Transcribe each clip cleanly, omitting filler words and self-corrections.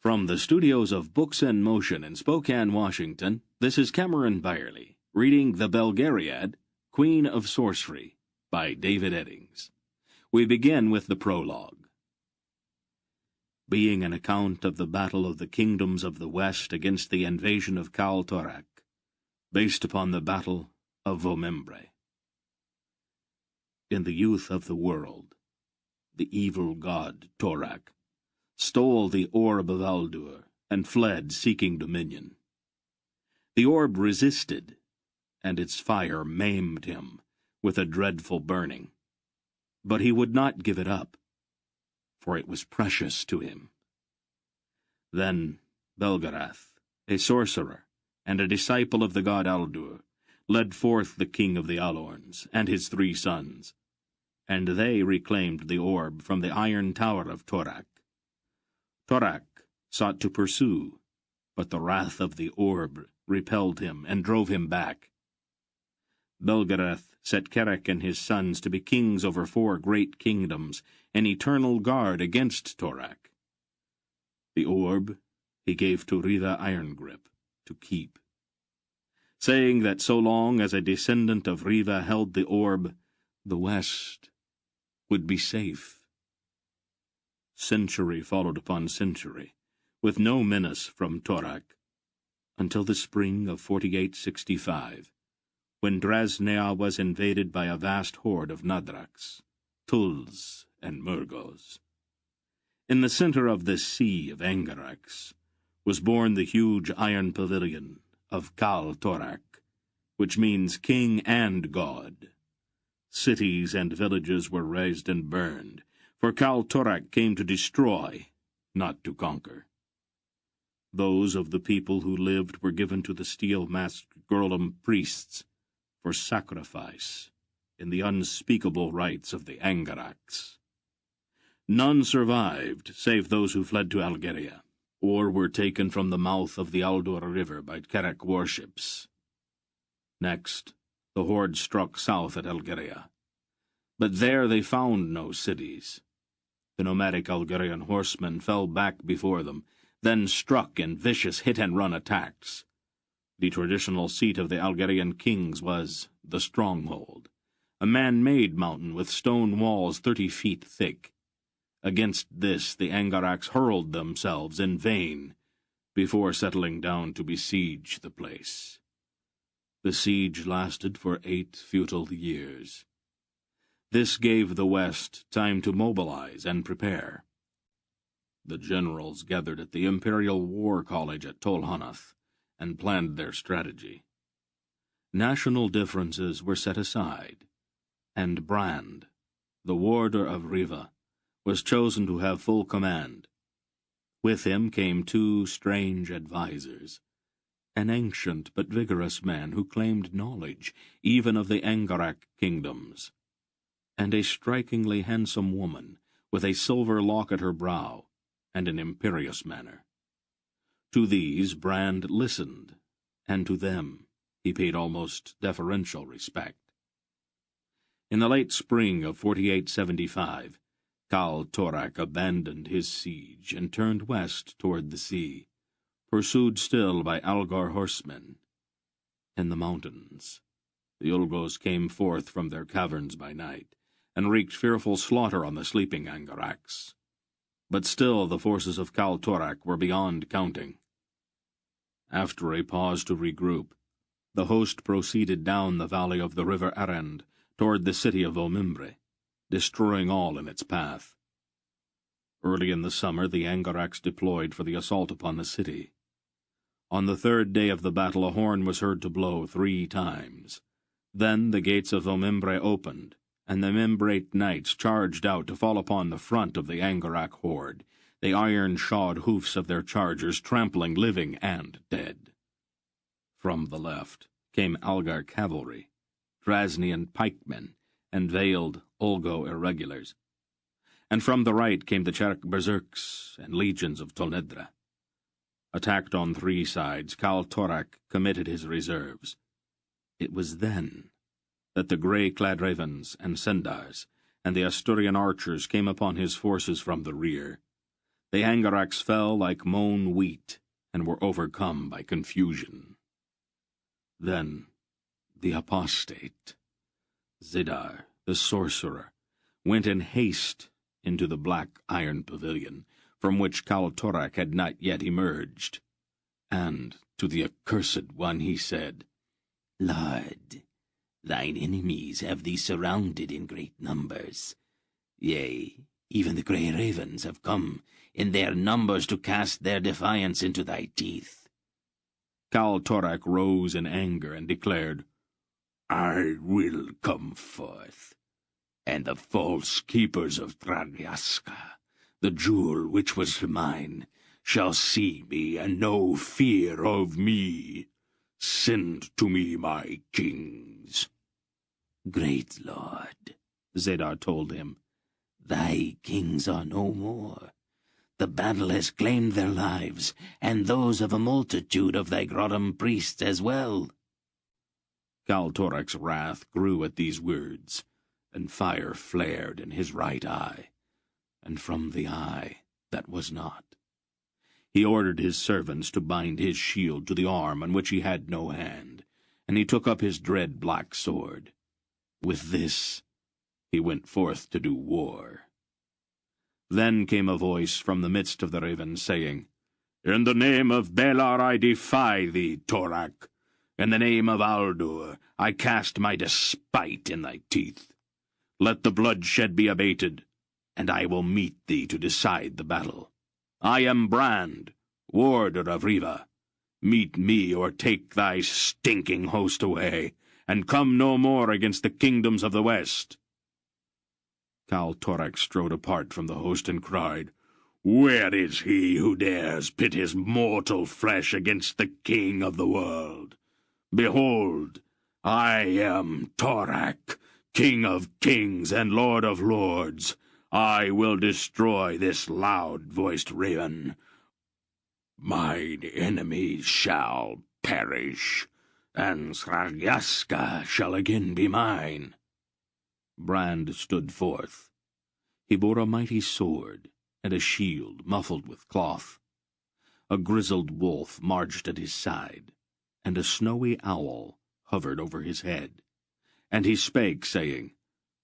From the studios of Books in Motion in Spokane, Washington, this is Cameron Byerly, reading The Belgariad, Queen of Sorcery, by David Eddings. We begin with the prologue. Being an account of the battle of the kingdoms of the West against the invasion of Kal Torak, based upon the battle of Vomembre. In the youth of the world, the evil god Torak stole the Orb of Aldur and fled seeking dominion. The orb resisted, and its fire maimed him with a dreadful burning. But he would not give it up, for it was precious to him. Then Belgariad, a sorcerer and a disciple of the god Aldur, led forth the king of the Alorns and his 3 sons, and they reclaimed the orb from the iron tower of Torak. Torak sought to pursue, but the wrath of the orb repelled him and drove him back. Belgariad set Kerek and his sons to be kings over 4 great kingdoms, an eternal guard against Torak. The orb he gave to Riva Irongrip to keep, saying that so long as a descendant of Riva held the orb, the West would be safe. Century followed upon century, with no menace from Torak, until the spring of 4865, when Drasnea was invaded by a vast horde of Nadraks, Tuls, and Murgos. In the center of this sea of Angaraks was born the huge iron pavilion of Kal Torak, which means king and god. Cities and villages were razed and burned, for Kal Torak came to destroy, not to conquer. Those of the people who lived were given to the steel-masked Gorlam priests for sacrifice in the unspeakable rites of the Angaraks. None survived save those who fled to Algeria, or were taken from the mouth of the Aldur River by Kerek warships. Next, the horde struck south at Algeria, but there they found no cities. The nomadic Algerian horsemen fell back before them, then struck in vicious hit-and-run attacks. The traditional seat of the Algerian kings was the Stronghold, a man-made mountain with stone walls 30 feet thick. Against this the Angaraks hurled themselves in vain, before settling down to besiege the place. The siege lasted for 8 futile years. This gave the West time to mobilize and prepare. The generals gathered at the Imperial War College at Tolhanath and planned their strategy. National differences were set aside, and Brand, the warder of Riva, was chosen to have full command. With him came 2 strange advisers, an ancient but vigorous man who claimed knowledge even of the Angarak kingdoms, and a strikingly handsome woman with a silver lock at her brow and an imperious manner. To these Brand listened, and to them he paid almost deferential respect. In the late spring of 4875, Kal Torak abandoned his siege and turned west toward the sea, pursued still by Algar horsemen. In the mountains, the Ulgos came forth from their caverns by night, and wreaked fearful slaughter on the sleeping Angaraks. But still the forces of Kal Torak were beyond counting. After a pause to regroup, the host proceeded down the valley of the river Arend toward the city of Vomembre, destroying all in its path. Early in the summer the Angaraks deployed for the assault upon the city. On the 3rd day of the battle a horn was heard to blow 3 times. Then the gates of Vomembre opened, and the Membrate knights charged out to fall upon the front of the Angarak horde, the iron-shod hoofs of their chargers trampling living and dead. From the left came Algar cavalry, Drasnian pikemen, and veiled Olgo irregulars. And from the right came the Cherek berserks and legions of Tolnedra. Attacked on 3 sides, Kal Torak committed his reserves. It was then that the grey-clad ravens and Sendars and the Asturian archers came upon his forces from the rear. The Angarax fell like mown wheat, and were overcome by confusion. Then the apostate, Zidar, the sorcerer, went in haste into the black iron pavilion, from which Kaltorak had not yet emerged, and to the accursed one he said, Lord, thine enemies have thee surrounded in great numbers. Yea, even the grey ravens have come in their numbers to cast their defiance into thy teeth. Kaltorak rose in anger and declared, I will come forth, and the false keepers of Tragyaska, the jewel which was mine, shall see me and no fear of me. Send to me my kings. Great Lord, Zedar told him, thy kings are no more. The battle has claimed their lives, and those of a multitude of thy Grodum priests as well. Kaltorak's wrath grew at these words, and fire flared in his right eye, and from the eye that was not. He ordered his servants to bind his shield to the arm on which he had no hand, and he took up his dread black sword. With this he went forth to do war. Then came a voice from the midst of the ravens, saying, In the name of Belar I defy thee, Torak. In the name of Aldur I cast my despite in thy teeth. Let the bloodshed be abated, and I will meet thee to decide the battle. I am Brand, warder of Riva. Meet me, or take thy stinking host away, and come no more against the kingdoms of the west. Kaltorak strode apart from the host and cried, Where is he who dares pit his mortal flesh against the king of the world? Behold, I am Torak, king of kings and lord of lords. I will destroy this loud-voiced raven. Mine enemies shall perish, and Sragyaska shall again be mine. Brand stood forth. He bore a mighty sword and a shield muffled with cloth. A grizzled wolf marched at his side, and a snowy owl hovered over his head. And he spake, saying,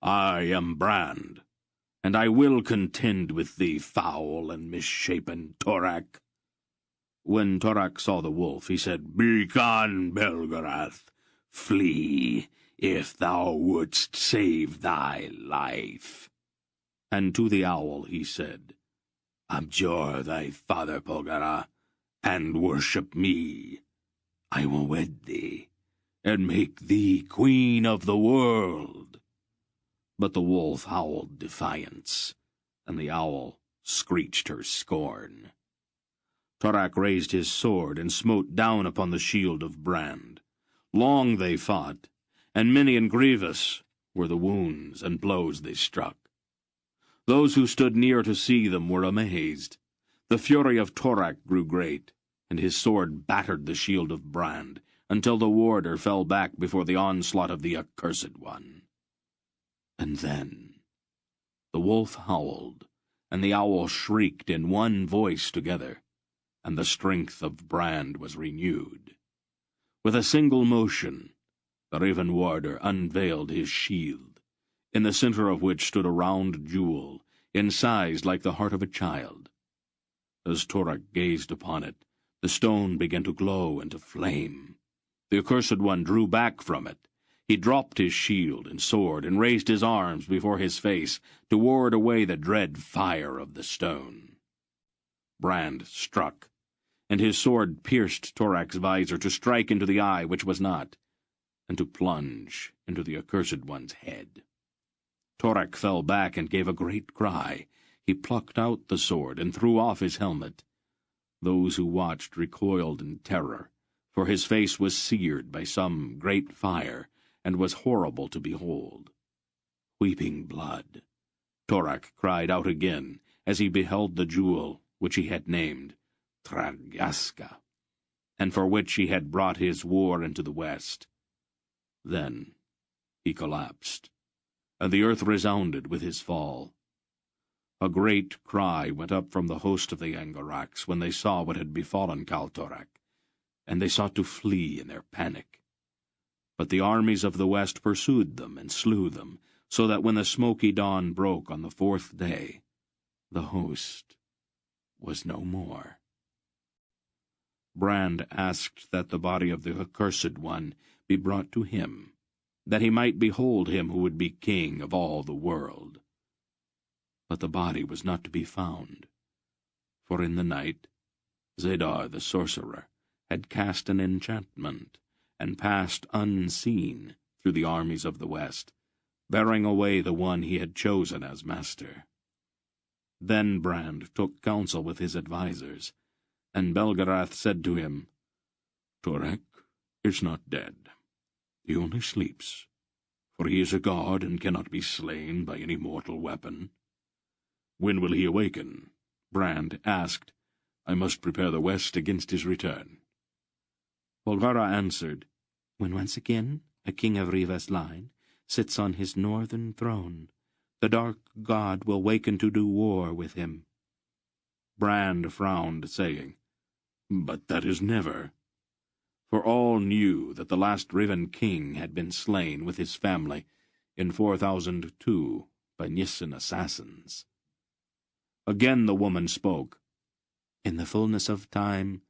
I am Brand, and I will contend with thee, foul and misshapen Torak. When Torak saw the wolf, he said, Begone, Belgariad, flee, if thou wouldst save thy life. And to the owl he said, Abjure thy father, Polgara, and worship me. I will wed thee, and make thee queen of the world. But the wolf howled defiance, and the owl screeched her scorn. Torak raised his sword and smote down upon the shield of Brand. Long they fought, and many and grievous were the wounds and blows they struck. Those who stood near to see them were amazed. The fury of Torak grew great, and his sword battered the shield of Brand, until the warder fell back before the onslaught of the accursed one. And then the wolf howled, and the owl shrieked in one voice together, and the strength of Brand was renewed. With a single motion, the raven warder unveiled his shield, in the center of which stood a round jewel, incised like the heart of a child. As Torak gazed upon it, the stone began to glow and to flame. The accursed one drew back from it. He dropped his shield and sword and raised his arms before his face to ward away the dread fire of the stone. Brand struck, and his sword pierced Torak's visor to strike into the eye which was not, and to plunge into the accursed one's head. Torak fell back and gave a great cry. He plucked out the sword and threw off his helmet. Those who watched recoiled in terror, for his face was seared by some great fire, and was horrible to behold. Weeping blood, Torak cried out again as he beheld the jewel which he had named Tragyaska, and for which he had brought his war into the west. Then he collapsed, and the earth resounded with his fall. A great cry went up from the host of the Angarax when they saw what had befallen Kaltorak, and they sought to flee in their panic. But the armies of the west pursued them and slew them, so that when the smoky dawn broke on the 4th day, the host was no more. Brand asked that the body of the accursed one be brought to him, that he might behold him who would be king of all the world. But the body was not to be found, for in the night Zadar the sorcerer had cast an enchantment and passed unseen through the armies of the west, bearing away the one he had chosen as master. Then Brand took counsel with his advisers, and Belgariad said to him, "Torak is not dead. He only sleeps, for he is a god and cannot be slain by any mortal weapon." "When will he awaken?" Brand asked. "I must prepare the west against his return." Bolgara answered, "When once again a king of Riva's line sits on his northern throne, the dark god will waken to do war with him." Brand frowned, saying, "But that is never." For all knew that the last Riven king had been slain with his family in 4002 by Nyissan assassins. Again the woman spoke. "In the fullness of time,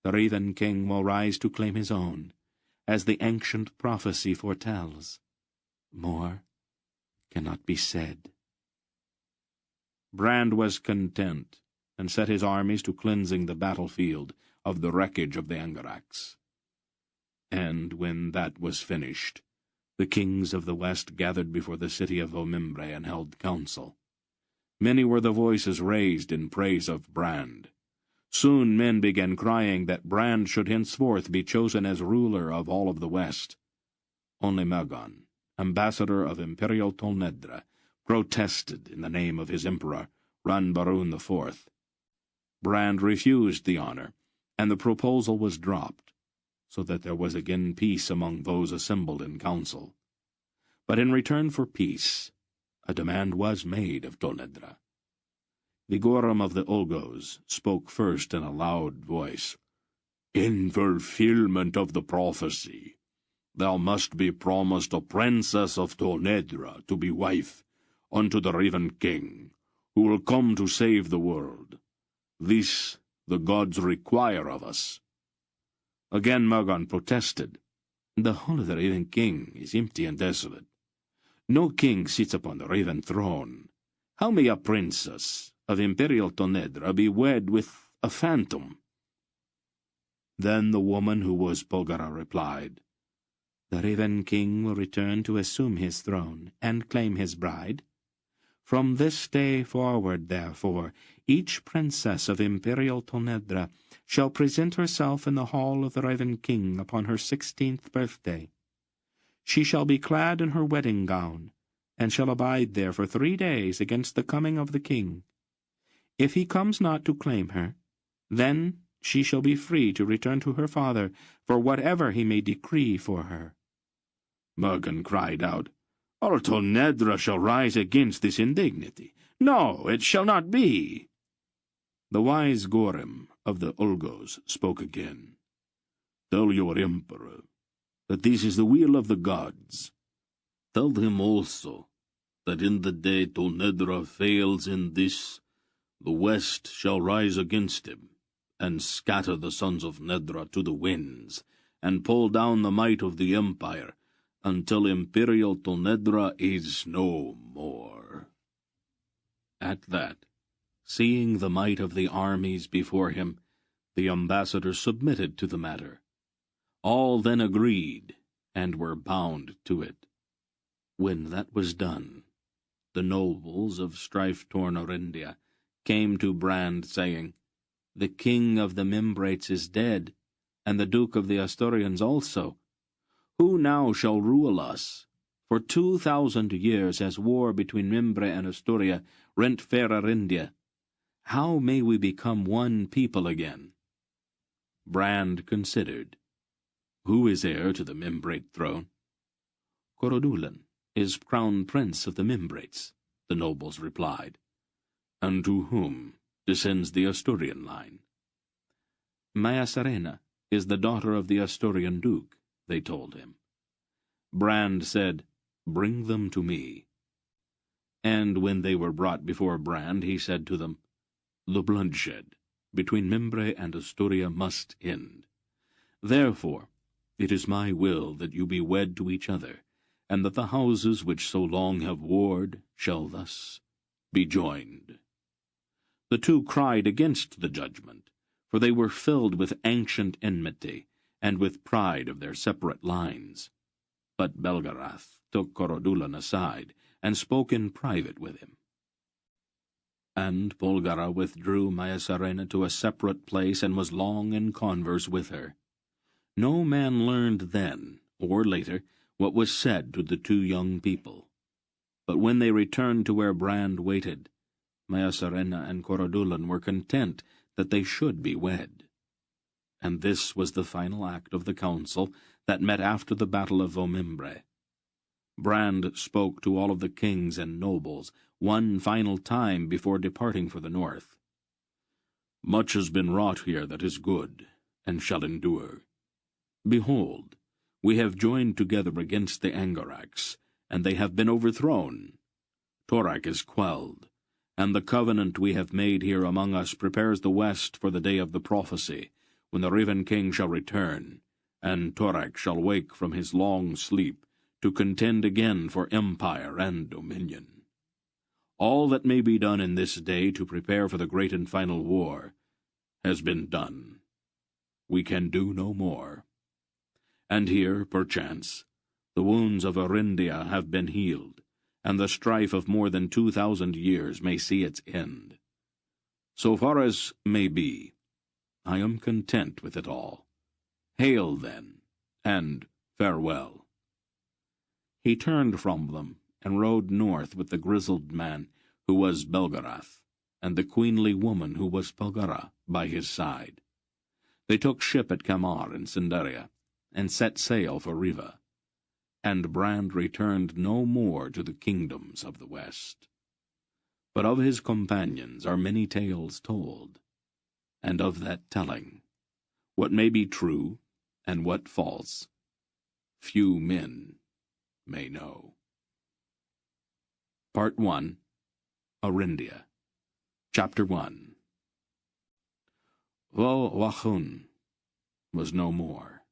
the Riven king will rise to claim his own, as the ancient prophecy foretells. More cannot be said." Brand was content, and set his armies to cleansing the battlefield of the wreckage of the Angarax. And when that was finished, the kings of the west gathered before the city of Omimbre and held council. Many were the voices raised in praise of Brand. Soon men began crying that Brand should henceforth be chosen as ruler of all of the west. Only Mergon, ambassador of Imperial Tolnedra, protested in the name of his emperor, Ranbarun IV. Brand refused the honor, and the proposal was dropped, so that there was again peace among those assembled in council. But in return for peace, a demand was made of Tolnedra. The Gorum of the Olgos spoke first in a loud voice. "In fulfillment of the prophecy, thou must be promised a princess of Tolnedra to be wife unto the Riven king, who will come to save the world. This the gods require of us." Again Mergon protested. "The hall of the Riven king is empty and desolate. No king sits upon the Riven throne. How may a princess of Imperial Tolnedra be wed with a phantom?" Then the woman who was Bolgara replied, "The Riven king will return to assume his throne and claim his bride. From this day forward, therefore, each princess of Imperial Tolnedra shall present herself in the hall of the Riven king upon her 16th birthday. She shall be clad in her wedding gown, and shall abide there for 3 days against the coming of the king. If he comes not to claim her, then she shall be free to return to her father for whatever he may decree for her." Mergon cried out, "All Tolnedra shall rise against this indignity. No, it shall not be." The wise Gorim of the Olgos spoke again. "Tell your emperor that this is the will of the gods. Tell him also that in the day Tolnedra fails in this, the west shall rise against him, and scatter the sons of Nedra to the winds, and pull down the might of the empire, until Imperial Tolnedra is no more." At that, seeing the might of the armies before him, the ambassador submitted to the matter. All then agreed, and were bound to it. When that was done, the nobles of strife-torn Orindia came to Brand, saying, "The king of the Membrates is dead, and the duke of the Asturians also. Who now shall rule us? For 2,000 years has war between Membre and Asturia rent fair Orindia. How may we become one people again?" Brand considered. "Who is heir to the Membrate throne?" "Corodulan is crown prince of the Membrates," the nobles replied. And to whom descends the Asturian line? Maya Serena is the daughter of the Asturian duke, they told him. Brand said, Bring them to me. And when they were brought before Brand, he said to them, The bloodshed between Membre and Asturia must end. Therefore, it is my will that you be wed to each other, and that the houses which so long have warred shall thus be joined. The two cried against the judgment, for they were filled with ancient enmity, and with pride of their separate lines. But Belgariad took Corodulan aside, and spoke in private with him. And Polgara withdrew Maya Serena to a separate place, and was long in converse with her. No man learned then, or later, what was said to the two young people. But when they returned to where Brand waited, Maya Serena and Corodulan were content that they should be wed. And this was the final act of the council that met after the battle of Vomimbre. Brand spoke to all of the kings and nobles one final time before departing for the north. Much has been wrought here that is good, and shall endure. Behold, we have joined together against the Angaracs, and they have been overthrown. Torak is quelled, and the covenant we have made here among us prepares the west for the day of the prophecy, when the Raven King shall return, and Torak shall wake from his long sleep, to contend again for empire and dominion. All that may be done in this day to prepare for the great and final war has been done. We can do no more. And here, perchance, the wounds of Arindia have been healed, and the strife of more than 2,000 years may see its end. So far as may be, I am content with it all. Hail, then, and farewell. He turned from them, and rode north with the grizzled man, who was Belgariad, and the queenly woman, who was Polgara, by his side. They took ship at Camar in Cinderia, and set sail for Riva. And Brand returned no more to the kingdoms of the west. But of his companions are many tales told, and of that telling, what may be true and what false, few men may know. Part 1. Arindia. Chapter 1. Wachun was no more.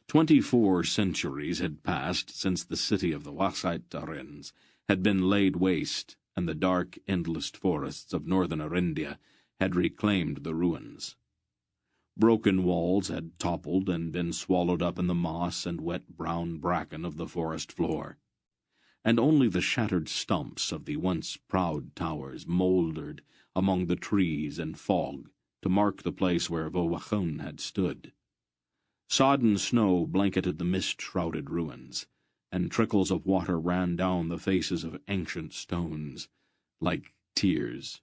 24 centuries had passed since the city of the Wasaitarins had been laid waste, and the dark, endless forests of northern Arindia had reclaimed the ruins. Broken walls had toppled and been swallowed up in the moss and wet brown bracken of the forest floor, and only the shattered stumps of the once proud towers mouldered among the trees and fog to mark the place where Wachun had stood. Sodden snow blanketed the mist-shrouded ruins, and trickles of water ran down the faces of ancient stones, like tears.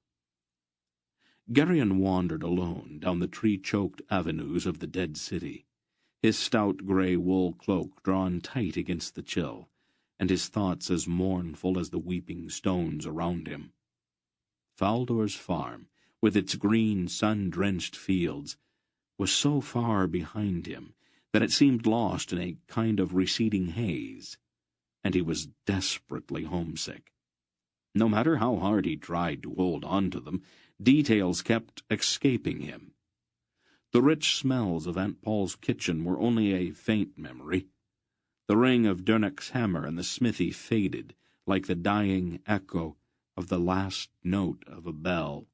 Geryon wandered alone down the tree-choked avenues of the dead city, his stout grey wool cloak drawn tight against the chill, and his thoughts as mournful as the weeping stones around him. Faldor's farm, with its green, sun-drenched fields, was so far behind him that it seemed lost in a kind of receding haze, and he was desperately homesick. No matter how hard he tried to hold on to them, details kept escaping him. The rich smells of Aunt Paul's kitchen were only a faint memory. The ring of Dernach's hammer in the smithy faded like the dying echo of the last note of a bell,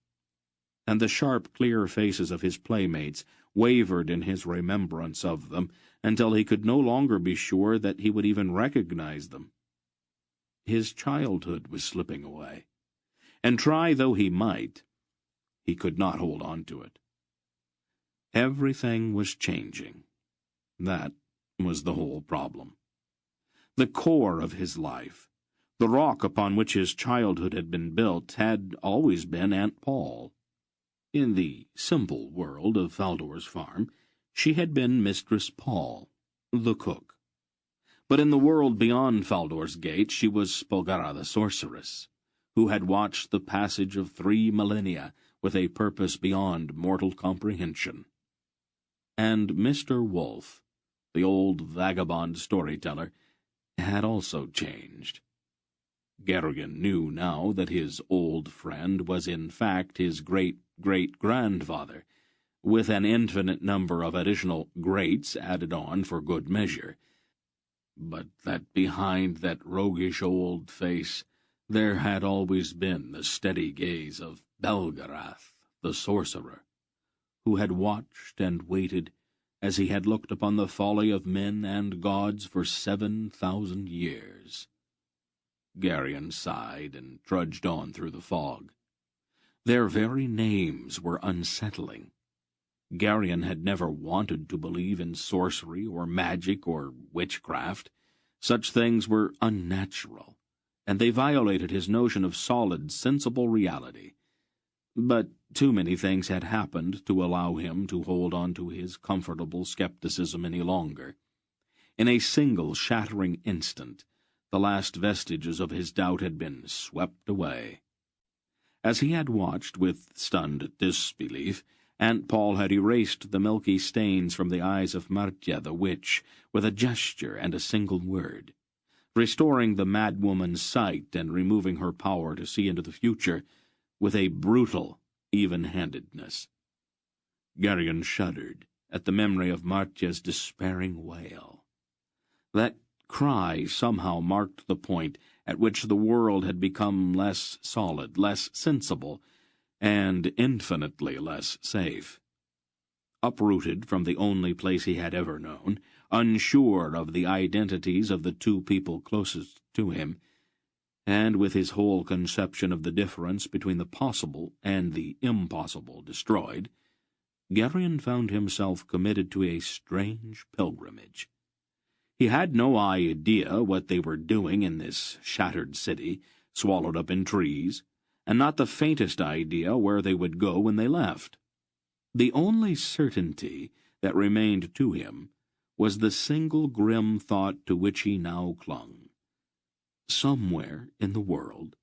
and the sharp, clear faces of his playmates wavered in his remembrance of them until he could no longer be sure that he would even recognize them. His childhood was slipping away, and try though he might, he could not hold on to it. Everything was changing. That was the whole problem. The core of his life, the rock upon which his childhood had been built, had always been Aunt Paul. In the simple world of Faldor's farm, she had been Mistress Paul, the cook. But in the world beyond Faldor's gate, she was Polgara the sorceress, who had watched the passage of 3 millennia with a purpose beyond mortal comprehension. And Mr. Wolf, the old vagabond storyteller, had also changed. Garrigan knew now that his old friend was in fact his great-great-grandfather, with an infinite number of additional greats added on for good measure, but that behind that roguish old face there had always been the steady gaze of Belgariad, the sorcerer, who had watched and waited as he had looked upon the folly of men and gods for 7,000 years. Garrigan sighed and trudged on through the fog. Their very names were unsettling. Garrigan had never wanted to believe in sorcery or magic or witchcraft. Such things were unnatural, and they violated his notion of solid, sensible reality. But too many things had happened to allow him to hold on to his comfortable skepticism any longer. In a single shattering instant, the last vestiges of his doubt had been swept away. As he had watched with stunned disbelief, Aunt Paul had erased the milky stains from the eyes of Martia the witch with a gesture and a single word, restoring the madwoman's sight and removing her power to see into the future with a brutal even-handedness. Garrigan shuddered at the memory of Martia's despairing wail. That cry somehow marked the point at which the world had become less solid, less sensible, and infinitely less safe. Uprooted from the only place he had ever known, unsure of the identities of the 2 people closest to him, and with his whole conception of the difference between the possible and the impossible destroyed, Garrigan found himself committed to a strange pilgrimage. He had no idea what they were doing in this shattered city, swallowed up in trees, and not the faintest idea where they would go when they left. The only certainty that remained to him was the single grim thought to which he now clung. Somewhere in the world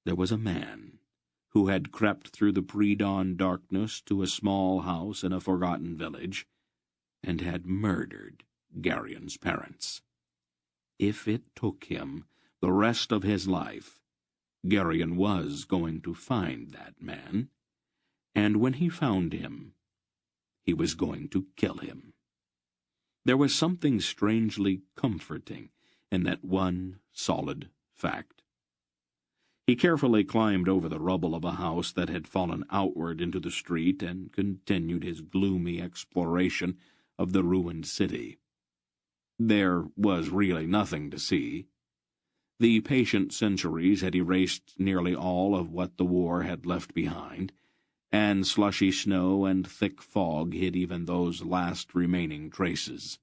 there was a man who had crept through the pre-dawn darkness to a small house in a forgotten village, and had murdered Garrigan's parents. If it took him the rest of his life, Garrigan was going to find that man, and when he found him, he was going to kill him. There was something strangely comforting in that one solid fact. He carefully climbed over the rubble of a house that had fallen outward into the street and continued his gloomy exploration of the ruined city. There was really nothing to see. The patient centuries had erased nearly all of what the war had left behind, and slushy snow and thick fog hid even those last remaining traces.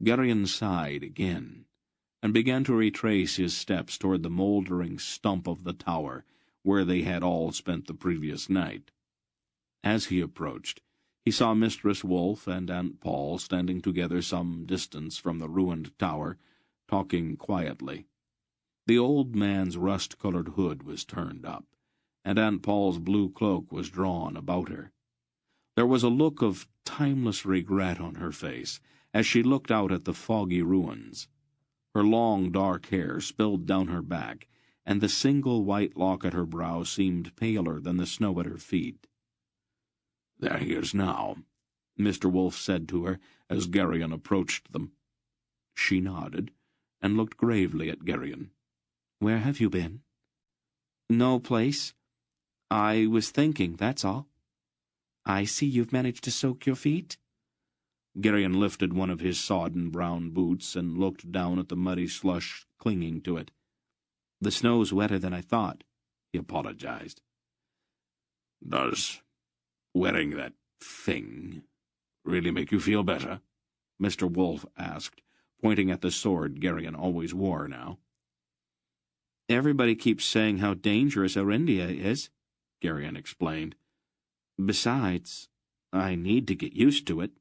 Garrigan sighed again, and began to retrace his steps toward the mouldering stump of the tower where they had all spent the previous night. As he approached, he saw Mistress Wolf and Aunt Paul standing together some distance from the ruined tower, talking quietly. The old man's rust-colored hood was turned up, and Aunt Paul's blue cloak was drawn about her. There was a look of timeless regret on her face as she looked out at the foggy ruins. Her long dark hair spilled down her back, and the single white lock at her brow seemed paler than the snow at her feet. "There he is now," Mr. Wolf said to her as Garrigan approached them. She nodded, and looked gravely at Garrigan. "Where have you been?" "No place. I was thinking, that's all. I see you've managed to soak your feet." Garrigan lifted one of his sodden brown boots and looked down at the muddy slush clinging to it. "The snow's wetter than I thought," he apologized. "Does wearing that thing really make you feel better?" Mr. Wolf asked, pointing at the sword Garrigan always wore now. "Everybody keeps saying how dangerous Arendia is," Garrigan explained. "Besides, I need to get used to it."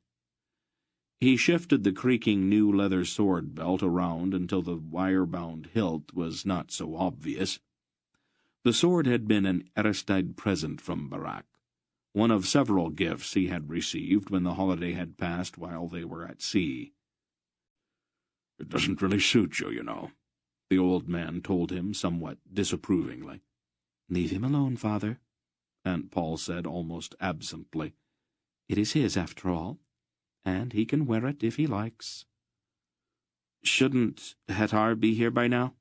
He shifted the creaking new leather sword belt around until the wire-bound hilt was not so obvious. The sword had been an Aristide present from Barak, one of several gifts he had received when the holiday had passed while they were at sea. "It doesn't really suit you, you know," the old man told him somewhat disapprovingly. "Leave him alone, father," Aunt Paul said almost absently. "It is his, after all, and he can wear it if he likes." "Shouldn't Hettar be here by now?"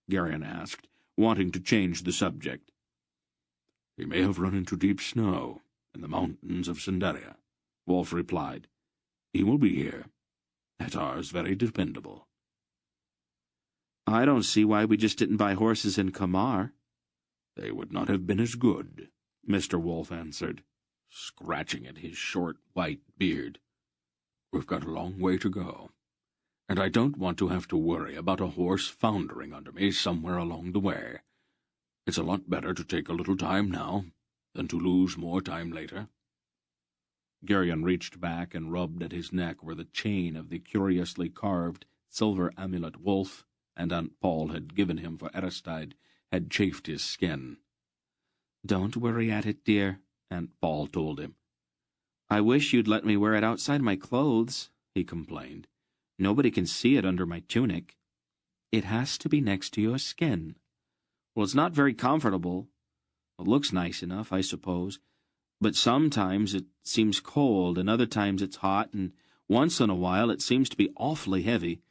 Garion asked, wanting to change the subject. "He may have run into deep snow in the mountains of Sindaria," Wolf replied. "He will be here. Hettar's very dependable." "I don't see why we just didn't buy horses in Kamar." "They would not have been as good," Mr. Wolf answered, scratching at his short white beard. "We've got a long way to go, and I don't want to have to worry about a horse foundering under me somewhere along the way. It's a lot better to take a little time now than to lose more time later." Garion reached back and rubbed at his neck where the chain of the curiously carved silver amulet Wolf and Aunt Paul had given him for Aristide had chafed his skin. "Don't worry at it, dear," Aunt Paul told him. "I wish you'd let me wear it outside my clothes," he complained. "Nobody can see it under my tunic. It has to be next to your skin." "Well, it's not very comfortable. It looks nice enough, I suppose, but sometimes it seems cold, and other times it's hot, and once in a while it seems to be awfully heavy.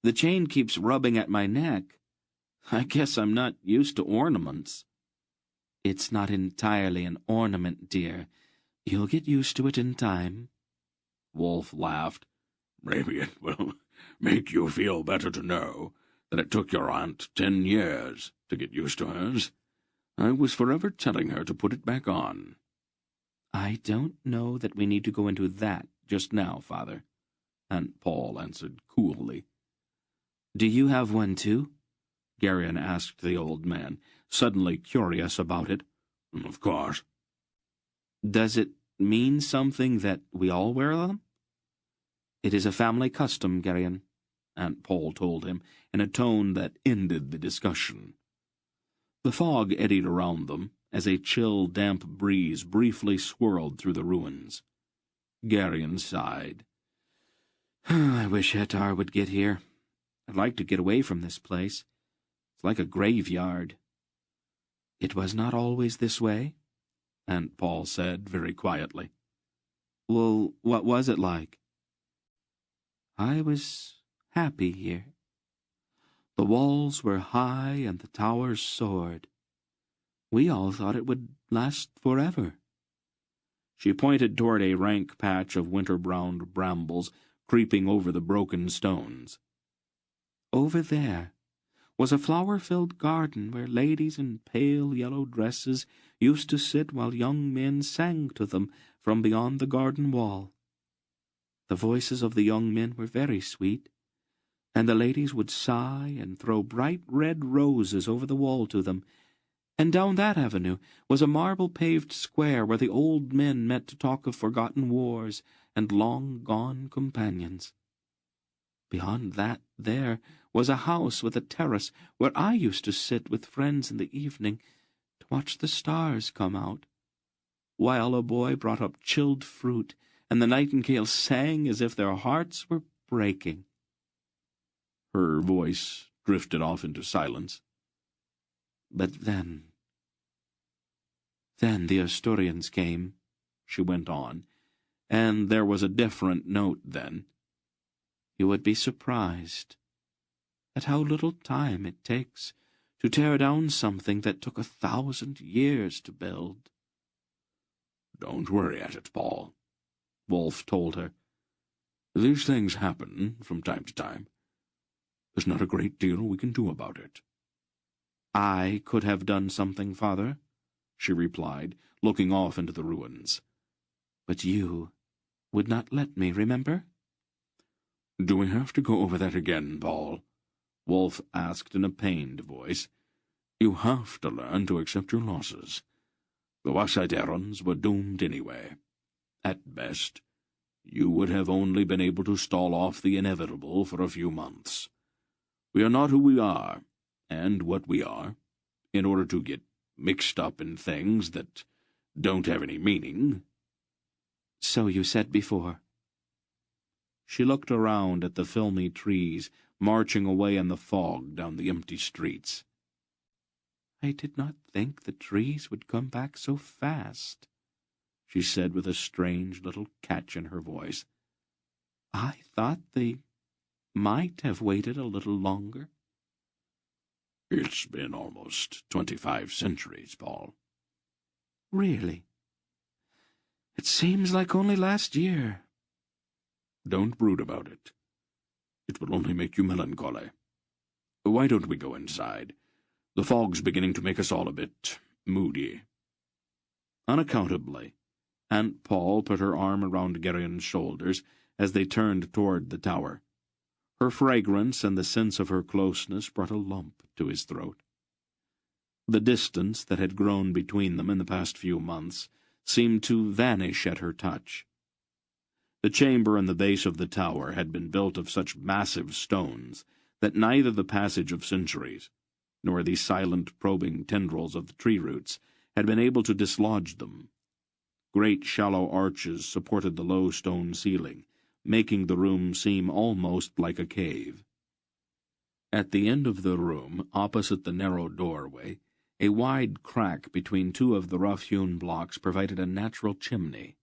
The chain keeps rubbing at my neck. I guess I'm not used to ornaments." "It's not entirely an ornament, dear. You'll get used to it in time." Wolf laughed. "Maybe it will make you feel better to know that it took your aunt 10 years to get used to hers. I was forever telling her to put it back on." "I don't know that we need to go into that just now, Father," Aunt Paul answered coolly. "Do you have one, too?" Garion asked the old man, suddenly curious about it. "Of course." "Does it mean something that we all wear them?" "It is a family custom, Garion," Aunt Paul told him, in a tone that ended the discussion. The fog eddied around them as a chill, damp breeze briefly swirled through the ruins. Garion sighed. "I wish Hettar would get here. I'd like to get away from this place. It's like a graveyard." "It was not always this way," Aunt Paul said very quietly. "Well, what was it like?" "I was happy here. The walls were high and the towers soared. We all thought it would last forever." She pointed toward a rank patch of winter-browned brambles creeping over the broken stones. "Over there was a flower-filled garden where ladies in pale yellow dresses used to sit while young men sang to them from beyond the garden wall. The voices of the young men were very sweet, and the ladies would sigh and throw bright red roses over the wall to them, and down that avenue was a marble-paved square where the old men met to talk of forgotten wars and long-gone companions. Beyond that there was a house with a terrace where I used to sit with friends in the evening to watch the stars come out, while a boy brought up chilled fruit, and the nightingales sang as if their hearts were breaking." Her voice drifted off into silence. "But then the Asturians came," she went on, "and there was a different note then. You would be surprised at how little time it takes to tear down something that took 1,000 years to build." "Don't worry at it, Paul," Wolf told her. "These things happen from time to time. There's not a great deal we can do about it." "I could have done something, Father," she replied, looking off into the ruins. "But you would not let me, remember?" "Do we have to go over that again, Paul?" Wolf asked in a pained voice. "You have to learn to accept your losses. The Wassiderans were doomed anyway. At best, you would have only been able to stall off the inevitable for a few months. We are not who we are, and what we are, in order to get mixed up in things that don't have any meaning." "So you said before." She looked around at the filmy trees marching away in the fog down the empty streets. "I did not think the trees would come back so fast," she said with a strange little catch in her voice. "I thought they might have waited a little longer." "It's been almost 25 centuries, Paul." "Really? It seems like only last year." "Don't brood about it. It will only make you melancholy. Why don't we go inside? The fog's beginning to make us all a bit moody." Unaccountably, Aunt Paul put her arm around Gerion's shoulders as they turned toward the tower. Her fragrance and the sense of her closeness brought a lump to his throat. The distance that had grown between them in the past few months seemed to vanish at her touch. The chamber in the base of the tower had been built of such massive stones that neither the passage of centuries nor the silent probing tendrils of the tree roots had been able to dislodge them. Great shallow arches supported the low stone ceiling, making the room seem almost like a cave. At the end of the room, opposite the narrow doorway, a wide crack between two of the rough-hewn blocks provided a natural chimney.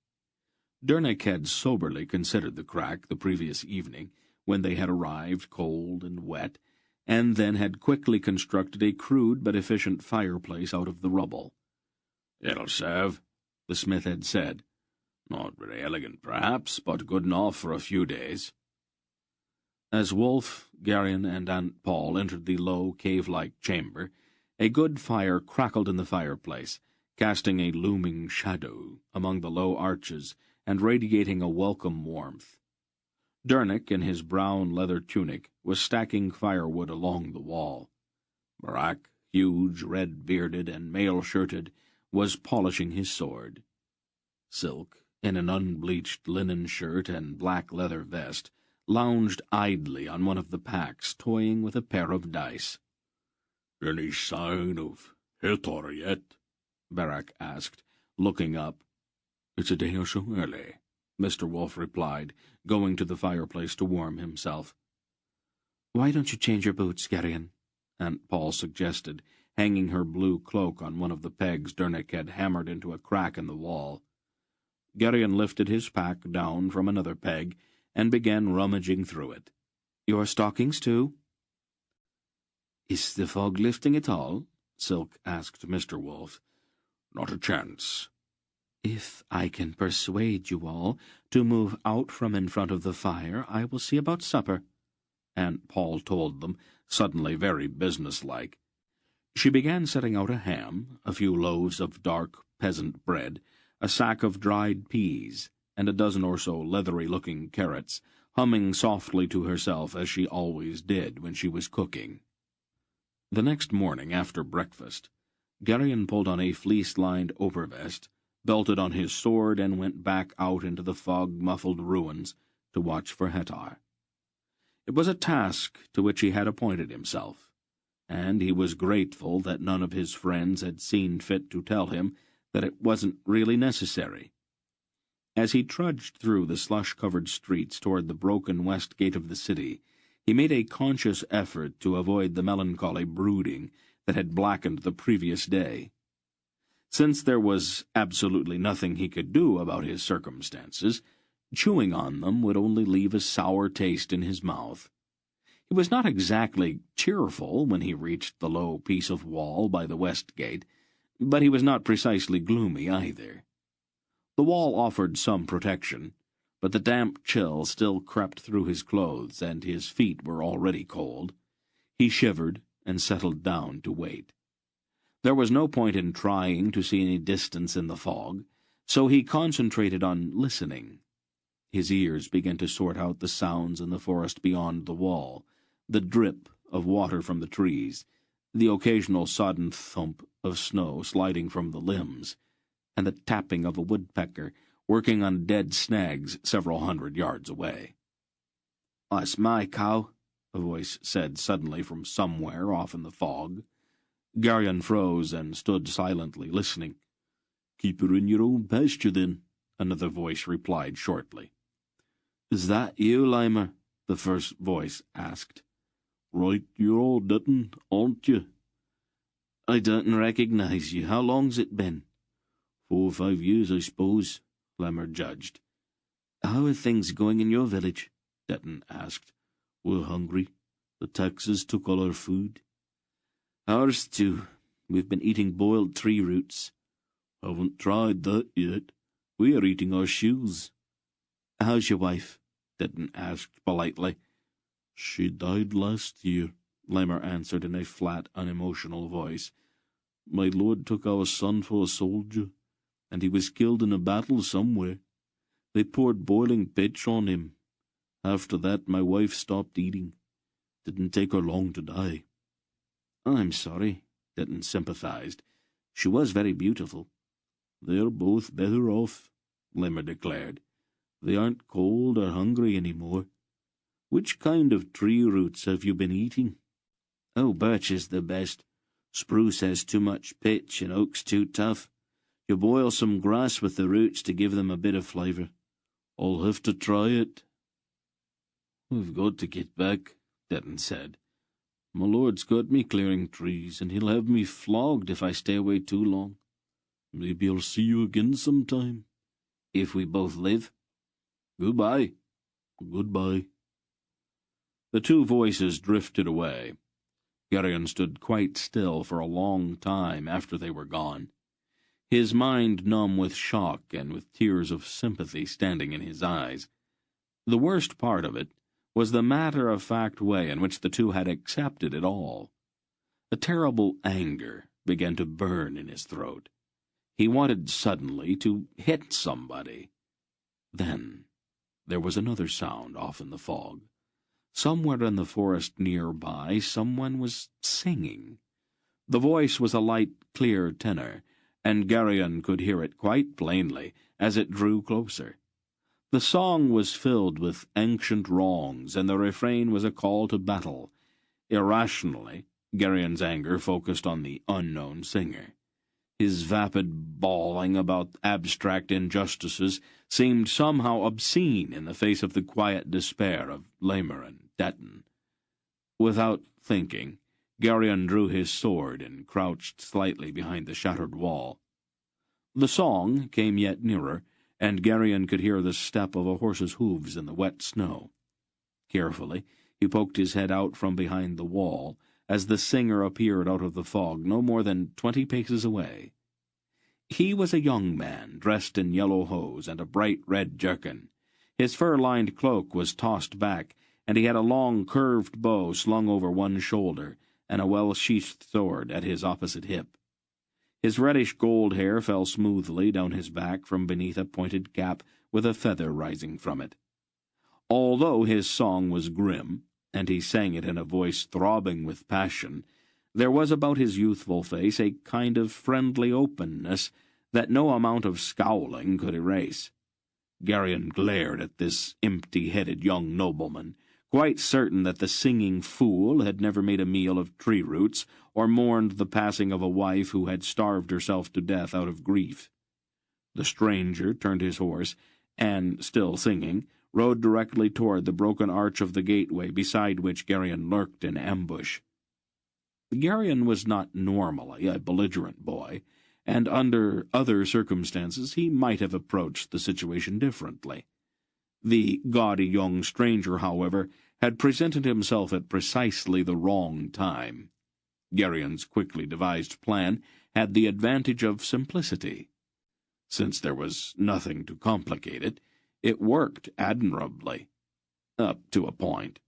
Dernick had soberly considered the crack the previous evening, when they had arrived cold and wet, and then had quickly constructed a crude but efficient fireplace out of the rubble. "It'll serve," the smith had said. "Not very elegant, perhaps, but good enough for a few days." As Wolfe, Gerion, and Aunt Paul entered the low, cave-like chamber, a good fire crackled in the fireplace, casting a looming shadow among the low arches and radiating a welcome warmth. Dernick, in his brown leather tunic, was stacking firewood along the wall. Barak, huge, red-bearded, and mail-shirted, was polishing his sword. Silk, in an unbleached linen shirt and black leather vest, lounged idly on one of the packs, toying with a pair of dice. "Any sign of Hathor yet?" Barak asked, looking up. "It's a day or so early," Mr. Wolfe replied, going to the fireplace to warm himself. "Why don't you change your boots, Gerion?" Aunt Paul suggested, hanging her blue cloak on one of the pegs Dernick had hammered into a crack in the wall. Gerion lifted his pack down from another peg and began rummaging through it. "Your stockings, too?" "Is the fog lifting at all?" Silk asked Mr. Wolfe. "Not a chance." "If I can persuade you all to move out from in front of the fire, I will see about supper," Aunt Paul told them, suddenly very businesslike. She began setting out a ham, a few loaves of dark peasant bread, a sack of dried peas, and a dozen or so leathery-looking carrots, humming softly to herself as she always did when she was cooking. The next morning, after breakfast, Gerion pulled on a fleece-lined overvest, belted on his sword, and went back out into the fog-muffled ruins to watch for Hathor. It was a task to which he had appointed himself, and he was grateful that none of his friends had seen fit to tell him that it wasn't really necessary. As he trudged through the slush-covered streets toward the broken west gate of the city, he made a conscious effort to avoid the melancholy brooding that had blackened the previous day. Since there was absolutely nothing he could do about his circumstances, chewing on them would only leave a sour taste in his mouth. He was not exactly cheerful when he reached the low piece of wall by the west gate, but he was not precisely gloomy either. The wall offered some protection, but the damp chill still crept through his clothes, and his feet were already cold. He shivered and settled down to wait. There was no point in trying to see any distance in the fog, so he concentrated on listening. His ears began to sort out the sounds in the forest beyond the wall, the drip of water from the trees, the occasional sodden thump of snow sliding from the limbs, and the tapping of a woodpecker working on dead snags several hundred yards away. "That's my cow," a voice said suddenly from somewhere off in the fog. Garion froze and stood silently, listening. "Keep her in your own pasture, then," another voice replied shortly. "Is that you, Limer?" the first voice asked. "Right, you're all Dutton, aren't you?" "I don't recognize you. How long's it been?" 4 or 5 years, I suppose," Limer judged. "How are things going in your village?" Dutton asked. "We're hungry. The taxes took all our food." "Ours too. We've been eating boiled tree roots." "Haven't tried that yet. We are eating our shoes." "How's your wife?" Dutton asked politely. "She died last year," Limer answered in a flat, unemotional voice. "My lord took our son for a soldier, and he was killed in a battle somewhere. They poured boiling pitch on him. After that my wife stopped eating. Didn't take her long to die." "I'm sorry," Dutton sympathized. "She was very beautiful." "They're both better off," Limer declared. "They aren't cold or hungry any more. Which kind of tree roots have you been eating?" "Oh, birch is the best. Spruce has too much pitch and oak's too tough. You boil some grass with the roots to give them a bit of flavour." "I'll have to try it." "We've got to get back," Dutton said. "My lord's got me clearing trees, and he'll have me flogged if I stay away too long. Maybe I'll see you again sometime." "If we both live." "Goodbye." "Goodbye." The two voices drifted away. Garion stood quite still for a long time after they were gone, his mind numb with shock and with tears of sympathy standing in his eyes. The worst part of it was the matter-of-fact way in which the two had accepted it all. A terrible anger began to burn in his throat. He wanted suddenly to hit somebody. Then there was another sound off in the fog. Somewhere in the forest nearby, someone was singing. The voice was a light, clear tenor, and Garion could hear it quite plainly as it drew closer. The song was filled with ancient wrongs, and the refrain was a call to battle. Irrationally, Garion's anger focused on the unknown singer. His vapid bawling about abstract injustices seemed somehow obscene in the face of the quiet despair of Limer and Dutton. Without thinking, Garion drew his sword and crouched slightly behind the shattered wall. The song came yet nearer, and Garion could hear the step of a horse's hooves in the wet snow. Carefully, he poked his head out from behind the wall as the singer appeared out of the fog no more than 20 paces away. He was a young man, dressed in yellow hose and a bright red jerkin. His fur-lined cloak was tossed back, and he had a long curved bow slung over one shoulder and a well-sheathed sword at his opposite hip. His reddish-gold hair fell smoothly down his back from beneath a pointed cap with a feather rising from it. Although his song was grim, and he sang it in a voice throbbing with passion, there was about his youthful face a kind of friendly openness that no amount of scowling could erase. Garion glared at this empty-headed young nobleman, quite certain that the singing fool had never made a meal of tree roots or mourned the passing of a wife who had starved herself to death out of grief. The stranger turned his horse, and, still singing, rode directly toward the broken arch of the gateway beside which Garion lurked in ambush. Garion was not normally a belligerent boy, and under other circumstances he might have approached the situation differently. The gaudy young stranger, however, had presented himself at precisely the wrong time. Garion's quickly devised plan had the advantage of simplicity. Since there was nothing to complicate it, it worked admirably, up to a point.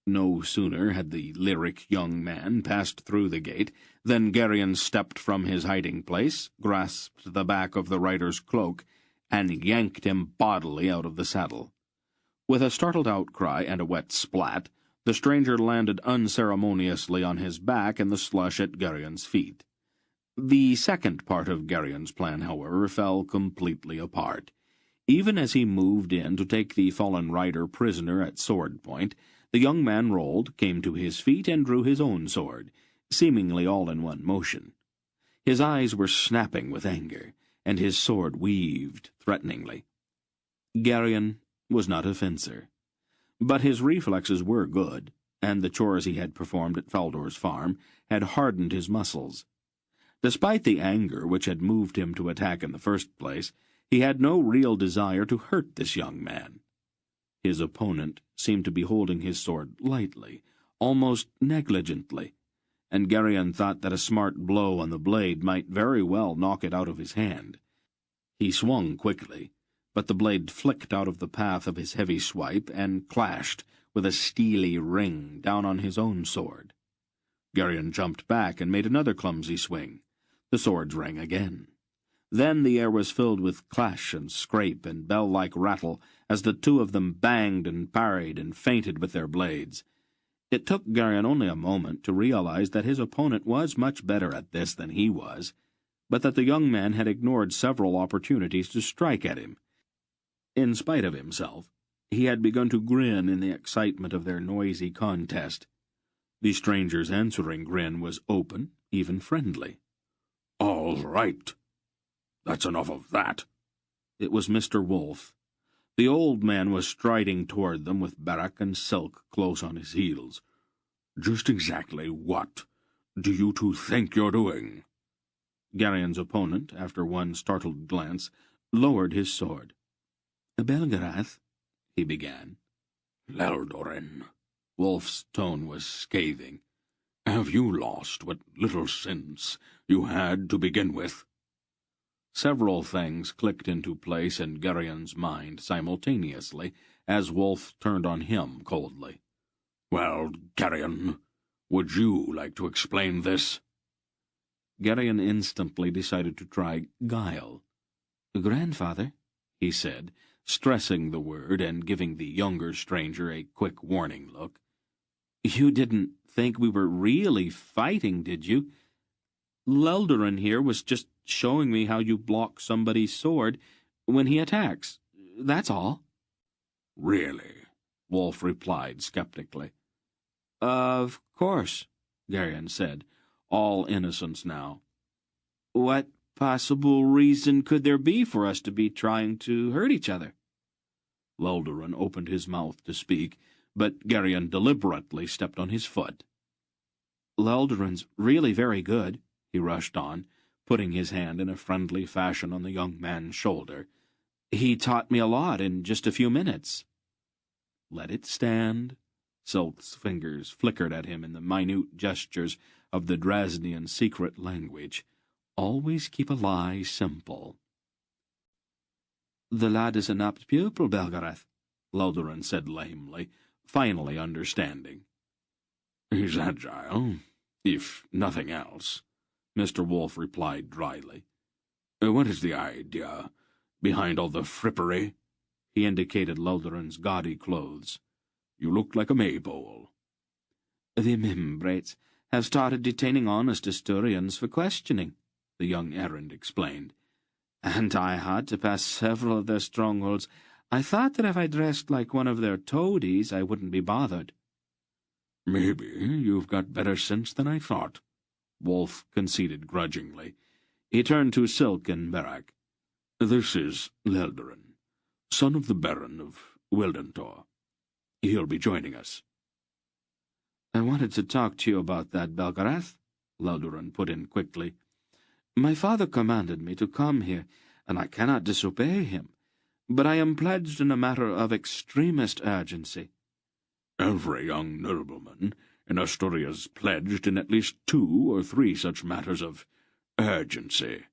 No sooner had the lyric young man passed through the gate than Garion stepped from his hiding-place, grasped the back of the rider's cloak, and yanked him bodily out of the saddle. With a startled outcry and a wet splat, the stranger landed unceremoniously on his back in the slush at Garion's feet. The second part of Garion's plan, however, fell completely apart. Even as he moved in to take the fallen rider prisoner at sword point, the young man rolled, came to his feet, and drew his own sword. seemingly all in one motion. His eyes were snapping with anger, and his sword weaved threateningly. Garion was not a fencer, but his reflexes were good, and the chores he had performed at Faldor's farm had hardened his muscles. Despite the anger which had moved him to attack in the first place, he had no real desire to hurt this young man. His opponent seemed to be holding his sword lightly, almost negligently, and Garion thought that a smart blow on the blade might very well knock it out of his hand. He swung quickly, but the blade flicked out of the path of his heavy swipe and clashed with a steely ring down on his own sword. Garion jumped back and made another clumsy swing. The swords rang again. Then the air was filled with clash and scrape and bell-like rattle as the two of them banged and parried and feinted with their blades. It took Garion only a moment to realize that his opponent was much better at this than he was, but that the young man had ignored several opportunities to strike at him. In spite of himself, he had begun to grin in the excitement of their noisy contest. The stranger's answering grin was open, even friendly. "All right. That's enough of that." It was Mr. Wolf. The old man was striding toward them with Barak and Silk close on his heels. "Just exactly what do you two think you're doing?" Garion's opponent, after one startled glance, lowered his sword. "Belgariad," he began. "Leldorin." Wolf's tone was scathing. "Have you lost what little sense you had to begin with?" Several things clicked into place in Garion's mind simultaneously as Wolf turned on him coldly. "Well, Garion, would you like to explain this?" Garion instantly decided to try guile. "Grandfather," he said, stressing the word and giving the younger stranger a quick warning look, "you didn't think we were really fighting, did you? Leldorin here was just showing me how you block somebody's sword when he attacks. That's all." "Really?" Wolf replied skeptically. "Of course," Garion said, all innocence now. "What possible reason could there be for us to be trying to hurt each other?" Leldorin opened his mouth to speak, but Garion deliberately stepped on his foot. "Leldorin's really very good," he rushed on, putting his hand in a friendly fashion on the young man's shoulder. "He taught me a lot in just a few minutes." "Let it stand." Silk's fingers flickered at him in the minute gestures of the Draznian secret language. "Always keep a lie simple." "The lad is an apt pupil, Belgariad," Leldorin said lamely, finally understanding. "He's agile, if nothing else," Mr. Wolf replied dryly. "What is the idea behind all the frippery?" He indicated Leldorin's gaudy clothes. "You look like a maypole." "The Mimbrates have started detaining honest Asturians for questioning," the young errand explained. "And I had to pass several of their strongholds. I thought that if I dressed like one of their toadies, I wouldn't be bothered." "Maybe you've got better sense than I thought," Wolf conceded grudgingly. He turned to Silk and Barak. "This is Leldorin, son of the Baron of Wildentor. He'll be joining us." "I wanted to talk to you about that, Belgariad," Leldorin put in quickly. "My father commanded me to come here, and I cannot disobey him, but I am pledged in a matter of extremest urgency." "Every young nobleman in Asturia's pledged in at least 2 or 3 such matters of urgency.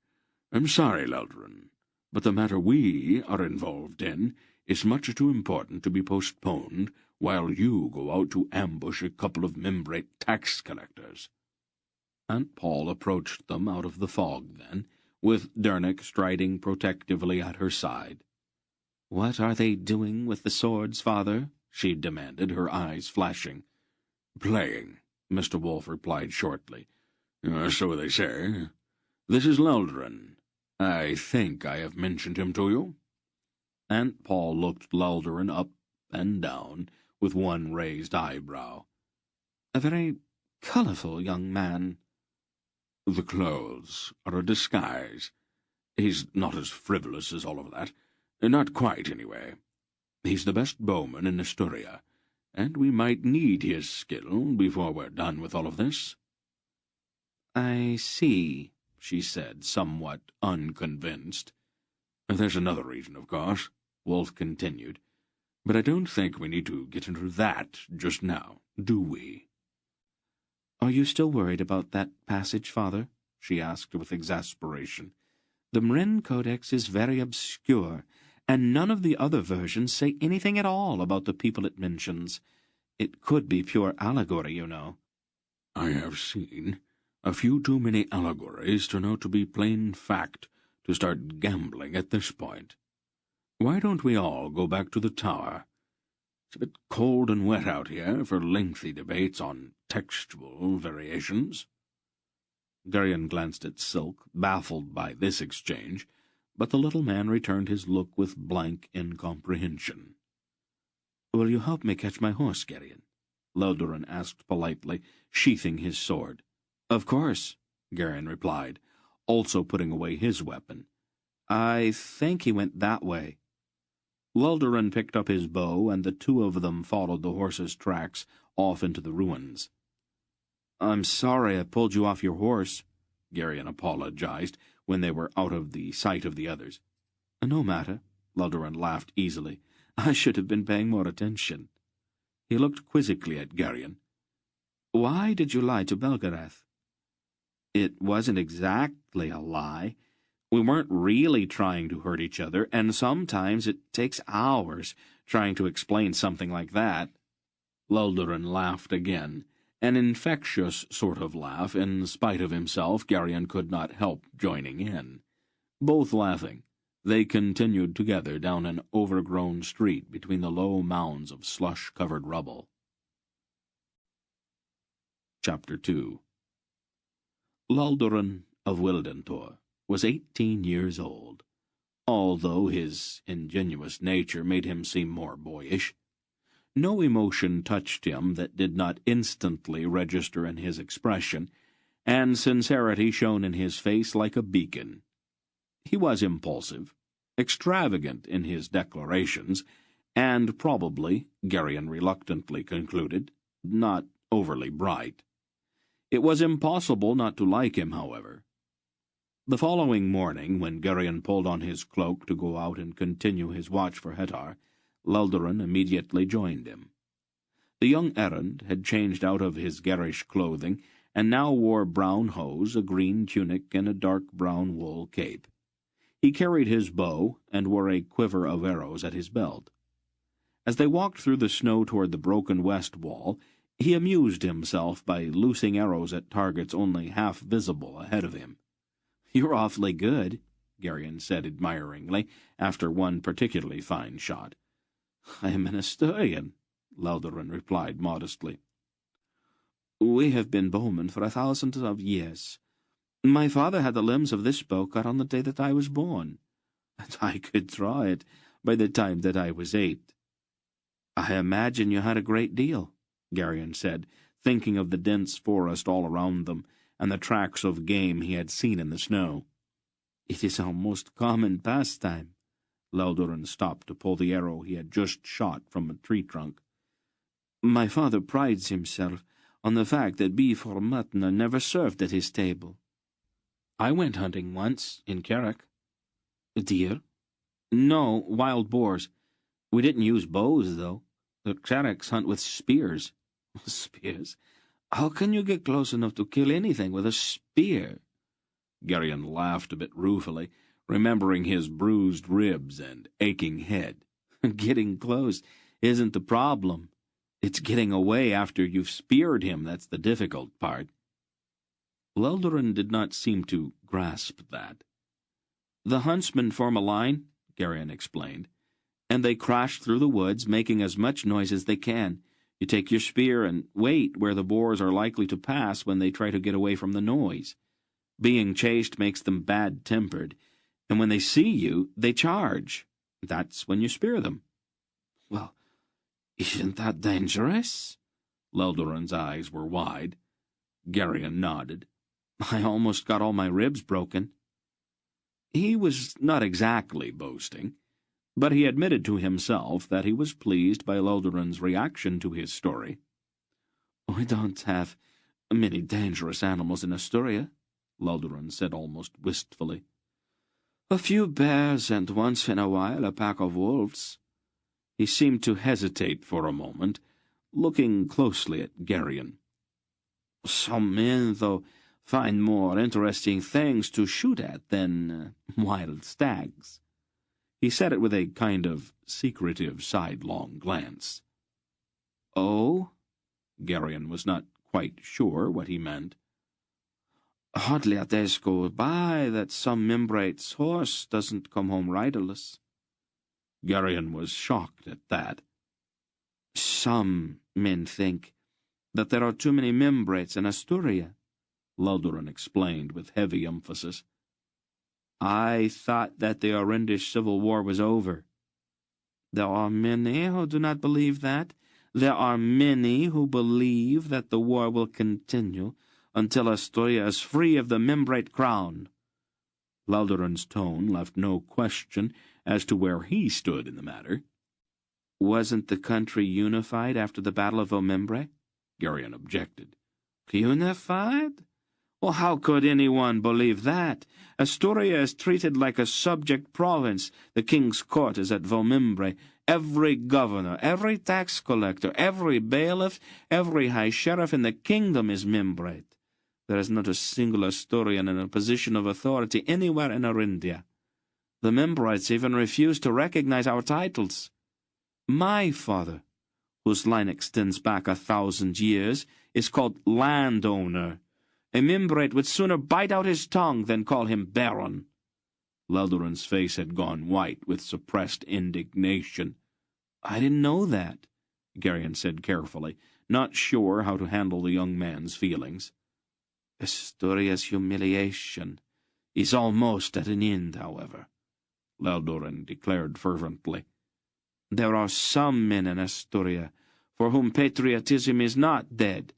I'm sorry, Leldorin, but the matter we are involved in is much too important to be postponed while you go out to ambush a couple of Mimbrate tax collectors." Aunt Paul approached them out of the fog then, with Dernick striding protectively at her side. "What are they doing with the swords, father?" she demanded, her eyes flashing. "Playing," Mr. Wolf replied shortly. "So they say. This is Leldorin. I think I have mentioned him to you." Aunt Paul looked Leldorin up and down, with one raised eyebrow. "A very colourful young man." "The clothes are a disguise. He's not as frivolous as all of that. Not quite, anyway. He's the best bowman in Asturia, and we might need his skill before we're done with all of this." "I see," she said, somewhat unconvinced. "There's another reason, of course," Wolf continued, "but I don't think we need to get into that just now, do we?" "Are you still worried about that passage, Father?" she asked with exasperation. "The Mren Codex is very obscure, and none of the other versions say anything at all about the people it mentions. It could be pure allegory, you know." "I have seen a few too many allegories to know to be plain fact to start gambling at this point. Why don't we all go back to the tower? It's a bit cold and wet out here for lengthy debates on textual variations." Garion glanced at Silk, baffled by this exchange, but the little man returned his look with blank incomprehension. "Will you help me catch my horse, Garion?" Leldurin asked politely, sheathing his sword. "Of course," Garion replied, also putting away his weapon. "I think he went that way." Leldurin picked up his bow, and the two of them followed the horse's tracks off into the ruins. "I'm sorry I pulled you off your horse," Garion apologized when they were out of the sight of the others. "No matter," Leldurin laughed easily. "I should have been paying more attention." He looked quizzically at Garion. "Why did you lie to Belgariad?" "It wasn't exactly a lie. We weren't really trying to hurt each other, and sometimes it takes hours trying to explain something like that." Leldurin laughed again, an infectious sort of laugh. In spite of himself, Garion could not help joining in. Both laughing, they continued together down an overgrown street between the low mounds of slush-covered rubble. Chapter 2. Leldurin of Wildentor was 18 years old, although his ingenuous nature made him seem more boyish. No emotion touched him that did not instantly register in his expression, and sincerity shone in his face like a beacon. He was impulsive, extravagant in his declarations, and probably, Garion reluctantly concluded, not overly bright. It was impossible not to like him, however. The following morning, when Garion pulled on his cloak to go out and continue his watch for Hetar, Leldurin immediately joined him. The young errand had changed out of his garish clothing, and now wore brown hose, a green tunic, and a dark brown wool cape. He carried his bow, and wore a quiver of arrows at his belt. As they walked through the snow toward the broken west wall, he amused himself by loosing arrows at targets only half visible ahead of him. "You're awfully good," Garion said admiringly, after one particularly fine shot. "I am an Asturian," Leldurin replied modestly. "We have been bowmen for 1,000 of years. My father had the limbs of this bow cut on the day that I was born, and I could draw it by the time that I was 8. "I imagine you had a great deal," Garion said, thinking of the dense forest all around them, and the tracks of game he had seen in the snow. "It is our most common pastime." Leldurin stopped to pull the arrow he had just shot from a tree trunk. "My father prides himself on the fact that beef or mutton are never served at his table." "I went hunting once, in Carrick." "Deer?" "No, wild boars. We didn't use bows, though. The Carricks hunt with spears." "Spears? How can you get close enough to kill anything with a spear?" Garion laughed a bit ruefully, remembering his bruised ribs and aching head. "Getting close isn't the problem. It's getting away after you've speared him that's the difficult part." Leldurin did not seem to grasp that. "The huntsmen form a line," Garion explained, "and they crash through the woods, making as much noise as they can. You take your spear and wait where the boars are likely to pass when they try to get away from the noise. Being chased makes them bad-tempered, and when they see you, they charge. That's when you spear them." "Well, isn't that dangerous?" Leldurin's eyes were wide. Garion nodded. "I almost got all my ribs broken." He was not exactly boasting, but he admitted to himself that he was pleased by Loldoran's reaction to his story. "We don't have many dangerous animals in Asturia," Loldoran said almost wistfully. "A few bears and once in a while a pack of wolves." He seemed to hesitate for a moment, looking closely at Garion. "Some men, though, find more interesting things to shoot at than wild stags." He said it with a kind of secretive sidelong glance. "Oh?" Garion was not quite sure what he meant. "Hardly a day goes by that some membrate's horse doesn't come home riderless." Garion was shocked at that. "Some men think that there are too many membrates in Asturia," Loldoran explained with heavy emphasis. "I thought that the Orandish civil war was over." "There are many who do not believe that. There are many who believe that the war will continue until Asturia is free of the membrate crown." Loldoran's tone left no question as to where he stood in the matter. "Wasn't the country unified after the Battle of Omembre?" Garion objected. "Unified? Well, how could anyone believe that? Asturia is treated like a subject province. The king's court is at Valmembre. Every governor, every tax collector, every bailiff, every high sheriff in the kingdom is membrate. There is not a single Asturian in a position of authority anywhere in Orindia. The membrites even refuse to recognize our titles. My father, whose line extends back 1,000 years, is called landowner. A membrate would sooner bite out his tongue than call him baron." Loldoran's face had gone white with suppressed indignation. "I didn't know that," Garion said carefully, not sure how to handle the young man's feelings. "Asturia's humiliation is almost at an end, however," Loldoran declared fervently. "There are some men in Asturia for whom patriotism is not dead,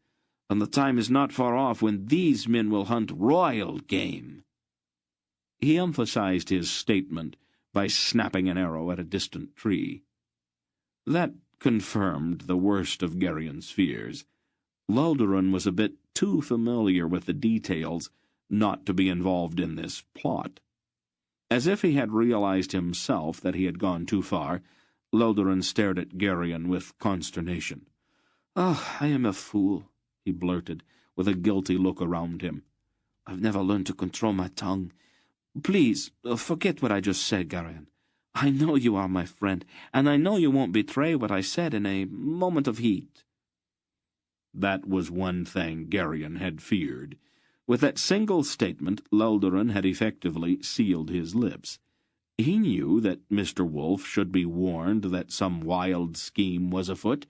and the time is not far off when these men will hunt royal game." He emphasized his statement by snapping an arrow at a distant tree. That confirmed the worst of Garion's fears. Loldoran was a bit too familiar with the details not to be involved in this plot. As if he had realized himself that he had gone too far, Loldoran stared at Garion with consternation. "Oh, I am a fool," he blurted, with a guilty look around him. "I've never learned to control my tongue. Please, forget what I just said, Garion. I know you are my friend, and I know you won't betray what I said in a moment of heat." That was one thing Garion had feared. With that single statement, Loldoran had effectively sealed his lips. He knew that Mr. Wolfe should be warned that some wild scheme was afoot,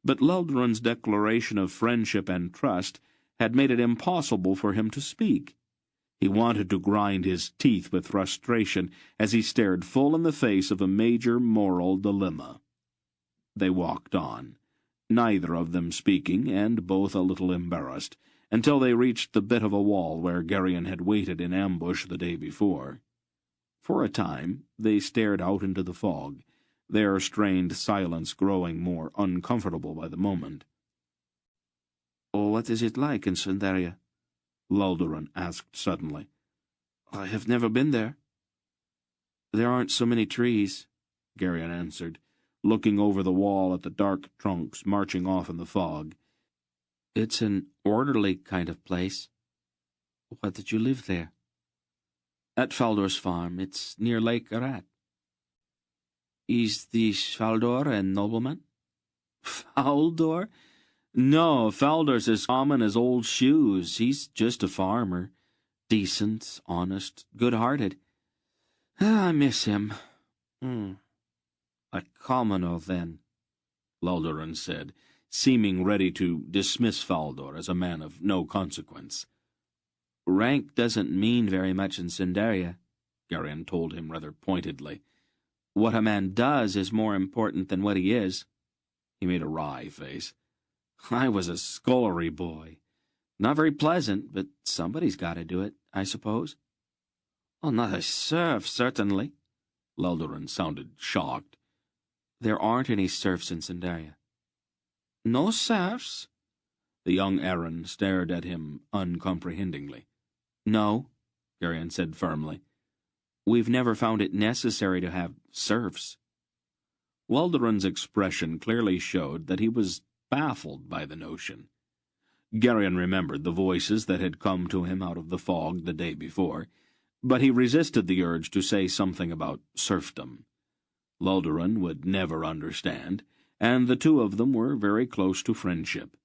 but Loldoran's declaration of friendship and trust had made it impossible for him to speak. He wanted to grind his teeth with frustration as he stared full in the face of a major moral dilemma. They walked on, neither of them speaking, and both a little embarrassed, until they reached the bit of a wall where Garion had waited in ambush the day before. For a time they stared out into the fog, their strained silence growing more uncomfortable by the moment. "Oh, what is it like in Sandaria?" Loldoran asked suddenly. "I have never been there." "There aren't so many trees," Garion answered, looking over the wall at the dark trunks marching off in the fog. "It's an orderly kind of place." "Why did you live there?" "At Faldor's farm. It's near Lake Arat." "Is this Faldor a nobleman?" "Faldor? No, Faldor's as common as old shoes. He's just a farmer. Decent, honest, good-hearted. I miss him." "A commoner, then," Loldoran said, seeming ready to dismiss Faldor as a man of no consequence. "Rank doesn't mean very much in Sandaria," Garion told him rather pointedly. "What a man does is more important than what he is." He made a wry face. "I was a scullery boy. Not very pleasant, but somebody's got to do it, I suppose. Oh, not a serf, certainly. Leldurin sounded shocked. There aren't any serfs in Sindaria. No serfs? The young Aaron stared at him uncomprehendingly. No, Garion said firmly. We've never found it necessary to have serfs. Weldurin's expression clearly showed that he was baffled by the notion. Garion remembered the voices that had come to him out of the fog the day before, but he resisted the urge to say something about serfdom. Leldurin would never understand, and the two of them were very close to friendship.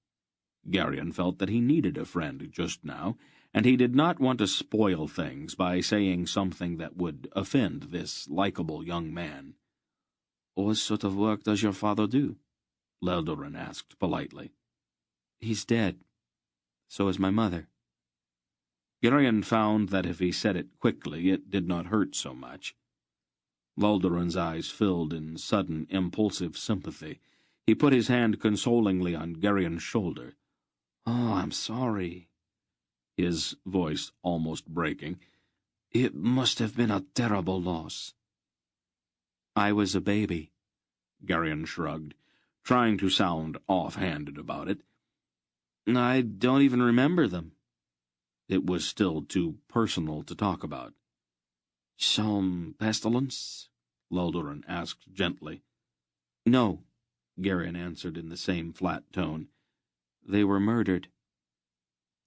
Garion felt that he needed a friend just now, and he did not want to spoil things by saying something that would offend this likable young man. "What sort of work does your father do?" Leldurin asked politely. "He's dead. So is my mother." Garion found that if he said it quickly, it did not hurt so much. Leldurin's eyes filled in sudden, impulsive sympathy. He put his hand consolingly on Garion's shoulder. "Oh, I'm sorry," his voice almost breaking. "It must have been a terrible loss." "I was a baby," Garion shrugged, trying to sound off-handed about it. "I don't even remember them." It was still too personal to talk about. "Some pestilence?" Leldurin asked gently. "No," Garion answered in the same flat tone. "They were murdered."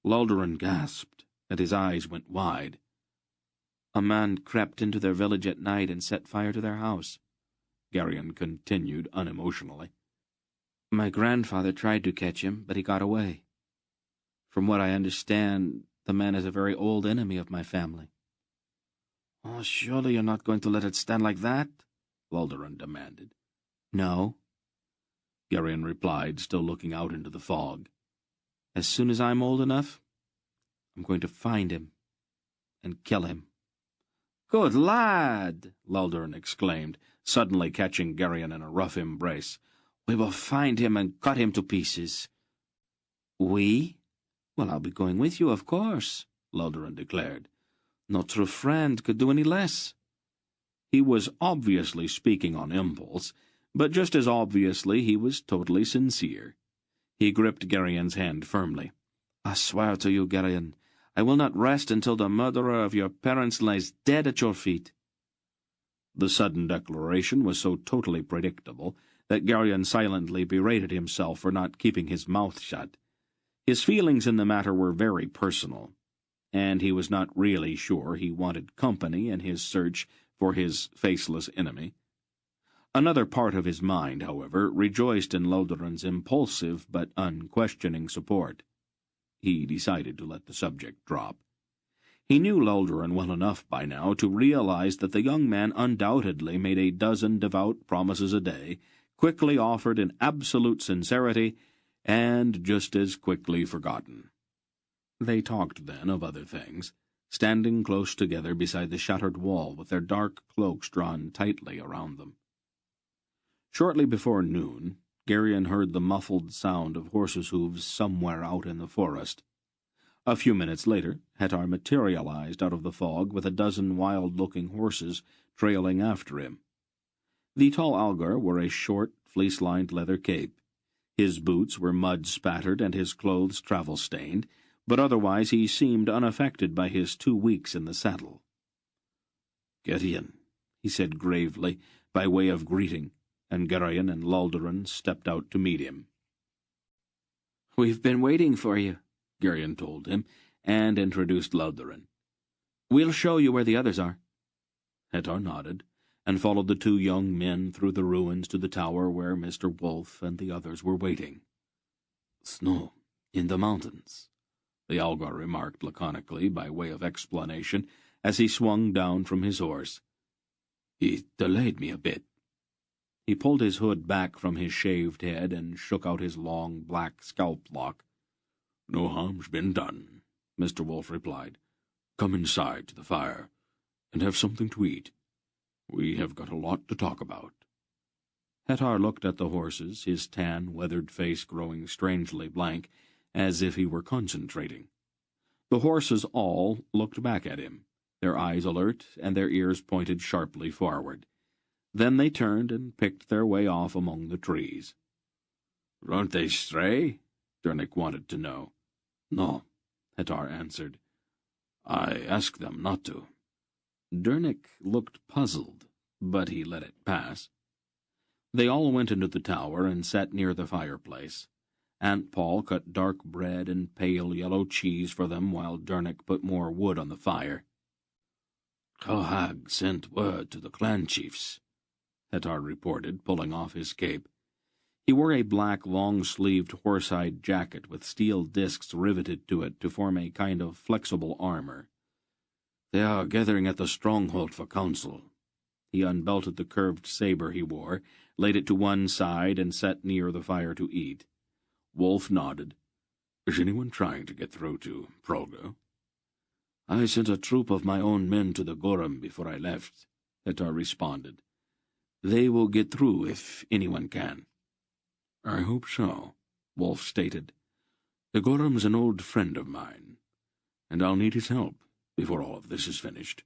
Leldurin gasped, and his eyes went wide. "A man crept into their village at night and set fire to their house," Garion continued unemotionally. "My grandfather tried to catch him, but he got away. From what I understand, the man is a very old enemy of my family." "Oh, surely you're not going to let it stand like that?" Leldurin demanded. "No," Garion replied, still looking out into the fog. "As soon as I'm old enough, I'm going to find him and kill him." "Good lad!" Leldurin exclaimed, suddenly catching Garion in a rough embrace. "We will find him and cut him to pieces." "We? Well, I'll be going with you, of course," Leldurin declared. "No true friend could do any less." He was obviously speaking on impulse, but just as obviously he was totally sincere. He gripped Garion's hand firmly. "I swear to you, Garion, I will not rest until the murderer of your parents lies dead at your feet." The sudden declaration was so totally predictable that Garion silently berated himself for not keeping his mouth shut. His feelings in the matter were very personal, and he was not really sure he wanted company in his search for his faceless enemy. Another part of his mind, however, rejoiced in Leldurin's impulsive but unquestioning support. He decided to let the subject drop. He knew Leldurin well enough by now to realize that the young man undoubtedly made a dozen devout promises a day, quickly offered in absolute sincerity, and just as quickly forgotten. They talked then of other things, standing close together beside the shattered wall with their dark cloaks drawn tightly around them. Shortly before noon, Garion heard the muffled sound of horses' hooves somewhere out in the forest. A few minutes later, Hettar materialized out of the fog with a dozen wild-looking horses trailing after him. The tall Algar wore a short, fleece-lined leather cape. His boots were mud-spattered and his clothes travel-stained, but otherwise he seemed unaffected by his 2 weeks in the saddle. "Garion," he said gravely, by way of greeting, and Garion and Leldurin stepped out to meet him. "We've been waiting for you," Garion told him, and introduced Leldurin. "We'll show you where the others are." Hettar nodded, and followed the 2 young men through the ruins to the tower where Mr. Wolf and the others were waiting. "Snow in the mountains," the Algar remarked laconically by way of explanation as he swung down from his horse. "It delayed me a bit." He pulled his hood back from his shaved head and shook out his long black scalp lock. "No harm's been done," Mr. Wolf replied. "Come inside to the fire, and have something to eat. We have got a lot to talk about." Hettar looked at the horses, his tan, weathered face growing strangely blank, as if he were concentrating. The horses all looked back at him, their eyes alert and their ears pointed sharply forward. Then they turned and picked their way off among the trees. "Don't they stray?" Dernick wanted to know. "No," Hettar answered. "I ask them not to." Dernick looked puzzled, but he let it pass. They all went into the tower and sat near the fireplace. Aunt Paul cut dark bread and pale yellow cheese for them while Dernick put more wood on the fire. "Cohag sent word to the clan chiefs," Hettar reported, pulling off his cape. He wore a black, long-sleeved horsehide jacket with steel discs riveted to it to form a kind of flexible armor. "They are gathering at the stronghold for council." He unbelted the curved saber he wore, laid it to one side, and sat near the fire to eat. Wolf nodded. "Is anyone trying to get through to Prolga?" "I sent a troop of my own men to the Gorham before I left," Hettar responded. "They will get through if anyone can." "I hope so," Wolf stated. "The Gorham's an old friend of mine, and I'll need his help before all of this is finished."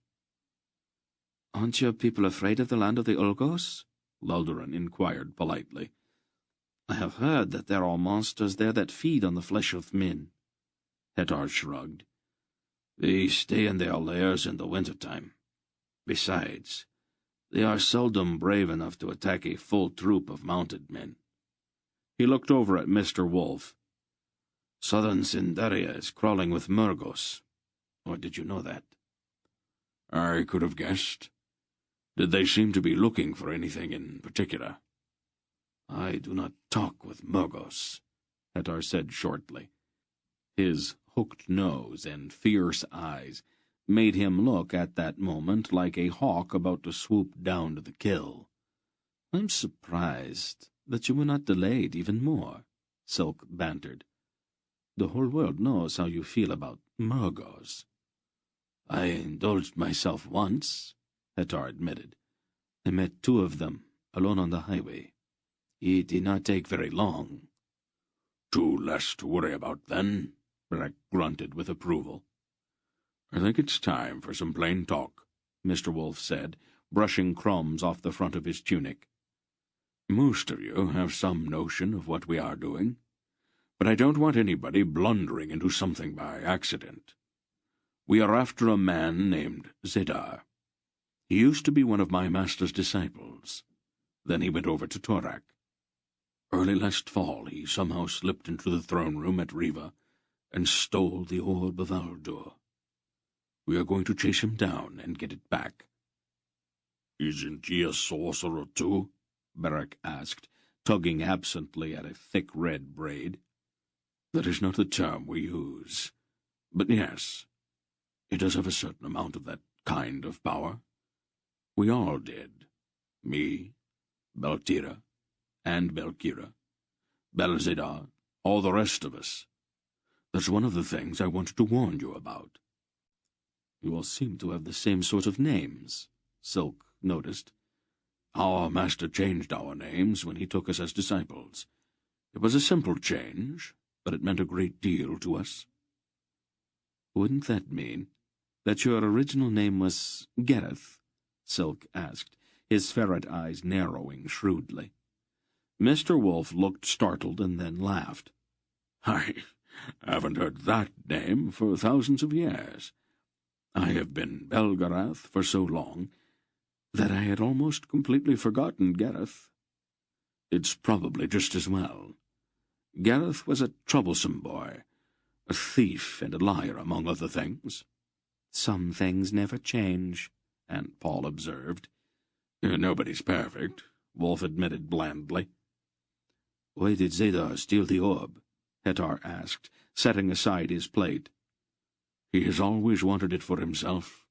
"Aren't your people afraid of the land of the Ulgos?" Lulduran inquired politely. "I have heard that there are monsters there that feed on the flesh of men." Hettar shrugged. "They stay in their lairs in the winter-time. Besides, they are seldom brave enough to attack a full troop of mounted men." He looked over at Mr. Wolf. "Southern Sindaria is crawling with Murgos. Or did you know that?" "I could have guessed. Did they seem to be looking for anything in particular?" "I do not talk with Murgos," Hettar said shortly. His hooked nose and fierce eyes made him look at that moment like a hawk about to swoop down to the kill. "I'm surprised that you were not delayed even more," Silk bantered. "The whole world knows how you feel about Murgos." "I indulged myself once," Hettar admitted. "I met 2 of them, alone on the highway. It did not take very long." "Two less to worry about, then," Breck grunted with approval. "I think it's time for some plain talk," Mr. Wolf said, brushing crumbs off the front of his tunic. "Most of you have some notion of what we are doing, but I don't want anybody blundering into something by accident. We are after a man named Zedar. He used to be one of my master's disciples. Then he went over to Torak. Early last fall he somehow slipped into the throne room at Riva and stole the Orb of Aldur. We are going to chase him down and get it back." "Isn't he a sorcerer too?" Beric asked, tugging absently at a thick red braid. "That is not the term we use. But yes, he does have a certain amount of that kind of power. We all did. Me, Beltira, and Belkira, Belzedar, all the rest of us. That's one of the things I wanted to warn you about." "You all seem to have the same sort of names," Silk noticed. "Our master changed our names when he took us as disciples. It was a simple change, but it meant a great deal to us." "Wouldn't that mean that your original name was Gareth?" Silk asked, his ferret eyes narrowing shrewdly. Mr. Wolf looked startled and then laughed. "I haven't heard that name for thousands of years. I have been Belgarath for so long that I had almost completely forgotten Gareth. It's probably just as well. Gareth was a troublesome boy, a thief and a liar, among other things." "Some things never change," Aunt Paul observed. "Nobody's perfect," Wolf admitted blandly. "Why did Zedar steal the orb?" Hettar asked, setting aside his plate. "He has always wanted it for himself,"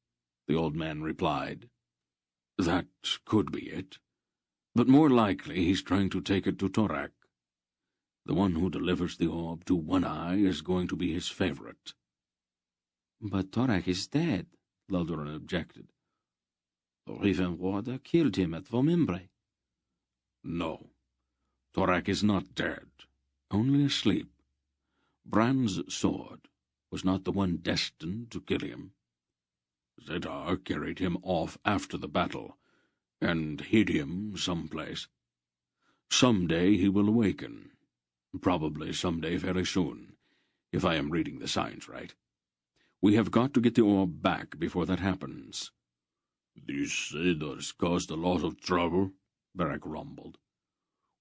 the old man replied. "That could be it, but more likely he's trying to take it to Torak. The one who delivers the orb to One Eye is going to be his favorite." "But Torak is dead," Lulduran objected. "The Raven Warder killed him at Vomimbre." "No, Torak is not dead, only asleep. Bran's sword was not the one destined to kill him. Zedar carried him off after the battle, and hid him someplace. Someday he will awaken. Probably someday very soon, if I am reading the signs right. We have got to get the orb back before that happens. These Zedar's caused a lot of trouble, Beric rumbled.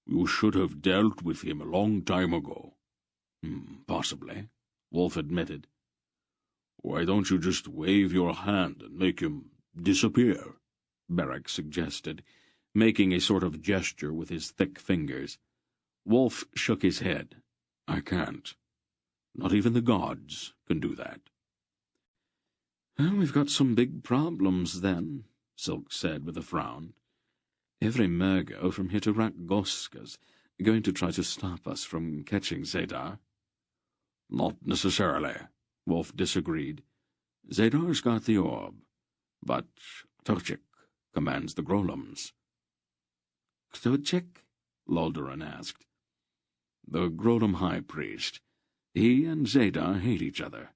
You should have dealt with him a long time ago. Possibly, Wolf admitted. Why don't you just wave your hand and make him disappear? Beric suggested, making a sort of gesture with his thick fingers. Wolf shook his head. I can't. Not even the gods can do that. Well, we've got some big problems, then, Silk said with a frown. Every Mergo from here to Rakgoska's going to try to stop us from catching Zedar. Not necessarily, Wolf disagreed. Zedar's got the orb, but Tochik commands the Grolems. Tochik? Loldoran asked. The Grolem High Priest. He and Zedar hate each other.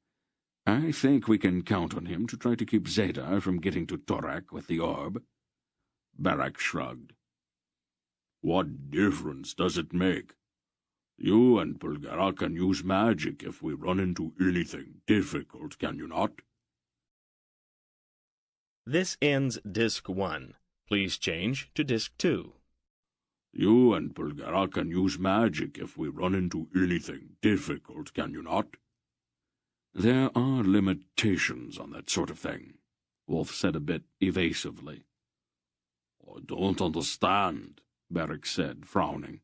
I think we can count on him to try to keep Zedar from getting to Torak with the orb. Beric shrugged. What difference does it make? You and Belgariad can use magic if we run into anything difficult, can you not? This ends Disc 1. Please change to Disc 2. You and Belgariad can use magic if we run into anything difficult, can you not? There are limitations on that sort of thing, Wolf said a bit evasively. I don't understand, Beric said, frowning.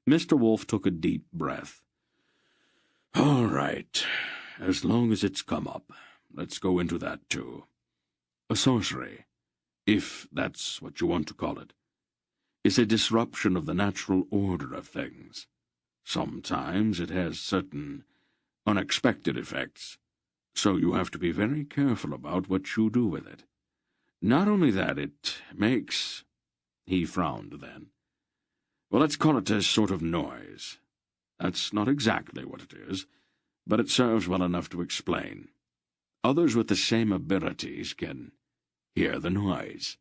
Mr. Wolf took a deep breath. All right, as long as it's come up, let's go into that too. A sorcery, if that's what you want to call it, is a disruption of the natural order of things. Sometimes it has certain unexpected effects, so you have to be very careful about what you do with it. Not only that, it makes— He frowned then. Well, let's call it a sort of noise. That's not exactly what it is, but it serves well enough to explain. Others with the same abilities can hear the noise.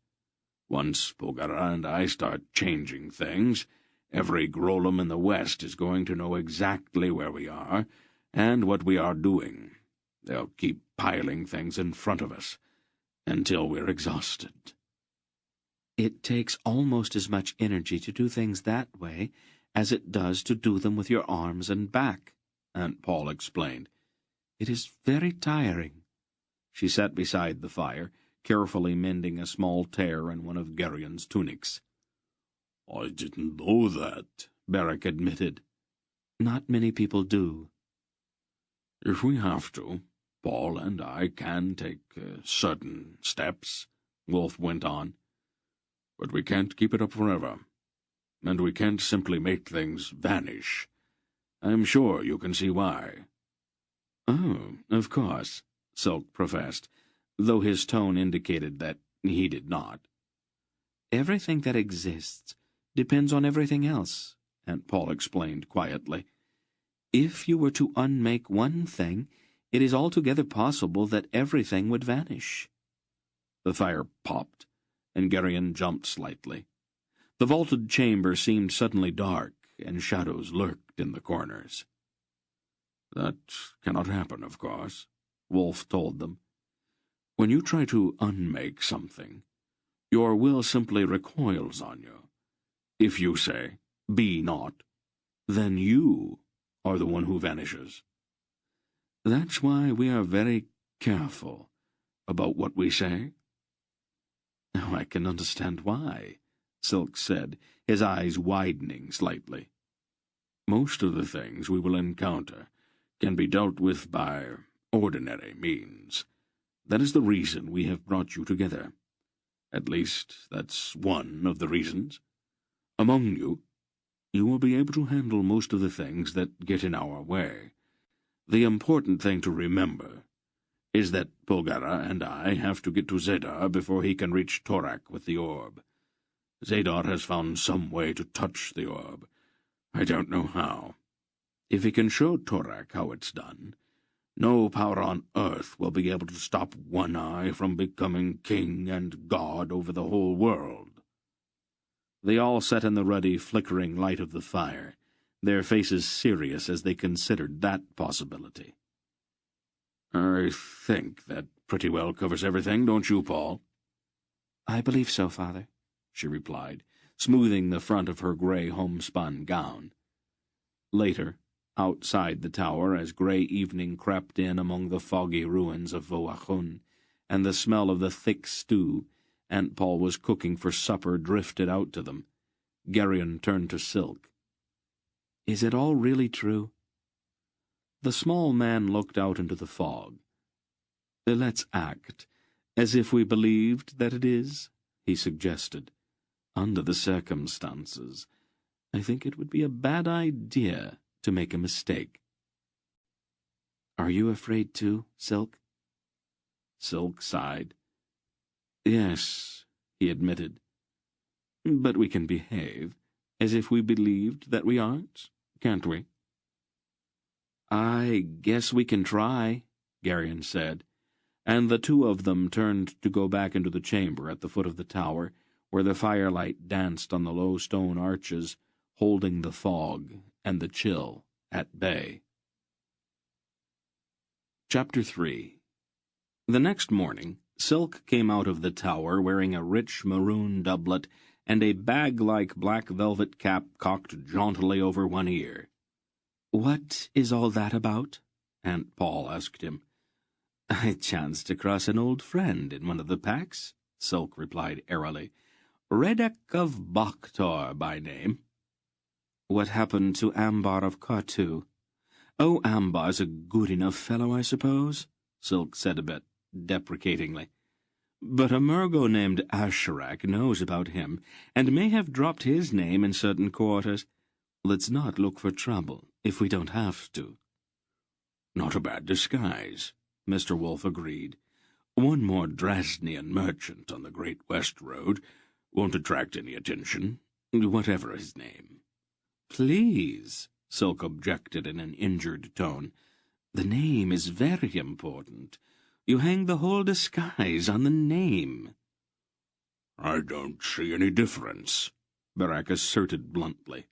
Once Belgariad and I start changing things, every Grolem in the West is going to know exactly where we are and what we are doing. They'll keep piling things in front of us until we're exhausted. It takes almost as much energy to do things that way as it does to do them with your arms and back, Aunt Paul explained. It is very tiring. She sat beside the fire, carefully mending a small tear in one of Gerion's tunics. I didn't know that, Beric admitted. Not many people do. If we have to, Paul and I can take certain steps, Wolf went on. But we can't keep it up forever. And we can't simply make things vanish. I'm sure you can see why. Oh, of course, Silk professed, though his tone indicated that he did not. Everything that exists depends on everything else, Aunt Paul explained quietly. If you were to unmake one thing, it is altogether possible that everything would vanish. The fire popped, and Gerion jumped slightly. The vaulted chamber seemed suddenly dark, and shadows lurked in the corners. That cannot happen, of course, Wolf told them. When you try to unmake something, your will simply recoils on you. If you say, "Be not," then you are the one who vanishes. That's why we are very careful about what we say. Oh, I can understand why, Silk said, his eyes widening slightly. Most of the things we will encounter can be dealt with by ordinary means. That is the reason we have brought you together. At least, that's one of the reasons. Among you, you will be able to handle most of the things that get in our way. The important thing to remember is that Belgariad and I have to get to Zedar before he can reach Torak with the orb. Zedar has found some way to touch the orb. I don't know how. If he can show Torak how it's done, no power on earth will be able to stop One Eye from becoming king and god over the whole world." They all sat in the ruddy, flickering light of the fire, their faces serious as they considered that possibility. "I think that pretty well covers everything, don't you, Paul?" "I believe so, Father," she replied, smoothing the front of her grey homespun gown. Later, outside the tower, as grey evening crept in among the foggy ruins of Voachun, and the smell of the thick stew Aunt Paul was cooking for supper drifted out to them, Geryon turned to Silk. "Is it all really true?" The small man looked out into the fog. "Let's act as if we believed that it is," he suggested. "Under the circumstances, I think it would be a bad idea to make a mistake." "Are you afraid too, Silk?" Silk sighed. "Yes," he admitted. "But we can behave as if we believed that we aren't, can't we?" "I guess we can try," Geryon said, and the two of them turned to go back into the chamber at the foot of the tower, where the firelight danced on the low stone arches, holding the fog and the chill at bay. Chapter 3. The next morning, Silk came out of the tower wearing a rich maroon doublet and a bag-like black velvet cap cocked jauntily over one ear. "What is all that about?" Aunt Paul asked him. "I chanced to cross an old friend in one of the packs," Silk replied airily. "Redek of Boktor by name." "What happened to Ambar of Kartu?" "Oh, Ambar's a good enough fellow, I suppose," Silk said a bit deprecatingly. "But a Murgo named Asherak knows about him, and may have dropped his name in certain quarters. Let's not look for trouble, if we don't have to." "Not a bad disguise," Mr. Wolf agreed. "One more Drasnian merchant on the Great West Road won't attract any attention, whatever his name." "Please," Silk objected in an injured tone. "The name is very important. You hang the whole disguise on the name." "I don't see any difference," Barak asserted bluntly.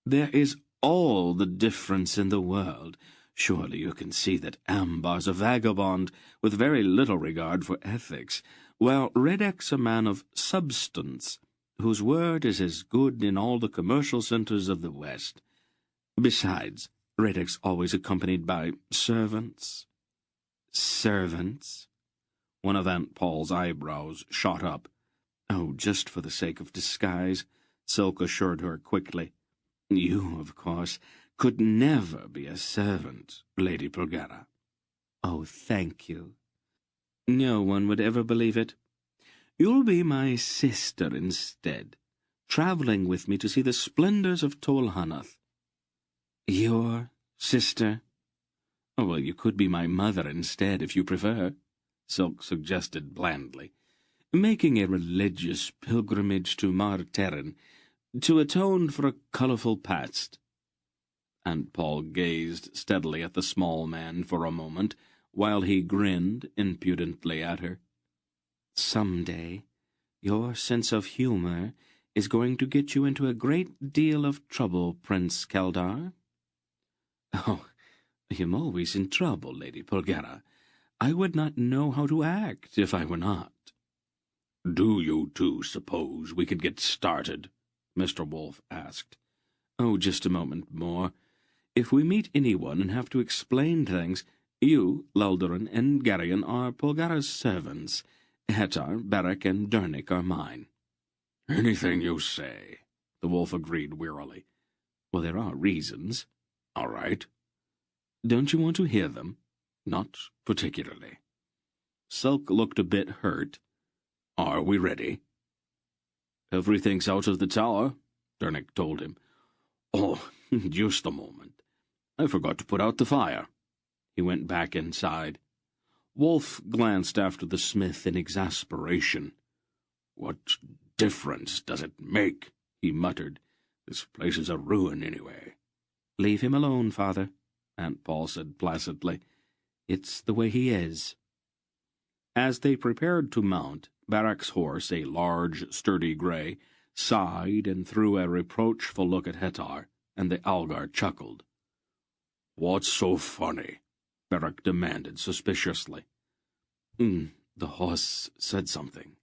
"There is all the difference in the world. Surely you can see that Ambar's a vagabond with very little regard for ethics, while Redek's a man of substance, whose word is as good in all the commercial centers of the West. Besides, Redek's always accompanied by servants." "Servants?" One of Aunt Paul's eyebrows shot up. "Oh, just for the sake of disguise," Silk assured her quickly. "You, of course, could never be a servant, Lady Belgariad." "Oh, thank you. No one would ever believe it. You'll be my sister instead, travelling with me to see the splendours of Tol Hanath." "Your sister?" "Oh, well, you could be my mother instead, if you prefer," Silk suggested blandly. "Making a religious pilgrimage to Mar Terran, to atone for a colourful past." Aunt Paul gazed steadily at the small man for a moment, while he grinned impudently at her. "Some day, your sense of humour is going to get you into a great deal of trouble, Prince Keldar." "Oh, I am always in trouble, Lady Belgariad. I would not know how to act if I were not." "Do you two suppose we could get started?" Mr. Wolf asked. "Oh, just a moment more. If we meet anyone and have to explain things, you, Luldurin, and Geryon are Polgara's servants. Hetar, Barak, and Dernik are mine." "Anything you say," the wolf agreed wearily. "Well, there are reasons." "All right." "Don't you want to hear them?" "Not particularly." Silk looked a bit hurt. "Are we ready?" "Everything's out of the tower," Dernik told him. "Oh, just a moment. I forgot to put out the fire." He went back inside. Wolf glanced after the smith in exasperation. "What difference does it make?" he muttered. "This place is a ruin anyway." "Leave him alone, Father," Aunt Paul said placidly. "It's the way he is." As they prepared to mount, Barak's horse, a large, sturdy grey, sighed and threw a reproachful look at Hettar, and the Algar chuckled. "What's so funny?" Barak demanded suspiciously. The horse said something.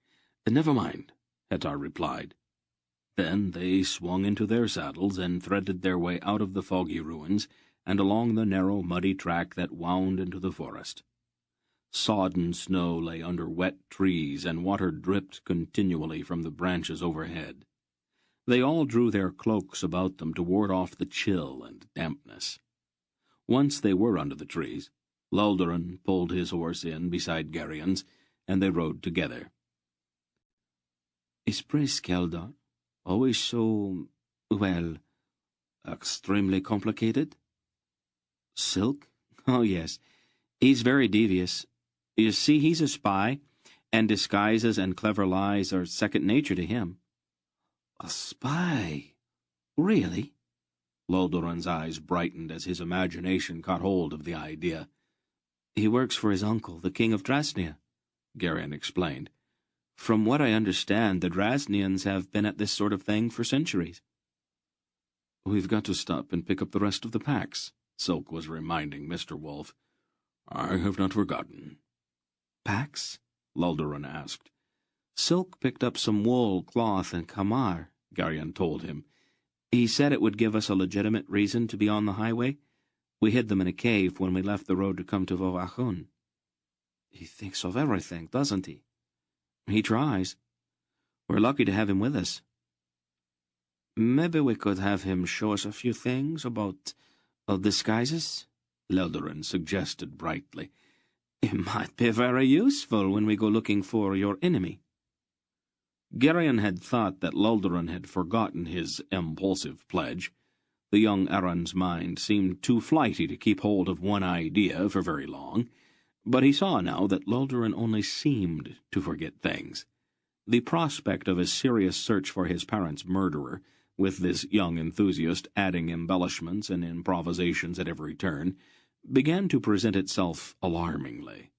"Never mind," Hettar replied. Then they swung into their saddles and threaded their way out of the foggy ruins and along the narrow, muddy track that wound into the forest. Sodden snow lay under wet trees, and water dripped continually from the branches overhead. They all drew their cloaks about them to ward off the chill and dampness. Once they were under the trees, Lulduran pulled his horse in beside Gerion's, and they rode together. "Is Prince Keldar always so, well, extremely complicated?" "Silk? Oh, yes. He's very devious. You see, he's a spy, and disguises and clever lies are second nature to him." "A spy? Really?" Lulduran's eyes brightened as his imagination caught hold of the idea. "He works for his uncle, the king of Drasnia," Garion explained. "From what I understand, the Drasnians have been at this sort of thing for centuries." "We've got to stop and pick up the rest of the packs," Silk was reminding Mr. Wolf. "I have not forgotten." "Packs?" Lulduran asked. "Silk picked up some wool, cloth, and kamar," Garion told him. "He said it would give us a legitimate reason to be on the highway. We hid them in a cave when we left the road to come to Voachun." "He thinks of everything, doesn't he?" "He tries. We're lucky to have him with us." "Maybe we could have him show us a few things about disguises," Lulduran suggested brightly. "It might be very useful when we go looking for your enemy." Garion had thought that Lulduran had forgotten his impulsive pledge. The young Aran's mind seemed too flighty to keep hold of one idea for very long, but he saw now that Lulduran only seemed to forget things. The prospect of a serious search for his parents' murderer, with this young enthusiast adding embellishments and improvisations at every turn, began to present itself alarmingly.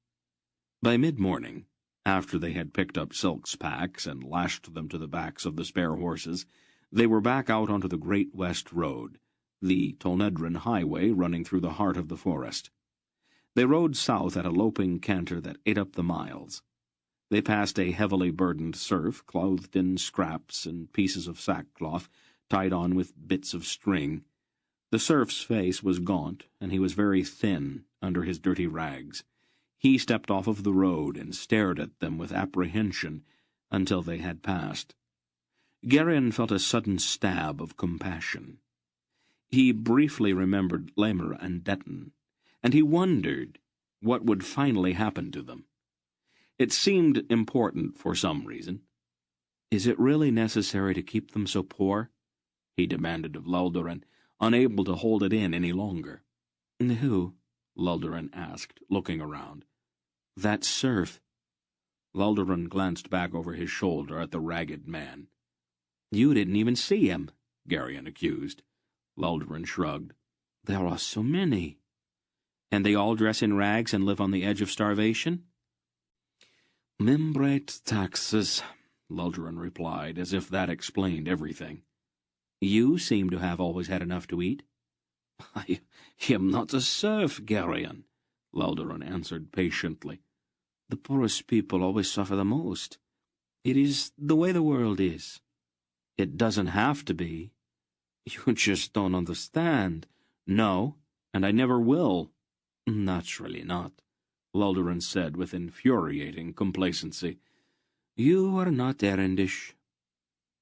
By mid-morning, after they had picked up Silk's packs and lashed them to the backs of the spare horses, they were back out onto the Great West Road, the Tolnedran highway running through the heart of the forest. They rode south at a loping canter that ate up the miles. They passed a heavily burdened serf, clothed in scraps and pieces of sackcloth, tied on with bits of string. The serf's face was gaunt, and he was very thin under his dirty rags. He stepped off of the road and stared at them with apprehension until they had passed. Garion felt a sudden stab of compassion. He briefly remembered Lamer and Detton, and he wondered what would finally happen to them. It seemed important for some reason. "Is it really necessary to keep them so poor?" he demanded of Lulduran, unable to hold it in any longer. "Who?" Lulduran asked, looking around. "That serf." Lulduran glanced back over his shoulder at the ragged man. "You didn't even see him," Garion accused. Lulduran shrugged. "There are so many." "And they all dress in rags and live on the edge of starvation?" "Membrate taxes," Lulduran replied, as if that explained everything. "You seem to have always had enough to eat." "I am not a serf, Garion," Lulduran answered patiently. "The poorest people always suffer the most. It is the way the world is." "It doesn't have to be." "You just don't understand." "No, and I never will." "Naturally not," Lulduran said with infuriating complacency. "You are not errandish."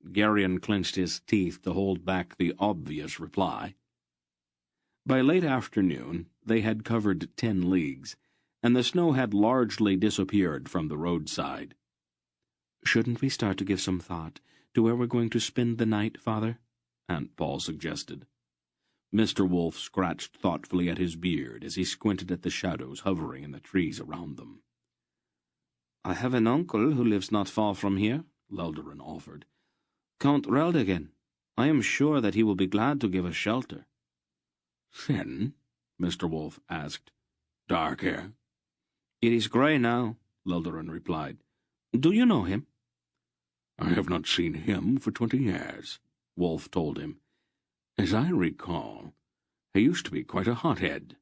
Garion clenched his teeth to hold back the obvious reply. By late afternoon they had covered 10 leagues, and the snow had largely disappeared from the roadside. "Shouldn't we start to give some thought to where we're going to spend the night, Father?" Aunt Paul suggested. Mr. Wolf scratched thoughtfully at his beard as he squinted at the shadows hovering in the trees around them. "I have an uncle who lives not far from here," Lulduran offered. "Count Reldegan. I am sure that he will be glad to give us shelter." Thin? Mr. Wolf asked. Dark hair? It is grey now, Lildoran replied. Do you know him? I have not seen him for 20 years, Wolf told him. As I recall, he used to be quite a hothead.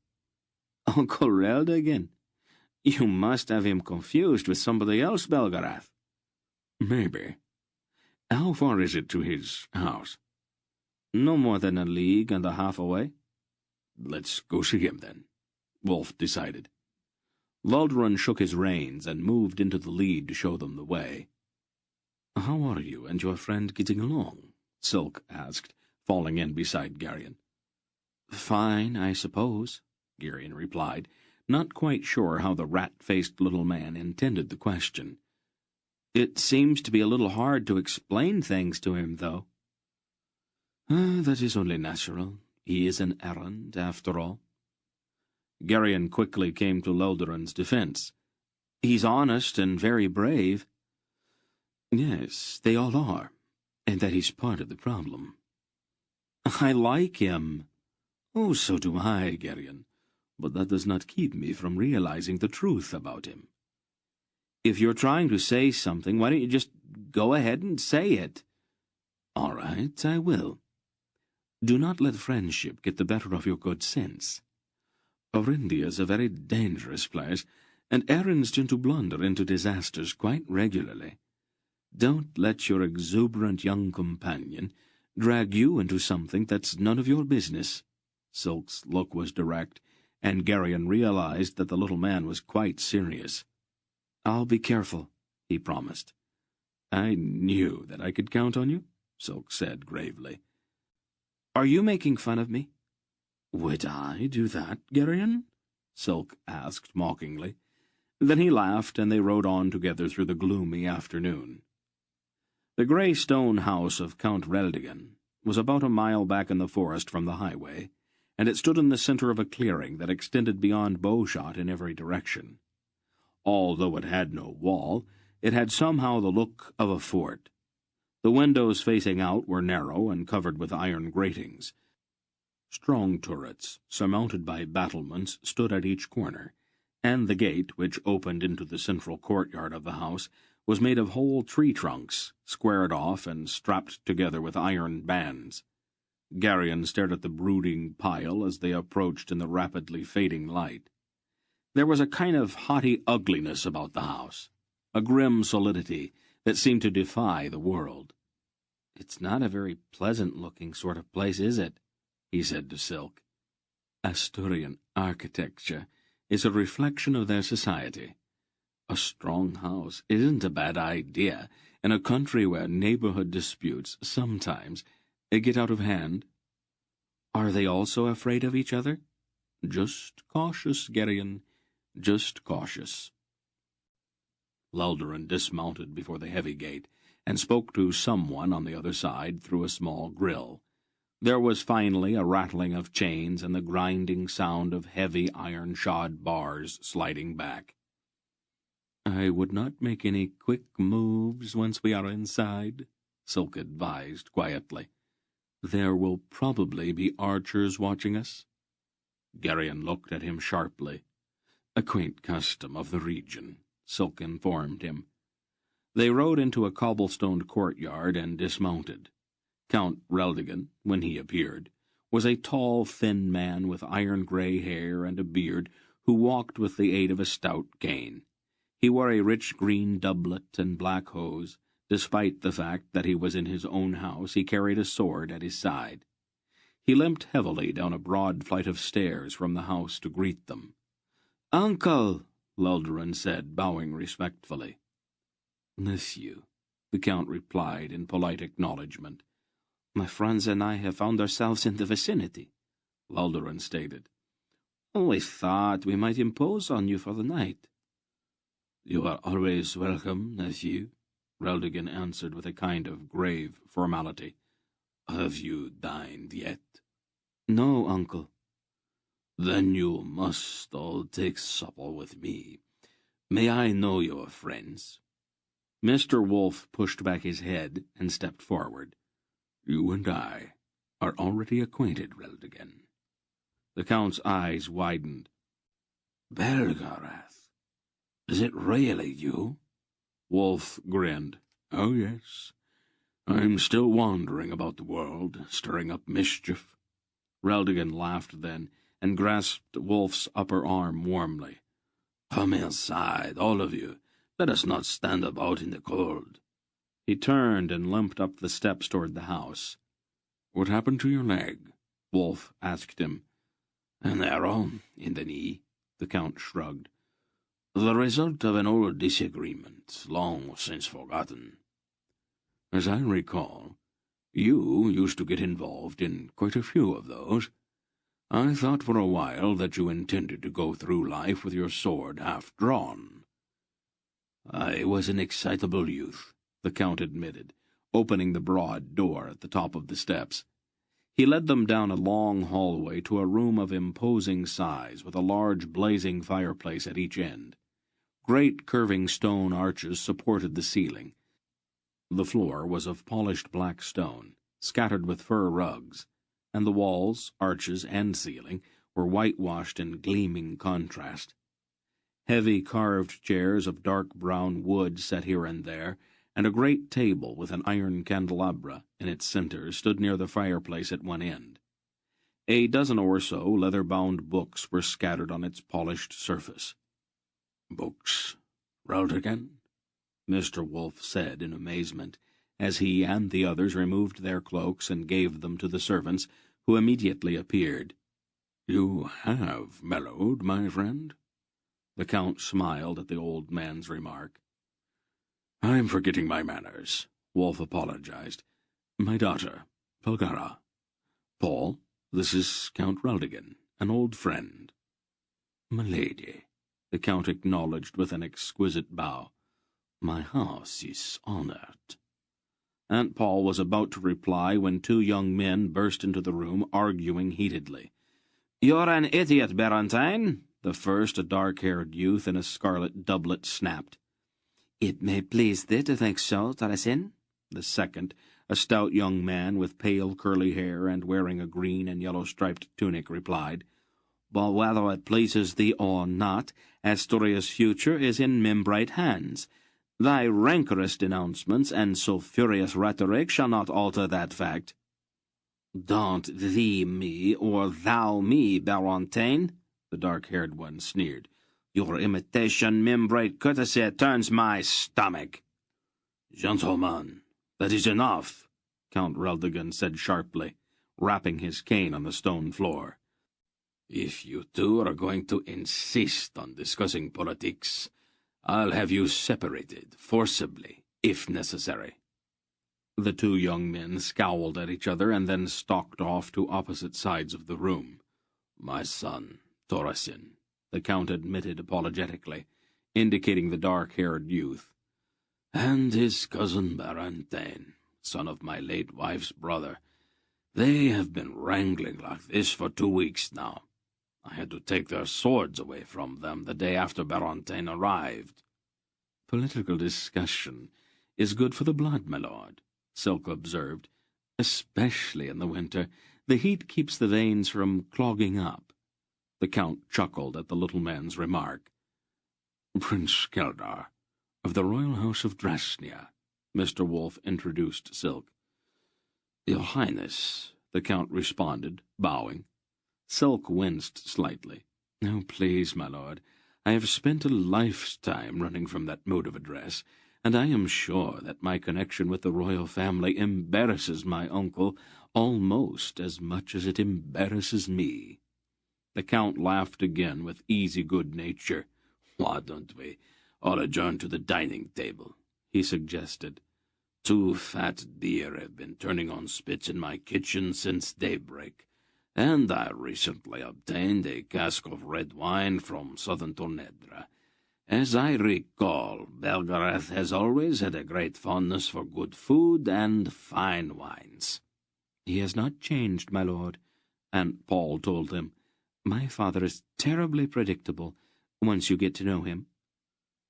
Uncle Reldigan? You must have him confused with somebody else, Belgariad. Maybe. How far is it to his house? No more than a league and a half away. Let's go see him, then, Wolf decided. Lildoran shook his reins and moved into the lead to show them the way. How are you and your friend getting along? Silk asked, falling in beside Garion. Fine, I suppose, Garion replied, not quite sure how the rat-faced little man intended the question. It seems to be a little hard to explain things to him, though. That is only natural. He is an errand, after all. Garion quickly came to Lildoran's defense. He's honest and very brave. Yes, they all are, and that is part of the problem. I like him. Oh, so do I, Garion, but that does not keep me from realizing the truth about him. If you're trying to say something, why don't you just go ahead and say it? All right, I will. Do not let friendship get the better of your good sense. Orindia is a very dangerous place, and errands tend to blunder into disasters quite regularly. Don't let your exuberant young companion drag you into something that's none of your business. Silk's look was direct, and Garion realized that the little man was quite serious. I'll be careful, he promised. I knew that I could count on you, Silk said gravely. Are you making fun of me? Would I do that, Garion? Silk asked mockingly. Then he laughed, and they rode on together through the gloomy afternoon. The grey stone house of Count Reldigan was about a mile back in the forest from the highway, and it stood in the centre of a clearing that extended beyond bowshot in every direction. Although it had no wall, it had somehow the look of a fort. The windows facing out were narrow and covered with iron gratings. Strong turrets, surmounted by battlements, stood at each corner, and the gate, which opened into the central courtyard of the house, was made of whole tree trunks, squared off and strapped together with iron bands. Garion stared at the brooding pile as they approached in the rapidly fading light. There was a kind of haughty ugliness about the house, a grim solidity that seemed to defy the world. It's not a very pleasant-looking sort of place, is it? He said to Silk. Asturian architecture is a reflection of their society. A strong house isn't a bad idea in a country where neighborhood disputes sometimes get out of hand. Are they also afraid of each other? Just cautious, Garion, just cautious. Lildoran dismounted before the heavy gate and spoke to someone on the other side through a small grill. There was finally a rattling of chains and the grinding sound of heavy iron-shod bars sliding back. I would not make any quick moves once we are inside, Silk advised quietly. There will probably be archers watching us. Garion looked at him sharply. A quaint custom of the region, Silk informed him. They rode into a cobblestoned courtyard and dismounted. Count Reldigan, when he appeared, was a tall, thin man with iron-grey hair and a beard who walked with the aid of a stout cane. He wore a rich green doublet and black hose. Despite the fact that he was in his own house, he carried a sword at his side. He limped heavily down a broad flight of stairs from the house to greet them. "Uncle," Lildoran said, bowing respectfully. "Nephew," the Count replied in polite acknowledgment. "My friends and I have found ourselves in the vicinity," Lildoran stated. "We thought we might impose on you for the night." "You are always welcome, nephew," Reldigan answered with a kind of grave formality. "Have you dined yet?" "No, uncle." "Then you must all take supper with me. May I know your friends?" Mr. Wolf pushed back his head and stepped forward. "You and I are already acquainted, Reldigan." The Count's eyes widened. Belgariad, is it really you? Wolf grinned. Oh, yes. I'm still wandering about the world, stirring up mischief. Reldigan laughed then, and grasped Wolf's upper arm warmly. Come inside, all of you. Let us not stand about in the cold. He turned and limped up the steps toward the house. What happened to your leg? Wolf asked him. An arrow in the knee, the Count shrugged. The result of an old disagreement, long since forgotten. As I recall, you used to get involved in quite a few of those. I thought for a while that you intended to go through life with your sword half drawn. I was an excitable youth, the Count admitted, opening the broad door at the top of the steps. He led them down a long hallway to a room of imposing size with a large blazing fireplace at each end. Great curving stone arches supported the ceiling. The floor was of polished black stone, scattered with fur rugs, and the walls, arches, and ceiling were whitewashed in gleaming contrast. Heavy carved chairs of dark brown wood set here and there, and a great table with an iron candelabra in its center stood near the fireplace at one end. A dozen or so leather-bound books were scattered on its polished surface. Books? Reldigan? Mr. Wolf said in amazement, as he and the others removed their cloaks and gave them to the servants, who immediately appeared. You have mellowed, my friend? The Count smiled at the old man's remark. I'm forgetting my manners, Wolf apologized. My daughter, Belgara. Paul, this is Count Reldigan, an old friend. Milady, the Count acknowledged with an exquisite bow. My house is honored. Aunt Paul was about to reply when two young men burst into the room, arguing heatedly. "You're an idiot, Barantine," the first, a dark-haired youth in a scarlet doublet, snapped. "It may please thee to think so, Tarasin," the second, a stout young man with pale curly hair and wearing a green and yellow-striped tunic, replied. "But whether it pleases thee or not, Asturia's future is in Membrite hands. Thy rancorous denouncements and sulphurious rhetoric shall not alter that fact." "Don't thee me, or thou me, Barantine," the dark-haired one sneered. "Your imitation Membrite courtesy turns my stomach." "Gentlemen, that is enough," Count Reldigan said sharply, rapping his cane on the stone floor. "If you two are going to insist on discussing politics, I'll have you separated, forcibly, if necessary." The two young men scowled at each other and then stalked off to opposite sides of the room. "My son, Torasin," the Count admitted apologetically, indicating the dark-haired youth. "And his cousin Barantine, son of my late wife's brother. They have been wrangling like this for 2 weeks now. I had to take their swords away from them the day after Barantine arrived." "Political discussion is good for the blood, my lord," Silk observed. "Especially in the winter. The heat keeps the veins from clogging up." The Count chuckled at the little man's remark. "Prince Keldar, of the royal house of Drasnia," Mr. Wolf introduced Silk. "Your Highness," the Count responded, bowing. Silk winced slightly. "Oh, please, my lord, I have spent a lifetime running from that mode of address, and I am sure that my connection with the royal family embarrasses my uncle almost as much as it embarrasses me." The Count laughed again with easy good nature. "Why don't we all adjourn to the dining table?" he suggested. 2 fat deer have been turning on spits in my kitchen since daybreak, and I recently obtained a cask of red wine from southern Tornedra. As I recall, Belgariad has always had a great fondness for good food and fine wines." "He has not changed, my lord," Aunt Paul told him. "My father is terribly predictable, once you get to know him."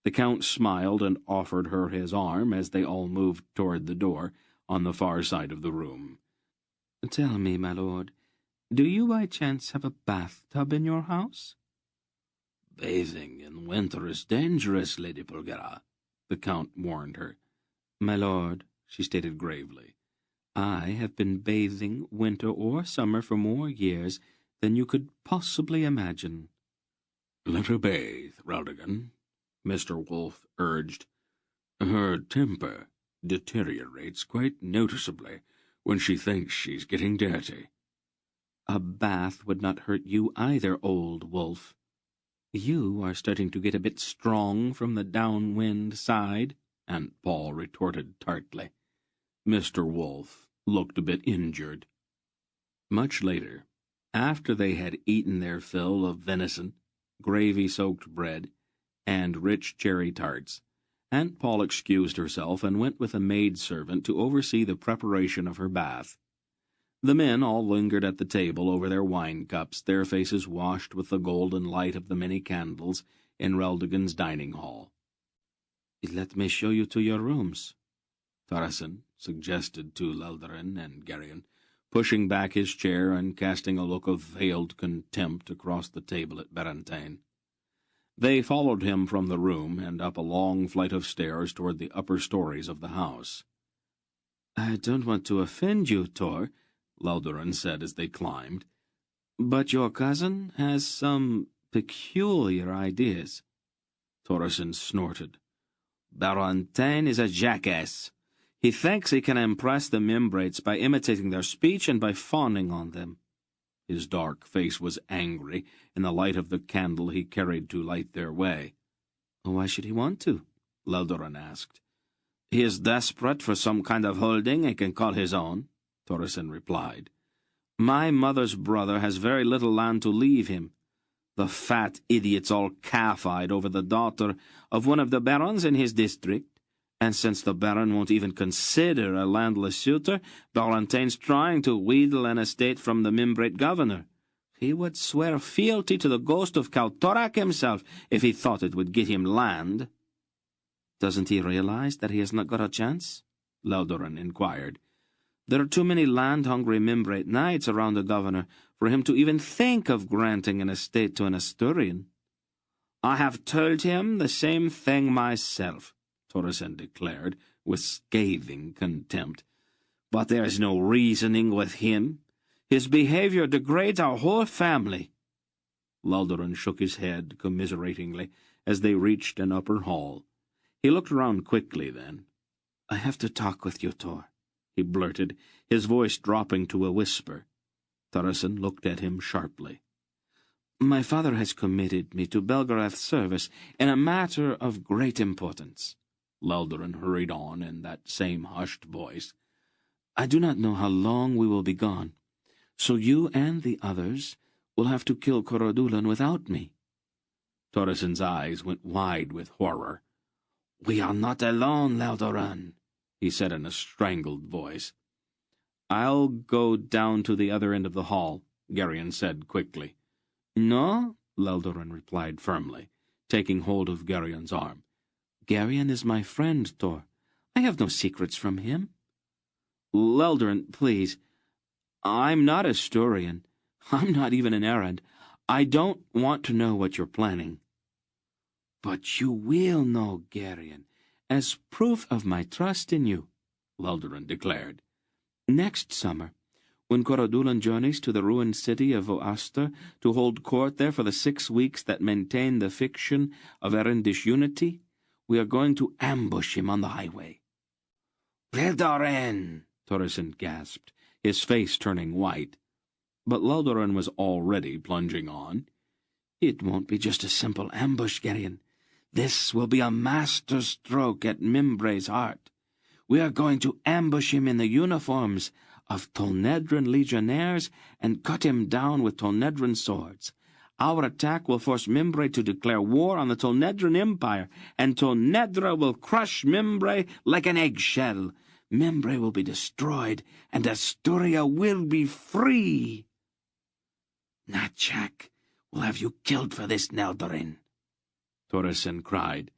The Count smiled and offered her his arm as they all moved toward the door on the far side of the room. "Tell me, my lord, Do you by chance have a bathtub in your house?" "Bathing in winter is dangerous, Lady Belgariad," the Count warned her. "My lord," she stated gravely, "I have been bathing winter or summer for more years than you could possibly imagine." "Let her bathe, Raldigan," Mr. Wolf urged. "Her temper deteriorates quite noticeably when she thinks she's getting dirty." "A bath would not hurt you either, old wolf. You are starting to get a bit strong from the downwind side," Aunt Paul retorted tartly. Mr. Wolf looked a bit injured. Much later, after they had eaten their fill of venison, gravy-soaked bread, and rich cherry tarts, Aunt Paul excused herself and went with a maid-servant to oversee the preparation of her bath. The men all lingered at the table over their wine cups, their faces washed with the golden light of the many candles in Raldigan's dining hall. "Let me show you to your rooms," Thoresen suggested to Leldarin and Gerion, pushing back his chair and casting a look of veiled contempt across the table at Berantine. They followed him from the room and up a long flight of stairs toward the upper stories of the house. "I don't want to offend you, Tor," Leldarin said as they climbed, "but your cousin has some peculiar ideas." Thoresen snorted. "Berantine is a jackass. He thinks he can impress the Membrates by imitating their speech and by fawning on them." His dark face was angry in the light of the candle he carried to light their way. "Why should he want to?" Leldarin asked. "He is desperate for some kind of holding he can call his own," Thoresen replied. "My mother's brother has very little land to leave him. The fat idiot's all calf-eyed over the daughter of one of the barons in his district, and since the baron won't even consider a landless suitor, Barantine's trying to wheedle an estate from the Membrate governor. He would swear fealty to the ghost of Kaltorak himself if he thought it would get him land." "Doesn't he realize that he has not got a chance?" Leldarin inquired. "There are too many land-hungry Membrate knights around the governor for him to even think of granting an estate to an Asturian." "I have told him the same thing myself," Thoresen declared, with scathing contempt. "But there is no reasoning with him. His behavior degrades our whole family." Leldarin shook his head commiseratingly as they reached an upper hall. He looked around quickly then. "I have to talk with you, Tor," he blurted, his voice dropping to a whisper. Thoresen looked at him sharply. "My father has committed me to Belgariad's service in a matter of great importance," Leldarin hurried on in that same hushed voice. "I do not know how long we will be gone, so you and the others will have to kill Corodulan without me." Thoresen's eyes went wide with horror. "We are not alone, Leldarin," he said in a strangled voice. "I'll go down to the other end of the hall," Gerion said quickly. "No," Leldarin replied firmly, taking hold of Gerion's arm. "Gerion is my friend, Tor. I have no secrets from him." "Leldarin, please. I'm not Asturian. I'm not even an errand. I don't want to know what you're planning." "But you will know, Gerion, as proof of my trust in you," Leldarin declared. "Next summer, when Corodulan journeys to the ruined city of Oastur to hold court there for the 6 weeks that maintain the fiction of Erendish unity, we are going to ambush him on the highway." "Leldarin!" Thoresen gasped, his face turning white. But Leldarin was already plunging on. "It won't be just a simple ambush, Gerion. This will be a master stroke at Membrae's heart. We are going to ambush him in the uniforms of Tolnedran legionnaires and cut him down with Tolnedran swords. Our attack will force Membrae to declare war on the Tolnedran Empire, and Tolnedra will crush Membrae like an eggshell. Membrae will be destroyed, and Asturia will be free." "Natchak will have you killed for this, Neldarin," Thoresen cried.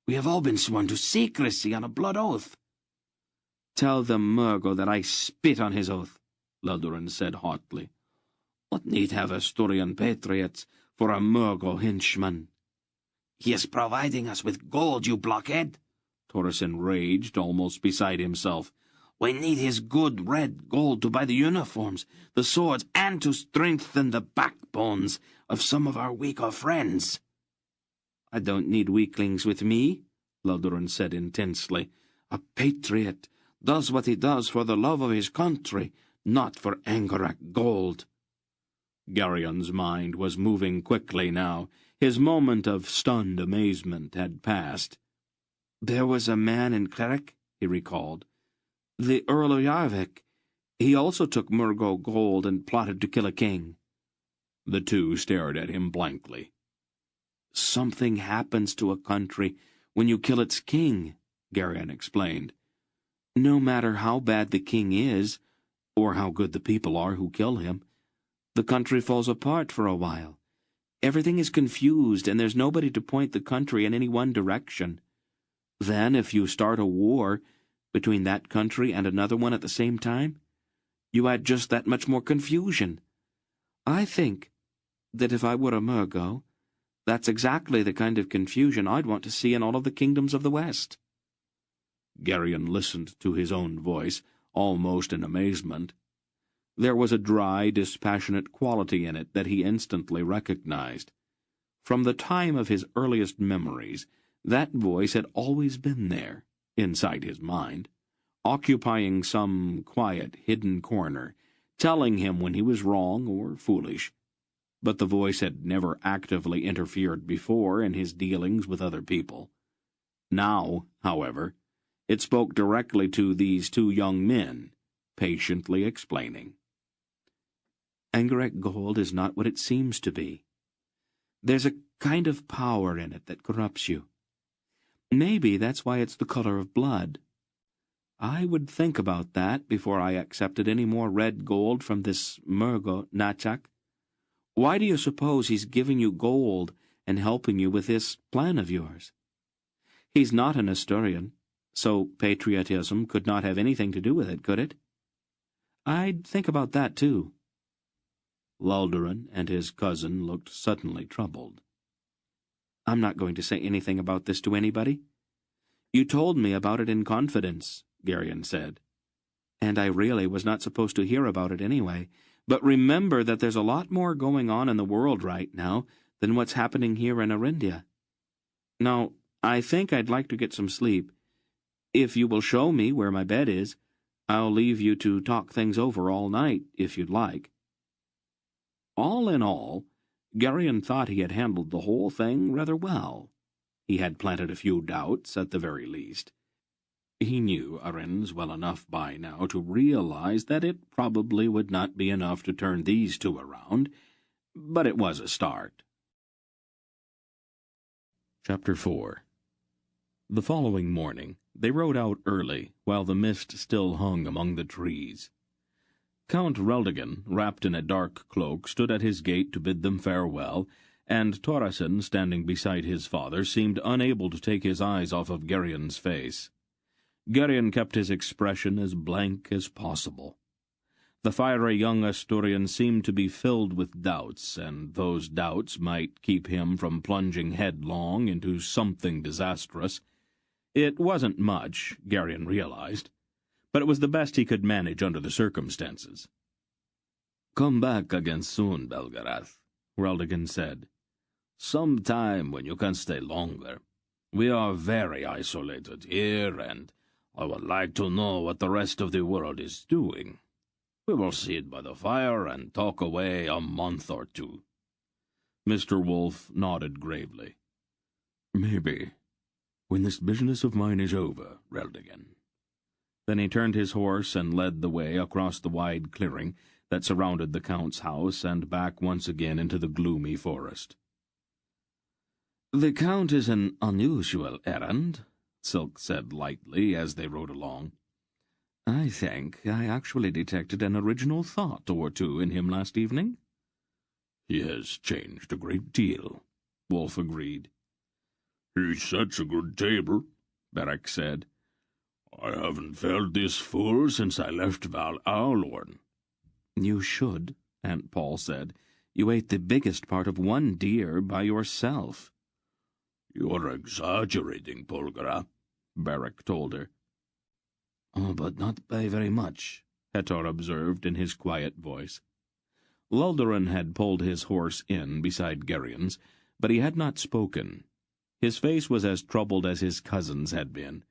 "We have all been sworn to secrecy on a blood oath." "Tell the Murgo that I spit on his oath," Leldarin said hotly. What need have Asturian patriots for a Murgo henchman? He is providing us with gold, you blockhead! Torreson raged, almost beside himself. We need his good red gold to buy the uniforms, the swords, and to strengthen the backbones of some of our weaker friends. I don't need weaklings with me, Loldurin said intensely. A patriot does what he does for the love of his country, not for Angarak gold. Garion's mind was moving quickly now. His moment of stunned amazement had passed. There was a man in Cleric, he recalled. The Earl of Yarvik. He also took Murgo gold and plotted to kill a king. The two stared at him blankly. Something happens to a country when you kill its king, Garion explained. No matter how bad the king is, or how good the people are who kill him, the country falls apart for a while. Everything is confused, and there's nobody to point the country in any one direction. Then, if you start a war between that country and another one at the same time, you add just that much more confusion. I think that if I were a Murgo, that's exactly the kind of confusion I'd want to see in all of the kingdoms of the West. Garion listened to his own voice, almost in amazement. There was a dry, dispassionate quality in it that he instantly recognized. From the time of his earliest memories, that voice had always been there, inside his mind, occupying some quiet, hidden corner, telling him when he was wrong or foolish. But the voice had never actively interfered before in his dealings with other people. Now, however, it spoke directly to these two young men, patiently explaining. Angarak gold is not what it seems to be. There's a kind of power in it that corrupts you. Maybe that's why it's the color of blood. I would think about that before I accepted any more red gold from this Murgo Nachak. Why do you suppose he's giving you gold and helping you with this plan of yours? He's not an Asturian, so patriotism could not have anything to do with it, could it? I'd think about that, too. Loldurin and his cousin looked suddenly troubled. I'm not going to say anything about this to anybody. You told me about it in confidence, Garion said. And I really was not supposed to hear about it anyway. But remember that there's a lot more going on in the world right now than what's happening here in Arindia. Now, I think I'd like to get some sleep. If you will show me where my bed is, I'll leave you to talk things over all night, if you'd like. All in all, Garion thought he had handled the whole thing rather well. He had planted a few doubts, at the very least. He knew Arins well enough by now to realize that it probably would not be enough to turn these two around, but it was a start. Chapter 4. The following morning, they rode out early, while the mist still hung among the trees. Count Reldigan, wrapped in a dark cloak, stood at his gate to bid them farewell, and Torreson, standing beside his father, seemed unable to take his eyes off of Garion's face. Garion kept his expression as blank as possible. The fiery young Asturian seemed to be filled with doubts, and those doubts might keep him from plunging headlong into something disastrous. It wasn't much, Garion realized, but it was the best he could manage under the circumstances. "Come back again soon, Belgariad," Reldigan said. "Some time when you can stay longer. We are very isolated here, and I would like to know what the rest of the world is doing. We will sit by the fire and talk away a month or two." Mr. Wolf nodded gravely. "Maybe, when this business of mine is over, Reldigan." Then he turned his horse and led the way across the wide clearing that surrounded the Count's house and back once again into the gloomy forest. "The Count is an unusual errand," Silk said lightly as they rode along. "I think I actually detected an original thought or two in him last evening." "He has changed a great deal," Wolf agreed. "He sets a good table," Beric said. "I haven't felt this full since I left Val Aulorn." "You should," Aunt Paul said. "You ate the biggest part of one deer by yourself." "You're exaggerating, Polgara," Beric told her. "Oh, but not by very much," Hetor observed in his quiet voice. Luldarin had pulled his horse in beside Gerion's, but he had not spoken. His face was as troubled as his cousin's had been.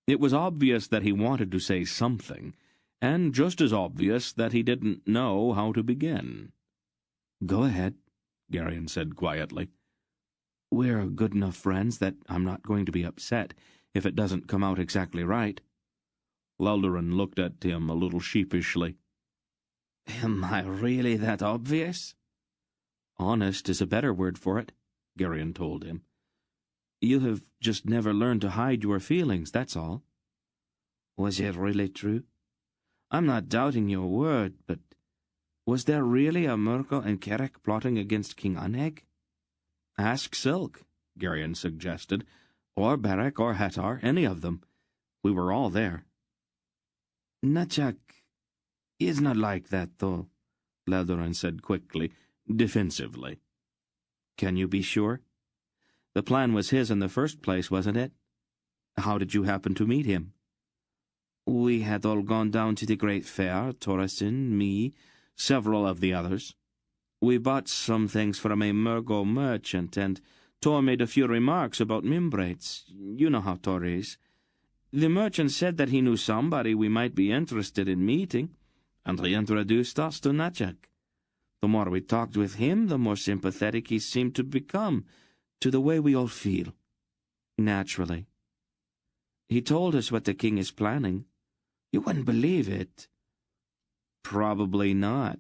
It was obvious that he wanted to say something, and just as obvious that he didn't know how to begin. "Go ahead," Gerion said quietly. "We're good enough friends that I'm not going to be upset if it doesn't come out exactly right." Luldarin looked at him a little sheepishly. "Am I really that obvious?" "Honest is a better word for it," Gerion told him. "You have just never learned to hide your feelings, that's all." "Was it really true? I'm not doubting your word, but was there really a Murko and Kerek plotting against King Aneg?" "Ask Silk," Gerion suggested, "or Beric or Hetar, any of them. We were all there." "Nachak is not like that, though," Luldarin said quickly, defensively. "Can you be sure? The plan was his in the first place, wasn't it? How did you happen to meet him?" "We had all gone down to the great fair, Torreson, me, several of the others. We bought some things from a Murgo merchant, and Tor made a few remarks about Mimbrates. You know how Tor is. The merchant said that he knew somebody we might be interested in meeting, and he introduced us to Nachak. The more we talked with him, the more sympathetic he seemed to become to the way we all feel." "Naturally." "He told us what the king is planning. You wouldn't believe it." "Probably not."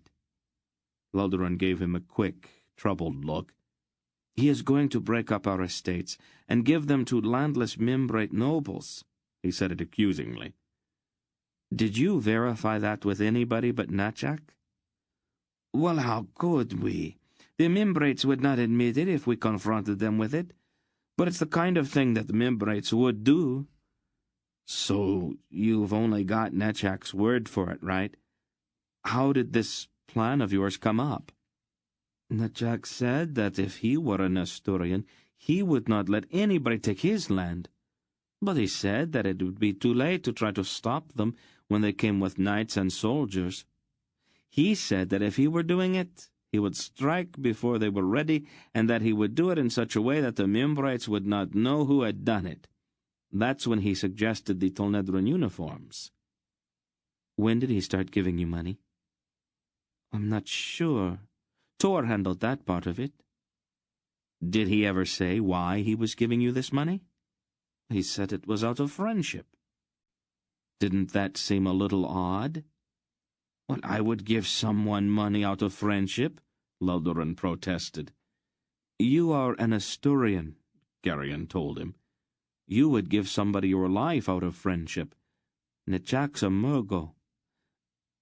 Luldarin gave him a quick, troubled look. "He is going to break up our estates and give them to landless Mimbrate nobles." He said it accusingly. "Did you verify that with anybody but Nachak?" "Well, how could we? The Mimbrates would not admit it if we confronted them with it. But it's the kind of thing that the Mimbrates would do." "So you've only got Nachak's word for it, right? How did this plan of yours come up?" "Nachak said that if he were an Asturian, he would not let anybody take his land. But he said that it would be too late to try to stop them when they came with knights and soldiers. He said that if he were doing it, he would strike before they were ready, and that he would do it in such a way that the Mimbrites would not know who had done it. That's when he suggested the Tolnedran uniforms." "When did he start giving you money?" "I'm not sure. Tor handled that part of it." "Did he ever say why he was giving you this money?" "He said it was out of friendship." "Didn't that seem a little odd?" "Well, I would give someone money out of friendship," Luldarin protested. "You are an Asturian," Gerion told him. "You would give somebody your life out of friendship. Nachak's a Murgo,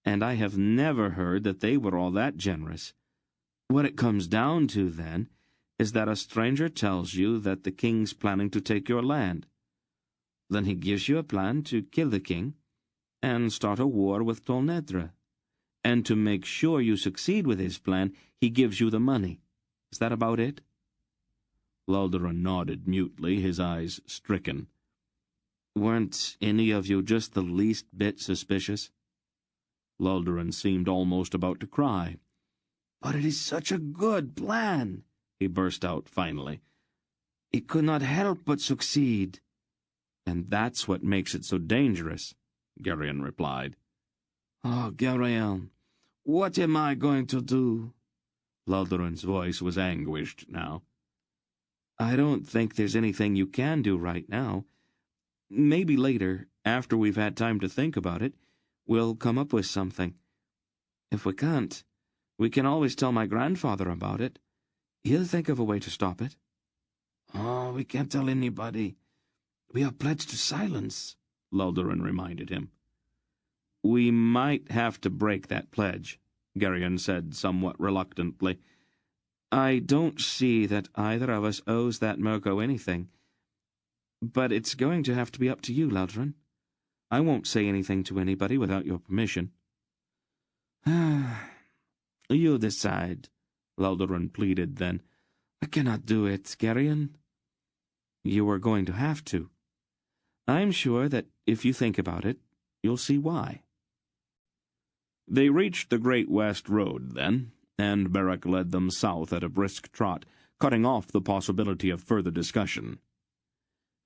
and I have never heard that they were all that generous. What it comes down to, then, is that a stranger tells you that the king's planning to take your land. Then he gives you a plan to kill the king and start a war with Tolnedra. And to make sure you succeed with his plan, he gives you the money. Is that about it?" Luldarin nodded mutely, his eyes stricken. "Weren't any of you just the least bit suspicious?" Luldarin seemed almost about to cry. "But it is such a good plan," he burst out finally. "It could not help but succeed." "And that's what makes it so dangerous," Gerion replied. "Oh, Gerion, what am I going to do?" Luldarin's voice was anguished now. "I don't think there's anything you can do right now. Maybe later, after we've had time to think about it, we'll come up with something. If we can't, we can always tell my grandfather about it. He'll think of a way to stop it." "Oh, we can't tell anybody. We are pledged to silence," Luldarin reminded him. "We might have to break that pledge," Gerion said somewhat reluctantly. "I don't see that either of us owes that Murko anything. But it's going to have to be up to you, Luldarin. I won't say anything to anybody without your permission." You decide, Laldoran pleaded then. I cannot do it, Garion. You are going to have to. I'm sure that if you think about it, you'll see why. They reached the Great West Road then, and Beric led them south at a brisk trot, cutting off the possibility of further discussion.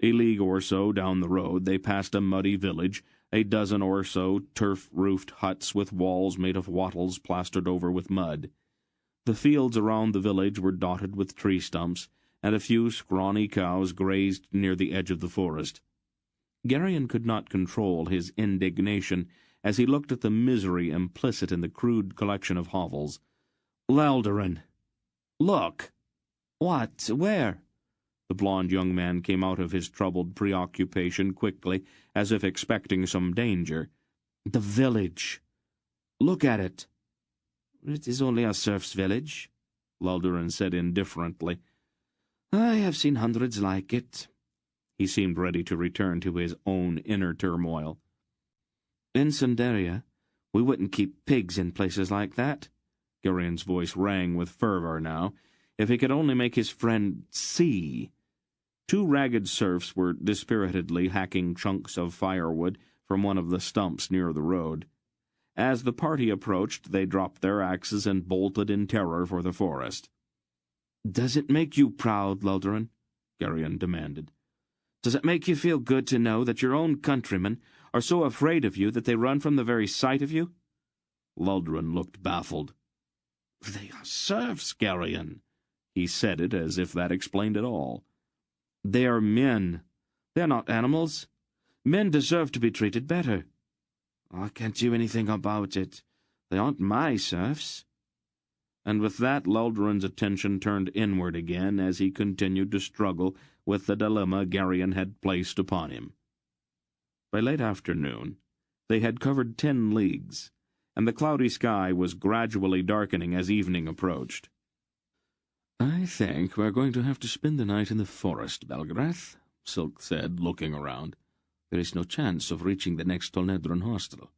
A league or so down the road they passed a muddy village, a dozen or so turf-roofed huts with walls made of wattles plastered over with mud. The fields around the village were dotted with tree stumps, and a few scrawny cows grazed near the edge of the forest. Garion could not control his indignation as he looked at the misery implicit in the crude collection of hovels. "Laldoran! Look!" "What? Where?" The blond young man came out of his troubled preoccupation quickly, as if expecting some danger. "The village. Look at it." "It is only a serf's village," Laldoran said indifferently. "I have seen hundreds like it." He seemed ready to return to his own inner turmoil. "In Sundaria, we wouldn't keep pigs in places like that." Garion's voice rang with fervor now. If he could only make his friend see. Two ragged serfs were dispiritedly hacking chunks of firewood from one of the stumps near the road. As the party approached, they dropped their axes and bolted in terror for the forest. "Does it make you proud, Laldoran?" Garion demanded. "Does it make you feel good to know that your own countrymen are so afraid of you that they run from the very sight of you?" Laldoran looked baffled. "They are serfs, Garion." He said it as if that explained it all. "They are men. They are not animals. Men deserve to be treated better." "I can't do anything about it. They aren't my serfs." And with that Laldoran's attention turned inward again as he continued to struggle with the dilemma Garion had placed upon him. By late afternoon, they had covered 10 leagues, and the cloudy sky was gradually darkening as evening approached. "I think we're going to have to spend the night in the forest, Belgariad," Silk said, looking around. "There is no chance of reaching the next Tolnedron hostel."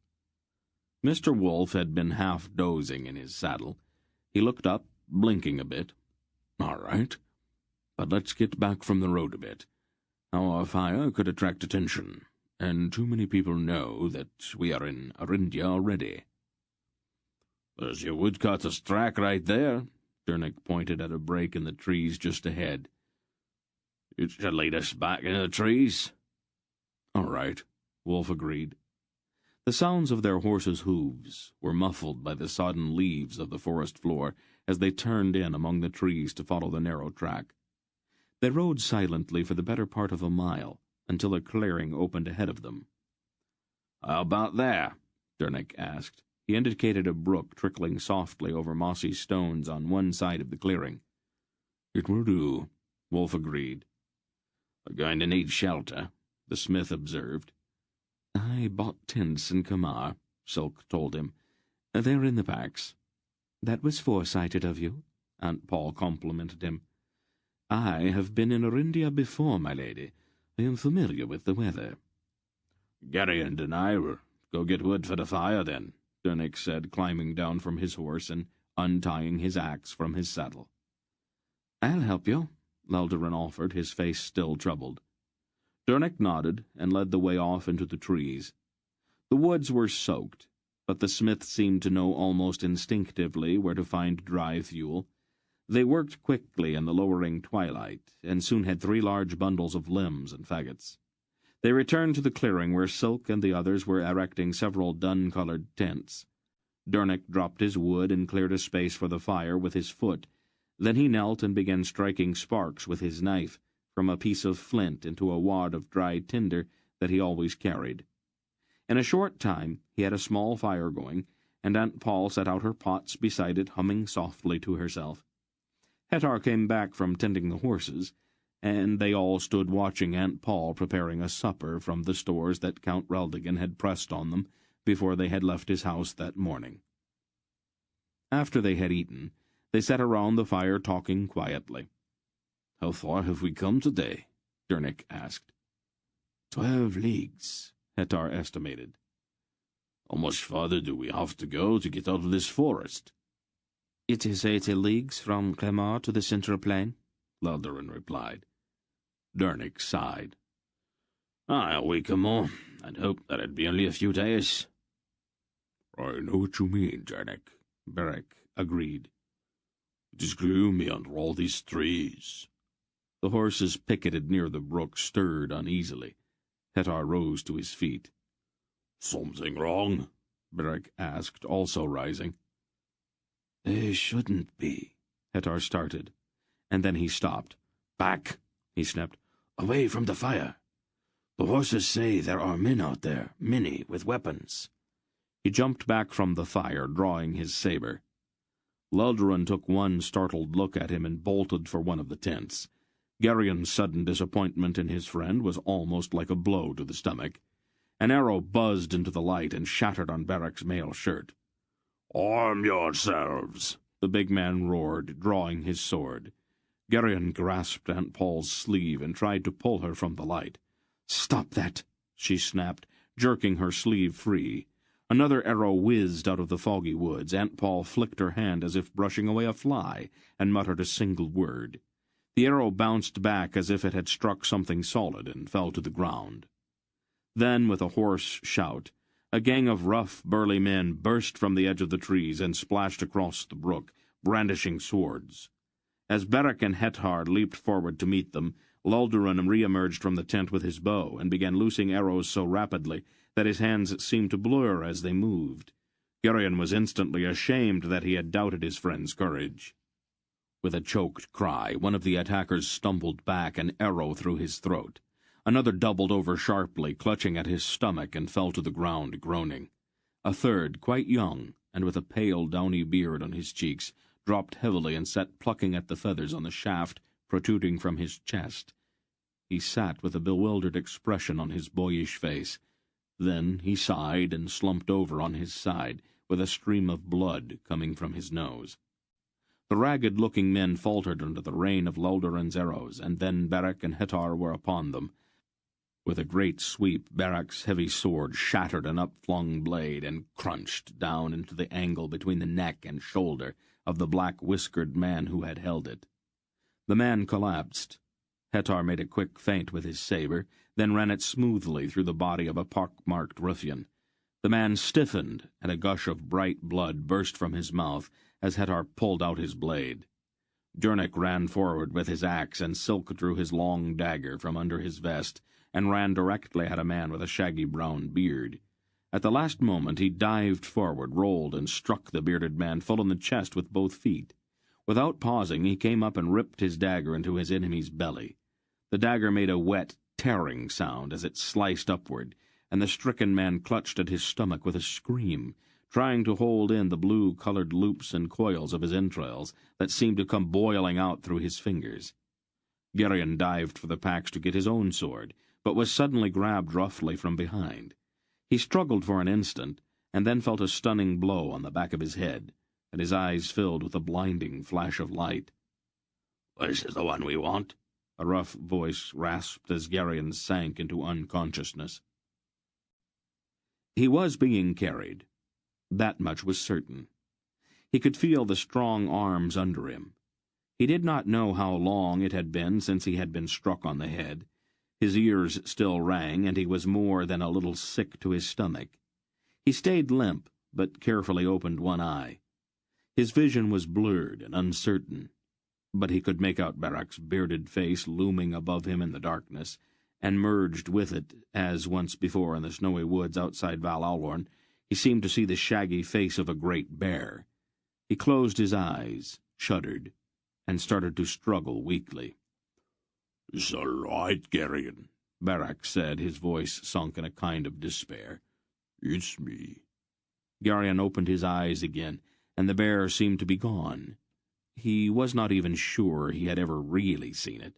Mr. Wolf had been half dozing in his saddle. He looked up, blinking a bit. "All right, but let's get back from the road a bit. Our fire could attract attention, and too many people know that we are in Arindia already." "There's your woodcutter's track right there." Dernick pointed at a break in the trees just ahead. "It should lead us back in the trees." "All right," Wolf agreed. The sounds of their horses' hooves were muffled by the sodden leaves of the forest floor as they turned in among the trees to follow the narrow track. They rode silently for the better part of a mile, until a clearing opened ahead of them. "How about there?" Dernick asked. He indicated a brook trickling softly over mossy stones on one side of the clearing. "It will do," Wolf agreed. "We're going to need shelter," the smith observed. "I bought tents in Kamar," Silk told him. "They're in the packs." "That was foresighted of you," Aunt Paul complimented him. "I have been in Arindia before, my lady. I am familiar with the weather." "Garion and I will go get wood for the fire, then," Dernick said, climbing down from his horse and untying his axe from his saddle. "I'll help you," Laldoran offered, his face still troubled. Dernick nodded and led the way off into the trees. The woods were soaked, but the smith seemed to know almost instinctively where to find dry fuel. They worked quickly in the lowering twilight, and soon had 3 large bundles of limbs and faggots. They returned to the clearing where Silk and the others were erecting several dun-colored tents. Dernick dropped his wood and cleared a space for the fire with his foot. Then he knelt and began striking sparks with his knife from a piece of flint into a wad of dry tinder that he always carried. In a short time he had a small fire going, and Aunt Paul set out her pots beside it, humming softly to herself. Hettar came back from tending the horses, and they all stood watching Aunt Paul preparing a supper from the stores that Count Reldigan had pressed on them before they had left his house that morning. After they had eaten, they sat around the fire talking quietly. "How far have we come today?" Dernick asked. 12 leagues, Hettar estimated. "How much farther do we have to go to get out of this forest?" It is 80 leagues from Clemar to the central plain, Luldurin replied. Dernick sighed. A week or more. I'd hoped that it'd be only a few days. I know what you mean, Dernick, Beric agreed. It is gloomy under all these trees. The horses picketed near the brook stirred uneasily. Hettar rose to his feet. Something wrong? Beric asked, also rising. There shouldn't be, Hettar started, and then he stopped. Back, he snapped. Away from the fire. The horses say there are men out there, many with weapons. He jumped back from the fire, drawing his saber. Luldurin took one startled look at him and bolted for one of the tents. Gerion's sudden disappointment in his friend was almost like a blow to the stomach. An arrow buzzed into the light and shattered on Beric's mail shirt. "Arm yourselves!" the big man roared, drawing his sword. Gerion grasped Aunt Paul's sleeve and tried to pull her from the light. "Stop that!" she snapped, jerking her sleeve free. Another arrow whizzed out of the foggy woods. Aunt Paul flicked her hand as if brushing away a fly, and muttered a single word. The arrow bounced back as if it had struck something solid and fell to the ground. Then, with a hoarse shout, a gang of rough, burly men burst from the edge of the trees and splashed across the brook, brandishing swords. As Beric and Hettar leaped forward to meet them, Luldurin re-emerged from the tent with his bow and began loosing arrows so rapidly that his hands seemed to blur as they moved. Gerion was instantly ashamed that he had doubted his friend's courage. With a choked cry, one of the attackers stumbled back, an arrow through his throat. Another doubled over sharply, clutching at his stomach, and fell to the ground, groaning. A third, quite young, and with a pale, downy beard on his cheeks, dropped heavily and sat plucking at the feathers on the shaft protruding from his chest. He sat with a bewildered expression on his boyish face. Then he sighed and slumped over on his side, with a stream of blood coming from his nose. The ragged-looking men faltered under the rain of Luldurin's arrows, and then Beric and Hettar were upon them. With a great sweep, Beric's heavy sword shattered an upflung blade and crunched down into the angle between the neck and shoulder of the black-whiskered man who had held it. The man collapsed. Hettar made a quick feint with his saber, then ran it smoothly through the body of a pock-marked ruffian. The man stiffened, and a gush of bright blood burst from his mouth as Hettar pulled out his blade. Dernick ran forward with his axe and silk drew his long dagger from under his vest and ran directly at a man with a shaggy brown beard. At the last moment he dived forward, rolled, and struck the bearded man full in the chest with both feet. Without pausing, he came up and ripped his dagger into his enemy's belly. The dagger made a wet, tearing sound as it sliced upward, and the stricken man clutched at his stomach with a scream, trying to hold in the blue-colored loops and coils of his entrails that seemed to come boiling out through his fingers. Gerion dived for the pax to get his own sword, but was suddenly grabbed roughly from behind. He struggled for an instant, and then felt a stunning blow on the back of his head, and his eyes filled with a blinding flash of light. "This is the one we want," a rough voice rasped as Gerion sank into unconsciousness. He was being carried. That much was certain. He could feel the strong arms under him. He did not know how long it had been since he had been struck on the head. His ears still rang, and he was more than a little sick to his stomach. He stayed limp, but carefully opened one eye. His vision was blurred and uncertain, but he could make out Beric's bearded face looming above him in the darkness, and merged with it, as once before in the snowy woods outside Val Alworn, he seemed to see the shaggy face of a great bear. He closed his eyes, shuddered, and started to struggle weakly. "It's all right, Gerion," Beric said, his voice sunk in a kind of despair. "It's me." Gerion opened his eyes again, and the bear seemed to be gone. He was not even sure he had ever really seen it.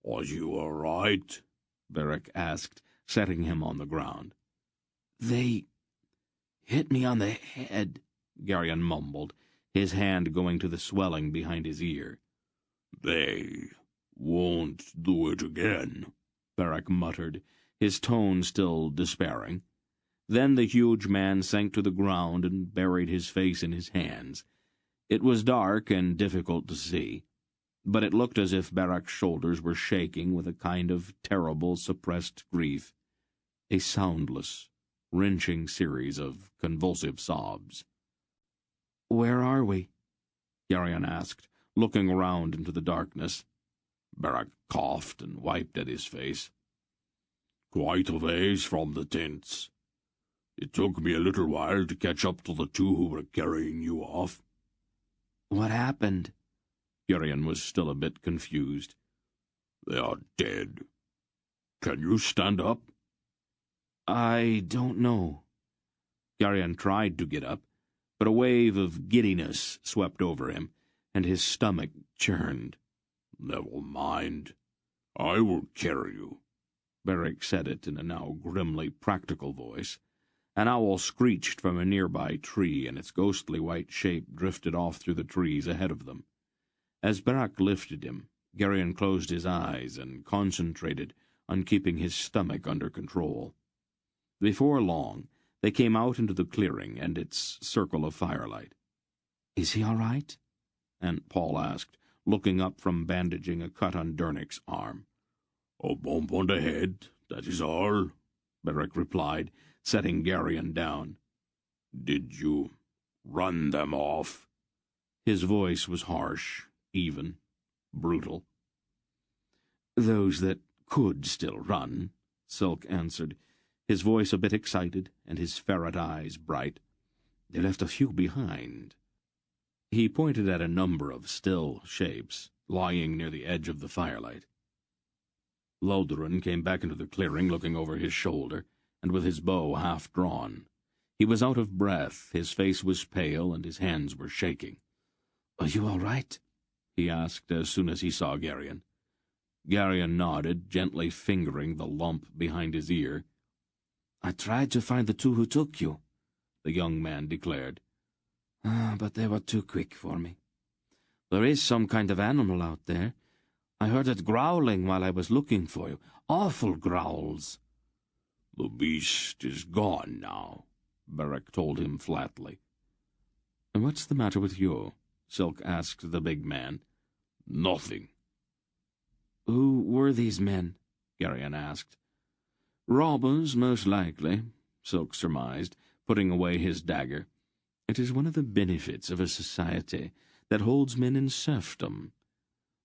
"Are you all right?" Beric asked, setting him on the ground. "They hit me on the head," Gerion mumbled, his hand going to the swelling behind his ear. "They won't do it again," Beric muttered, his tone still despairing. Then the huge man sank to the ground and buried his face in his hands. It was dark and difficult to see, but it looked as if Barak's shoulders were shaking with a kind of terrible suppressed grief, a soundless, wrenching series of convulsive sobs. "Where are we?" Geryon asked, looking around into the darkness. Barak coughed and wiped at his face. "Quite a ways from the tents. It took me a little while to catch up to the two who were carrying you off." "What happened?" Geryon was still a bit confused. "They are dead. Can you stand up?" "I don't know." Geryon tried to get up, but a wave of giddiness swept over him, and his stomach churned. "Never mind. I will carry you." Barak said it in a now grimly practical voice. An owl screeched from a nearby tree, and its ghostly white shape drifted off through the trees ahead of them. As Barak lifted him, Geryon closed his eyes and concentrated on keeping his stomach under control. Before long, they came out into the clearing and its circle of firelight. "Is he all right?" Aunt Paul asked, looking up from bandaging a cut on Dernick's arm. "A bump on the head, that is all," Barak replied, setting Geryon down. "Did you run them off?" His voice was harsh, even, brutal. "Those that could still run," Silk answered, his voice a bit excited and his ferret eyes bright. "They left a few behind." He pointed at a number of still shapes, lying near the edge of the firelight. Loldoran came back into the clearing, looking over his shoulder, and with his bow half drawn. He was out of breath, his face was pale, and his hands were shaking. "Are you all right?" he asked as soon as he saw Geryon. Geryon nodded, gently fingering the lump behind his ear. "I tried to find the two who took you," the young man declared. "But they were too quick for me. There is some kind of animal out there. I heard it growling while I was looking for you. Awful growls." "The beast is gone now," Barak told him flatly. "What's the matter with you?" Silk asked the big man. "Nothing." "Who were these men?" Geryon asked. "Robbers, most likely," Silk surmised, putting away his dagger. "It is one of the benefits of a society that holds men in serfdom.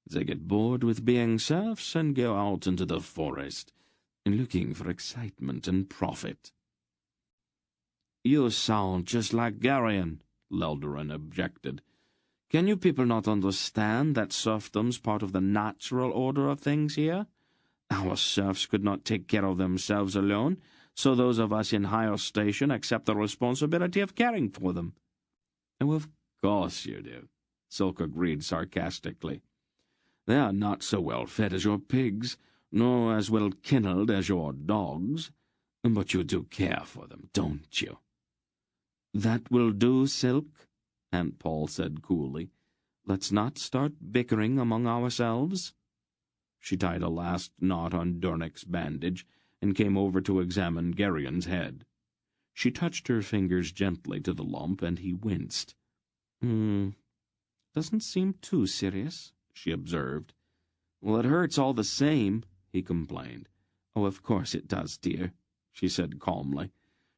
They get bored with being serfs and go out into the forest, looking for excitement and profit." "You sound just like Geryon," Loldoran objected. "Can you people not understand that serfdom's part of the natural order of things here? Our serfs could not take care of themselves alone, so those of us in higher station accept the responsibility of caring for them." "Oh, of course you do," Silk agreed sarcastically. "They are not so well fed as your pigs, nor as well kennelled as your dogs, but you do care for them, don't you?" "That will do, Silk," Aunt Paul said coolly. "Let's not start bickering among ourselves." She tied a last knot on Dornick's bandage and came over to examine Geryon's head. She touched her fingers gently to the lump, and he winced. "Doesn't seem too serious," she observed. "Well, it hurts all the same," he complained. "Oh, of course it does, dear," she said calmly.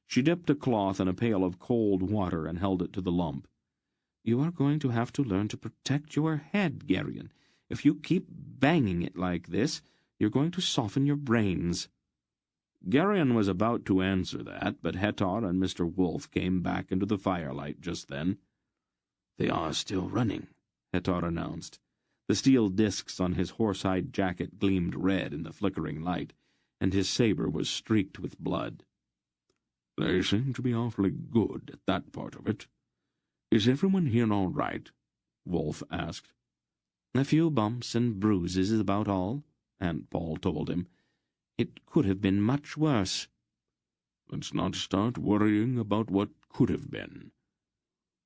She dipped a cloth in a pail of cold water and held it to the lump. "You are going to have to learn to protect your head, Geryon. If you keep banging it like this, you're going to soften your brains." Geryon was about to answer that, but Hettar and Mr. Wolf came back into the firelight just then. "They are still running," Hettar announced. The steel discs on his horsehide jacket gleamed red in the flickering light, and his saber was streaked with blood. "They seem to be awfully good at that part of it. Is everyone here all right?" Wolf asked. "A few bumps and bruises is about all," Aunt Paul told him. "It could have been much worse." "Let's not start worrying about what could have been.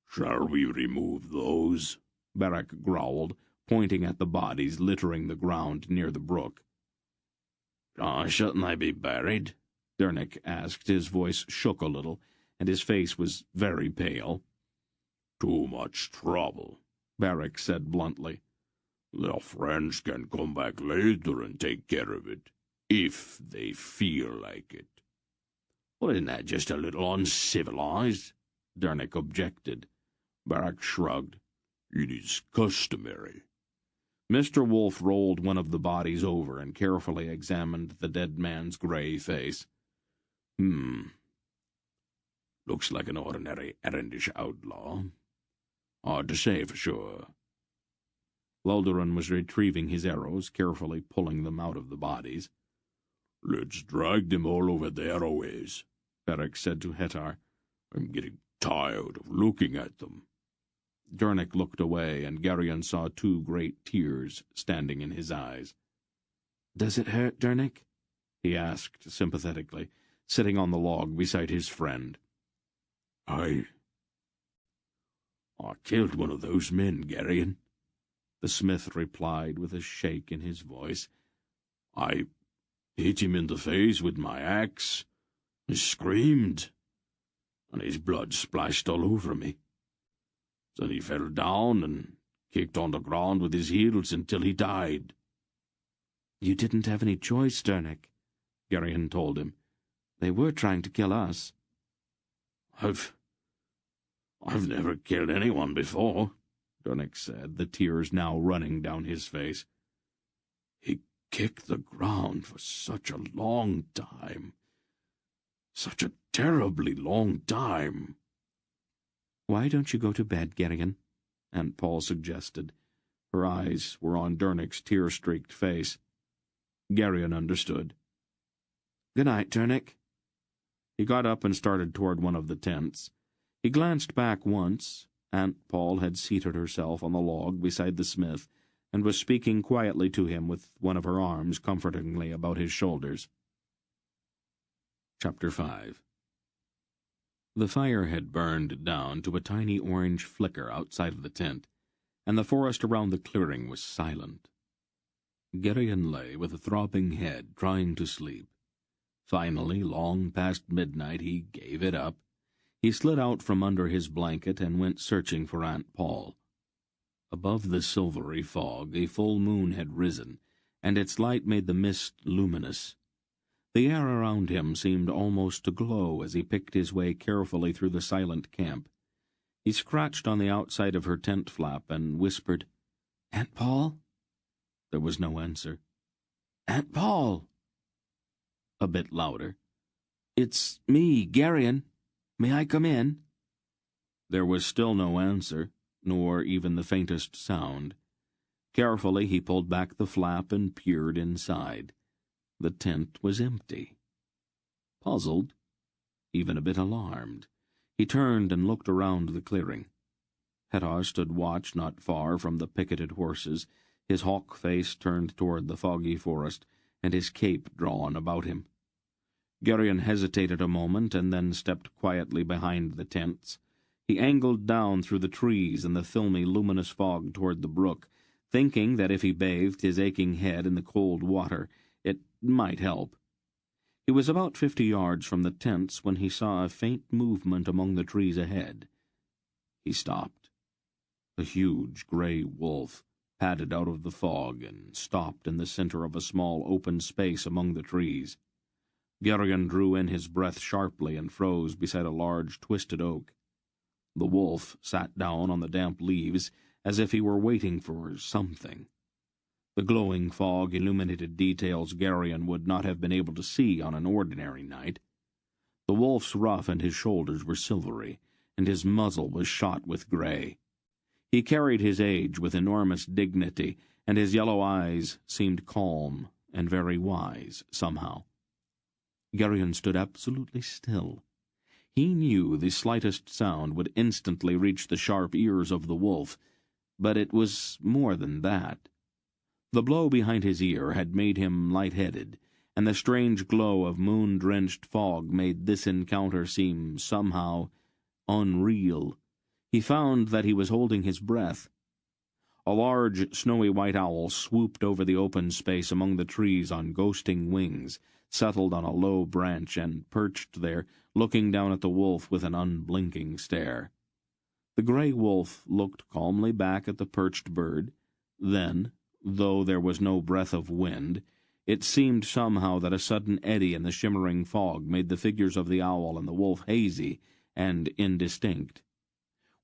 Shall we remove those?" Barak growled, pointing at the bodies littering the ground near the brook. "Shouldn't they be buried?" Dernick asked. His voice shook a little, and his face was very pale. Too much trouble, Beric said bluntly. Their friends can come back later and take care of it, if they feel like it. Well, isn't that just a little uncivilized? Dernick objected. Beric shrugged. It is customary. Mr. Wolf rolled one of the bodies over and carefully examined the dead man's gray face. Looks like an ordinary errandish outlaw. Hard to say for sure. Lolderon was retrieving his arrows, carefully pulling them out of the bodies. Let's drag them all over there a ways, Beric said to Hettar. I'm getting tired of looking at them. Dernick looked away, and Geryon saw 2 great tears standing in his eyes. "Does it hurt, Dernick?" he asked sympathetically, sitting on the log beside his friend. I killed one of those men, Geryon, the smith replied with a shake in his voice. I hit him in the face with my axe. He screamed, and his blood splashed all over me. Then he fell down and kicked on the ground with his heels until he died. "You didn't have any choice, Dernick," Geryon told him. "They were trying to kill us." I've never killed anyone before," Dernick said, the tears now running down his face. "He kicked the ground for such a long time. Such a terribly long time." "Why don't you go to bed, Geryon?" Aunt Paul suggested. Her eyes were on Dernick's tear-streaked face. Geryon understood. "Good night, Dernick." He got up and started toward one of the tents. He glanced back once. Aunt Paul had seated herself on the log beside the smith and was speaking quietly to him with one of her arms comfortingly about his shoulders. Chapter 5. The fire had burned down to a tiny orange flicker outside of the tent, and the forest around the clearing was silent. Geryon lay with a throbbing head, trying to sleep. Finally, long past midnight, he gave it up. He slid out from under his blanket and went searching for Aunt Paul. Above the silvery fog, a full moon had risen, and its light made the mist luminous. The air around him seemed almost to glow as he picked his way carefully through the silent camp. He scratched on the outside of her tent flap and whispered, "Aunt Paul?" There was no answer. "Aunt Paul!" A bit louder. "It's me, Geryon. May I come in?" There was still no answer, nor even the faintest sound. Carefully he pulled back the flap and peered inside. The tent was empty. Puzzled, even a bit alarmed, he turned and looked around the clearing. Hettar stood watch not far from the picketed horses, his hawk face turned toward the foggy forest, and his cape drawn about him. Geryon hesitated a moment and then stepped quietly behind the tents. He angled down through the trees and the filmy, luminous fog toward the brook, thinking that if he bathed his aching head in the cold water, it might help. He was about 50 yards from the tents when he saw a faint movement among the trees ahead. He stopped. A huge gray wolf padded out of the fog and stopped in the center of a small open space among the trees. Geryon drew in his breath sharply and froze beside a large twisted oak. The wolf sat down on the damp leaves as if he were waiting for something. The glowing fog illuminated details Geryon would not have been able to see on an ordinary night. The wolf's ruff and his shoulders were silvery, and his muzzle was shot with gray. He carried his age with enormous dignity, and his yellow eyes seemed calm and very wise somehow. Geryon stood absolutely still. He knew the slightest sound would instantly reach the sharp ears of the wolf, but it was more than that. The blow behind his ear had made him light-headed, and the strange glow of moon-drenched fog made this encounter seem somehow unreal. He found that he was holding his breath. A large, snowy white owl swooped over the open space among the trees on ghosting wings, settled on a low branch, and perched there, looking down at the wolf with an unblinking stare. The grey wolf looked calmly back at the perched bird. Then, though there was no breath of wind, it seemed somehow that a sudden eddy in the shimmering fog made the figures of the owl and the wolf hazy and indistinct.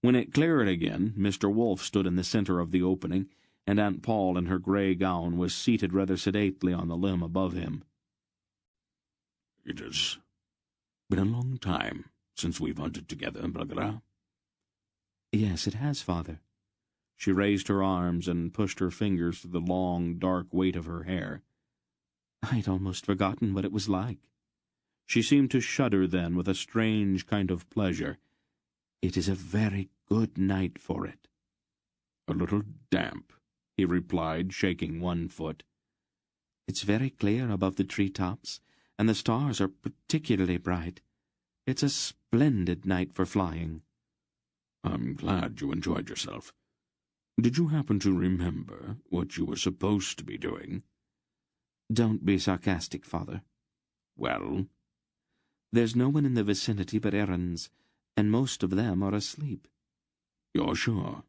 When it cleared again, Mr. Wolf stood in the centre of the opening, and Aunt Paul in her grey gown was seated rather sedately on the limb above him. "It has been a long time since we've hunted together, Belgariad." "Yes, it has, Father." She raised her arms and pushed her fingers through the long, dark weight of her hair. "I'd almost forgotten what it was like." She seemed to shudder then with a strange kind of pleasure. "It is a very good night for it." "A little damp," he replied, shaking one foot. "It's very clear above the tree-tops, and the stars are particularly bright. It's a splendid night for flying." "I'm glad you enjoyed yourself. Did you happen to remember what you were supposed to be doing?" "Don't be sarcastic, Father." "Well?" "There's no one in the vicinity but Eddings, and most of them are asleep." "You're sure?"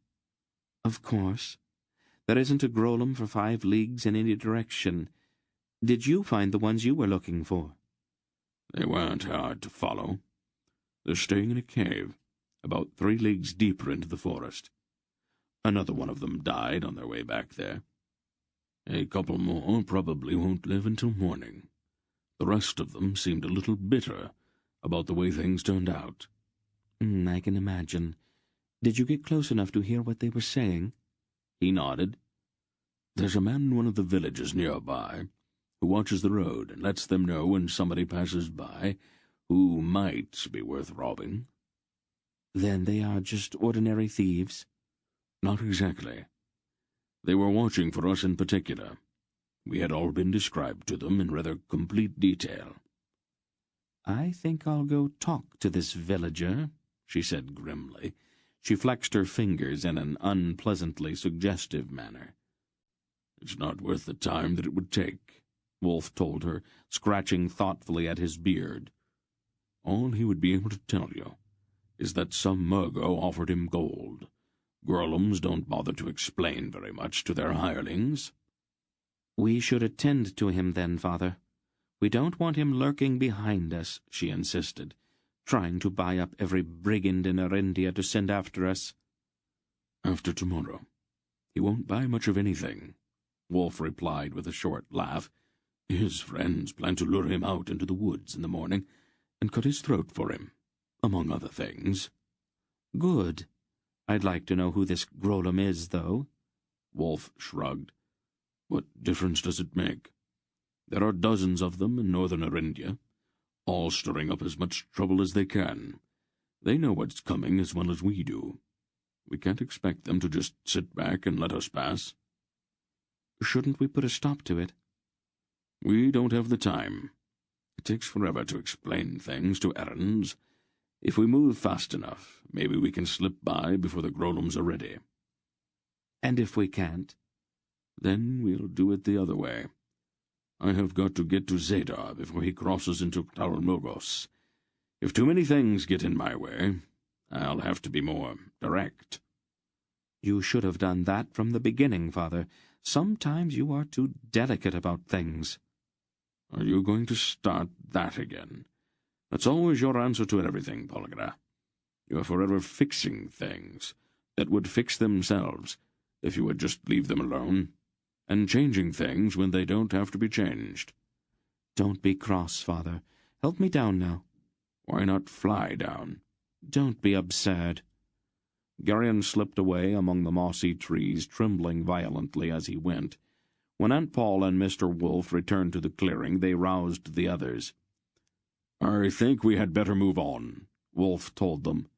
"Of course. There isn't a Grolem for 5 leagues in any direction. Did you find the ones you were looking for?" "They weren't hard to follow. They're staying in a cave, about 3 leagues deeper into the forest. Another one of them died on their way back there. A couple more probably won't live until morning. The rest of them seemed a little bitter about the way things turned out." "I can imagine. Did you get close enough to hear what they were saying?" He nodded. "There's a man in one of the villages nearby who watches the road and lets them know when somebody passes by who might be worth robbing." "Then they are just ordinary thieves?" "Not exactly. They were watching for us in particular. We had all been described to them in rather complete detail." "I think I'll go talk to this villager," she said grimly. She flexed her fingers in an unpleasantly suggestive manner. "It's not worth the time that it would take," Wolf told her, scratching thoughtfully at his beard. "All he would be able to tell you is that some Murgo offered him gold. Grolems don't bother to explain very much to their hirelings." "We should attend to him then, Father. We don't want him lurking behind us," she insisted, "trying to buy up every brigand in Arindia to send after us." "After tomorrow, he won't buy much of anything," Wolf replied with a short laugh. "His friends plan to lure him out into the woods in the morning and cut his throat for him, among other things." "Good. I'd like to know who this Grolem is, though." Wolf shrugged. "What difference does it make? There are dozens of them in northern Arindia, all stirring up as much trouble as they can. They know what's coming as well as we do. We can't expect them to just sit back and let us pass." "Shouldn't we put a stop to it?" "We don't have the time. It takes forever to explain things to errands. If we move fast enough, maybe we can slip by before the Grolems are ready." "And if we can't?" "Then we'll do it the other way. I have got to get to Zadar before he crosses into Talmogos. If too many things get in my way, I'll have to be more direct." "You should have done that from the beginning, Father. Sometimes you are too delicate about things." "Are you going to start that again? That's always your answer to everything, Belgariad. You are forever fixing things that would fix themselves if you would just leave them alone, and changing things when they don't have to be changed." "Don't be cross, Father. Help me down now." "Why not fly down?" "Don't be absurd." Garion slipped away among the mossy trees, trembling violently as he went. When Aunt Paul and Mr. Wolf returned to the clearing, they roused the others. "I think we had better move on," Wolf told them.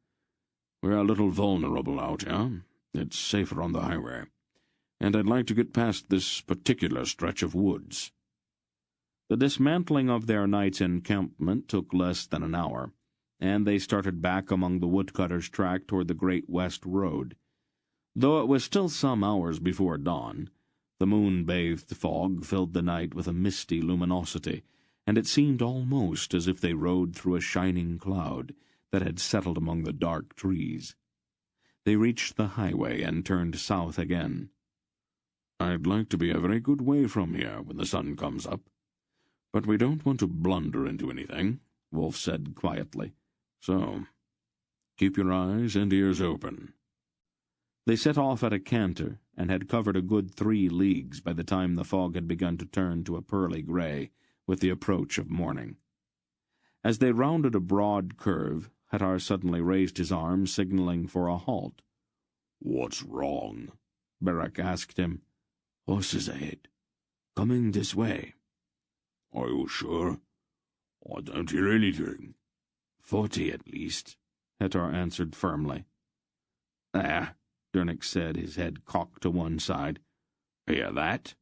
"We're a little vulnerable out here. It's safer on the highway. And I'd like to get past this particular stretch of woods." The dismantling of their night's encampment took less than an hour, and they started back among the woodcutters' track toward the Great West Road. Though it was still some hours before dawn, the moon-bathed fog filled the night with a misty luminosity, and it seemed almost as if they rode through a shining cloud that had settled among the dark trees. They reached the highway and turned south again. "I'd like to be a very good way from here when the sun comes up. But we don't want to blunder into anything," Wolf said quietly. "So, keep your eyes and ears open." They set off at a canter, and had covered a good 3 leagues by the time the fog had begun to turn to a pearly grey with the approach of morning. As they rounded a broad curve, Hettar suddenly raised his arm, signalling for a halt. "What's wrong?" Berak asked him. "Horses ahead. Coming this way." "Are you sure? I don't hear anything." 40 at least," Hettar answered firmly. "There," Dernick said, his head cocked to one side. "Hear that?"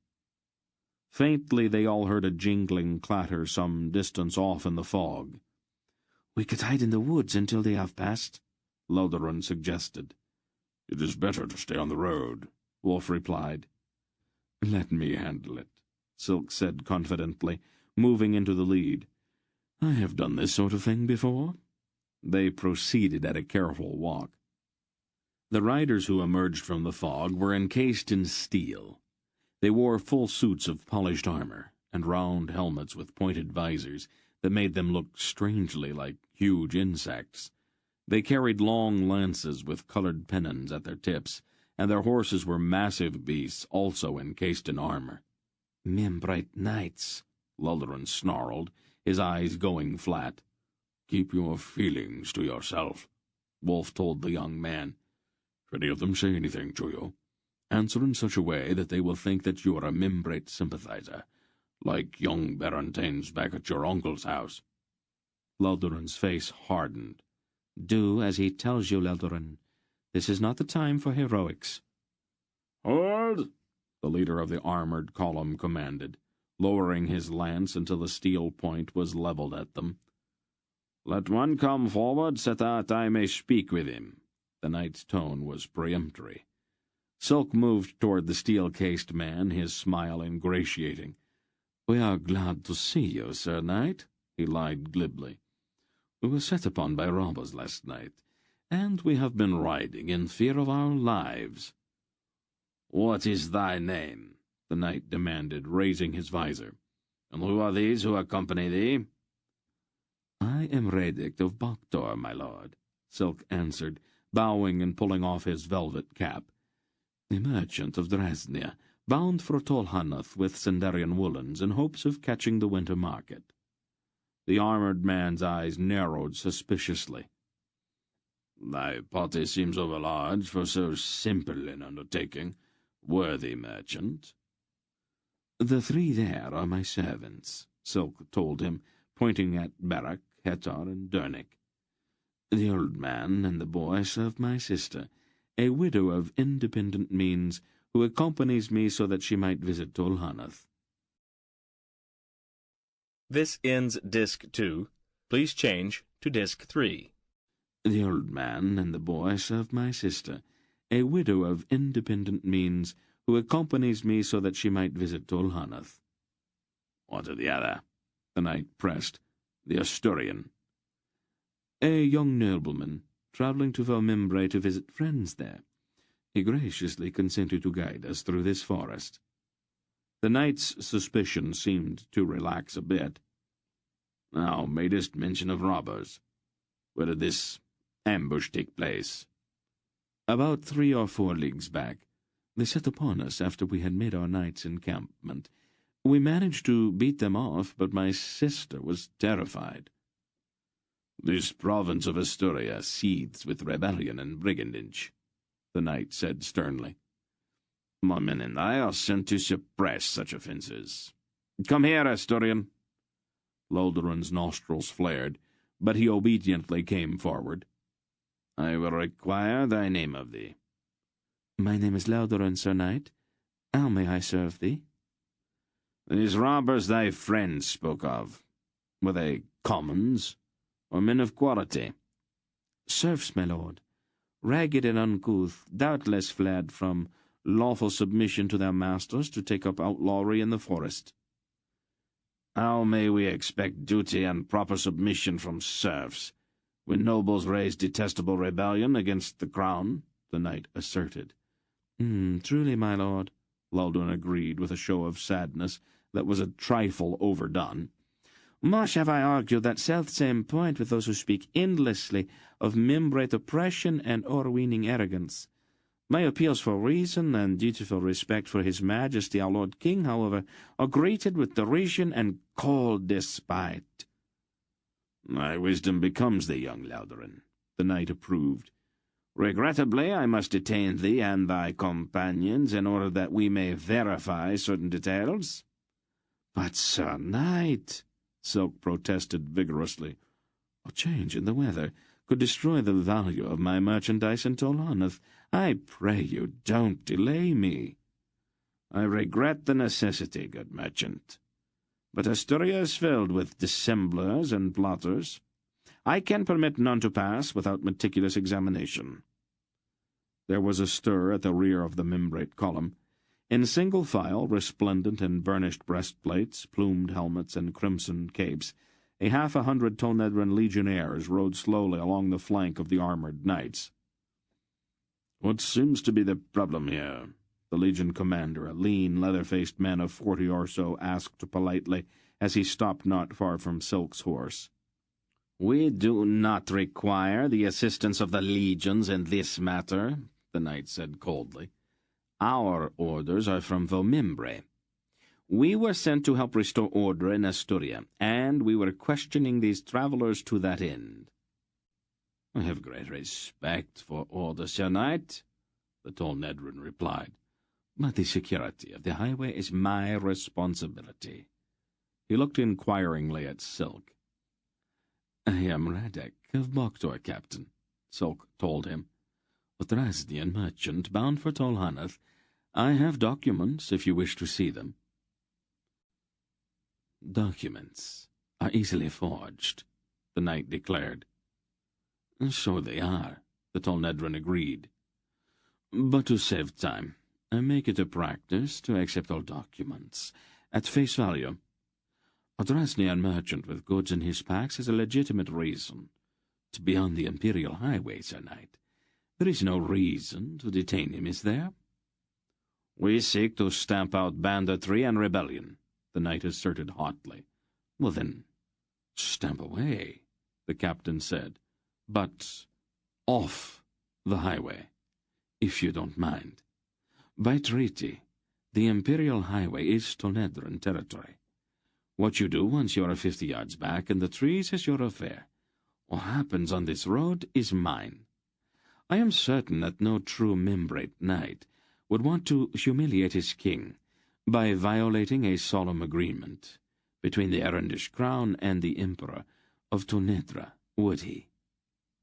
Faintly they all heard a jingling clatter some distance off in the fog. "We could hide in the woods until they have passed," Lodorun suggested. "It is better to stay on the road," Wolf replied. "Let me handle it," Silk said confidently, moving into the lead. "I have done this sort of thing before." They proceeded at a careful walk. The riders who emerged from the fog were encased in steel. They wore full suits of polished armor, and round helmets with pointed visors that made them look strangely like huge insects. They carried long lances with colored pennons at their tips, and their horses were massive beasts also encased in armor. "Membrite knights," Lodorun snarled, his eyes going flat. "Keep your feelings to yourself," Wolf told the young man. "If any of them say anything to you, answer in such a way that they will think that you are a Membrite sympathizer, like young Barantains back at your uncle's house." Lodorun's face hardened. "Do as he tells you, Lodorun. This is not the time for heroics." "Hold!" the leader of the armored column commanded, lowering his lance until the steel point was leveled at them. "Let one come forward so that I may speak with him." The knight's tone was peremptory. Silk moved toward the steel-cased man, his smile ingratiating. "We are glad to see you, Sir Knight," he lied glibly. "We were set upon by robbers last night, and we have been riding in fear of our lives." "What is thy name?" the knight demanded, raising his visor. "And who are these who accompany thee?" "I am Redict of Boktor, my lord," Silk answered, bowing and pulling off his velvet cap. "A merchant of Drasnia, bound for Tolhanath with Sendarian woolens in hopes of catching the winter market." The armored man's eyes narrowed suspiciously. "Thy party seems overlarge for so simple an undertaking, worthy merchant." "The 3 there are my servants," Silk told him, pointing at Berak, Hettar, and Dernick. "The old man and the boy serve my sister, a widow of independent means, who accompanies me so that she might visit Tolhanath." This ends Disc 2. Please change to Disc 3. "The old man and the boy serve my sister, a widow of independent means, who accompanies me so that she might visit Tolhanath." "What of the other?" the knight pressed. "The Asturian." "A young nobleman, travelling to Valmembre to visit friends there. He graciously consented to guide us through this forest." The knight's suspicion seemed to relax a bit. "Thou madest mention of robbers. Where did this ambush take place?" "About 3 or 4 leagues back. They set upon us after we had made our night's encampment. We managed to beat them off, but my sister was terrified." "This province of Asturia seethes with rebellion and brigandage," the knight said sternly. "My men and I are sent to suppress such offences. Come here, Asturian." Lodorun's nostrils flared, but he obediently came forward. "I will require thy name of thee." "My name is Lodorun, Sir Knight. How may I serve thee?" "These robbers thy friends spoke of, were they commons, or men of quality?" "Serfs, my lord, ragged and uncouth, doubtless fled from lawful submission to their masters to take up outlawry in the forest." "How may we expect duty and proper submission from serfs, when nobles raise detestable rebellion against the crown?" the knight asserted. Truly, my lord, Loudon agreed with a show of sadness that was a trifle overdone. Much have I argued that self-same point with those who speak endlessly of membrate oppression and o'erweening arrogance. My appeals for reason and dutiful respect for his majesty our Lord King, however, are greeted with derision and cold despite. My wisdom becomes thee, young Loudoran, the knight approved. Regrettably, I must detain thee and thy companions in order that we may verify certain details. But, Sir Knight, Silk protested vigorously, a change in the weather could destroy the value of my merchandise in Tolhaneth. I pray you, don't delay me. I regret the necessity, good merchant. But Asturia is filled with dissemblers and plotters. I can permit none to pass without meticulous examination. There was a stir at the rear of the membrate column. In single file, resplendent in burnished breastplates, plumed helmets, and crimson capes, 100 Tonedran legionnaires rode slowly along the flank of the armoured knights. "What seems to be the problem here?" the legion commander, a lean, leather-faced man of 40 or so, asked politely as he stopped not far from Silk's horse. "We do not require the assistance of the legions in this matter," the knight said coldly. "Our orders are from Vomimbre. We were sent to help restore order in Asturia, and we were questioning these travellers to that end." "I have great respect for order, Sir Knight," the tall Nedrin replied, "but the security of the highway is my responsibility." He looked inquiringly at Silk. "I am Radek of Boktor, Captain," Silk told him. "A Drasnian merchant bound for Tolhaneth. I have documents if you wish to see them." "Documents are easily forged," the knight declared. "So they are," the Tolnedran agreed. "But to save time, I make it a practice to accept all documents at face value. A Drasnian merchant with goods in his packs has a legitimate reason to be on the Imperial Highway, Sir Knight. There is no reason to detain him, is there?" "We seek to stamp out banditry and rebellion," the knight asserted hotly. "Well then, stamp away," the captain said, "but off the highway, if you don't mind. By treaty, the Imperial Highway is Tonedran territory. What you do once you are 50 yards back in the trees is your affair. What happens on this road is mine. I am certain that no true membrate knight would want to humiliate his king by violating a solemn agreement between the Erendish crown and the Emperor of Tonedra, would he?"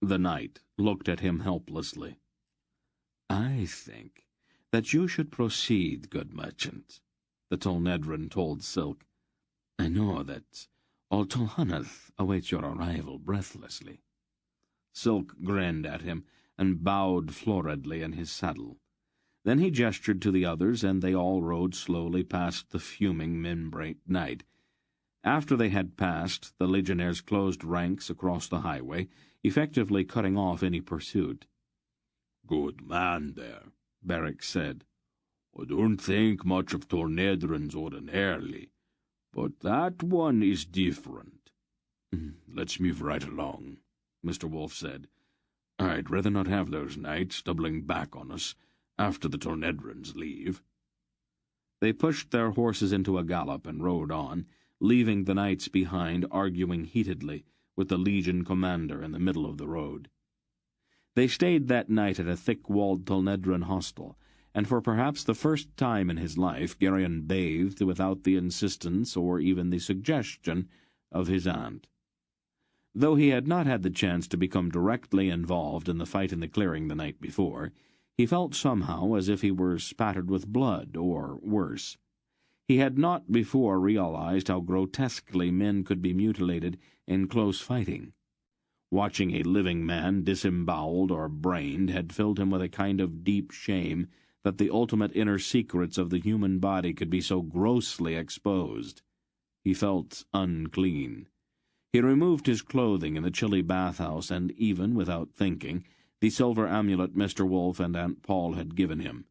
The knight looked at him helplessly. "I think that you should proceed, good merchant," the Tolnedran told Silk. "I know that all Tolhaneth awaits your arrival breathlessly." Silk grinned at him and bowed floridly in his saddle. Then he gestured to the others, and they all rode slowly past the fuming membrate knight. After they had passed, the legionnaires closed ranks across the highway, effectively cutting off any pursuit. "Good man there," Beric said. "I don't think much of Tornedrans ordinarily, but that one is different." "Let's move right along," Mr. Wolf said. "I'd rather not have those knights doubling back on us after the Tornedrans leave." They pushed their horses into a gallop and rode on, leaving the knights behind arguing heatedly with the legion commander in the middle of the road. They stayed that night at a thick-walled Tolnedran hostel, and for perhaps the first time in his life Gerion bathed without the insistence or even the suggestion of his aunt. Though he had not had the chance to become directly involved in the fight in the clearing the night before, he felt somehow as if he were spattered with blood, or worse. He had not before realized how grotesquely men could be mutilated in close fighting. Watching a living man disemboweled or brained had filled him with a kind of deep shame that the ultimate inner secrets of the human body could be so grossly exposed. He felt unclean. He removed his clothing in the chilly bathhouse and, even without thinking, the silver amulet Mr. Wolf and Aunt Paul had given him,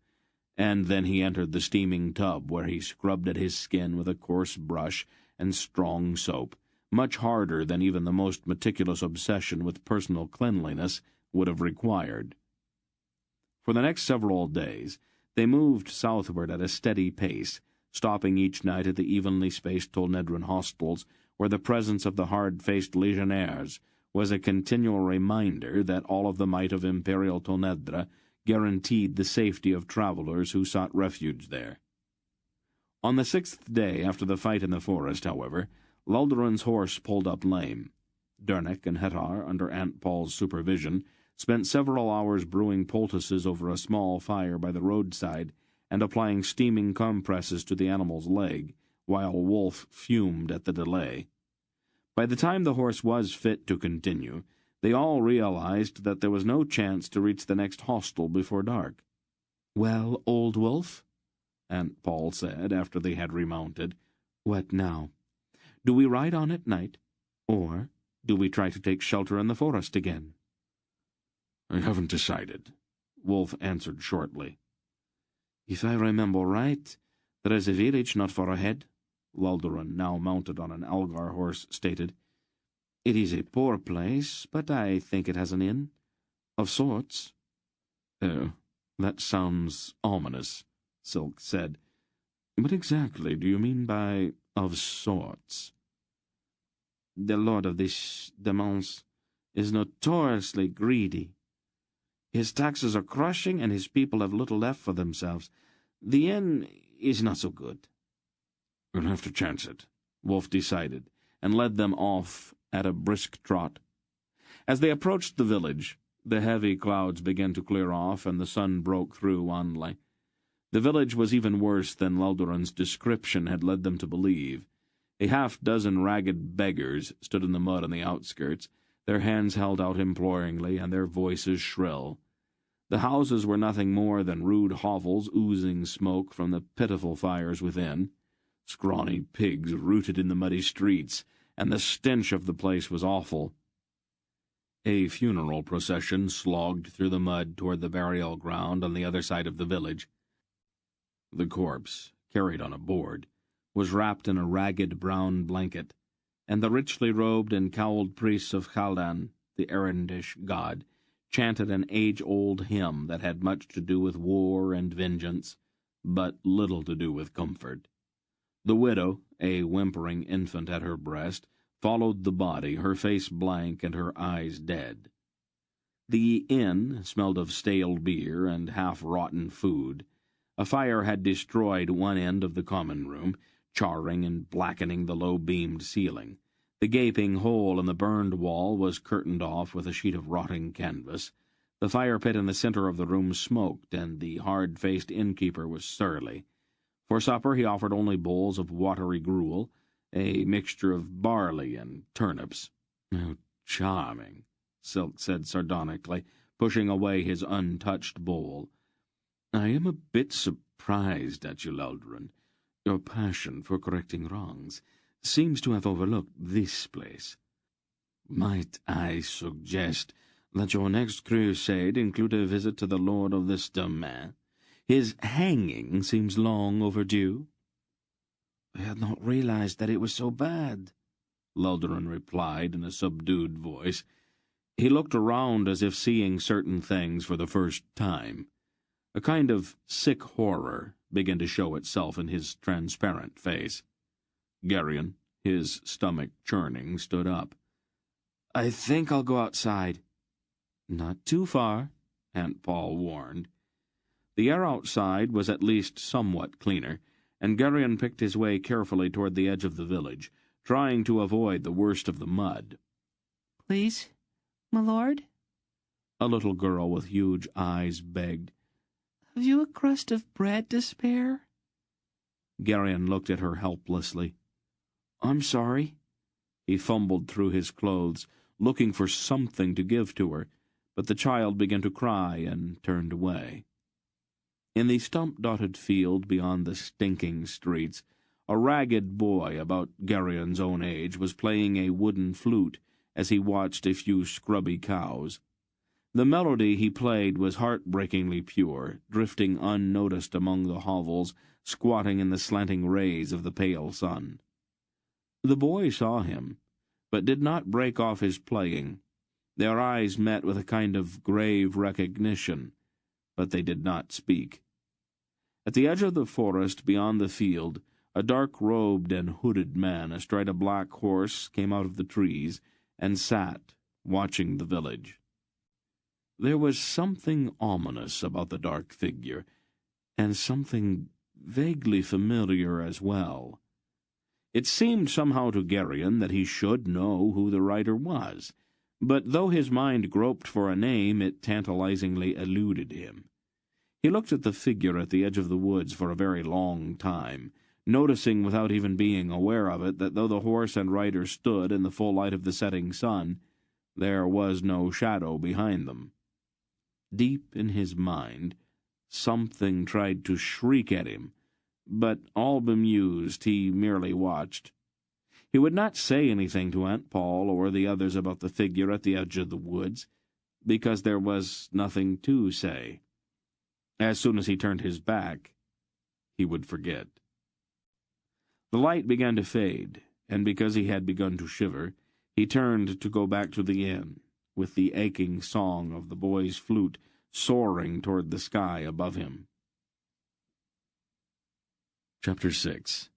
and then he entered the steaming tub, where he scrubbed at his skin with a coarse brush and strong soap, much harder than even the most meticulous obsession with personal cleanliness would have required. For the next several days they moved southward at a steady pace, stopping each night at the evenly spaced Tolnedran hostels, where the presence of the hard-faced legionnaires was a continual reminder that all of the might of Imperial Tolnedra guaranteed the safety of travelers who sought refuge there. On the 6th day after the fight in the forest, however, Luldaran's horse pulled up lame. Dernek and Hetar, under Aunt Paul's supervision, spent several hours brewing poultices over a small fire by the roadside and applying steaming compresses to the animal's leg, while Wolf fumed at the delay. By the time the horse was fit to continue, they all realized that there was no chance to reach the next hostel before dark. "Well, old wolf," Aunt Paul said after they had remounted, "what now? Do we ride on at night, or do we try to take shelter in the forest again?" "I haven't decided," Wolf answered shortly. "If I remember right, there is a village not far ahead," Luldaran, now mounted on an Algar horse, stated. "It is a poor place, but I think it has an inn. Of sorts." "Oh, that sounds ominous," Silk said. "What exactly do you mean by 'of sorts'?" "The lord of this demesne is notoriously greedy. His taxes are crushing, and his people have little left for themselves. The inn is not so good." "We'll have to chance it," Wolf decided, and led them off at a brisk trot. As they approached the village, the heavy clouds began to clear off, and the sun broke through wanly. The village was even worse than Luldaran's description had led them to believe. A half-dozen ragged beggars stood in the mud on the outskirts, their hands held out imploringly and their voices shrill. The houses were nothing more than rude hovels oozing smoke from the pitiful fires within. Scrawny pigs rooted in the muddy streets, and the stench of the place was awful. A funeral procession slogged through the mud toward the burial ground on the other side of the village. The corpse, carried on a board, was wrapped in a ragged brown blanket, and the richly robed and cowled priests of Haldan, the Erendish god, chanted an age-old hymn that had much to do with war and vengeance, but little to do with comfort. The widow, a whimpering infant at her breast, followed the body, her face blank and her eyes dead. The inn smelled of stale beer and half-rotten food. A fire had destroyed one end of the common room, charring and blackening the low-beamed ceiling. The gaping hole in the burned wall was curtained off with a sheet of rotting canvas. The fire pit in the center of the room smoked, and the hard-faced innkeeper was surly. For supper he offered only bowls of watery gruel, a mixture of barley and turnips. "Oh, charming," Silk said sardonically, pushing away his untouched bowl. "I am a bit surprised at you, Luldaran. Your passion for correcting wrongs seems to have overlooked this place. Might I suggest that your next crusade include a visit to the lord of this domain? His hanging seems long overdue." "I had not realized that it was so bad," Luldaran replied in a subdued voice. He looked around as if seeing certain things for the first time. A kind of sick horror began to show itself in his transparent face. Geryon, his stomach churning, stood up. "I think I'll go outside." "Not too far," Aunt Paul warned. The air outside was at least somewhat cleaner, and Geryon picked his way carefully toward the edge of the village, trying to avoid the worst of the mud. "Please, my lord?" A little girl with huge eyes begged. "Have you a crust of bread to spare?" Geryon looked at her helplessly. "I'm sorry." He fumbled through his clothes, looking for something to give to her, but the child began to cry and turned away. In the stump-dotted field beyond the stinking streets, a ragged boy about Geryon's own age was playing a wooden flute as he watched a few scrubby cows. The melody he played was heartbreakingly pure, drifting unnoticed among the hovels, squatting in the slanting rays of the pale sun. The boy saw him, but did not break off his playing. Their eyes met with a kind of grave recognition, but they did not speak. At the edge of the forest beyond the field, a dark-robed and hooded man astride a black horse came out of the trees and sat, watching the village. There was something ominous about the dark figure, and something vaguely familiar as well. It seemed somehow to Geryon that he should know who the rider was, but though his mind groped for a name, it tantalizingly eluded him. He looked at the figure at the edge of the woods for a very long time, noticing without even being aware of it that though the horse and rider stood in the full light of the setting sun, there was no shadow behind them. Deep in his mind, something tried to shriek at him, but all bemused, he merely watched. He would not say anything to Aunt Paul or the others about the figure at the edge of the woods, because there was nothing to say. As soon as he turned his back, he would forget. The light began to fade, and because he had begun to shiver, he turned to go back to the inn, with the aching song of the boy's flute soaring toward the sky above him. Chapter 6.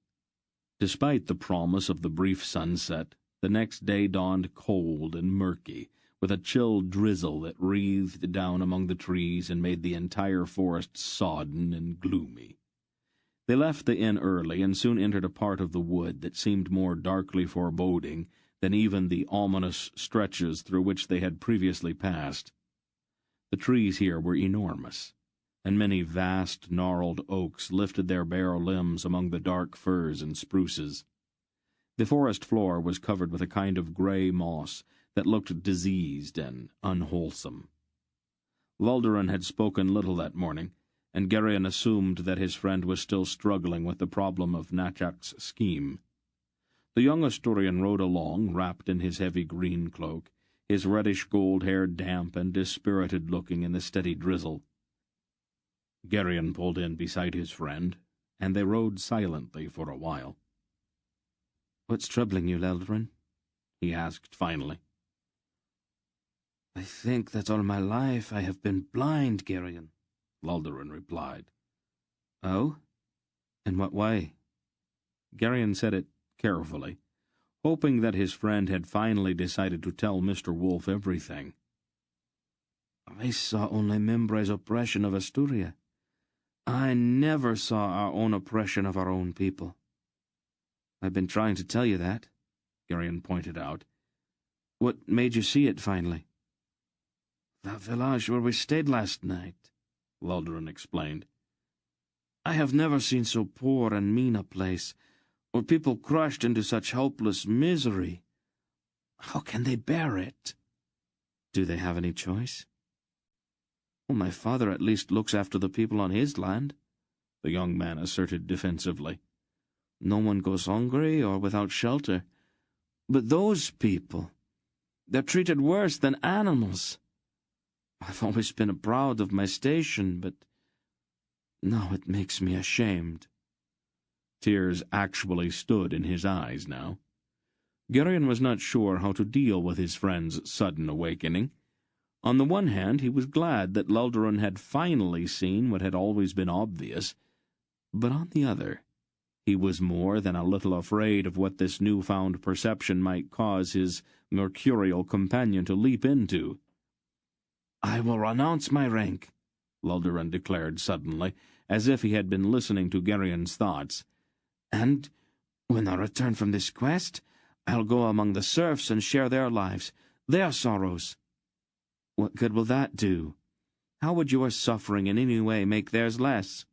Despite the promise of the brief sunset, the next day dawned cold and murky, with a chill drizzle that wreathed down among the trees and made the entire forest sodden and gloomy. They left the inn early and soon entered a part of the wood that seemed more darkly foreboding than even the ominous stretches through which they had previously passed. The trees here were enormous, and many vast gnarled oaks lifted their bare limbs among the dark firs and spruces. The forest floor was covered with a kind of grey moss that looked diseased and unwholesome. Valdurin had spoken little that morning, and Geryon assumed that his friend was still struggling with the problem of Nachak's scheme. The young Asturian rode along, wrapped in his heavy green cloak, his reddish-gold hair damp and dispirited-looking in the steady drizzle. Geryon pulled in beside his friend, and they rode silently for a while. "What's troubling you, Valdurin?" he asked finally. "I think that all my life I have been blind, Geryon," Valdurin replied. "Oh? In what way?" Geryon said it carefully, hoping that his friend had finally decided to tell Mr. Wolf everything. "I saw only Membray's oppression of Asturia. I never saw our own oppression of our own people. I've been trying to tell you that," Geryon pointed out. "What made you see it finally?" "That village where we stayed last night," Valdurin explained. "I have never seen so poor and mean a place, or people crushed into such helpless misery. How can they bear it?" "Do they have any choice?" "Well, my father at least looks after the people on his land," the young man asserted defensively. "No one goes hungry or without shelter. But those people, they're treated worse than animals. I've always been proud of my station, but now it makes me ashamed." Tears actually stood in his eyes now. Geryon was not sure how to deal with his friend's sudden awakening. On the one hand, he was glad that Valdurin had finally seen what had always been obvious, but on the other, he was more than a little afraid of what this newfound perception might cause his mercurial companion to leap into. "I will renounce my rank," Valdurin declared suddenly, as if he had been listening to Geryon's thoughts. "And when I return from this quest, I'll go among the serfs and share their lives, their sorrows." "What good will that do? How would your suffering in any way make theirs less?"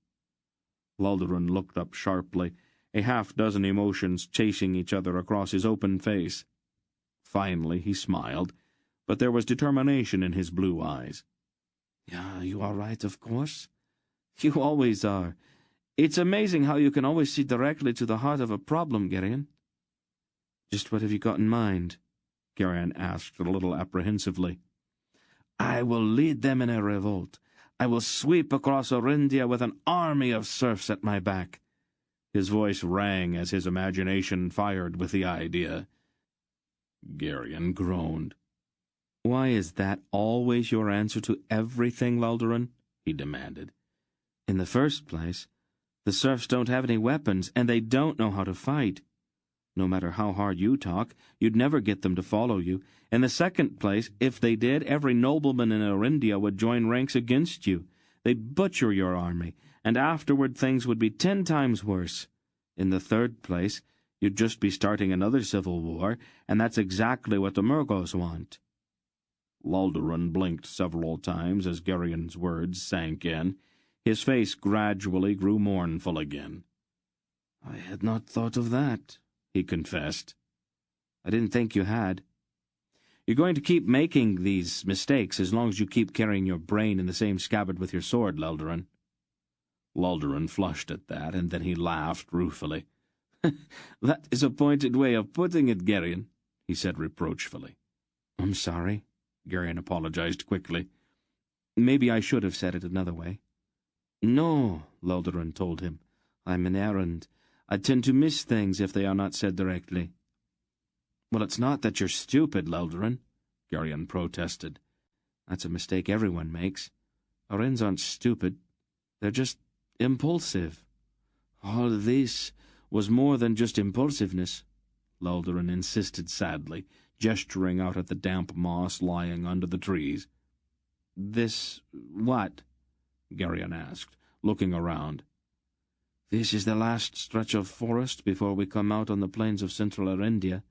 Valdurin looked up sharply, a half-dozen emotions chasing each other across his open face. Finally he smiled, but there was determination in his blue eyes. "Yeah, you are right, of course. You always are. It's amazing how you can always see directly to the heart of a problem, Geryon." "Just what have you got in mind?" Geryon asked a little apprehensively. I will lead them in a revolt. I will sweep across Orindia with an army of serfs at my back." His voice rang as his imagination fired with the idea. Garion groaned. "Why is that always your answer to everything, Luldurin?" he demanded. "In the first place, the serfs don't have any weapons, and they don't know how to fight. No matter how hard you talk, you'd never get them to follow you. In the second place, if they did, every nobleman in Orindia would join ranks against you. They'd butcher your army, and afterward things would be 10 times worse. In the third place, you'd just be starting another civil war, and that's exactly what the Murgos want." Luldurin blinked several times as Garion's words sank in. His face gradually grew mournful again. "I had not thought of that," he confessed. "I didn't think you had. You're going to keep making these mistakes as long as you keep carrying your brain in the same scabbard with your sword, Luldurin." Luldurin flushed at that, and then he laughed ruefully. "That is a pointed way of putting it, Garion," he said reproachfully. "I'm sorry," Garion apologized quickly. "Maybe I should have said it another way." "No," Luldurin told him. "I'm an errand. I tend to miss things if they are not said directly." "Well, it's not that you're stupid, Luldurin," Garion protested. "That's a mistake everyone makes. Arens aren't stupid. They're just impulsive." "All this was more than just impulsiveness," Luldurin insisted sadly, gesturing out at the damp moss lying under the trees. "This what?" Garion asked, looking around. "This is the last stretch of forest before we come out on the plains of central Arendia.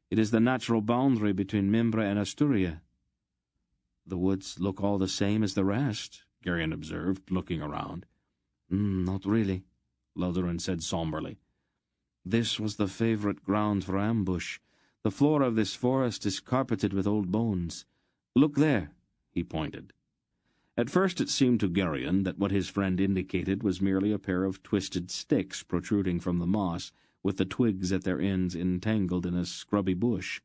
It is the natural boundary between Mimbra and Asturia." "The woods look all the same as the rest," Garion observed, looking around. "Not really," Luldurin said somberly. "This was the favorite ground for ambush. The floor of this forest is carpeted with old bones. Look there," he pointed. At first it seemed to Garion that what his friend indicated was merely a pair of twisted sticks protruding from the moss, with the twigs at their ends entangled in a scrubby bush.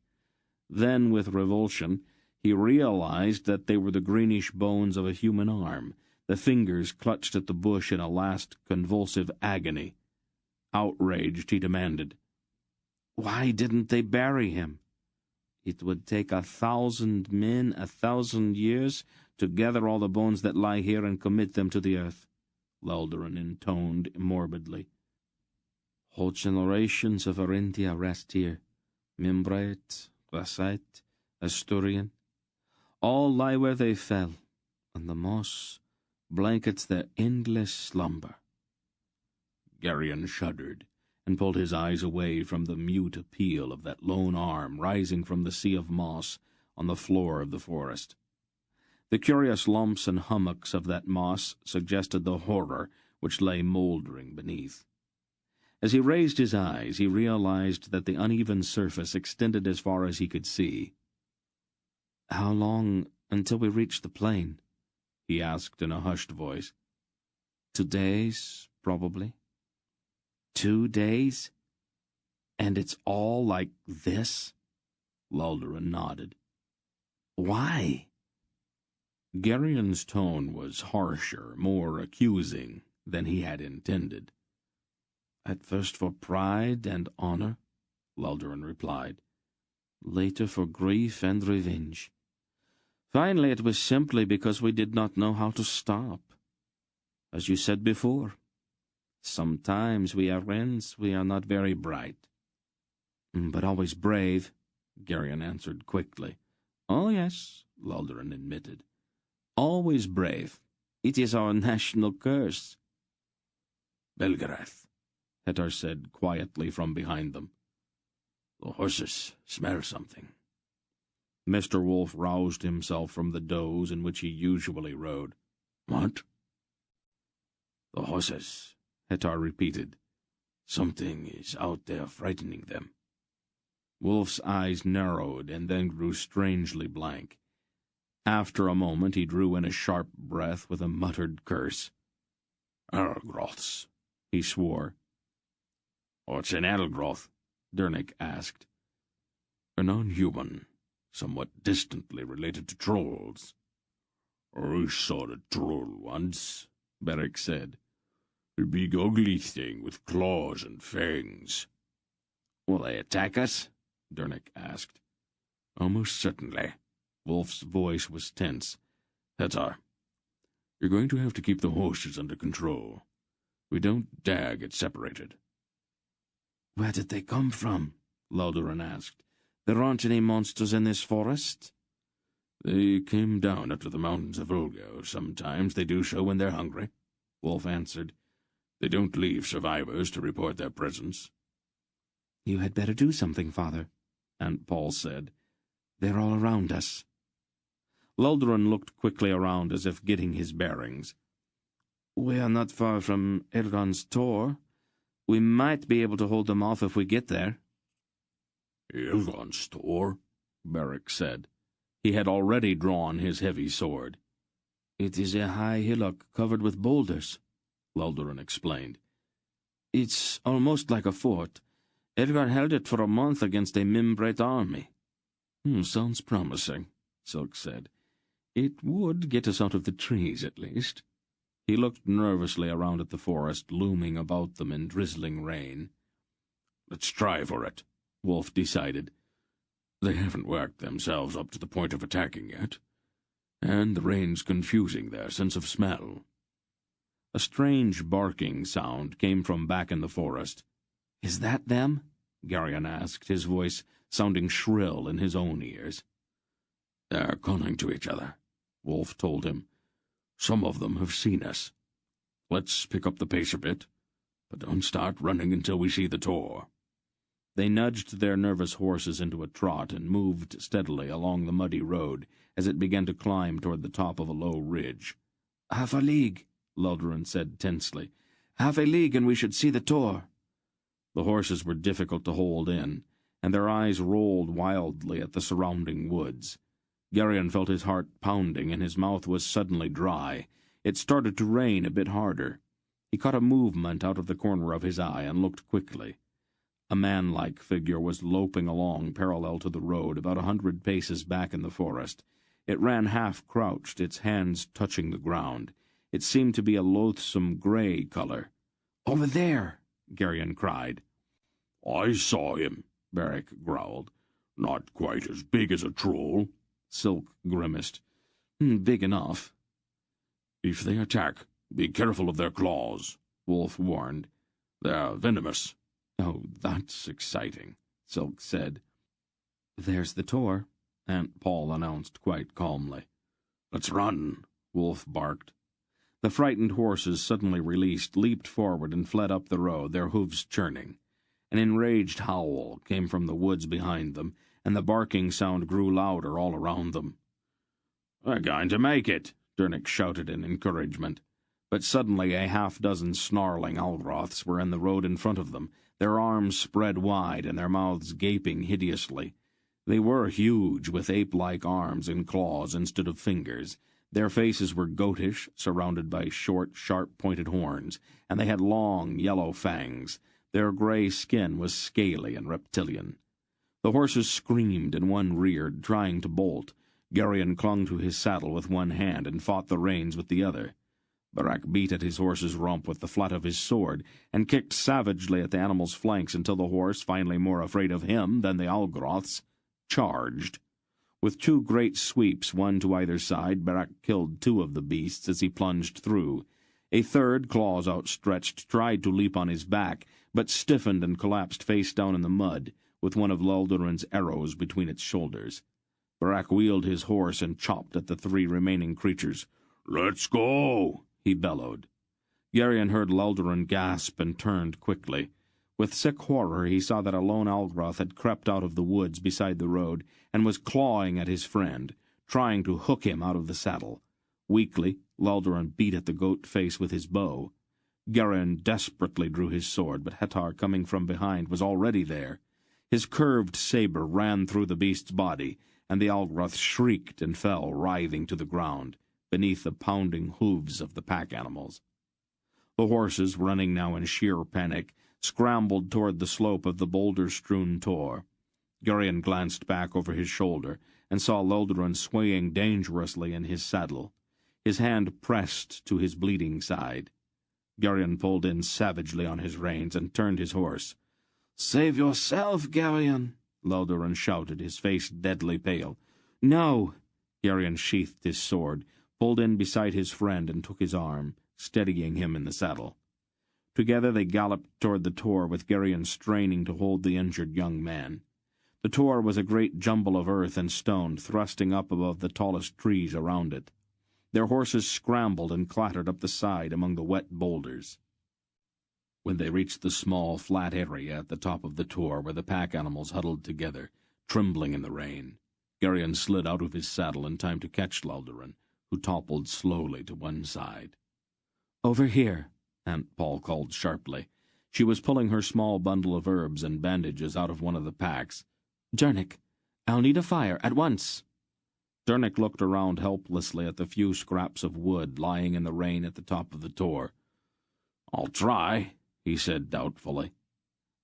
Then, with revulsion, he realized that they were the greenish bones of a human arm. The fingers clutched at the bush in a last convulsive agony. Outraged, he demanded, "Why didn't they bury him?" "It would take 1,000 men, 1,000 years, to gather all the bones that lie here and commit them to the earth," Luldurin intoned morbidly. "Whole generations of Arintia rest here. Mimbrate, Glassite, Asturian. All lie where they fell, and the moss blankets their endless slumber." Garion shuddered, and pulled his eyes away from the mute appeal of that lone arm rising from the sea of moss on the floor of the forest. The curious lumps and hummocks of that moss suggested the horror which lay mouldering beneath. As he raised his eyes, he realized that the uneven surface extended as far as he could see. "How long until we reach the plain?" he asked in a hushed voice. 2 days, probably." 2 days? And it's all like this?" Luldurin nodded. "Why?" Garion's tone was harsher, more accusing than he had intended. "At first for pride and honor," Luldurin replied. "Later for grief and revenge. Finally it was simply because we did not know how to stop. As you said before, sometimes we Arens, we are not very bright." "But always brave," Garion answered quickly. "Oh yes," Luldurin admitted. "Always brave. It is our national curse." "Belgariad," Hetar said quietly from behind them. "The horses smell something." Mr. Wolf roused himself from the doze in which he usually rode. "What?" "The horses," Hetar repeated. "Something is out there frightening them." Wolf's eyes narrowed and then grew strangely blank. After a moment he drew in a sharp breath with a muttered curse. "Elgroths," he swore. "What's an Elgroth?" Dernick asked. "A non-human, somewhat distantly related to trolls," "I saw the troll once," Beric said. "A big ugly thing with claws and fangs." Will they attack us? Dernick asked. "Almost certainly." Wolf's voice was tense. "Hetar, you're going to have to keep the horses under control. We don't dare get separated." Where did they come from? Loldoran asked. There aren't any monsters in this forest? "They came down up to the mountains of Ulgo. Sometimes they do so when they're hungry," Wolf answered. "They don't leave survivors to report their presence." You had better do something, Father, Aunt Paul said. They're all around us. Loldoran looked quickly around as if getting his bearings. We are not far from Elrond's Tor. We might be able to hold them off if we get there. "Elrond's Tor?" Beric said. He had already drawn his heavy sword. It is a high hillock covered with boulders, Loldoran explained. It's almost like a fort. Edgar held it for a month against a Mimbrate army. Sounds promising, Silk said. It would get us out of the trees, at least. He looked nervously around at the forest, looming about them in drizzling rain. "Let's try for it," Wolf decided. "They haven't worked themselves up to the point of attacking yet, and the rain's confusing their sense of smell." A strange barking sound came from back in the forest. Is that them? Garion asked, his voice sounding shrill in his own ears. "They're calling to each other," Wolf told him. "Some of them have seen us. Let's pick up the pace a bit, but don't start running until we see the Tor." They nudged their nervous horses into a trot and moved steadily along the muddy road as it began to climb toward the top of a low ridge. "Half a league," Loldoran said tensely. "Half a league and we should see the Tor." The horses were difficult to hold in, and their eyes rolled wildly at the surrounding woods. Garion felt his heart pounding, and his mouth was suddenly dry. It started to rain a bit harder. He caught a movement out of the corner of his eye and looked quickly. A man-like figure was loping along parallel to the road about 100 paces back in the forest. It ran half-crouched, its hands touching the ground. It seemed to be a loathsome gray color. "Over there!" Garion cried. "I saw him," Beric growled. "Not quite as big as a troll." Silk grimaced. "Big enough." "If they attack, be careful of their claws," Wolf warned. "They're venomous." "Oh, that's exciting," Silk said. "There's the Tor," Aunt Paul announced quite calmly. "Let's run," Wolf barked. The frightened horses, suddenly released, leaped forward and fled up the road, their hooves churning. An enraged howl came from the woods behind them, and the barking sound grew louder all around them. "We're going to make it," Dernick shouted in encouragement. But suddenly a half-dozen snarling Algroths were in the road in front of them, their arms spread wide and their mouths gaping hideously. They were huge, with ape-like arms and claws instead of fingers. Their faces were goatish, surrounded by short, sharp-pointed horns, and they had long, yellow fangs. Their gray skin was scaly and reptilian. The horses screamed and one reared, trying to bolt. Garion clung to his saddle with one hand and fought the reins with the other. Beric beat at his horse's rump with the flat of his sword and kicked savagely at the animal's flanks until the horse, finally more afraid of him than the Algroths, charged. With two great sweeps, one to either side, Beric killed two of the beasts as he plunged through. A third, claws outstretched, tried to leap on his back, but stiffened and collapsed face down in the mud, with one of Loldoran's arrows between its shoulders. Beric wheeled his horse and chopped at the three remaining creatures. "Let's go!" he bellowed. Garion heard Loldoran gasp and turned quickly. With sick horror he saw that a lone Algroth had crept out of the woods beside the road and was clawing at his friend, trying to hook him out of the saddle. Weakly, Loldoran beat at the goat face with his bow. Garion desperately drew his sword, but Hetar, coming from behind, was already there. His curved saber ran through the beast's body, and the Algroth shrieked and fell, writhing to the ground, beneath the pounding hooves of the pack animals. The horses, running now in sheer panic, scrambled toward the slope of the boulder-strewn Tor. Garion glanced back over his shoulder and saw Loldoran swaying dangerously in his saddle. his hand pressed to his bleeding side. Garion pulled in savagely on his reins and turned his horse. "Save yourself, Garion," Loldurin shouted, his face deadly pale. "No!" Garion sheathed his sword, pulled in beside his friend and took his arm, steadying him in the saddle. Together they galloped toward the tor, with Garion straining to hold the injured young man. The tor was a great jumble of earth and stone, thrusting up above the tallest trees around it. Their horses scrambled and clattered up the side among the wet boulders. When they reached the small, flat area at the top of the tor where the pack animals huddled together, trembling in the rain, Garion slid out of his saddle in time to catch Loldurin, who toppled slowly to one side. "Over here," Aunt Paul called sharply. She was pulling her small bundle of herbs and bandages out of one of the packs. "Dernick, I'll need a fire at once." Dernick looked around helplessly at the few scraps of wood lying in the rain at the top of the tor. "I'll try," he said doubtfully.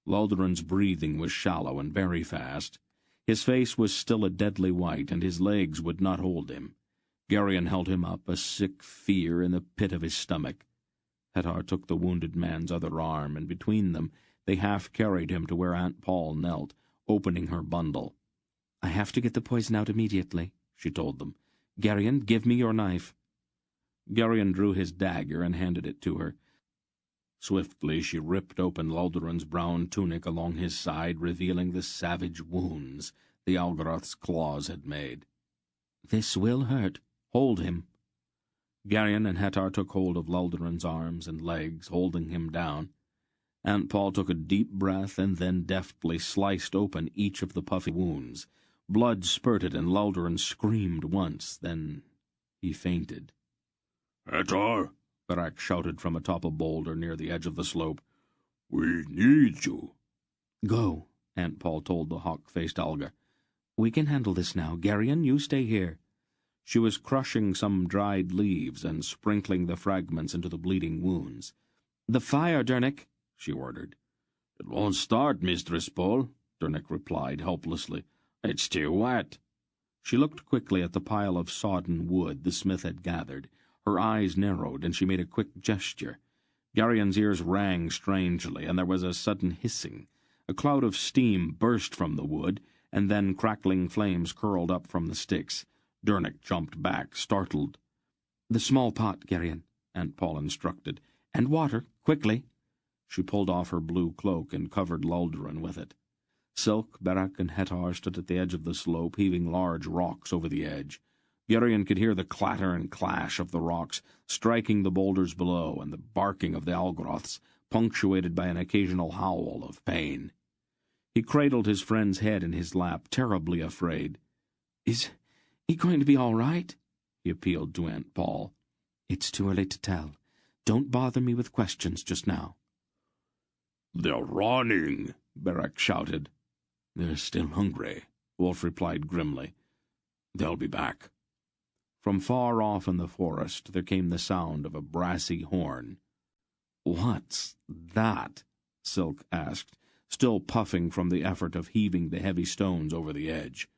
Loldurin's breathing was shallow and very fast. His face was still a deadly white, and his legs would not hold him. Garion held him up, a sick fear in the pit of his stomach. Hettar took the wounded man's other arm, and between them they half-carried him to where Aunt Paul knelt, opening her bundle. "I have to get the poison out immediately," she told them. "Garion, give me your knife." Garion drew his dagger and handed it to her. Swiftly she ripped open Loldurin's brown tunic along his side, revealing the savage wounds the Algorath's claws had made. "This will hurt. Hold him." Garion and Hettar took hold of Loldurin's arms and legs, holding him down. Aunt Paul took a deep breath and then deftly sliced open each of the puffy wounds. Blood spurted and Loldurin screamed once, then he fainted. "Hettar," Barak shouted from atop a boulder near the edge of the slope. "We need you." "Go," Aunt Paul told the hawk-faced Alga. "We can handle this now. Garion, you stay here." She was crushing some dried leaves and sprinkling the fragments into the bleeding wounds. "The fire, Dernick," she ordered. "It won't start, Mistress Paul," Dernick replied helplessly. "It's too wet." She looked quickly at the pile of sodden wood the smith had gathered. Her eyes narrowed, and she made a quick gesture. Garion's ears rang strangely, and there was a sudden hissing. A cloud of steam burst from the wood, and then crackling flames curled up from the sticks. Dernick jumped back, startled. "The small pot, Garion," Aunt Paul instructed. "And water, quickly." She pulled off her blue cloak and covered Loldurin with it. Silk, Barak, and Hettar stood at the edge of the slope, heaving large rocks over the edge. Garion could hear the clatter and clash of the rocks striking the boulders below, and the barking of the Algoraths, punctuated by an occasional howl of pain. He cradled his friend's head in his lap, terribly afraid. "Is he going to be all right?" he appealed to Aunt Paul. "It's too early to tell. Don't bother me with questions just now." "They're running," Barak shouted. "They're still hungry," Wolf replied grimly. "They'll be back." From far off in the forest there came the sound of a brassy horn. "What's that?" Silk asked, still puffing from the effort of heaving the heavy stones over the edge.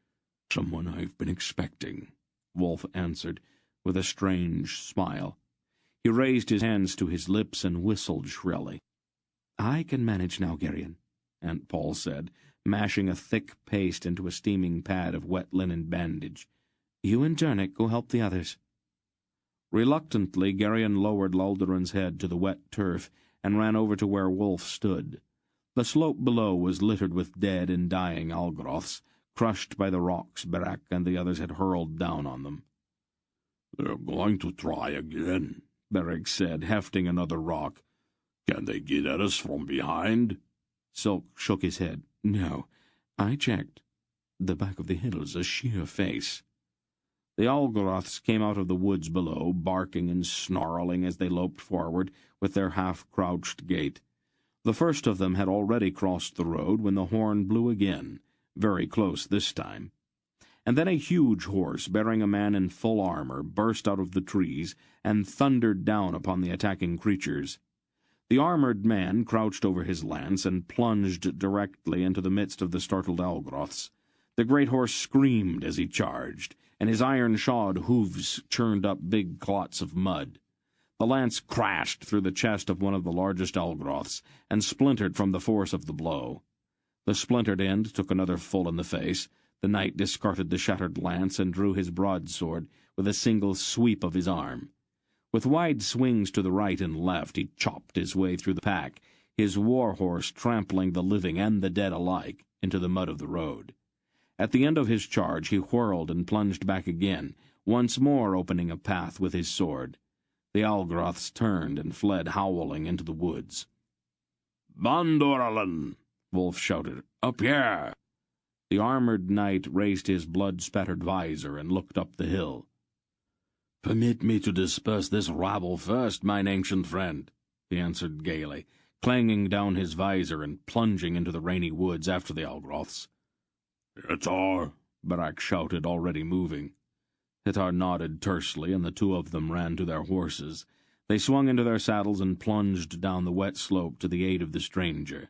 "Someone I've been expecting," Wolf answered, with a strange smile. He raised his hands to his lips and whistled shrilly. "I can manage now, Garion," Aunt Paul said, mashing a thick paste into a steaming pad of wet linen bandage. "You and Dernick go help the others." Reluctantly, Garion lowered Loldurin's head to the wet turf and ran over to where Wolf stood. The slope below was littered with dead and dying Algoraths, crushed by the rocks Barak and the others had hurled down on them. "They're going to try again," Barak said, hefting another rock. "Can they get at us from behind?" Silk shook his head. "No. I checked. The back of the hill's a sheer face." The Algoraths came out of the woods below, barking and snarling as they loped forward with their half-crouched gait. The first of them had already crossed the road when the horn blew again, very close this time. And then a huge horse, bearing a man in full armor, burst out of the trees and thundered down upon the attacking creatures. The armored man crouched over his lance and plunged directly into the midst of the startled Algoraths. The great horse screamed as he charged, and his iron-shod hooves churned up big clots of mud. The lance crashed through the chest of one of the largest Algroths, and splintered from the force of the blow. The splintered end took another full in the face. The knight discarded the shattered lance and drew his broadsword with a single sweep of his arm. With wide swings to the right and left, he chopped his way through the pack, his war-horse trampling the living and the dead alike into the mud of the road. At the end of his charge he whirled and plunged back again, once more opening a path with his sword. The Algroths turned and fled howling into the woods. "Bandorlan!" Wolf shouted. "Up here!" The armored knight raised his blood-spattered visor and looked up the hill. "Permit me to disperse this rabble first, mine ancient friend," he answered gaily, clanging down his visor and plunging into the rainy woods after the Algroths. "Hitar!" Barak shouted, already moving. Hitar nodded tersely, and the two of them ran to their horses. They swung into their saddles and plunged down the wet slope to the aid of the stranger.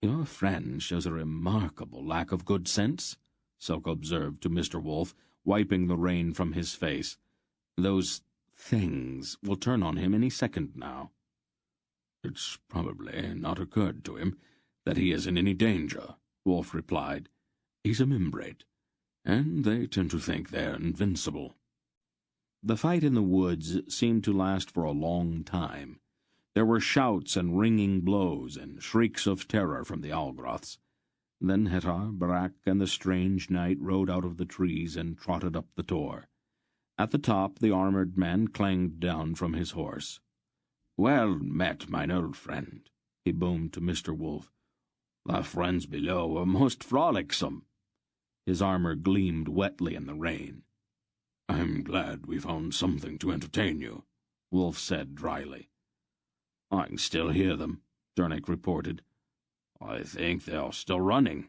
"Your friend shows a remarkable lack of good sense," Silk observed to Mr. Wolf, wiping the rain from his face. "Those things will turn on him any second now." "It's probably not occurred to him that he is in any danger," Wolf replied. "He's a membrate, and they tend to think they're invincible." The fight in the woods seemed to last for a long time. There were shouts and ringing blows and shrieks of terror from the Algroths. Then Hitar, Barak, and the strange knight rode out of the trees and trotted up the tor. At the top the armored man clanged down from his horse. "Well met, mine old friend," he boomed to Mr. Wolf. "Thy friends below are most frolicsome." His armor gleamed wetly in the rain. "I'm glad we found something to entertain you," Wolf said dryly. "I can still hear them," Dernick reported. "I think they are still running.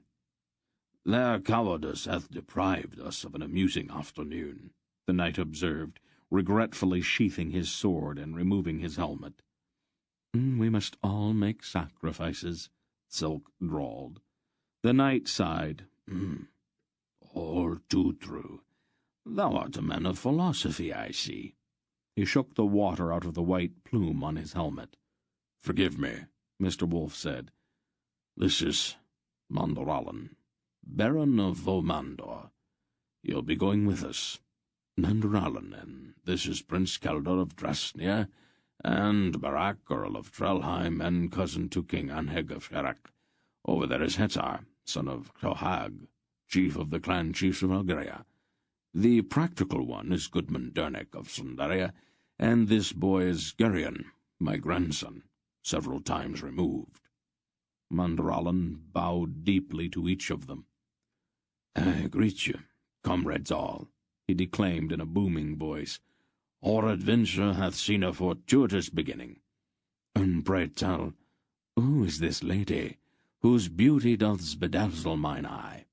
Their cowardice hath deprived us of an amusing afternoon," the knight observed, regretfully sheathing his sword and removing his helmet. "We must all make sacrifices," Silk drawled. The knight sighed. "All too true. Thou art a man of philosophy, I see." He shook the water out of the white plume on his helmet. "Forgive me," Mr. Wolf said. "This is Mandorallan, Baron of Volmandor. You'll be going with us. Mandorallan, and this is Prince Keldor of Drasnir, and Barak, Earl of Trelheim, and cousin to King Anheg of Sharak. Over there is Hetar, son of Clohag, chief of the clan chiefs of Algaria. The practical one is Goodman Dernick of Sundaria, and this boy is Gerion, my grandson, several times removed." Mandorallan bowed deeply to each of them. "I greet you, comrades all," he declaimed in a booming voice. "Our adventure hath seen a fortuitous beginning. And pray tell, who is this lady, whose beauty doth bedazzle mine eye?"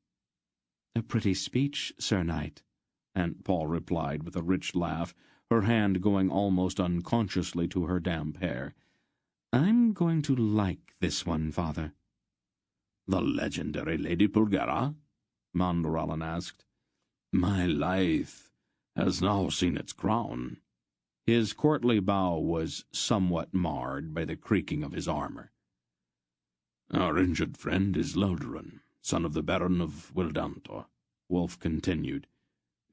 "A pretty speech, Sir Knight," Aunt Paul replied with a rich laugh, her hand going almost unconsciously to her damp hair. "I'm going to like this one, Father." "The legendary Lady Pulgera?" Mandorallan asked. "My life has now seen its crown." His courtly bow was somewhat marred by the creaking of his armor. "Our injured friend is Leldurin, son of the Baron of Wildantor," Wolf continued.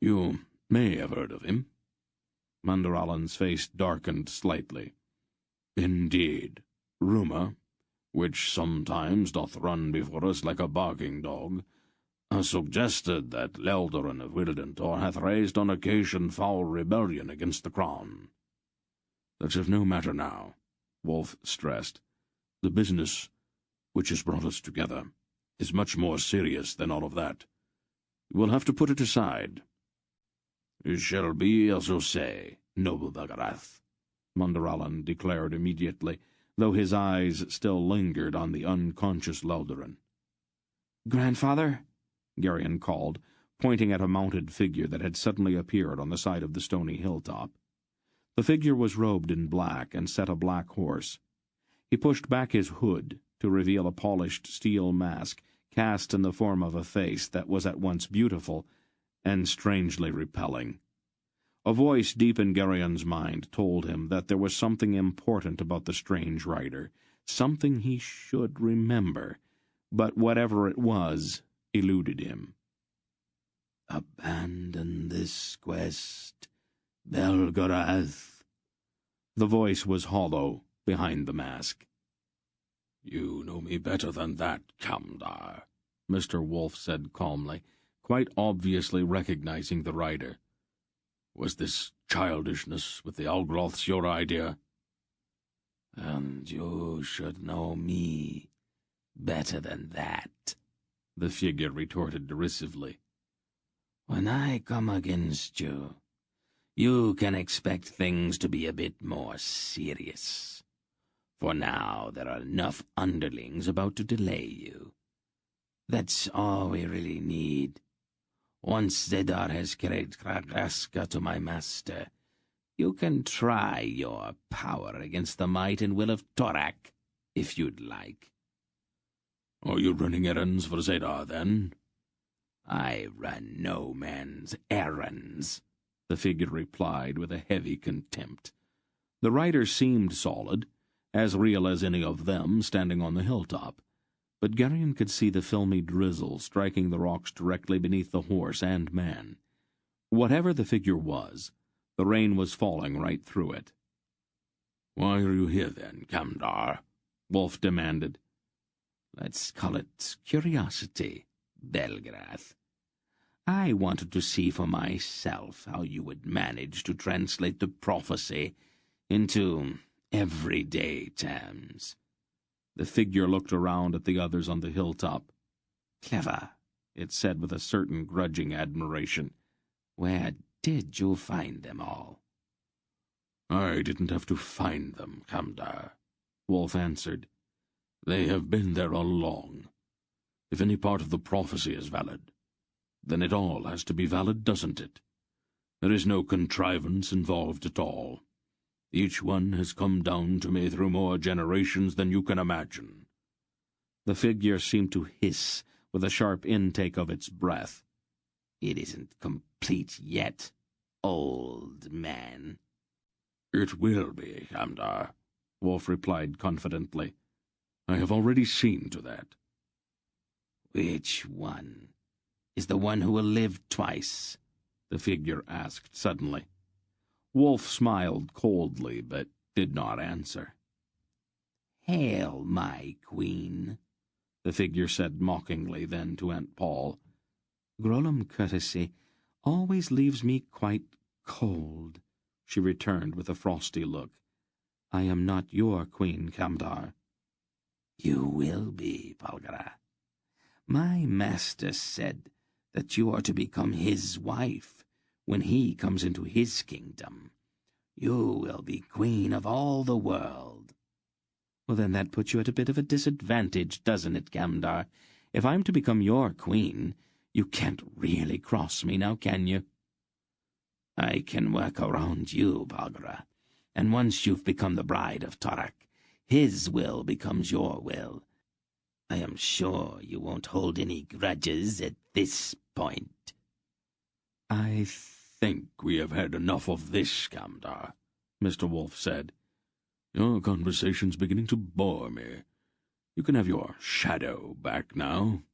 "You may have heard of him." Mandorallan's face darkened slightly. "Indeed, rumour, which sometimes doth run before us like a barking dog, has suggested that Leldurin of Wildantor hath raised on occasion foul rebellion against the crown. That's of no matter now," Wolf stressed. "The business which has brought us together is much more serious than all of that. We'll have to put it aside." "It shall be as you say, noble Belgarath," Mandorallan declared immediately, though his eyes still lingered on the unconscious Leldurin. "Grandfather," Gerion called, pointing at a mounted figure that had suddenly appeared on the side of the stony hilltop. The figure was robed in black and sat a black horse. He pushed back his hood to reveal a polished steel mask cast in the form of a face that was at once beautiful and strangely repelling. A voice deep in Gerion's mind told him that there was something important about the strange rider, something he should remember, but whatever it was eluded him. "Abandon this quest, Belgariad." The voice was hollow behind the mask. "You know me better than that, Kamdar," Mr. Wolf said calmly, quite obviously recognizing the rider. "Was this childishness with the Algroths your idea?" "And you should know me better than that," the figure retorted derisively. "When I come against you, you can expect things to be a bit more serious. For now, there are enough underlings about to delay you. That's all we really need. Once Zedar has carried Kragaska to my master, you can try your power against the might and will of Torak, if you'd like." "Are you running errands for Zedar, then?" "I run no man's errands," the figure replied with a heavy contempt. The rider seemed solid, as real as any of them standing on the hilltop, but Gerion could see the filmy drizzle striking the rocks directly beneath the horse and man. Whatever the figure was, the rain was falling right through it. "Why are you here, then, Kamdar?" Wolf demanded. "Let's call it curiosity, Belgarath. I wanted to see for myself how you would manage to translate the prophecy into everyday terms." The figure looked around at the others on the hilltop. "Clever," it said with a certain grudging admiration. "Where did you find them all?" "I didn't have to find them, Kamdar," Wolf answered. "They have been there all along. If any part of the prophecy is valid, then it all has to be valid, doesn't it? There is no contrivance involved at all. Each one has come down to me through more generations than you can imagine." The figure seemed to hiss with a sharp intake of its breath. "It isn't complete yet, old man." "It will be, Kamdar," Wolf replied confidently. "I have already seen to that." "Which one is the one who will live twice?" the figure asked suddenly. Wolf smiled coldly, but did not answer. "Hail, my queen," the figure said mockingly then to Aunt Paul. "Grolam courtesy always leaves me quite cold," she returned with a frosty look. "I am not your queen, Kamdar." "You will be, Belgara. My master said that you are to become his wife when he comes into his kingdom. You will be queen of all the world." "Well, then that puts you at a bit of a disadvantage, doesn't it, Kamdar? If I'm to become your queen, you can't really cross me now, can you?" "I can work around you, Belgara, and once you've become the bride of Torak, his will becomes your will. I am sure you won't hold any grudges at this point." "I think we have had enough of this, Kamdar," Mr. Wolf said. "Your conversation's beginning to bore me. You can have your shadow back now."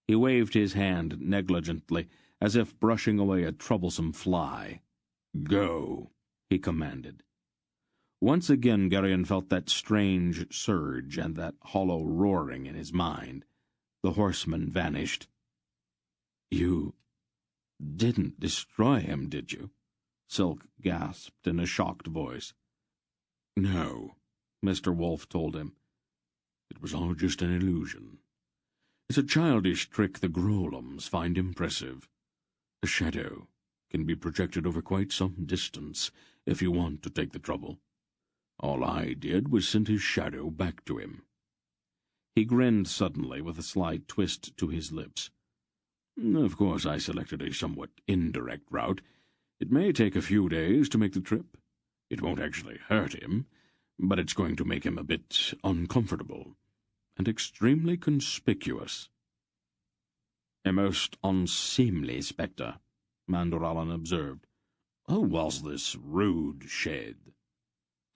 He waved his hand negligently, as if brushing away a troublesome fly. "Go," he commanded. Once again Gerion felt that strange surge and that hollow roaring in his mind. The horseman vanished. "You didn't destroy him, did you?" Silk gasped in a shocked voice. "No," Mr. Wolf told him. "It was all just an illusion. It's a childish trick the Grolams find impressive. A shadow can be projected over quite some distance if you want to take the trouble. All I did was send his shadow back to him." He grinned suddenly with a slight twist to his lips. "Of course I selected a somewhat indirect route. It may take a few days to make the trip. It won't actually hurt him, but it's going to make him a bit uncomfortable, and extremely conspicuous." "A most unseemly spectre," Mandorallan observed. "Who was this rude shade?"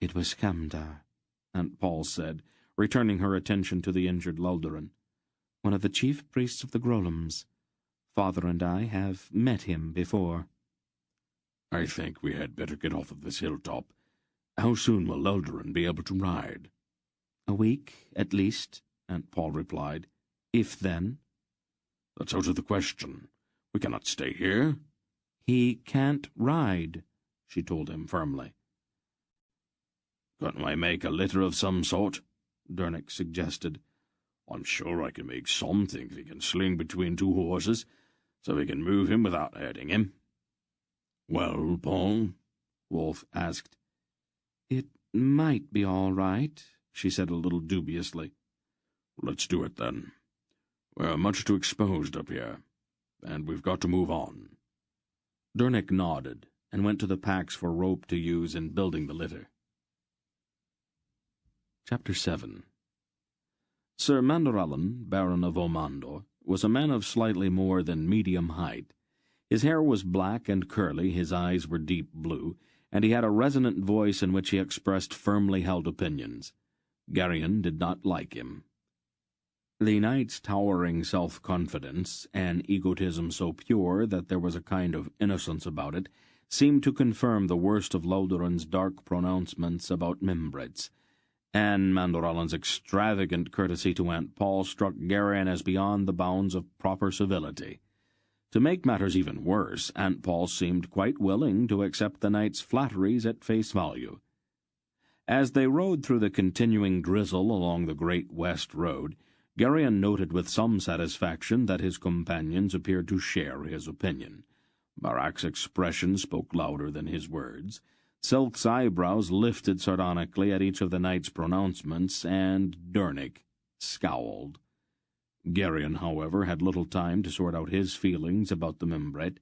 "It was Camdar," Aunt Paul said, returning her attention to the injured Loldoran. "One of the chief priests of the Grolums. Father and I have met him before." "I think we had better get off of this hilltop. How soon will Loldoran be able to ride?" "A week, at least," Aunt Paul replied. "If then." "That's out of the question. We cannot stay here." "He can't ride," she told him firmly. "Couldn't we make a litter of some sort?" Dernick suggested. "I'm sure I can make something we can sling between two horses, so we can move him without hurting him." "Well, Paul?" Wolf asked. "It might be all right," she said a little dubiously. "Let's do it, then. We're much too exposed up here, and we've got to move on." Dernick nodded and went to the packs for rope to use in building the litter. Chapter 7. Sir Mandorallan, Baron of Omandor, was a man of slightly more than medium height. His hair was black and curly, his eyes were deep blue, and he had a resonant voice in which he expressed firmly held opinions. Garion did not like him. The knight's towering self-confidence, an egotism so pure that there was a kind of innocence about it, seemed to confirm the worst of Loldoran's dark pronouncements about Mimbrets, and Mandorallan's extravagant courtesy to Aunt Paul struck Garion as beyond the bounds of proper civility. To make matters even worse, Aunt Paul seemed quite willing to accept the knight's flatteries at face value. As they rode through the continuing drizzle along the Great West Road, Garion noted with some satisfaction that his companions appeared to share his opinion. Barak's expression spoke louder than his words. Silk's eyebrows lifted sardonically at each of the knight's pronouncements, and Dernick scowled. Garion, however, had little time to sort out his feelings about the Mimbret.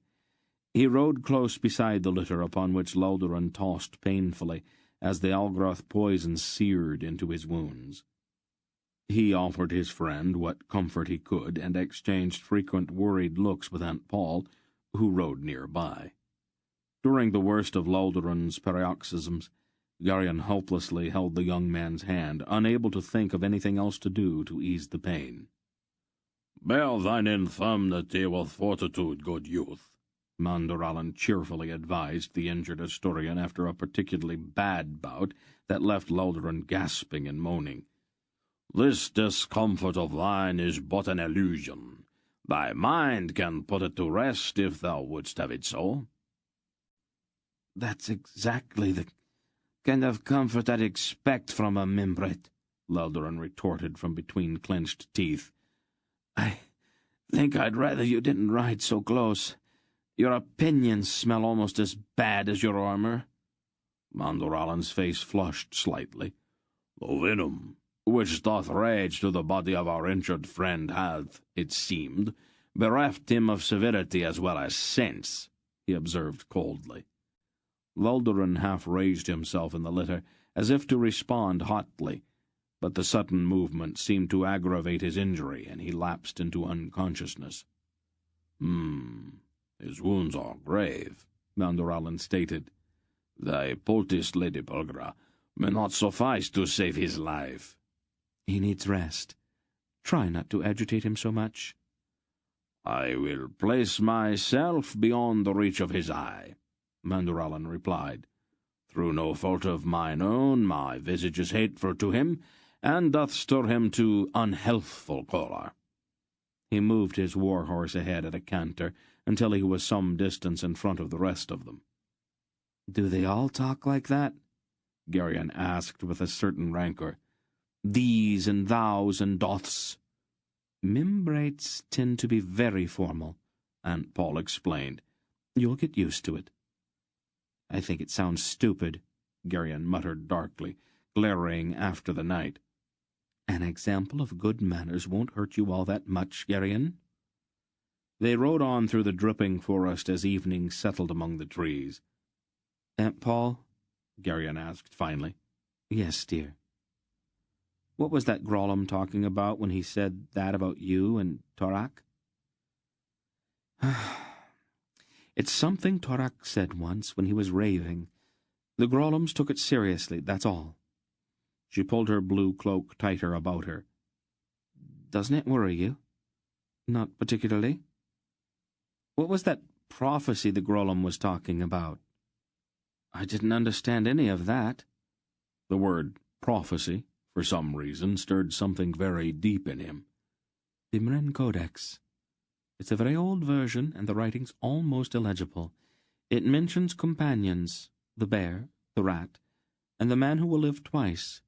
He rode close beside the litter upon which Loldoran tossed painfully, as the Algroth poison seared into his wounds. He offered his friend what comfort he could, and exchanged frequent worried looks with Aunt Paul, who rode nearby. During the worst of Loldoran's paroxysms, Garion helplessly held the young man's hand, unable to think of anything else to do to ease the pain. "Bear thine infirmity with fortitude, good youth," Mandorallan cheerfully advised the injured Asturian after a particularly bad bout that left Loldoran gasping and moaning. "This discomfort of thine is but an illusion. Thy mind can put it to rest if thou wouldst have it so." "That's exactly the kind of comfort I'd expect from a Mimbret," Loldoran retorted from between clenched teeth. "I think I'd rather you didn't ride so close. Your opinions smell almost as bad as your armor." Mandorallan's face flushed slightly. "The venom which doth rage through the body of our injured friend hath, it seemed, bereft him of civility as well as sense," he observed coldly. Loldoran half raised himself in the litter, as if to respond hotly, but the sudden movement seemed to aggravate his injury, and he lapsed into unconsciousness. His wounds are grave," Mandorallan stated. "Thy poultice, Lady Belgara, may not suffice to save his life." "He needs rest. Try not to agitate him so much." "I will place myself beyond the reach of his eye," Mandorallan replied. "Through no fault of mine own, my visage is hateful to him, and doth stir him to unhealthful choler." He moved his war-horse ahead at a canter until he was some distance in front of the rest of them. "Do they all talk like that?" Garion asked with a certain rancour. "These and thous and doths." "Mimbrates tend to be very formal," Aunt Paul explained. "You'll get used to it." "I think it sounds stupid," Garion muttered darkly, glaring after the knight. "An example of good manners won't hurt you all that much, Garion." They rode on through the dripping forest as evening settled among the trees. "Aunt Paul?" Garion asked finally. "Yes, dear." "What was that Grolum talking about when he said that about you and Torak?" It's something Torak said once when he was raving. The Grollums took it seriously, that's all. She pulled her blue cloak tighter about her. Doesn't it worry you? Not particularly. What was that prophecy the Grollum was talking about? I didn't understand any of that. The word prophecy, for some reason, stirred something very deep in him. Bimren Codex. It's a very old version, and the writing's almost illegible. It mentions companions, the bear, the rat, and the man who will live twice.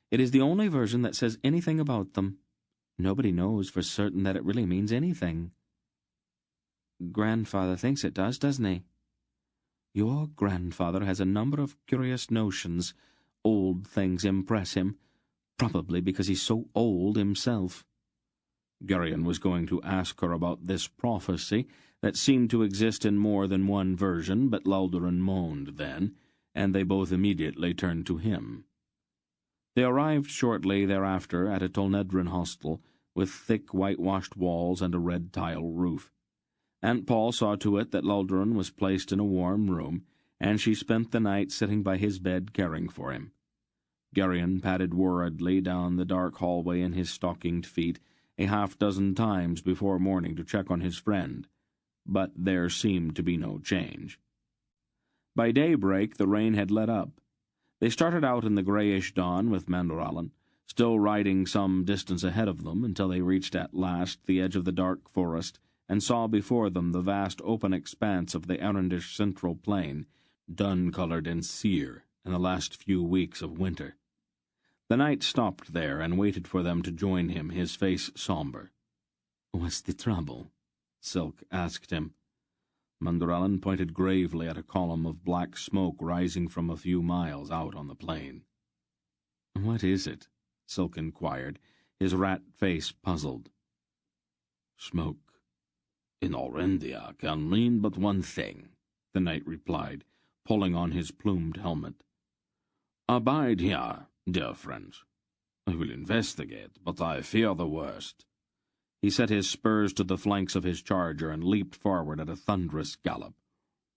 It is the only version that says anything about them. Nobody knows for certain that it really means anything. Grandfather thinks it does, doesn't he? Your grandfather has a number of curious notions. Old things impress him, probably because he's so old himself. Garion was going to ask her about this prophecy that seemed to exist in more than one version, but Laldorn moaned then, and they both immediately turned to him. They arrived shortly thereafter at a Tolnedran hostel, with thick whitewashed walls and a red tile roof. Aunt Paul saw to it that Laldorn was placed in a warm room, and she spent the night sitting by his bed caring for him. Garion padded worriedly down the dark hallway in his stockinged feet a half-dozen times before morning to check on his friend, but there seemed to be no change. By daybreak the rain had let up. They started out in the greyish dawn with Mandorallan, still riding some distance ahead of them until they reached at last the edge of the dark forest and saw before them the vast open expanse of the Erendish central plain, dun-coloured and sere in the last few weeks of winter. The knight stopped there and waited for them to join him, his face sombre. "What's the trouble?" Silk asked him. Mandorallan pointed gravely at a column of black smoke rising from a few miles out on the plain. "What is it?" Silk inquired, his rat face puzzled. "Smoke in Orindia can mean but one thing," the knight replied, pulling on his plumed helmet. "Abide here, dear friends. I will investigate, but I fear the worst." He set his spurs to the flanks of his charger and leaped forward at a thunderous gallop.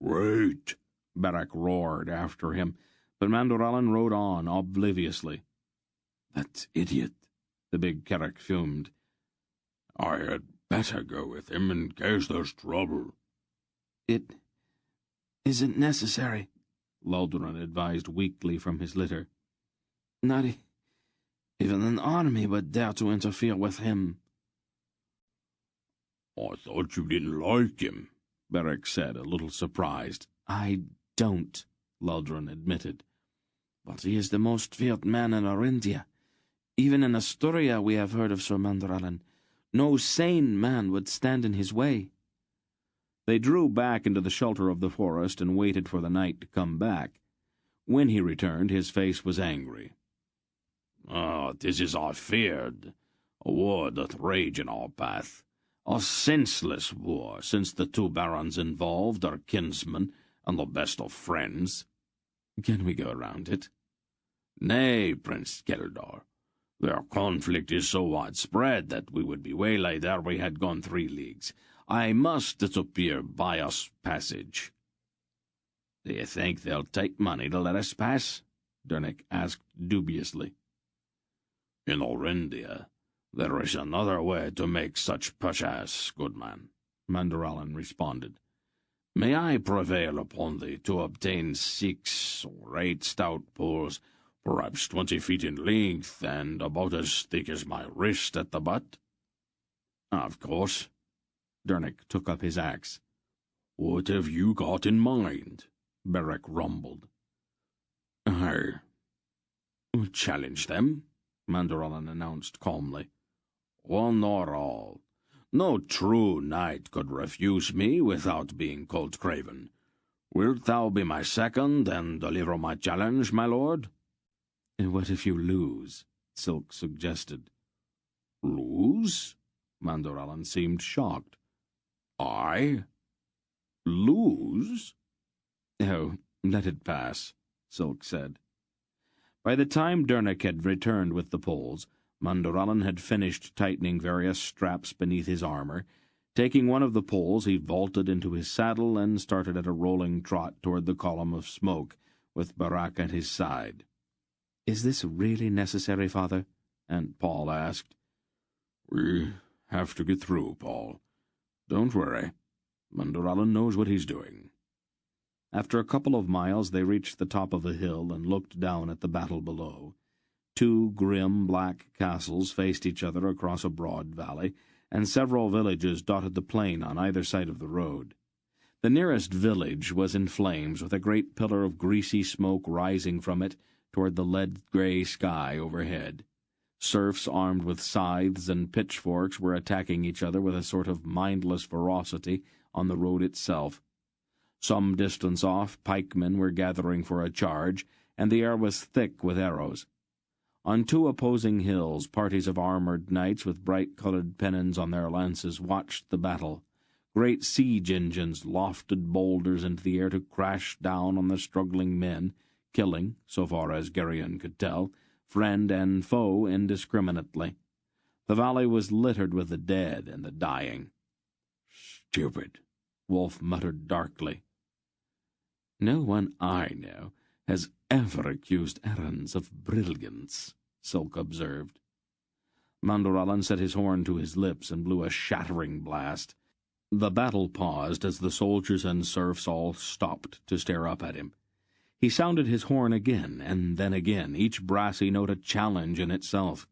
"Wait!" Barak roared after him, but Mandorallan rode on obliviously. "That idiot," the big Carrack fumed. "I had better go with him in case there's trouble." "It isn't necessary," Laldorn advised weakly from his litter. "Not even an army would dare to interfere with him." "I thought you didn't like him," Barak said, a little surprised. "I don't," Laldorn admitted. "But he is the most feared man in Orindia. Even in Asturia we have heard of Sir Mandorallan. No sane man would stand in his way." They drew back into the shelter of the forest and waited for the knight to come back. When he returned, his face was angry. "This is I feared. A war doth rage in our path. A senseless war, since the two barons involved are kinsmen and the best of friends." "Can we go around it?" "Nay, Prince Keldor. Their conflict is so widespread that we would be waylaid ere we had gone 3 leagues. I must, it appear, buy us passage." "Do you think they'll take money to let us pass?" Dernick asked dubiously. "In Orindia, there is another way to make such purchase, good man," Mandorallan responded. "May I prevail upon thee to obtain 6 or 8 stout poles, perhaps 20 feet in length, and about as thick as my wrist at the butt?" "Of course." Dernick took up his axe. "What have you got in mind?" Barak rumbled. "I will challenge them," Mandorallan announced calmly. "One or all. No true knight could refuse me without being cold craven. Wilt thou be my second and deliver my challenge, my lord?" "What if you lose?" Silk suggested. "Lose?" Mandorallan seemed shocked. "I? Lose?" "Oh, let it pass," Silk said. By the time Dernick had returned with the poles, Mandorallan had finished tightening various straps beneath his armor, Taking one of the poles, he vaulted into his saddle and started at a rolling trot toward the column of smoke, with Barak at his side. "Is this really necessary, Father?" and Paul asked. "We have to get through, Paul. Don't worry. Mandorallan knows what he's doing." After a couple of miles, they reached the top of a hill and looked down at the battle below. Two grim black castles faced each other across a broad valley, and several villages dotted the plain on either side of the road. The nearest village was in flames, with a great pillar of greasy smoke rising from it toward the lead-grey sky overhead. Serfs armed with scythes and pitchforks were attacking each other with a sort of mindless ferocity on the road itself. Some distance off, pikemen were gathering for a charge, and the air was thick with arrows. On two opposing hills, parties of armored knights with bright-colored pennons on their lances watched the battle. Great siege engines lofted boulders into the air to crash down on the struggling men, killing, so far as Geryon could tell, friend and foe indiscriminately. The valley was littered with the dead and the dying. "Stupid," Wolf muttered darkly. "No one I know has ever accused Errands of brilliance," Silk observed. Mandorallan set his horn to his lips and blew a shattering blast. The battle paused as the soldiers and serfs all stopped to stare up at him. He sounded his horn again, and then again, each brassy note a challenge in itself.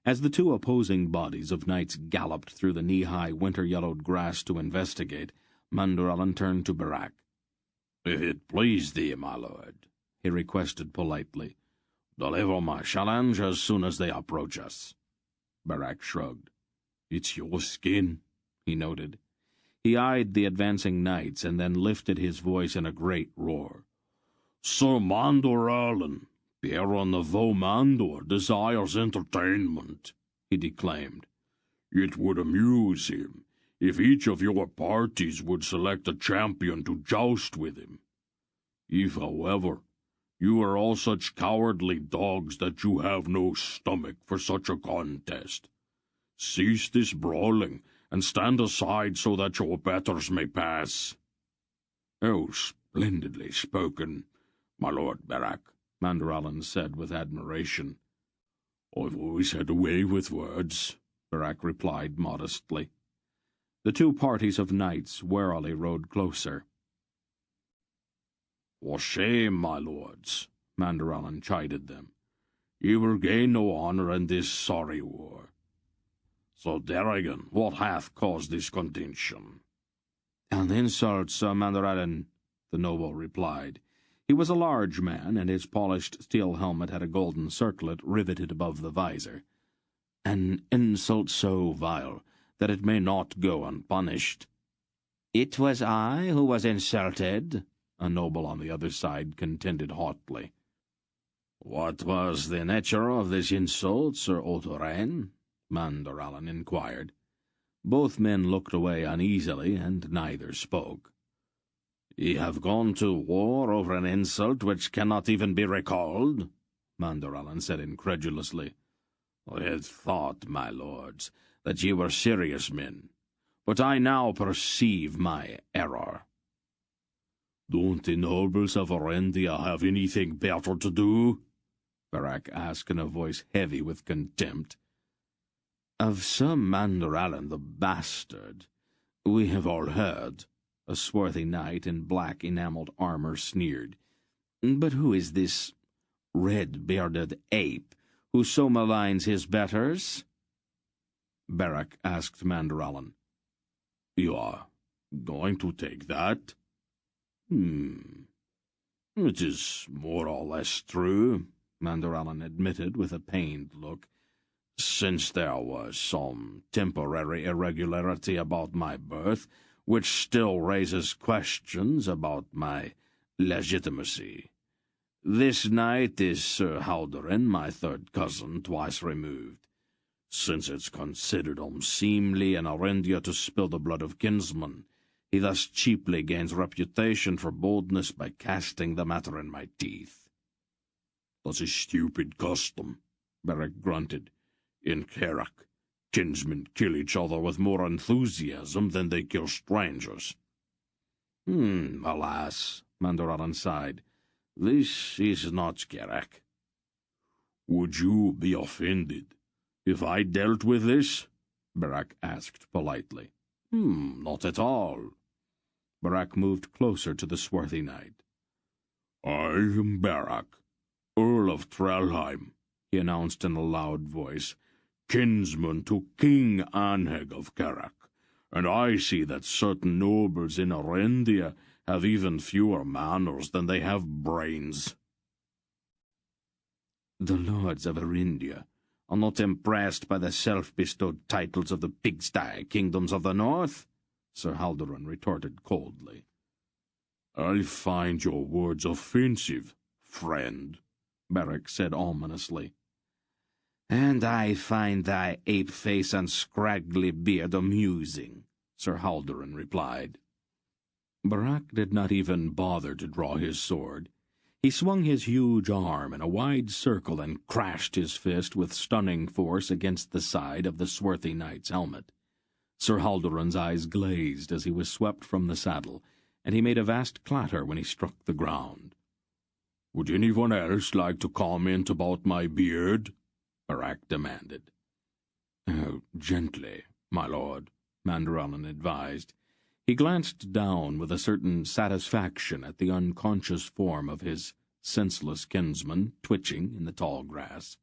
As the two opposing bodies of knights galloped through the knee-high winter-yellowed grass to investigate, Mandorallan turned to Barak. "If it please thee, my lord," he requested politely, "deliver my challenge as soon as they approach us." Barak shrugged. "It's your skin," he noted. He eyed the advancing knights and then lifted his voice in a great roar. "Sir Mandorallan, Baron of Vomandor, desires entertainment," he declaimed. "It would amuse him if each of your parties would select a champion to joust with him. If, however, you are all such cowardly dogs that you have no stomach for such a contest, cease this brawling and stand aside so that your betters may pass." "Oh, splendidly spoken, my lord Barak," Mandorallan said with admiration. "I've always had a way with words," Barak replied modestly. The two parties of knights warily rode closer. "For shame, my lords," Mandorallan chided them. "Ye will gain no honour in this sorry war. So, Daragon, what hath caused this contention?" "An insult, Sir Mandorallan," the noble replied. He was a large man, and his polished steel helmet had a golden circlet riveted above the visor. "An insult so vile that it may not go unpunished." "It was I who was insulted," a noble on the other side contended hotly. "What was the nature of this insult, Sir Otorain?" Mandorallan inquired. Both men looked away uneasily, and neither spoke. "Ye have gone to war over an insult which cannot even be recalled?" Mandorallan said incredulously. "I had thought, my lords, that ye were serious men, but I now perceive my error." "Don't the nobles of Orendia have anything better to do?" Barak asked in a voice heavy with contempt. "Of Sir Mandorallan the bastard, we have all heard," a swarthy knight in black enamelled armour sneered. "But who is this red-bearded ape who so maligns his betters?" Barak asked Mandorallan. "You are going to take that?" "It is more or less true," Mandorallan admitted with a pained look, "since there was some temporary irregularity about my birth, which still raises questions about my legitimacy. This knight is Sir Haldoran, my third cousin, twice removed. Since it's considered unseemly in Orendia to spill the blood of kinsmen, he thus cheaply gains reputation for boldness by casting the matter in my teeth." "That's a stupid custom," Barak grunted. "In Kerak, Kinsmen kill each other with more enthusiasm than they kill strangers. Alas, Mandoralan sighed. This is not Skerak. Would you be offended if I dealt with this? Barak asked politely. Not at all. Barak moved closer to the swarthy knight. I am Barak, Earl of Trelheim, he announced in a loud voice, kinsman to King Anheg of Karak, and I see that certain nobles in Arendia have even fewer manners than they have brains. The lords of Arendia are not impressed by the self-bestowed titles of the pigsty kingdoms of the north, Sir Haldoran retorted coldly. I find your words offensive, friend, Barak said ominously. And I find thy ape face and scraggly beard amusing, Sir Haldoran replied. Barak did not even bother to draw his sword. He swung his huge arm in a wide circle and crashed his fist with stunning force against the side of the swarthy knight's helmet. Sir Haldoran's eyes glazed as he was swept from the saddle, and he made a vast clatter when he struck the ground. Would anyone else like to comment about my beard? Barak demanded. Gently, my lord, Mandoralan advised. He glanced down with a certain satisfaction at the unconscious form of his senseless kinsman twitching in the tall grass.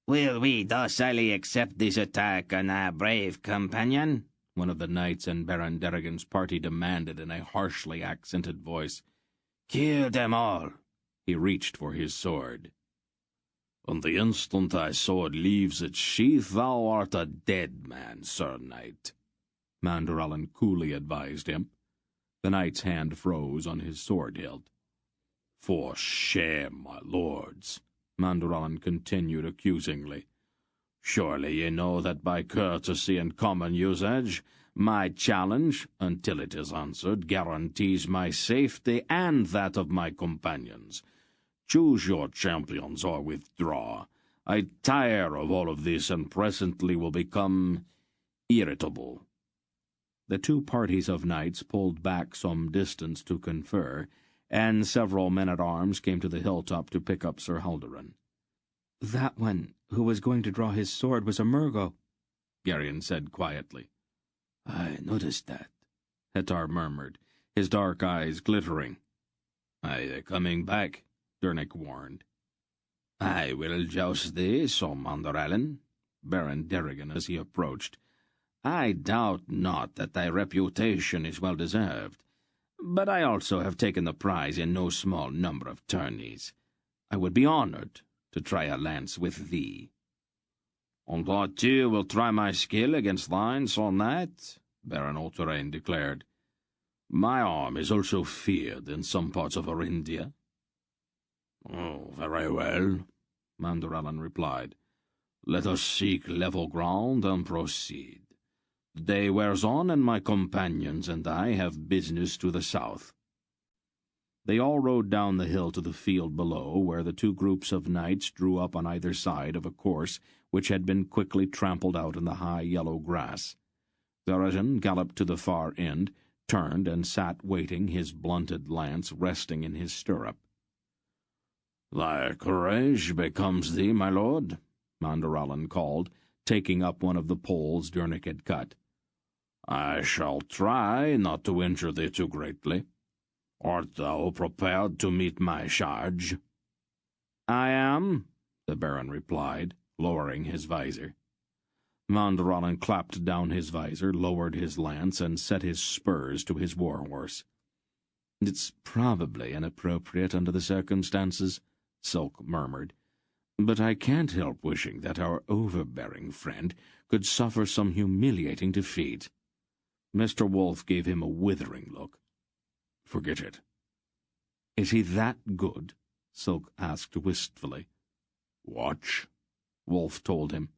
Will we docilely accept this attack on our brave companion? One of the knights in Baron Derrigan's party demanded in a harshly accented voice. Kill them all. He reached for his sword. On the instant thy sword leaves its sheath, thou art a dead man, Sir Knight, Mandoralan coolly advised him. The knight's hand froze on his sword hilt. For shame, my lords, Mandoralan continued accusingly. Surely ye know that by courtesy and common usage, my challenge, until it is answered, guarantees my safety and that of my companions. Choose your champions or withdraw. I tire of all of this and presently will become irritable. The two parties of knights pulled back some distance to confer, and several men-at-arms came to the hilltop to pick up Sir Haldoran. That one who was going to draw his sword was a Murgo, Garion said quietly. I noticed that, Hetar murmured, his dark eyes glittering. Aye, they're coming back, Dernick warned. I will joust thee, Sir Mandoralan, Baron Derrigan as he approached. I doubt not that thy reputation is well deserved, but I also have taken the prize in no small number of tourneys. I would be honoured to try a lance with thee. And I too will try my skill against thine, Sir Knight, Baron Autorane declared. My arm is also feared in some parts of Arendia. Oh, very well, Mandoralan replied. Let us seek level ground and proceed. The day wears on, and my companions and I have business to the south. They all rode down the hill to the field below, where the two groups of knights drew up on either side of a course which had been quickly trampled out in the high yellow grass. Tharitan galloped to the far end, turned, and sat waiting, his blunted lance resting in his stirrup. "Thy courage becomes thee, my lord," Mandoralan called, taking up one of the poles Dernick had cut. "I shall try not to injure thee too greatly. Art thou prepared to meet my charge?" "I am," the Baron replied, lowering his visor. Mandoralan clapped down his visor, lowered his lance, and set his spurs to his war-horse. "It's probably inappropriate under the circumstances," Silk murmured, "but I can't help wishing that our overbearing friend could suffer some humiliating defeat." Mr. Wolf gave him a withering look. "Forget it." "Is he that good?" Silk asked wistfully. "Watch," Wolf told him.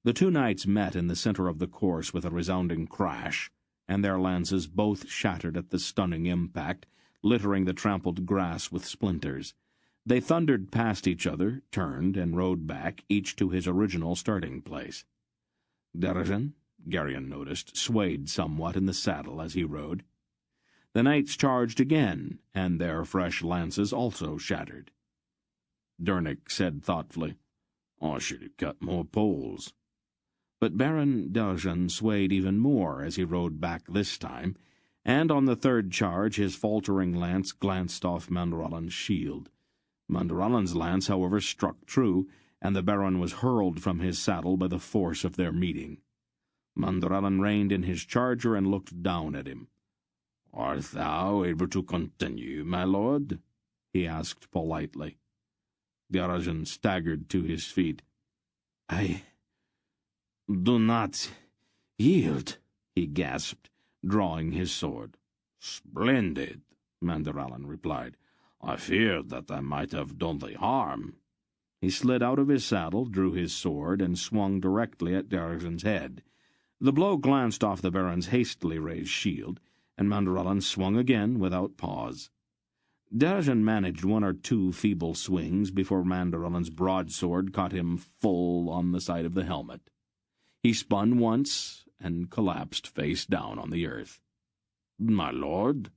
The two knights met in the center of the course with a resounding crash, and their lances both shattered at the stunning impact, littering the trampled grass with splinters. They thundered past each other, turned, and rode back, each to his original starting place. Darajan, Geryon noticed, swayed somewhat in the saddle as he rode. The knights charged again, and their fresh lances also shattered. Dernick said thoughtfully, "I should have cut more poles." But Baron Darajan swayed even more as he rode back this time, and on the third charge his faltering lance glanced off Mandorlan's shield. Mandorlan's lance, however, struck true, and the Baron was hurled from his saddle by the force of their meeting. Mandorlan reined in his charger and looked down at him. "Art thou able to continue, my lord?" he asked politely. Darajan staggered to his feet. "I do not yield," he gasped, drawing his sword. "Splendid," Mandorlan replied. "I feared that I might have done thee harm." He slid out of his saddle, drew his sword, and swung directly at Darajan's head. The blow glanced off the Baron's hastily raised shield, and Mandorlan swung again without pause. Darajan managed one or two feeble swings before Mandorlan's broadsword caught him full on the side of the helmet. He spun once and collapsed face down on the earth. "My lord?"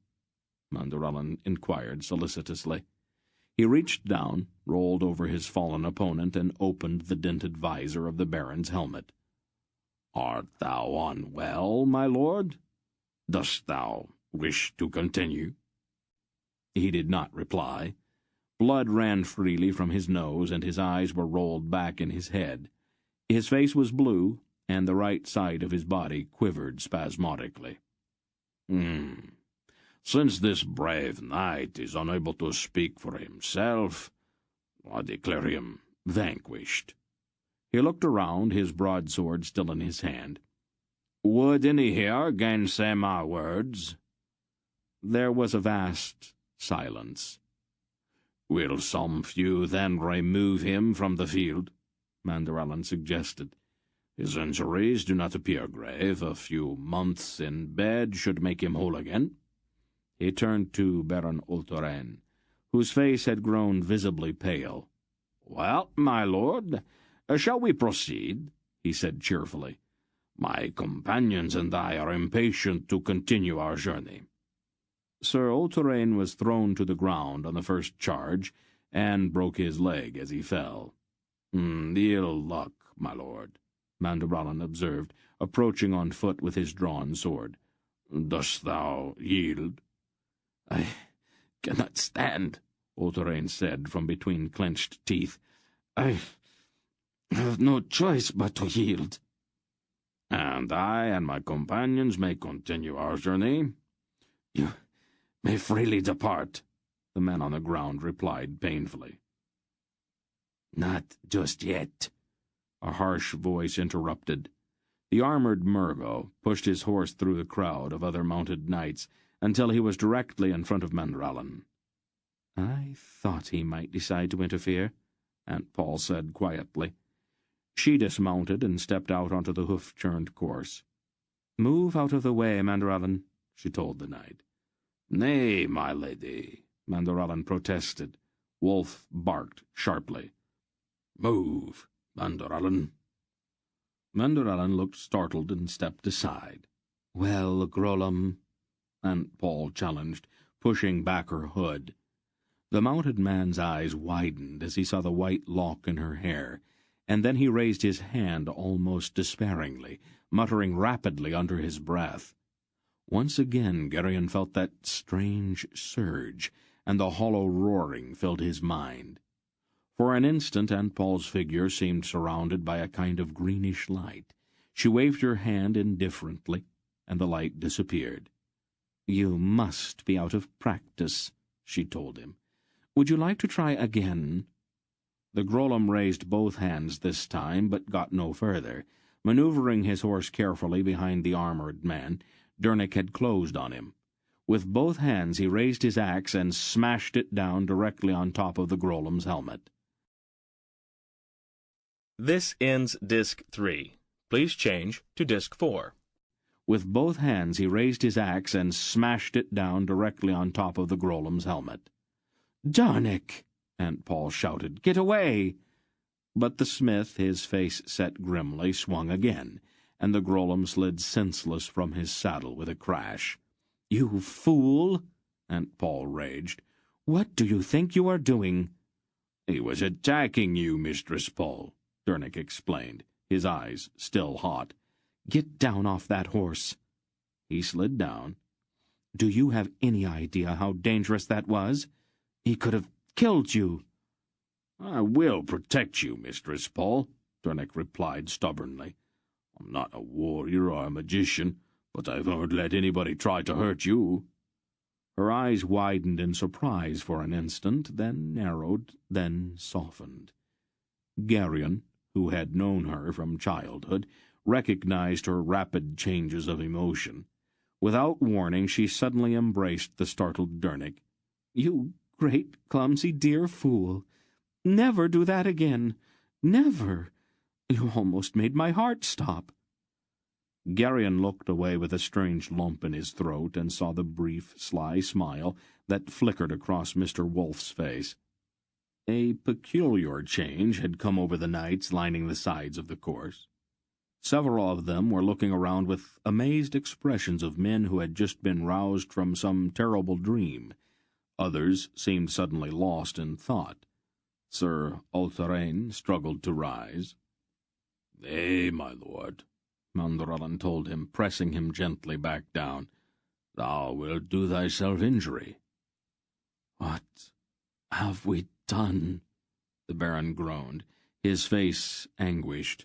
Mandorlan inquired solicitously. He reached down, rolled over his fallen opponent, and opened the dinted visor of the Baron's helmet. "Art thou unwell, my lord? Dost thou wish to continue?" He did not reply. Blood ran freely from his nose, and his eyes were rolled back in his head. His face was blue, and the right side of his body quivered spasmodically. Since this brave knight is unable to speak for himself, I declare him vanquished." He looked around, his broadsword still in his hand. "Would any here gainsay my words?" There was a vast silence. "Will some few then remove him from the field?" Mandorlan suggested. "His injuries do not appear grave. A few months in bed should make him whole again." He turned to Baron Ultoren, whose face had grown visibly pale. "Well, my lord, shall we proceed?" he said cheerfully. "My companions and I are impatient to continue our journey." Sir Ultoren was thrown to the ground on the first charge, and broke his leg as he fell. "Ill luck, my lord," Mandorlan observed, approaching on foot with his drawn sword. "Dost thou yield?" "I cannot stand," Ultoren said from between clenched teeth. "I have no choice but to yield." "And I and my companions may continue our journey?" "You may freely depart," the man on the ground replied painfully. "Not just yet," a harsh voice interrupted. The armored Murgo pushed his horse through the crowd of other mounted knights until he was directly in front of Mandorlan. "I thought he might decide to interfere," Aunt Paul said quietly. She dismounted and stepped out onto the hoof-churned course. "Move out of the way, Mandorlan," she told the knight. "Nay, my lady," Mandorlan protested. Wolf barked sharply. "Move, Mandorlan." Mandorlan looked startled and stepped aside. "Well, Grolum," Aunt Paul challenged, pushing back her hood. The mounted man's eyes widened as he saw the white lock in her hair, and then he raised his hand almost despairingly, muttering rapidly under his breath. Once again Geryon felt that strange surge, and the hollow roaring filled his mind. For an instant Aunt Paul's figure seemed surrounded by a kind of greenish light. She waved her hand indifferently, and the light disappeared. "You must be out of practice," she told him. "Would you like to try again?" The Grolum raised both hands this time, but got no further. Maneuvering his horse carefully behind the armored man, Dernick had closed on him. With both hands he raised his axe and smashed it down directly on top of the Grolum's helmet. This ends Disc 3. Please change to Disc 4. With both hands he raised his axe and smashed it down directly on top of the Grolum's helmet. "Dernick!" Aunt Paul shouted. "Get away!" But the smith, his face set grimly, swung again, and the Grolem slid senseless from his saddle with a crash. "You fool!" Aunt Paul raged. "What do you think you are doing?" "He was attacking you, Mistress Paul," Dernick explained, his eyes still hot. "Get down off that horse." He slid down. "Do you have any idea how dangerous that was? He could have killed you." "I will protect you, Mistress Paul," Dernick replied stubbornly. "I'm not a warrior or a magician, but I won't let anybody try to hurt you." Her eyes widened in surprise for an instant, then narrowed, then softened. Geryon, who had known her from childhood, recognized her rapid changes of emotion. Without warning, she suddenly embraced the startled Dernick. "You great, clumsy, dear fool! Never do that again! Never! You almost made my heart stop." Geryon looked away with a strange lump in his throat and saw the brief, sly smile that flickered across Mr. Wolfe's face. A peculiar change had come over the knights lining the sides of the course. Several of them were looking around with amazed expressions of men who had just been roused from some terrible dream. Others seemed suddenly lost in thought. Sir Ultherain struggled to rise. "Nay, my lord," Mandorlan told him, pressing him gently back down. "Thou wilt do thyself injury." "What have we done?" the Baron groaned, his face anguished.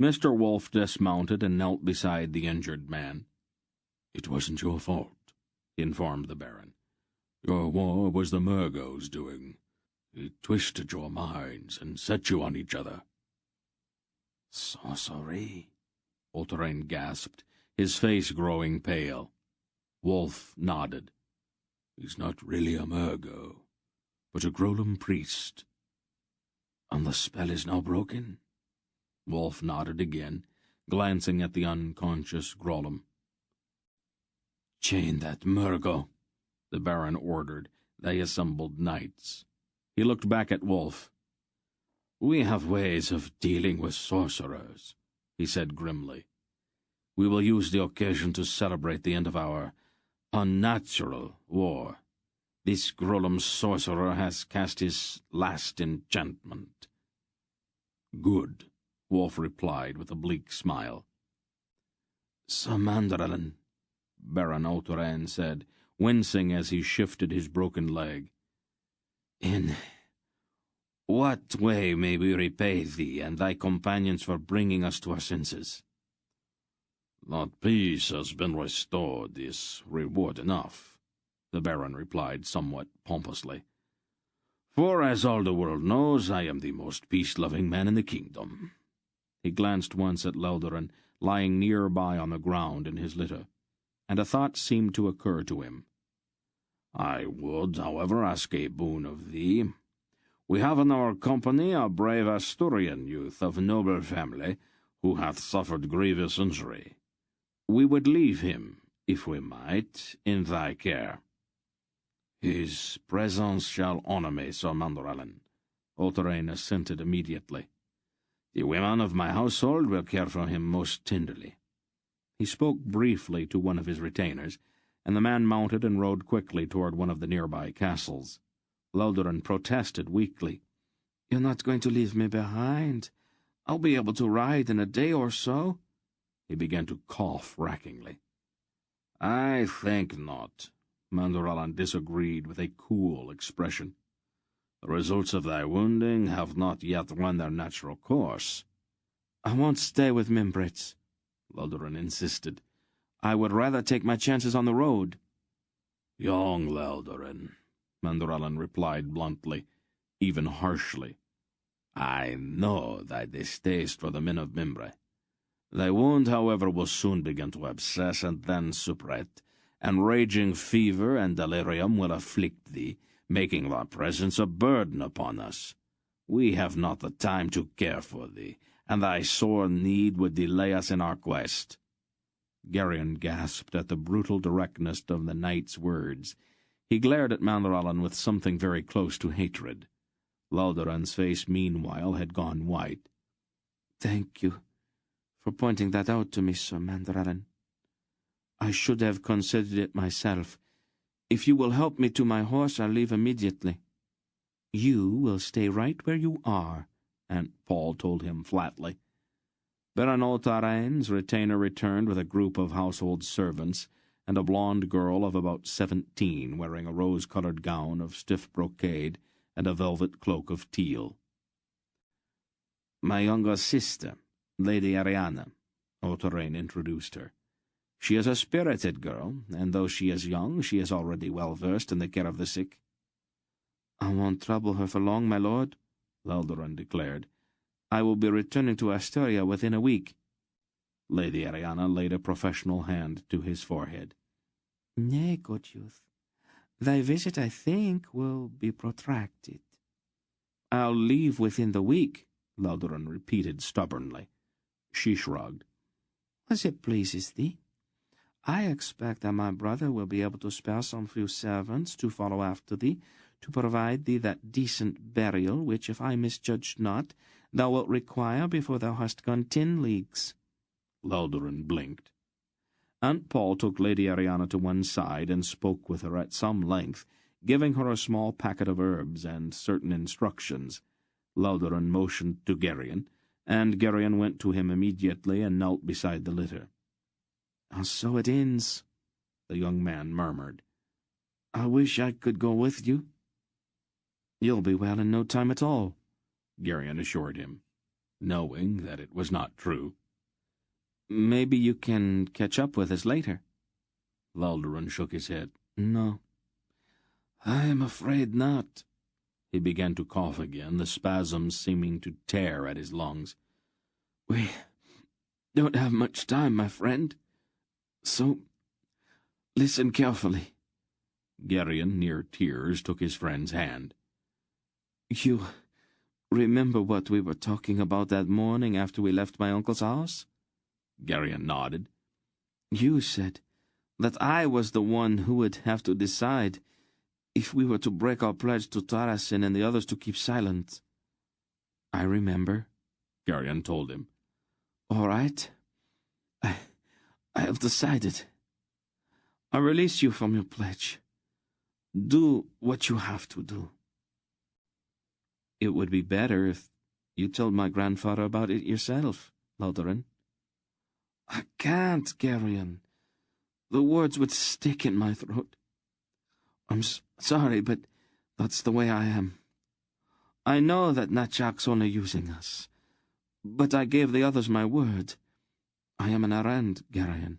Mr. Wolfe dismounted and knelt beside the injured man. "It wasn't your fault," he informed the Baron. "Your war was the Murgo's doing. He twisted your minds and set you on each other." "Sorcery?" Ultherain gasped, his face growing pale. Wolfe nodded. "He's not really a Murgo, but a Grolem priest." "And the spell is now broken?" Wolfe nodded again, glancing at the unconscious Grolem. "Chain that Murgo," the Baron ordered the assembled knights. He looked back at Wolfe. "We have ways of dealing with sorcerers," he said grimly. "We will use the occasion to celebrate the end of our unnatural war. This Grolem sorcerer has cast his last enchantment." "Good," Wolfe replied with a bleak smile. "Sir Mandorlan," Baron Ultherain said, wincing as he shifted his broken leg. "In what way may we repay thee and thy companions for bringing us to our senses?" "That peace has been restored is reward enough," the Baron replied somewhat pompously. "For, as all the world knows, I am the most peace-loving man in the kingdom." He glanced once at Leldarin, lying nearby on the ground in his litter, and a thought seemed to occur to him. "I would, however, ask a boon of thee. We have in our company a brave Asturian youth of noble family who hath suffered grievous injury. We would leave him, if we might, in thy care." "His presence shall honour me, Sir Mandorlan," Ultherain assented immediately. "The women of my household will care for him most tenderly." He spoke briefly to one of his retainers, and the man mounted and rode quickly toward one of the nearby castles. Leldarin protested weakly. "You're not going to leave me behind? I'll be able to ride in a day or so." He began to cough rackingly. "I think not," Mandorlan disagreed with a cool expression. "The results of thy wounding have not yet run their natural course." "I won't stay with Mimbritz," Leldarin insisted. "I would rather take my chances on the road." "Young Leldarin," Mandorlan replied bluntly, even harshly, "I know thy distaste for the men of Mimbre. Thy wound, however, will soon begin to abscess and then suppurate, and raging fever and delirium will afflict thee, making thy presence a burden upon us. We have not the time to care for thee, and thy sore need would delay us in our quest." Geryon gasped at the brutal directness of the knight's words. He glared at Mandorlan with something very close to hatred. Leldarin's face, meanwhile, had gone white. "Thank you for pointing that out to me, Sir Mandrarin. I should have considered it myself. If you will help me to my horse, I'll leave immediately." "You will stay right where you are," Aunt Paul told him flatly. Baron Otarain's retainer returned with a group of household servants and a blonde girl of about 17 wearing a rose-colored gown of stiff brocade and a velvet cloak of teal. "My younger sister, Lady Ariana," Otarain introduced her. "She is a spirited girl, and though she is young, she is already well versed in the care of the sick." "I won't trouble her for long, my lord," Valderon declared. "I will be returning to Astoria within a week." Lady Ariana laid a professional hand to his forehead. "Nay, good youth. Thy visit, I think, will be protracted." "I'll leave within the week," Valderon repeated stubbornly. She shrugged. "As it pleases thee. I expect that my brother will be able to spare some few servants to follow after thee, to provide thee that decent burial which, if I misjudged not, thou wilt require before thou hast gone 10 leagues. Valderon blinked. Aunt Paul took Lady Ariana to one side and spoke with her at some length, giving her a small packet of herbs and certain instructions. Valderon motioned to Geryon, and Geryon went to him immediately and knelt beside the litter. "So it ends," the young man murmured. "I wish I could go with you." "You'll be well in no time at all," Geryon assured him, knowing that it was not true. "Maybe you can catch up with us later." Valderon shook his head. "No, I am afraid not." He began to cough again, the spasms seeming to tear at his lungs. "We don't have much time, my friend. So, listen carefully." Geryon, near tears, took his friend's hand. "You remember what we were talking about that morning after we left my uncle's house?" Geryon nodded. "You said that I was the one who would have to decide if we were to break our pledge to Tarasin and the others to keep silent." "I remember," Geryon told him. "All right. I have decided. I release you from your pledge. Do what you have to do." "It would be better if you told my grandfather about it yourself, Valderon." "I can't, Geryon. The words would stick in my throat. I'm sorry, but that's the way I am. I know that Natchak's only using us, but I gave the others my word. I am an errand, Geryon.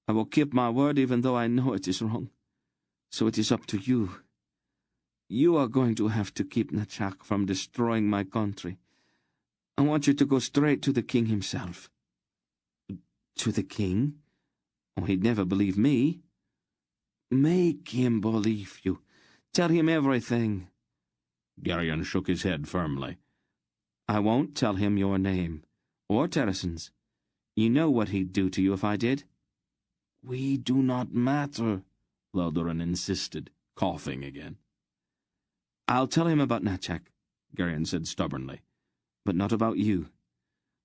I will keep my word even though I know it is wrong. So it is up to you. You are going to have to keep Natchak from destroying my country. I want you to go straight to the king himself." "To the king? Oh, he'd never believe me." "Make him believe you. Tell him everything." Geryon shook his head firmly. "I won't tell him your name, or Terrasen's. You know what he'd do to you if I did." "We do not matter," Valderon insisted, coughing again. "I'll tell him about Natchak," Geryon said stubbornly, "but not about you.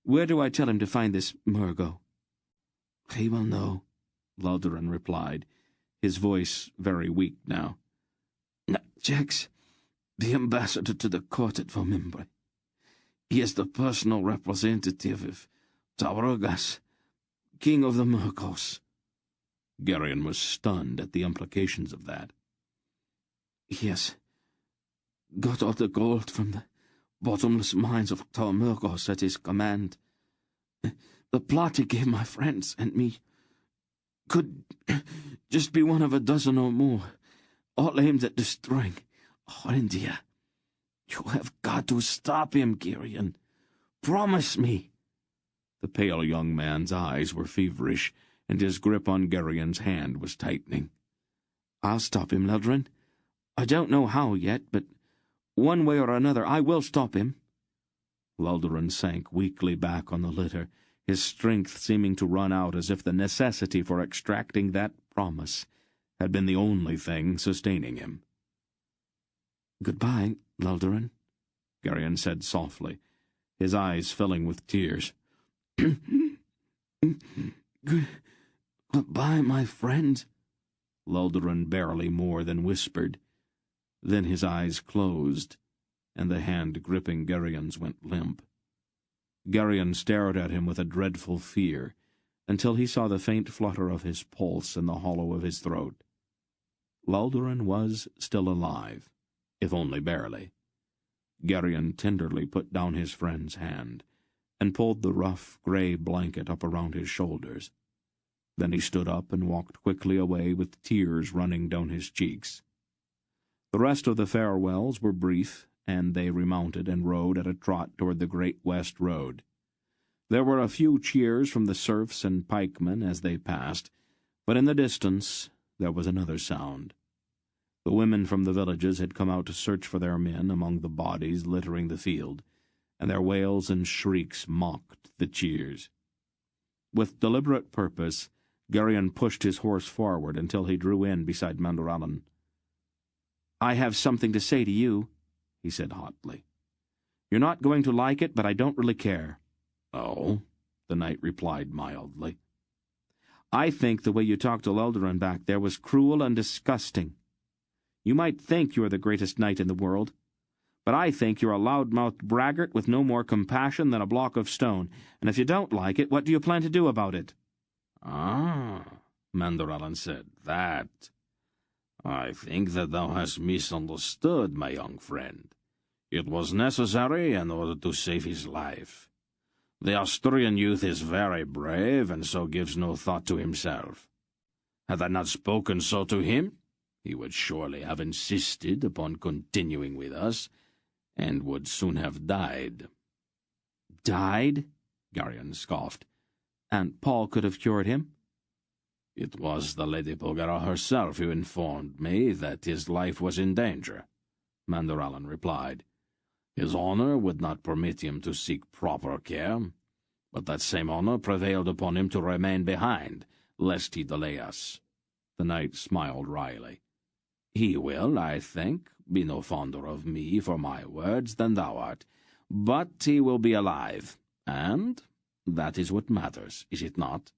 Where do I tell him to find this Murgo?" "He will know," Valderon replied, his voice very weak now. "Natchak's the ambassador to the court at Vomimbre. He is the personal representative of Taurogas, king of the Murgos." Geryon was stunned at the implications of that. "He has got all the gold from the bottomless mines of Taumurgos at his command. The plot he gave my friends and me could just be one of a dozen or more, all aimed at destroying India. You have got to stop him, Geryon. Promise me." The pale young man's eyes were feverish, and his grip on Geryon's hand was tightening. "I'll stop him, Leldrin. I don't know how yet, but one way or another I will stop him." Valderon sank weakly back on the litter, his strength seeming to run out as if the necessity for extracting that promise had been the only thing sustaining him. "Goodbye, Valderon," Geryon said softly, his eyes filling with tears. Goodbye, my friend. Luldaran barely more than whispered. Then his eyes closed, and the hand gripping Gerion's went limp. Gerion stared at him with a dreadful fear, until he saw the faint flutter of his pulse in the hollow of his throat. Luldaran was still alive, if only barely. Gerion tenderly put down his friend's hand, and pulled the rough grey blanket up around his shoulders. Then he stood up and walked quickly away with tears running down his cheeks. The rest of the farewells were brief, and they remounted and rode at a trot toward the Great West Road. There were a few cheers from the serfs and pikemen as they passed, but in the distance there was another sound. The women from the villages had come out to search for their men among the bodies littering the field, and their wails and shrieks mocked the cheers. With deliberate purpose, Gerion pushed his horse forward until he drew in beside Mandorallan. "I have something to say to you," he said hotly. "You're not going to like it, but I don't really care." "Oh?" the knight replied mildly. "I think the way you talked to Luldaran back there was cruel and disgusting. You might think you are the greatest knight in the world, but I think you're a loud-mouthed braggart with no more compassion than a block of stone, and if you don't like it, what do you plan to do about it?" "Ah," Mandorallan said, "that. I think that thou hast misunderstood, my young friend. It was necessary in order to save his life. The Asturian youth is very brave, and so gives no thought to himself. Had I not spoken so to him, he would surely have insisted upon continuing with us, and would soon have died." "Died?" Gerion scoffed. "And Paul could have cured him?" "It was the Lady Belgariad herself who informed me that his life was in danger," Mandorallan replied. "His honour would not permit him to seek proper care, but that same honour prevailed upon him to remain behind, lest he delay us." The knight smiled wryly. "He will, I think, be no fonder of me for my words than thou art, but he will be alive, and that is what matters, is it not?"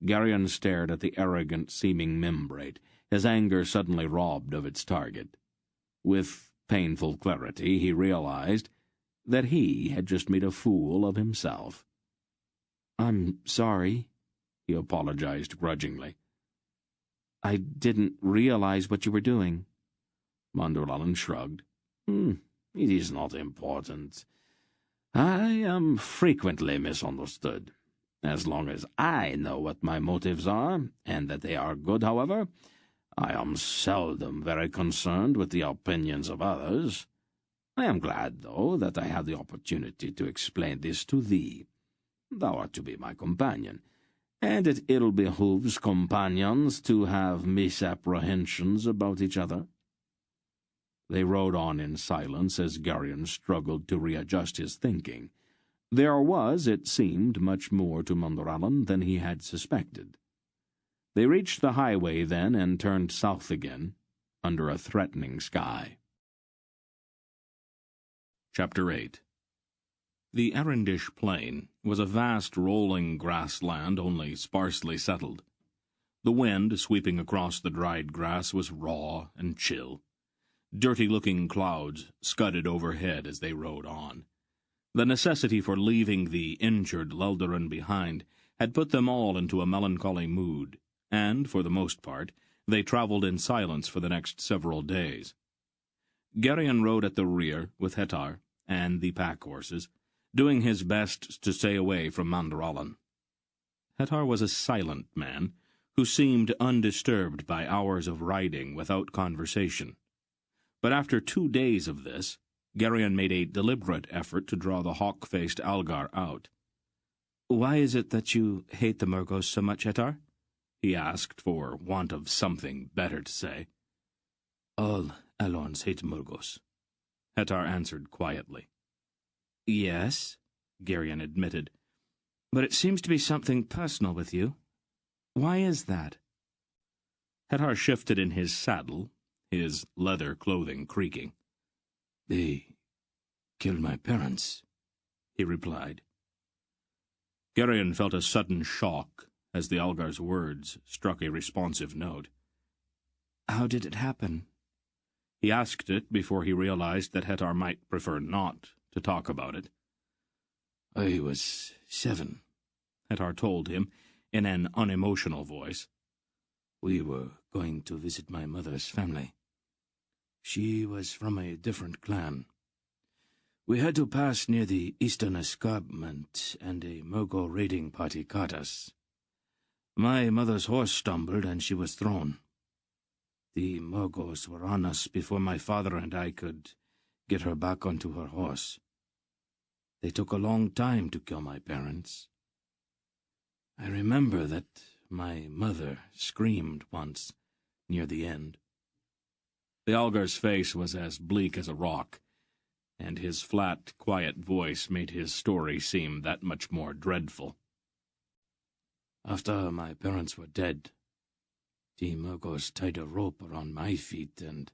Gerion stared at the arrogant-seeming membrate, his anger suddenly robbed of its target. With painful clarity he realized that he had just made a fool of himself. "I'm sorry," he apologized grudgingly. "I didn't realize what you were doing." Mandorallan shrugged. "It is not important. I am frequently misunderstood. As long as I know what my motives are, and that they are good, however, I am seldom very concerned with the opinions of others. I am glad, though, that I have the opportunity to explain this to thee. Thou art to be my companion, and it ill behooves companions to have misapprehensions about each other." They rode on in silence as Gerion struggled to readjust his thinking. There was, it seemed, much more to Mandorallan than he had suspected. They reached the highway then and turned south again, under a threatening sky. Chapter 8. The Erendish Plain was a vast rolling grassland only sparsely settled. The wind, sweeping across the dried grass, was raw and chill. Dirty-looking clouds scudded overhead as they rode on. The necessity for leaving the injured Luldaran behind had put them all into a melancholy mood, and, for the most part, they travelled in silence for the next several days. Gerion rode at the rear with Hettar and the pack-horses, doing his best to stay away from Mandorallan. Hettar was a silent man, who seemed undisturbed by hours of riding without conversation. But after 2 days of this, Gerion made a deliberate effort to draw the hawk-faced Algar out. "Why is it that you hate the Murgos so much, Hettar?" he asked, for want of something better to say. "All Alorns hate Murgos," Hettar answered quietly. "Yes," Gerion admitted, "but it seems to be something personal with you. Why is that?" Hettar shifted in his saddle, his leather clothing creaking. "They killed my parents," he replied. Gerion felt a sudden shock as the Algar's words struck a responsive note. How did it happen? He asked it before he realized that Hettar might prefer not to talk about it. I was 7, Hettar told him in an unemotional voice. We were going to visit my mother's family. She was from a different clan. We had to pass near the eastern escarpment, and a Murgo raiding party caught us. My mother's horse stumbled, and she was thrown. The Murgos were on us before my father and I could get her back onto her horse. They took a long time to kill my parents. I remember that my mother screamed once near the end. The Algar's face was as bleak as a rock, and his flat, quiet voice made his story seem that much more dreadful. After my parents were dead, the Murgos tied a rope around my feet and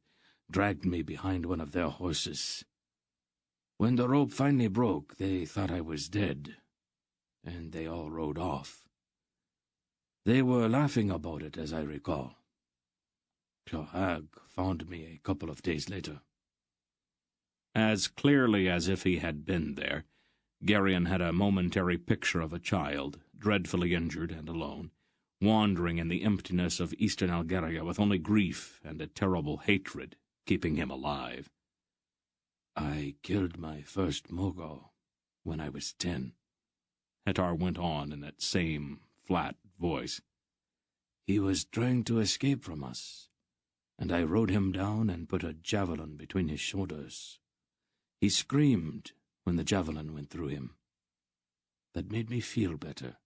dragged me behind one of their horses. When the rope finally broke, they thought I was dead, and they all rode off. They were laughing about it, as I recall. Hag found me a couple of days later. As clearly as if he had been there, Gerion had a momentary picture of a child, dreadfully injured and alone, wandering in the emptiness of eastern Algaria with only grief and a terrible hatred keeping him alive. I killed my first Murgo when I was 10. Hettar went on in that same flat voice. He was trying to escape from us, and I rode him down and put a javelin between his shoulders. He screamed when the javelin went through him. That made me feel better.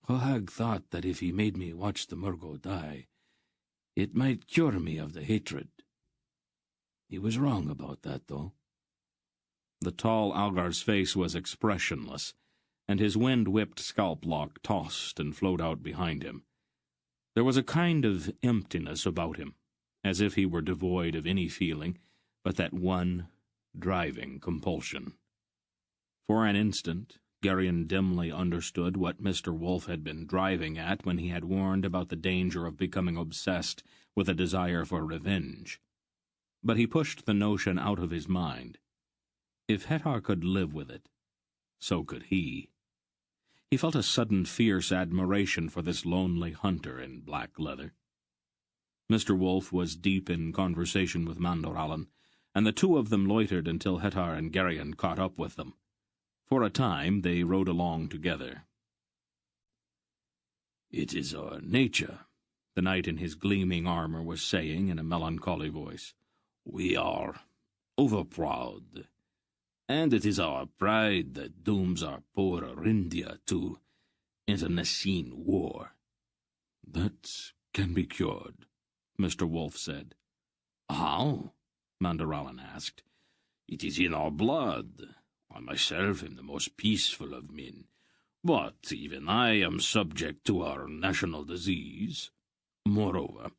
Hohag thought that if he made me watch the Murgo die, it might cure me of the hatred. He was wrong about that, though. The tall Algar's face was expressionless, and his wind-whipped scalp-lock tossed and flowed out behind him. There was a kind of emptiness about him, as if he were devoid of any feeling but that one driving compulsion. For an instant, Gerion dimly understood what Mr. Wolf had been driving at when he had warned about the danger of becoming obsessed with a desire for revenge. But he pushed the notion out of his mind. If Hettar could live with it, so could he. He felt a sudden fierce admiration for this lonely hunter in black leather. Mr. Wolf was deep in conversation with Mandorallan, and the two of them loitered until Hettar and Gerion caught up with them. For a time they rode along together. "It is our nature," the knight in his gleaming armor was saying in a melancholy voice. "We are overproud, and it is our pride that dooms our poor Arindia to internecine war." "That can be cured," Mr. Wolf said. "How?" Mandorallan asked. "It is in our blood. I myself am the most peaceful of men, but even I am subject to our national disease. Moreover,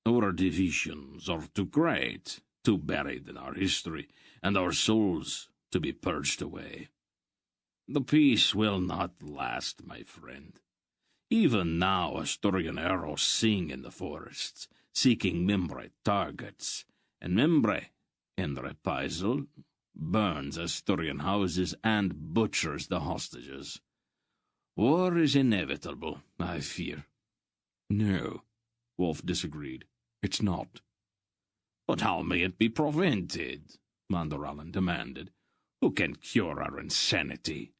our divisions are too great, too buried in our history, and our souls to be purged away. The peace will not last, my friend. Even now Asturian arrows sing in the forests, seeking Membre targets, and Membre, in reprisal, burns Asturian houses and butchers the hostages. War is inevitable, I fear." "No," Wolf disagreed. "It's not." "But how may it be prevented?" Mandorallan demanded. "Who can cure our insanity?"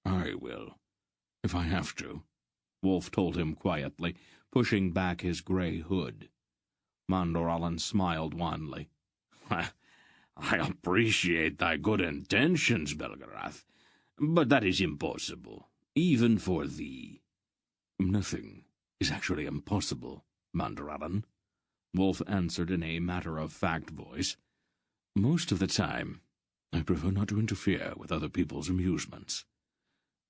"I will, if I have to," Wolf told him quietly, pushing back his grey hood. Mandorallan smiled wanly. "I appreciate thy good intentions, Belgariad, but that is impossible, even for thee." "Nothing is actually impossible, Mandorallan," Wolf answered in a matter-of-fact voice. "Most of the time, I prefer not to interfere with other people's amusements.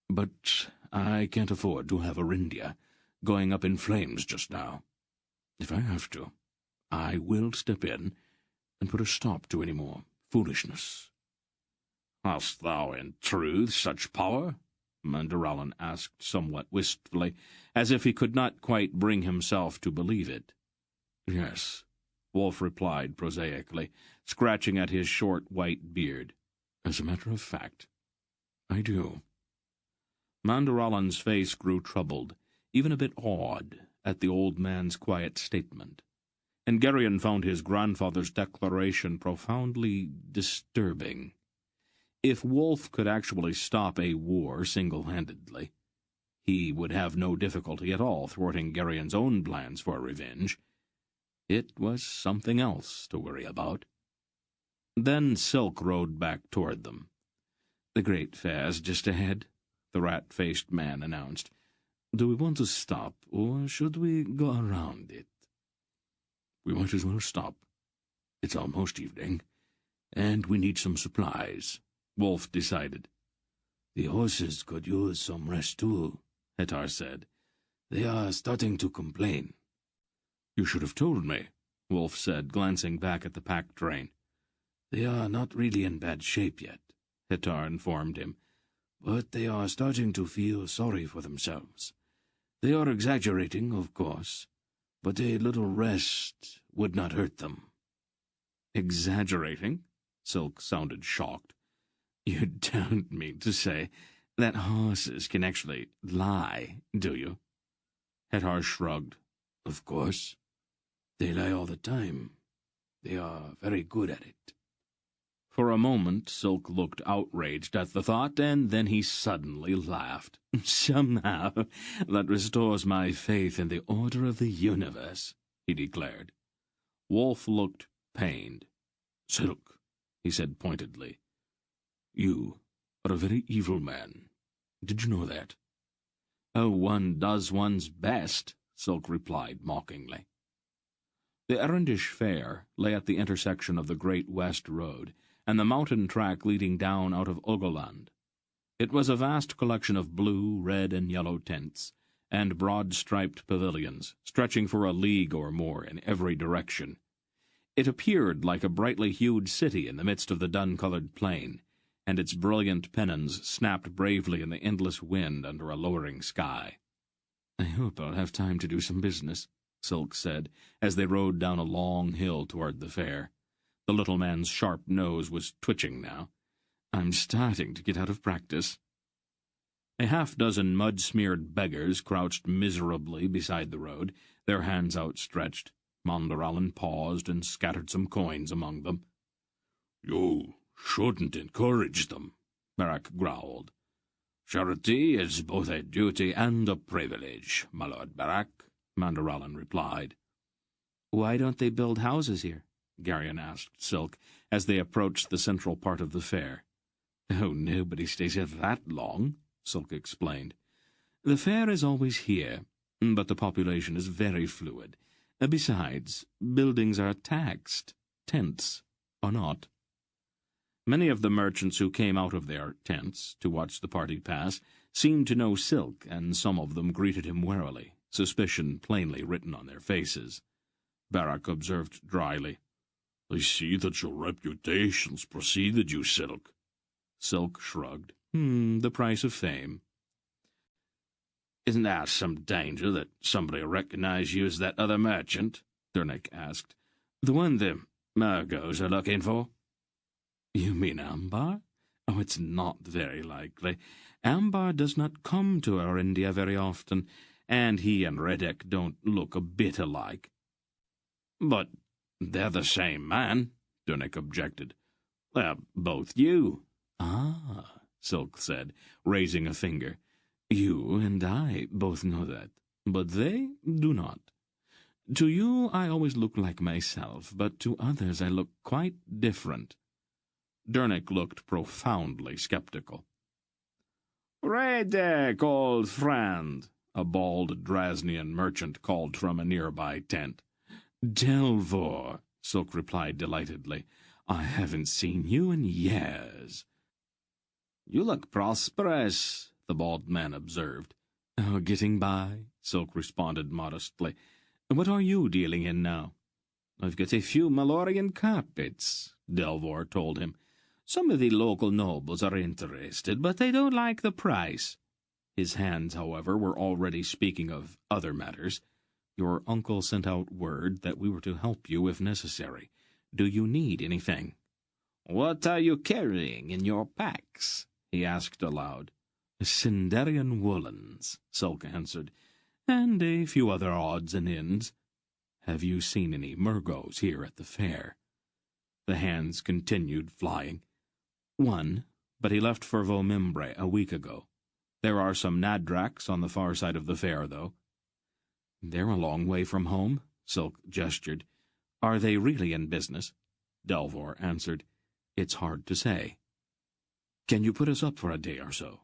But I can't afford to have Arindia going up in flames just now. If I have to, I will step in and put a stop to any more foolishness." "Hast thou in truth such power?" Manderallen asked somewhat wistfully, as if he could not quite bring himself to believe it. Yes, Wolf replied prosaically, scratching at his short white beard. as a matter of fact, I do. Manderallen's face grew troubled, even a bit awed, at the old man's quiet statement, and Geryon found his grandfather's declaration profoundly disturbing. If Wolf could actually stop a war single-handedly, he would have no difficulty at all thwarting Geryon's own plans for revenge. It was something else to worry about. Then Silk rode back toward them. "The Great Fair's just ahead," the rat-faced man announced. "Do we want to stop, or should we go around it?" "We might as well stop. It's almost evening, and we need some supplies," Wolf decided. "The horses could use some rest too," Hetar said. "They are starting to complain." "You should have told me," Wolf said, glancing back at the pack train. "They are not really in bad shape yet," Hetar informed him, "but they are starting to feel sorry for themselves. They are exaggerating, of course, but a little rest would not hurt them." "Exaggerating?" Silk sounded shocked. "You don't mean to say that horses can actually lie, do you?" Hetar shrugged. "Of course. They lie all the time. They are very good at it." For a moment Silk looked outraged at the thought, and then he suddenly laughed. "Somehow that restores my faith in the order of the universe," he declared. Wolf looked pained. "Silk," he said pointedly, "you are a very evil man. Did you know that?" "Oh, one does one's best," Silk replied mockingly. The Erendish Fair lay at the intersection of the Great West Road and the mountain track leading down out of Ogoland. It was a vast collection of blue, red, and yellow tents, and broad-striped pavilions, stretching for a league or more in every direction. It appeared like a brightly hued city in the midst of the dun-colored plain, and its brilliant pennons snapped bravely in the endless wind under a lowering sky. "I hope I'll have time to do some business," Silk said, as they rode down a long hill toward the fair. The little man's sharp nose was twitching now. "I'm starting to get out of practice." A half-dozen mud-smeared beggars crouched miserably beside the road, their hands outstretched. Manderallen paused and scattered some coins among them. "You shouldn't encourage them," Barak growled. "Charity is both a duty and a privilege, my Lord Barak," Manderallen replied. "Why don't they build houses here?" Geryon asked Silk, as they approached the central part of the fair. "Oh, nobody stays here that long," Silk explained. "The fair is always here, but the population is very fluid. Besides, buildings are taxed. Tents are not." Many of the merchants who came out of their tents to watch the party pass seemed to know Silk, and some of them greeted him warily, suspicion plainly written on their faces. Barak observed dryly, "I see that your reputation's preceded you, Silk." Silk shrugged. The price of fame." "Isn't there some danger that somebody will recognize you as that other merchant?" Durnik asked. "The one the Murgos are looking for?" "You mean Ambar? Oh, it's not very likely. Ambar does not come to our India very often, and he and Redek don't look a bit alike." "But they're the same man," Durnik objected. "They're both you." "Ah," Silk said, raising a finger. "You and I both know that, but they do not. To you I always look like myself, but to others I look quite different." Durnik looked profoundly skeptical. "Redek, old friend," a bald Drasnian merchant called from a nearby tent. "Delvor," Silk replied delightedly. "I haven't seen you in years." "You look prosperous," the bald man observed. "Oh, getting by," Silk responded modestly. "What are you dealing in now?" "I've got a few Malorian carpets," Delvor told him. "Some of the local nobles are interested, but they don't like the price." His hands, however, were already speaking of other matters. Your uncle sent out word that we were to help you if necessary. Do you need anything? What are you carrying in your packs? He asked aloud. Sindarian woolens, Sulk answered, and a few other odds and ends. Have you seen any Murgos here at the fair? The hands continued flying. One, but he left for Vomimbre a week ago. There are some Nadraks on the far side of the fair, though. They're a long way from home, Sulk gestured. Are they really in business? Delvor answered. It's hard to say. Can you put us up for a day or so?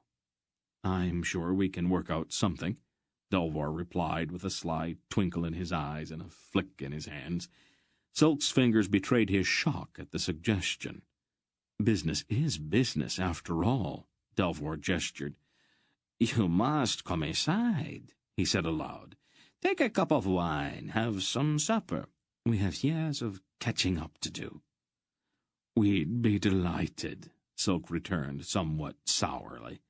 I'm sure we can work out something, Delvor replied with a sly twinkle in his eyes and a flick in his hands. Sulk's fingers betrayed his shock at the suggestion. Business is business, after all, Delvor gestured. You must come inside, he said aloud. Take a cup of wine, have some supper. We have years of catching up to do. We'd be delighted, Sulk returned somewhat sourly.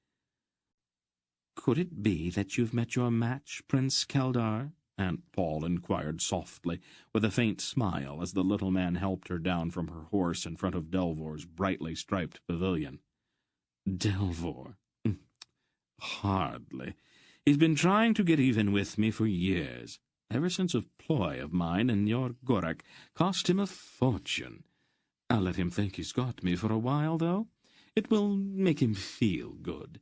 Could it be that you've met your match, Prince Keldar? Aunt Paul inquired softly, with a faint smile, as the little man helped her down from her horse in front of Delvor's brightly striped pavilion. Delvor? Hardly. He's been trying to get even with me for years, ever since a ploy of mine and your Gorak cost him a fortune. I'll let him think he's got me for a while, though. It will make him feel good,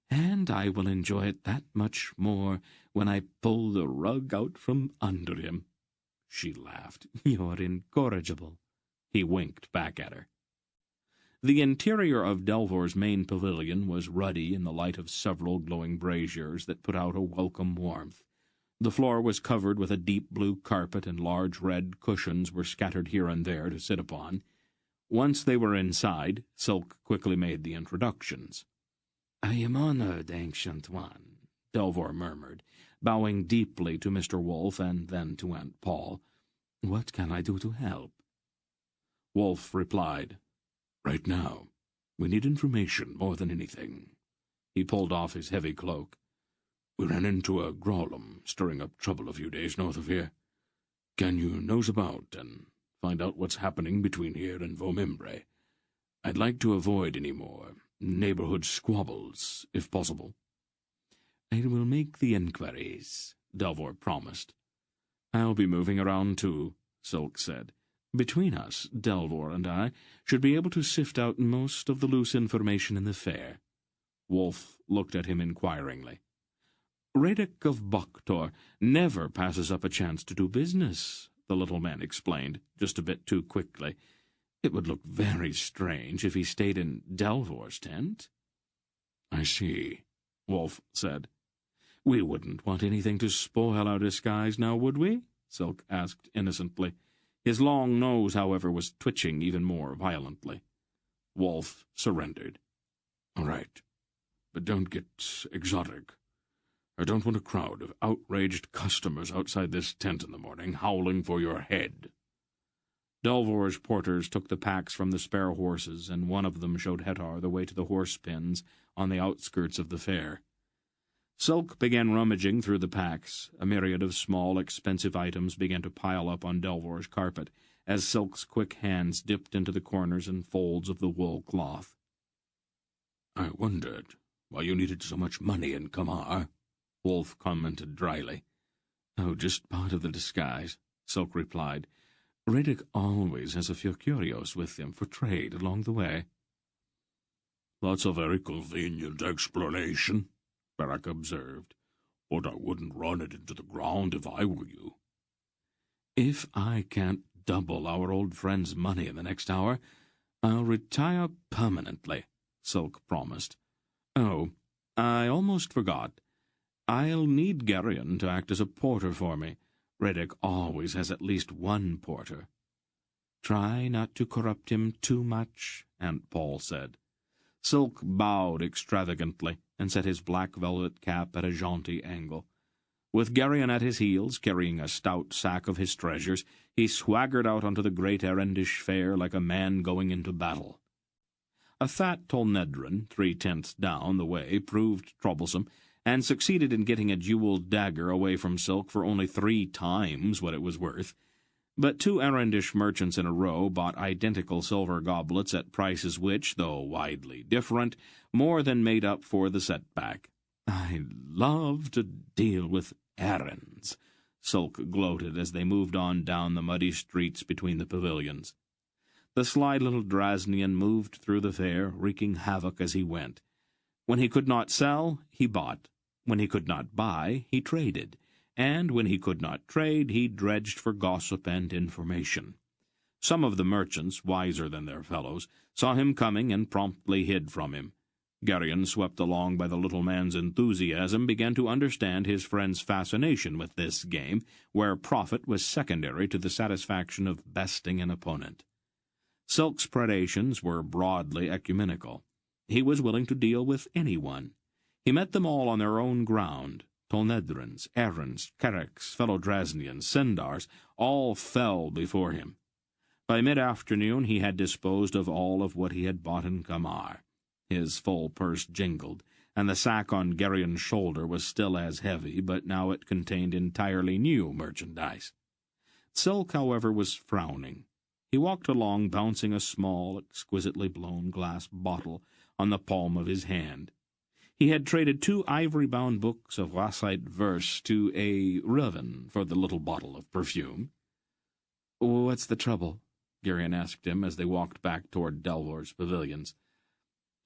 and I will enjoy it that much more when I pull the rug out from under him. She laughed. You're incorrigible. He winked back at her. The interior of Delvor's main pavilion was ruddy in the light of several glowing braziers that put out a welcome warmth. The floor was covered with a deep blue carpet, and large red cushions were scattered here and there to sit upon. Once they were inside, Sulk quickly made the introductions. I am honored, Ancient One, Delvor murmured, bowing deeply to Mr. Wolf and then to Aunt Paul. What can I do to help? Wolf replied, Right now, we need information more than anything. He pulled off his heavy cloak. We ran into a Grolem stirring up trouble a few days north of here. Can you nose about and find out what's happening between here and Vomimbre? I'd like to avoid any more neighborhood squabbles, if possible. I will make the inquiries, Delvor promised. I'll be moving around too, Sulk said. Between us, Delvor and I should be able to sift out most of the loose information in the fair. Wolf looked at him inquiringly. Radek of Boktor never passes up a chance to do business, the little man explained, just a bit too quickly. It would look very strange if he stayed in Delvor's tent. I see, Wolf said. We wouldn't want anything to spoil our disguise now, would we? Sulk asked innocently. His long nose, however, was twitching even more violently. Wolf surrendered. All right, but don't get exotic. I don't want a crowd of outraged customers outside this tent in the morning howling for your head. Delvor's porters took the packs from the spare horses, and one of them showed Hetar the way to the horse pens on the outskirts of the fair. Sulk began rummaging through the packs. A myriad of small, expensive items began to pile up on Delvor's carpet, as Sulk's quick hands dipped into the corners and folds of the wool cloth. I wondered why you needed so much money in Kamar, Wolf commented dryly. Oh, just part of the disguise, Sulk replied. Radek always has a few curios with him for trade along the way. That's a very convenient explanation, Barak observed, but I wouldn't run it into the ground if I were you. If I can't double our old friend's money in the next hour, I'll retire permanently, Sulk promised. Oh, I almost forgot. I'll need Geryon to act as a porter for me. Radek always has at least one porter. Try not to corrupt him too much, Aunt Paul said. Sulk bowed extravagantly and set his black velvet cap at a jaunty angle. With Geryon at his heels, carrying a stout sack of his treasures, he swaggered out onto the great Erendish fair like a man going into battle. A fat Tolnedran, 3/10 down the way, proved troublesome, and succeeded in getting a jeweled dagger away from Silk for only 3 times what it was worth. But 2 Erendish merchants in a row bought identical silver goblets at prices which, though widely different, more than made up for the setback. "I love to deal with errands," Silk gloated as they moved on down the muddy streets between the pavilions. The sly little Drasnian moved through the fair, wreaking havoc as he went. When he could not sell, he bought. When he could not buy, he traded. And when he could not trade, he dredged for gossip and information. Some of the merchants, wiser than their fellows, saw him coming and promptly hid from him. Geryon, swept along by the little man's enthusiasm, began to understand his friend's fascination with this game, where profit was secondary to the satisfaction of besting an opponent. Silk's predations were broadly ecumenical. He was willing to deal with anyone. He met them all on their own ground. Tolnedrins, Errans, Kereks, fellow Drasnians, Sindars, all fell before him. By mid-afternoon he had disposed of all of what he had bought in Kamar. His full purse jingled, and the sack on Geryon's shoulder was still as heavy, but now it contained entirely new merchandise. Silk, however, was frowning. He walked along, bouncing a small, exquisitely blown glass bottle on the palm of his hand. He had traded 2 ivory-bound books of Rassite verse to a Revan for the little bottle of perfume. "What's the trouble?" Geryon asked him as they walked back toward Delvor's pavilions.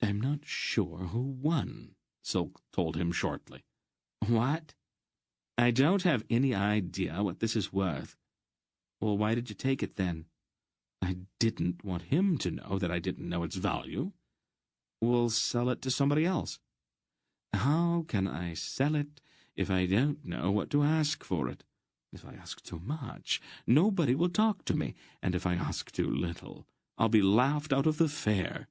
"I'm not sure who won," Silk told him shortly. "What?" "I don't have any idea what this is worth." "Well, why did you take it, then?" "I didn't want him to know that I didn't know its value." "We'll sell it to somebody else." "How can I sell it if I don't know what to ask for it? If I ask too much, nobody will talk to me, and if I ask too little, I'll be laughed out of the fair."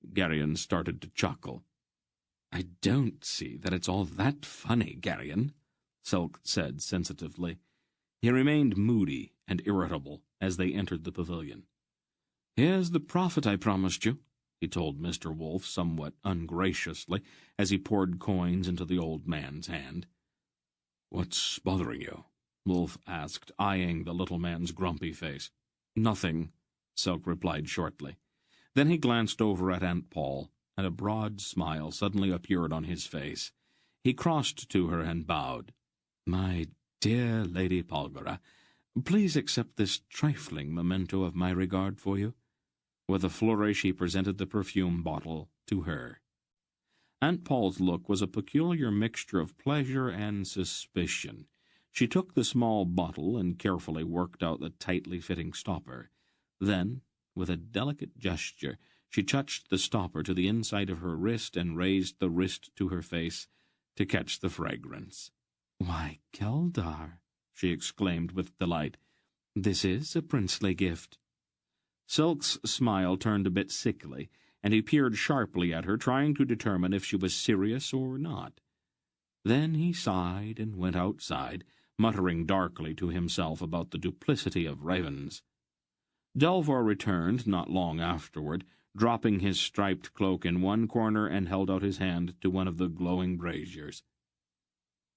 Geryon started to chuckle. "I don't see that it's all that funny, Geryon," Silk said sensitively. He remained moody and irritable as they entered the pavilion. "Here's the profit I promised you," he told Mr. Wolf somewhat ungraciously as he poured coins into the old man's hand. "What's bothering you?" Wolf asked, eyeing the little man's grumpy face. "Nothing," Silk replied shortly. Then he glanced over at Aunt Paul, and a broad smile suddenly appeared on his face. He crossed to her and bowed. "My dear Lady Polgara, please accept this trifling memento of my regard for you." With a flourish he presented the perfume bottle to her. Aunt Paul's look was a peculiar mixture of pleasure and suspicion. She took the small bottle and carefully worked out the tightly fitting stopper. Then, with a delicate gesture, she touched the stopper to the inside of her wrist and raised the wrist to her face to catch the fragrance. "Why, Keldar," she exclaimed with delight, "this is a princely gift." Silk's smile turned a bit sickly, and he peered sharply at her, trying to determine if she was serious or not. Then he sighed and went outside, muttering darkly to himself about the duplicity of ravens. Delvor returned not long afterward, dropping his striped cloak in one corner, and held out his hand to one of the glowing braziers.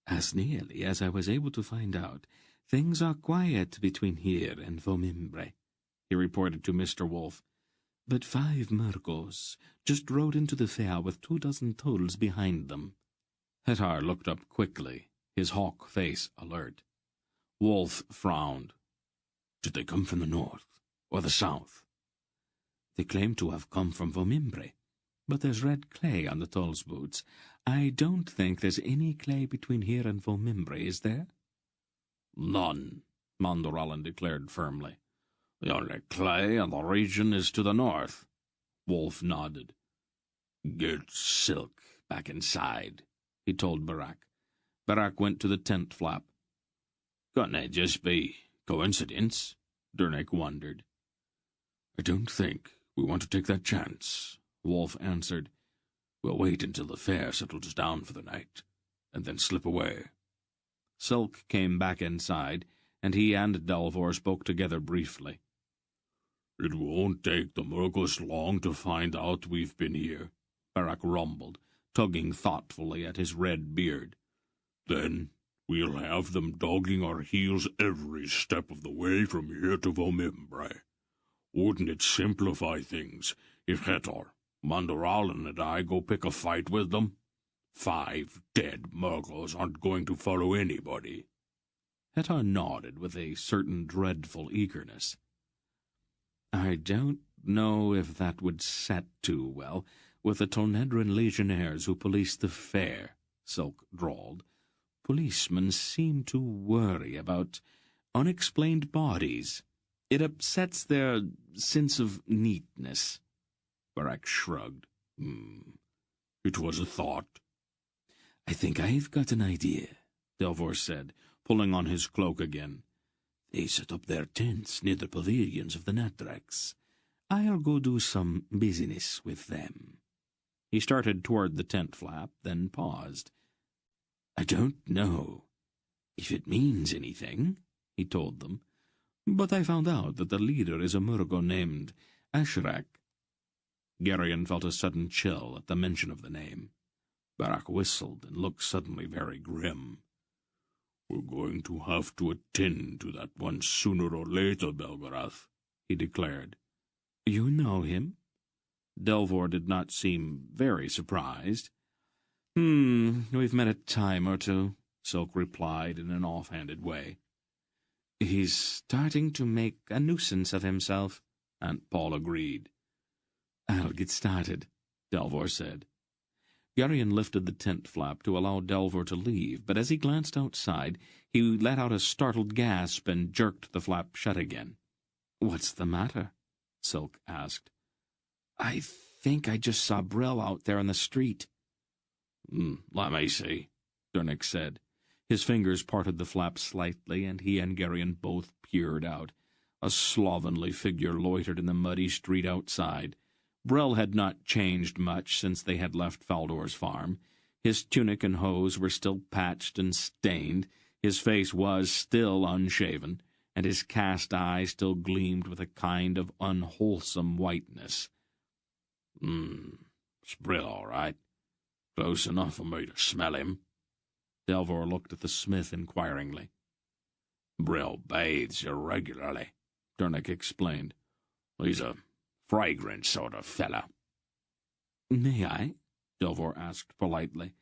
"As nearly as I was able to find out, things are quiet between here and Vomimbre," he reported to Mr. Wolf. "But 5 Murgos just rode into the fair with 24 tolls behind them." Hettar looked up quickly, his hawk face alert. Wolf frowned. "Did they come from the north or the south?" "They claim to have come from Vomimbre, but there's red clay on the toll's boots. I don't think there's any clay between here and Vomimbre, is there?" "None," Mondorallen declared firmly. "The only clay in the region is to the north." Wolf nodded. "Get Silk back inside," he told Barak. Barak went to the tent flap. "Couldn't it just be coincidence?" Durnik wondered. "I don't think we want to take that chance," Wolf answered. "We'll wait until the fair settles down for the night, and then slip away." Silk came back inside, and he and Delvor spoke together briefly. "It won't take the Murgos long to find out we've been here," Barak rumbled, tugging thoughtfully at his red beard. Then we'll have them dogging our heels every step of the way from here to Vomimbre. Wouldn't it simplify things if Hetor, Mandoralin, and I go pick a fight with them? 5 dead Murgles aren't going to follow anybody. Hetar nodded with a certain dreadful eagerness. I don't know if that would set too well with the Tonedran legionnaires who police the fair, Silk drawled. Policemen seem to worry about unexplained bodies. It upsets their sense of neatness. Barak shrugged. It was a thought. I think I've got an idea, Delvor said, pulling on his cloak again. They set up their tents near the pavilions of the Natrax. I'll go do some business with them. He started toward the tent flap, then paused. I don't know if it means anything, he told them, but I found out that the leader is a Murgo named Ashrak. Geryon felt a sudden chill at the mention of the name. Barak whistled and looked suddenly very grim. We're going to have to attend to that one sooner or later, Belgarath, he declared. You know him? Delvor did not seem very surprised. We've met a time or two, Silk replied in an offhanded way. He's starting to make a nuisance of himself, Aunt Paul agreed. I'll get started, Delvor said. Geryon lifted the tent flap to allow Delvor to leave, but as he glanced outside, he let out a startled gasp and jerked the flap shut again. What's the matter? Silk asked. I think I just saw Brill out there on the street. Let me see, Durnick said. His fingers parted the flap slightly, and he and Geryon both peered out. A slovenly figure loitered in the muddy street outside. Brill had not changed much since they had left Faldor's farm. His tunic and hose were still patched and stained, his face was still unshaven, and his cast eye still gleamed with a kind of unwholesome whiteness. It's Brill, all right. Close enough for me to smell him. Delvor looked at the smith inquiringly. Brill bathes irregularly, Durnick explained. He's a fragrant sort of fellow. May I? Delvor asked politely.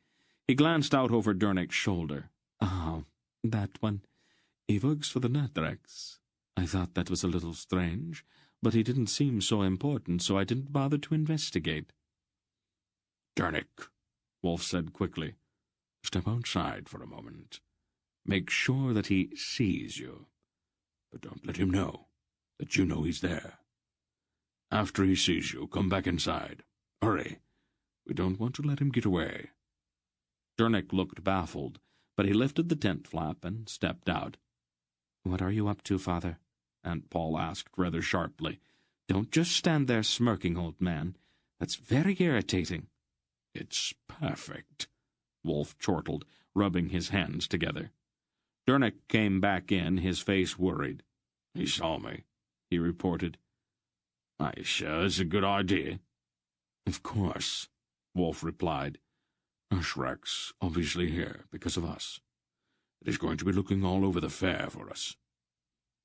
He glanced out over Durnick's shoulder. Ah, that one. He works for the Natrax. I thought that was a little strange, but he didn't seem so important, so I didn't bother to investigate. Durnick, Wolf said quickly, step outside for a moment. Make sure that he sees you, but don't let him know that you know he's there. After he sees you, come back inside. Hurry. We don't want to let him get away. Durnick looked baffled, but he lifted the tent flap and stepped out. What are you up to, Father? Aunt Paul asked rather sharply. Don't just stand there smirking, old man. That's very irritating. It's perfect, Wolf chortled, rubbing his hands together. Durnick came back in, his face worried. He saw me, he reported. Are you sure it's a good idea? Of course, Wolf replied. Ashrak's obviously here because of us. It is going to be looking all over the fair for us.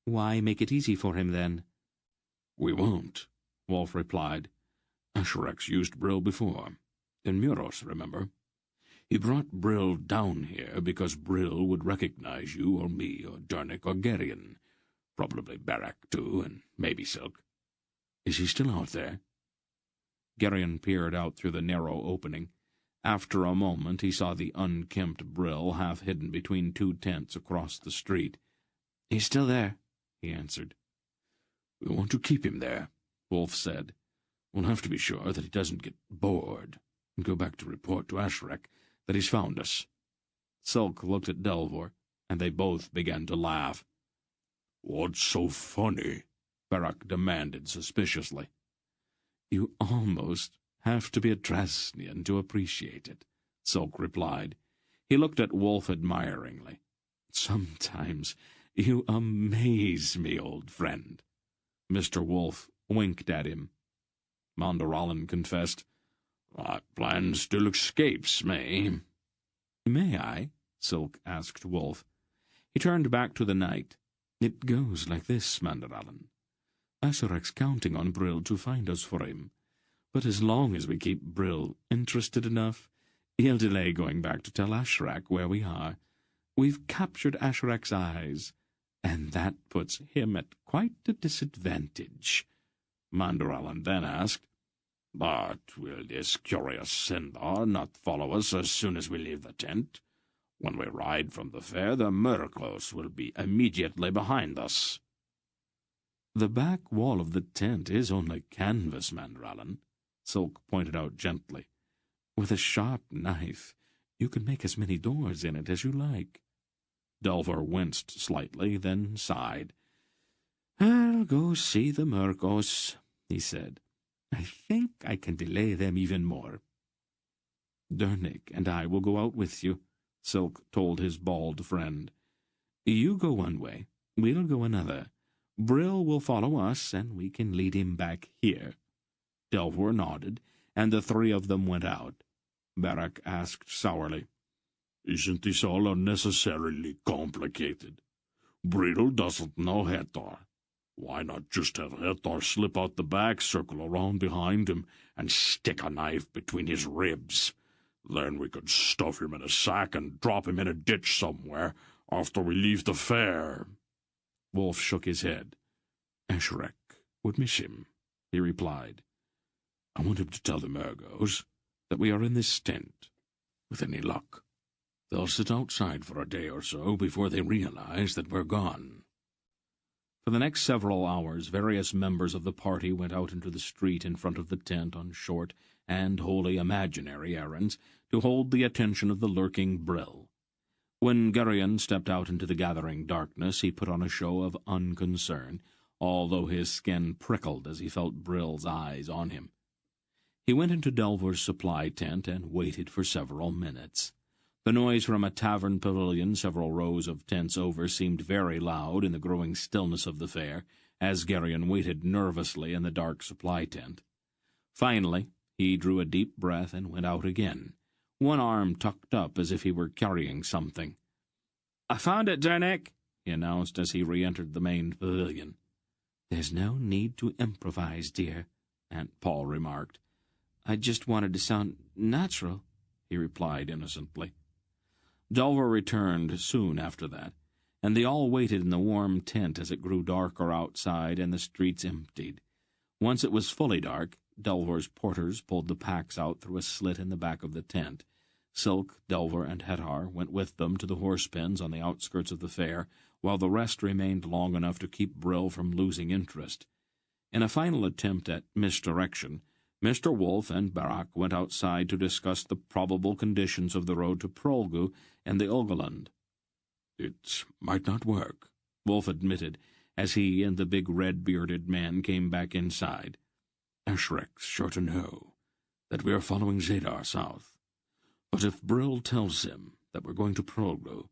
Why make it easy for him, then? We won't, Wolf replied. Ashrak's used Brill before. In Muros, remember? He brought Brill down here because Brill would recognize you or me or Durnick or Geryon. Probably Barak, too, and maybe Silk. Is he still out there? Geryon peered out through the narrow opening. After a moment he saw the unkempt Brill half hidden between 2 tents across the street. He's still there, he answered. We want to keep him there, Wolf said. We'll have to be sure that he doesn't get bored and go back to report to Ashrak that he's found us. Silk looked at Delvor, and they both began to laugh. What's so funny? Barak demanded suspiciously. You almost have to be a Drasnian to appreciate it, Silk replied. He looked at Wolf admiringly. Sometimes you amaze me, old friend. Mr. Wolf winked at him. Mondoralin confessed, That plan still escapes me. May I? Silk asked Wolf. He turned back to the knight. It goes like this, Manderallen. Asarek's counting on Brill to find us for him. But as long as we keep Brill interested enough, he'll delay going back to tell Asherak where we are. We've captured Asherak's eyes, and that puts him at quite a disadvantage. Manderallen then asked, But will this curious Sindar not follow us as soon as we leave the tent? When we ride from the fair, the Murkos will be immediately behind us. The back wall of the tent is only canvas, Manderallen, Silk pointed out gently. With a sharp knife, you can make as many doors in it as you like. Delver winced slightly, then sighed. I'll go see the Murkos, he said. I think I can delay them even more. Dernick and I will go out with you, Silk told his bald friend. You go one way, we'll go another. Brill will follow us, and we can lead him back here. Delver nodded, and the three of them went out. Barak asked sourly, Isn't this all unnecessarily complicated? Brill doesn't know Hathor. Why not just have Hathor slip out the back, circle around behind him, and stick a knife between his ribs? Then we could stuff him in a sack and drop him in a ditch somewhere after we leave the fair. Wolf shook his head. Asherak would miss him, he replied. I want him to tell the Murgos that we are in this tent. With any luck, they'll sit outside for a day or so before they realize that we're gone. For the next several hours, various members of the party went out into the street in front of the tent on short and wholly imaginary errands to hold the attention of the lurking Brill. When Gurion stepped out into the gathering darkness, he put on a show of unconcern, although his skin prickled as he felt Brill's eyes on him. He went into Delver's supply tent and waited for several minutes. The noise from a tavern pavilion several rows of tents over seemed very loud in the growing stillness of the fair, as Gurion waited nervously in the dark supply tent. Finally, he drew a deep breath and went out again, one arm tucked up as if he were carrying something. I found it, Dernick, he announced as he re-entered the main pavilion. There's no need to improvise, dear, Aunt Paul remarked. I just wanted to sound natural, he replied innocently. Delver returned soon after that, and they all waited in the warm tent as it grew darker outside and the streets emptied. Once it was fully dark, Delver's porters pulled the packs out through a slit in the back of the tent. Silk, Delver, and Hathor went with them to the horse pens on the outskirts of the fair, while the rest remained long enough to keep Brill from losing interest. In a final attempt at misdirection, Mr. Wolf and Barak went outside to discuss the probable conditions of the road to Prolgu and the Ogoland. It might not work, Wolf admitted, as he and the big red-bearded man came back inside. Asherak's sure to know that we are following Zadar south. But if Brill tells him that we're going to Prolgu,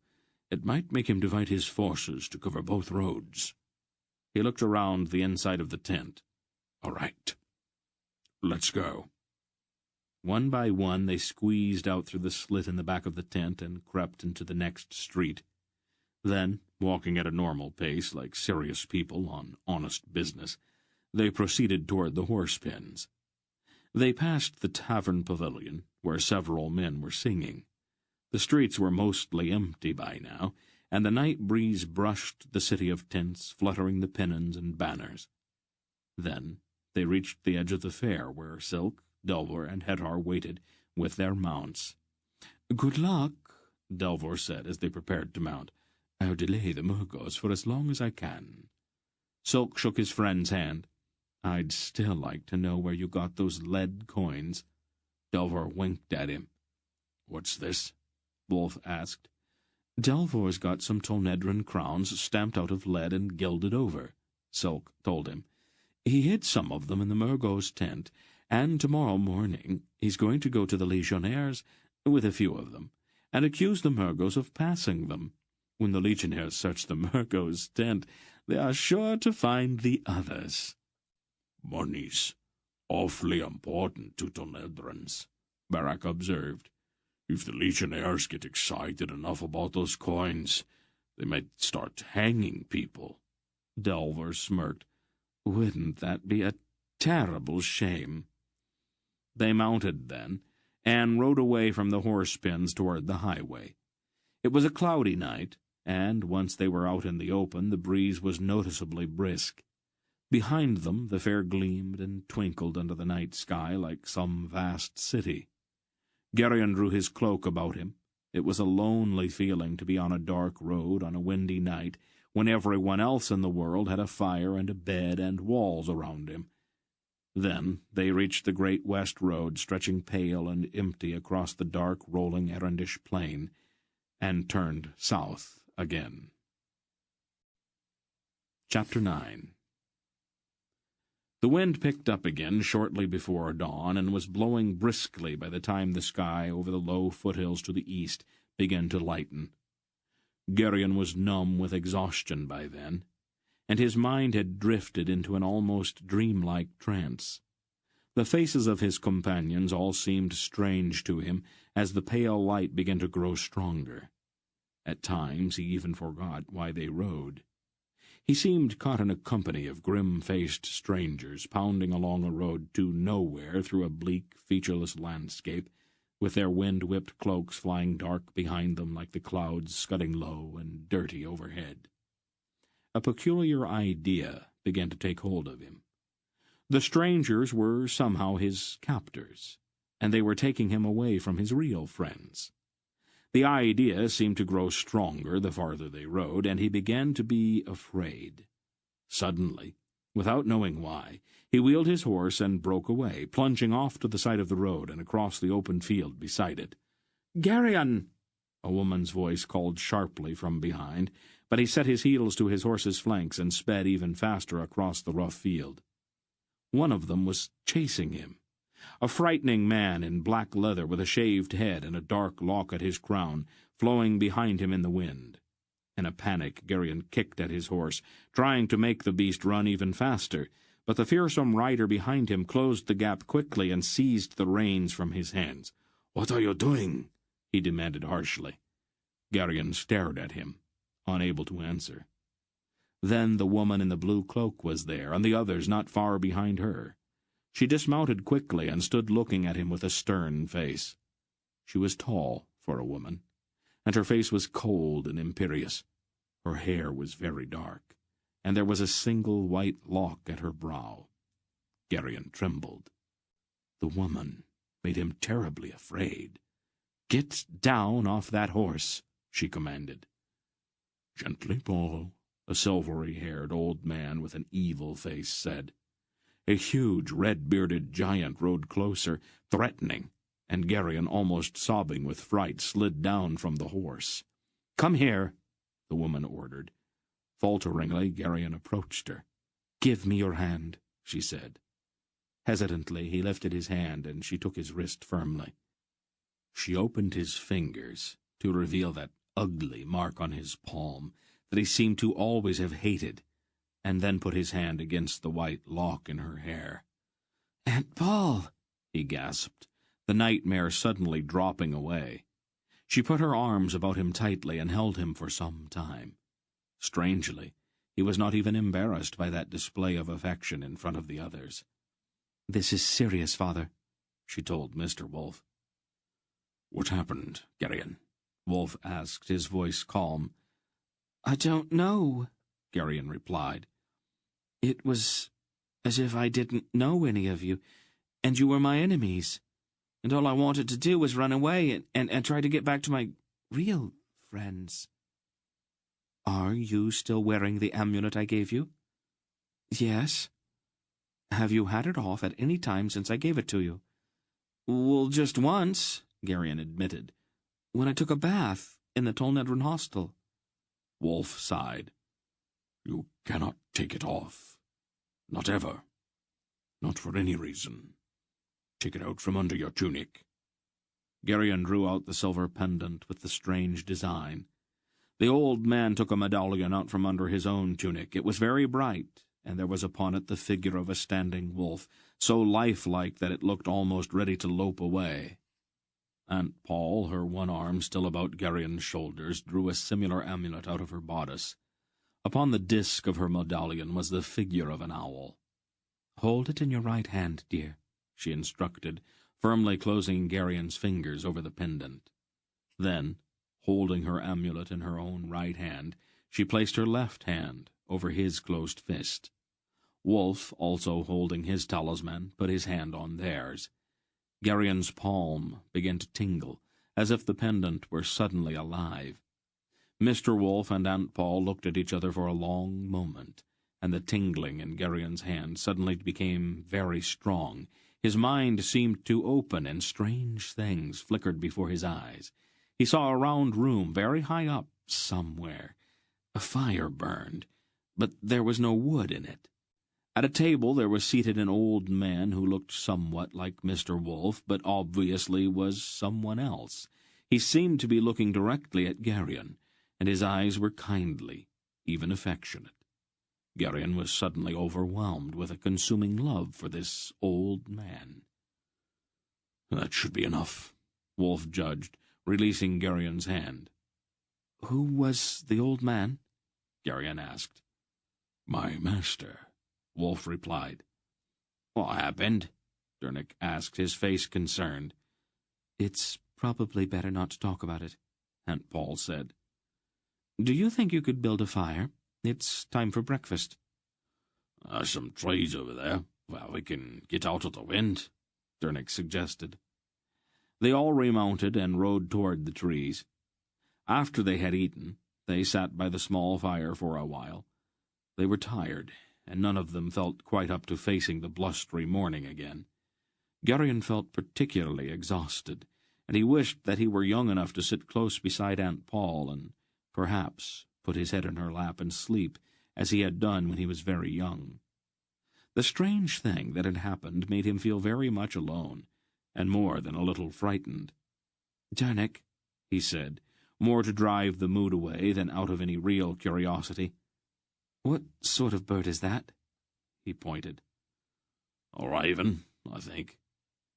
it might make him divide his forces to cover both roads. He looked around the inside of the tent. All right. Let's go. One by one they squeezed out through the slit in the back of the tent and crept into the next street. Then, walking at a normal pace like serious people on honest business, they proceeded toward the horse pens. They passed the tavern pavilion, where several men were singing. The streets were mostly empty by now, and the night breeze brushed the city of tents, fluttering the pennons and banners. Then they reached the edge of the fair, where Silk, Delver, and Hathor waited with their mounts. Good luck, Delver said as they prepared to mount. I'll delay the Murgos for as long as I can. Silk shook his friend's hand. I'd still like to know where you got those lead coins. Delver winked at him. What's this? Wolf asked. Delvor's got some Tolnedran crowns stamped out of lead and gilded over, Silk told him. He hid some of them in the Murgos' tent, and tomorrow morning he's going to go to the Legionnaires with a few of them, and accuse the Murgos of passing them. When the Legionnaires search the Murgos' tent, they are sure to find the others. Monies. Awfully important to Tonedrons, Barak observed. If the Legionnaires get excited enough about those coins, they might start hanging people. Delver smirked. Wouldn't that be a terrible shame? They mounted then, and rode away from the horse-pens toward the highway. It was a cloudy night, and once they were out in the open, the breeze was noticeably brisk. Behind them the fair gleamed and twinkled under the night sky like some vast city. Geryon drew his cloak about him. It was a lonely feeling to be on a dark road on a windy night, when everyone else in the world had a fire and a bed and walls around him. Then they reached the great west road, stretching pale and empty across the dark, rolling Erendish plain, and turned south again. Chapter 9. The wind picked up again shortly before dawn, and was blowing briskly by the time the sky over the low foothills to the east began to lighten. Geryon was numb with exhaustion by then, and his mind had drifted into an almost dreamlike trance. The faces of his companions all seemed strange to him as the pale light began to grow stronger. At times he even forgot why they rode. He seemed caught in a company of grim-faced strangers pounding along a road to nowhere through a bleak, featureless landscape, with their wind-whipped cloaks flying dark behind them like the clouds scudding low and dirty overhead. A peculiar idea began to take hold of him. The strangers were somehow his captors, and they were taking him away from his real friends. The idea seemed to grow stronger the farther they rode, and he began to be afraid. Suddenly, without knowing why, he wheeled his horse and broke away, plunging off to the side of the road and across the open field beside it. "Geryon!" a woman's voice called sharply from behind, but he set his heels to his horse's flanks and sped even faster across the rough field. One of them was chasing him. A frightening man in black leather with a shaved head and a dark lock at his crown, flowing behind him in the wind. In a panic, Geryon kicked at his horse, trying to make the beast run even faster, but the fearsome rider behind him closed the gap quickly and seized the reins from his hands. "What are you doing?" he demanded harshly. Geryon stared at him, unable to answer. Then the woman in the blue cloak was there, and the others not far behind her. She dismounted quickly and stood looking at him with a stern face. She was tall for a woman, and her face was cold and imperious. Her hair was very dark, and there was a single white lock at her brow. Geryon trembled. The woman made him terribly afraid. "Get down off that horse," she commanded. "Gently, Paul," a silvery-haired old man with an evil face said. A huge, red-bearded giant rode closer, threatening, and Geryon, almost sobbing with fright, slid down from the horse. "Come here," the woman ordered. Falteringly, Geryon approached her. "Give me your hand," she said. Hesitantly, he lifted his hand, and she took his wrist firmly. She opened his fingers to reveal that ugly mark on his palm that he seemed to always have hated, and then put his hand against the white lock in her hair. "Aunt Paul!" he gasped, the nightmare suddenly dropping away. She put her arms about him tightly and held him for some time. Strangely, he was not even embarrassed by that display of affection in front of the others. "This is serious, Father," she told Mr. Wolf. "What happened, Geryon?" Wolf asked, his voice calm. "I don't know," Geryon replied. "It was as if I didn't know any of you, and you were my enemies, and all I wanted to do was run away and try to get back to my real friends." "Are you still wearing the amulet I gave you?" "Yes." "Have you had it off at any time since I gave it to you?" "Well, just once," Geryon admitted, "when I took a bath in the Tolnedron hostel." Wolf sighed. "You cannot take it off. Not ever. Not for any reason. Take it out from under your tunic." Geryon drew out the silver pendant with the strange design. The old man took a medallion out from under his own tunic. It was very bright, and there was upon it the figure of a standing wolf, so lifelike that it looked almost ready to lope away. Aunt Paul, her one arm still about Gerion's shoulders, drew a similar amulet out of her bodice. Upon the disk of her medallion was the figure of an owl. "Hold it in your right hand, dear," she instructed, firmly closing Gerion's fingers over the pendant. Then, holding her amulet in her own right hand, she placed her left hand over his closed fist. Wolf, also holding his talisman, put his hand on theirs. Gerion's palm began to tingle, as if the pendant were suddenly alive. Mr. Wolf and Aunt Paul looked at each other for a long moment, and the tingling in Gerion's hand suddenly became very strong. His mind seemed to open, and strange things flickered before his eyes. He saw a round room very high up somewhere. A fire burned, but there was no wood in it. At a table there was seated an old man who looked somewhat like Mr. Wolf, but obviously was someone else. He seemed to be looking directly at Gerion, and his eyes were kindly, even affectionate. Gerion was suddenly overwhelmed with a consuming love for this old man. "That should be enough," Wolf judged, releasing Gerion's hand. "Who was the old man?" Gerion asked. "My master," Wolf replied. "What happened?" Dernick asked, his face concerned. "It's probably better not to talk about it," Aunt Paul said. "Do you think you could build a fire? It's time for breakfast." "There's some trees over there, where we can get out of the wind," Dernick suggested. They all remounted and rode toward the trees. After they had eaten, they sat by the small fire for a while. They were tired, and none of them felt quite up to facing the blustery morning again. Gerion felt particularly exhausted, and he wished that he were young enough to sit close beside Aunt Paul and perhaps put his head in her lap and sleep, as he had done when he was very young. The strange thing that had happened made him feel very much alone, and more than a little frightened. "Dernick," he said, more to drive the mood away than out of any real curiosity, "what sort of bird is that?" He pointed. "A raven, I think,"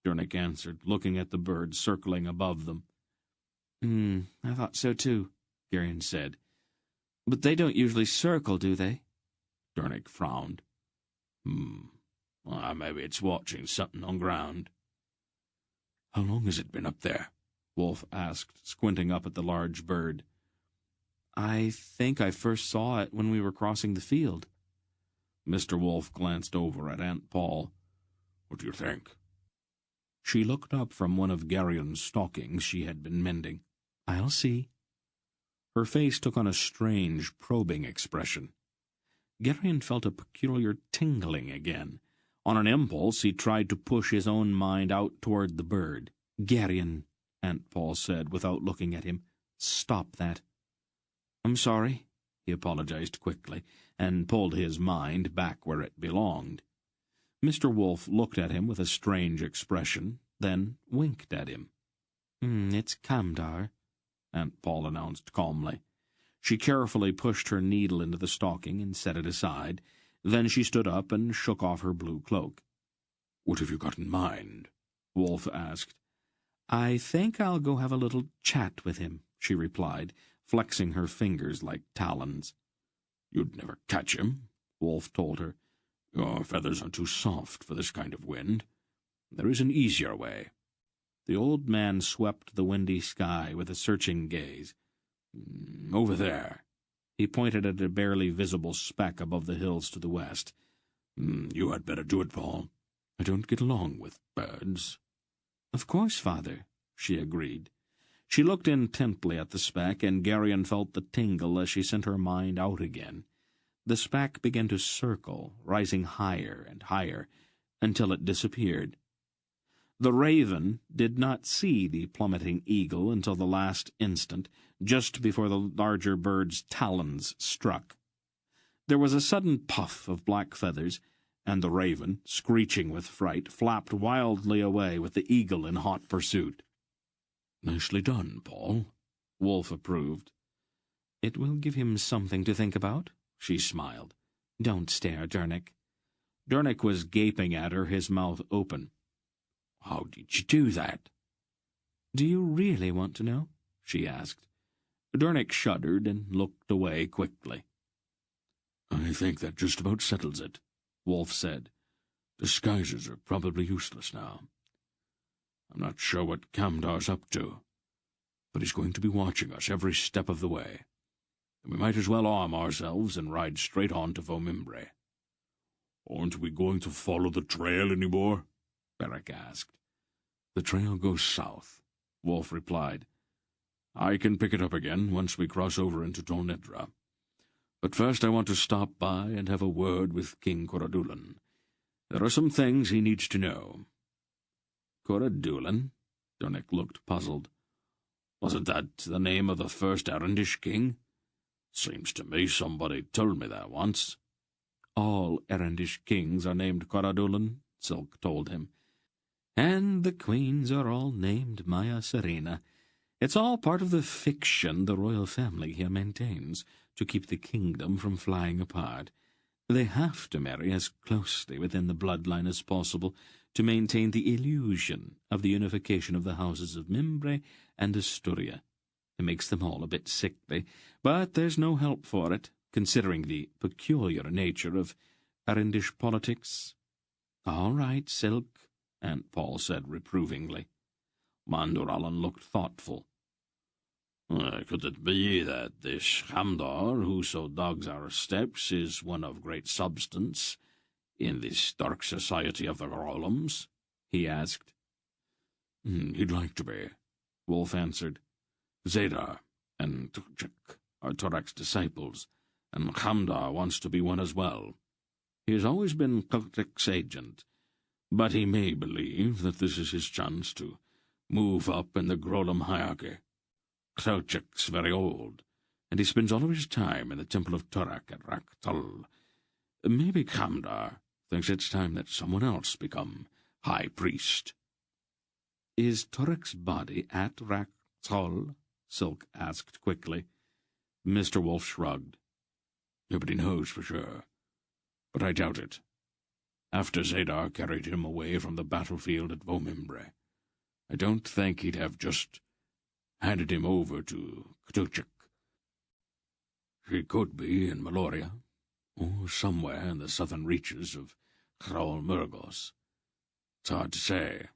Dernick answered, looking at the bird circling above them. I thought so too," Gerion said. "But they don't usually circle, do they?" Dernick frowned. Maybe it's watching something on ground." "How long has it been up there?" Wolf asked, squinting up at the large bird. "I think I first saw it when we were crossing the field." Mr. Wolf glanced over at Aunt Paul. "What do you think?" She looked up from one of Gerion's stockings she had been mending. "I'll see." Her face took on a strange, probing expression. Gerion felt a peculiar tingling again. On an impulse, he tried to push his own mind out toward the bird. "Gerion," Aunt Paul said, without looking at him, "stop that." "I'm sorry," he apologized quickly, and pulled his mind back where it belonged. Mr. Wolf looked at him with a strange expression, then winked at him. "It's Kamdar," Aunt Paul announced calmly. She carefully pushed her needle into the stocking and set it aside. Then she stood up and shook off her blue cloak. "What have you got in mind?" Wolf asked. "I think I'll go have a little chat with him," she replied, flexing her fingers like talons. "You'd never catch him," Wolf told her. "Your feathers are too soft for this kind of wind. There is an easier way." The old man swept the windy sky with a searching gaze. "Over there." He pointed at a barely visible speck above the hills to the west. "You had better do it, Paul. I don't get along with birds." "Of course, Father," she agreed. She looked intently at the speck, and Gerion felt the tingle as she sent her mind out again. The speck began to circle, rising higher and higher, until it disappeared. The raven did not see the plummeting eagle until the last instant, just before the larger bird's talons struck. There was a sudden puff of black feathers, and the raven, screeching with fright, flapped wildly away with the eagle in hot pursuit. "Nicely done, Paul," Wolf approved. "It will give him something to think about," she smiled. "Don't stare, Dernick." Dernick was gaping at her, his mouth open. "How did you do that?" "Do you really want to know?" she asked. Dernick shuddered and looked away quickly. "I think that just about settles it," Wolf said. "Disguises are probably useless now. I'm not sure what Camdar's up to, but he's going to be watching us every step of the way, and we might as well arm ourselves and ride straight on to Vomimbre." "Aren't we going to follow the trail any more?" Beric asked. "The trail goes south," Wolf replied. "I can pick it up again once we cross over into Tolnedra. But first I want to stop by and have a word with King Coradulan. There are some things he needs to know." "Coradulan?" Dernick looked puzzled. "Wasn't that the name of the first Erendish king? Seems to me somebody told me that once." "All Erendish kings are named Coradulan," Silk told him. "And the queens are all named Maya Serena. It's all part of the fiction the royal family here maintains, to keep the kingdom from flying apart. They have to marry as closely within the bloodline as possible to maintain the illusion of the unification of the houses of Mimbre and Asturia. It makes them all a bit sickly, but there's no help for it, considering the peculiar nature of Erendish politics." "All right, Silk," Aunt Paul said reprovingly. Mandorallan looked thoughtful. "Could it be that this Hamdar, who so dogs our steps, is one of great substance in this dark society of the Grolums?" he asked. "He'd like to be," Wolf answered. "Zadar and Tukchik are Torak's disciples, and Hamdar wants to be one as well. He has always been Tukchik's agent, but he may believe that this is his chance to move up in the Grolum hierarchy. Tukchik's very old, and he spends all of his time in the Temple of Torak at Raktal. Maybe Hamdar thinks it's time that someone else become High Priest." "Is Torak's body at Raktal?" Silk asked quickly. Mr. Wolf shrugged. "Nobody knows for sure, but I doubt it. After Zadar carried him away from the battlefield at Vomimbre, I don't think he'd have just handed him over to Ktuchik. He could be in Meloria, or somewhere in the southern reaches of Hraul Murgos. It's hard to say."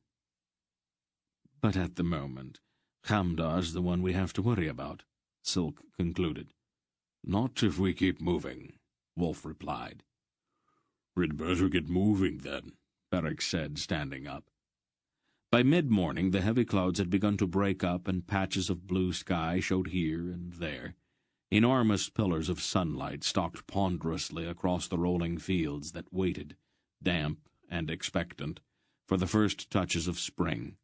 "But at the moment, Hamdar's the one we have to worry about," Silk concluded. "Not if we keep moving," Wolf replied. "We'd better get moving, then," Beric said, standing up. By mid-morning the heavy clouds had begun to break up, and patches of blue sky showed here and there. Enormous pillars of sunlight stalked ponderously across the rolling fields that waited, damp and expectant, for the first touches of spring.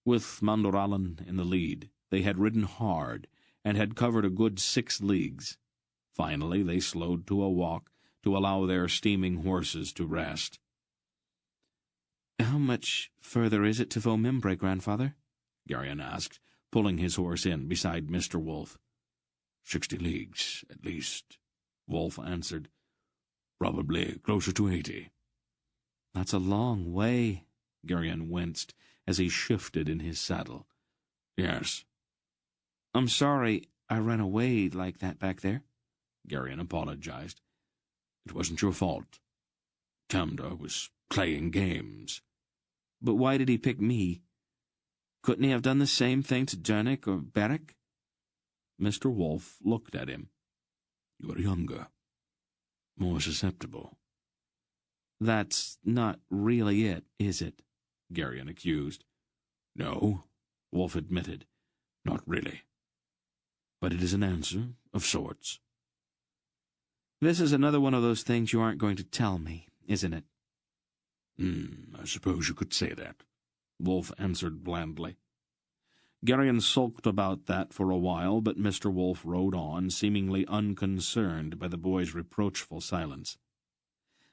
With Mandorallan in the lead, they had ridden hard and had covered a good 6 leagues. Finally they slowed to a walk to allow their steaming horses to rest. "How much further is it to Vomimbre, grandfather?" Garion asked, pulling his horse in beside Mr. Wolf. 60 leagues, at least," Wolf answered. "Probably closer to 80. "That's a long way," Garion winced as he shifted in his saddle. "Yes." "I'm sorry I ran away like that back there," Garion apologized. "It wasn't your fault. Camdar was playing games." "But why did he pick me? Couldn't he have done the same thing to Dernick or Beric?" Mr. Wolf looked at him. "You are younger, more susceptible." "That's not really it, is it?" Garion accused. "No," Wolf admitted, "not really. But it is an answer of sorts." "This is another one of those things you aren't going to tell me, isn't it?" I suppose you could say that," Wolf answered blandly. Garion sulked about that for a while, but Mr. Wolf rode on, seemingly unconcerned by the boy's reproachful silence.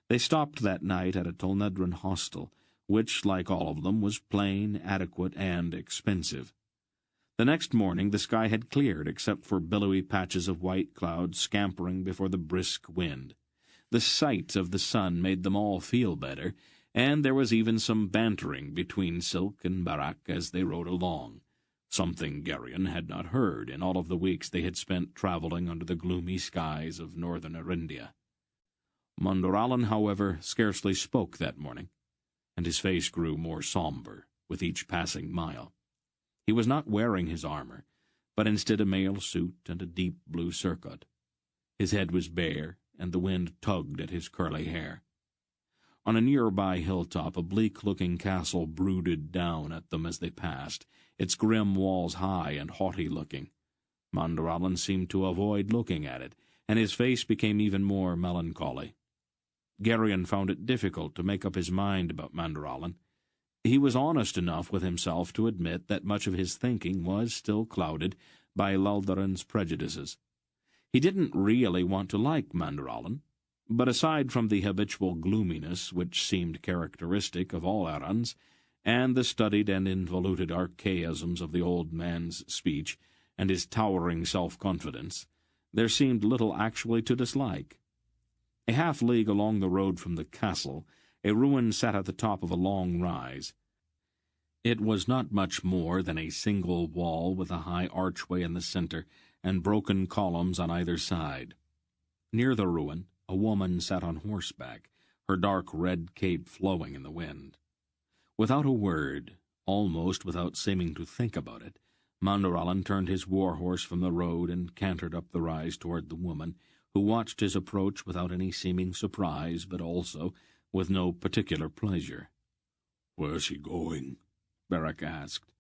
They stopped that night at a Tolnedran hostel, which, like all of them, was plain, adequate, and expensive. The next morning the sky had cleared, except for billowy patches of white cloud scampering before the brisk wind. The sight of the sun made them all feel better, and there was even some bantering between Silk and Barak as they rode along, something Geryon had not heard in all of the weeks they had spent travelling under the gloomy skies of northern Arindia. Mundurallan, however, scarcely spoke that morning, and his face grew more sombre with each passing mile. He was not wearing his armor, but instead a mail suit and a deep blue surcoat. His head was bare, and the wind tugged at his curly hair. On a nearby hilltop, a bleak-looking castle brooded down at them as they passed, its grim walls high and haughty-looking. Mundurallan seemed to avoid looking at it, and his face became even more melancholy. Geryon found it difficult to make up his mind about Mundurallan. He was honest enough with himself to admit that much of his thinking was still clouded by Laldharan's prejudices. He didn't really want to like Mundurallan, but aside from the habitual gloominess which seemed characteristic of all Arans, and the studied and involuted archaisms of the old man's speech, and his towering self-confidence, there seemed little actually to dislike. A half-league along the road from the castle, a ruin sat at the top of a long rise. It was not much more than a single wall with a high archway in the center, and broken columns on either side. Near the ruin, a woman sat on horseback, her dark red cape flowing in the wind. Without a word, almost without seeming to think about it, Mundurallan turned his war-horse from the road and cantered up the rise toward the woman, who watched his approach without any seeming surprise, but also with no particular pleasure. "Where's he going?" Barak asked.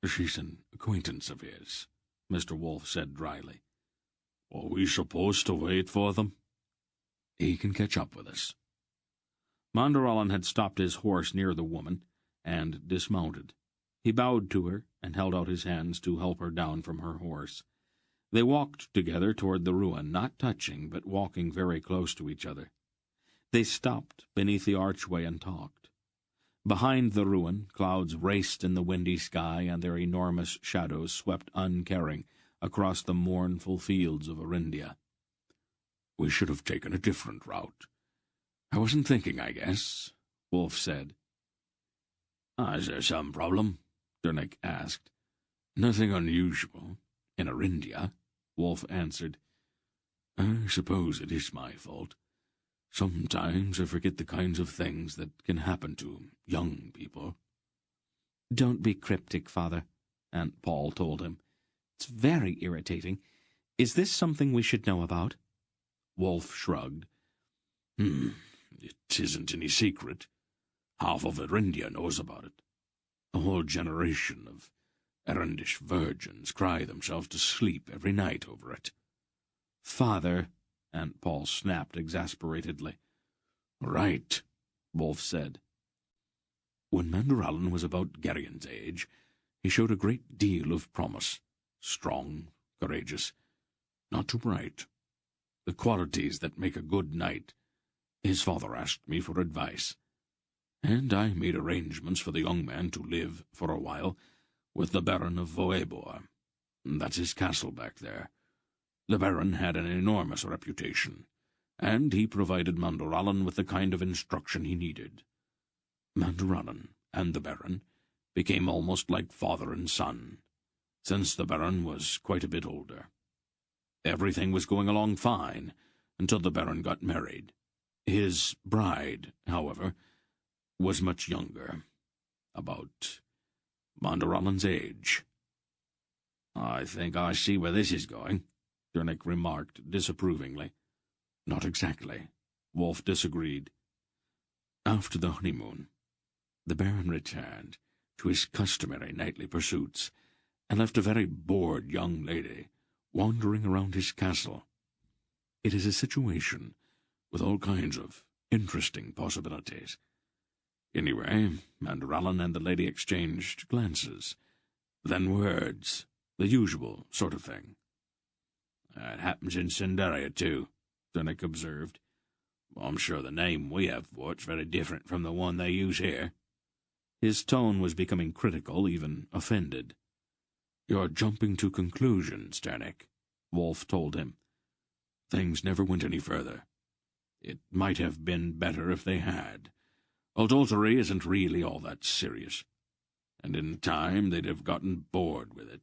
"She's an acquaintance of his," Mr. Wolf said dryly. "Are we supposed to wait for them?" "He can catch up with us." Mundurallan had stopped his horse near the woman, and dismounted. He bowed to her, and held out his hands to help her down from her horse. They walked together toward the ruin, not touching, but walking very close to each other. They stopped beneath the archway and talked. Behind the ruin, clouds raced in the windy sky, and their enormous shadows swept uncaring across the mournful fields of Arindia. "We should have taken a different route. I wasn't thinking, I guess," Wolf said. "Is there some problem?" Dernick asked. "Nothing unusual. In Arindia," Wolf answered. "I suppose it is my fault. Sometimes I forget the kinds of things that can happen to young people." "Don't be cryptic, Father," Aunt Paul told him. "It's very irritating. Is this something we should know about?" Wolf shrugged. It isn't any secret. Half of Arindia knows about it. A whole generation of Erendish virgins cry themselves to sleep every night over it." "Father," Aunt Paul snapped exasperatedly. "Right," Wolf said. "When Mundurallan was about Geryon's age, he showed a great deal of promise. Strong, courageous, not too bright. The qualities that make a good knight. His father asked me for advice, and I made arrangements for the young man to live, for a while, with the Baron of Voebor. That's his castle back there. The Baron had an enormous reputation, and he provided Mundurallan with the kind of instruction he needed. Mundurallan and the Baron became almost like father and son, since the Baron was quite a bit older. Everything was going along fine until the Baron got married. His bride, however, was much younger, about Mundurallan's age." "I think I see where this is going," Dernick remarked disapprovingly. "Not exactly," Wolf disagreed. "After the honeymoon, the Baron returned to his customary nightly pursuits, and left a very bored young lady wandering around his castle. It is a situation with all kinds of interesting possibilities. Anyway, Mundurallan and the lady exchanged glances, then words, the usual sort of thing." "It happens in Cinderia, too," Dernick observed. "I'm sure the name we have for it's very different from the one they use here." His tone was becoming critical, even offended. "You're jumping to conclusions, Dernick," Wolf told him. "Things never went any further. It might have been better if they had. Adultery isn't really all that serious, and in time they'd have gotten bored with it.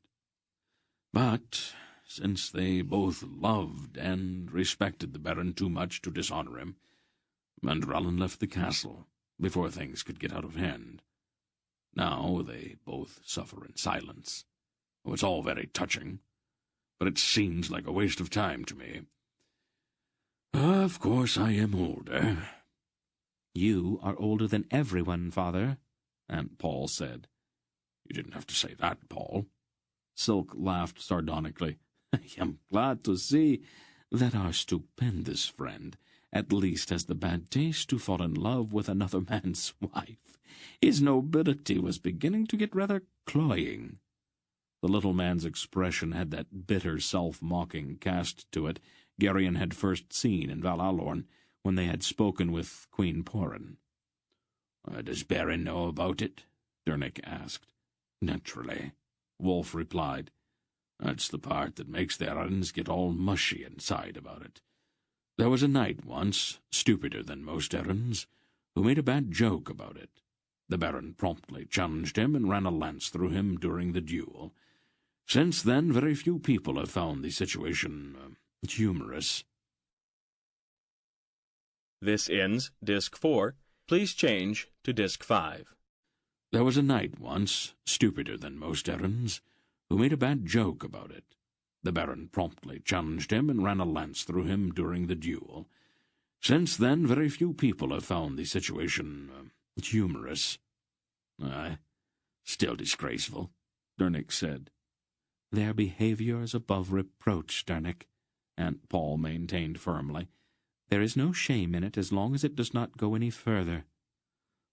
But since they both loved and respected the Baron too much to dishonor him, Mandorlan left the castle before things could get out of hand. Now they both suffer in silence. Oh, it's all very touching, but it seems like a waste of time to me. Of course I am older. You are older than everyone, Father, Aunt Paul said. You didn't have to say that, Paul. Silk laughed sardonically. I am glad to see that our stupendous friend at least has the bad taste to fall in love with another man's wife. His nobility was beginning to get rather cloying. The little man's expression had that bitter self-mocking cast to it Gerion had first seen in Val Alorn when they had spoken with Queen Porin. Does Baron know about it? Dernick asked. Naturally, Wolf replied. That's the part that makes the Eddings get all mushy inside about it. There was a knight once, stupider than most Eddings, who made a bad joke about it. The Baron promptly challenged him and ran a lance through him during the duel. Since then, very few people have found the situation humorous. This ends Disc 4. Please change to Disc 5. There was a knight once, stupider than most Eddings, who made a bad joke about it. The Baron promptly challenged him and ran a lance through him during the duel. Since then, very few people have found the situation humorous. Still disgraceful, Dernick said. Their behavior is above reproach, Dernick, Aunt Paul maintained firmly. There is no shame in it as long as it does not go any further.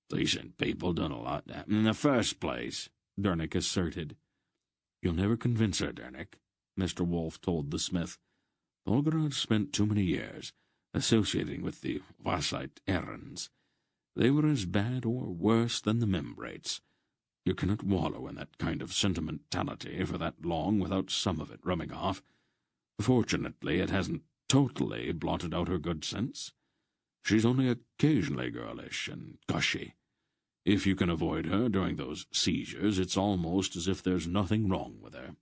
Decent people done a lot in the first place, Dernick asserted. You'll never convince her, Dernick, Mr. Wolf told the smith. Belgariad spent too many years associating with the Wassite Errands. They were as bad or worse than the Membrates. You cannot wallow in that kind of sentimentality for that long without some of it rubbing off. Fortunately, it hasn't totally blotted out her good sense. She's only occasionally girlish and gushy. If you can avoid her during those seizures, it's almost as if there's nothing wrong with her.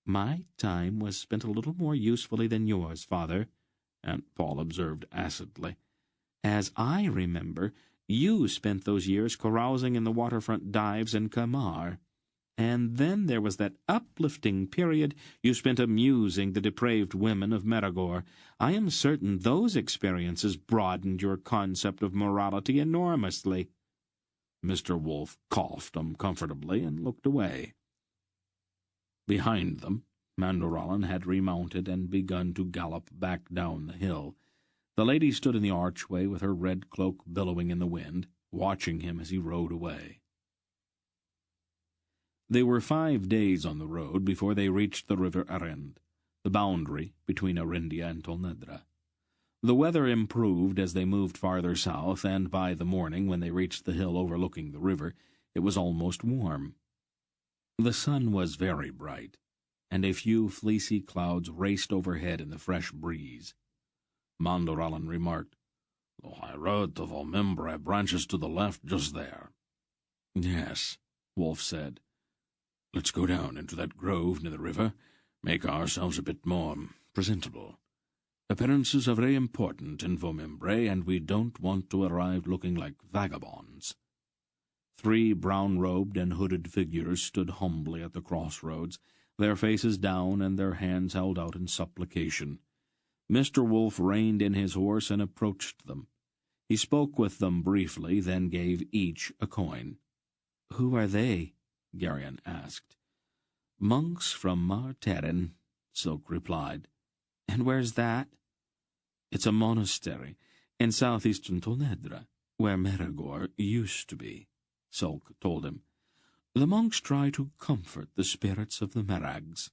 My time was spent a little more usefully than yours, Father, Aunt Paul observed acidly. As I remember, you spent those years carousing in the waterfront dives in Kamar. And then there was that uplifting period you spent amusing the depraved women of Meragor. I am certain those experiences broadened your concept of morality enormously. Mr. Wolf coughed uncomfortably and looked away. Behind them, Mandorlan had remounted and begun to gallop back down the hill. The lady stood in the archway with her red cloak billowing in the wind, watching him as he rode away. They were 5 days on the road before they reached the river Arend, the boundary between Arindia and Tolnedra. The weather improved as they moved farther south, and by the morning, when they reached the hill overlooking the river, it was almost warm. The sun was very bright, and a few fleecy clouds raced overhead in the fresh breeze. Mandorlan remarked, "The high road to Valmembre branches to the left just there." "Yes," Wolf said. "Let's go down into that grove near the river, make ourselves a bit more presentable. Appearances are very important in Valmembre, and we don't want to arrive looking like vagabonds." 3 brown-robed and hooded figures stood humbly at the crossroads, their faces down and their hands held out in supplication. Mr. Wolf reined in his horse and approached them. He spoke with them briefly, then gave each a coin. "Who are they?" Gerion asked. "Monks from Mar Terran," Silk replied. "And where's that?" "It's a monastery in southeastern Tolnedra, where Meragor used to be," Silk told him. "The monks try to comfort the spirits of the Merags."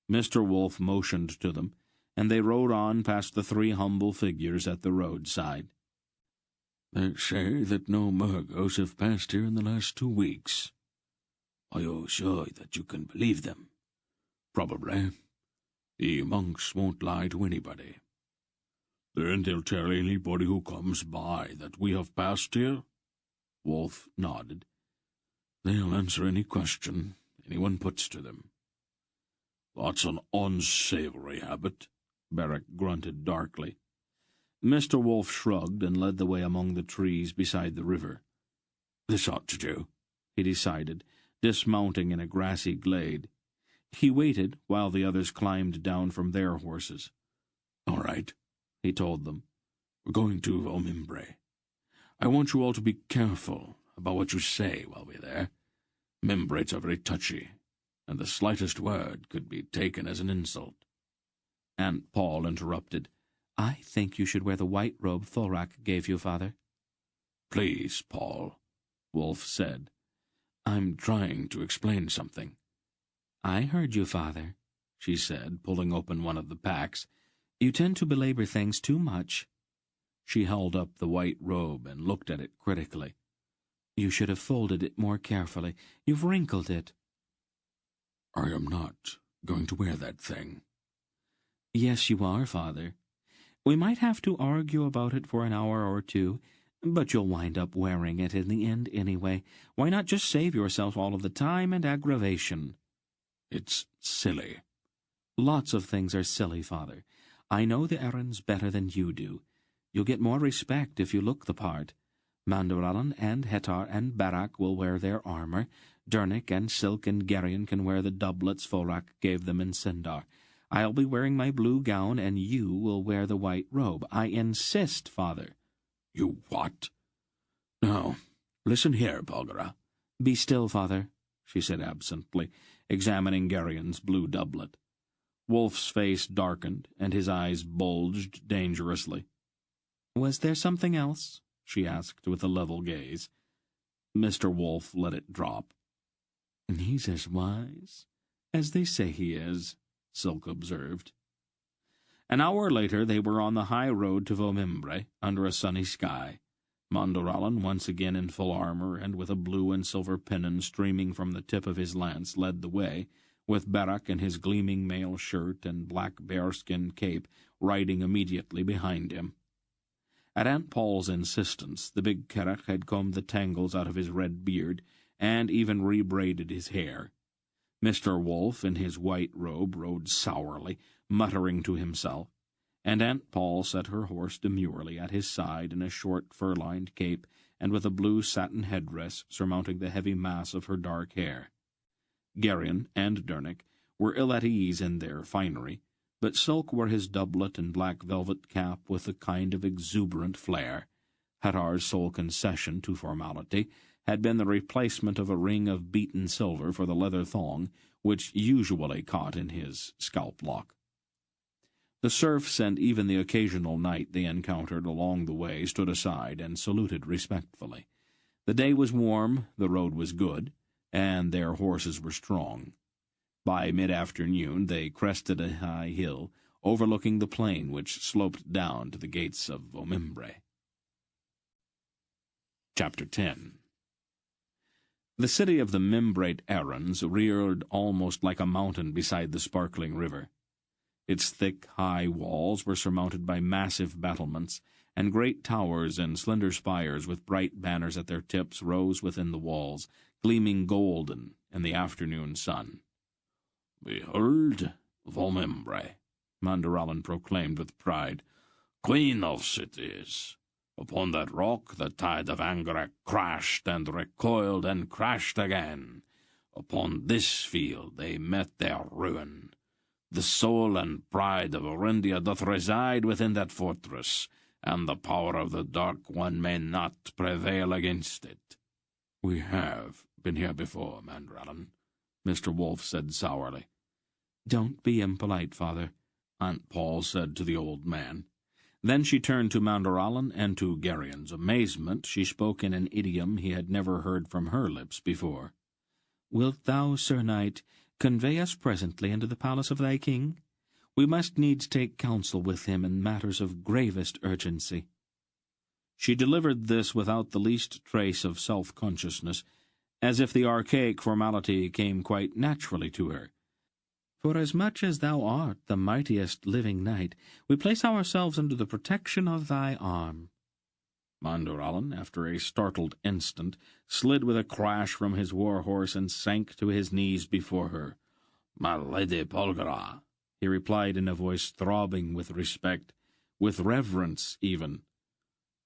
Mr. Wolf motioned to them, and they rode on past the 3 humble figures at the roadside. "They say that no Murgos have passed here in the last 2 weeks. Are you sure that you can believe them?" "Probably. The monks won't lie to anybody." Then they'll tell anybody who comes by that we have passed here? Wolf nodded. They'll answer any question anyone puts to them. That's an unsavory habit, Beric grunted darkly. Mr. Wolf shrugged and led the way among the trees beside the river. This ought to do, he decided, dismounting in a grassy glade. He waited while the others climbed down from their horses. All right, he told them. We're going to Vomimbre. I want you all to be careful about what you say while we're there. Membrates are very touchy, and the slightest word could be taken as an insult. Aunt Paul interrupted. I think you should wear the white robe Thorak gave you, Father. Please, Paul, Wolf said. I'm trying to explain something. I heard you, Father, she said, pulling open one of the packs. You tend to belabor things too much. She held up the white robe and looked at it critically. You should have folded it more carefully. You've wrinkled it. I am not going to wear that thing. Yes, you are, Father. We might have to argue about it for an hour or two, but you'll wind up wearing it in the end anyway. Why not just save yourself all of the time and aggravation? It's silly. Lots of things are silly, Father. I know the errands better than you do. You'll get more respect if you look the part. Mandaralan and Hetar and Barak will wear their armor. Dernik and Silk and Geryon can wear the doublets Thorak gave them in Sindar. I'll be wearing my blue gown, and you will wear the white robe. I insist, Father. You what? Now, listen here, Belgariad. Be still, Father, she said absently, examining Geryon's blue doublet. Wolf's face darkened, and his eyes bulged dangerously. Was there something else? She asked with a level gaze. Mr. Wolf let it drop. He's as wise as they say he is, Silk observed. An hour later they were on the high road to Vomimbre, under a sunny sky. Mandaralan, once again in full armor and with a blue and silver pennon streaming from the tip of his lance, led the way, with Barak in his gleaming mail shirt and black bearskin cape riding immediately behind him. At Aunt Paul's insistence, the big Kerach had combed the tangles out of his red beard and even rebraided his hair. Mr. Wolf, in his white robe, rode sourly, muttering to himself, and Aunt Paul set her horse demurely at his side in a short fur-lined cape and with a blue satin headdress surmounting the heavy mass of her dark hair. Geryon and Dernik were ill at ease in their finery, but Silk wore his doublet and black velvet cap with a kind of exuberant flair. Hatar's sole concession to formality had been the replacement of a ring of beaten silver for the leather thong, which usually caught in his scalp-lock. The serfs and even the occasional knight they encountered along the way stood aside and saluted respectfully. The day was warm, the road was good, and their horses were strong. By mid-afternoon they crested a high hill, overlooking the plain which sloped down to the gates of Vomimbre. Chapter 10. The city of the Membrate Errands reared almost like a mountain beside the sparkling river. Its thick, high walls were surmounted by massive battlements, and great towers and slender spires with bright banners at their tips rose within the walls, gleaming golden in the afternoon sun. "Behold, Vomimbre," Mandaralan proclaimed with pride, "Queen of cities. Upon that rock the tide of Angarak crashed and recoiled and crashed again. Upon this field they met their ruin. The soul and pride of Orindia doth reside within that fortress, and the power of the Dark One may not prevail against it." "We have been here before, Mandaralan," Mr. Wolf said sourly. "Don't be impolite, Father," Aunt Paul said to the old man. Then she turned to Mandaralan, and to Geryon's amazement she spoke in an idiom he had never heard from her lips before. "Wilt thou, Sir Knight, convey us presently into the palace of thy king? We must needs take counsel with him in matters of gravest urgency." She delivered this without the least trace of self-consciousness, as if the archaic formality came quite naturally to her. Forasmuch as thou art the mightiest living knight, we place ourselves under the protection of thy arm." Mandurallan, after a startled instant, slid with a crash from his war-horse and sank to his knees before her. "My lady Belgariad," he replied in a voice throbbing with respect, with reverence even,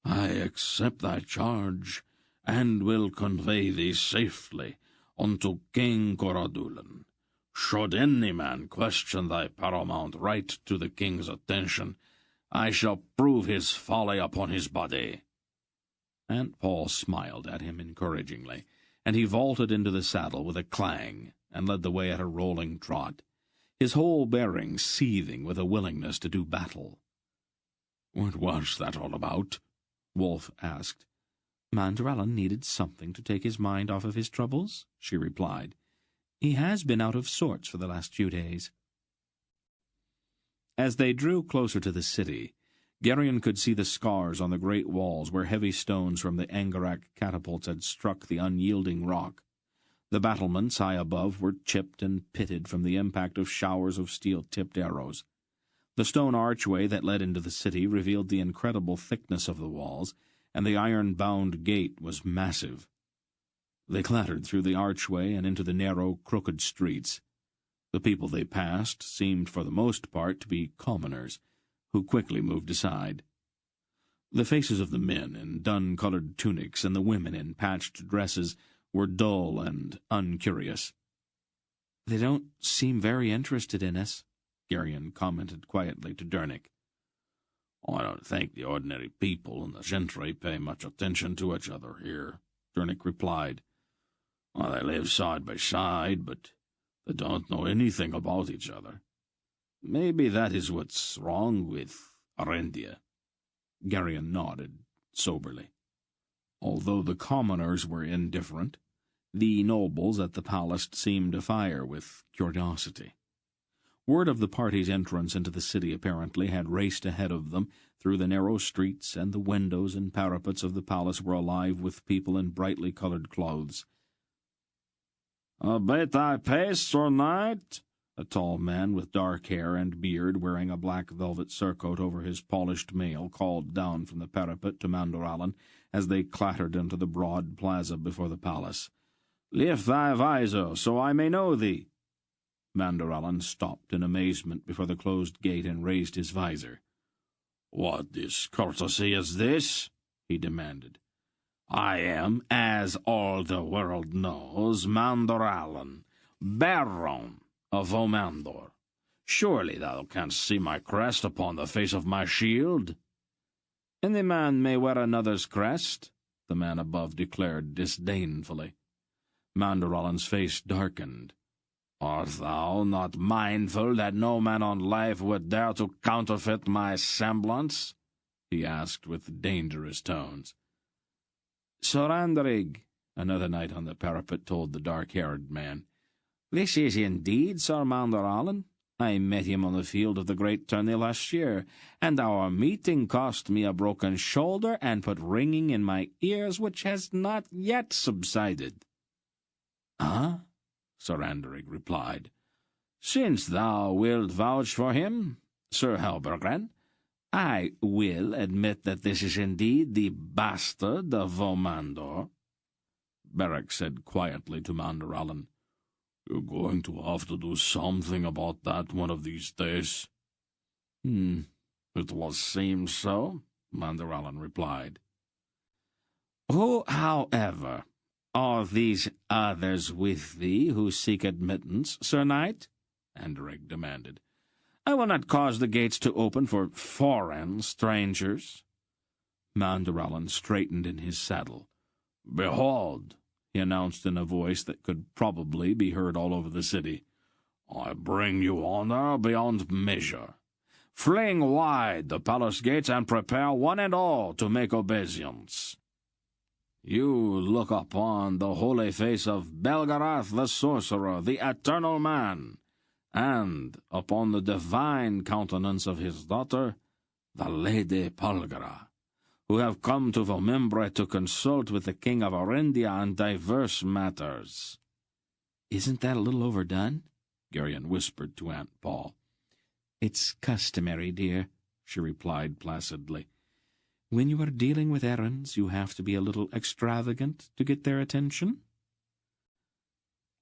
"I accept thy charge, and will convey thee safely unto King Coradulan. Should any man question thy paramount right to the king's attention, I shall prove his folly upon his body." Aunt Paul smiled at him encouragingly, and he vaulted into the saddle with a clang and led the way at a rolling trot, his whole bearing seething with a willingness to do battle. "What was that all about?" Wolfe asked. "Mandurallan needed something to take his mind off of his troubles," she replied. "He has been out of sorts for the last few days." As they drew closer to the city, Geryon could see the scars on the great walls where heavy stones from the Angarak catapults had struck the unyielding rock. The battlements high above were chipped and pitted from the impact of showers of steel-tipped arrows. The stone archway that led into the city revealed the incredible thickness of the walls, and the iron-bound gate was massive. They clattered through the archway and into the narrow, crooked streets. The people they passed seemed for the most part to be commoners, who quickly moved aside. The faces of the men in dun-colored tunics and the women in patched dresses were dull and uncurious. "They don't seem very interested in us," Geryon commented quietly to Dernick. "I don't think the ordinary people and the gentry pay much attention to each other here," Dernick replied. "They live side by side, but they don't know anything about each other. Maybe that is what's wrong with Arendia." Geryon nodded soberly. Although the commoners were indifferent, the nobles at the palace seemed afire with curiosity. Word of the party's entrance into the city apparently had raced ahead of them through the narrow streets, and the windows and parapets of the palace were alive with people in brightly coloured clothes. "Abate thy pace, Sir Knight," a tall man with dark hair and beard, wearing a black velvet surcoat over his polished mail, called down from the parapet to Mandurallan as they clattered into the broad plaza before the palace. "Lift thy visor, so I may know thee." Mandurallan stopped in amazement before the closed gate and raised his visor. "What discourtesy is this?" he demanded. "I am, as all the world knows, Mandurallan, Baron of Omandor. Surely thou canst see my crest upon the face of my shield." "Any man may wear another's crest," the man above declared disdainfully. Mandurallan's face darkened. "Art thou not mindful that no man on life would dare to counterfeit my semblance?" he asked with dangerous tones. "Sir Andrig," another knight on the parapet told the dark-haired man, "this is indeed Sir Mandurallan. I met him on the field of the great tourney last year, and our meeting cost me a broken shoulder and put ringing in my ears which has not yet subsided." "Ah?" Sir Andrig replied. "Since thou wilt vouch for him, Sir Halbergran, I will admit that this is indeed the bastard of Omandor." Beric said quietly to Mandurallan, "You're going to have to do something about that one of these days." "It will seem so," Mandurallan replied. "Who, however, are these others with thee who seek admittance, Sir Knight?" Andrig demanded. "I will not cause the gates to open for foreign strangers." Mandurallan straightened in his saddle. "Behold," he announced in a voice that could probably be heard all over the city, "I bring you honor beyond measure. Fling wide the palace gates and prepare one and all to make obeisance. You look upon the holy face of Belgariad the sorcerer, the eternal man, and upon the divine countenance of his daughter, the Lady Belgariad, who have come to Vomembre to consult with the king of Arendia on diverse matters." "Isn't that a little overdone?" Garion whispered to Aunt Paul. "It's customary, dear," she replied placidly. "When you are dealing with errands, you have to be a little extravagant to get their attention."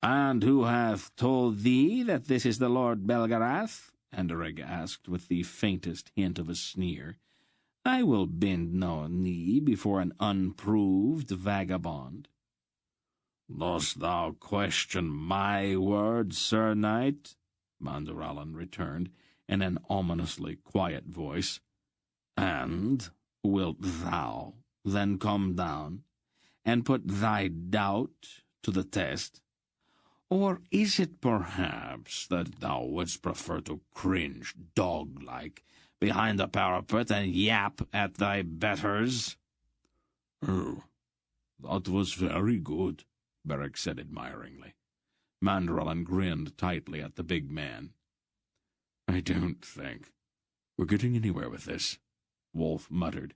"And who hath told thee that this is the Lord Belgariad?" Anderegg asked with the faintest hint of a sneer. "I will bend no knee before an unproved vagabond." "Dost thou question my words, Sir Knight?" Mandurallan returned, in an ominously quiet voice. "And wilt thou then come down and put thy doubt to the test? Or is it perhaps that thou wouldst prefer to cringe dog-like behind the parapet and yap at thy betters?" "Oh, that was very good," Beric said admiringly. Mandurallan grinned tightly at the big man. "I don't think we're getting anywhere with this," Wolf muttered.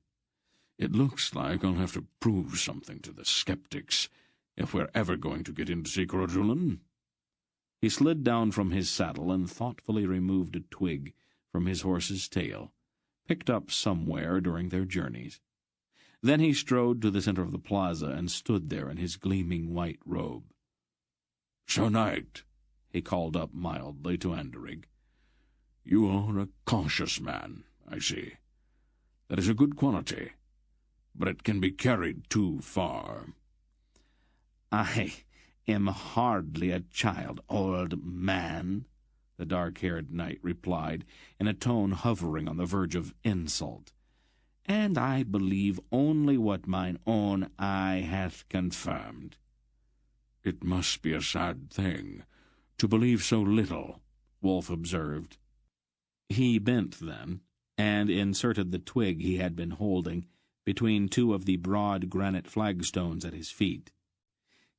"It looks like I'll have to prove something to the skeptics if we're ever going to get into Sikrojulan." He slid down from his saddle and thoughtfully removed a twig from his horse's tail, picked up somewhere during their journeys. Then he strode to the center of the plaza and stood there in his gleaming white robe. "Sir Knight," he called up mildly to Anderegg, "you are a cautious man, I see. That is a good quality, but it can be carried too far." "I am hardly a child, old man," the dark-haired knight replied, in a tone hovering on the verge of insult. "And I believe only what mine own eye hath confirmed." "It must be a sad thing to believe so little," Wolf observed. He bent then, and inserted the twig he had been holding between two of the broad granite flagstones at his feet.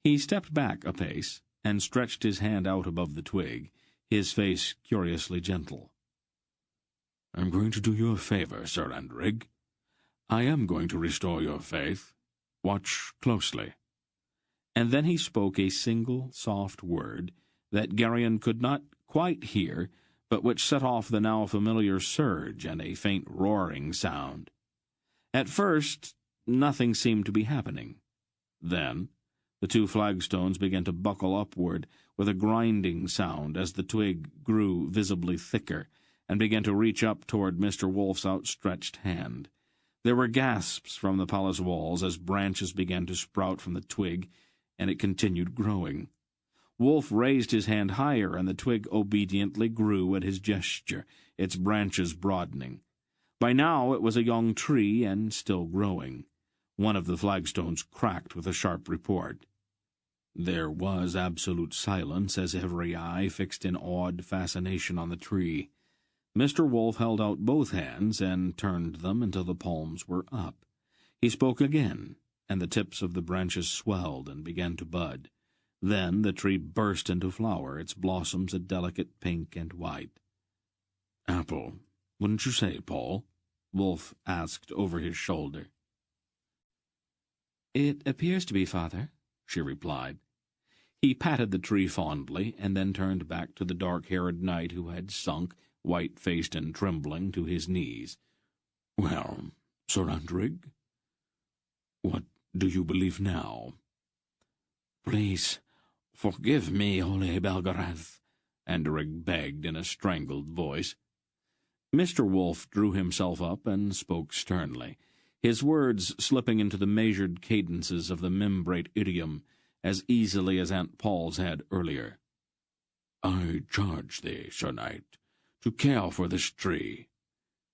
He stepped back a pace and stretched his hand out above the twig, his face curiously gentle. "I'm going to do you a favor, Sir Anderegg. I am going to restore your faith. Watch closely." And then he spoke a single soft word that Garion could not quite hear, but which set off the now familiar surge and a faint roaring sound. At first, nothing seemed to be happening. Then the two flagstones began to buckle upward with a grinding sound as the twig grew visibly thicker and began to reach up toward Mr. Wolf's outstretched hand. There were gasps from the palace walls as branches began to sprout from the twig, and it continued growing. Wolf raised his hand higher, and the twig obediently grew at his gesture, its branches broadening. By now it was a young tree, and still growing. One of the flagstones cracked with a sharp report. There was absolute silence as every eye fixed in awed fascination on the tree. Mr. Wolf held out both hands and turned them until the palms were up. He spoke again, and the tips of the branches swelled and began to bud. Then the tree burst into flower, its blossoms a delicate pink and white. "Apple, wouldn't you say, Paul?" Wolf asked over his shoulder. "It appears to be, Father," she replied. He patted the tree fondly, and then turned back to the dark-haired knight who had sunk, white-faced and trembling, to his knees. "Well, Sir Anderegg, what do you believe now?" "Please, forgive me, holy Belgariad," Anderegg begged in a strangled voice. Mr. Wolf drew himself up and spoke sternly, his words slipping into the measured cadences of the membrate idiom as easily as Aunt Paul's had earlier. "I charge thee, Sir Knight, to care for this tree.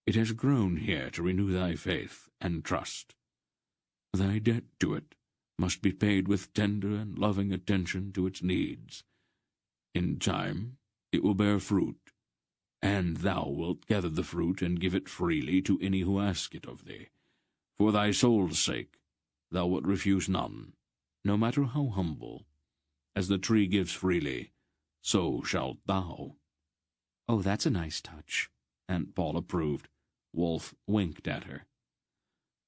It has grown here to renew thy faith and trust. Thy debt to it must be paid with tender and loving attention to its needs. In time it will bear fruit, and thou wilt gather the fruit and give it freely to any who ask it of thee. For thy soul's sake thou wilt refuse none, no matter how humble. As the tree gives freely, so shalt thou." "Oh, that's a nice touch," Aunt Paul approved. Wolf winked at her.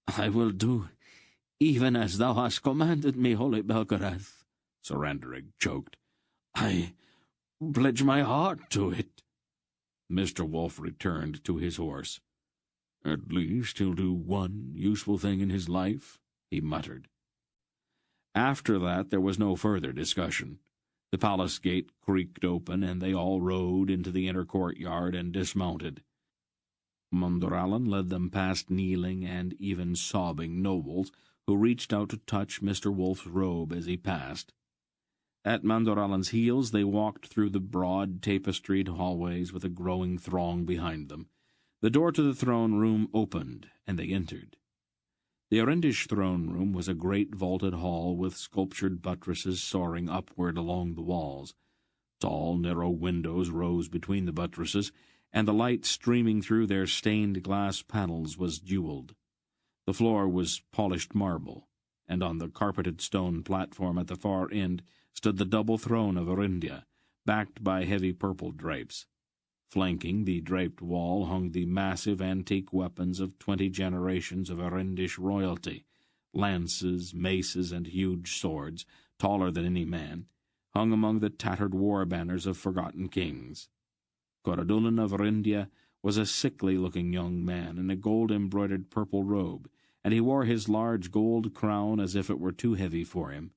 "I will do even as thou hast commanded me, holy Belgariad," Sir Anderegg choked. "I pledge my heart to it." Mr. Wolf returned to his horse. "At least he'll do one useful thing in his life," he muttered. After that there was no further discussion. The palace gate creaked open, and they all rode into the inner courtyard and dismounted. Mundorallan led them past kneeling and even sobbing nobles, who reached out to touch Mr. Wolf's robe as he passed. At Mundorallan's heels they walked through the broad, tapestried hallways with a growing throng behind them. The door to the throne room opened, and they entered. The Arendish throne room was a great vaulted hall with sculptured buttresses soaring upward along the walls. Tall, narrow windows rose between the buttresses, and the light streaming through their stained glass panels was jeweled. The floor was polished marble, and on the carpeted stone platform at the far end stood the double throne of Arindia, backed by heavy purple drapes. Flanking the draped wall hung the massive antique weapons of 20 generations of Arendish royalty, lances, maces, and huge swords, taller than any man, hung among the tattered war banners of forgotten kings. Coradulan of Arindia was a sickly-looking young man in a gold-embroidered purple robe, and he wore his large gold crown as if it were too heavy for him.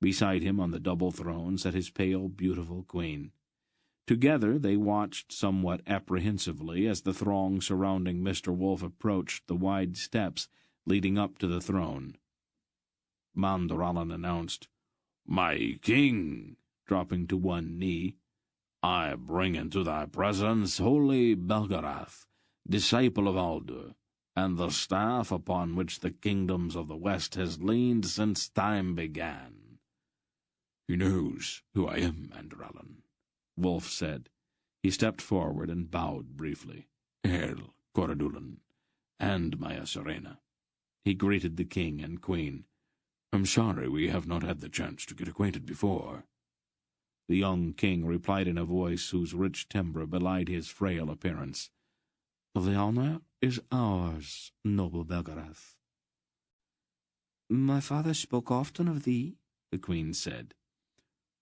Beside him on the double throne sat his pale, beautiful queen. Together they watched somewhat apprehensively as the throng surrounding Mr. Wolf approached the wide steps leading up to the throne. Mundorallan announced, "My king," dropping to one knee, "I bring into thy presence holy Belgariad, disciple of Aldur, and the staff upon which the kingdoms of the West has leaned since time began." "He knows who I am, Mundorallan," Wolf said. He stepped forward and bowed briefly. "Hail, Coradulan, and Maya Serena." He greeted the king and queen. "I'm sorry we have not had the chance to get acquainted before." The young king replied in a voice whose rich timbre belied his frail appearance. "The honor is ours, noble Belgariad." "My father spoke often of thee," the queen said.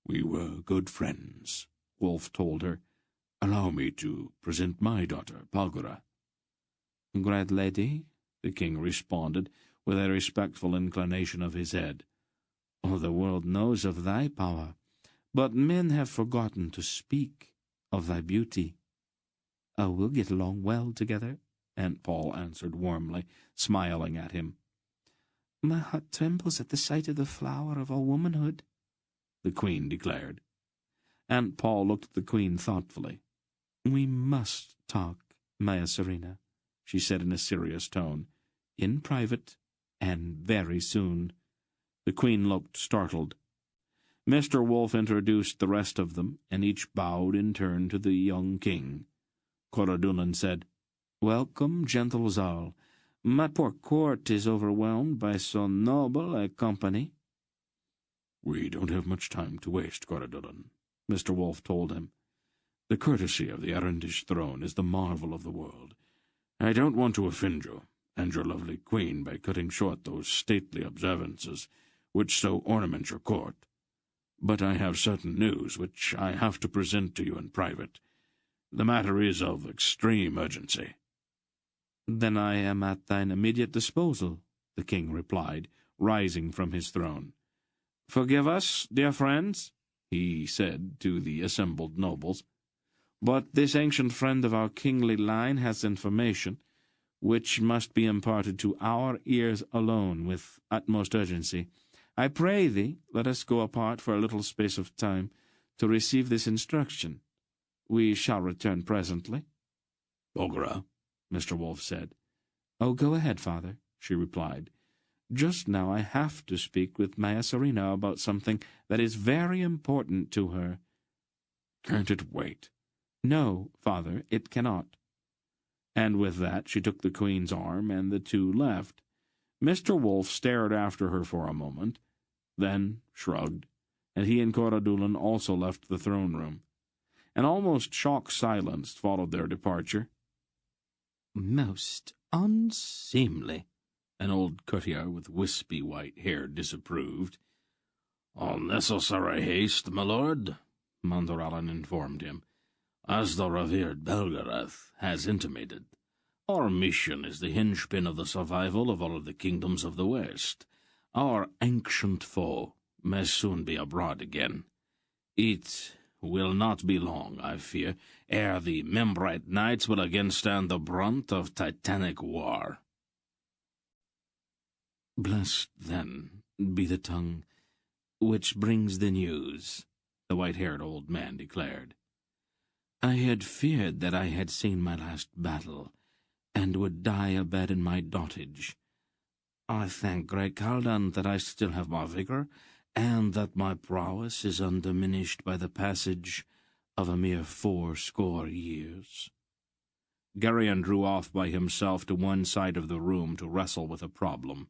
"We were good friends," Wolf told her. "Allow me to present my daughter, Palgura." "Great lady," the king responded, with a respectful inclination of his head. "All the world knows of thy power, but men have forgotten to speak of thy beauty." "We'll get along well together," Aunt Paul answered warmly, smiling at him. "My heart trembles at the sight of the flower of all womanhood," the queen declared. Aunt Paul looked at the queen thoughtfully. "We must talk, Maya Serena," she said in a serious tone, "in private, and very soon." The queen looked startled. Mr. Wolf introduced the rest of them, and each bowed in turn to the young king. Coradulan said, "Welcome, gentle Zal. My poor court is overwhelmed by so noble a company." "We don't have much time to waste, Coradulan," Mr. Wolf told him. "The courtesy of the Arendish throne is the marvel of the world. I don't want to offend you and your lovely queen by cutting short those stately observances which so ornament your court. But I have certain news which I have to present to you in private. The matter is of extreme urgency." "Then I am at thine immediate disposal," the king replied, rising from his throne. "Forgive us, dear friends," he said to the assembled nobles, "but this ancient friend of our kingly line has information which must be imparted to our ears alone with utmost urgency. I pray thee, let us go apart for a little space of time to receive this instruction. We shall return presently." "Belgara," Mr. Wolf said. "Oh, go ahead, father," she replied. "Just now I have to speak with Maya Serena about something that is very important to her." "Can't it wait?" "No, father, it cannot." And with that she took the queen's arm, and the two left. Mr. Wolf stared after her for a moment, then shrugged, and he and Coradulan also left the throne-room. An almost shocked silence followed their departure. "Most unseemly," an old courtier with wispy white hair disapproved. "Unnecessary haste, my lord," Mondorallan informed him. "As the revered Belgariad has intimated, our mission is the hinge-pin of the survival of all of the kingdoms of the West. Our ancient foe may soon be abroad again. It will not be long, I fear, ere the Membrite Knights will again stand the brunt of titanic war." "Blessed, then, be the tongue which brings the news," the white-haired old man declared. "I had feared that I had seen my last battle, and would die abed in my dotage. I thank great Caldan that I still have my vigour, and that my prowess is undiminished by the passage of a mere 80 years. Garion drew off by himself to one side of the room to wrestle with a problem.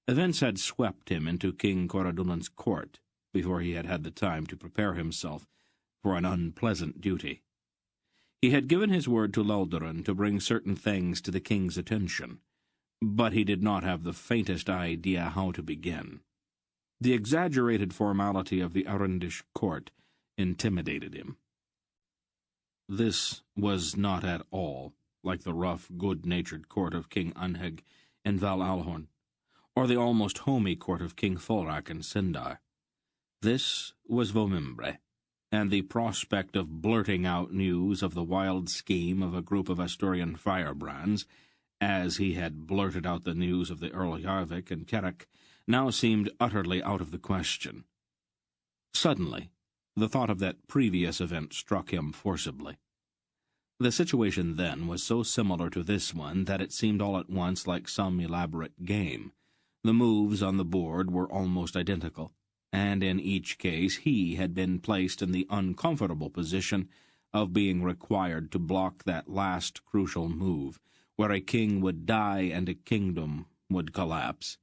Events had swept him into King Coradulan's court before he had had the time to prepare himself for an unpleasant duty. He had given his word to Loldoran to bring certain things to the king's attention, but he did not have the faintest idea how to begin. The exaggerated formality of the Arendish court intimidated him. This was not at all like the rough, good-natured court of King Anheg in Val Alhorn, or the almost homey court of King Fulrak and Sindar. This was Vomimbre, and the prospect of blurting out news of the wild scheme of a group of Asturian firebrands, as he had blurted out the news of the Earl Yarvik and Kerrick, now seemed utterly out of the question. Suddenly, the thought of that previous event struck him forcibly. The situation then was so similar to this one that it seemed all at once like some elaborate game. The moves on the board were almost identical, and in each case he had been placed in the uncomfortable position of being required to block that last crucial move, where a king would die and a kingdom would collapse.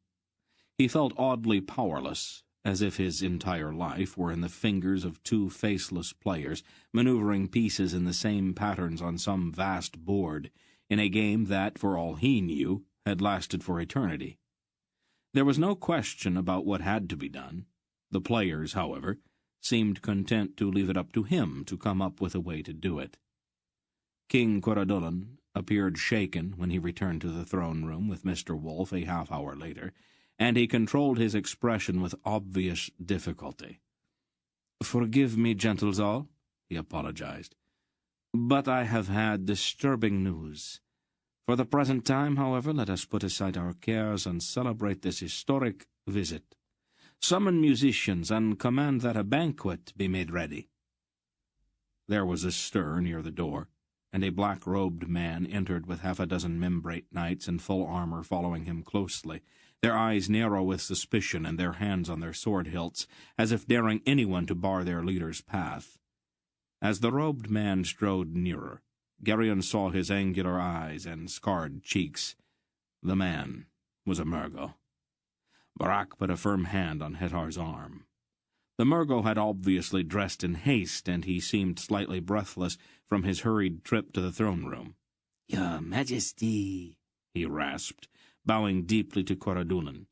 He felt oddly powerless, as if his entire life were in the fingers of two faceless players, maneuvering pieces in the same patterns on some vast board, in a game that, for all he knew, had lasted for eternity. There was no question about what had to be done. The players, however, seemed content to leave it up to him to come up with a way to do it. King Coradulan appeared shaken when he returned to the throne-room with Mr. Wolfe a half-hour later, and he controlled his expression with obvious difficulty. "Forgive me, gentles all," he apologized, "but I have had disturbing news. For the present time, however, let us put aside our cares and celebrate this historic visit. Summon musicians and command that a banquet be made ready." There was a stir near the door, and a black-robed man entered with 6 Membrite knights in full armor following him closely, their eyes narrow with suspicion and their hands on their sword hilts, as if daring anyone to bar their leader's path. As the robed man strode nearer, Garion saw his angular eyes and scarred cheeks. The man was a Murgo. Barak put a firm hand on Hetar's arm. The Murgo had obviously dressed in haste, and he seemed slightly breathless from his hurried trip to the throne-room. "Your Majesty," he rasped, bowing deeply to Coradulan,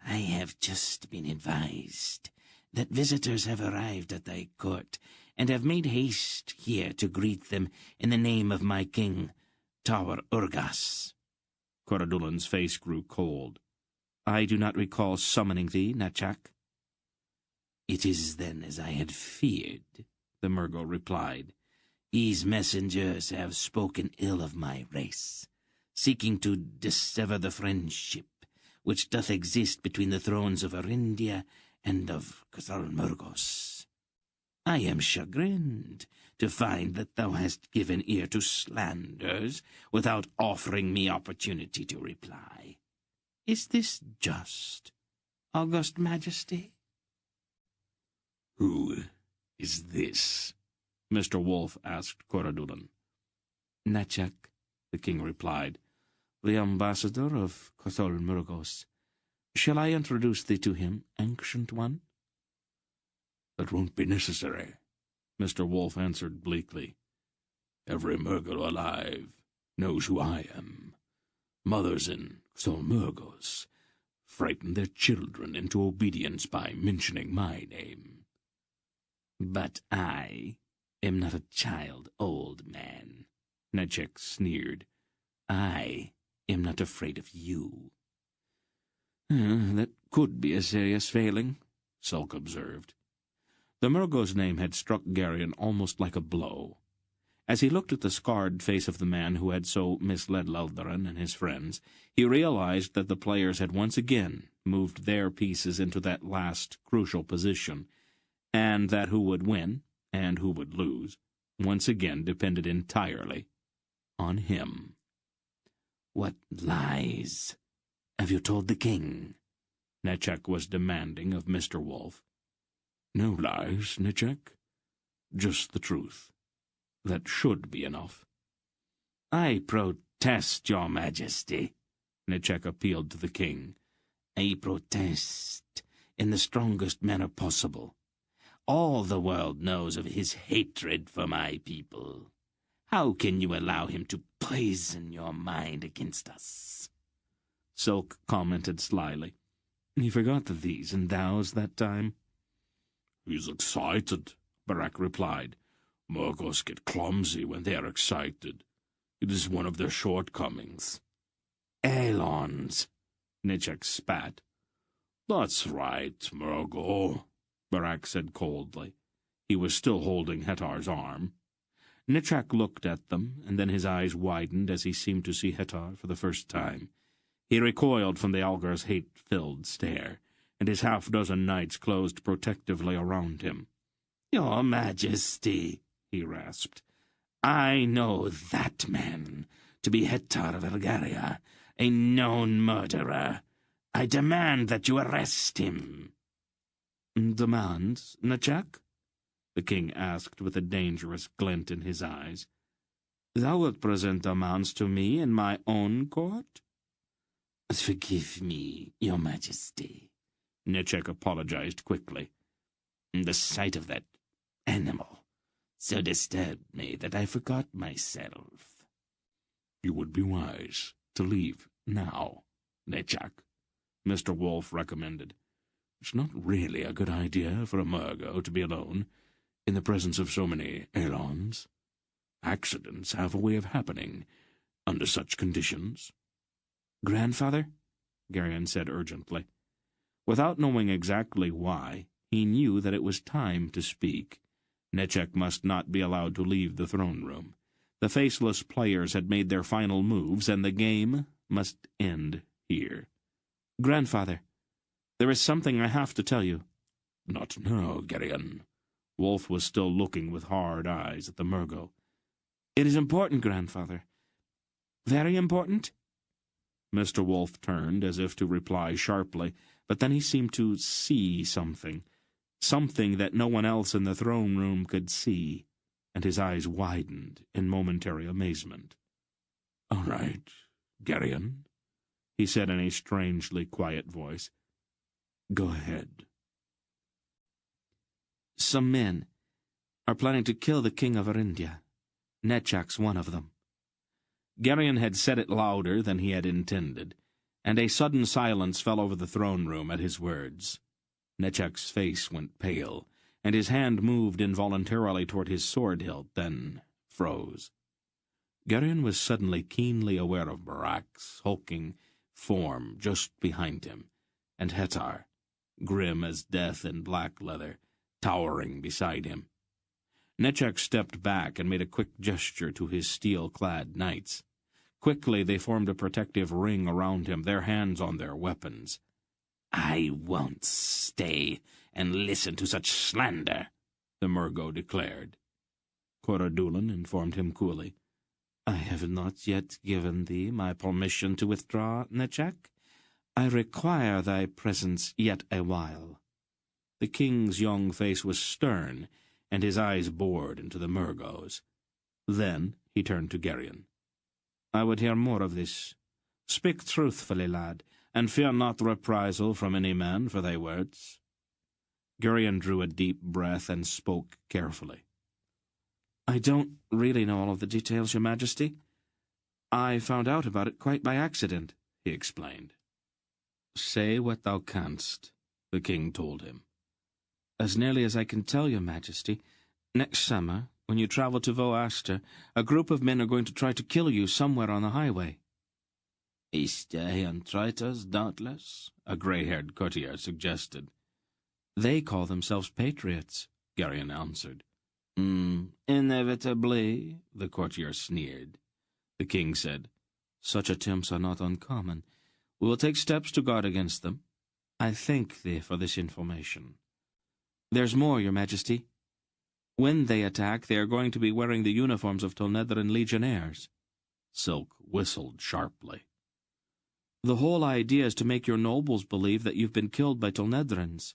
"I have just been advised that visitors have arrived at thy court, and have made haste here to greet them in the name of my king, Tower Urgas." Coradulan's face grew cold. "I do not recall summoning thee, Nachak." "It is then as I had feared," the Murgo replied. "These messengers have spoken ill of my race, seeking to dissever the friendship which doth exist between the thrones of Arindia and of Cathal Murgos. I am chagrined to find that thou hast given ear to slanders without offering me opportunity to reply. Is this just, August Majesty?" "Who is this?" Mr. Wolfe asked Coradulan. "Nachak," the king replied, "the ambassador of Cathal Murgos. Shall I introduce thee to him, ancient one?" "That won't be necessary," Mr. Wolfe answered bleakly. "Every Murgle alive knows who I am. Mothers in Solmurgos frighten their children into obedience by mentioning my name." But I am not a child, old man, Nechek sneered. I am not afraid of you. That could be a serious failing, Sulk observed. The Murgo's name had struck Garion almost like a blow. As he looked at the scarred face of the man who had so misled Leldarin and his friends, he realized that the players had once again moved their pieces into that last crucial position, and that who would win and who would lose once again depended entirely on him. What lies have you told the king? Nechek was demanding of Mr. Wolf. No lies, Nechek. Just the truth. That should be enough. I protest, your majesty, Nechek appealed to the king. I protest in the strongest manner possible. All the world knows of his hatred for my people. How can you allow him to poison your mind against us? Sulk commented slyly. He forgot the these and thous that time. He's excited, Barak replied. Murgos get clumsy when they are excited. It is one of their shortcomings. Elons, Nechek spat. That's right, Murgo, Barak said coldly. He was still holding Hetar's arm. Nechek looked at them, and then his eyes widened as he seemed to see Hetar for the first time. He recoiled from the Algar's hate-filled stare, and his half-dozen knights closed protectively around him. Your Majesty, he rasped, I know that man to be Hetar of Belgariad, a known murderer. I demand that you arrest him. Demands, Nechek? The king asked with a dangerous glint in his eyes. Thou wilt present demands to me in my own court? Forgive me, your Majesty, Nechek apologized quickly. The sight of that animal so disturbed me that I forgot myself. You would be wise to leave now, Nechek, Mr. Wolf recommended. It's not really a good idea for a Murgo to be alone in the presence of so many Elons. Accidents have a way of happening under such conditions. Grandfather? Garion said urgently. Without knowing exactly why, he knew that it was time to speak. Nechek must not be allowed to leave the throne room. The faceless players had made their final moves, and the game must end here. Grandfather, there is something I have to tell you. Not now, Garion. Wolf was still looking with hard eyes at the Murgo. It is important, Grandfather. Very important? Mr. Wolf turned as if to reply sharply, but then he seemed to see something that no one else in the throne room could see, and his eyes widened in momentary amazement. All right, Garion, he said in a strangely quiet voice. Go ahead. Some men are planning to kill the king of Arindia. Nechek's one of them. Garion had said it louder than he had intended, and a sudden silence fell over the throne room at his words. Nechek's face went pale, and his hand moved involuntarily toward his sword hilt, then froze. Garion was suddenly keenly aware of Barak's hulking form just behind him, and Hetar, grim as death in black leather, towering beside him. Nechek stepped back and made a quick gesture to his steel-clad knights. Quickly they formed a protective ring around him, their hands on their weapons. I won't stay and listen to such slander, the Murgo declared. Coradulin informed him coolly. I have not yet given thee my permission to withdraw, Nechek. I require thy presence yet a while. The king's young face was stern, and his eyes bored into the Murgo's. Then he turned to Garion. I would hear more of this. Speak truthfully, lad, and fear not reprisal from any man for thy words. Garion drew a deep breath and spoke carefully. I don't really know all of the details, your majesty. I found out about it quite by accident, he explained. Say what thou canst, the king told him. As nearly as I can tell your Majesty, next summer, when you travel to Voaster, a group of men are going to try to kill you somewhere on the highway." "Istaian traitors, doubtless," a grey-haired courtier suggested. "They call themselves patriots," Garion answered. "Inevitably," the courtier sneered. The king said, "Such attempts are not uncommon. We will take steps to guard against them. I thank thee for this information. There's more, your Majesty. When they attack, they are going to be wearing the uniforms of Tolnedran legionnaires." Silk whistled sharply. "The whole idea is to make your nobles believe that you've been killed by Tolnedrans.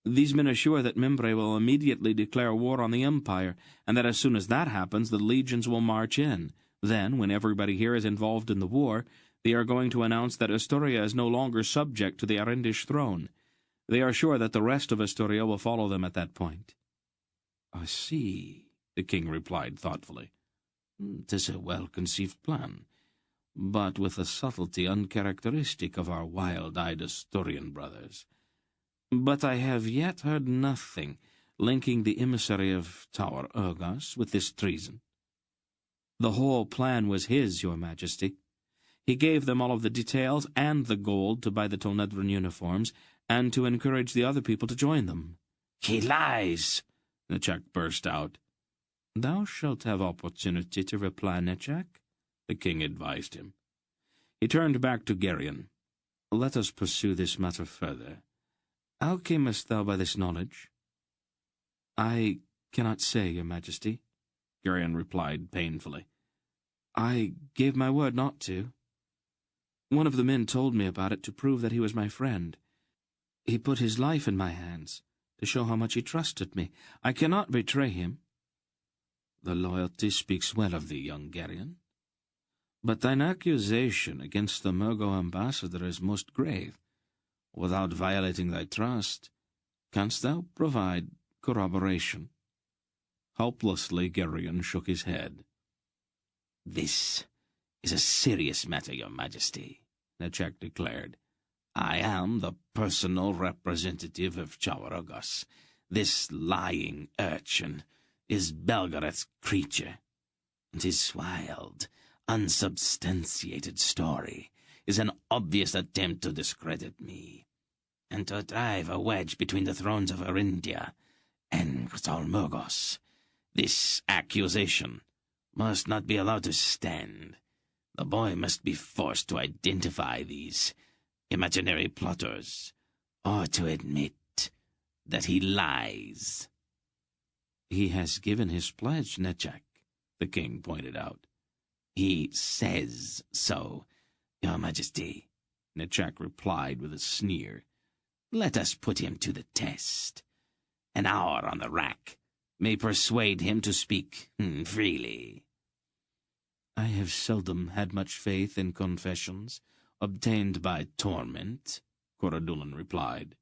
These men are sure that Membre will immediately declare war on the Empire, and that as soon as that happens, the legions will march in. Then, when everybody here is involved in the war, they are going to announce that Asturia is no longer subject to the Arendish throne. They are sure that the rest of Asturia will follow them at that point." "I see," the king replied thoughtfully. "'Tis a well-conceived plan, but with a subtlety uncharacteristic of our wild-eyed Asturian brothers. But I have yet heard nothing linking the emissary of Tower Urgas with this treason." "The whole plan was his, your Majesty. He gave them all of the details and the gold to buy the Tolnedran uniforms, and to encourage the other people to join them." "He lies!" Nechak burst out. "Thou shalt have opportunity to reply, Nechak," the king advised him. He turned back to Garion. "Let us pursue this matter further. How camest thou by this knowledge?" "I cannot say, your Majesty," Garion replied painfully. "I gave my word not to. One of the men told me about it to prove that he was my friend. He put his life in my hands to show how much he trusted me. I cannot betray him." "The loyalty speaks well of thee, young Garion. But thine accusation against the Murgo ambassador is most grave. Without violating thy trust, canst thou provide corroboration?" Helplessly, Garion shook his head. "This is a serious matter, your Majesty," Nechak declared. "I am the personal representative of Chawarogos. This lying urchin is Belgarad's creature, and his wild, unsubstantiated story is an obvious attempt to discredit me, and to drive a wedge between the thrones of Arindia and Xalmurgos. This accusation must not be allowed to stand. The boy must be forced to identify these imaginary plotters, or to admit that he lies." "He has given his pledge, Nechak," the king pointed out. "He says so, your Majesty," Nechak replied with a sneer. "Let us put him to the test. An hour on the rack may persuade him to speak freely." "I have seldom had much faith in confessions obtained by torment," Coradulan replied.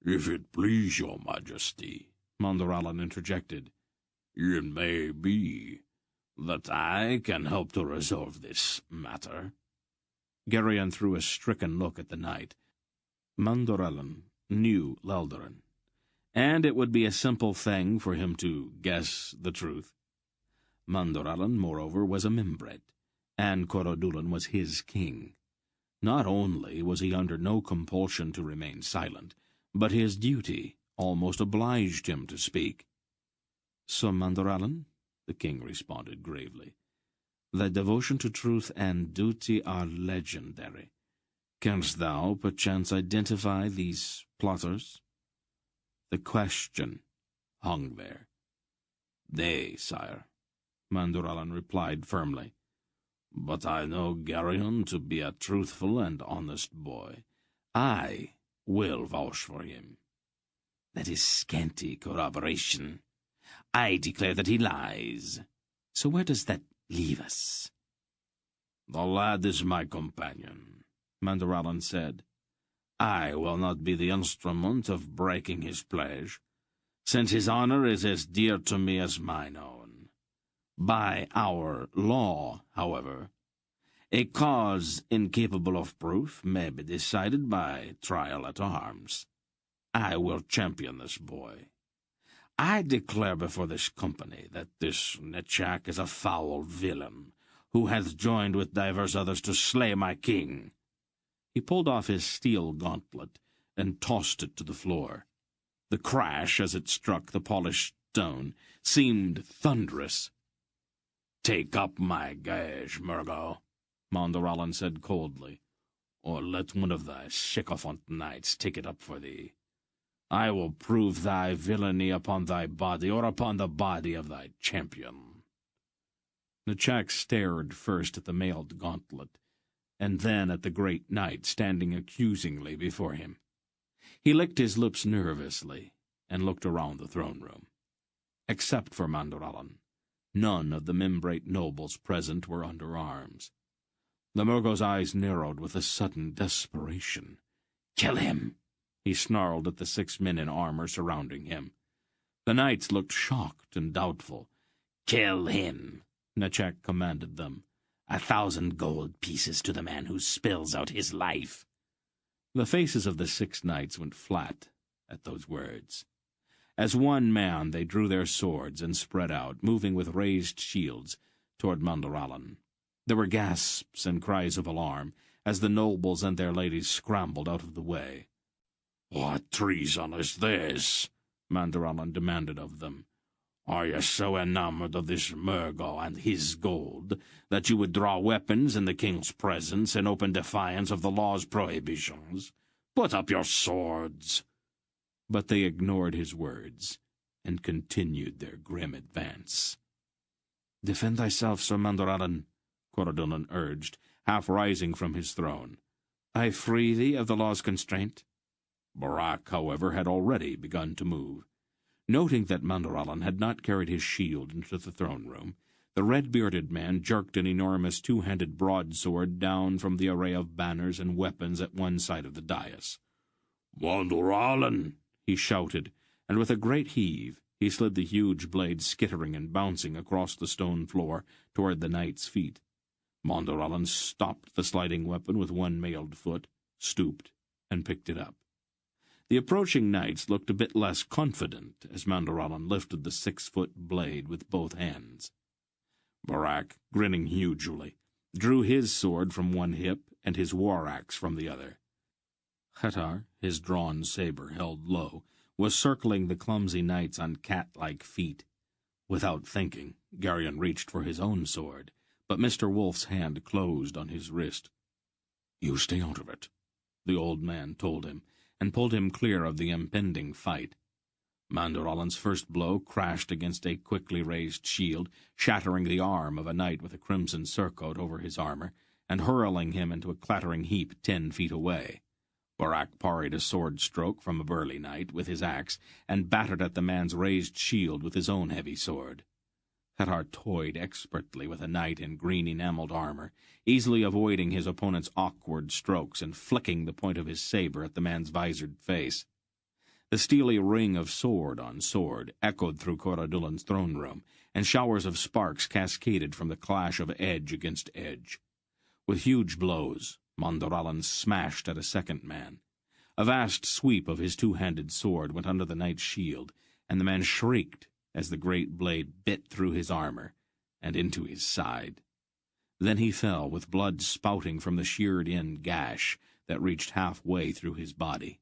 "If it please your Majesty," Mondorallan interjected, "it may be that I can help to resolve this matter." Garion threw a stricken look at the knight. Mondorallan knew Leldarin, and it would be a simple thing for him to guess the truth. Mondorallan, moreover, was a Mimbret, and Coradulan was his king. Not only was he under no compulsion to remain silent, but his duty almost obliged him to speak. "So, Mondorallan," the king responded gravely, "thy devotion to truth and duty are legendary. Canst thou, perchance, identify these plotters?" The question hung there. "Nay, sire," Mondorallan replied firmly. "but I know Garion to be a truthful and honest boy. I will vouch for him." "That is scanty corroboration. I declare that he lies. So where does that leave us?" "The lad is my companion," Mondorallan said. "I will not be the instrument of breaking his pledge, since his honor is as dear to me as mine own. By our law, however, a cause incapable of proof may be decided by trial at arms." I will champion this boy. I declare before this company that this Nechak is a foul villain, who hath joined with divers others to slay my king." He pulled off his steel gauntlet and tossed it to the floor. The crash, as it struck the polished stone, seemed thunderous. "Take up my gage, Murgo," Mondorallan said coldly, "or let one of thy sycophant knights take it up for thee. I will prove thy villainy upon thy body, or upon the body of thy champion." Nechak stared first at the mailed gauntlet, and then at the great knight standing accusingly before him. He licked his lips nervously, and looked around the throne room. Except for Mondorallan, none of the Membrate nobles present were under arms. The Murgo's eyes narrowed with a sudden desperation. "Kill him!" he snarled at the 6 men in armor surrounding him. The knights looked shocked and doubtful. "Kill him!" Nechak commanded them. 1,000 gold pieces to the man who spills out his life. The faces of the 6 knights went flat at those words. As one man they drew their swords and spread out, moving with raised shields toward Mondorallan. There were gasps and cries of alarm as the nobles and their ladies scrambled out of the way. "What treason is this?" Mondorallan demanded of them. "Are you so enamored of this Murgo and his gold that you would draw weapons in the king's presence in open defiance of the law's prohibitions? Put up your swords!" But they ignored his words and continued their grim advance. "Defend thyself, Sir Mondorallan," Coradullan urged, half rising from his throne. "I free thee of the law's constraint." Barak, however, had already begun to move. Noting that Mondorallan had not carried his shield into the throne room, the red-bearded man jerked an enormous 2-handed broadsword down from the array of banners and weapons at one side of the dais. "Mondorallan!" he shouted, and with a great heave he slid the huge blade skittering and bouncing across the stone floor toward the knight's feet. Mondorallan stopped the sliding weapon with one mailed foot, stooped, and picked it up. The approaching knights looked a bit less confident as Mondorallan lifted the 6-foot blade with both hands. Barak, grinning hugely, drew his sword from one hip and his war-axe from the other. Hetar, his drawn saber held low, was circling the clumsy knights on cat-like feet. Without thinking, Garion reached for his own sword, but Mr. Wolf's hand closed on his wrist. "You stay out of it," the old man told him, and pulled him clear of the impending fight. Mondorallan's first blow crashed against a quickly raised shield, shattering the arm of a knight with a crimson surcoat over his armor, and hurling him into a clattering heap 10 feet away. Barak parried a sword stroke from a burly knight with his axe, and battered at the man's raised shield with his own heavy sword. Hetar toyed expertly with a knight in green enameled armor, easily avoiding his opponent's awkward strokes and flicking the point of his saber at the man's visored face. The steely ring of sword on sword echoed through Coradullan's throne room, and showers of sparks cascaded from the clash of edge against edge. With huge blows, Mondorallan smashed at a second man. A vast sweep of his 2-handed sword went under the knight's shield, and the man shrieked as the great blade bit through his armor and into his side. Then he fell, with blood spouting from the sheared-in gash that reached halfway through his body.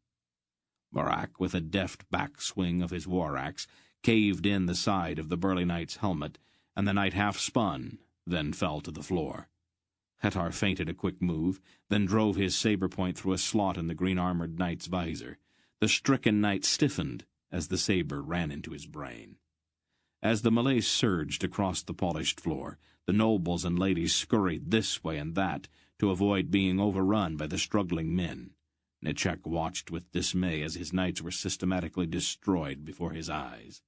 Barak, with a deft back-swing of his war-axe, caved in the side of the burly knight's helmet, and the knight half spun, then fell to the floor. Hetar feinted a quick move, then drove his saber-point through a slot in the green-armored knight's visor. The stricken knight stiffened as the saber ran into his brain. As the melee surged across the polished floor, the nobles and ladies scurried this way and that to avoid being overrun by the struggling men. Nechak watched with dismay as his knights were systematically destroyed before his eyes.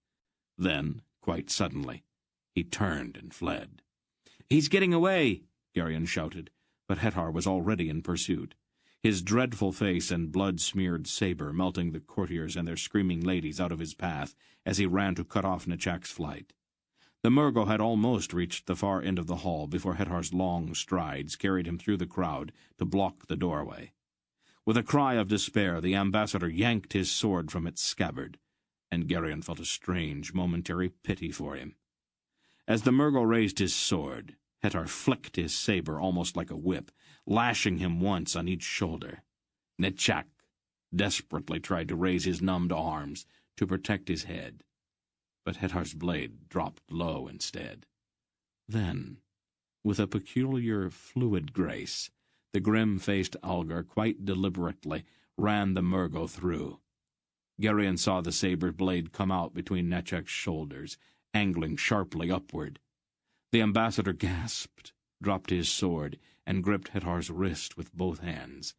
Then, quite suddenly, he turned and fled. "He's getting away!" Garion shouted, but Hetar was already in pursuit, his dreadful face and blood-smeared saber melting the courtiers and their screaming ladies out of his path as he ran to cut off Nechak's flight. The Murgo had almost reached the far end of the hall before Hetar's long strides carried him through the crowd to block the doorway. With a cry of despair, the ambassador yanked his sword from its scabbard, and Gerion felt a strange, momentary pity for him. As the Murgo raised his sword, Hetar flicked his saber almost like a whip, lashing him once on each shoulder. Nechak desperately tried to raise his numbed arms to protect his head, but Hetar's blade dropped low instead. Then, with a peculiar fluid grace, the grim-faced Algar quite deliberately ran the Murgo through. Gerion saw the saber blade come out between Nechak's shoulders, angling sharply upward. The ambassador gasped, dropped his sword, and gripped Hetar's wrist with both hands.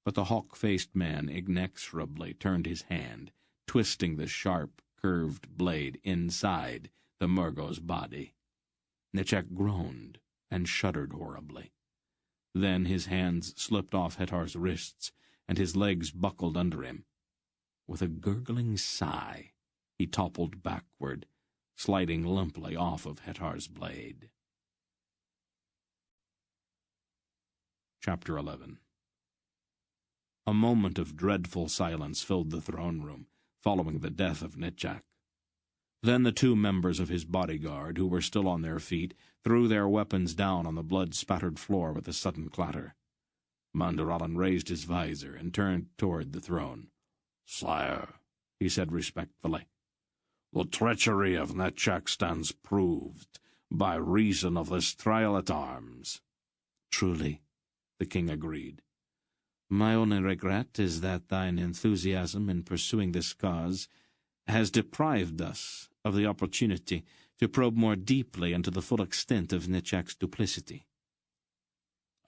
But the hawk-faced man inexorably turned his hand, twisting the sharp, curved blade inside the Murgo's body. Nechak groaned and shuddered horribly. Then his hands slipped off Hetar's wrists, and his legs buckled under him. With a gurgling sigh, he toppled backward, sliding limply off of Hetar's blade. Chapter 11. A moment of dreadful silence filled the throne room, following the death of Nechak. Then the two members of his bodyguard, who were still on their feet, threw their weapons down on the blood-spattered floor with a sudden clatter. Mandaralan raised his visor and turned toward the throne. "Sire," he said respectfully, "the treachery of Nechak stands proved by reason of this trial at arms." "Truly," the king agreed. "My only regret is that thine enthusiasm in pursuing this cause has deprived us of the opportunity to probe more deeply into the full extent of Nechak's duplicity."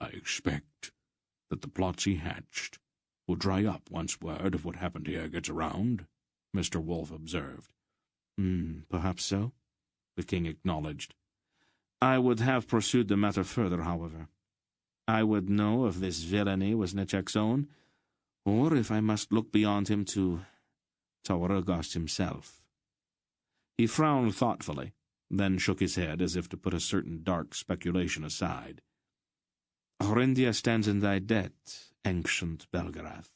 "I expect that the plots he hatched will dry up once word of what happened here gets around," Mr. Wolf observed. Perhaps so," the king acknowledged. "I would have pursued the matter further, however. I would know if this villainy was Nechak's own, or if I must look beyond him to Tawarugast himself." He frowned thoughtfully, then shook his head as if to put a certain dark speculation aside. "Orindia stands in thy debt, ancient Belgariad.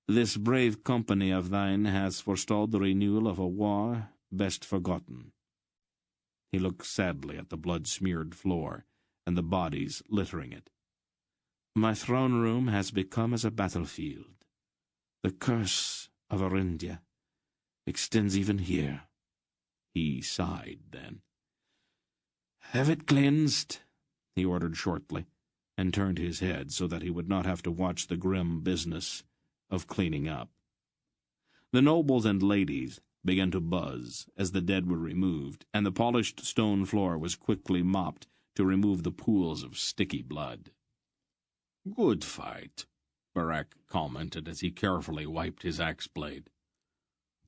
This brave company of thine has forestalled the renewal of a war best forgotten." He looked sadly at the blood-smeared floor and the bodies littering it. "My throne-room has become as a battlefield. The curse of Orindia extends even here." He sighed then. "Have it cleansed," he ordered shortly, and turned his head so that he would not have to watch the grim business of cleaning up. The nobles and ladies began to buzz as the dead were removed, and the polished stone floor was quickly mopped to remove the pools of sticky blood. "Good fight," Barak commented as he carefully wiped his axe-blade.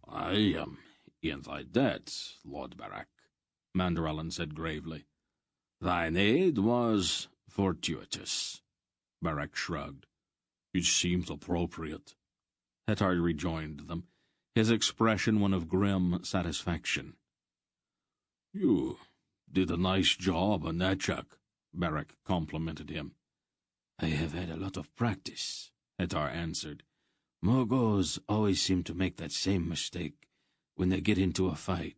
"I am in thy debt, Lord Barak," Mandaralan said gravely. "Thine aid was fortuitous." Barak shrugged. "It seems appropriate." Hetar rejoined them, his expression one of grim satisfaction. "You did a nice job on Nechak," Barak complimented him. "I have had a lot of practice," Hetar answered. "Murgos always seem to make that same mistake when they get into a fight.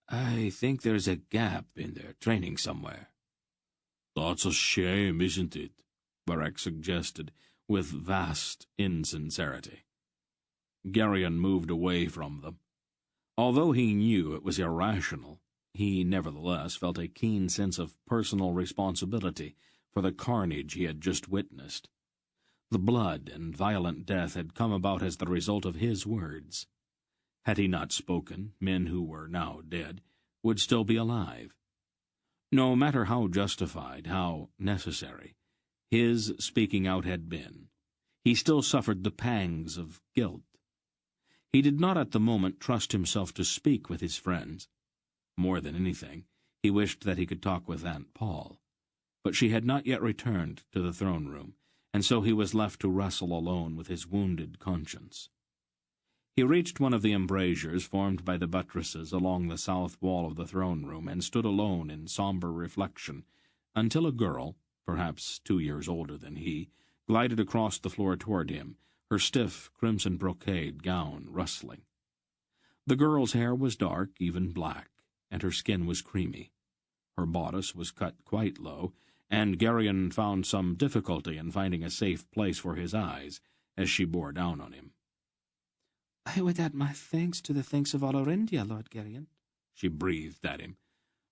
I think there's a gap in their training somewhere." "That's a shame, isn't it?" Barak suggested, with vast insincerity. Gerion moved away from them. Although he knew it was irrational, he nevertheless felt a keen sense of personal responsibility for the carnage he had just witnessed. The blood and violent death had come about as the result of his words. Had he not spoken, men who were now dead would still be alive. No matter how justified, how necessary, his speaking out had been, he still suffered the pangs of guilt. He did not at the moment trust himself to speak with his friends. More than anything, he wished that he could talk with Aunt Paul. But she had not yet returned to the throne-room, and so he was left to wrestle alone with his wounded conscience. He reached one of the embrasures formed by the buttresses along the south wall of the throne-room and stood alone in somber reflection until a girl, perhaps 2 years older than he, glided across the floor toward him, her stiff crimson brocade gown rustling. The girl's hair was dark, even black, and her skin was creamy. Her bodice was cut quite low, and Geryon found some difficulty in finding a safe place for his eyes as she bore down on him. "I would add my thanks to the thanks of all Orindia, Lord Geryon," she breathed at him.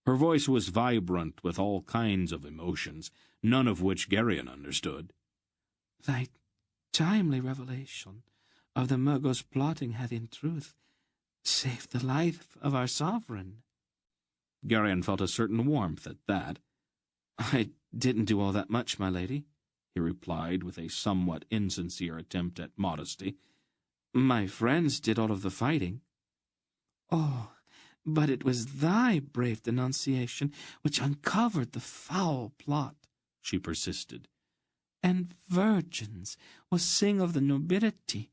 Her voice was vibrant with all kinds of emotions, none of which Geryon understood. "Thy timely revelation of the Murgo's plotting hath in truth saved the life of our sovereign." Geryon felt a certain warmth at that. "I didn't do all that much, my lady," he replied with a somewhat insincere attempt at modesty. "My friends did all of the fighting." "Oh, but it was thy brave denunciation which uncovered the foul plot," she persisted. "And virgins will sing of the nobility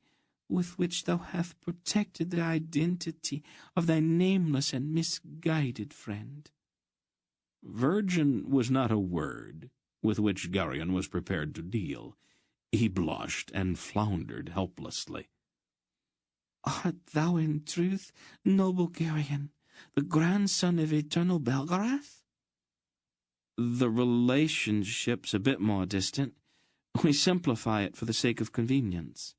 with which thou hast protected the identity of thy nameless and misguided friend." Virgin was not a word with which Geryon was prepared to deal. He blushed and floundered helplessly. "Art thou in truth, noble Geryon, the grandson of eternal Belgariad?" "The relationship's a bit more distant. We simplify it for the sake of convenience."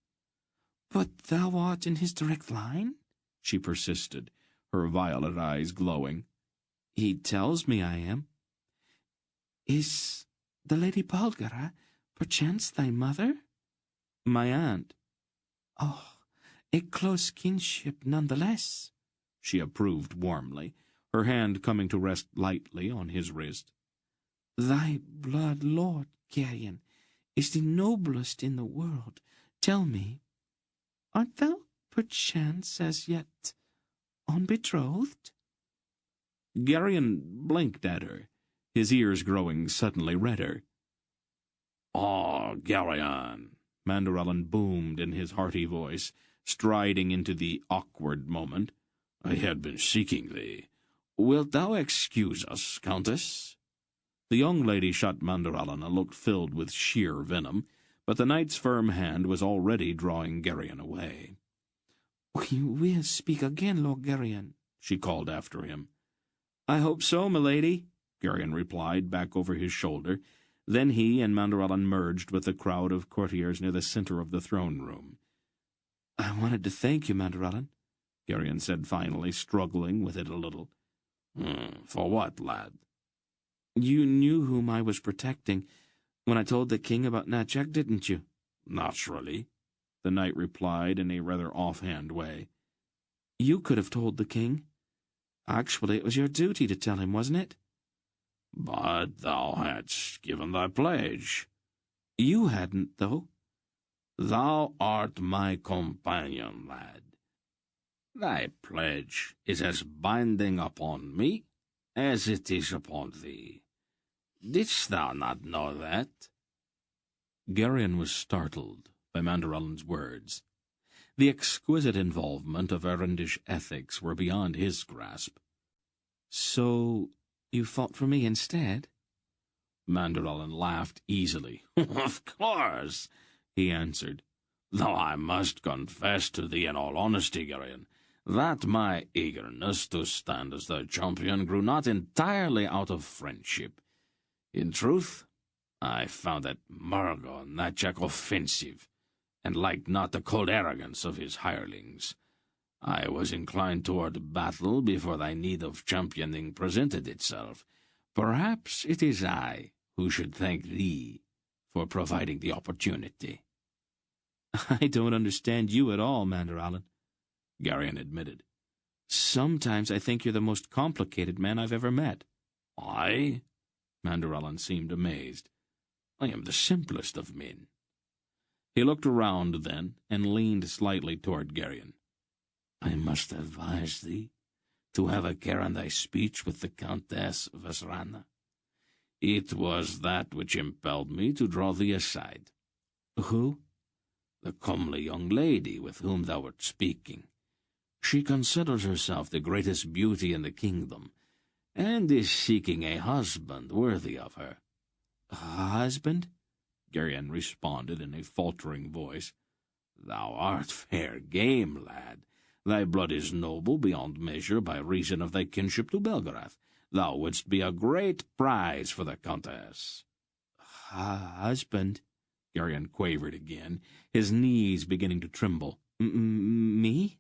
"But thou art in his direct line?" she persisted, her violet eyes glowing. "He tells me I am." "Is the Lady Belgariad perchance thy mother?" "My aunt." "Oh, a close kinship none the less," she approved warmly, her hand coming to rest lightly on his wrist. "Thy blood, Lord Geryon, is the noblest in the world. Tell me, art thou perchance as yet unbetrothed?" Geryon blinked at her, his ears growing suddenly redder. "Ah, Geryon," Manderellen boomed in his hearty voice, striding into the awkward moment. "I had been seeking thee. Wilt thou excuse us, Countess?" The young lady shot Manderellen a look filled with sheer venom, but the knight's firm hand was already drawing Geryon away. "We will speak again, Lord Geryon," she called after him. "I hope so, milady," Geryon replied back over his shoulder. Then he and Manderellen merged with the crowd of courtiers near the center of the throne room. "I wanted to thank you, Manderellen," Geryon said finally, struggling with it a little. For what, lad?" "You knew whom I was protecting when I told the king about Natchak, didn't you?" "Naturally," the knight replied in a rather offhand way. "You could have told the king. Actually, it was your duty to tell him, wasn't it?" "But thou hadst given thy pledge." "You hadn't, though." "Thou art my companion, lad. Thy pledge is as binding upon me as it is upon thee. Didst thou not know that?" Geryon was startled by Manderellen's words. The exquisite involvement of Erendish ethics were beyond his grasp. "So you fought for me instead?" Manderellen laughed easily. "Of course," he answered, "though I must confess to thee in all honesty, Geryon, that my eagerness to stand as thy champion grew not entirely out of friendship. In truth, I found that Murgo Natchak offensive, and liked not the cold arrogance of his hirelings. I was inclined toward battle before thy need of championing presented itself. Perhaps it is I who should thank thee for providing the opportunity." "I don't understand you at all, Manderellen," Geryon admitted. "Sometimes I think you're the most complicated man I've ever met." "I?" Manderellen seemed amazed. "I am the simplest of men." He looked around then, and leaned slightly toward Geryon. "I must advise thee to have a care on thy speech with the Countess Vesrana. It was that which impelled me to draw thee aside." "Who?" "The comely young lady with whom thou wert speaking. She considers herself the greatest beauty in the kingdom, and is seeking a husband worthy of her." "A husband?" Garion responded in a faltering voice. "Thou art fair game, lad. Thy blood is noble beyond measure by reason of thy kinship to Belgarath. Thou wouldst be a great prize for the Countess." Husband, Garion quavered again, his knees beginning to tremble. Me?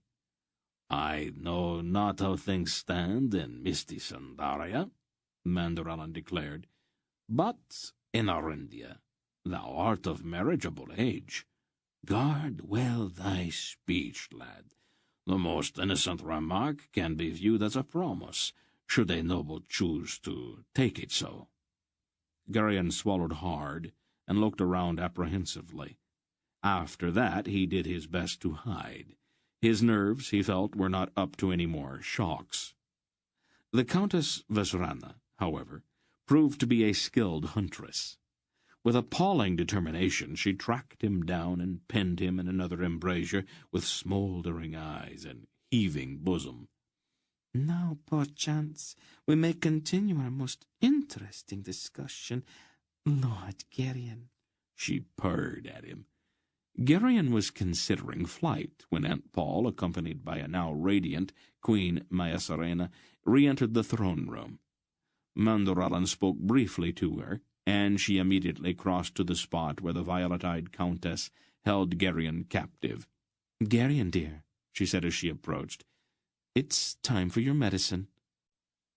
"I know not how things stand in misty Sandaria," Mandorallan declared, "but in Arindia thou art of marriageable age. Guard well thy speech, lad. The most innocent remark can be viewed as a promise, should a noble choose to take it so." Garion swallowed hard and looked around apprehensively. After that he did his best to hide. His nerves, he felt, were not up to any more shocks. The Countess Vesrana, however, proved to be a skilled huntress. With appalling determination she tracked him down and pinned him in another embrasure with smouldering eyes and heaving bosom. "Now, perchance, we may continue our most interesting discussion, Lord Garion," she purred at him. Garion was considering flight when Aunt Paul, accompanied by a now radiant Queen Myasarena, re-entered the throne-room. Mandorallan spoke briefly to her, and she immediately crossed to the spot where the violet-eyed Countess held Garion captive. "Garion, dear," she said as she approached, "it's time for your medicine."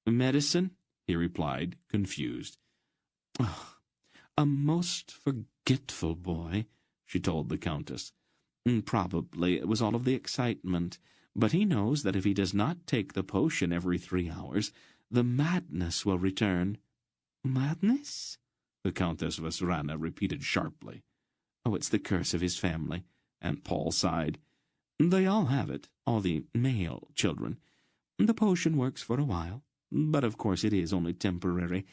"Medicine?" he replied, confused. "Oh, a most forgetful boy," she told the Countess. "Probably it was all of the excitement, but he knows that if he does not take the potion every 3 hours, the madness will return." "Madness?" the Countess Vesrana repeated sharply. "Oh, it's the curse of his family," Aunt Paul sighed. "They all have it, all the male children. The potion works for a while, but of course it is only temporary.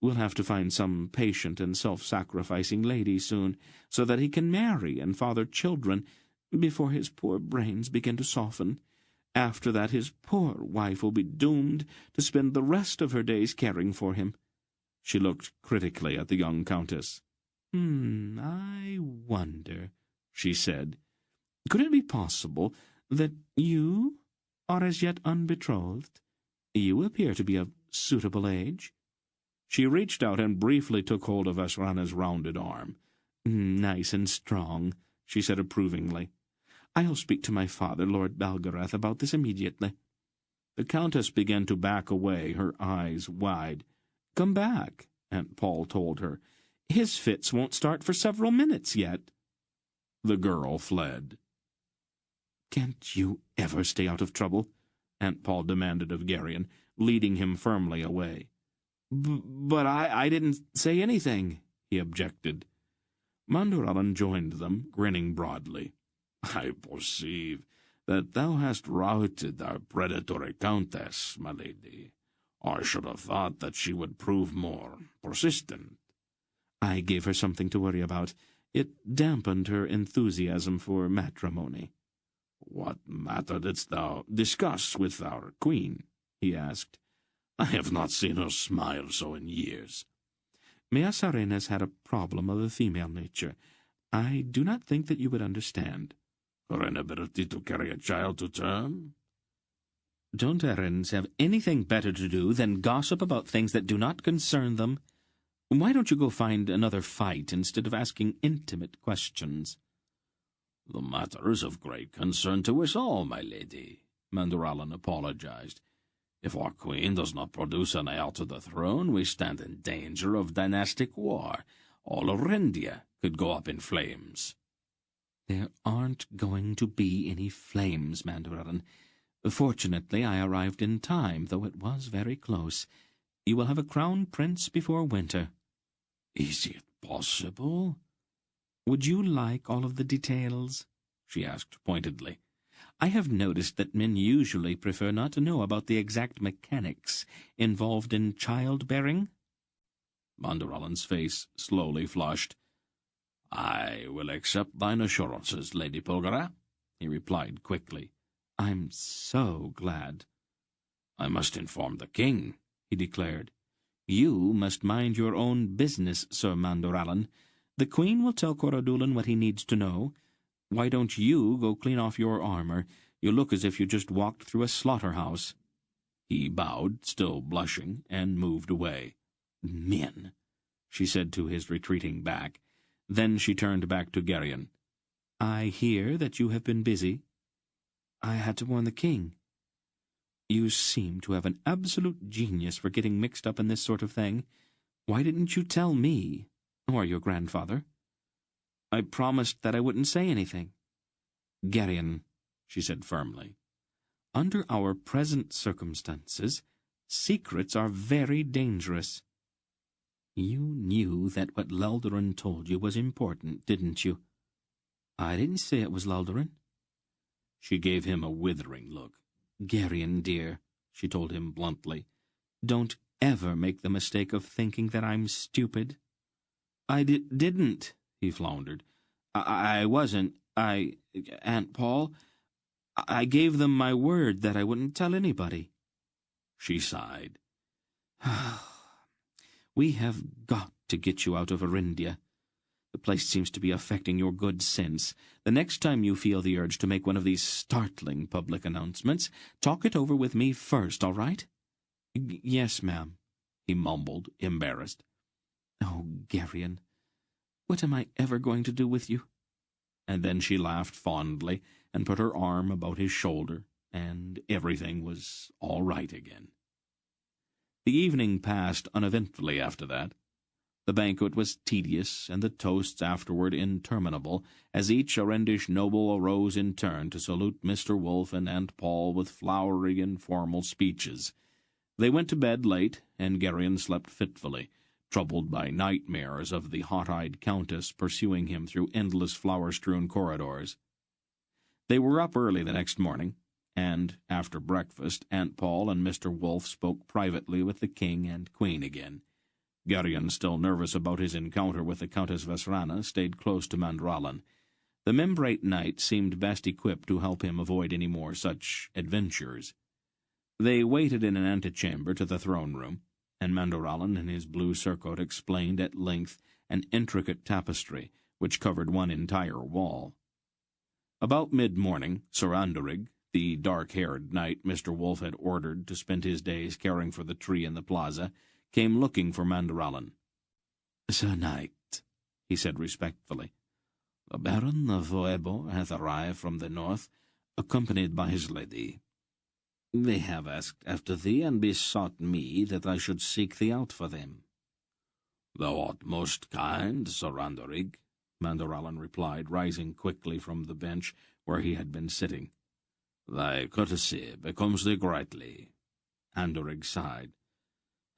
We'll have to find some patient and self-sacrificing lady soon, so that he can marry and father children before his poor brains begin to soften. After that his poor wife will be doomed to spend the rest of her days caring for him." She looked critically at the young Countess. I wonder," she said, "could it be possible that you are as yet unbetrothed? You appear to be of suitable age." She reached out and briefly took hold of Vesrana's rounded arm. "Nice and strong," she said approvingly. "I'll speak to my father, Lord Belgarath, about this immediately." The Countess began to back away, her eyes wide. "Come back," Aunt Paul told her. "His fits won't start for several minutes yet." The girl fled. "Can't you ever stay out of trouble?" Aunt Paul demanded of Garion, leading him firmly away. But I didn't say anything," he objected. Mandorallan joined them, grinning broadly. "I perceive that thou hast routed our predatory Countess, my lady. I should have thought that she would prove more persistent." "I gave her something to worry about. It dampened her enthusiasm for matrimony." "What matter didst thou discuss with our queen?" he asked. "I have not seen her smile so in years." "Myassarena's had a problem of the female nature. I do not think that you would understand." "Her inability to carry a child to term?" "Don't Erins have anything better to do than gossip about things that do not concern them? Why don't you go find another fight instead of asking intimate questions?" "The matter is of great concern to us all, my lady," Mandorallan apologized. "If our queen does not produce an heir to the throne, we stand in danger of dynastic war. All Arindia could go up in flames." "There aren't going to be any flames, Mandorallan. Fortunately, I arrived in time, though it was very close. You will have a crown prince before winter." "Is it possible?" "Would you like all of the details?" she asked pointedly. "I have noticed that men usually prefer not to know about the exact mechanics involved in childbearing." Mandorallan's face slowly flushed. "I will accept thine assurances, Lady Pulgara," he replied quickly. "I'm so glad." "I must inform the king," he declared. "You must mind your own business, Sir Mandorallan. The Queen will tell Corodulin what he needs to know. Why don't you go clean off your armor? You look as if you just walked through a slaughterhouse." He bowed, still blushing, and moved away. "Men," she said to his retreating back. Then she turned back to Geryon. "I hear that you have been busy." "I had to warn the king." "You seem to have an absolute genius for getting mixed up in this sort of thing. Why didn't you tell me, or your grandfather?" "I promised that I wouldn't say anything." "Geryon," she said firmly, "under our present circumstances, secrets are very dangerous." "You knew that what Luldurin told you was important, didn't you?" "I didn't say it was Luldurin." She gave him a withering look. "Geryon, dear," she told him bluntly, "don't ever make the mistake of thinking that I'm stupid." "I didn't," he floundered. I wasn't. Aunt Paul, I gave them my word that I wouldn't tell anybody." She sighed. "We have got to get you out of Arindia. The place seems to be affecting your good sense. The next time you feel the urge to make one of these startling public announcements, talk it over with me first, all right?" "Yes, ma'am," he mumbled, embarrassed. "Oh, Geryon, what am I ever going to do with you?" And then she laughed fondly and put her arm about his shoulder, and everything was all right again. The evening passed uneventfully after that. The banquet was tedious, and the toasts afterward interminable, as each Arendish noble arose in turn to salute Mr. Wolfe and Aunt Paul with flowery and formal speeches. They went to bed late, and Geryon slept fitfully, troubled by nightmares of the hot-eyed Countess pursuing him through endless flower-strewn corridors. They were up early the next morning, and, after breakfast, Aunt Paul and Mr. Wolfe spoke privately with the King and Queen again. Geryon, still nervous about his encounter with the Countess Vesrana, stayed close to Mandralan. The membrate knight seemed best equipped to help him avoid any more such adventures. They waited in an antechamber to the throne-room, and Mandralan in his blue surcoat explained at length an intricate tapestry which covered one entire wall. About mid-morning, Sorandarig, the dark-haired knight Mr. Wolfe had ordered to spend his days caring for the tree in the plaza, came looking for Mandralan. "Sir Knight," he said respectfully, "the Baron of Oebor hath arrived from the north, accompanied by his lady. They have asked after thee, and besought me that I should seek thee out for them." "Thou art most kind, Sorandarig," Mandralan replied, rising quickly from the bench where he had been sitting. "Thy courtesy becomes thee greatly." Andorig sighed.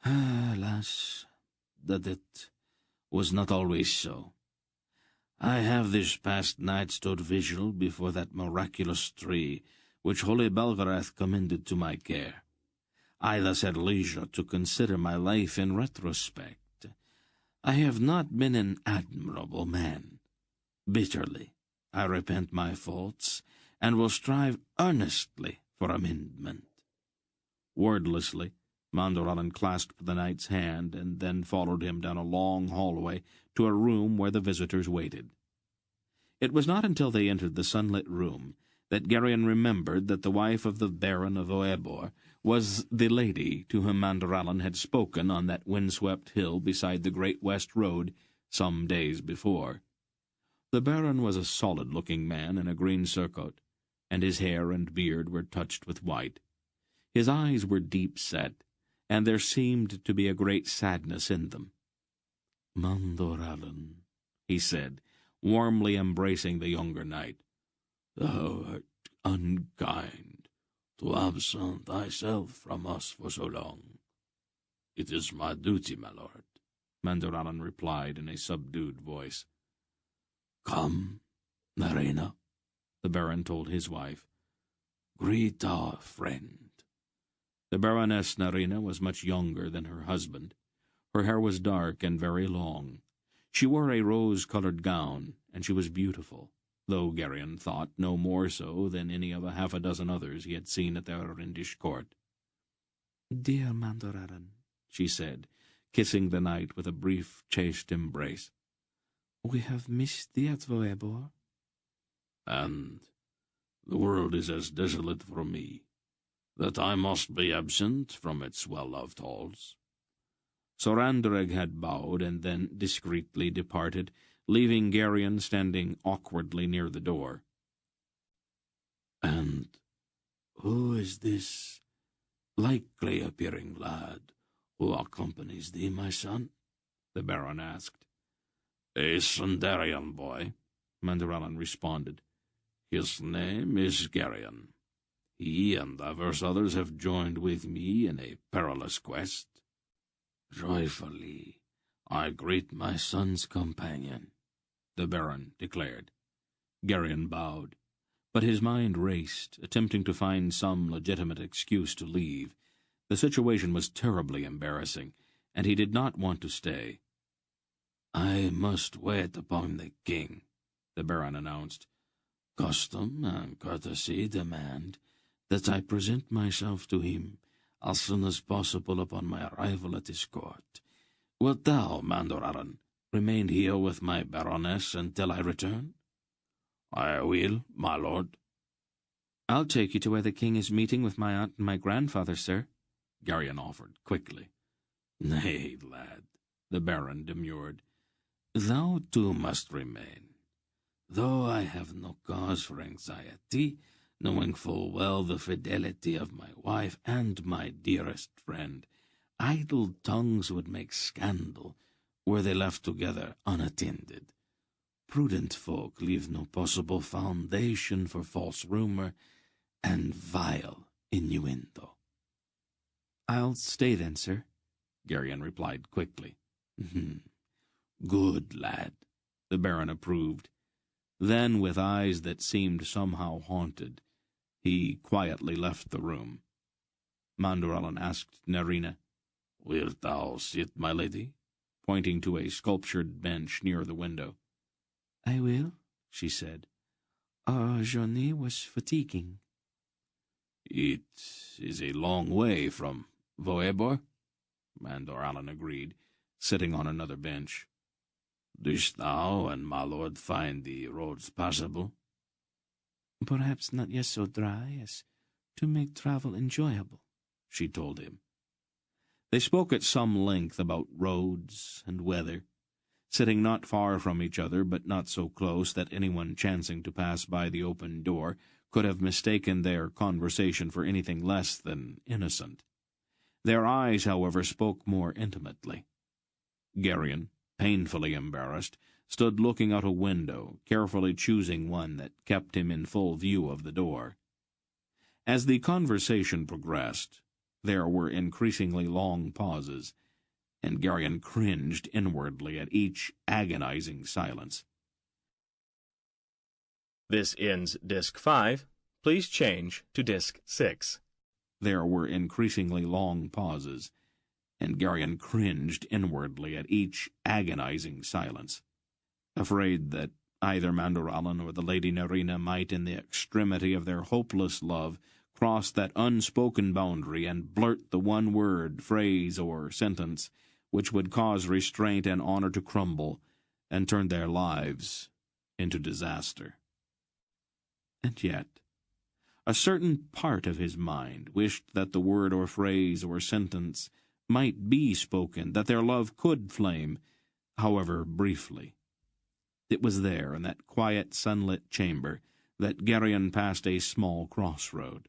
"Alas, that it was not always so. I have this past night stood vigil before that miraculous tree which holy Belgariad commended to my care. I thus had leisure to consider my life in retrospect. I have not been an admirable man. Bitterly I repent my faults, and will strive earnestly for amendment." Wordlessly, Mandralan clasped the knight's hand, and then followed him down a long hallway to a room where the visitors waited. It was not until they entered the sunlit room that Geryon remembered that the wife of the Baron of Oebor was the lady to whom Mandralan had spoken on that windswept hill beside the Great West Road some days before. The Baron was a solid-looking man in a green surcoat, and his hair and beard were touched with white. His eyes were deep-set, and there seemed to be a great sadness in them. "Mandralan," he said, warmly embracing the younger knight, "thou art unkind to absent thyself from us for so long." "It is my duty, my lord," Mandralan replied in a subdued voice. "Come, Narina," the Baron told his wife. "Greet our friend." The Baroness Narina was much younger than her husband. Her hair was dark and very long. She wore a rose-colored gown, and she was beautiful, though Geryon thought no more so than any of half a dozen others he had seen at the Arendish court. "Dear Mandralan," she said, kissing the knight with a brief, chaste embrace, We have missed thee at Voebor. And the world is as desolate for me that I must be absent from its well-loved halls. Sorandreg had bowed and then discreetly departed, leaving Geryon standing awkwardly near the door. And who is this likely-appearing lad who accompanies thee, my son? The Baron asked. A Sundarian boy, Mandorellan responded. His name is Geryon. He and divers others have joined with me in a perilous quest. Joyfully, I greet my son's companion, the Baron declared. Geryon bowed, but his mind raced, attempting to find some legitimate excuse to leave. The situation was terribly embarrassing, and he did not want to stay. I must wait upon the king, the Baron announced. Custom and courtesy demand that I present myself to him as soon as possible upon my arrival at his court. Wilt thou, Mandorellan, remain here with my Baroness until I return? I will, my lord. I'll take you to where the king is meeting with my aunt and my grandfather, sir, Geryon offered quickly. Nay, lad, the Baron demurred. Thou too must remain. Though I have no cause for anxiety, knowing full well the fidelity of my wife and my dearest friend, idle tongues would make scandal were they left together unattended. Prudent folk leave no possible foundation for false rumor and vile innuendo. I'll stay then, sir, Geryon replied quickly. Good lad, the Baron approved. Then, with eyes that seemed somehow haunted, he quietly left the room. Mandorellan asked Nerina, Wilt thou sit, my lady? Pointing to a sculptured bench near the window. I will, she said. Our journey was fatiguing. It is a long way from Voebor, Mandorellan agreed, sitting on another bench. Dost thou and my lord find the roads passable? Perhaps not yet so dry as to make travel enjoyable, she told him. They spoke at some length about roads and weather, sitting not far from each other, but not so close that anyone chancing to pass by the open door could have mistaken their conversation for anything less than innocent. Their eyes, however, spoke more intimately. Geryon, painfully embarrassed, stood looking out a window, carefully choosing one that kept him in full view of the door. As the conversation progressed, there were increasingly long pauses, and Geryon cringed inwardly at each agonizing silence. This ends Disc 5. Please change to Disc 6. There were increasingly long pauses, and Geryon cringed inwardly at each agonizing silence, afraid that either Mandorellan or the Lady Nerina might, in the extremity of their hopeless love, cross that unspoken boundary and blurt the one word, phrase, or sentence which would cause restraint and honor to crumble and turn their lives into disaster. And yet, a certain part of his mind wished that the word or phrase or sentence might be spoken, that their love could flame, however briefly. It was there, in that quiet, sunlit chamber, that Geryon passed a small crossroad.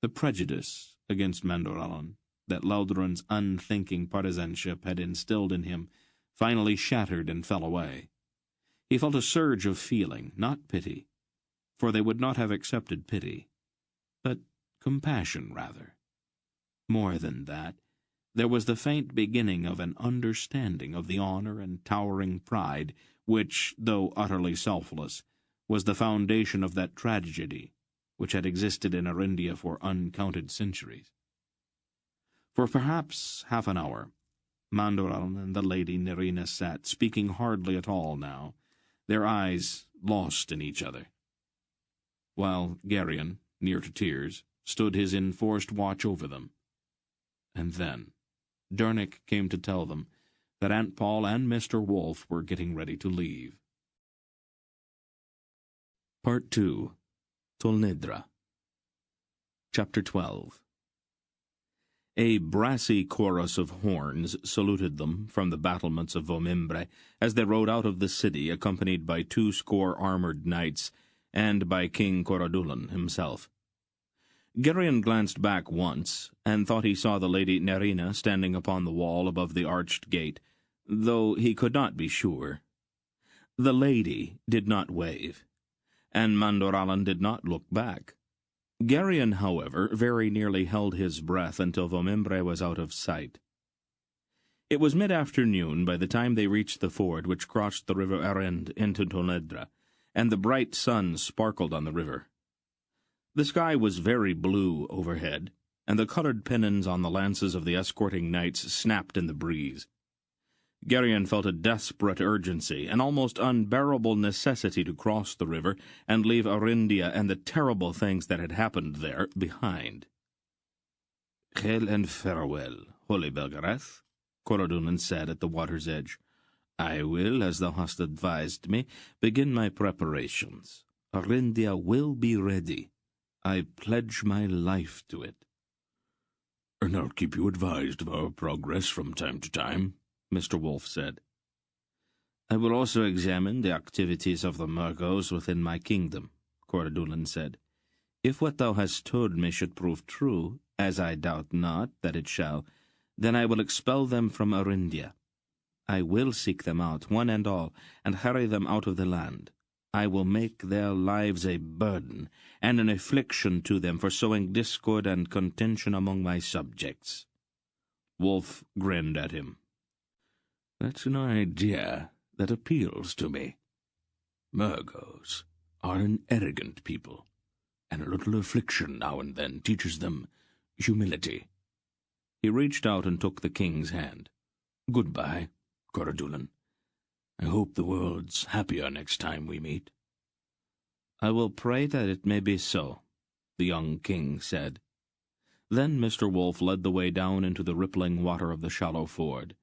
The prejudice against Mandorellan that Laudron's unthinking partisanship had instilled in him finally shattered and fell away. He felt a surge of feeling, not pity, for they would not have accepted pity, but compassion rather. More than that, there was the faint beginning of an understanding of the honor and towering pride which, though utterly selfless, was the foundation of that tragedy which had existed in Arindia for uncounted centuries. For perhaps half an hour, Mandorellan and the Lady Nerina sat, speaking hardly at all now, their eyes lost in each other, while Geryon, near to tears, stood his enforced watch over them. And then Dernic came to tell them that Aunt Paul and Mr. Wolf were getting ready to leave. Part 2. Tolnedra. Chapter 12. A brassy chorus of horns saluted them from the battlements of Vomimbre as they rode out of the city, accompanied by 20 armored knights and by King Coradulan himself. Gerion glanced back once, and thought he saw the Lady Nerina standing upon the wall above the arched gate, though he could not be sure. The lady did not wave, and Mandoralan did not look back. Gerion, however, very nearly held his breath until Vomimbre was out of sight. It was mid-afternoon by the time they reached the ford which crossed the river Erend into Tolnedra, and the bright sun sparkled on the river. The sky was very blue overhead, and the coloured pennons on the lances of the escorting knights snapped in the breeze. Gerion felt a desperate urgency, an almost unbearable necessity to cross the river and leave Arindia and the terrible things that had happened there behind. "Hail and farewell, holy Belgariad," Coradulan said at the water's edge. "I will, as thou hast advised me, begin my preparations. Arindia will be ready. I pledge my life to it." "And I'll keep you advised of our progress from time to time," Mr. Wolf said. "I will also examine the activities of the Murgos within my kingdom," Coradulan said. "If what thou hast told me should prove true, as I doubt not that it shall, then I will expel them from Arindia. I will seek them out, one and all, and hurry them out of the land. I will make their lives a burden and an affliction to them for sowing discord and contention among my subjects." Wolf grinned at him. "That's an idea that appeals to me. Murgos are an arrogant people, and a little affliction now and then teaches them humility." He reached out and took the king's hand. "Goodbye, Coradulan. I hope the world's happier next time we meet." "I will pray that it may be so," the young king said. Then Mr. Wolf led the way down into the rippling water of the shallow ford.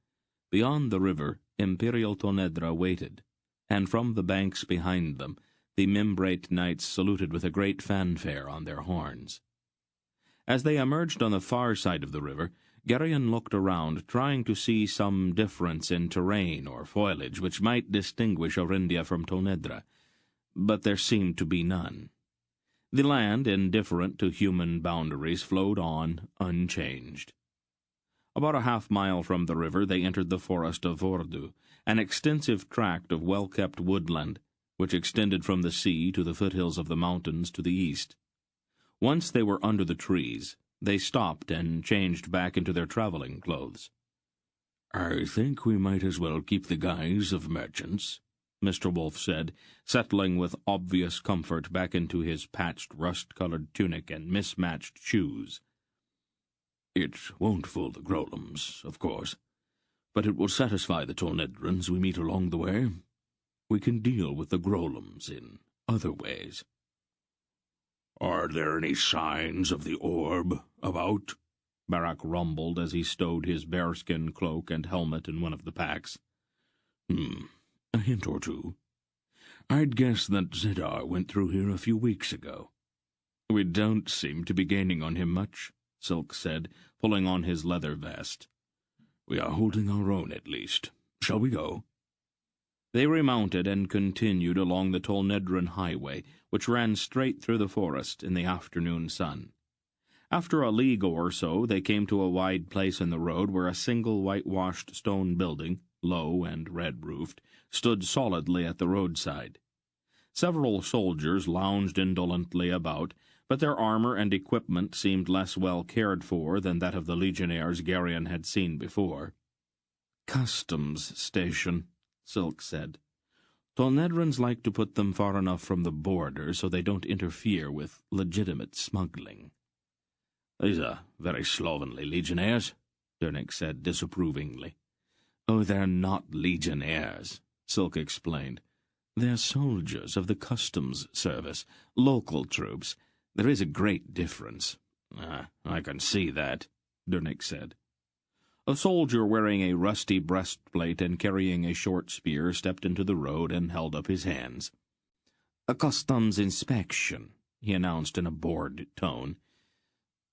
Beyond the river, Imperial Tolnedra waited, and from the banks behind them, the Membrate knights saluted with a great fanfare on their horns. As they emerged on the far side of the river, Gerion looked around, trying to see some difference in terrain or foliage which might distinguish Arindia from Tolnedra, but there seemed to be none. The land, indifferent to human boundaries, flowed on unchanged. About a half-mile from the river they entered the forest of Vordu, an extensive tract of well-kept woodland, which extended from the sea to the foothills of the mountains to the east. Once they were under the trees, they stopped and changed back into their travelling clothes. "I think we might as well keep the guise of merchants," Mr. Wolf said, settling with obvious comfort back into his patched rust-coloured tunic and mismatched shoes. "It won't fool the Grolums, of course, but it will satisfy the Tolnedrans we meet along the way. We can deal with the Grolums in other ways." "Are there any signs of the orb about?" Barak rumbled as he stowed his bearskin cloak and helmet in one of the packs. A hint or two. I'd guess that Zedar went through here a few weeks ago." "We don't seem to be gaining on him much," Silk said, pulling on his leather vest. "We are holding our own, at least. Shall we go?" They remounted and continued along the Tolnedran highway, which ran straight through the forest in the afternoon sun. After a league or so, they came to a wide place in the road where a single whitewashed stone building, low and red-roofed, stood solidly at the roadside. Several soldiers lounged indolently about, but their armor and equipment seemed less well cared for than that of the legionnaires Gerion had seen before. "Customs station," Silk said. "Tolnedrans like to put them far enough from the border so they don't interfere with legitimate smuggling." "These are very slovenly legionnaires," Dernick said disapprovingly. "Oh, they're not legionnaires," Silk explained. "They're soldiers of the customs service, local troops. There is a great difference." "I can see that," Dernick said. A soldier wearing a rusty breastplate and carrying a short spear stepped into the road and held up his hands. "A customs inspection," he announced in a bored tone.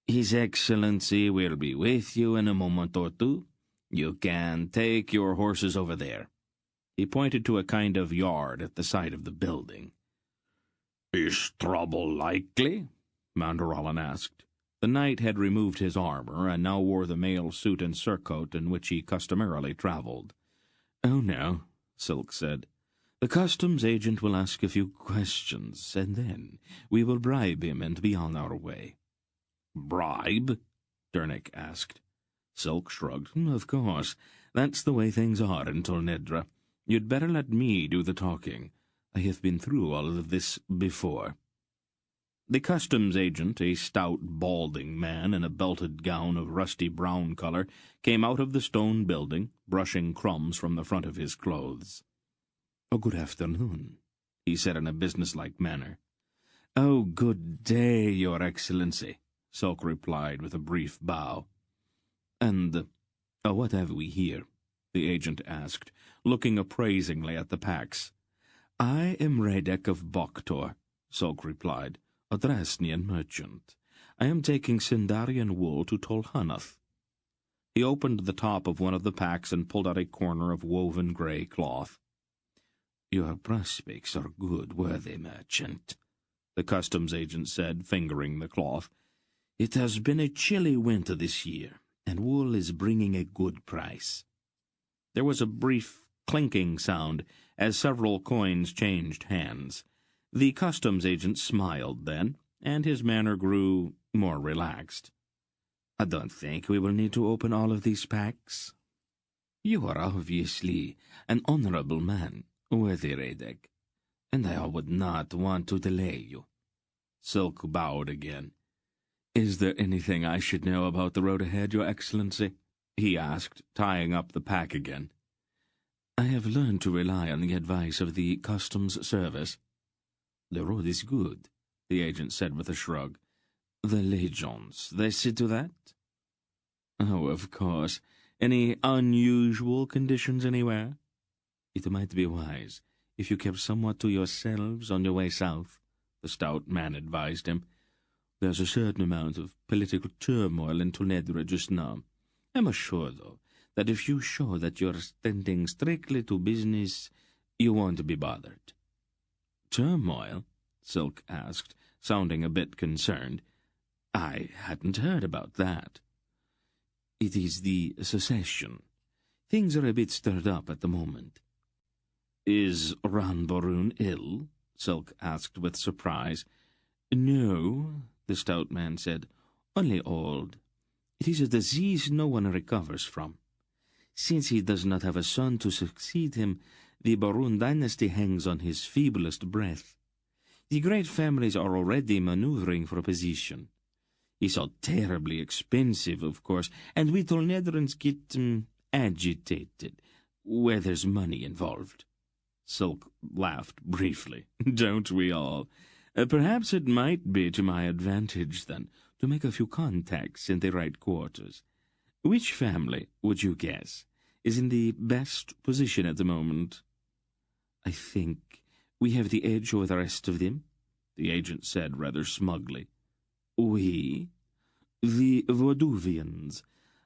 "His Excellency will be with you in a moment or two. You can take your horses over there." He pointed to a kind of yard at the side of the building. "Is trouble likely?" Manderallen asked. The knight had removed his armor and now wore the mail suit and surcoat in which he customarily traveled. "Oh, no," Silk said. "The customs agent will ask a few questions, and then we will bribe him and be on our way." "Bribe?" Dernick asked. Silk shrugged. "Of course. That's the way things are in Tolnedra. You'd better let me do the talking. I have been through all of this before." The customs agent, a stout, balding man in a belted gown of rusty brown color, came out of the stone building, brushing crumbs from the front of his clothes. "Oh, good afternoon," he said in a businesslike manner. "Oh, good day, Your Excellency," Silk replied with a brief bow. "And what have we here?" the agent asked, looking appraisingly at the packs. "I am Redek of Boktor," Silk replied, "a Drasnian merchant. I am taking Sindarian wool to Tolhanath." He opened the top of one of the packs and pulled out a corner of woven grey cloth. "Your prospects are good, worthy merchant," the customs agent said, fingering the cloth. "It has been a chilly winter this year, and wool is bringing a good price." There was a brief clinking sound as several coins changed hands. The customs agent smiled then, and his manner grew more relaxed. "I don't think we will need to open all of these packs. You are obviously an honorable man, worthy Redek, and I would not want to delay you." Silk bowed again. "Is there anything I should know about the road ahead, Your Excellency?" he asked, tying up the pack again. "I have learned to rely on the advice of the customs service." "The road is good," the agent said with a shrug. "The legions, they see to that?" "Oh, of course. Any unusual conditions anywhere?" "It might be wise if you kept somewhat to yourselves on your way south," the stout man advised him. "There's a certain amount of political turmoil in Tolnedra just now. I'm assured, though, that if you show that you're tending strictly to business, you won't be bothered." "Turmoil?" Silk asked, sounding a bit concerned. "I hadn't heard about that." "It is the secession. Things are a bit stirred up at the moment." "Is Ranborun ill?" Silk asked with surprise. "No," the stout man said, "only old. It is a disease no one recovers from. Since he does not have a son to succeed him, the Barun dynasty hangs on his feeblest breath. The great families are already maneuvering for a position. He's all terribly expensive, of course, and we Tolnedrans get agitated where there's money involved." Silk laughed briefly. "Don't we all? Perhaps it might be to my advantage, then, to make a few contacts in the right quarters. Which family, would you guess, is in the best position at the moment?" "I think we have the edge over the rest of them," the agent said rather smugly. "We? The Vauduvians.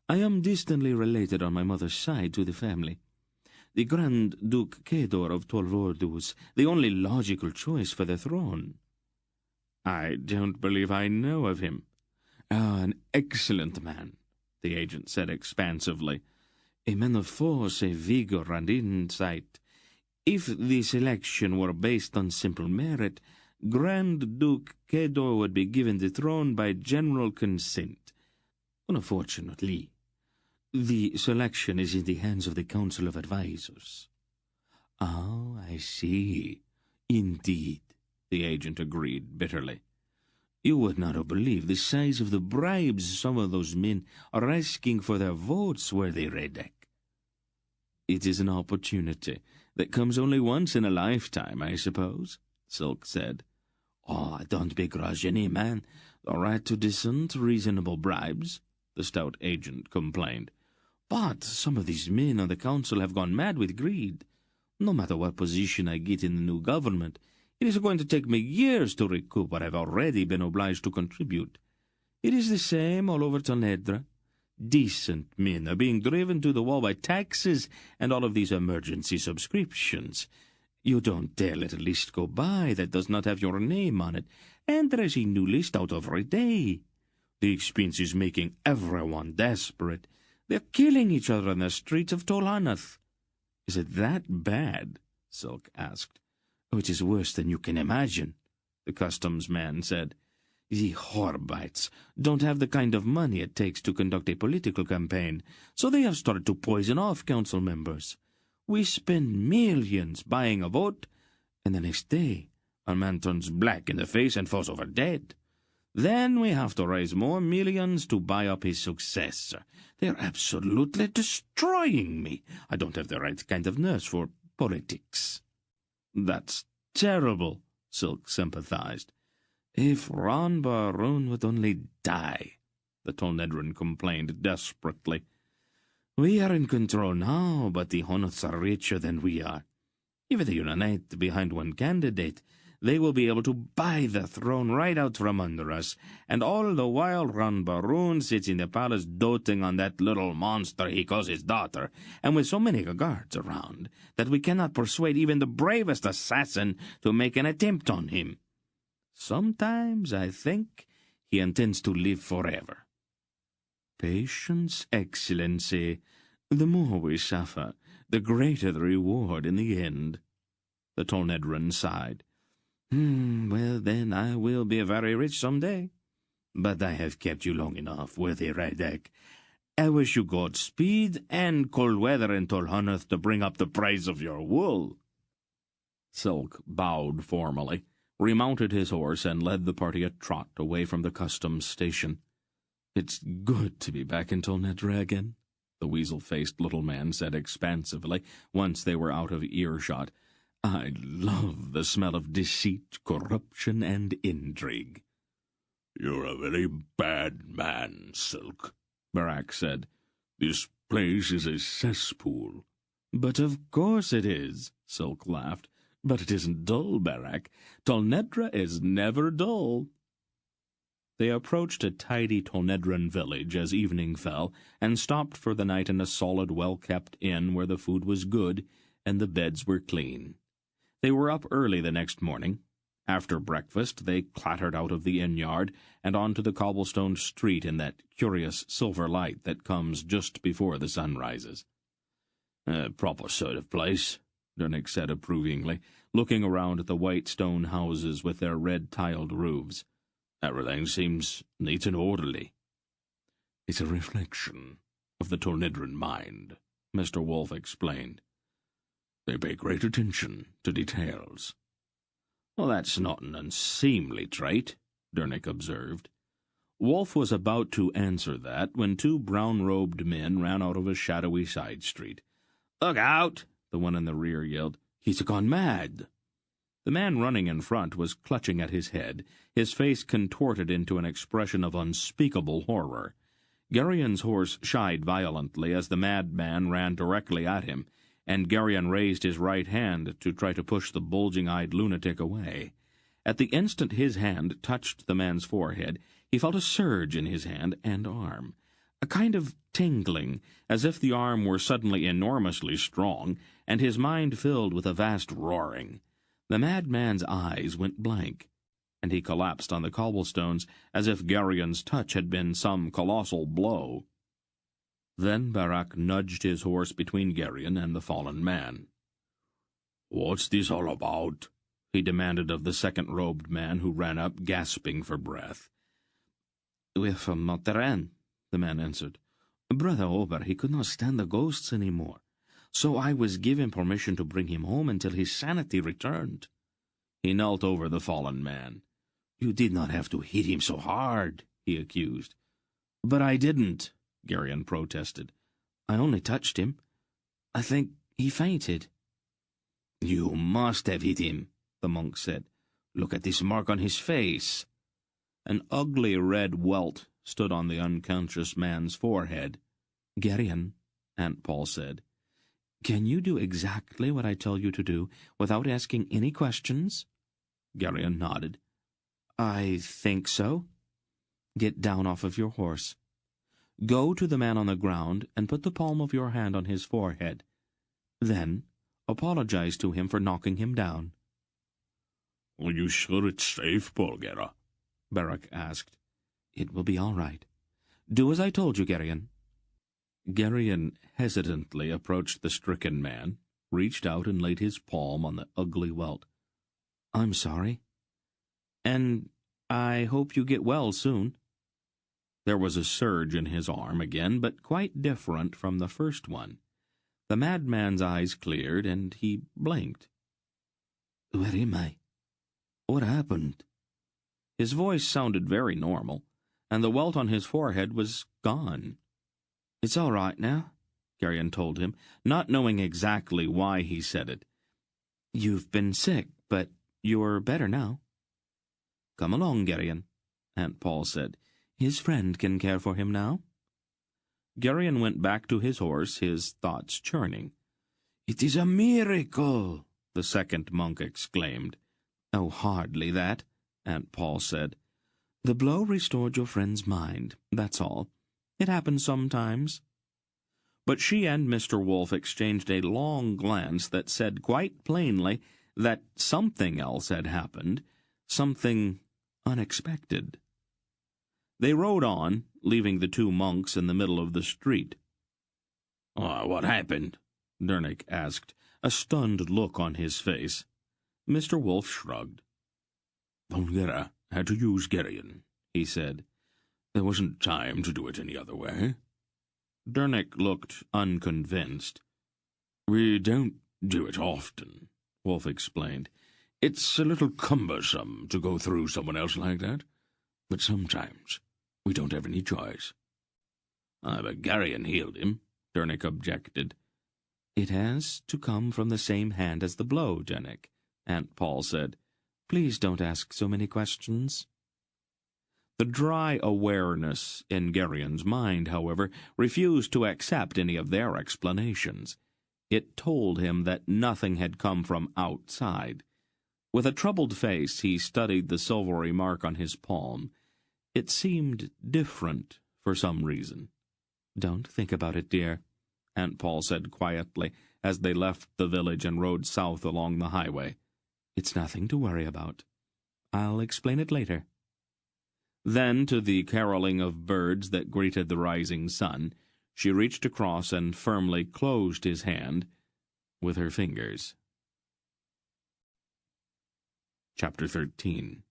I am distantly related on my mother's side to the family. The Grand Duke Kedor of Tolvordus, the only logical choice for the throne." "I don't believe I know of him." "Ah, an excellent man," the agent said expansively. "A man of force, a vigor, and insight. If the selection were based on simple merit, Grand Duke Kedor would be given the throne by general consent. Unfortunately, the selection is in the hands of the Council of Advisors." "Oh, I see. Indeed," the agent agreed bitterly. "You would not believe the size of the bribes some of those men are asking for their votes, worthy Redek." "It is an opportunity that comes only once in a lifetime, I suppose," Silk said. "Oh, I don't begrudge any man the right to decent, reasonable bribes," the stout agent complained. But some of these men on the council have gone mad with greed. No matter what position I get in the new government, it is going to take me years to recoup what I've already been obliged to contribute. It is the same all over Tonedra. Decent men are being driven to the wall by taxes and all of these emergency subscriptions. You don't dare let a list go by that does not have your name on it, and there is a new list out every day. The expense is making everyone desperate. They're killing each other in the streets of Tolhanath. Is it that bad? Silk asked. Oh, it is worse than you can imagine, the customs man said. The Horbites don't have the kind of money it takes to conduct a political campaign, so they have started to poison off council members. We spend millions buying a vote, and the next day our man turns black in the face and falls over dead. Then we have to raise more millions to buy up his successor. They're absolutely destroying me. I don't have the right kind of nurse for politics. That's terrible, Silk sympathized. If Ron Baroon would only die, the Tolnedran complained desperately. We are in control now, but the Honoths are richer than we are. If they unite behind one candidate, they will be able to buy the throne right out from under us, and all the while Ron Baroon sits in the palace doting on that little monster he calls his daughter, and with so many guards around that we cannot persuade even the bravest assassin to make an attempt on him. Sometimes I think he intends to live forever. Patience, Excellency. The more we suffer, the greater the reward in the end. The Tolnedran sighed. Well, then I will be very rich some day. But I have kept you long enough, worthy Rydek. I wish you Godspeed and cold weather in Tolhanath to bring up the price of your wool. Silk bowed formally, remounted his horse, and led the party a trot away from the customs station. It's good to be back in Tolnedra again, the weasel-faced little man said expansively, once they were out of earshot. I love the smell of deceit, corruption, and intrigue. You're a very bad man, Silk, Barak said. This place is a cesspool. But of course it is, Silk laughed. But it isn't dull, Barak. Tolnedra is never dull. They approached a tidy Tolnedran village as evening fell, and stopped for the night in a solid, well-kept inn where the food was good and the beds were clean. They were up early the next morning. After breakfast they clattered out of the inn-yard and onto the cobblestone street in that curious silver light that comes just before the sun rises. A proper sort of place, Dernick said approvingly, looking around at the white stone houses with their red-tiled roofs. Everything seems neat and orderly. It's a reflection of the Tolnedran mind, Mr. Wolf explained. They pay great attention to details. Well, that's not an unseemly trait, Dernick observed. Wolf was about to answer that when two brown-robed men ran out of a shadowy side street. "Look out!" the one in the rear yelled. "He's gone mad!" The man running in front was clutching at his head, his face contorted into an expression of unspeakable horror. Gerion's horse shied violently as the madman ran directly at him, and Gerion raised his right hand to try to push the bulging-eyed lunatic away. At the instant his hand touched the man's forehead, he felt a surge in his hand and arm, a kind of tingling, as if the arm were suddenly enormously strong, and his mind filled with a vast roaring. The madman's eyes went blank, and he collapsed on the cobblestones as if Gerion's touch had been some colossal blow. Then Barak nudged his horse between Gerion and the fallen man. "What's this all about?" he demanded of the second-robed man who ran up, gasping for breath. "We're from Monterrain," the man answered. "Brother Ober, he could not stand the ghosts any more. So I was given permission to bring him home until his sanity returned." He knelt over the fallen man. "You did not have to hit him so hard," he accused. "But I didn't," Gerion protested. "I only touched him. I think he fainted." "You must have hit him," the monk said. "Look at this mark on his face." An ugly red welt stood on the unconscious man's forehead. "Gerion," Aunt Paul said. "Can you do exactly what I tell you to do, without asking any questions?" Geryon nodded. "I think so." "Get down off of your horse. Go to the man on the ground and put the palm of your hand on his forehead. Then apologize to him for knocking him down." "Are you sure it's safe, Belgariad?" Barak asked. "It will be all right. Do as I told you, Geryon." Geryon hesitantly approached the stricken man, reached out and laid his palm on the ugly welt. "I'm sorry. And I hope you get well soon." There was a surge in his arm again, but quite different from the first one. The madman's eyes cleared, and he blinked. "Where am I? What happened?" His voice sounded very normal, and the welt on his forehead was gone. "It's all right now," Geryon told him, not knowing exactly why he said it. "You've been sick, but you're better now." "Come along, Geryon," Aunt Paul said. "His friend can care for him now." Geryon went back to his horse, his thoughts churning. "It is a miracle," the second monk exclaimed. "Oh, hardly that," Aunt Paul said. "The blow restored your friend's mind, that's all. It happens sometimes." But she and Mr. Wolf exchanged a long glance that said quite plainly that something else had happened, something unexpected. They rode on, leaving the two monks in the middle of the street. "What happened?" Dernick asked, a stunned look on his face. Mr. Wolf shrugged. "Belgariad had to use Geryon," he said. "There wasn't time to do it any other way." Dernick looked unconvinced. "We don't do it often," Wolf explained. "It's a little cumbersome to go through someone else like that, but sometimes we don't have any choice." "But Geryon healed him," Dernick objected. "It has to come from the same hand as the blow, Dernick," Aunt Paul said. "Please don't ask so many questions." The dry awareness in Geryon's mind, however, refused to accept any of their explanations. It told him that nothing had come from outside. With a troubled face, he studied the silvery mark on his palm. It seemed different for some reason. "Don't think about it, dear," Aunt Paul said quietly as they left the village and rode south along the highway. "It's nothing to worry about. I'll explain it later." Then, to the caroling of birds that greeted the rising sun, she reached across and firmly closed his hand with her fingers. Chapter 13.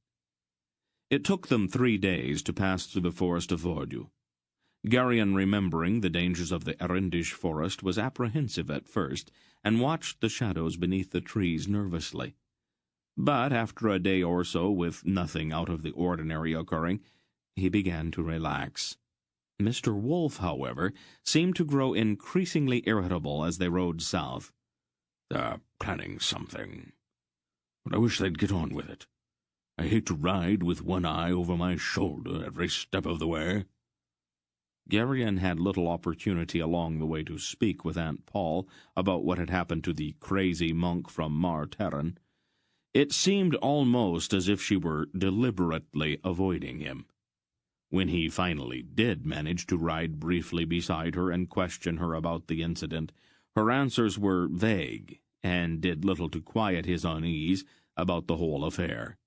It took them 3 days to pass through the forest of Vordu. Geryon, remembering the dangers of the Erendish forest, was apprehensive at first, and watched the shadows beneath the trees nervously. But after a day or so, with nothing out of the ordinary occurring, he began to relax. Mr. Wolf, however, seemed to grow increasingly irritable as they rode south. "They're planning something, but I wish they'd get on with it. I hate to ride with one eye over my shoulder every step of the way." Geryon had little opportunity along the way to speak with Aunt Paul about what had happened to the crazy monk from Mar Terran. It seemed almost as if she were deliberately avoiding him. When he finally did manage to ride briefly beside her and question her about the incident, her answers were vague and did little to quiet his unease about the whole affair.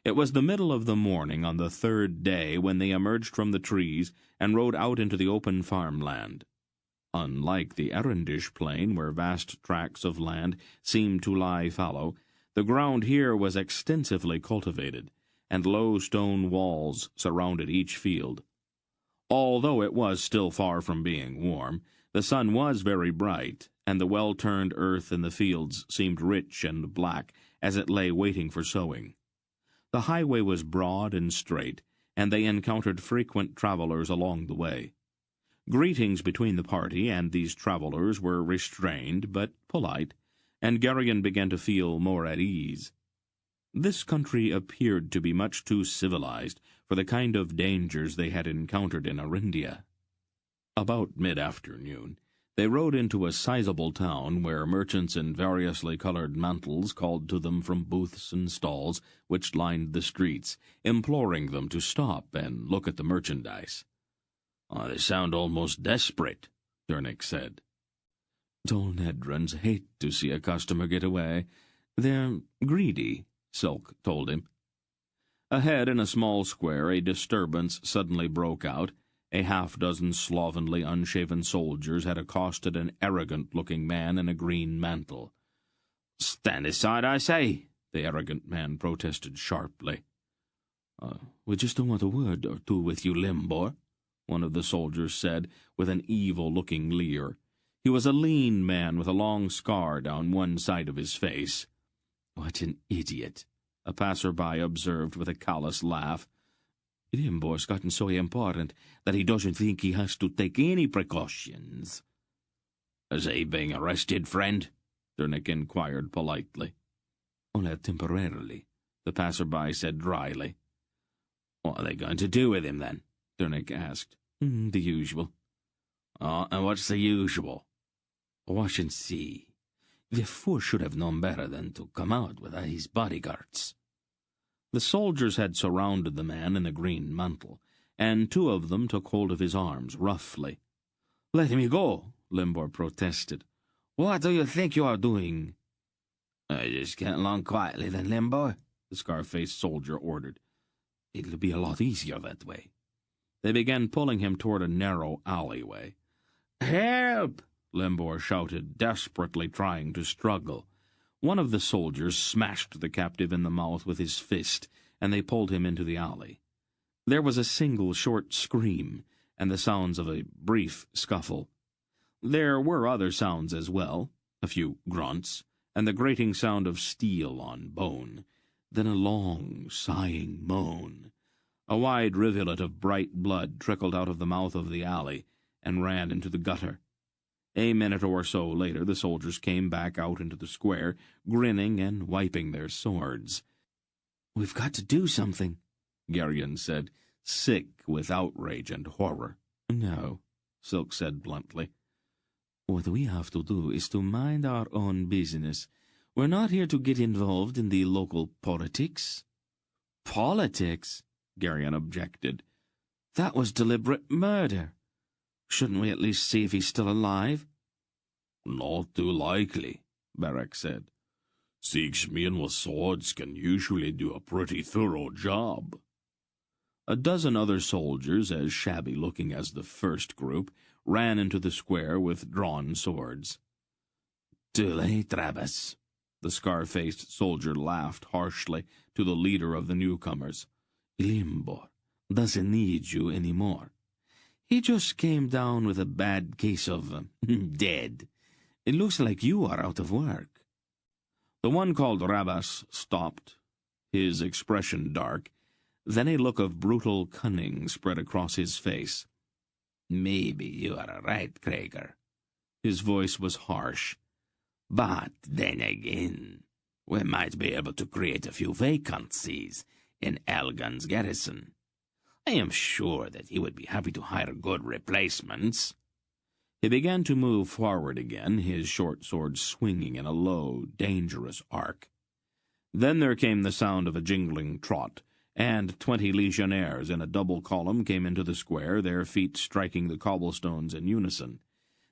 It was the middle of the morning on the 3rd day when they emerged from the trees and rode out into the open farmland. Unlike the Erendish plain, where vast tracts of land seemed to lie fallow, the ground here was extensively cultivated, and low stone walls surrounded each field. Although it was still far from being warm, the sun was very bright, and the well-turned earth in the fields seemed rich and black as it lay waiting for sowing. The highway was broad and straight, and they encountered frequent travelers along the way. Greetings between the party and these travelers were restrained but polite, and Geryon began to feel more at ease. This country appeared to be much too civilized for the kind of dangers they had encountered in Arindia. About mid-afternoon, They rode into a sizable town where merchants in variously colored mantles called to them from booths and stalls which lined the streets, imploring them to stop and look at the merchandise. They sound almost desperate, Durnick said. Tall Nedrans hate to see a customer get away. They're greedy, Silk told him. Ahead in a small square a disturbance suddenly broke out. A half-dozen slovenly, unshaven soldiers had accosted an arrogant-looking man in a green mantle. "Stand aside, I say," the arrogant man protested sharply. We just don't want a word or two with you, Limbor, one of the soldiers said, with an evil-looking leer. He was a lean man with a long scar down one side of his face. What an idiot, a passer-by observed with a callous laugh. Limbor's gotten so important that he doesn't think he has to take any precautions. Is he being arrested, friend? Durnick inquired politely. Only temporarily, the passer-by said dryly. What are they going to do with him, then? Durnick asked. The usual. And what's the usual? Watch and see. The fool should have known better than to come out with his bodyguards. The soldiers had surrounded the man in the green mantle, and two of them took hold of his arms roughly. "Let me go," Limbor protested. "What do you think you are doing?" "Just get along quietly then, Limbor," the scar-faced soldier ordered. "It'll be a lot easier that way." They began pulling him toward a narrow alleyway. "Help!" Limbor shouted, desperately trying to struggle. One of the soldiers smashed the captive in the mouth with his fist, and they pulled him into the alley. There was a single short scream, and the sounds of a brief scuffle. There were other sounds as well, a few grunts, and the grating sound of steel on bone, then a long, sighing moan. A wide rivulet of bright blood trickled out of the mouth of the alley and ran into the gutter. A minute or so later the soldiers came back out into the square, grinning and wiping their swords. "We've got to do something," Geryon said, sick with outrage and horror. "No," Silk said bluntly. "What we have to do is to mind our own business. We're not here to get involved in the local politics." "Politics?" Geryon objected. "That was deliberate murder. Shouldn't we at least see if he's still alive?" "Not too likely," Barak said. "6 men with swords can usually do a pretty thorough job." A dozen other soldiers, as shabby-looking as the first group, ran into the square with drawn swords. "Too late, Travis." The scar-faced soldier laughed harshly to the leader of the newcomers. "Limbor doesn't need you any more. He just came down with a bad case of dead. It looks like you are out of work." The one called Rabas stopped, his expression dark. Then a look of brutal cunning spread across his face. "Maybe you are right, Krager." His voice was harsh. "But then again, we might be able to create a few vacancies in Elgan's garrison. I am sure that he would be happy to hire good replacements." He began to move forward again, his short sword swinging in a low, dangerous arc. Then there came the sound of a jingling trot, and 20 legionnaires in a double column came into the square, their feet striking the cobblestones in unison.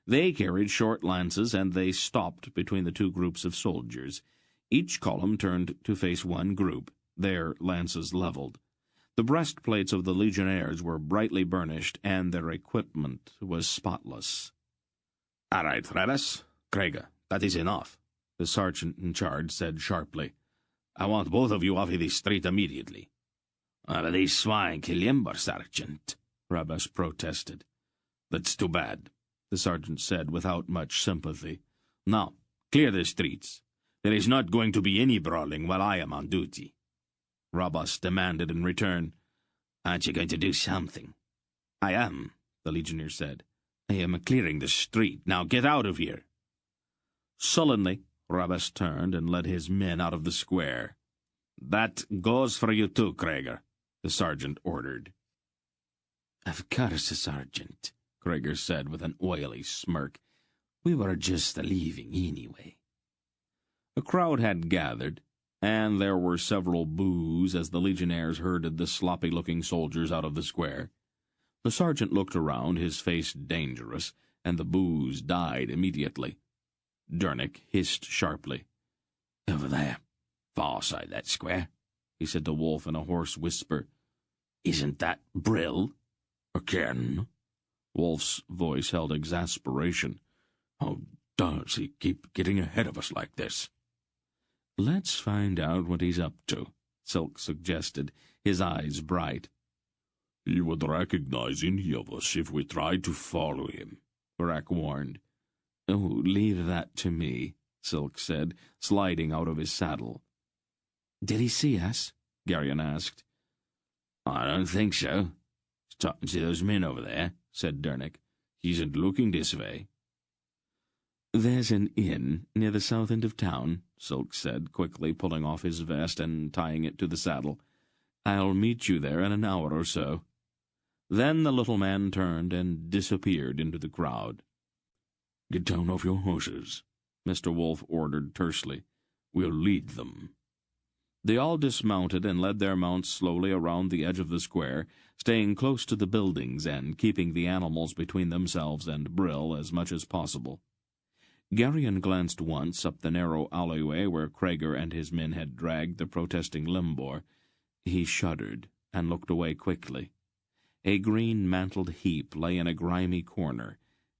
They carried short lances, and they stopped between the two groups of soldiers. Each column turned to face one group, their lances leveled. The breastplates of the legionnaires were brightly burnished, and their equipment was spotless. "All right, Travis. Krager, that is enough," the sergeant in charge said sharply. "I want both of you off of the street immediately." "But these swine kill Limbor, Sergeant," Rabas protested. "That's too bad," the sergeant said without much sympathy. "Now, clear the streets. There is not going to be any brawling while I am on duty." Rabas demanded in return. "Aren't you going to do something?" "I am," the legionnaire said. "I am clearing the street. Now get out of here." Sullenly, Rabas turned and led his men out of the square. "That goes for you too, Krager," the sergeant ordered. "Of course, Sergeant," Krager said with an oily smirk. We were just leaving anyway. A crowd had gathered, and there were several boos as the legionnaires herded the sloppy-looking soldiers out of the square. The sergeant looked around, his face dangerous, and the boos died immediately. Dernick hissed sharply. "Over there, far side that square," he said to Wolf in a hoarse whisper. "Isn't that Brill?" "Again?" Wolf's voice held exasperation. "How does he keep getting ahead of us like this?" "Let's find out what he's up to," Silk suggested, his eyes bright. "He would recognize any of us if we tried to follow him," Varrack warned. "Oh, leave that to me," Silk said, sliding out of his saddle. "Did he see us?" Geryon asked. "I don't think so. He's talking to those men over there," said Dernick. "He isn't looking this way." "There's an inn near the south end of town," Silk said, quickly pulling off his vest and tying it to the saddle. "I'll meet you there in an hour or so." Then the little man turned and disappeared into the crowd. "Get down off your horses," Mr. Wolf ordered tersely. "We'll lead them." They all dismounted and led their mounts slowly around the edge of the square, staying close to the buildings and keeping the animals between themselves and Brill as much as possible. Geryon glanced once up the narrow alleyway where Krager and his men had dragged the protesting Limbor. He shuddered and looked away quickly. A green-mantled heap lay in a grimy corner,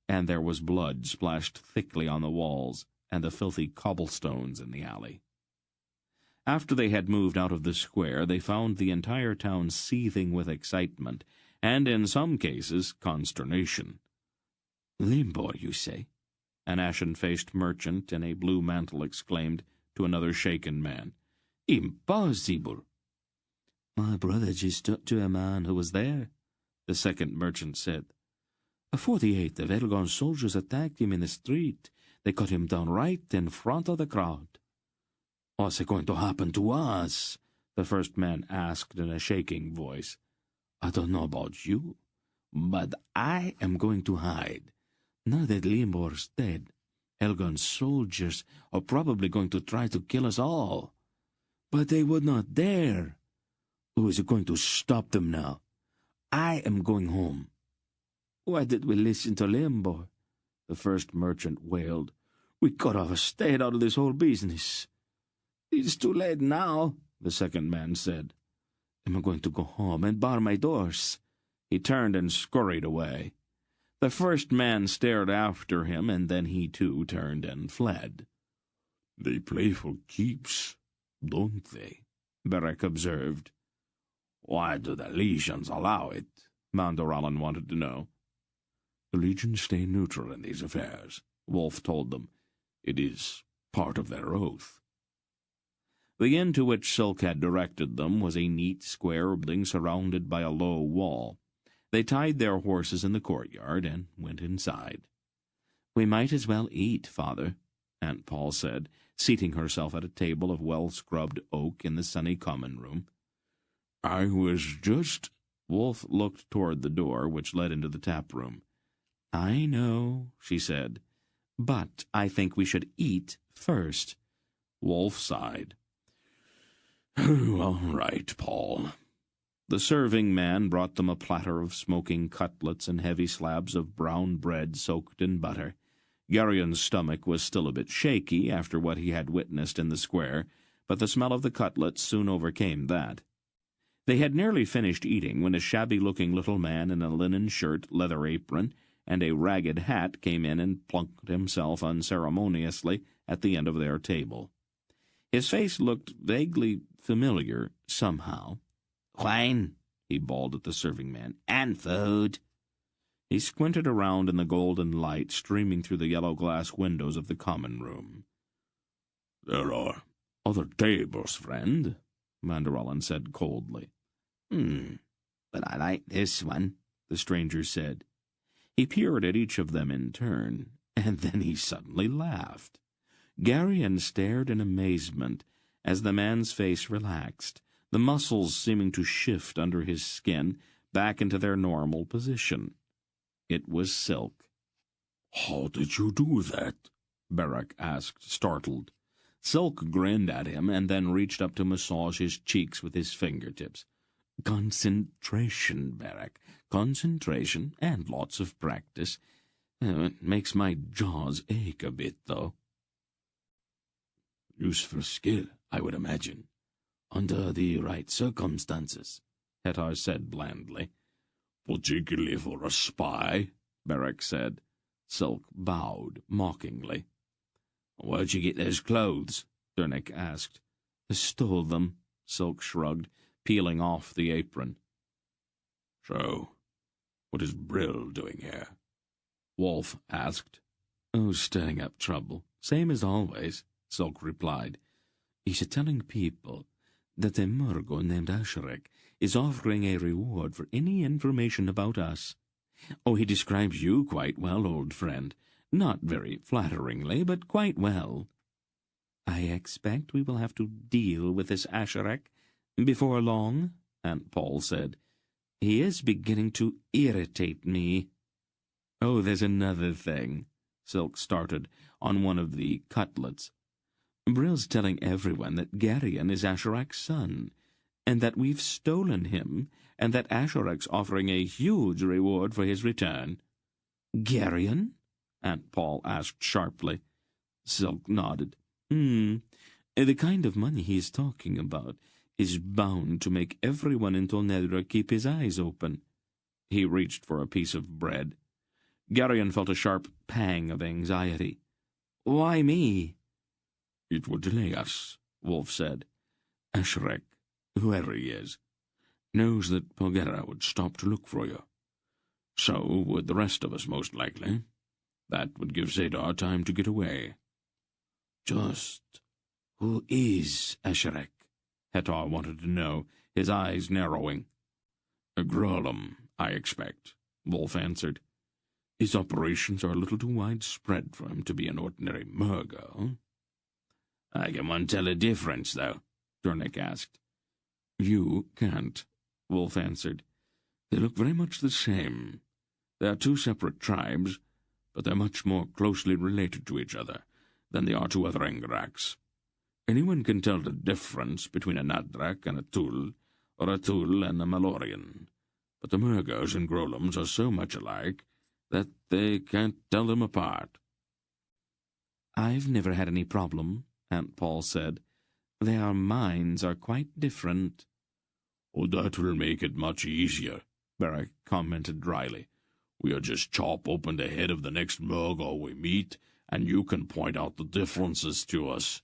and there was blood splashed thickly on the walls and the filthy cobblestones in the alley. After they had moved out of the square, they found the entire town seething with excitement, and in some cases consternation. "Limbor, you say?" An ashen-faced merchant in a blue mantle exclaimed to another shaken man. "Impossible!" "My brother just talked to a man who was there," the second merchant said. 48 of Elgon's soldiers attacked him in the street. They cut him down right in front of the crowd. "What's going to happen to us?" the first man asked in a shaking voice. "I don't know about you, but I am going to hide. Now that Limbor's dead, Elgon's soldiers are probably going to try to kill us all. But they would not dare. Who is going to stop them now? I am going home." "Why did we listen to Limbor?" the first merchant wailed. "We could have stayed out of this whole business." "It's too late now," the second man said. "I'm going to go home and bar my doors." He turned and scurried away. The first man stared after him, and then he too turned and fled. "They play for keeps, don't they?" Varrack observed. "Why do the legions allow it?" Mandorallan wanted to know. "The legions stay neutral in these affairs," Wolf told them. "It is part of their oath." The inn to which Silk had directed them was a neat square building surrounded by a low wall. They tied their horses in the courtyard and went inside. "We might as well eat, Father," Aunt Paul said, seating herself at a table of well-scrubbed oak in the sunny common room. "I was just—" Wolf looked toward the door which led into the tap room. "I know," she said, "but I think we should eat first." Wolf sighed. "All right, Paul." The serving man brought them a platter of smoking cutlets and heavy slabs of brown bread soaked in butter. Geryon's stomach was still a bit shaky after what he had witnessed in the square, but the smell of the cutlets soon overcame that. They had nearly finished eating when a shabby-looking little man in a linen shirt, leather apron, and a ragged hat came in and plunked himself unceremoniously at the end of their table. His face looked vaguely familiar somehow. "Wine," he bawled at the serving man, "and food." He squinted around in the golden light streaming through the yellow glass windows of the common room. "There are other tables, friend," Mandorallan said coldly. But I like this one," the stranger said. He peered at each of them in turn, and then he suddenly laughed. Geryon stared in amazement as the man's face relaxed, the muscles seeming to shift under his skin back into their normal position. It was Silk. "How did you do that?" Beric asked, startled. Silk grinned at him and then reached up to massage his cheeks with his fingertips. Concentration, Beric. Concentration and lots of practice. It makes my jaws ache a bit, though. Useful skill, I would imagine. Under the right circumstances, Hettar said blandly. Particularly for a spy, Beric said. Silk bowed mockingly. Where'd you get those clothes? Dernick asked. I stole them, Silk shrugged, peeling off the apron. So, what is Brill doing here? Wolf asked. Oh, stirring up trouble. Same as always, Silk replied. He's telling people that a Murgo named Asherek is offering a reward for any information about us. Oh, he describes you quite well, old friend. Not very flatteringly, but quite well. I expect we will have to deal with this Asherek before long, Aunt Paul said. He is beginning to irritate me. Oh, there's another thing, Silk started on one of the cutlets. Brill's telling everyone that Garion is Asherak's son, and that we've stolen him, and that Asherak's offering a huge reward for his return. Garion? Aunt Paul asked sharply. Silk nodded. The kind of money he's talking about is bound to make everyone in Tolnedra keep his eyes open. He reached for a piece of bread. Garion felt a sharp pang of anxiety. Why me? It would delay us, Wolf said. Asherek, whoever he is, knows that Polgera would stop to look for you. So would the rest of us, most likely. That would give Zadar time to get away. Just who is Asherek? Hettar wanted to know, his eyes narrowing. A Grolem, I expect, Wolf answered. His operations are a little too widespread for him to be an ordinary Murgo. I can one tell a difference, though? Dernick asked. You can't, Wolf answered. They look very much the same. They are two separate tribes, but they're much more closely related to each other than they are to other Engraks. Anyone can tell the difference between a Nadrak and a Tul, or a Tul and a Malorian, but the Murgos and Grolems are so much alike that they can't tell them apart. I've never had any problem, Aunt Paul said. Their minds are quite different. Oh, that will make it much easier, Beric commented dryly. We'll just chop open the head of the next Murgo we meet, and you can point out the differences to us.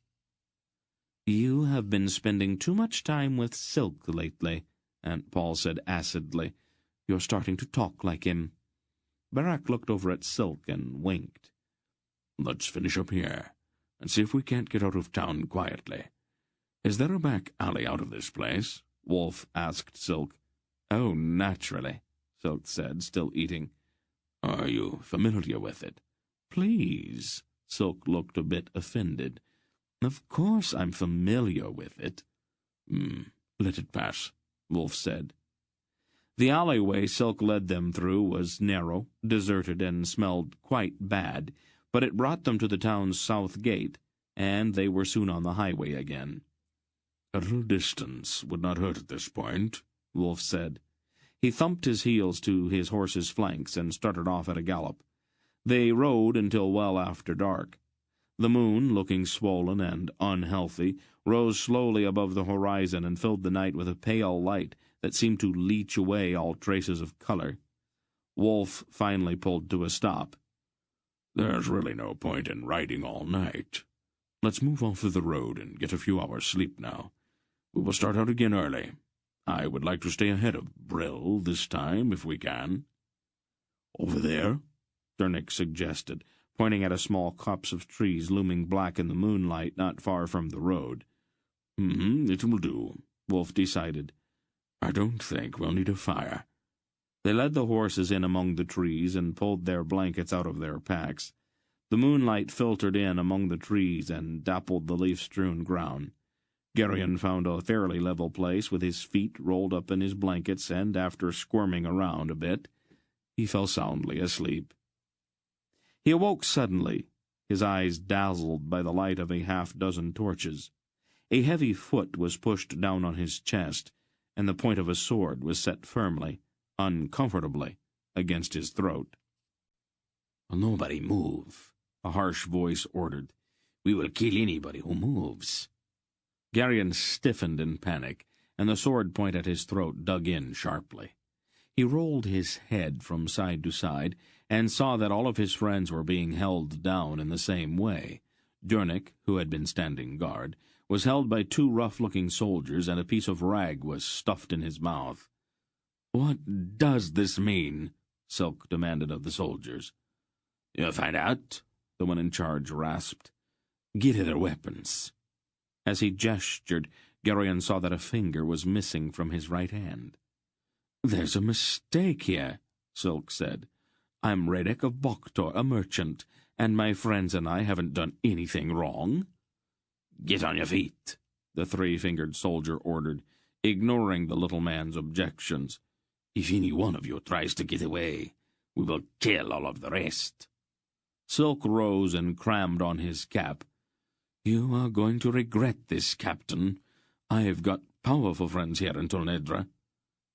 You have been spending too much time with Silk lately, Aunt Paul said acidly. You're starting to talk like him. Beric looked over at Silk and winked. Let's finish up here, and see if we can't get out of town quietly. Is there a back alley out of this place? Wolf asked Silk. Oh, naturally, Silk said, still eating. Are you familiar with it? Please, Silk looked a bit offended. Of course I'm familiar with it. Let it pass, Wolf said. The alleyway Silk led them through was narrow, deserted, and smelled quite bad, but it brought them to the town's south gate, and they were soon on the highway again. A little distance would not hurt at this point, Wolf said. He thumped his heels to his horse's flanks and started off at a gallop. They rode until well after dark. The moon, looking swollen and unhealthy, rose slowly above the horizon and filled the night with a pale light that seemed to leach away all traces of color. Wolf finally pulled to a stop. There's really no point in riding all night. Let's move off of the road and get a few hours' sleep now. We will start out again early. I would like to stay ahead of Brill this time, if we can. Over there? Dernick suggested, pointing at a small copse of trees looming black in the moonlight not far from the road. It will do, Wolf decided. I don't think we'll need a fire. They led the horses in among the trees and pulled their blankets out of their packs. The moonlight filtered in among the trees and dappled the leaf-strewn ground. Garion found a fairly level place with his feet rolled up in his blankets, and after squirming around a bit, he fell soundly asleep. He awoke suddenly, his eyes dazzled by the light of a half-dozen torches. A heavy foot was pushed down on his chest, and the point of a sword was set firmly, uncomfortably, against his throat. "Nobody move," a harsh voice ordered. "We will kill anybody who moves." Garion stiffened in panic, and the sword point at his throat dug in sharply. He rolled his head from side to side, and saw that all of his friends were being held down in the same way. Durnick, who had been standing guard, was held by two rough-looking soldiers, and a piece of rag was stuffed in his mouth. "What does this mean?" Silk demanded of the soldiers. "You'll find out," the one in charge rasped. "Get their weapons." As he gestured, Garion saw that a finger was missing from his right hand. "There's a mistake here," Silk said. "I'm Redek of Boktor, a merchant, and my friends and I haven't done anything wrong." "Get on your feet," the three-fingered soldier ordered, ignoring the little man's objections. "If any one of you tries to get away, we will kill all of the rest." Silk rose and crammed on his cap. "You are going to regret this, Captain. I've got powerful friends here in Tolnedra."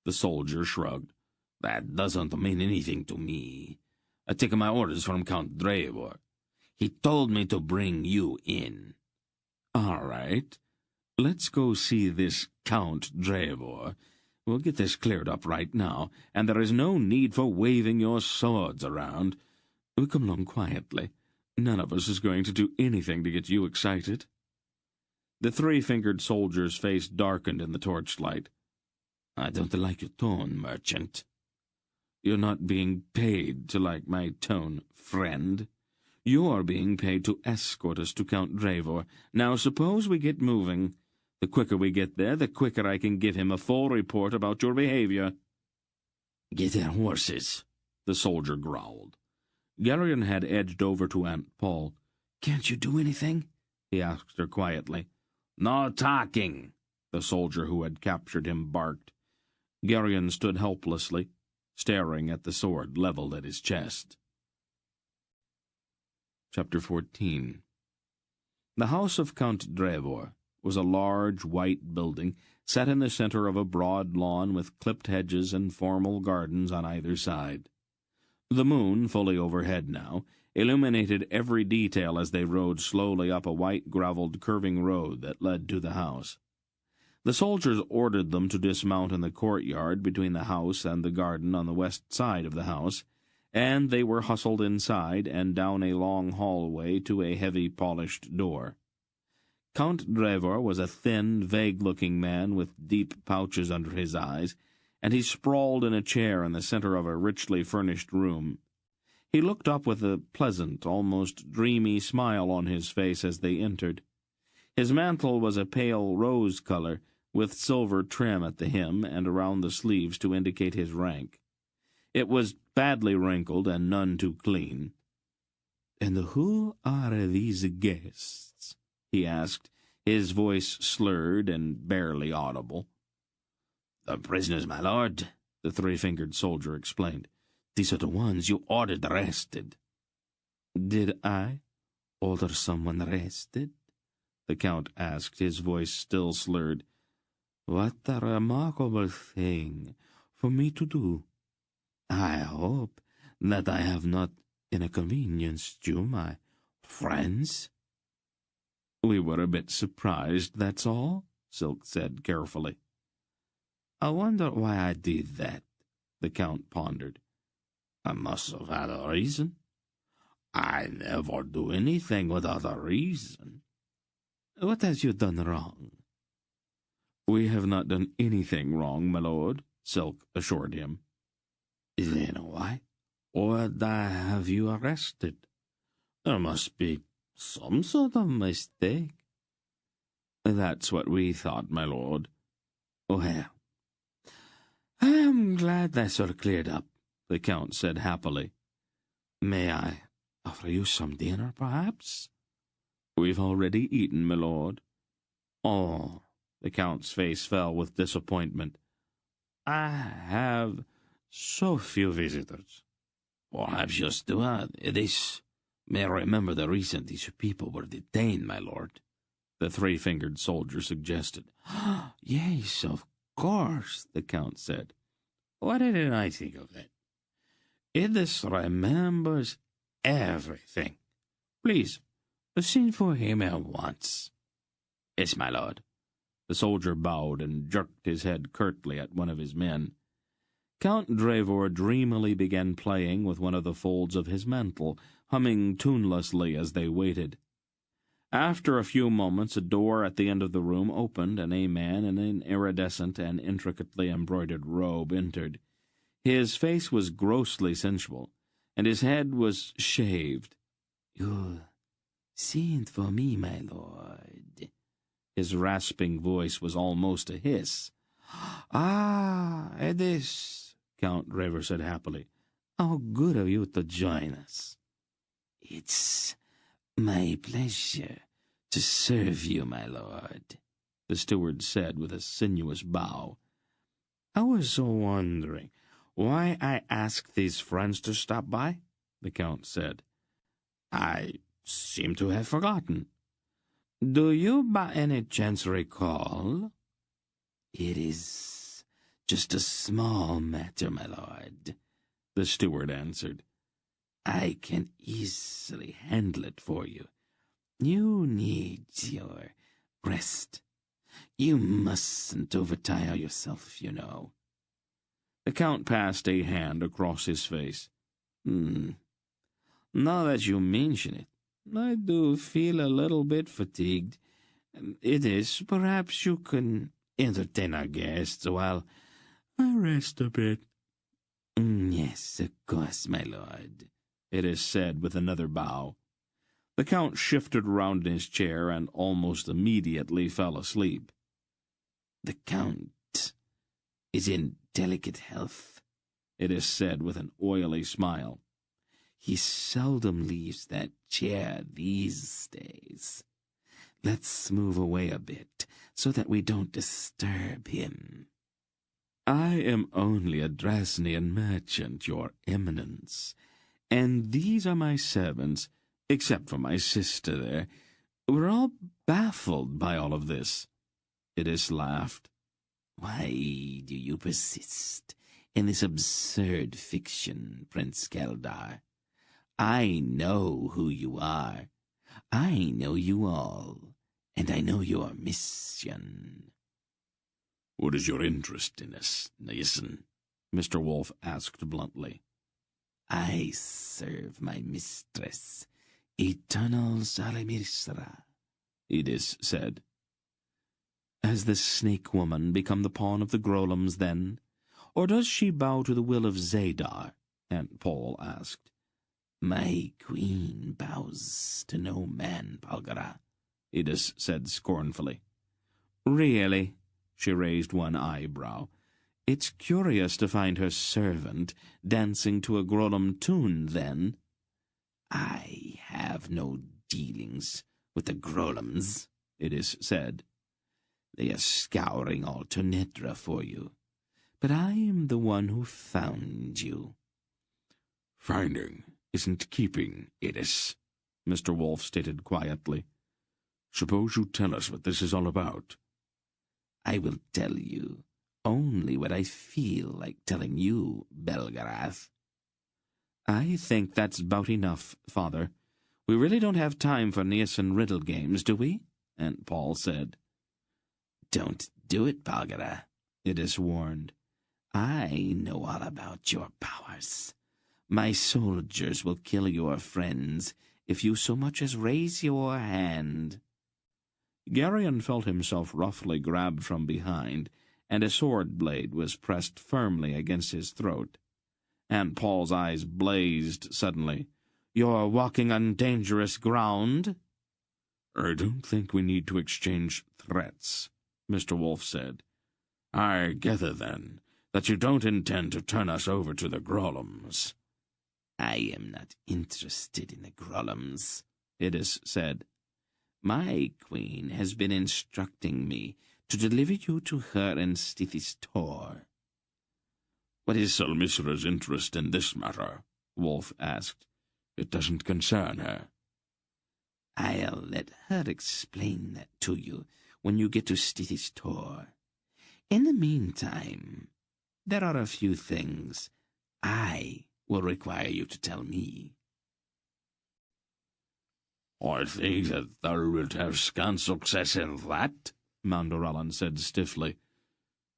The soldier shrugged. "That doesn't mean anything to me. I take my orders from Count Drevor. He told me to bring you in." "All right. Let's go see this Count Drevor. We'll get this cleared up right now, and there is no need for waving your swords around. We come along quietly. None of us is going to do anything to get you excited." The three-fingered soldier's face darkened in the torchlight. "I don't like your tone, merchant." "You're not being paid to like my tone, friend. You're being paid to escort us to Count Drevor. Now suppose we get moving. The quicker we get there, the quicker I can give him a full report about your behavior." "Get their horses," the soldier growled. Garion had edged over to Aunt Paul. "Can't you do anything?" he asked her quietly. "No talking," the soldier who had captured him barked. Garion stood helplessly, staring at the sword leveled at his chest. Chapter 14. The house of Count Drevor was a large white building set in the center of a broad lawn with clipped hedges and formal gardens on either side. The moon, fully overhead now, illuminated every detail as they rode slowly up a white gravelled curving road that led to the house. The soldiers ordered them to dismount in the courtyard between the house and the garden on the west side of the house, and they were hustled inside and down a long hallway to a heavy polished door. Count Drevor was a thin, vague-looking man with deep pouches under his eyes, and he sprawled in a chair in the center of a richly furnished room. He looked up with a pleasant, almost dreamy smile on his face as they entered. His mantle was a pale rose color, with silver trim at the hem and around the sleeves to indicate his rank. It was badly wrinkled and none too clean. "And who are these guests?" he asked, his voice slurred and barely audible. "The prisoners, my lord," the three-fingered soldier explained. "These are the ones you ordered arrested." "Did I order someone arrested?" the Count asked, his voice still slurred. "What a remarkable thing for me to do. I hope that I have not inconvenienced you, my friends." "We were a bit surprised, that's all," Silk said carefully. "I wonder why I did that," the Count pondered. "I must have had a reason. I never do anything without a reason. What has you done wrong?" "We have not done anything wrong, my lord," Silk assured him. "Then why would I have you arrested? There must be some sort of mistake." "That's what we thought, my lord." "Well, I am glad that's all cleared up," the Count said happily. "May I offer you some dinner, perhaps?" "We've already eaten, my lord." "Oh," the Count's face fell with disappointment. "I have so few visitors." "Perhaps your steward, Eddings, May I remember the reason these people were detained, my lord? The three-fingered soldier suggested. Yes, of course, the Count said. Why didn't I think of that? Eddings remembers everything. Please, send for him at once. Yes, my lord. The soldier bowed and jerked his head curtly at one of his men. Count Drevor dreamily began playing with one of the folds of his mantle, humming tunelessly as they waited. After a few moments, a door at the end of the room opened, and a man in an iridescent and intricately embroidered robe entered. His face was grossly sensual, and his head was shaved. You sent for me, my lord. His rasping voice was almost a hiss. Ah, Eddings, Count Drevor said happily. How good of you to join us. It's my pleasure to serve you, my lord, the steward said with a sinuous bow. I was so wondering why I asked these friends to stop by, the Count said. I seem to have forgotten. Do you by any chance recall? It is just a small matter, my lord, the steward answered. I can easily handle it for you. You need your rest. You mustn't overtire yourself, you know. The Count passed a hand across his face. Now that you mention it, I do feel a little bit fatigued. Eddings, perhaps you can entertain our guests while I rest a bit. Yes, of course, my lord, Eddings said with another bow. The Count shifted around in his chair and almost immediately fell asleep. The Count is in delicate health, Eddings said with an oily smile. He seldom leaves that chair these days. Let's move away a bit so that we don't disturb him. I am only a Drasnian merchant, your eminence, and these are my servants, except for my sister there. We're all baffled by all of this. Eddings laughed. Why do you persist in this absurd fiction, Prince Keldar? I know who you are. I know you all, and I know your mission. What is your interest in us, Nyissa? Mr. Wolf asked bluntly. I serve my mistress, Eternal Salamirsra, Eddings said. Has this snake woman become the pawn of the Grolums, then? Or does she bow to the will of Zadar? Aunt Paul asked. My queen bows to no man, Belgariad, Eddings said scornfully. Really? She raised one eyebrow. It's curious to find her servant dancing to a Grolum tune, then. I have no dealings with the Grolums, Eddings said. They are scouring all Tornetra for you, but I am the one who found you. Finding isn't keeping, Eddings, Mr. Wolf stated quietly. Suppose you tell us what this is all about. I will tell you only what I feel like telling you, Belgariad. I think that's about enough, Father. We really don't have time for Nyissan riddle games, do we? Aunt Paul said. Don't do it, Belgariad, Eddings warned. I know all about your powers. My soldiers will kill your friends if you so much as raise your hand. Garion felt himself roughly grabbed from behind, and a sword blade was pressed firmly against his throat. Aunt Paul's eyes blazed suddenly. You're walking on dangerous ground? I don't think we need to exchange threats, Mr. Wolf said. I gather, then, that you don't intend to turn us over to the Grolums. I am not interested in the Grolums, Eddings said. My queen has been instructing me to deliver you to her in Stithis Tor. What is Salmisra's interest in this matter? Wolf asked. It doesn't concern her. I'll let her explain that to you when you get to Stithis Tor. In the meantime, there are a few things I will require you to tell me. I think that thou wilt have scant success in that, Mandorellan said stiffly.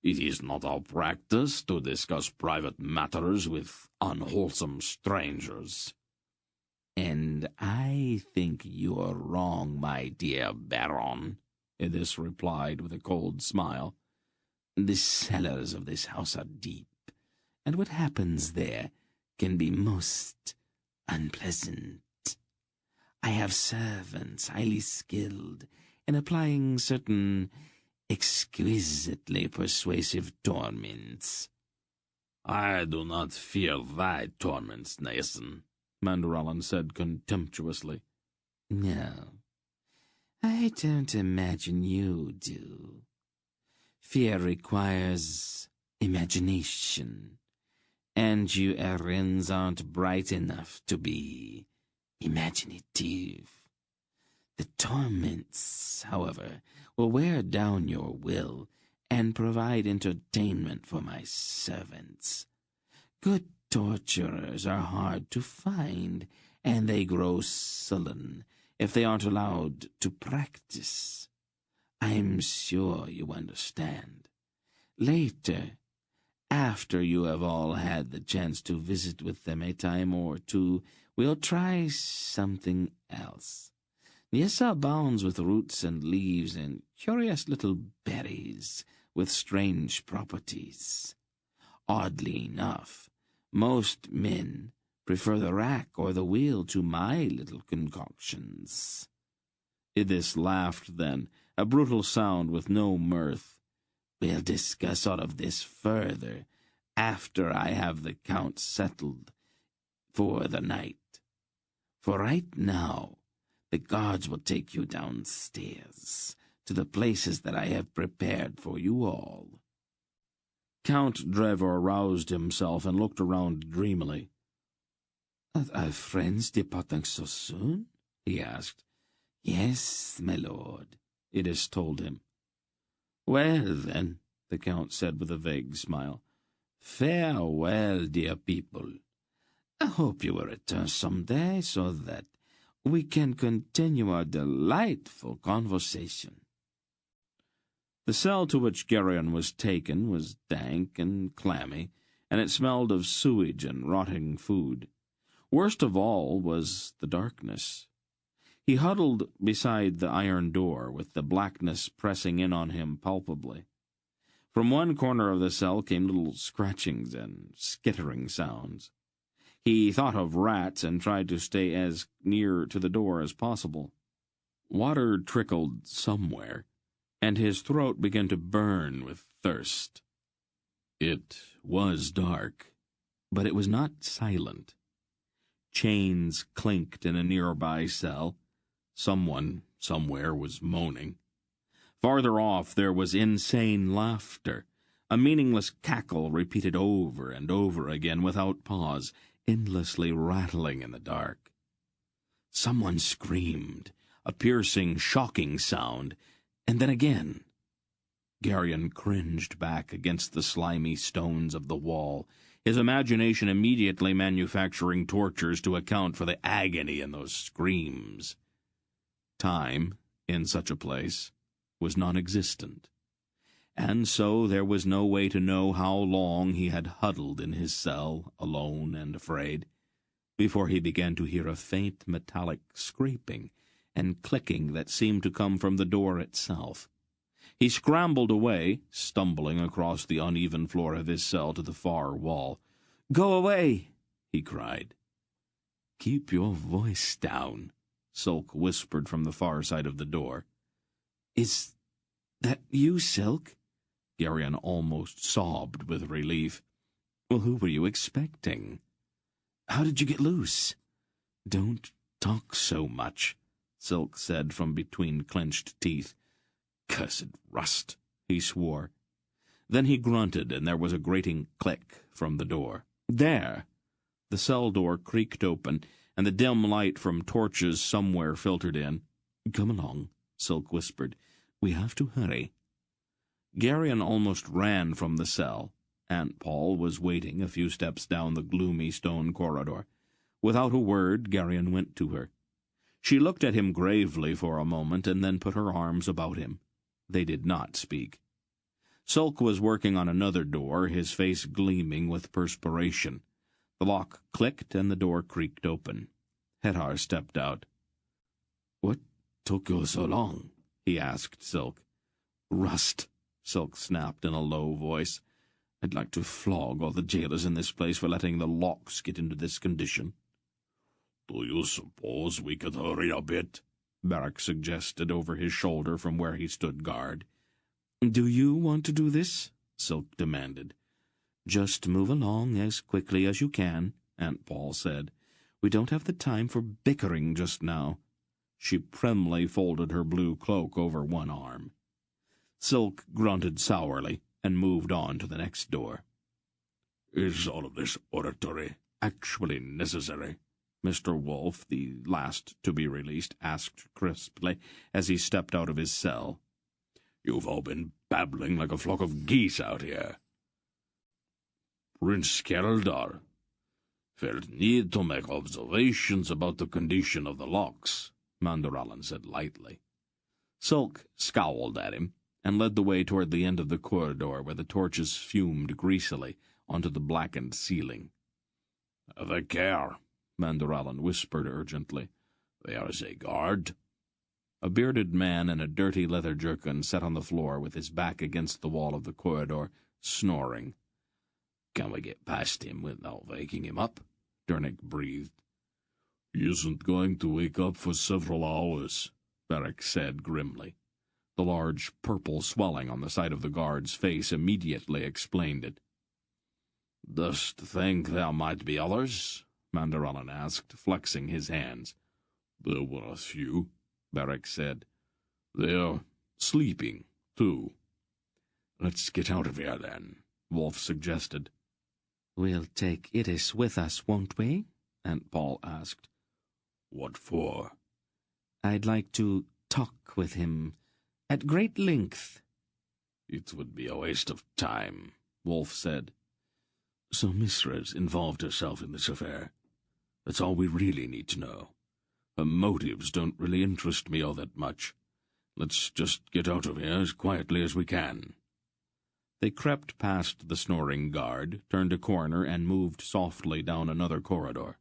It is not our practice to discuss private matters with unwholesome strangers. And I think you're wrong, my dear Baron, Eddings replied with a cold smile. The cellars of this house are deep, and what happens there can be most unpleasant. I have servants highly skilled in applying certain exquisitely persuasive torments. I do not fear thy torments, Nyssa, Mandorellan said contemptuously. No, I don't imagine you do. Fear requires imagination, and you Arryns aren't bright enough to be imaginative. The torments, however, will wear down your will and provide entertainment for my servants. Good torturers are hard to find, and they grow sullen if they aren't allowed to practice. I'm sure you understand. Later, after you have all had the chance to visit with them a time or two, we'll try something else. Nyissa abounds with roots and leaves and curious little berries with strange properties. Oddly enough, most men prefer the rack or the wheel to my little concoctions. Eddings laughed then, a brutal sound with no mirth. We'll discuss all of this further after I have the Count settled for the night. For right now, the guards will take you downstairs to the places that I have prepared for you all. Count Drevor roused himself and looked around dreamily. Are friends departing so soon? He asked. Yes, my lord, Eddings told him. Well, then, the Count said with a vague smile, farewell, dear people. I hope you will return some day so that we can continue our delightful conversation. The cell to which Geryon was taken was dank and clammy, and it smelled of sewage and rotting food. Worst of all was the darkness. He huddled beside the iron door, with the blackness pressing in on him palpably. From one corner of the cell came little scratchings and skittering sounds. He thought of rats and tried to stay as near to the door as possible. Water trickled somewhere, and his throat began to burn with thirst. It was dark, but it was not silent. Chains clinked in a nearby cell. Someone, somewhere, was moaning. Farther off there was insane laughter, a meaningless cackle repeated over and over again without pause, endlessly rattling in the dark. Someone screamed, a piercing, shocking sound, and then again. Geryon cringed back against the slimy stones of the wall, his imagination immediately manufacturing tortures to account for the agony in those screams. Time, in such a place, was non-existent, and so there was no way to know how long he had huddled in his cell, alone and afraid, before he began to hear a faint metallic scraping and clicking that seemed to come from the door itself. He scrambled away, stumbling across the uneven floor of his cell to the far wall. "Go away!" he cried. "Keep your voice down," Silk whispered from the far side of the door. "Is that you, Silk?" Geryon almost sobbed with relief. "Well, who were you expecting? How did you get loose?" "Don't talk so much," Silk said from between clenched teeth. "Cursed rust," he swore. Then he grunted, and there was a grating click from the door. There! The cell door creaked open, and the dim light from torches somewhere filtered in. "Come along," Silk whispered. "We have to hurry." Garion almost ran from the cell. Aunt Paul was waiting a few steps down the gloomy stone corridor. Without a word, Garion went to her. She looked at him gravely for a moment and then put her arms about him. They did not speak. Silk was working on another door, his face gleaming with perspiration. The lock clicked and the door creaked open. Hettar stepped out. "What took you so long?" he asked Silk. "Rust," Silk snapped in a low voice. "I'd like to flog all the jailers in this place for letting the locks get into this condition." "Do you suppose we could hurry a bit?" Barak suggested over his shoulder from where he stood guard. "Do you want to do this?" Silk demanded. "Just move along as quickly as you can," Aunt Paul said. "We don't have the time for bickering just now." She primly folded her blue cloak over one arm. Silk grunted sourly and moved on to the next door. "Is all of this oratory actually necessary?" Mr. Wolf, the last to be released, asked crisply as he stepped out of his cell. "You've all been babbling like a flock of geese out here." "Prince Keldar felt need to make observations about the condition of the locks," Mandaralan said lightly. Silk scowled at him and led the way toward the end of the corridor where the torches fumed greasily onto the blackened ceiling. "Have a care," Mandaralan whispered urgently. "There's a guard." A bearded man in a dirty leather jerkin sat on the floor with his back against the wall of the corridor, snoring. "Can we get past him without waking him up?" Durnick breathed. "He isn't going to wake up for several hours," Barak said grimly. The large purple swelling on the side of the guard's face immediately explained it. "Dost think there might be others?" Mandaralan asked, flexing his hands. "There were a few," Barak said. "They're sleeping, too." "Let's get out of here, then," Wolf suggested. "We'll take Idis with us, won't we?" Aunt Paul asked. "What for?" "I'd like to talk with him at great length." "It would be a waste of time," Wolf said. "So Misra's involved herself in this affair. That's all we really need to know. Her motives don't really interest me all that much. Let's just get out of here as quietly as we can." They crept past the snoring guard, turned a corner, and moved softly down another corridor.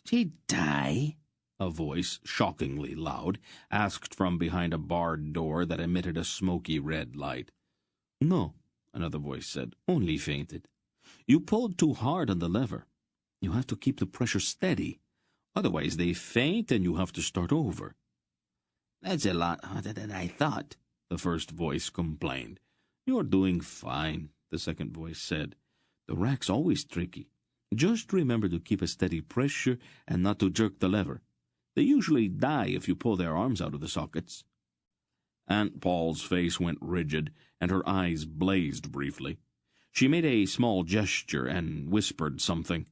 "Did he die?" A voice, shockingly loud, asked from behind a barred door that emitted a smoky red light. "No," another voice said. "only fainted. You pulled too hard on the lever. You have to keep the pressure steady. Otherwise they faint and you have to start over." "That's a lot harder than I thought," the first voice complained. "You're doing fine," the second voice said. "The rack's always tricky. Just remember to keep a steady pressure and not to jerk the lever. They usually die if you pull their arms out of the sockets." Aunt Paul's face went rigid, and her eyes blazed briefly. She made a small gesture and whispered something.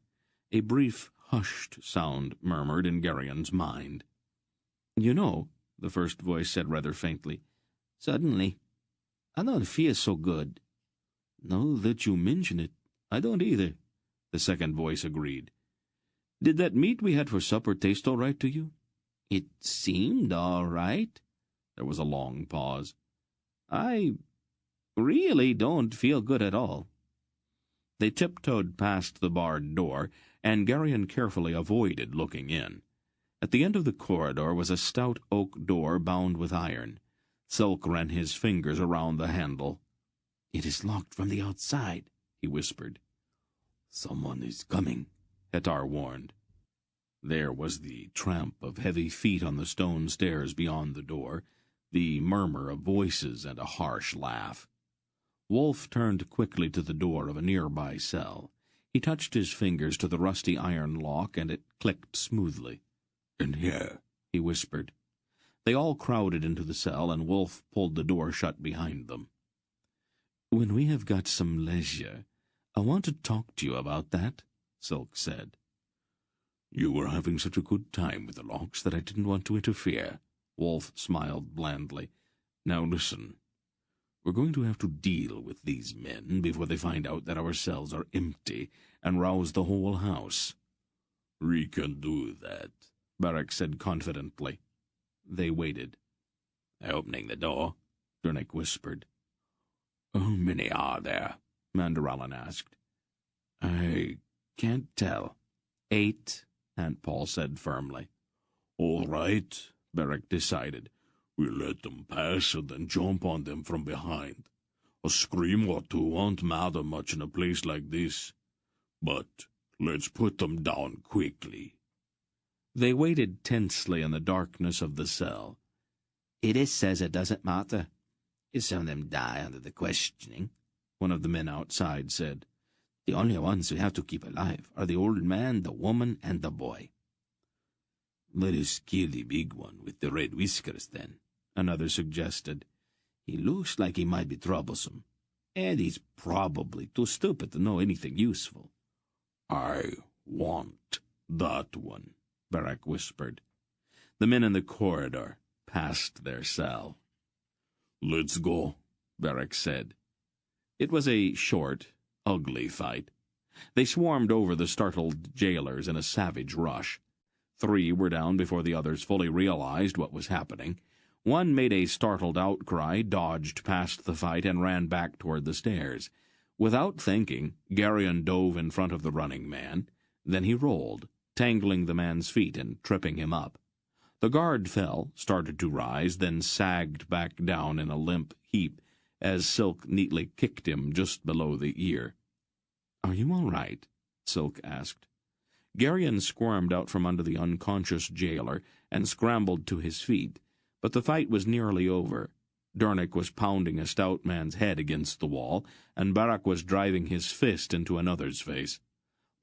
A brief, hushed sound murmured in Garion's mind. "You know," the first voice said rather faintly, "suddenly, I don't feel so good." "Now that you mention it, I don't either," the second voice agreed. "Did that meat we had for supper taste all right to you?" "It seemed all right." There was a long pause. "I really don't feel good at all." They tiptoed past the barred door, and Garion carefully avoided looking in. At the end of the corridor was a stout oak door bound with iron. Silk ran his fingers around the handle. "It is locked from the outside," he whispered. "Someone is coming," Hettar warned. There was the tramp of heavy feet on the stone stairs beyond the door, the murmur of voices, and a harsh laugh. Wolf turned quickly to the door of a nearby cell. He touched his fingers to the rusty iron lock, and it clicked smoothly. "In here," he whispered. They all crowded into the cell, and Wolf pulled the door shut behind them. "When we have got some leisure, I want to talk to you about that," Silk said. You were having such a good time with the locks that I didn't want to interfere. Wolf smiled blandly. Now listen. We're going to have to deal with these men before they find out that our cells are empty and rouse the whole house. We can do that, Barak said confidently. They waited. Opening the door, Durnik whispered. How many are there? Mandaralan asked. I can't tell. 8, Aunt Paul said firmly. All right, Barak decided. We'll let them pass and then jump on them from behind. A scream or two won't matter much in a place like this. But let's put them down quickly. They waited tensely in the darkness of the cell. Edith says it doesn't matter. If some of them die under the questioning, one of the men outside said. The only ones we have to keep alive are the old man, the woman, and the boy. Let us kill the big one with the red whiskers, then, another suggested. He looks like he might be troublesome, and he's probably too stupid to know anything useful. I want that one, Barak whispered. The men in the corridor passed their cell. Let's go, Barak said. It was a short, ugly fight. They swarmed over the startled jailers in a savage rush. 3 were down before the others fully realized what was happening. One made a startled outcry, dodged past the fight, and ran back toward the stairs. Without thinking, Garyon dove in front of the running man. Then he rolled, tangling the man's feet and tripping him up. The guard fell, started to rise, then sagged back down in a limp heap as Silk neatly kicked him just below the ear. "Are you all right?" Silk asked. Garyon squirmed out from under the unconscious jailer and scrambled to his feet, but the fight was nearly over. Durnik was pounding a stout man's head against the wall, and Barak was driving his fist into another's face.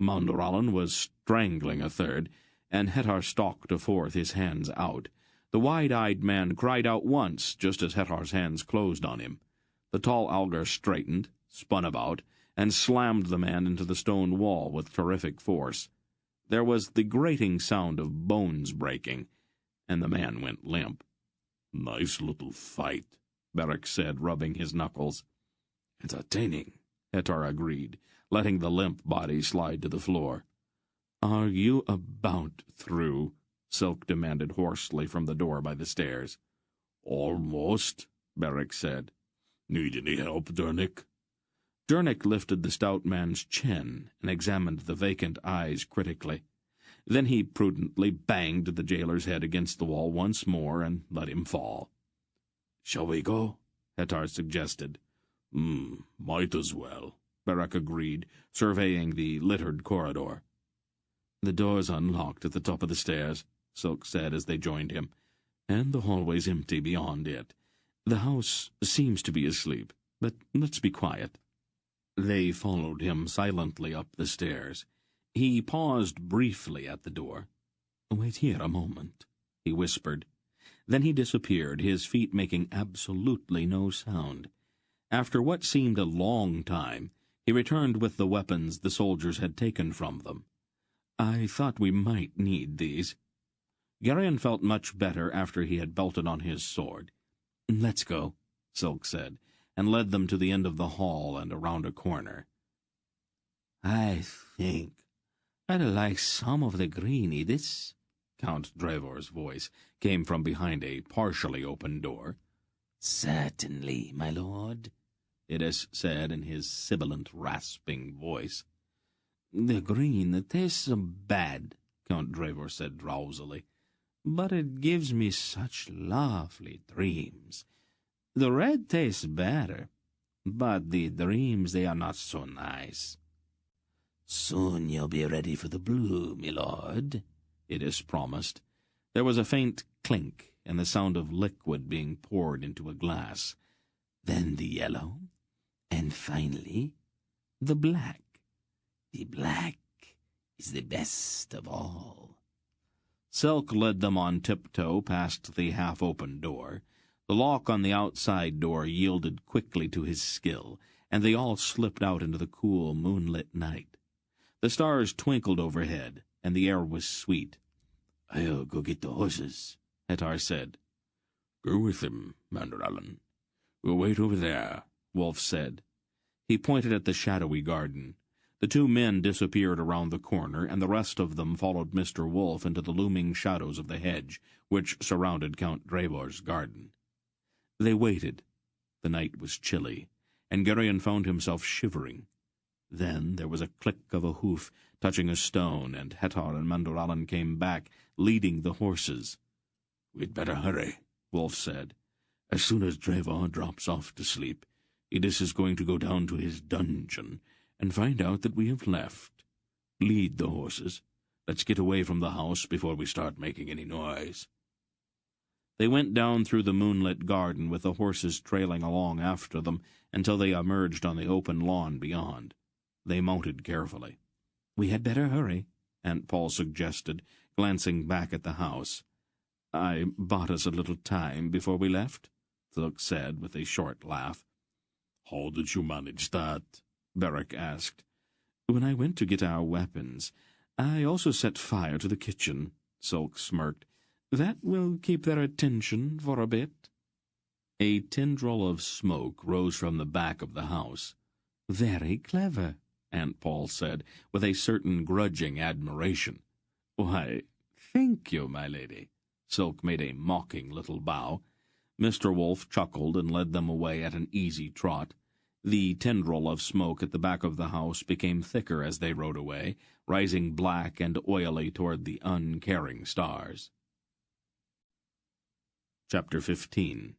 Mandaralan was strangling a third, and Hetar stalked a fourth, his hands out. The wide-eyed man cried out once, just as Hetar's hands closed on him. The tall Algar straightened, spun about, and slammed the man into the stone wall with terrific force. There was the grating sound of bones breaking, and the man went limp. "Nice little fight," Barak said, rubbing his knuckles. "Entertaining," Hetar agreed, letting the limp body slide to the floor. "Are you about through?" Silk demanded hoarsely from the door by the stairs. "Almost," Barak said. "Need any help, Durnik?" Durnik lifted the stout man's chin and examined the vacant eyes critically. Then he prudently banged the jailer's head against the wall once more and let him fall. "Shall we go?" Hetar suggested. Might as well," Barak agreed, surveying the littered corridor. "The door's unlocked at the top of the stairs," Silk said as they joined him, "and the hallway's empty beyond it. The house seems to be asleep, but let's be quiet." They followed him silently up the stairs. He paused briefly at the door. "Wait here a moment," he whispered. Then he disappeared, his feet making absolutely no sound. After what seemed a long time, he returned with the weapons the soldiers had taken from them. "I thought we might need these." Garyon felt much better after he had belted on his sword. "Let's go," Silk said, and led them to the end of the hall and around a corner. "I think I'd like some of the green, Edith." Count Drevor's voice came from behind a partially open door. "Certainly, my lord," Edith said in his sibilant, rasping voice. "The green tastes so bad," Count Drevor said drowsily, "but it gives me such lovely dreams. The red tastes better, but the dreams, they are not so nice." "Soon you'll be ready for the blue, my lord," Edith promised. There was a faint clink and the sound of liquid being poured into a glass. "Then the yellow, and finally the black. The black is the best of all." Silk led them on tiptoe past the half-open door. The lock on the outside door yielded quickly to his skill, and they all slipped out into the cool, moonlit night. The stars twinkled overhead, and the air was sweet. "I'll go get the horses," Hettar said. "Go with him, Manderallen. We'll wait over there," Wolf said. He pointed at the shadowy garden. The two men disappeared around the corner, and the rest of them followed Mr. Wolf into the looming shadows of the hedge, which surrounded Count Drevor's garden. They waited. The night was chilly, and Gerion found himself shivering. Then there was a click of a hoof touching a stone, and Hettar and Manderallen came back, leading the horses. "We'd better hurry," Wolf said. "As soon as Drevor drops off to sleep, Eddings is going to go down to his dungeon and find out that we have left. Lead the horses. Let's get away from the house before we start making any noise." They went down through the moonlit garden with the horses trailing along after them until they emerged on the open lawn beyond. They mounted carefully. "We had better hurry," Aunt Paul suggested, glancing back at the house. "I bought us a little time before we left," Thuk said with a short laugh. "How did you manage that?" Beric asked. "When I went to get our weapons, I also set fire to the kitchen," Sulk smirked. "That will keep their attention for a bit." A tendril of smoke rose from the back of the house. "Very clever," Aunt Paul said, with a certain grudging admiration. "Why, thank you, my lady." Sulk made a mocking little bow. Mr. Wolf chuckled and led them away at an easy trot. The tendril of smoke at the back of the house became thicker as they rode away, rising black and oily toward the uncaring stars. Chapter 15.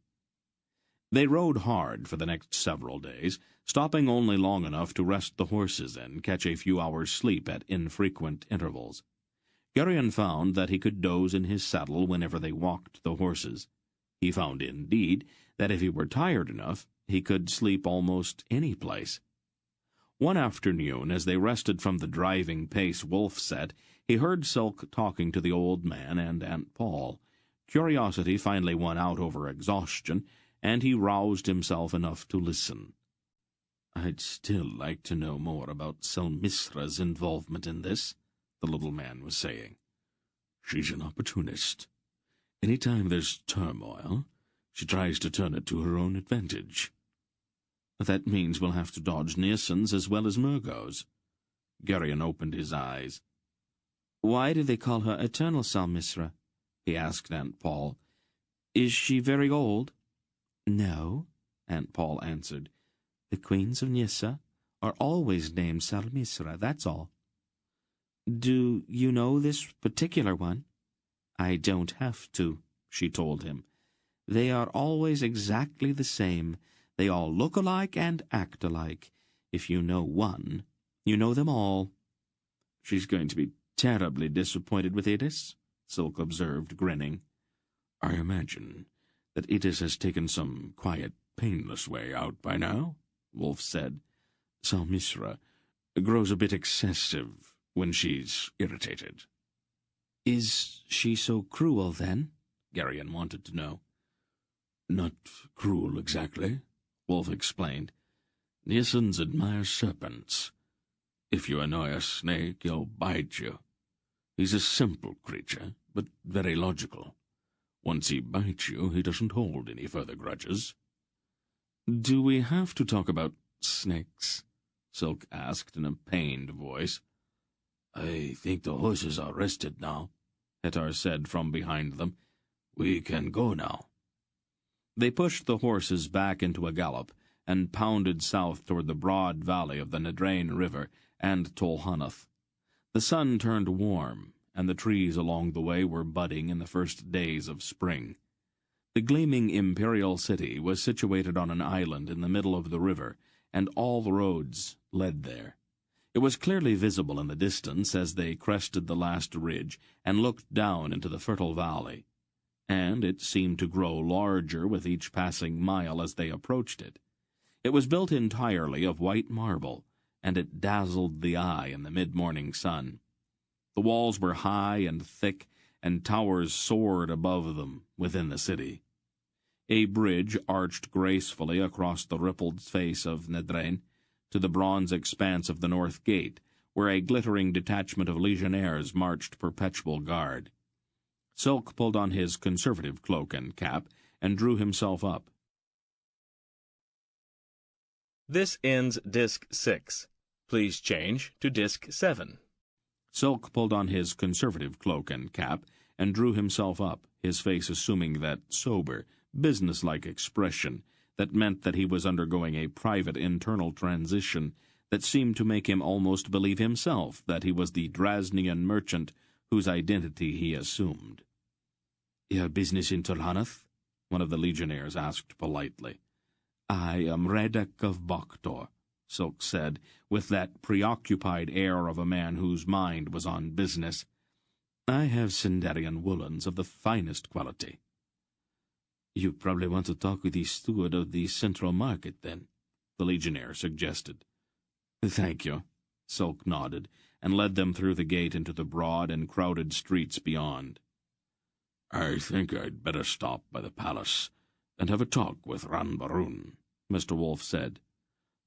They rode hard for the next several days, stopping only long enough to rest the horses and catch a few hours' sleep at infrequent intervals. Gerion found that he could doze in his saddle whenever they walked the horses. He found, indeed, that if he were tired enough, he could sleep almost any place. One afternoon, as they rested from the driving pace Wolf set, he heard Sulk talking to the old man and Aunt Paul. Curiosity finally won out over exhaustion, and he roused himself enough to listen. "I'd still like to know more about Selmisra's involvement in this," the little man was saying. "She's an opportunist. Any time there's turmoil, she tries to turn it to her own advantage." "That means we'll have to dodge Nissans as well as Murgos." Gerion opened his eyes. "Why do they call her Eternal Selmisra?" he asked Aunt Paul. "Is she very old?" "No," Aunt Paul answered. "The queens of Nyissa are always named Selmisra, that's all." "Do you know this particular one?" "I don't have to," she told him. "They are always exactly the same. They all look alike and act alike. If you know one, you know them all." "She's going to be terribly disappointed with Eddings," Sulk observed, grinning. "I imagine that Eddings has taken some quiet, painless way out by now," Wolf said. "Selmisra grows a bit excessive when she's irritated." "Is she so cruel, then?" Gerion wanted to know. "Not cruel exactly," Wolf explained. "Nissans admire serpents. If you annoy a snake, he'll bite you. He's a simple creature, but very logical. Once he bites you, he doesn't hold any further grudges." "Do we have to talk about snakes?" Sulk asked in a pained voice. "I think the horses are rested now," Hettar said from behind them. "We can go now." They pushed the horses back into a gallop and pounded south toward the broad valley of the Nadrain River and Tolhanath. The sun turned warm, and the trees along the way were budding in the first days of spring. The gleaming imperial city was situated on an island in the middle of the river, and all the roads led there. It was clearly visible in the distance as they crested the last ridge and looked down into the fertile valley, and it seemed to grow larger with each passing mile as they approached it. It was built entirely of white marble, and it dazzled the eye in the mid-morning sun. The walls were high and thick, and towers soared above them within the city. A bridge arched gracefully across the rippled face of Nadrain to the bronze expanse of the north gate, where a glittering detachment of legionnaires marched perpetual guard. Silk pulled on his conservative cloak and cap and drew himself up. This ends Disc 6. Please change to Disc 7. Silk pulled on his conservative cloak and cap and drew himself up, his face assuming that sober, businesslike expression that meant that he was undergoing a private internal transition that seemed to make him almost believe himself that he was the Drasnian merchant whose identity he assumed. "Your business in Tolhanath?" one of the legionnaires asked politely. "I am Redek of Boktor," Silk said, with that preoccupied air of a man whose mind was on business. "I have Sindarian woolens of the finest quality." "You probably want to talk with the steward of the central market, then," the legionnaire suggested. "Thank you," Silk nodded, and led them through the gate into the broad and crowded streets beyond. "I think I'd better stop by the palace and have a talk with Ran Baroon," Mr. Wolf said.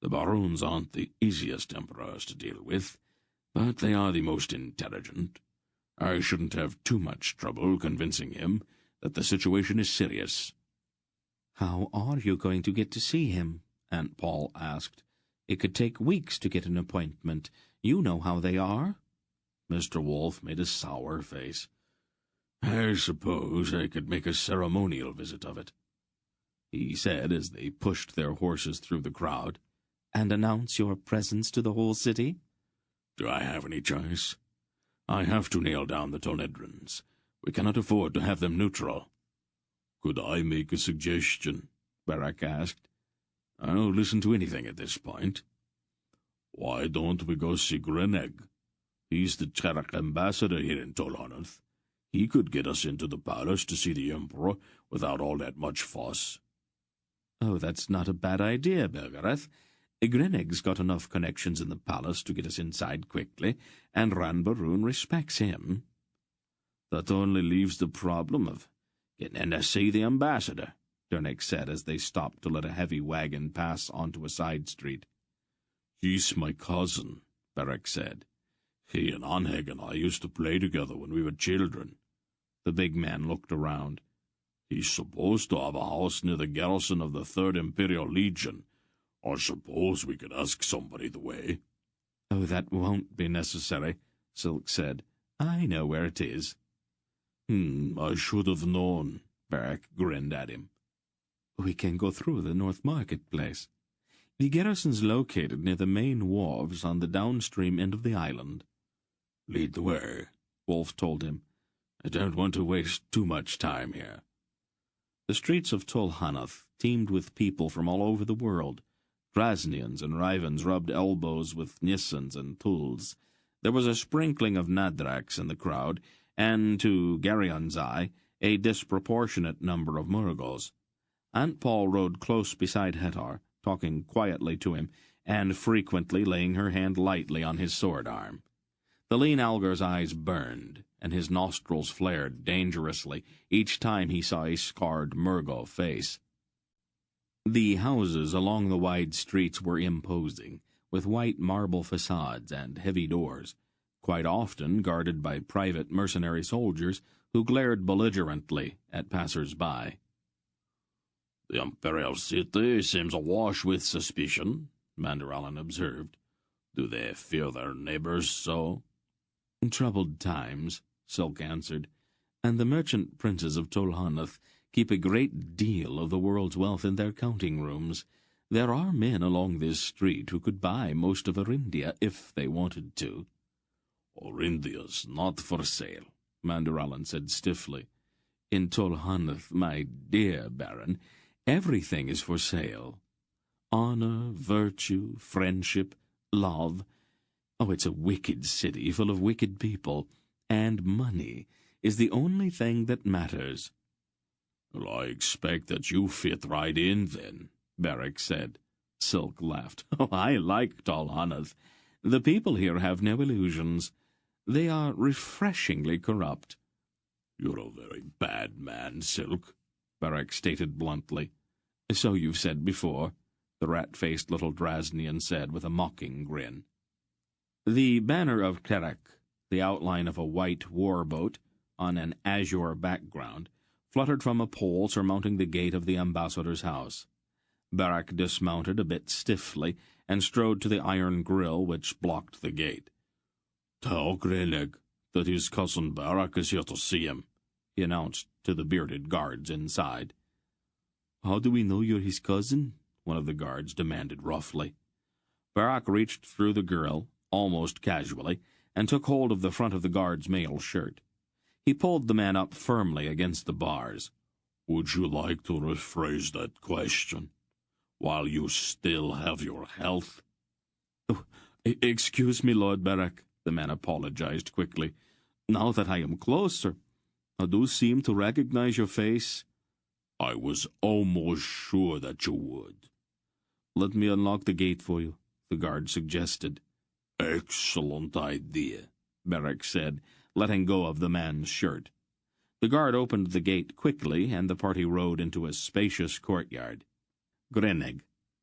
"The Baroons aren't the easiest emperors to deal with, but they are the most intelligent. I shouldn't have too much trouble convincing him that the situation is serious." "How are you going to get to see him?" Aunt Paul asked. "It could take weeks to get an appointment. You know how they are." Mr. Wolf made a sour face. "I suppose I could make a ceremonial visit of it," he said as they pushed their horses through the crowd. "And announce your presence to the whole city?" "Do I have any choice? I have to nail down the Tonedrins. We cannot afford to have them neutral." "Could I make a suggestion?" Barak asked. "I'll listen to anything at this point. Why don't we go see Greneg? He's the Cherak ambassador here in Tolhanath. He could get us into the palace to see the Emperor without all that much fuss." "Oh, that's not a bad idea, Belgariad. Greneg's got enough connections in the palace to get us inside quickly, and Ran Baroon respects him." "That only leaves the problem of getting in to see the ambassador," Dernek said as they stopped to let a heavy wagon pass onto a side street. "He's my cousin," Barak said. "He and Anheg and I used to play together when we were children." The big man looked around. "He's supposed to have a house near the garrison of the 3rd Imperial Legion. I suppose we could ask somebody the way." "Oh, that won't be necessary," Silk said. "I know where it is." I should have known," Barak grinned at him. "We can go through the North Marketplace. The garrison's located near the main wharves on the downstream end of the island." "Lead the way," Wolf told him. "I don't want to waste too much time here." The streets of Tolhanath teemed with people from all over the world. Drasnians and Rivans rubbed elbows with Nissans and Tuls. There was a sprinkling of Nadraks in the crowd, and, to Garion's eye, a disproportionate number of Murgos. Aunt Paul rode close beside Hetar, talking quietly to him, and frequently laying her hand lightly on his sword-arm. The lean Algar's eyes burned, and his nostrils flared dangerously each time he saw a scarred Murgo face. The houses along the wide streets were imposing, with white marble facades and heavy doors, quite often guarded by private mercenary soldiers who glared belligerently at passers-by. "The Imperial City seems awash with suspicion," Mandaralan observed. "Do they fear their neighbors so?" "Troubled times," Silk answered, "and the merchant princes of Tolhanath keep a great deal of the world's wealth in their counting rooms. There are men along this street who could buy most of Arindia if they wanted to." "Arindia's not for sale," Mandaralan said stiffly. "In Tolhanath, my dear Baron, everything is for sale. Honor, virtue, friendship, love. Oh, it's a wicked city full of wicked people, and money is the only thing that matters." "Well, I expect that you fit right in, then," Barak said. Silk laughed. "Oh, I like Tolhanath. The people here have no illusions. They are refreshingly corrupt." "You're a very bad man, Silk," Barak stated bluntly. "So you've said before," the rat-faced little Drasnian said with a mocking grin. The banner of Terek, the outline of a white war boat on an azure background, fluttered from a pole surmounting the gate of the ambassador's house. Barak dismounted a bit stiffly and strode to the iron grill which blocked the gate. "Tell Greenegg that his cousin Barak is here to see him," he announced to the bearded guards inside. "How do we know you're his cousin?" one of the guards demanded roughly. Barak reached through the grill, almost casually, and took hold of the front of the guard's mail shirt. He pulled the man up firmly against the bars. "Would you like to rephrase that question? While you still have your health?" "Oh, excuse me, Lord Barak," the man apologized quickly. "Now that I am closer, I do seem to recognize your face." "I was almost sure that you would." "Let me unlock the gate for you," the guard suggested. "Excellent idea," Barak said, letting go of the man's shirt. The guard opened the gate quickly, and the party rode into a spacious courtyard. Greenegg,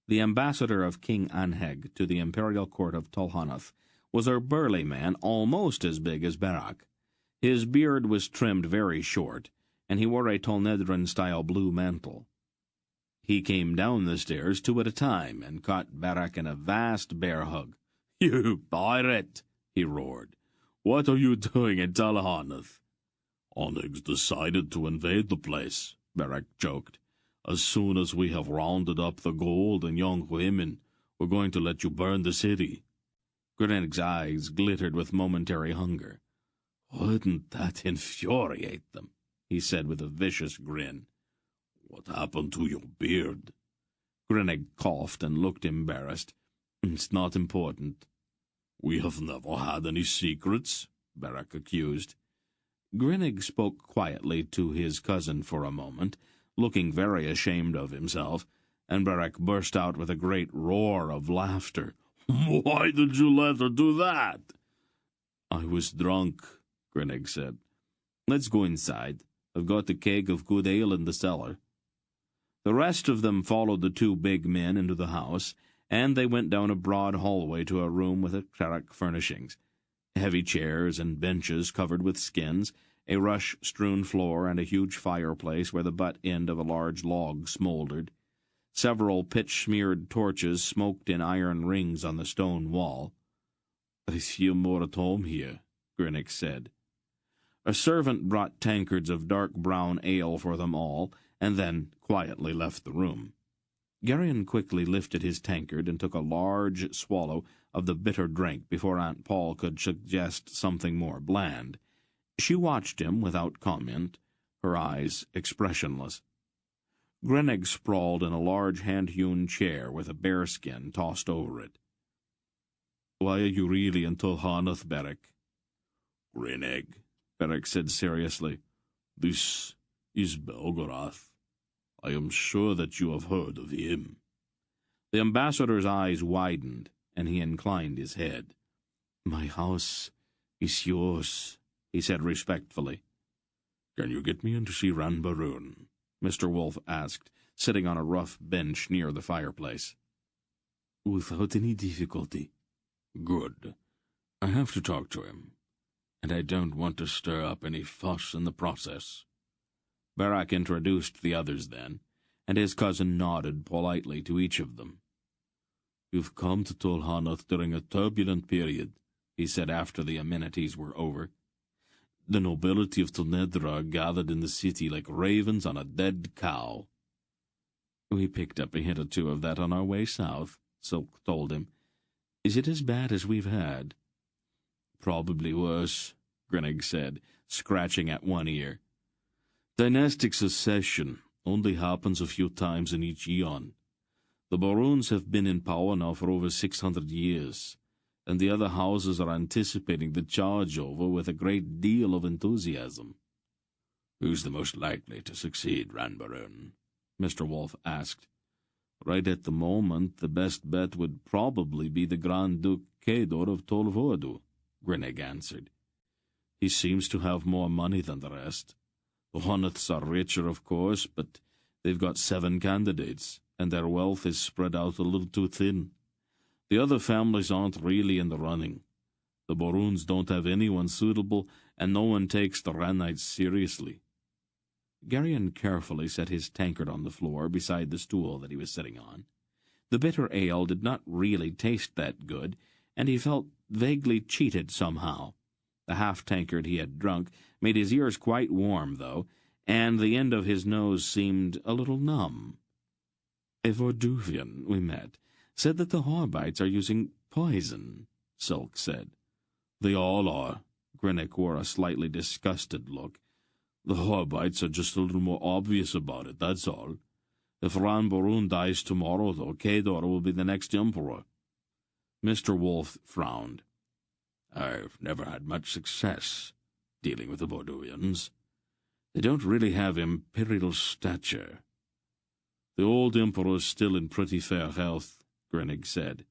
the ambassador of King Anheg to the imperial court of Tolhanath, was a burly man almost as big as Barak. His beard was trimmed very short, and he wore a Tolnedran-style blue mantle. He came down the stairs 2 at a time and caught Barak in a vast bear hug. "You pirate!" he roared. "What are you doing in Tolhanath?" "Onyx decided to invade the place," Barak joked. "As soon as we have rounded up the gold and young women, we're going to let you burn the city." Grenegg's eyes glittered with momentary hunger. "Wouldn't that infuriate them?" he said with a vicious grin. "What happened to your beard?" Greneg coughed and looked embarrassed. "It's not important." "We have never had any secrets," Barak accused. Greneg spoke quietly to his cousin for a moment, looking very ashamed of himself, and Barak burst out with a great roar of laughter. "Why did you let her do that?" "I was drunk," Greneg said. "Let's go inside. I've got a keg of good ale in the cellar." The rest of them followed the 2 big men into the house, and they went down a broad hallway to a room with eclectic furnishings. Heavy chairs and benches covered with skins, a rush-strewn floor, and a huge fireplace where the butt end of a large log smoldered. Several pitch-smeared torches smoked in iron rings on the stone wall. "I feel more at home here," Grinnick said. A servant brought tankards of dark brown ale for them all, and then quietly left the room. Garion quickly lifted his tankard and took a large swallow of the bitter drink before Aunt Paul could suggest something more bland. She watched him without comment, her eyes expressionless. Greneg sprawled in a large hand-hewn chair with a bearskin tossed over it. "Why are you really in Tolhanath, Beric?" "Greneg," Beric said seriously, "this is Belgarath. I am sure that you have heard of him." The ambassador's eyes widened, and he inclined his head. "My house is yours," he said respectfully. "Can you get me in to see Ranbaroon?" Mr. Wolf asked, sitting on a rough bench near the fireplace. "Without any difficulty." "Good. I have to talk to him, and I don't want to stir up any fuss in the process." Barak introduced the others then, and his cousin nodded politely to each of them. "You've come to Tolhanath during a turbulent period," he said after the amenities were over. "The nobility of Tolnedra gathered in the city like ravens on a dead cow." "We picked up a hint or 2 of that on our way south," Silk told him. "Is it as bad as we've had?" "Probably worse," Greneg said, scratching at one ear. "Dynastic succession only happens a few times in each eon. The Baroons have been in power now for over 600 years, and the other houses are anticipating the chargeover with a great deal of enthusiasm." "Who's the most likely to succeed, Ranbaroon?" Mr. Wolf asked. "Right at the moment, the best bet would probably be the Grand Duke Kador of Tolvoadu," Greneg answered. "He seems to have more money than the rest. The Honeths are richer, of course, but they've got 7 candidates, and their wealth is spread out a little too thin. The other families aren't really in the running. The Boruns don't have anyone suitable, and no one takes the Ranites seriously. Garion carefully set his tankard on the floor beside the stool that he was sitting on. The bitter ale did not really taste that good, and he felt vaguely cheated somehow. The half-tankard he had drunk made his ears quite warm, though, and the end of his nose seemed a little numb. A Vorduvian we met said that the Horbites are using poison, Silk said. They all are. Grinnick wore a slightly disgusted look. The Horbites are just a little more obvious about it, that's all. If Ran Borun dies tomorrow, though, Kador will be the next emperor. Mr. Wolf frowned. I've never had much success dealing with the Vorduvians. They don't really have imperial stature. The old emperor's still in pretty fair health, Grinnig said.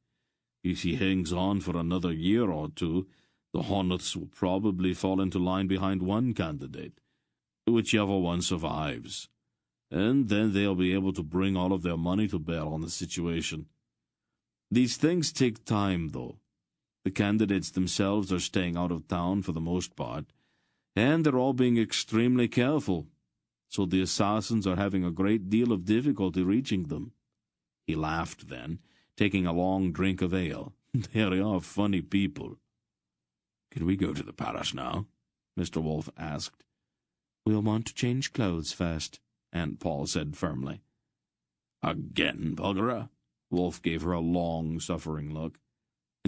If he hangs on for another year or two, the Hornets will probably fall into line behind one candidate, whichever one survives, and then they'll be able to bring all of their money to bear on the situation. These things take time, though. The candidates themselves are staying out of town for the most part, and they're all being extremely careful, so the assassins are having a great deal of difficulty reaching them. He laughed then, taking a long drink of ale. They are funny people. Can we go to the palace now? Mr. Wolf asked. We'll want to change clothes first, Aunt Paul said firmly. Again, Belgariad? Wolf gave her a long, suffering look.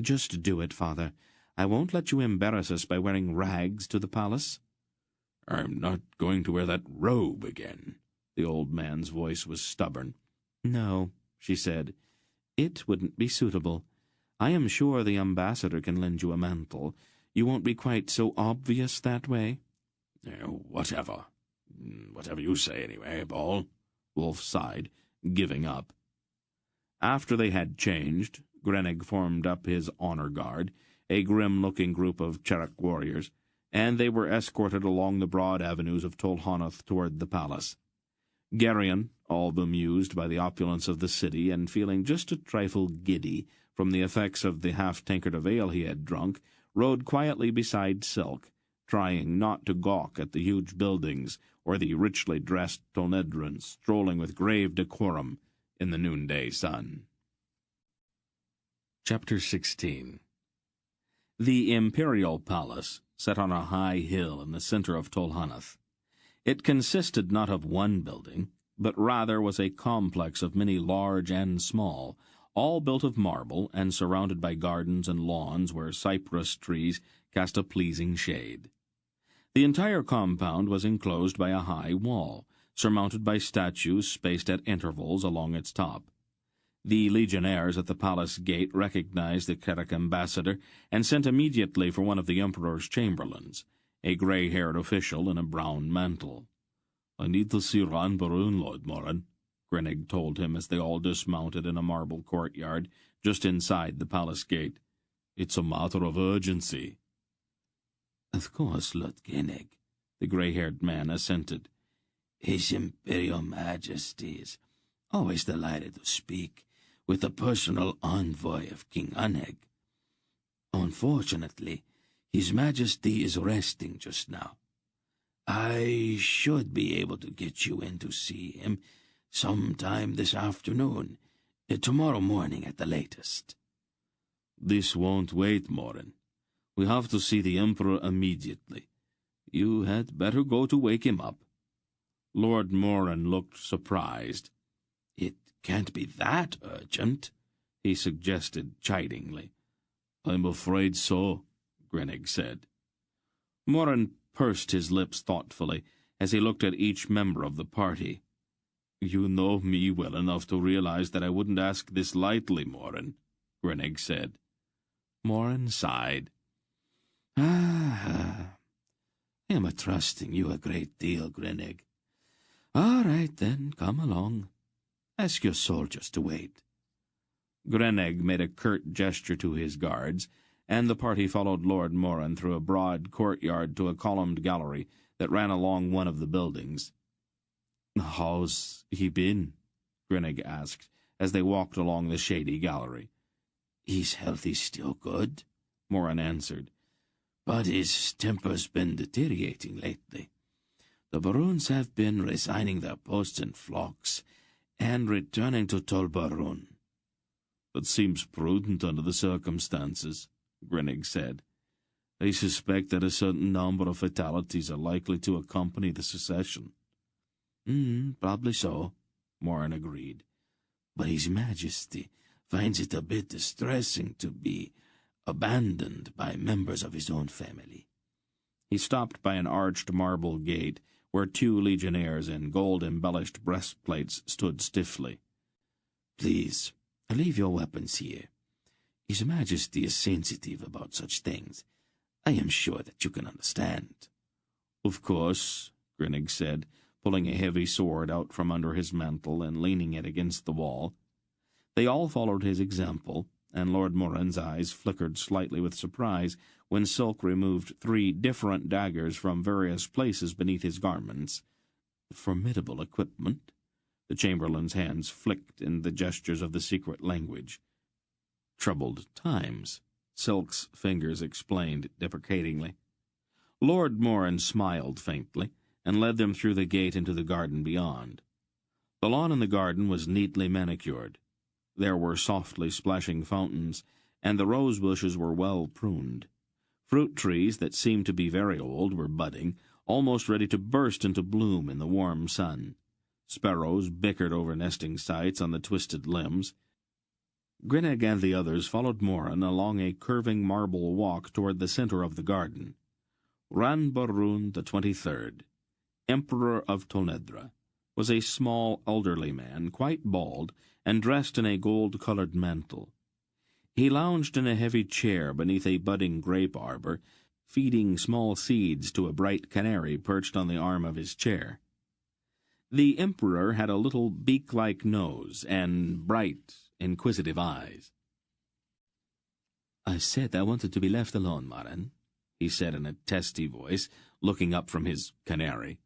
Just do it, Father. I won't let you embarrass us by wearing rags to the palace. I'm not going to wear that robe again. The old man's voice was stubborn. No, she said. It wouldn't be suitable. I am sure the ambassador can lend you a mantle. You won't be quite so obvious that way. Whatever. Whatever you say, anyway, Paul. Wolf sighed, giving up. After they had changed, Grennig formed up his honor guard, a grim-looking group of Cherok warriors, and they were escorted along the broad avenues of Tolhanoth toward the palace. Garion, all bemused by the opulence of the city and feeling just a trifle giddy from the effects of the half-tankard of ale he had drunk, rode quietly beside Silk, trying not to gawk at the huge buildings or the richly dressed Tonedrons strolling with grave decorum in the noonday sun. Chapter 16. The imperial palace sat on a high hill in the center of Tolhanoth. It consisted not of one building, but rather was a complex of many large and small, all built of marble and surrounded by gardens and lawns where cypress trees cast a pleasing shade. The entire compound was enclosed by a high wall, surmounted by statues spaced at intervals along its top. The legionnaires at the palace gate recognized the Cherok ambassador and sent immediately for one of the emperor's chamberlains, a gray-haired official in a brown mantle. "I need to see Ran Barun, Lord Morin," Grinnig told him as they all dismounted in a marble courtyard just inside the palace gate. "It's a matter of urgency." "Of course, Lord Grinnig," the gray-haired man assented. "His Imperial Majesty is always delighted to speak with the personal envoy of King Aneg. Unfortunately, His Majesty is resting just now. I should be able to get you in to see him sometime this afternoon, tomorrow morning at the latest." "This won't wait, Morin. We have to see the Emperor immediately. You had better go to wake him up." Lord Morin looked surprised. "It can't be that urgent," he suggested chidingly. "I'm afraid so," Grinnig said. Morin pursed his lips thoughtfully as he looked at each member of the party. "You know me well enough to realize that I wouldn't ask this lightly, Morin," Grinnig said. Morin sighed. I am trusting you a great deal, Grinnig. All right, then, come along. Ask your soldiers to wait." Grinnig made a curt gesture to his guards, and the party followed Lord Morin through a broad courtyard to a columned gallery that ran along one of the buildings. "How's he been?" Grinnig asked, as they walked along the shady gallery. "His health is still good," Morin answered, But his temper's been deteriorating lately. The Baroons have been resigning their posts in flocks and returning to Tol Baroon. That seems prudent under the circumstances, Grinnig said. I suspect that a certain number of fatalities are likely to accompany the secession. Probably so, Morin agreed. But His Majesty finds it a bit distressing to be abandoned by members of his own family. He stopped by an arched marble gate where 2 legionnaires in gold-embellished breastplates stood stiffly. Please, leave your weapons here. His Majesty is sensitive about such things. I am sure that you can understand. Of course, Grinnig said, pulling a heavy sword out from under his mantle and leaning it against the wall. They all followed his example, and Lord Morin's eyes flickered slightly with surprise when Silk removed 3 different daggers from various places beneath his garments. Formidable equipment. The Chamberlain's hands flicked in the gestures of the secret language. Troubled times, Silk's fingers explained deprecatingly. Lord Morin smiled faintly and led them through the gate into the garden beyond. The lawn in the garden was neatly manicured. There were softly splashing fountains, and the rose bushes were well pruned. Fruit trees that seemed to be very old were budding, almost ready to burst into bloom in the warm sun. Sparrows bickered over nesting sites on the twisted limbs. Grinnig and the others followed Morin along a curving marble walk toward the center of the garden. Ranbarun the 23rd, Emperor of Tolnedra, was a small, elderly man, quite bald, and dressed in a gold-colored mantle. He lounged in a heavy chair beneath a budding grape arbor, feeding small seeds to a bright canary perched on the arm of his chair. The emperor had a little beak-like nose and bright, inquisitive eyes. "I said I wanted to be left alone, Morin," he said in a testy voice, looking up from his canary.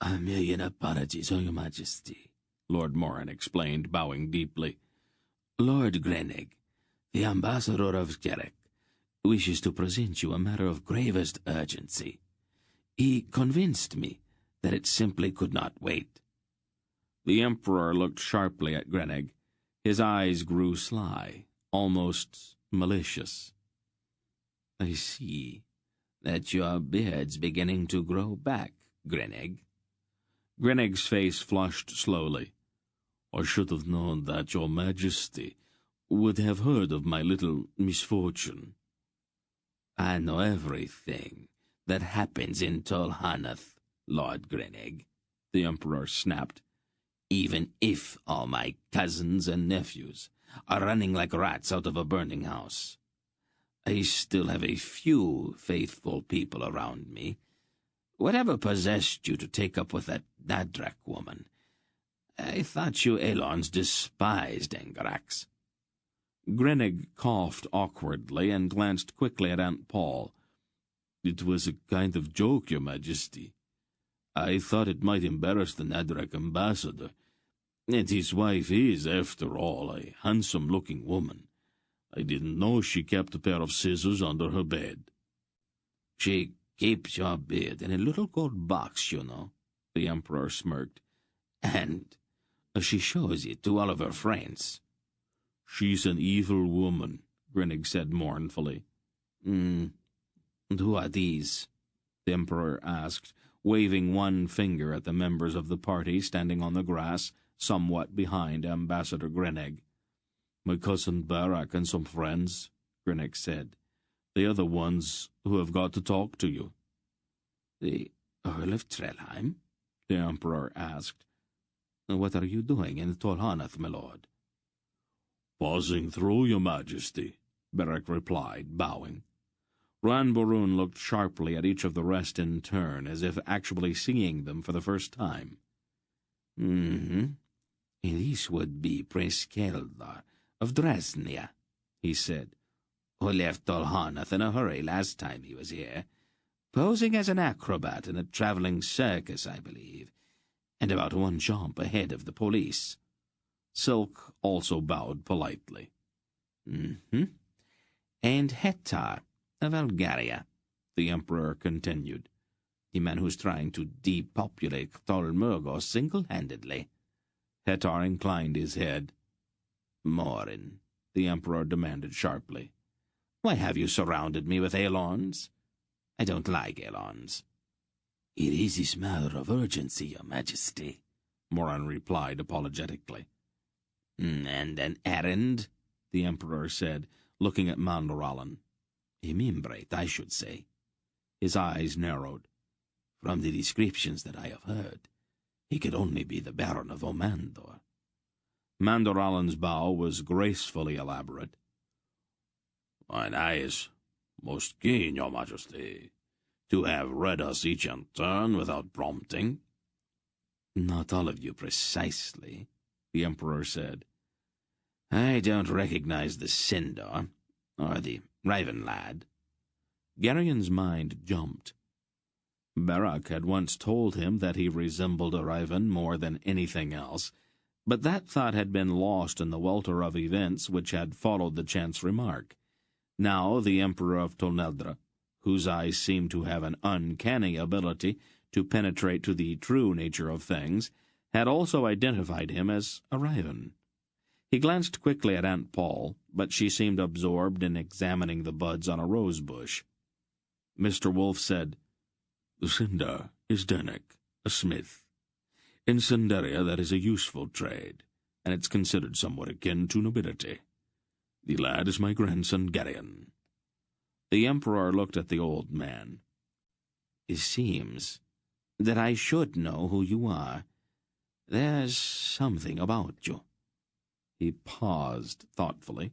"A million apologies, Your Majesty," Lord Morin explained, bowing deeply. "Lord Grinnig, the ambassador of Skerek, wishes to present you a matter of gravest urgency. He convinced me that it simply could not wait." The Emperor looked sharply at Grinnig. His eyes grew sly, almost malicious. "I see that your beard's beginning to grow back, Grinnig." Grinnig's face flushed slowly. "I should have known that Your Majesty would have heard of my little misfortune." "I know everything that happens in Tol Hanath, Lord Grinnig," the Emperor snapped. "Even if all my cousins and nephews are running like rats out of a burning house, I still have a few faithful people around me. Whatever possessed you to take up with that Nadrak woman? I thought you Elons despised Engrax." Grinnig coughed awkwardly and glanced quickly at Aunt Paul. "It was a kind of joke, Your Majesty. I thought it might embarrass the Nadrak ambassador, and his wife is, after all, a handsome-looking woman. I didn't know she kept a pair of scissors under her bed." "She keeps your beard in a little gold box, you know," the Emperor smirked. "And she shows it to all of her friends." "She's an evil woman," Grinnig said mournfully. And who are these?" the Emperor asked, waving one finger at the members of the party standing on the grass, somewhat behind Ambassador Grinnig. "My cousin Barak and some friends," Grinnig said. "They are the ones who have got to talk to you." "The Earl of Trelheim?" the Emperor asked. "What are you doing in Tol Hanath, my lord?" "Passing through, Your Majesty," Barak replied, bowing. Ranbarun looked sharply at each of the rest in turn, as if actually seeing them for the first time. "This would be Prince Keldar of Dresnia," he said, "who left Tol Hanath in a hurry last time he was here, posing as an acrobat in a traveling circus, I believe, and about one jump ahead of the police." Silk also bowed politely. "And Hettar, Belgariad, the Emperor continued. The man who's trying to depopulate Tolmurgo single-handedly. Hetar inclined his head. Morin, the Emperor demanded sharply. Why have you surrounded me with Elons? I don't like Elons. It is this matter of urgency, Your Majesty, Morin replied apologetically. And an errand, the Emperor said, looking at Mandoralin. A membrate, I should say. His eyes narrowed. From the descriptions that I have heard, he could only be the Baron of Omandor. Mandoralin's bow was gracefully elaborate. Mine eye is most keen, Your Majesty, to have read us each in turn without prompting. Not all of you precisely, the Emperor said. I don't recognize the Sindor, or the Raven lad. Garion's mind jumped. Barak had once told him that he resembled a raven more than anything else, but that thought had been lost in the welter of events which had followed the chance remark. Now the Emperor of Tolneldra, whose eyes seemed to have an uncanny ability to penetrate to the true nature of things, had also identified him as a raven. He glanced quickly at Aunt Paul, but she seemed absorbed in examining the buds on a rose bush. Mr. Wolf said, The Sindar is Dernek, a smith. In Sindaria that is a useful trade, and it's considered somewhat akin to nobility. The lad is my grandson Garion. The Emperor looked at the old man. It seems that I should know who you are. There's something about you. He paused thoughtfully.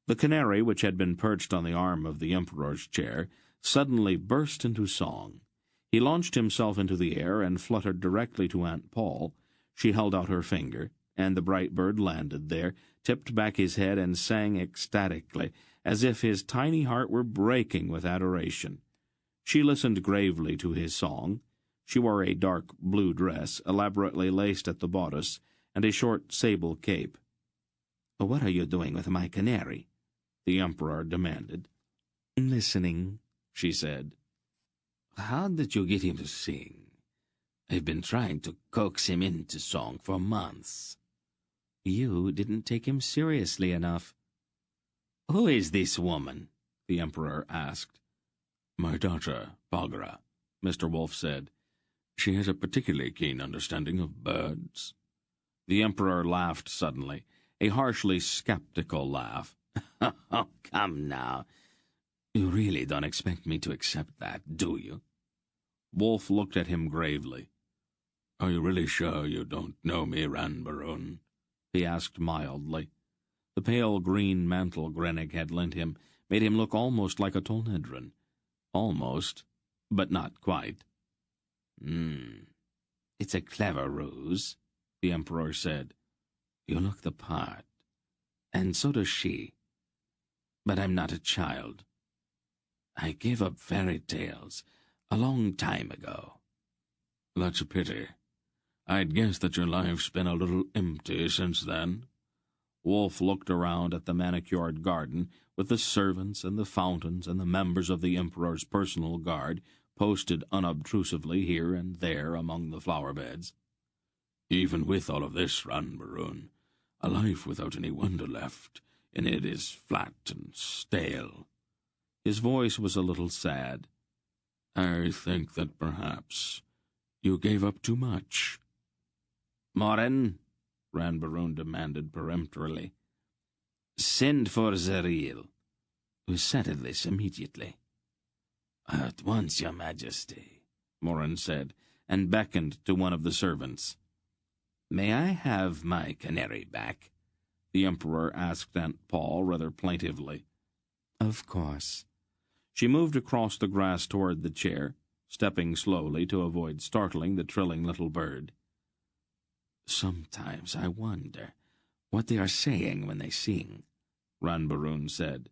The canary, which had been perched on the arm of the Emperor's chair, suddenly burst into song. He launched himself into the air and fluttered directly to Aunt Paul. She held out her finger, and the bright bird landed there, tipped back his head, and sang ecstatically, as if his tiny heart were breaking with adoration. She listened gravely to his song. She wore a dark blue dress, elaborately laced at the bodice, and a short sable cape. "What are you doing with my canary?" the Emperor demanded. "Listening," she said. "How did you get him to sing? I've been trying to coax him into song for months." "You didn't take him seriously enough." "Who is this woman?" the Emperor asked. "My daughter, Bagra," Mr. Wolf said. "She has a particularly keen understanding of birds." The Emperor laughed suddenly, a harshly skeptical laugh. "Oh, come now. You really don't expect me to accept that, do you?" Wolf looked at him gravely. "Are you really sure you don't know me, Ranbarun?" he asked mildly. The pale green mantle Grenig had lent him made him look almost like a Tolnedran. Almost, but not quite. It's a clever ruse," the Emperor said. "You look the part, and so does she. But I'm not a child. I gave up fairy tales a long time ago." "That's a pity. I'd guess that your life's been a little empty since then." Wolf looked around at the manicured garden with the servants and the fountains and the members of the Emperor's personal guard posted unobtrusively here and there among the flower beds. "Even with all of this, Ranbarun, a life without any wonder left in it is flat and stale." His voice was a little sad. "I think that perhaps you gave up too much." "Morin," Ranbarun demanded peremptorily, "send for Zeril. We settle this immediately." "At once, Your Majesty," Morin said, and beckoned to one of the servants. "May I have my canary back?" the Emperor asked Aunt Paul rather plaintively. "Of course." She moved across the grass toward the chair, stepping slowly to avoid startling the trilling little bird. "Sometimes I wonder what they are saying when they sing," Ranbarun said.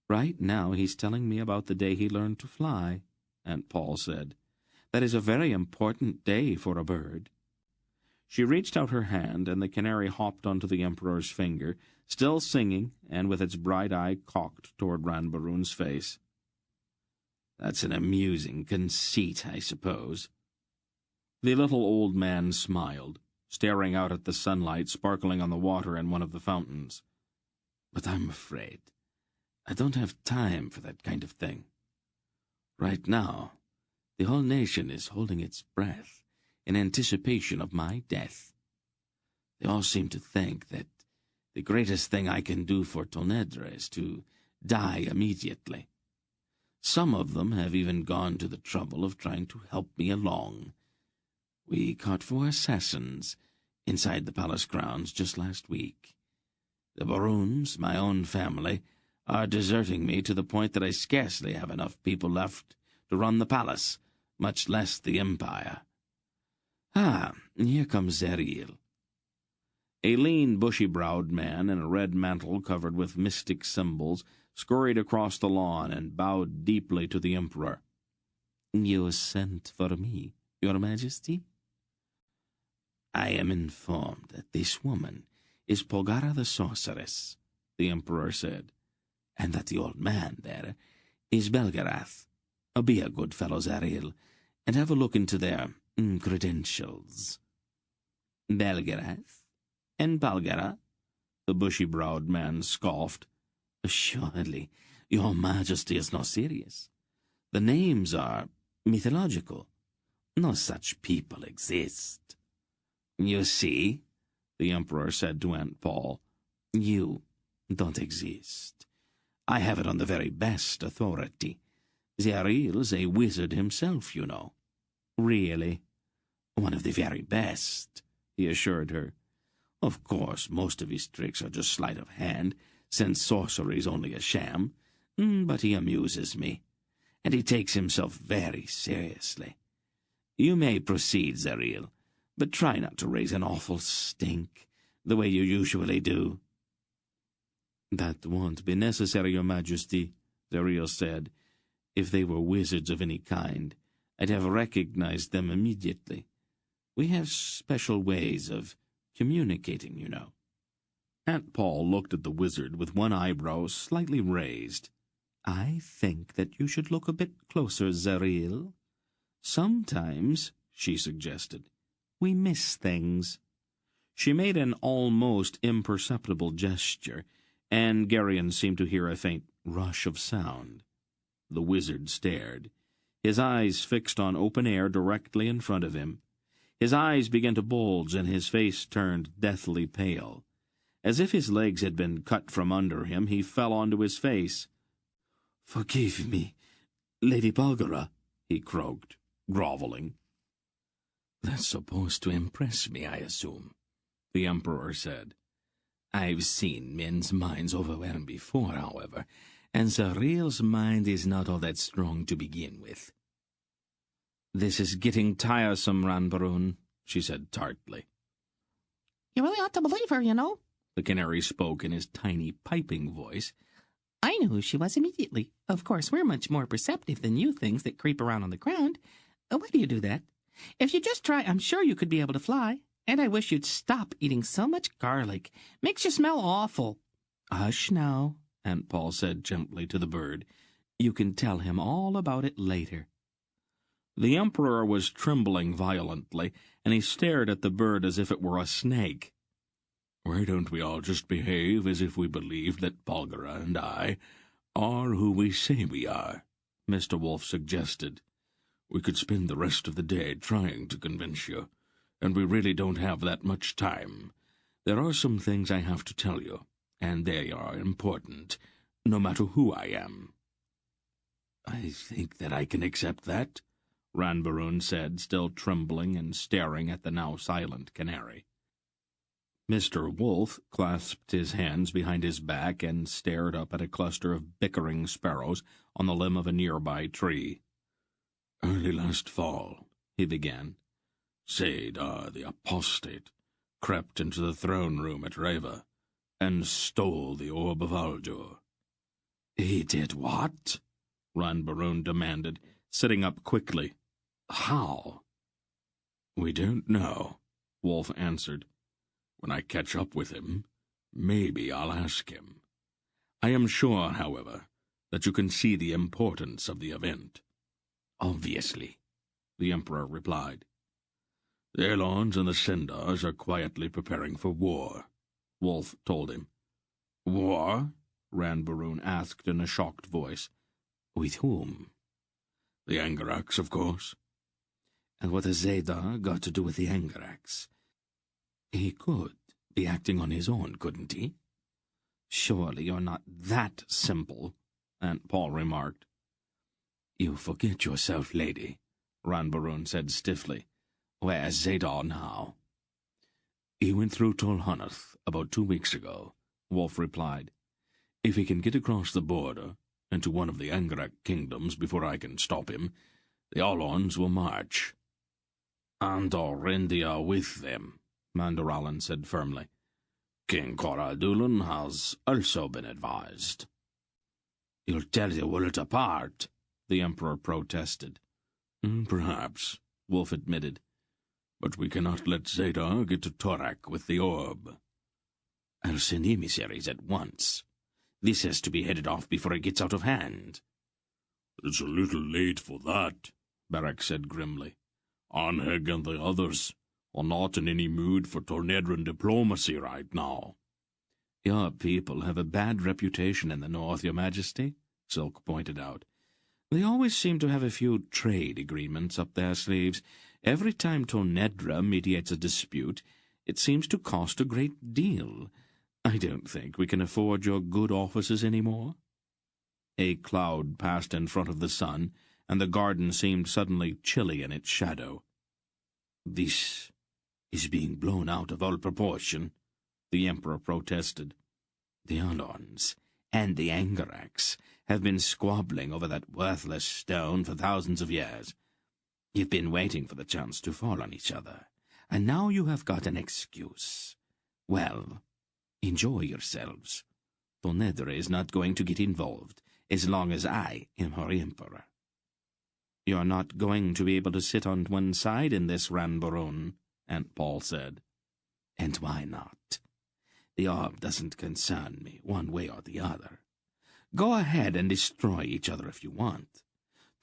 "Right now he's telling me about the day he learned to fly," Aunt Paul said. "That is a very important day for a bird." She reached out her hand, and the canary hopped onto the Emperor's finger, still singing, and with its bright eye cocked toward Ranbaroon's face. "That's an amusing conceit, I suppose." The little old man smiled, staring out at the sunlight sparkling on the water in one of the fountains. "But I'm afraid I don't have time for that kind of thing. Right now, the whole nation is holding its breath in anticipation of my death. They all seem to think that the greatest thing I can do for Tonedra is to die immediately. Some of them have even gone to the trouble of trying to help me along. We caught 4 assassins inside the palace grounds just last week. The Baroons, my own family, are deserting me to the point that I scarcely have enough people left to run the palace, much less the Empire. Ah, here comes Zeriel." A lean, bushy-browed man in a red mantle covered with mystic symbols scurried across the lawn and bowed deeply to the Emperor. "You sent for me, Your Majesty?" "I am informed that this woman is Polgara the sorceress," the Emperor said, "and that the old man there is Belgariad. Be a good fellow, Zeriel, and have a look into their credentials." "Belgariad and Balgara?" the bushy-browed man scoffed. "Surely Your Majesty is not serious. The names are mythological. No such people exist." "You see," the Emperor said to Aunt Paul, "you don't exist. I have it on the very best authority. Zeriel's a wizard himself, you know." "Really?" "One of the very best," he assured her. "Of course, most of his tricks are just sleight of hand, since sorcery's only a sham, but he amuses me, and he takes himself very seriously. You may proceed, Zeriel, but try not to raise an awful stink, the way you usually do." "That won't be necessary, Your Majesty," Zeriel said. "If they were wizards of any kind, I'd have recognized them immediately. We have special ways of communicating, you know." Aunt Paul looked at the wizard with one eyebrow slightly raised. "I think that you should look a bit closer, Zeriel. Sometimes," she suggested, "we miss things." She made an almost imperceptible gesture, and Garion seemed to hear a faint rush of sound. The wizard stared, his eyes fixed on open air directly in front of him. His eyes began to bulge, and his face turned deathly pale. As if his legs had been cut from under him, he fell onto his face. "Forgive me, Lady Belgara," he croaked, groveling. "That's supposed to impress me, I assume," the Emperor said. "I've seen men's minds overwhelmed before, however, and Zeriel's mind is not all that strong to begin with." "This is getting tiresome, Ranbaroon," she said tartly. "You really ought to believe her, you know." The canary spoke in his tiny, piping voice. "I knew who she was immediately. Of course, we're much more perceptive than you things that creep around on the ground. Why do you do that? If you just try, I'm sure you could be able to fly. And I wish you'd stop eating so much garlic. Makes you smell awful." "Hush now," Aunt Paul said gently to the bird. "You can tell him all about it later." The Emperor was trembling violently, and he stared at the bird as if it were a snake. "Why don't we all just behave as if we believed that Belgara and I are who we say we are?" Mr. Wolf suggested. "We could spend the rest of the day trying to convince you, and we really don't have that much time. There are some things I have to tell you, and they are important, no matter who I am." "I think that I can accept that," Ranbaroon said, still trembling and staring at the now silent canary. Mr. Wolf clasped his hands behind his back and stared up at a cluster of bickering sparrows on the limb of a nearby tree. "Early last fall," he began, "Zadar the apostate crept into the throne room at Reva and stole the Orb of Aldur." "He did what?" Ranbaroon demanded, sitting up quickly. "How?" "We don't know," Wolf answered. When I catch up with him, maybe I'll ask him. I am sure, however, that you can see the importance of the event. Obviously, the Emperor replied. The Elons and the Sindars are quietly preparing for war, Wolf told him. War? Ranbaroon asked in a shocked voice. With whom? The Angarax, of course. And what has Zadar got to do with the Angarax? He could be acting on his own, couldn't he? Surely you're not that simple, Aunt Paul remarked. You forget yourself, lady, Ranbaroon said stiffly. Where's Zadar now? He went through Tolhanath about 2 weeks ago, Wolf replied. If he can get across the border into one of the Angarak kingdoms before I can stop him, the Alons will march. And Orindia with them, Mandaralan said firmly. King Coradulan has also been advised. You'll tell the world apart, the Emperor protested. Perhaps, Wolf admitted. But we cannot let Zadar get to Torak with the orb. I'll send emissaries at once. This has to be headed off before it gets out of hand. It's a little late for that, Barak said grimly. Anheg and the others are not in any mood for Tornedran diplomacy right now. Your people have a bad reputation in the north, Your Majesty, Silk pointed out. They always seem to have a few trade agreements up their sleeves. Every time Tornedra mediates a dispute, it seems to cost a great deal. I don't think we can afford your good offices any more. A cloud passed in front of the sun, and the garden seemed suddenly chilly in its shadow. This is being blown out of all proportion, the Emperor protested. The Alons and the Angarax have been squabbling over that worthless stone for thousands of years. You've been waiting for the chance to fall on each other, and now you have got an excuse. Well, enjoy yourselves. Tornedra is not going to get involved as long as I am her Emperor. You're not going to be able to sit on one side in this, Ranbaroon, Aunt Paul said. And why not? The orb doesn't concern me one way or the other. Go ahead and destroy each other if you want.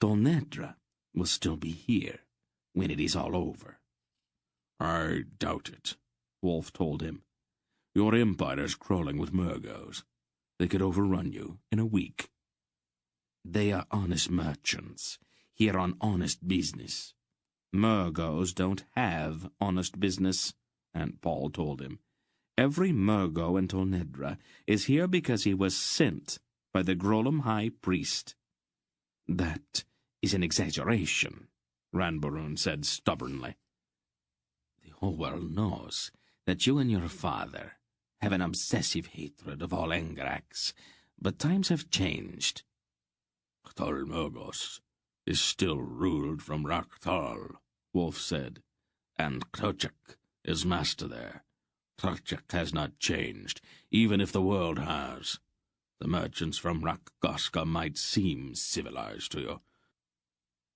Tornedra will still be here when it is all over. I doubt it, Wolf told him. Your empire's crawling with Murgos. They could overrun you in a week. They are honest merchants, here on honest business. Murgos don't have honest business, Aunt Paul told him. Every Murgo in Tornedra is here because he was sent by the Grolam High Priest. That is an exaggeration, Ranbaroon said stubbornly. The whole world knows that you and your father have an obsessive hatred of all Angarax, but times have changed. Khtal Murgos is still ruled from Rakhtal, Wolf said, and Krochak is master there. Krochak has not changed, even if the world has. The merchants from Rakgoska might seem civilized to you,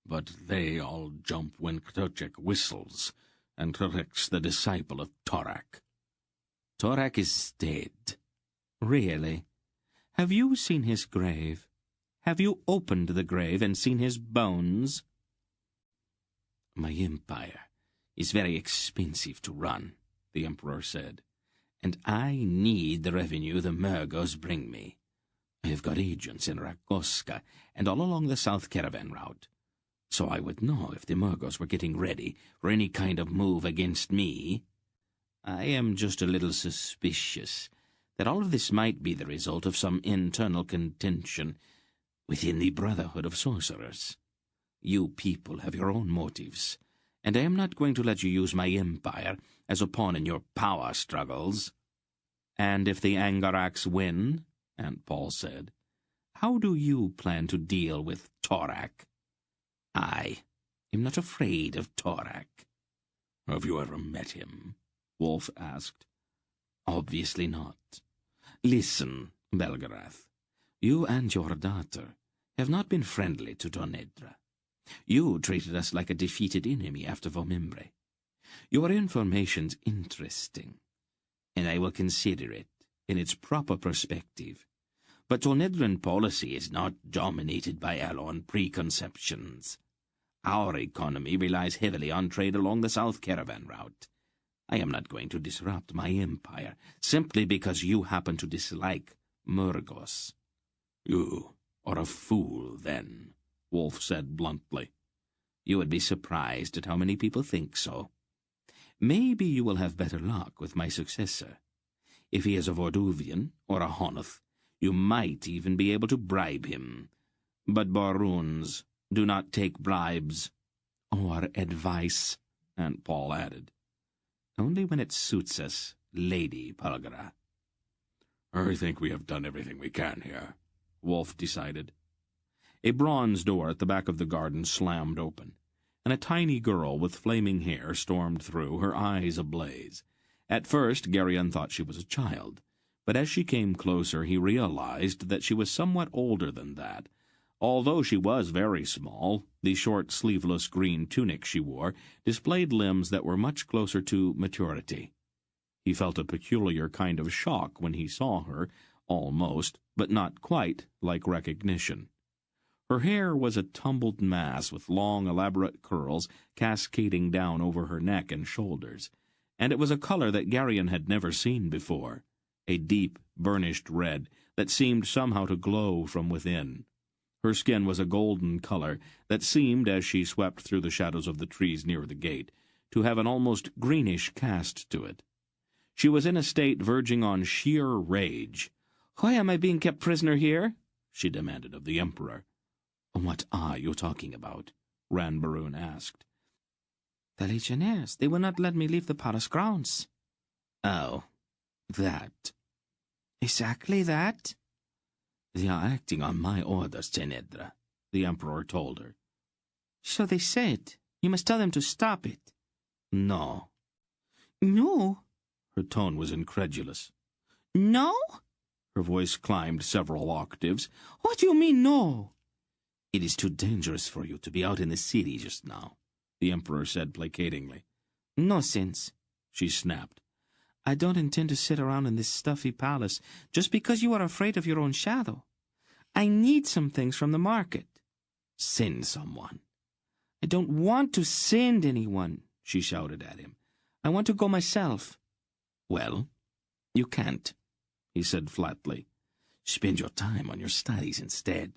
but they all jump when Krochak whistles, and Krochak's the disciple of Torak. Torak is dead. Really? Have you seen his grave? Have you opened the grave and seen his bones? My empire is very expensive to run, the Emperor said, and I need the revenue the Murgos bring me. I have got agents in Rakgoska and all along the south caravan route, so I would know if the Murgos were getting ready for any kind of move against me. I am just a little suspicious that all of this might be the result of some internal contention within the Brotherhood of Sorcerers. You people have your own motives, and I am not going to let you use my empire as a pawn in your power struggles. And if the Angarax win, Aunt Paul said, how do you plan to deal with Torak? I am not afraid of Torak. Have you ever met him? Wolf asked. Obviously not. Listen, Belgarath, you and your daughter have not been friendly to Tornedra. You treated us like a defeated enemy after Vomimbre. Your information's interesting, and I will consider it in its proper perspective. But Tonedran policy is not dominated by Alon preconceptions. Our economy relies heavily on trade along the South Caravan route. I am not going to disrupt my empire simply because you happen to dislike Murgos. You are a fool, then, Wolf said bluntly. You would be surprised at how many people think so. Maybe you will have better luck with my successor. If he is a Vorduvian or a Honoth, you might even be able to bribe him. But Baroons do not take bribes or advice, Aunt Paul added. Only when it suits us, Lady Pulgara. I think we have done everything we can here, Wolf decided. A bronze door at the back of the garden slammed open, and a tiny girl with flaming hair stormed through, her eyes ablaze. At first, Geryon thought she was a child, but as she came closer he realized that she was somewhat older than that. Although she was very small, the short sleeveless green tunic she wore displayed limbs that were much closer to maturity. He felt a peculiar kind of shock when he saw her, almost, but not quite, like recognition. Her hair was a tumbled mass with long, elaborate curls cascading down over her neck and shoulders, and it was a color that Geryon had never seen before, a deep, burnished red that seemed somehow to glow from within. Her skin was a golden color that seemed, as she swept through the shadows of the trees near the gate, to have an almost greenish cast to it. She was in a state verging on sheer rage. "Why am I being kept prisoner here?" she demanded of the Emperor. "What are you talking about?" Ranbaroon asked. "The Legionnaires. They will not let me leave the palace grounds." Oh, that. "Exactly that." "They are acting on my orders, Tenedra," the Emperor told her. "So they said. You must tell them to stop it." "No." "No?" Her tone was incredulous. "No?" Her voice climbed several octaves. "What do you mean, no?" "It is too dangerous for you to be out in the city just now," the Emperor said placatingly. "Nonsense," she snapped. "I don't intend to sit around in this stuffy palace just because you are afraid of your own shadow. I need some things from the market." "Send someone." "I don't want to send anyone," she shouted at him. "I want to go myself." "Well, you can't," he said flatly. "Spend your time on your studies instead."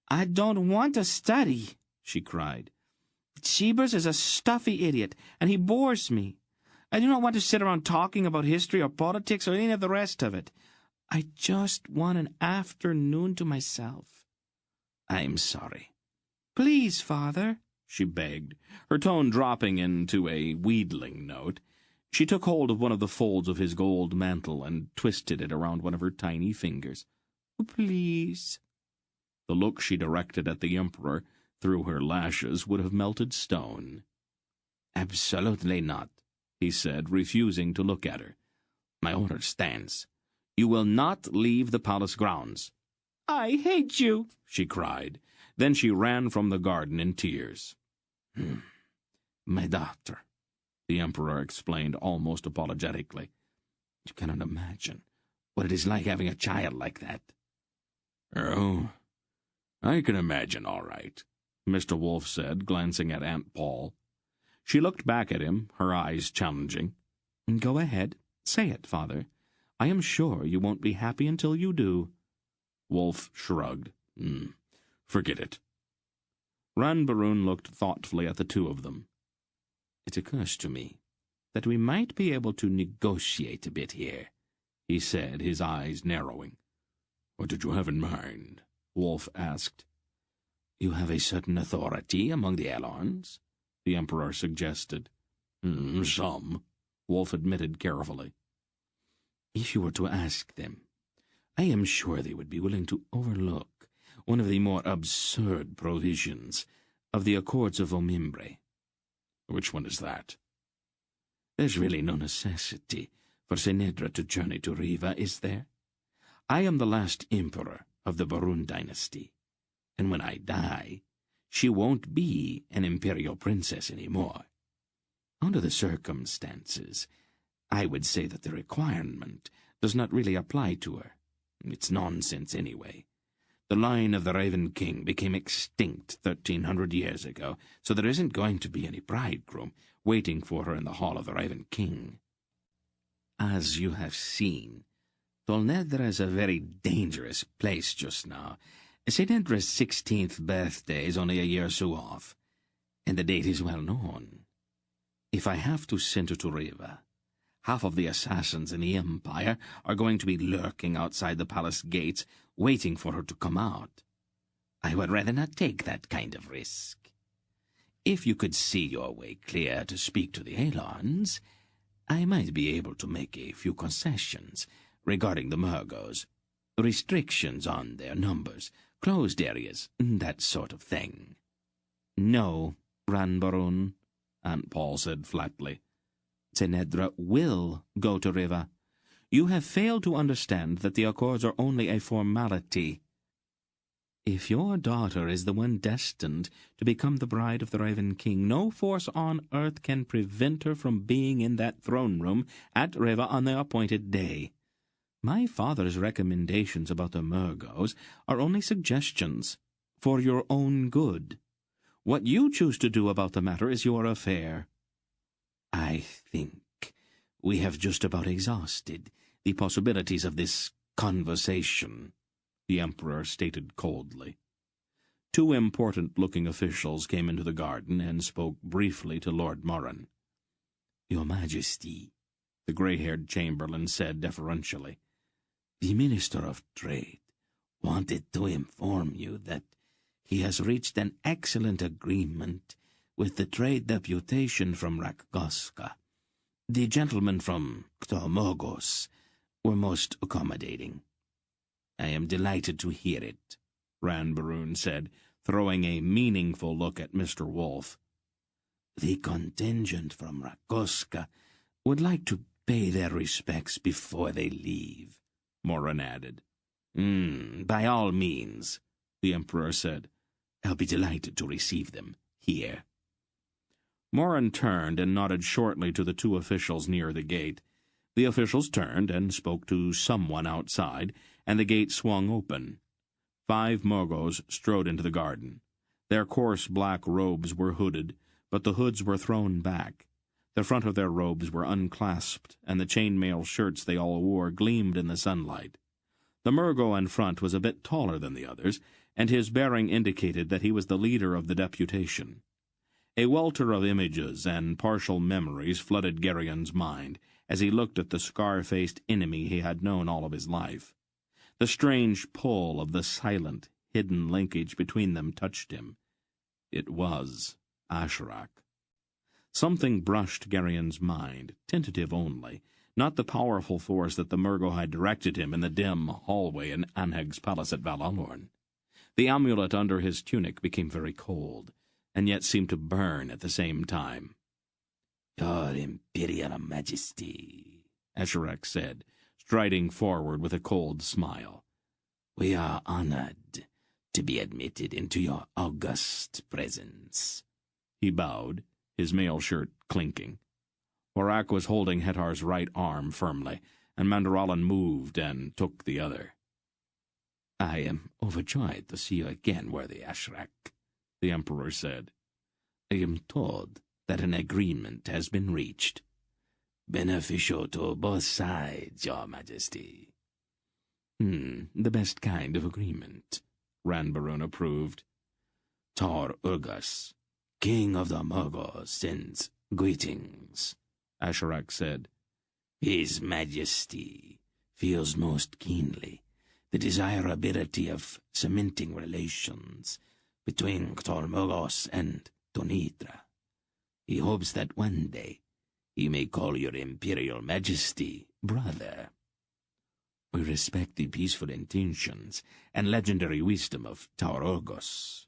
"I don't want to study," she cried. "Cheebers is a stuffy idiot, and he bores me. I do not want to sit around talking about history or politics or any of the rest of it. I just want an afternoon to myself." "I'm sorry." "Please, Father," she begged, her tone dropping into a wheedling note. She took hold of one of the folds of his gold mantle and twisted it around one of her tiny fingers. "Please." The look she directed at the Emperor through her lashes would have melted stone. "Absolutely not," he said, refusing to look at her. "My order stands. You will not leave the palace grounds." "I hate you," she cried. Then she ran from the garden in tears. "My daughter," the Emperor explained almost apologetically. "You cannot imagine what it is like having a child like that." "Oh, I can imagine all right," Mr. Wolf said, glancing at Aunt Paul. She looked back at him, her eyes challenging. "Go ahead. Say it, Father. I am sure you won't be happy until you do." Wolf shrugged. Forget it." Ranbaroon looked thoughtfully at the two of them. "It occurs to me that we might be able to negotiate a bit here," he said, his eyes narrowing. "What did you have in mind?" Wolf asked. "You have a certain authority among the Alons," the Emperor suggested. Some," Wolf admitted carefully. "If you were to ask them, I am sure they would be willing to overlook one of the more absurd provisions of the Accords of Omimbre." "Which one is that?" "There's really no necessity for Senedra to journey to Riva, is there? I am the last emperor of the Barun dynasty, and when I die, she won't be an imperial princess anymore." Under the circumstances, I would say that the requirement does not really apply to her. It's nonsense anyway. The line of the Raven King became extinct 1,300 years ago, so there isn't going to be any bridegroom waiting for her in the Hall of the Raven King. As you have seen, Tolnedra is a very dangerous place just now. St. Endra's 16th birthday is only a year or so off, and the date is well known. If I have to send her to Riva, half of the assassins in the Empire are going to be lurking outside the palace gates, waiting for her to come out. I would rather not take that kind of risk. If you could see your way clear to speak to the Alons, I might be able to make a few concessions regarding the Murgos, restrictions on their numbers, closed areas, that sort of thing. No, Ranbarun, Aunt Paul said flatly. Tolnedra will go to Riva. You have failed to understand that the Accords are only a formality. If your daughter is the one destined to become the bride of the Raven King, no force on earth can prevent her from being in that throne room at Riva on the appointed day. My father's recommendations about the Murgos are only suggestions for your own good. What you choose to do about the matter is your affair. I think we have just about exhausted the possibilities of this conversation, the Emperor stated coldly. Two important-looking officials came into the garden and spoke briefly to Lord Moran. Your Majesty, the grey-haired chamberlain said deferentially, the Minister of Trade wanted to inform you that he has reached an excellent agreement with the trade deputation from Rakgoska. The gentlemen from Ktormogos were most accommodating. I am delighted to hear it, Ranbarun said, throwing a meaningful look at Mr. Wolf. The contingent from Rakgoska would like to pay their respects before they leave, Moran added. By all means, the Emperor said. I'll be delighted to receive them here. Moran turned and nodded shortly to the two officials near the gate. The officials turned and spoke to someone outside, and the gate swung open. 5 Murgos strode into the garden. Their coarse black robes were hooded, but the hoods were thrown back. The front of their robes were unclasped, and the chain-mail shirts they all wore gleamed in the sunlight. The Murgo in front was a bit taller than the others, and his bearing indicated that he was the leader of the deputation. A welter of images and partial memories flooded Gerion's mind as he looked at the scar-faced enemy he had known all of his life. The strange pull of the silent, hidden linkage between them touched him. It was Asherak. Something brushed Gerion's mind, tentative only, not the powerful force that the Murgo had directed him in the dim hallway in Anheg's palace at Valalorn. The amulet under his tunic became very cold, and yet seemed to burn at the same time. Your Imperial Majesty, Asherak said, striding forward with a cold smile. We are honored to be admitted into your august presence. He bowed, his mail shirt clinking. Horak was holding Hetar's right arm firmly, and Mandaralan moved and took the other. I am overjoyed to see you again, worthy Asherak, the Emperor said. I am told that an agreement has been reached. Beneficial to both sides, Your Majesty. The best kind of agreement, Ranbarun approved. Tor Urgas, King of the Murgos, sends greetings, Asherak said. His Majesty feels most keenly the desirability of cementing relations between Ktormogos and Tonitra. He hopes that one day he may call your Imperial Majesty brother. We respect the peaceful intentions and legendary wisdom of Taurogos.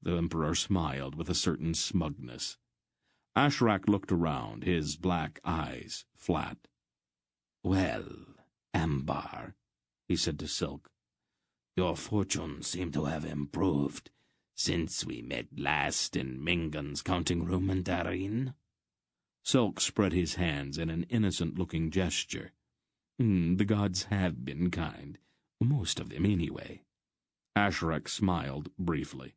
The Emperor smiled with a certain smugness. Asherak looked around, his black eyes flat. Well, Ambar, he said to Silk, your fortunes seem to have improved since we met last in Mingan's counting room in Darin. Silk spread his hands in an innocent-looking gesture. The gods have been kind. Most of them, anyway. Asherak smiled briefly.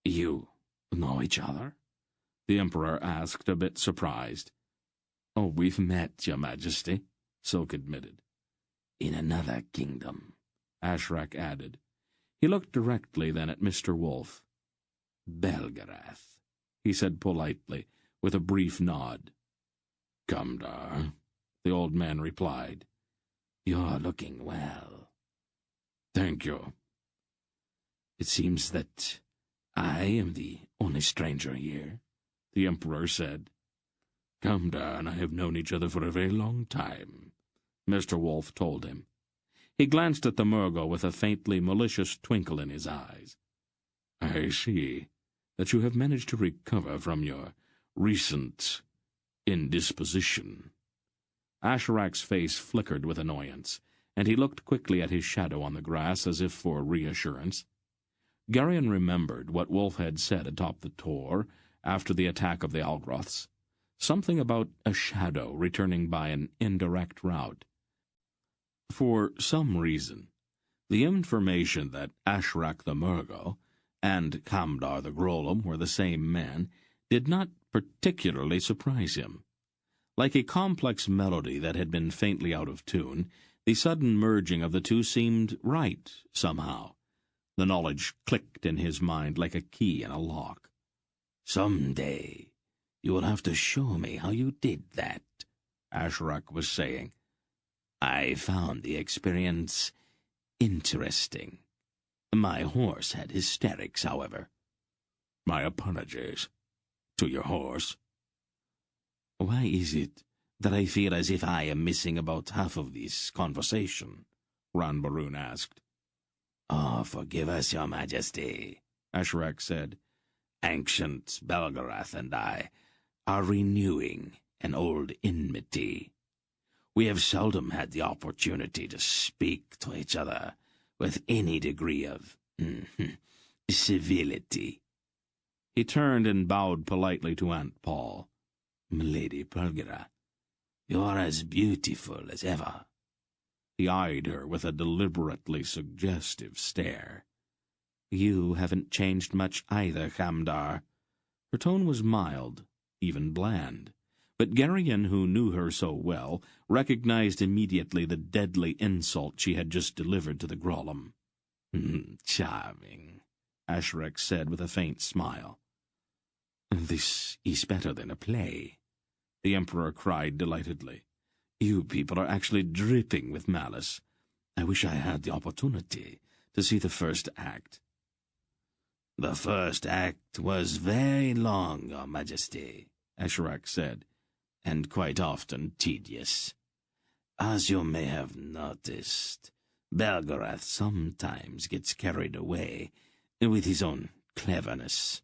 You know each other? The Emperor asked, a bit surprised. Oh, we've met, Your Majesty, Silk admitted. In another kingdom, Asherak added. He looked directly then at Mr. Wolf. Belgariad, he said politely, with a brief nod. Kamdar, the old man replied. You're looking well. Thank you. It seems that I am the only stranger here, the Emperor said. Kamdar and I have known each other for a very long time, Mr. Wolf told him. He glanced at the Murgo with a faintly malicious twinkle in his eyes. I see that you have managed to recover from your recent indisposition. Asherak's face flickered with annoyance, and he looked quickly at his shadow on the grass as if for reassurance. Garion remembered what Wolf had said atop the tor after the attack of the Algroths, something about a shadow returning by an indirect route. For some reason, the information that Asherak the Murgo and Kamdar the Grolem were the same man did not particularly surprise him. Like a complex melody that had been faintly out of tune, the sudden merging of the two seemed right, somehow. The knowledge clicked in his mind like a key in a lock. Someday you will have to show me how you did that, Asherak was saying. I found the experience interesting. My horse had hysterics, however. My apologies to your horse. Why is it that I feel as if I am missing about half of this conversation? Ran Barun asked. Oh, forgive us, Your Majesty, Asherak said. Ancient Belgarath and I are renewing an old enmity. We have seldom had the opportunity to speak to each other with any degree of civility. He turned and bowed politely to Aunt Paul. Milady Belgara, you are as beautiful as ever. He eyed her with a deliberately suggestive stare. You haven't changed much either, Kamdar. Her tone was mild, even bland, but Garion, who knew her so well, recognized immediately the deadly insult she had just delivered to the Grolem. Charming, Asherak said with a faint smile. This is better than a play, the Emperor cried delightedly. You people are actually dripping with malice. I wish I had the opportunity to see the first act. The first act was very long, Your Majesty, Asherak said, and quite often tedious. As you may have noticed, Belgarath sometimes gets carried away with his own cleverness.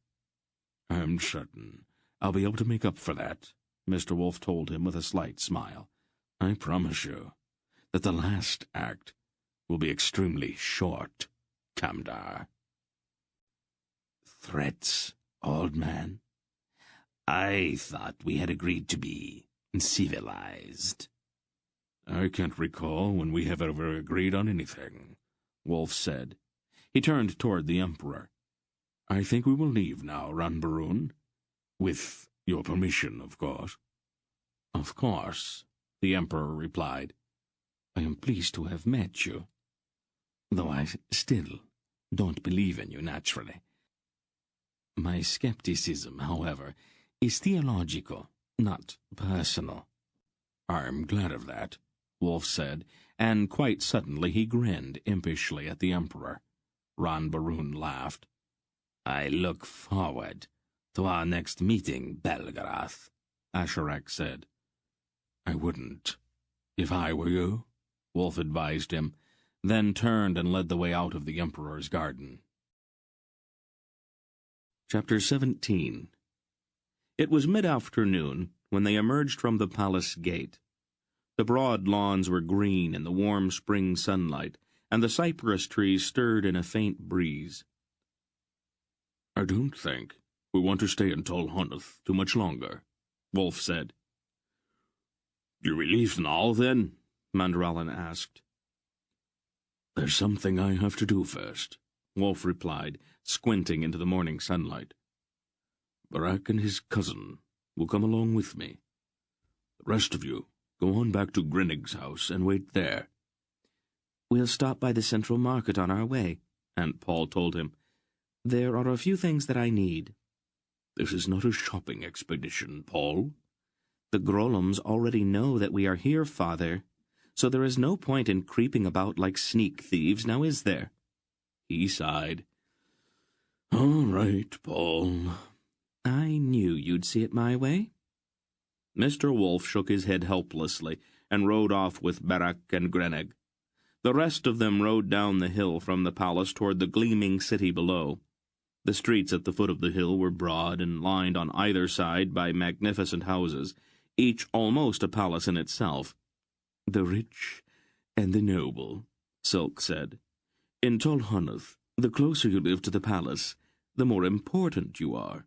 I'm certain I'll be able to make up for that, Mr. Wolf told him with a slight smile. I promise you that the last act will be extremely short, Kamdar. Threats, old man? I thought we had agreed to be civilized. I can't recall when we have ever agreed on anything, Wolf said. He turned toward the Emperor. I think we will leave now, Ran Barun. With your permission, of course. Of course, the Emperor replied. I am pleased to have met you, though I still don't believe in you naturally. My skepticism, however, is theological, not personal. I'm glad of that, Wolf said, and quite suddenly he grinned impishly at the Emperor. Ran Barun laughed. I look forward to our next meeting, Belgarath, Asherak said. I wouldn't, if I were you, Wolf advised him, then turned and led the way out of the Emperor's garden. Chapter 17. It was mid-afternoon when they emerged from the palace gate. The broad lawns were green in the warm spring sunlight, and the cypress trees stirred in a faint breeze. I don't think we want to stay in Tol Honeth too much longer, Wolf said. "You will leave now, then?" Mandralan asked. "There's something I have to do first," Wolf replied, squinting into the morning sunlight. "Barak and his cousin will come along with me. The rest of you, go on back to Grinnig's house and wait there." "We'll stop by the central market on our way," Aunt Paul told him. "There are a few things that I need." "This is not a shopping expedition, Paul." "The Grolums already know that we are here, Father, so there is no point in creeping about like sneak thieves, now is there?" He sighed. "All right, Paul." "I knew you'd see it my way." Mr. Wolf shook his head helplessly and rode off with Barak and Grennig. The rest of them rode down the hill from the palace toward the gleaming city below. The streets at the foot of the hill were broad and lined on either side by magnificent houses, each almost a palace in itself. "The rich and the noble," Silk said. "In Tol Honnoth, the closer you live to the palace, the more important you are."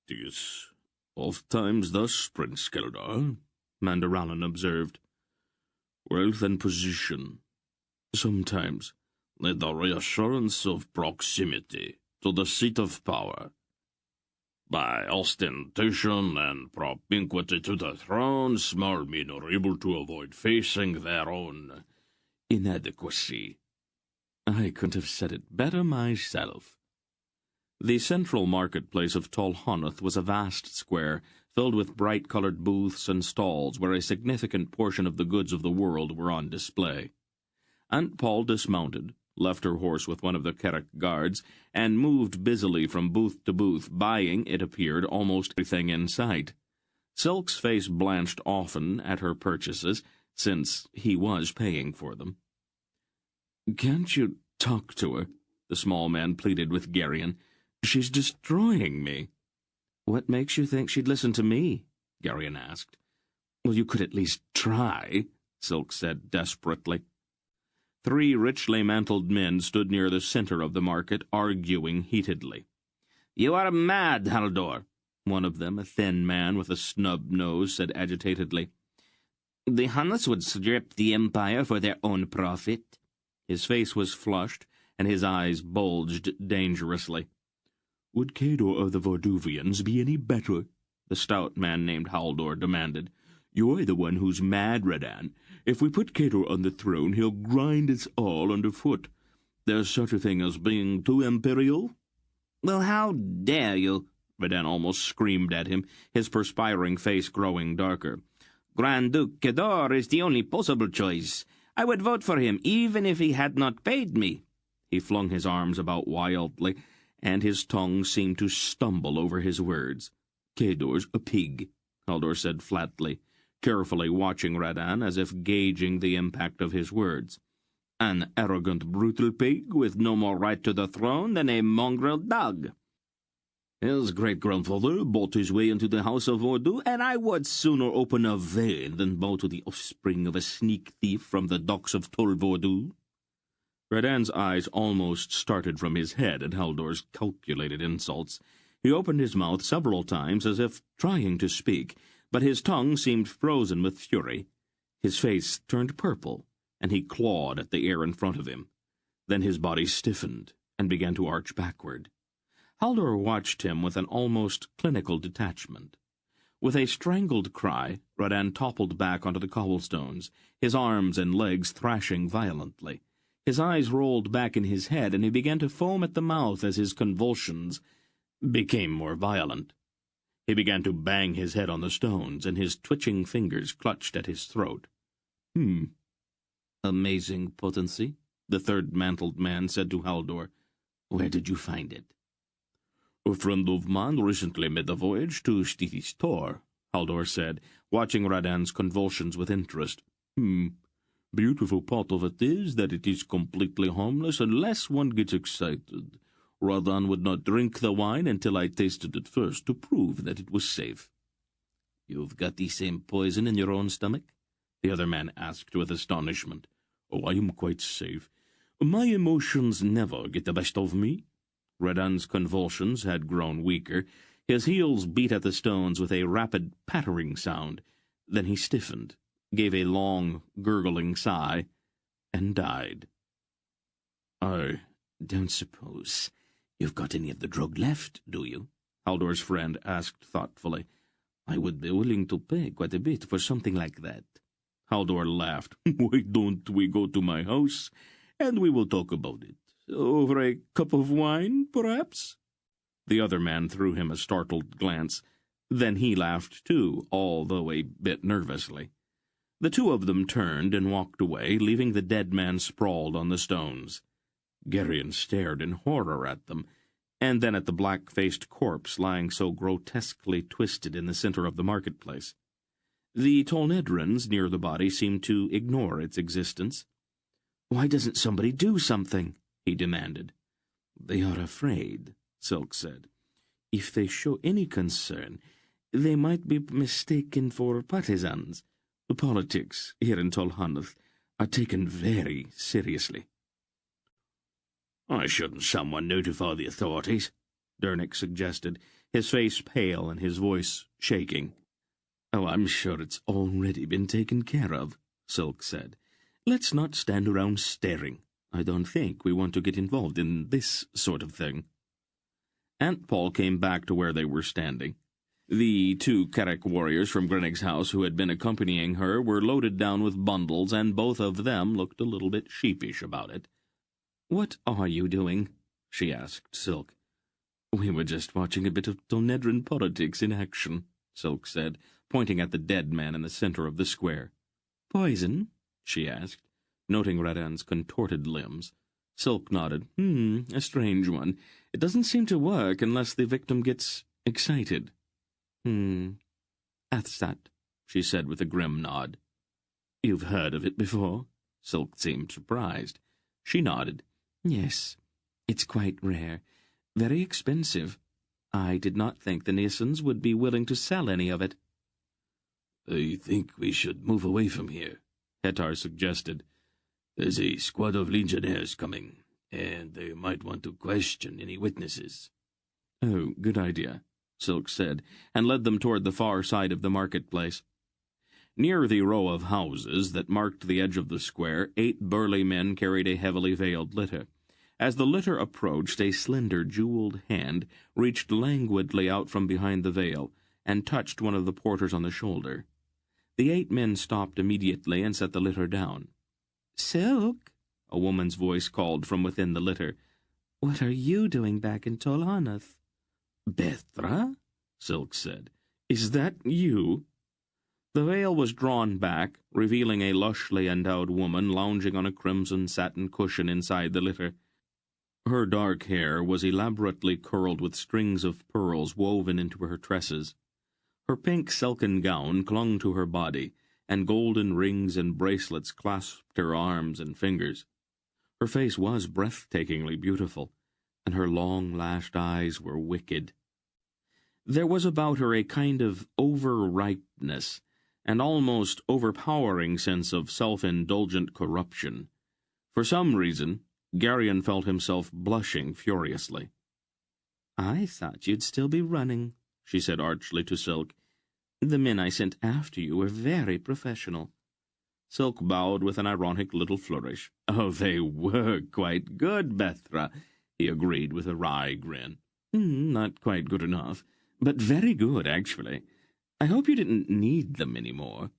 "'Tis oft times thus, Prince Keldar," Mandaralan observed. "Wealth and position sometimes need the reassurance of proximity to the seat of power. By ostentation and propinquity to the throne, small men are able to avoid facing their own inadequacy." "I couldn't have said it better myself." The central marketplace of Tol Honnoth was a vast square, filled with bright-coloured booths and stalls where a significant portion of the goods of the world were on display. Aunt Paul dismounted, left her horse with one of the Kerrick guards, and moved busily from booth to booth, buying, it appeared, almost everything in sight. Silk's face blanched often at her purchases, since he was paying for them. "Can't you talk to her?" the small man pleaded with Garion. "She's destroying me." "What makes you think she'd listen to me?" Garion asked. "Well, you could at least try," Silk said desperately. 3 richly mantled men stood near the center of the market, arguing heatedly. "You are mad, Haldor," one of them, a thin man with a snub nose, said agitatedly. "The Huns would strip the Empire for their own profit." His face was flushed, and his eyes bulged dangerously. "Would Cador of the Vorduvians be any better?" the stout man named Haldor demanded. "You're the one who's mad, Radan. If we put Cador on the throne, he'll grind us all underfoot. There's such a thing as being too imperial." "Well, how dare you?" Radan almost screamed at him, his perspiring face growing darker. "Grand Duke Cador is the only possible choice. I would vote for him, even if he had not paid me." He flung his arms about wildly, and his tongue seemed to stumble over his words. "Cador's a pig," Haldor said flatly, carefully watching Radan as if gauging the impact of his words. "An arrogant, brutal pig with no more right to the throne than a mongrel dog. His great-grandfather bought his way into the House of Ordu, and I would sooner open a vein than bow to the offspring of a sneak thief from the docks of Tol Vordu." Radan's eyes almost started from his head at Haldor's calculated insults. He opened his mouth several times as if trying to speak, but his tongue seemed frozen with fury. His face turned purple, and he clawed at the air in front of him. Then his body stiffened and began to arch backward. Haldor watched him with an almost clinical detachment. With a strangled cry, Radan toppled back onto the cobblestones, his arms and legs thrashing violently. His eyes rolled back in his head, and he began to foam at the mouth as his convulsions became more violent. He began to bang his head on the stones, and his twitching fingers clutched at his throat. "Amazing potency," the third mantled man said to Haldor. "Where did you find it?" "A friend of mine recently made a voyage to Stithis Tor," Haldor said, watching Radan's convulsions with interest. Beautiful part of it is that it is completely harmless unless one gets excited. Radan would not drink the wine until I tasted it first to prove that it was safe." "You've got the same poison in your own stomach?" the other man asked with astonishment. "Oh, I am quite safe. My emotions never get the best of me." Radan's convulsions had grown weaker. His heels beat at the stones with a rapid pattering sound. Then he stiffened, gave a long, gurgling sigh, and died. "I don't suppose you've got any of the drug left, do you?" Haldor's friend asked thoughtfully. "I would be willing to pay quite a bit for something like that." Haldor laughed. "Why don't we go to my house, and we will talk about it? Over a cup of wine, perhaps?" The other man threw him a startled glance. Then he laughed too, although a bit nervously. The two of them turned and walked away, leaving the dead man sprawled on the stones. Geryon stared in horror at them, and then at the black-faced corpse lying so grotesquely twisted in the center of the marketplace. The Tolnedrons near the body seemed to ignore its existence. "Why doesn't somebody do something?" he demanded. "They are afraid," Silk said. "If they show any concern, they might be mistaken for partisans. Politics here in Tolhanath are taken very seriously." "Why shouldn't someone notify the authorities?" Dernick suggested, his face pale and his voice shaking. "Oh, I'm sure it's already been taken care of," Silk said. "Let's not stand around staring. I don't think we want to get involved in this sort of thing." Aunt Paul came back to where they were standing. The two Carrick warriors from Grinnig's house who had been accompanying her were loaded down with bundles, and both of them looked a little bit sheepish about it. "What are you doing?" she asked Silk. "We were just watching a bit of Tolnedron politics in action," Silk said, pointing at the dead man in the center of the square. "Poison?" she asked, noting Radan's contorted limbs. Silk nodded. A strange one. It doesn't seem to work unless the victim gets excited." "That's that," she said with a grim nod. "You've heard of it before?" Silk seemed surprised. She nodded. "Yes, it's quite rare. Very expensive. I did not think the Nissans would be willing to sell any of it." "I think we should move away from here," Hetar suggested. "There's a squad of legionnaires coming, and they might want to question any witnesses." "Oh, good idea," Silk said, and led them toward the far side of the marketplace. Near the row of houses that marked the edge of the square, 8 burly men carried a heavily veiled litter. As the litter approached, a slender, jeweled hand reached languidly out from behind the veil and touched one of the porters on the shoulder. The 8 men stopped immediately and set the litter down. "Silk," a woman's voice called from within the litter, "what are you doing back in Tolhanath?" "Bethra?" Silk said. "Is that you?" The veil was drawn back, revealing a lushly endowed woman lounging on a crimson satin cushion inside the litter. Her dark hair was elaborately curled with strings of pearls woven into her tresses. Her pink silken gown clung to her body, and golden rings and bracelets clasped her arms and fingers. Her face was breathtakingly beautiful, and her long-lashed eyes were wicked. There was about her a kind of over-ripeness, an almost overpowering sense of self-indulgent corruption. For some reason, Geryon felt himself blushing furiously. "I thought you'd still be running," she said archly to Silk. "The men I sent after you were very professional." Silk bowed with an ironic little flourish. "Oh, they were quite good, Bethra," he agreed with a wry grin. "Not quite good enough, but very good, actually. I hope you didn't need them any more."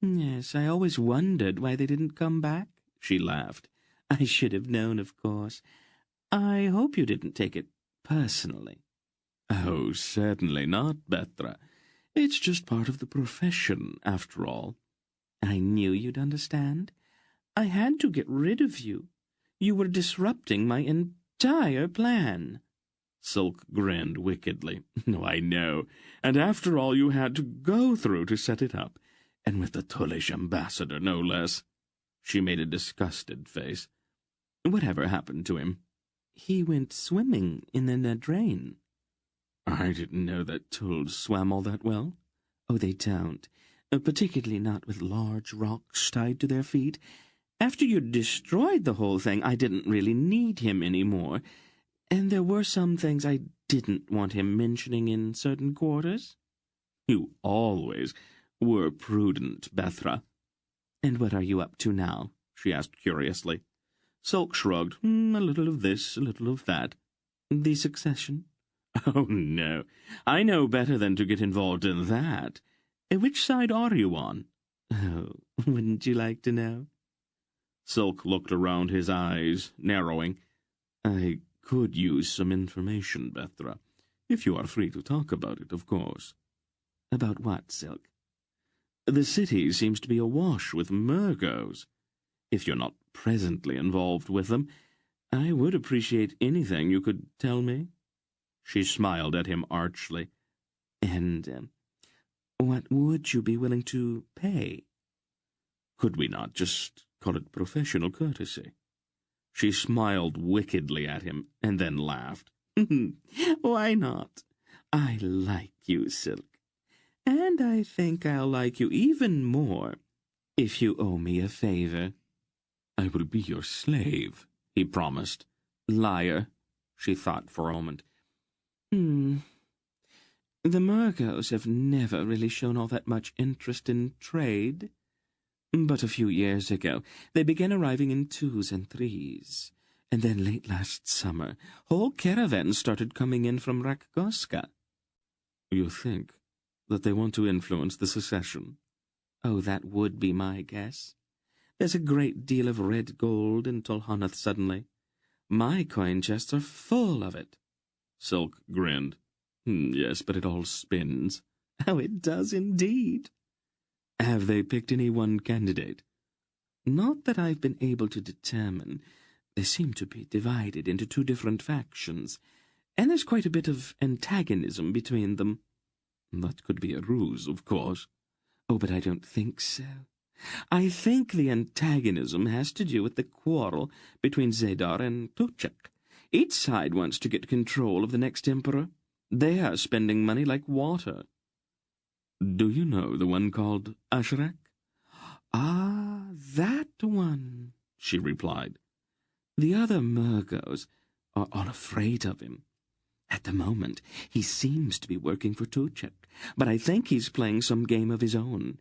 "Yes, I always wondered why they didn't come back," she laughed. "I should have known, of course. I hope you didn't take it personally." "Oh, certainly not, Bethra. It's just part of the profession, after all." "I knew you'd understand. I had to get rid of you. You were disrupting my entire plan." Silk grinned wickedly. "I know. And after all you had to go through to set it up, and with the Tullish ambassador, no less." She made a disgusted face. "Whatever happened to him?" "He went swimming in the Nadrain." "I didn't know that Tulls swam all that well." "Oh, they don't. Particularly not with large rocks tied to their feet. After you'd destroyed the whole thing, I didn't really need him any more. And there were some things I didn't want him mentioning in certain quarters? You always were prudent, Bethra. And what are you up to now? She asked curiously. Silk shrugged. A little of this, a little of that. The succession? Oh, no. I know better than to get involved in that. Which side are you on? Oh, wouldn't you like to know? Silk looked around, his eyes narrowing. I could use some information, Bethra, if you are free to talk about it, of course. About what, Silk? The city seems to be awash with Murgos. If you're not presently involved with them, I would appreciate anything you could tell me. She smiled at him archly. And what would you be willing to pay? Could we not just call it professional courtesy? She smiled wickedly at him, and then laughed. Why not? I like you, Silk. And I think I'll like you even more if you owe me a favor. I will be your slave, he promised. Liar, she thought for a moment. The Murgos have never really shown all that much interest in trade. But a few years ago, they began arriving in 2s and 3s. And then late last summer, whole caravans started coming in from Rakgoska. You think that they want to influence the secession? Oh, that would be my guess. There's a great deal of red gold in Tolhanath suddenly. My coin chests are full of it. Silk grinned. Yes, but it all spins. Oh, it does indeed. Have they picked any one candidate? Not that I've been able to determine. They seem to be divided into 2 different factions, and there's quite a bit of antagonism between them. That could be a ruse, of course. Oh, but I don't think so. I think the antagonism has to do with the quarrel between Zadar and Tuchek. Each side wants to get control of the next emperor. They are spending money like water. Do you know the one called Ashrak? Ah, that one, she replied. The other Murgos are all afraid of him. At the moment, he seems to be working for Tuchek, but I think he's playing some game of his own.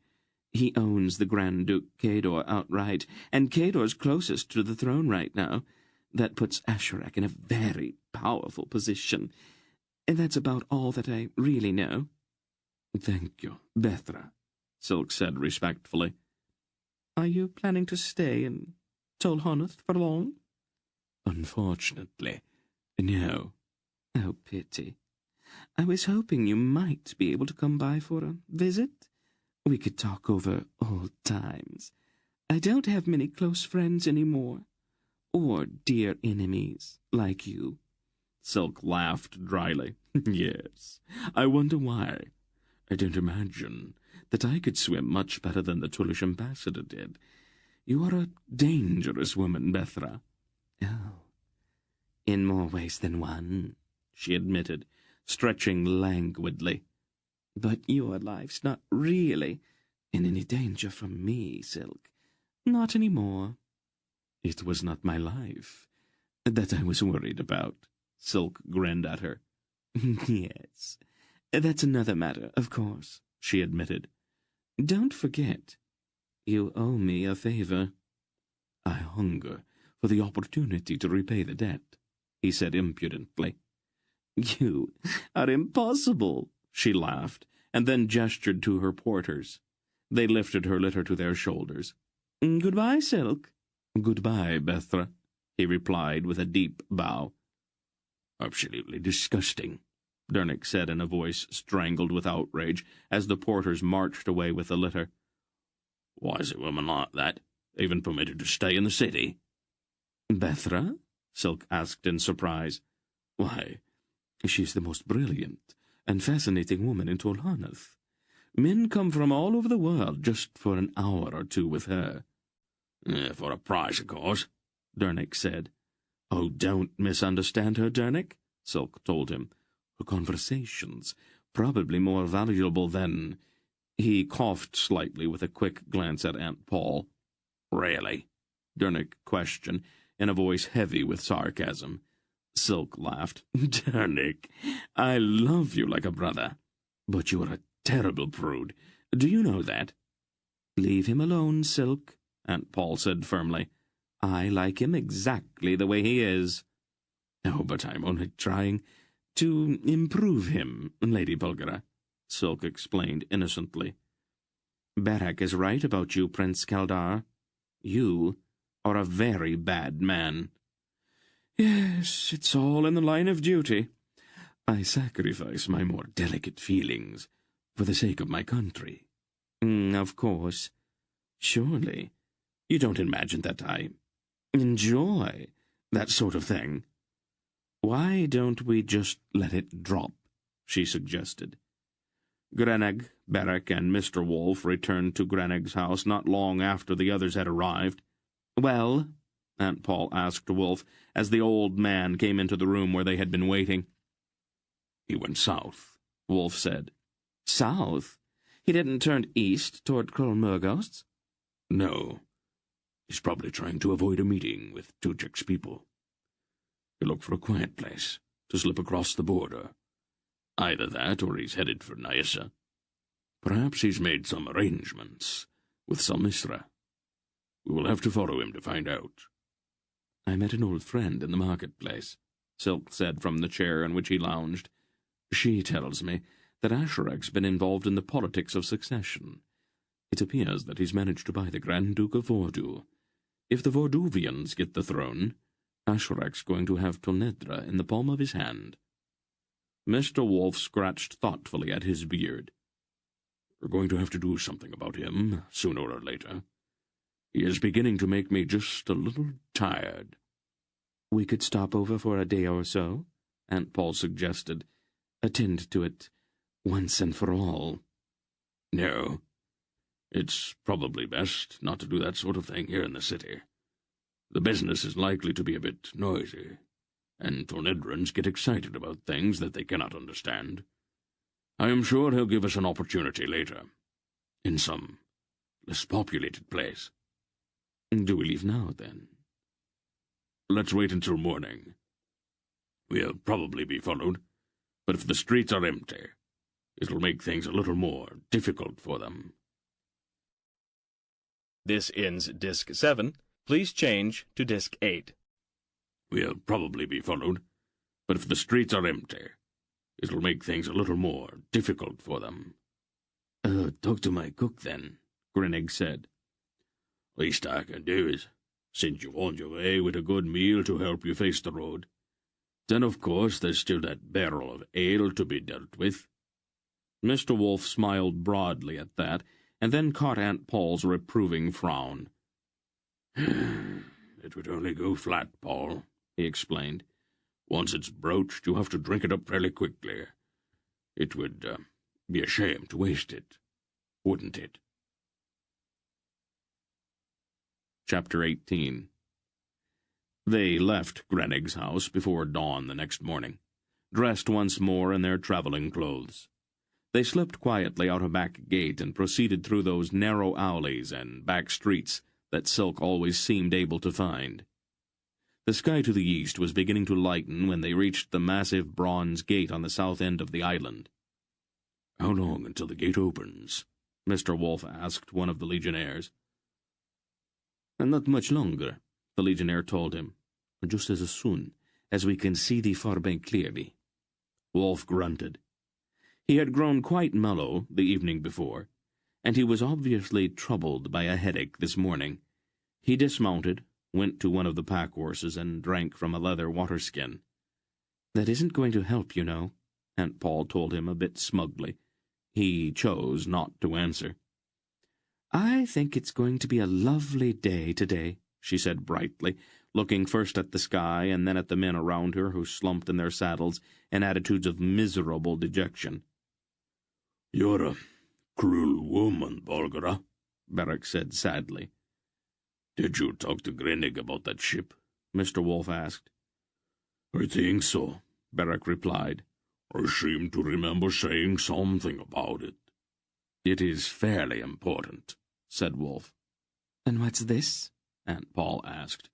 He owns the Grand Duke Kador outright, and Kador's closest to the throne right now. That puts Asherak in a very powerful position. And that's about all that I really know. Thank you, Bethra, Silk said respectfully. Are you planning to stay in Tolhanath for long? Unfortunately, no. Oh, pity. I was hoping you might be able to come by for a visit. We could talk over old times. I don't have many close friends anymore, or dear enemies like you. Silk laughed dryly. Yes, I wonder why. I don't imagine that I could swim much better than the Tulish ambassador did. You are a dangerous woman, Bethra. Oh, in more ways than one, she admitted, stretching languidly. But your life's not really in any danger from me, Silk. Not any more. It was not my life that I was worried about. Silk grinned at her. Yes, that's another matter, of course, she admitted. Don't forget, you owe me a favor. I hunger for the opportunity to repay the debt, he said impudently. You are impossible, she laughed, and then gestured to her porters. They lifted her litter to their shoulders. Goodbye, Silk. Goodbye, Bethra, he replied with a deep bow. Absolutely disgusting, Dernick said in a voice strangled with outrage as the porters marched away with the litter. Why is a woman like that even permitted to stay in the city? Bethra? Silk asked in surprise. Why, she's the most brilliant and fascinating woman in Tolhanath. Men come from all over the world just for an hour or two with her. For a price, of course, Dernick said. Oh, don't misunderstand her, Dernick, Silk told him. Her conversation's probably more valuable than... He coughed slightly with a quick glance at Aunt Paul. Really? Dernick questioned, in a voice heavy with sarcasm. Silk laughed. Nick, I love you like a brother, but you are a terrible prude. Do you know that? Leave him alone, Silk, Aunt Paul said firmly. I like him exactly the way he is. Oh, but I'm only trying to improve him, Lady Bulgara, Silk explained innocently. Barak is right about you, Prince Kaldar. You are a very bad man. Yes, it's all in the line of duty. I sacrifice my more delicate feelings for the sake of my country. Of course. Surely you don't imagine that I enjoy that sort of thing. Why don't we just let it drop? She suggested. Grenag, Barak, and Mr. Wolf returned to Grenag's house not long after the others had arrived. Well, Aunt Paul asked Wolf, as the old man came into the room where they had been waiting. He went south, Wolf said. South? He didn't turn east toward Krolmurgost's? No. He's probably trying to avoid a meeting with Tujek's people. He'll look for a quiet place to slip across the border. Either that or he's headed for Nyissa. Perhaps he's made some arrangements with Salmistra. We will have to follow him to find out. I met an old friend in the marketplace, Silk said from the chair in which he lounged. She tells me that Asherak's been involved in the politics of succession. It appears that he's managed to buy the Grand Duke of Vordu. If the Vorduvians get the throne, Asherak's going to have Tonedra in the palm of his hand. Mr. Wolf scratched thoughtfully at his beard. We're going to have to do something about him, sooner or later. He is beginning to make me just a little tired. We could stop over for a day or so, Aunt Paul suggested. Attend to it once and for all. No. It's probably best not to do that sort of thing here in the city. The business is likely to be a bit noisy, and Tonedrans get excited about things that they cannot understand. I am sure he'll give us an opportunity later, in some less populated place. Do we leave now, then? Let's wait until morning. We'll probably be followed, but if the streets are empty, it'll make things a little more difficult for them. This ends Disc 7. Please change to Disc 8. We'll probably be followed, but if the streets are empty, it'll make things a little more difficult for them. Talk to my cook, then, Grinnig said. Least I can do is send you on your way with a good meal to help you face the road. Then, of course, there's still that barrel of ale to be dealt with. Mr. Wolf smiled broadly at that, and then caught Aunt Paul's reproving frown. It would only go flat, Paul, he explained. Once it's broached, you have to drink it up fairly quickly. It would be a shame to waste it, wouldn't it? Chapter 18. They left Grenig's house before dawn the next morning, dressed once more in their travelling clothes. They slipped quietly out a back gate and proceeded through those narrow alleys and back streets that Silk always seemed able to find. The sky to the east was beginning to lighten when they reached the massive bronze gate on the south end of the island. How long until the gate opens? Mr. Wolf asked one of the legionnaires. Not much longer, the legionnaire told him, just as soon as we can see the far bank clearly. Wolf grunted. He had grown quite mellow the evening before, and he was obviously troubled by a headache this morning. He dismounted, went to one of the pack horses, and drank from a leather water-skin. That isn't going to help, you know, Aunt Paul told him a bit smugly. He chose not to answer. I think it's going to be a lovely day today, she said brightly, looking first at the sky and then at the men around her who slumped in their saddles in attitudes of miserable dejection. You're a cruel woman, Bulgara, Barak said sadly. Did you talk to Grinnig about that ship? Mr. Wolf asked. I think so, Barak replied. I seem to remember saying something about it. It is fairly important, said Wolf. And what's this? Aunt Paul asked.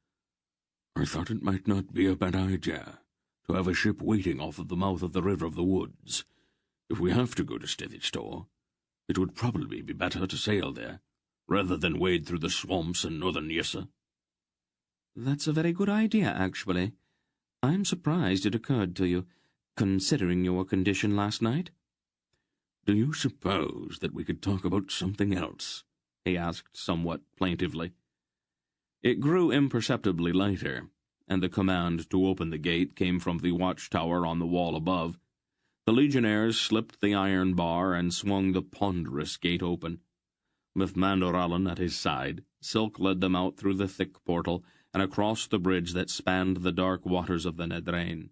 I thought it might not be a bad idea to have a ship waiting off of the mouth of the River of the Woods. If we have to go to Stevenstor, it would probably be better to sail there, rather than wade through the swamps in northern Nyissa. That's a very good idea, actually. I'm surprised it occurred to you, considering your condition last night. Do you suppose that we could talk about something else? He asked somewhat plaintively. It grew imperceptibly lighter, and the command to open the gate came from the watchtower on the wall above. The legionnaires slipped the iron bar and swung the ponderous gate open. With Mandorallan at his side, Silk led them out through the thick portal and across the bridge that spanned the dark waters of the Nedrain.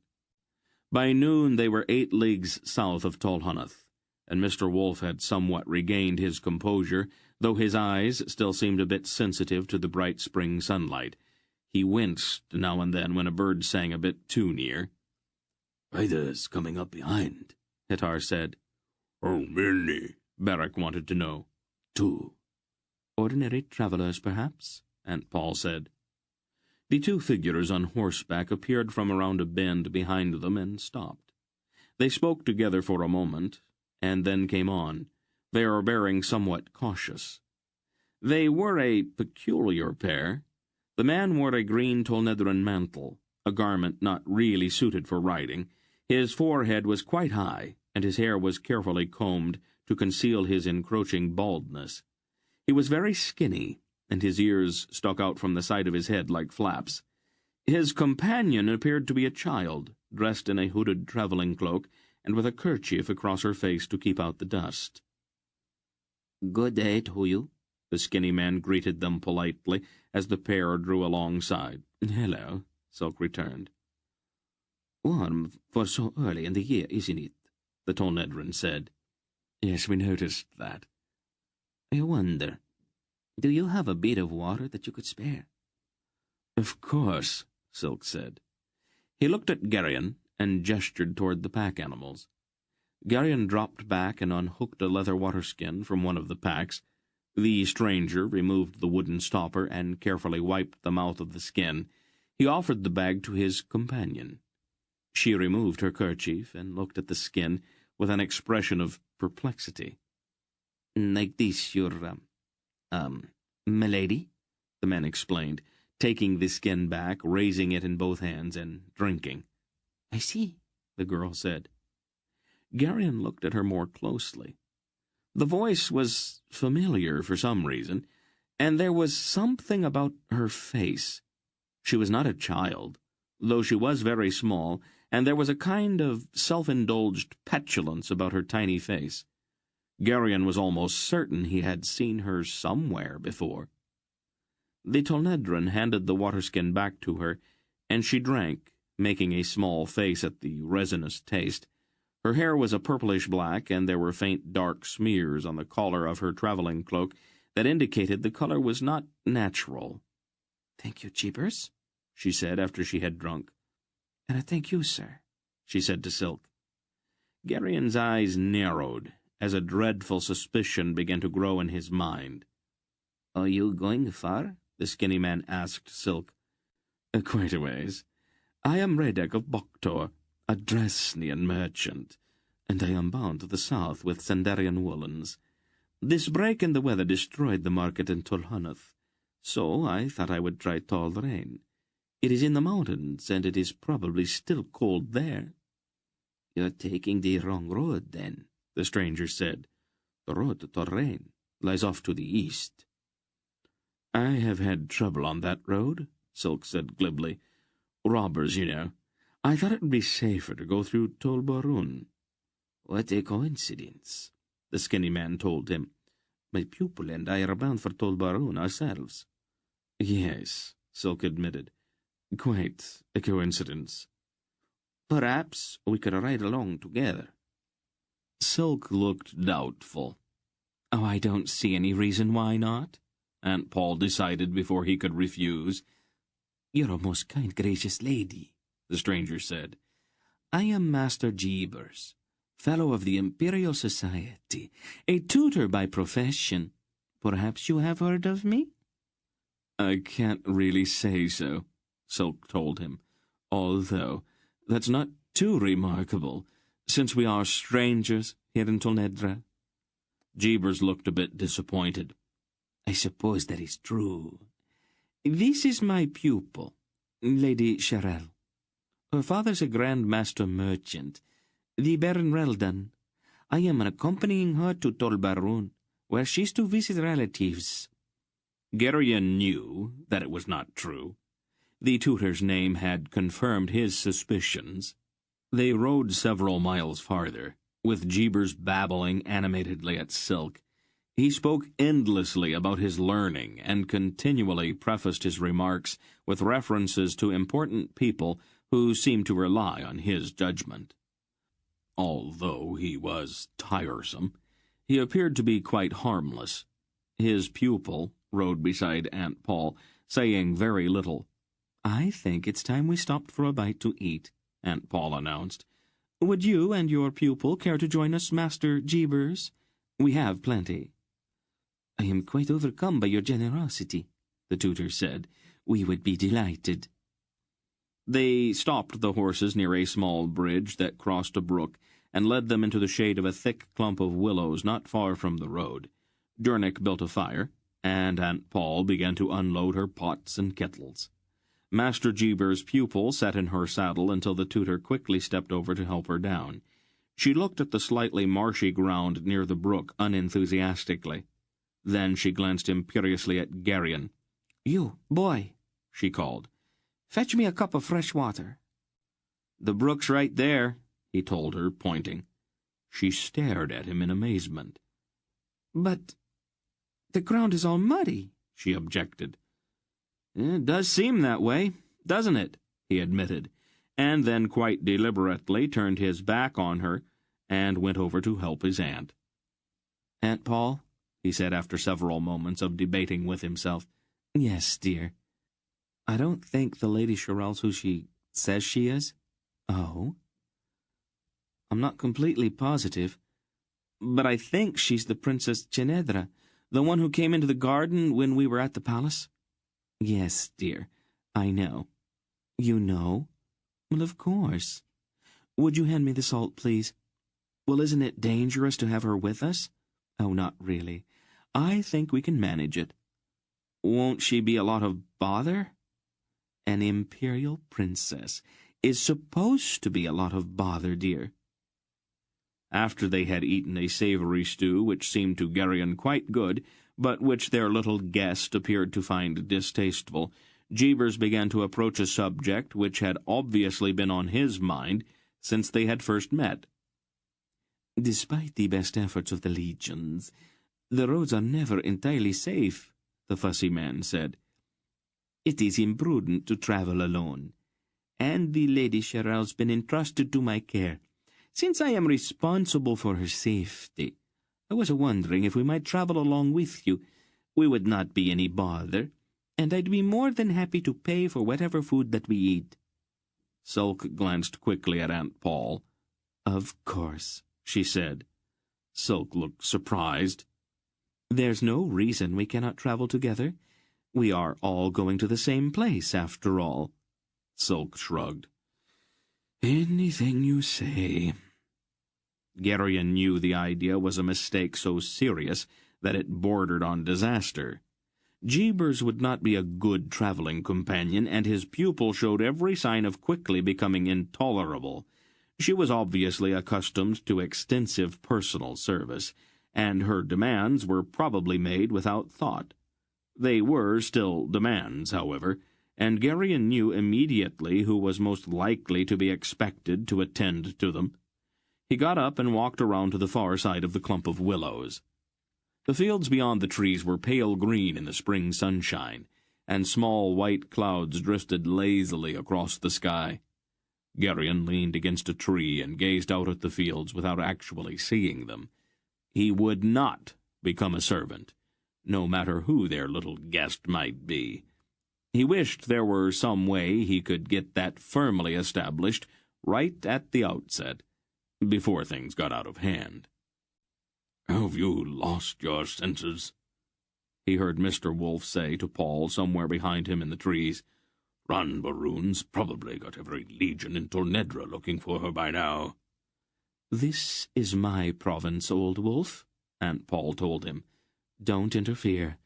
By noon they were 8 leagues south of Tolhunath, and Mr. Wolfe had somewhat regained his composure, though his eyes still seemed a bit sensitive to the bright spring sunlight. He winced now and then when a bird sang a bit too near. "Either's coming up behind," Hitar said. "How many?" Beric wanted to know. 2. "Ordinary travellers, perhaps," Aunt Paul said. The 2 figures on horseback appeared from around a bend behind them and stopped. They spoke together for a moment, and then came on, their bearing somewhat cautious. They were a peculiar pair. The man wore a green Tolnedran mantle, a garment not really suited for riding. His forehead was quite high, and his hair was carefully combed to conceal his encroaching baldness. He was very skinny, and his ears stuck out from the side of his head like flaps. His companion appeared to be a child, dressed in a hooded travelling cloak, and with a kerchief across her face to keep out the dust. "Good day to you," the skinny man greeted them politely as the pair drew alongside. "Hello," Silk returned. "Warm for so early in the year, isn't it?" the Tolnedran said. "Yes, we noticed that." "I wonder, do you have a bit of water that you could spare?" "Of course," Silk said. He looked at Geryon and gestured toward the pack animals. Geryon dropped back and unhooked a leather waterskin from one of the packs. The stranger removed the wooden stopper and carefully wiped the mouth of the skin. He offered the bag to his companion. She removed her kerchief and looked at the skin with an expression of perplexity. "Like this, your, milady?" the man explained, taking the skin back, raising it in both hands, and drinking. "I see," the girl said. Geryon looked at her more closely. The voice was familiar for some reason, and there was something about her face. She was not a child, though she was very small, and there was a kind of self-indulged petulance about her tiny face. Geryon was almost certain he had seen her somewhere before. The Tolnedran handed the waterskin back to her, and she drank, making a small face at the resinous taste. Her hair was a purplish black, and there were faint dark smears on the collar of her travelling cloak that indicated the color was not natural. "Thank you, Jeepers," she said after she had drunk. "And I thank you, sir," she said to Silk. Geryon's eyes narrowed as a dreadful suspicion began to grow in his mind. "Are you going far?" the skinny man asked Silk. "Quite a ways. I am Redek of Boktor, a Dresnian merchant, and I am bound to the south with Sandarian woolens. This break in the weather destroyed the market in Tolhunath, so I thought I would try Tolrain. It is in the mountains, and it is probably still cold there." "You're taking the wrong road, then," the stranger said. "The road to Tolrain lies off to the east." "I have had trouble on that road," Silk said glibly. "Robbers, you know. I thought it would be safer to go through Tolbarun." "What a coincidence," the skinny man told him. "My pupil and I are bound for Tolbarun ourselves." "Yes," Silk admitted. "Quite a coincidence." "Perhaps we could ride along together." Silk looked doubtful. "Oh, I don't see any reason why not," Aunt Paul decided before he could refuse. "You're a most kind, gracious lady," the stranger said. "I am Master Jeebers, Fellow of the Imperial Society, a tutor by profession. Perhaps you have heard of me?" "I can't really say so," Silk told him, "although That's not too remarkable, since we are strangers here in Tolnedra. Jeebers looked a bit disappointed. I suppose that is true. This is my pupil, Lady Sherelle. Her father's a Grand Master merchant, the Baron Reldan. I am accompanying her to Tolbarun, where she's to visit relatives. Geryon knew that it was not true. The tutor's name had confirmed his suspicions. They rode several miles farther, with Jeebers babbling animatedly at Silk. He spoke endlessly about his learning and continually prefaced his remarks with references to important people who seemed to rely on his judgment. Although he was tiresome, he appeared to be quite harmless. His pupil rode beside Aunt Paul, saying very little. I think it's time we stopped for a bite to eat, Aunt Paul announced. Would you and your pupil care to join us, Master Jeebers? We have plenty. I am quite overcome by your generosity, the tutor said. We would be delighted. They stopped the horses near a small bridge that crossed a brook and led them into the shade of a thick clump of willows not far from the road. Durnick built a fire, and Aunt Paul began to unload her pots and kettles. Master Jeebers' pupil sat in her saddle until the tutor quickly stepped over to help her down. She looked at the slightly marshy ground near the brook unenthusiastically. Then she glanced imperiously at Geryon. You, boy, she called. Fetch me a cup of fresh water. The brook's right there, he told her, pointing. She stared at him in amazement. But the ground is all muddy, she objected. It does seem that way, doesn't it? He admitted, and then quite deliberately turned his back on her and went over to help his aunt. Aunt Paul, he said after several moments of debating with himself. Yes, dear. I don't think the Lady Sherelle's who she says she is. Oh? I'm not completely positive, but I think she's the Princess Chenedra, the one who came into the garden when we were at the palace. Yes, dear, I know. You know? Well, of course. Would you hand me the salt, please? Well, isn't it dangerous to have her with us? Oh, not really. I think we can manage it. Won't she be a lot of bother? An imperial princess is supposed to be a lot of bother, dear. After they had eaten a savory stew which seemed to Geryon quite good, but which their little guest appeared to find distasteful, Jeebers began to approach a subject which had obviously been on his mind since they had first met. Despite the best efforts of the legions, the roads are never entirely safe, the fussy man said. It is imprudent to travel alone, and the Lady Sherelle's been entrusted to my care. Since I am responsible for her safety, I was wondering if we might travel along with you. We would not be any bother, and I'd be more than happy to pay for whatever food that we eat. Sulk glanced quickly at Aunt Paul. Of course, she said. Sulk looked surprised. There's no reason we cannot travel together. We are all going to the same place, after all. Sulk shrugged. Anything you say. Geryon knew the idea was a mistake so serious that it bordered on disaster. Jeebers would not be a good traveling companion, and his pupil showed every sign of quickly becoming intolerable. She was obviously accustomed to extensive personal service, and her demands were probably made without thought. They were still demands, however, and Geryon knew immediately who was most likely to be expected to attend to them. He got up and walked around to the far side of the clump of willows. The fields beyond the trees were pale green in the spring sunshine, and small white clouds drifted lazily across the sky. Geryon leaned against a tree and gazed out at the fields without actually seeing them. He would not become a servant, no matter who their little guest might be. He wished there were some way he could get that firmly established right at the outset, before things got out of hand. "Have you lost your senses?" he heard Mr. Wolf say to Paul somewhere behind him in the trees. Ranbaroon's probably got every legion in Tolnedra looking for her by now. This is my province, old wolf, Aunt Paul told him. Don't interfere.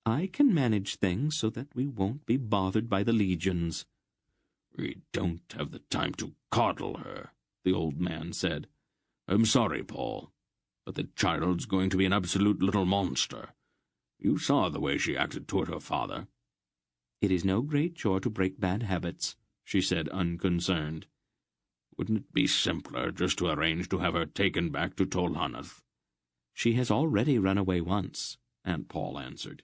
I can manage things so that we won't be bothered by the legions. We don't have the time to coddle her, the old man said. I'm sorry, Paul, but the child's going to be an absolute little monster. You saw the way she acted toward her father. It is no great chore to break bad habits, she said, unconcerned. Wouldn't it be simpler just to arrange to have her taken back to Tolhanath? She has already run away once, Aunt Paul answered.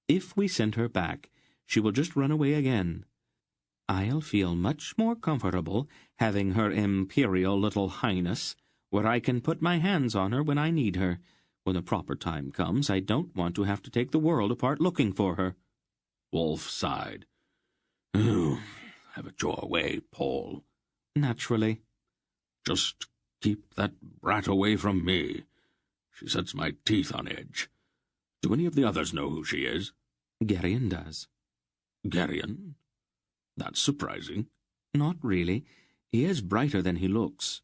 If we send her back, she will just run away again. I'll feel much more comfortable having her imperial little highness, where I can put my hands on her when I need her. When the proper time comes, I don't want to have to take the world apart looking for her. Wolf sighed. Oh, have it your way, Paul. Naturally. Just keep that brat away from me. She sets my teeth on edge. Do any of the others know who she is? Geryon does. Geryon? That's surprising. Not really. He is brighter than he looks.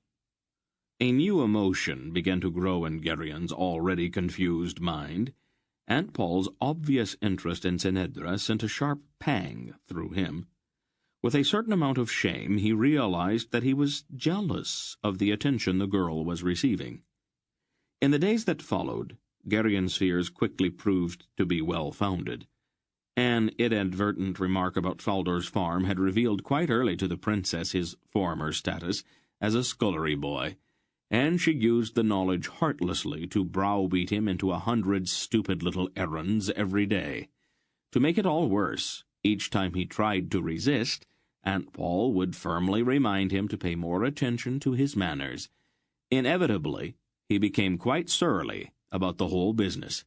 A new emotion began to grow in Geryon's already confused mind. Aunt Paul's obvious interest in Senedra sent a sharp pang through him. With a certain amount of shame, he realized that he was jealous of the attention the girl was receiving. In the days that followed, Geryon's fears quickly proved to be well-founded. An inadvertent remark about Faldor's farm had revealed quite early to the princess his former status as a scullery boy, and she used the knowledge heartlessly to browbeat him into 100 stupid little errands every day. To make it all worse, each time he tried to resist, Aunt Paul would firmly remind him to pay more attention to his manners. Inevitably, he became quite surly about the whole business.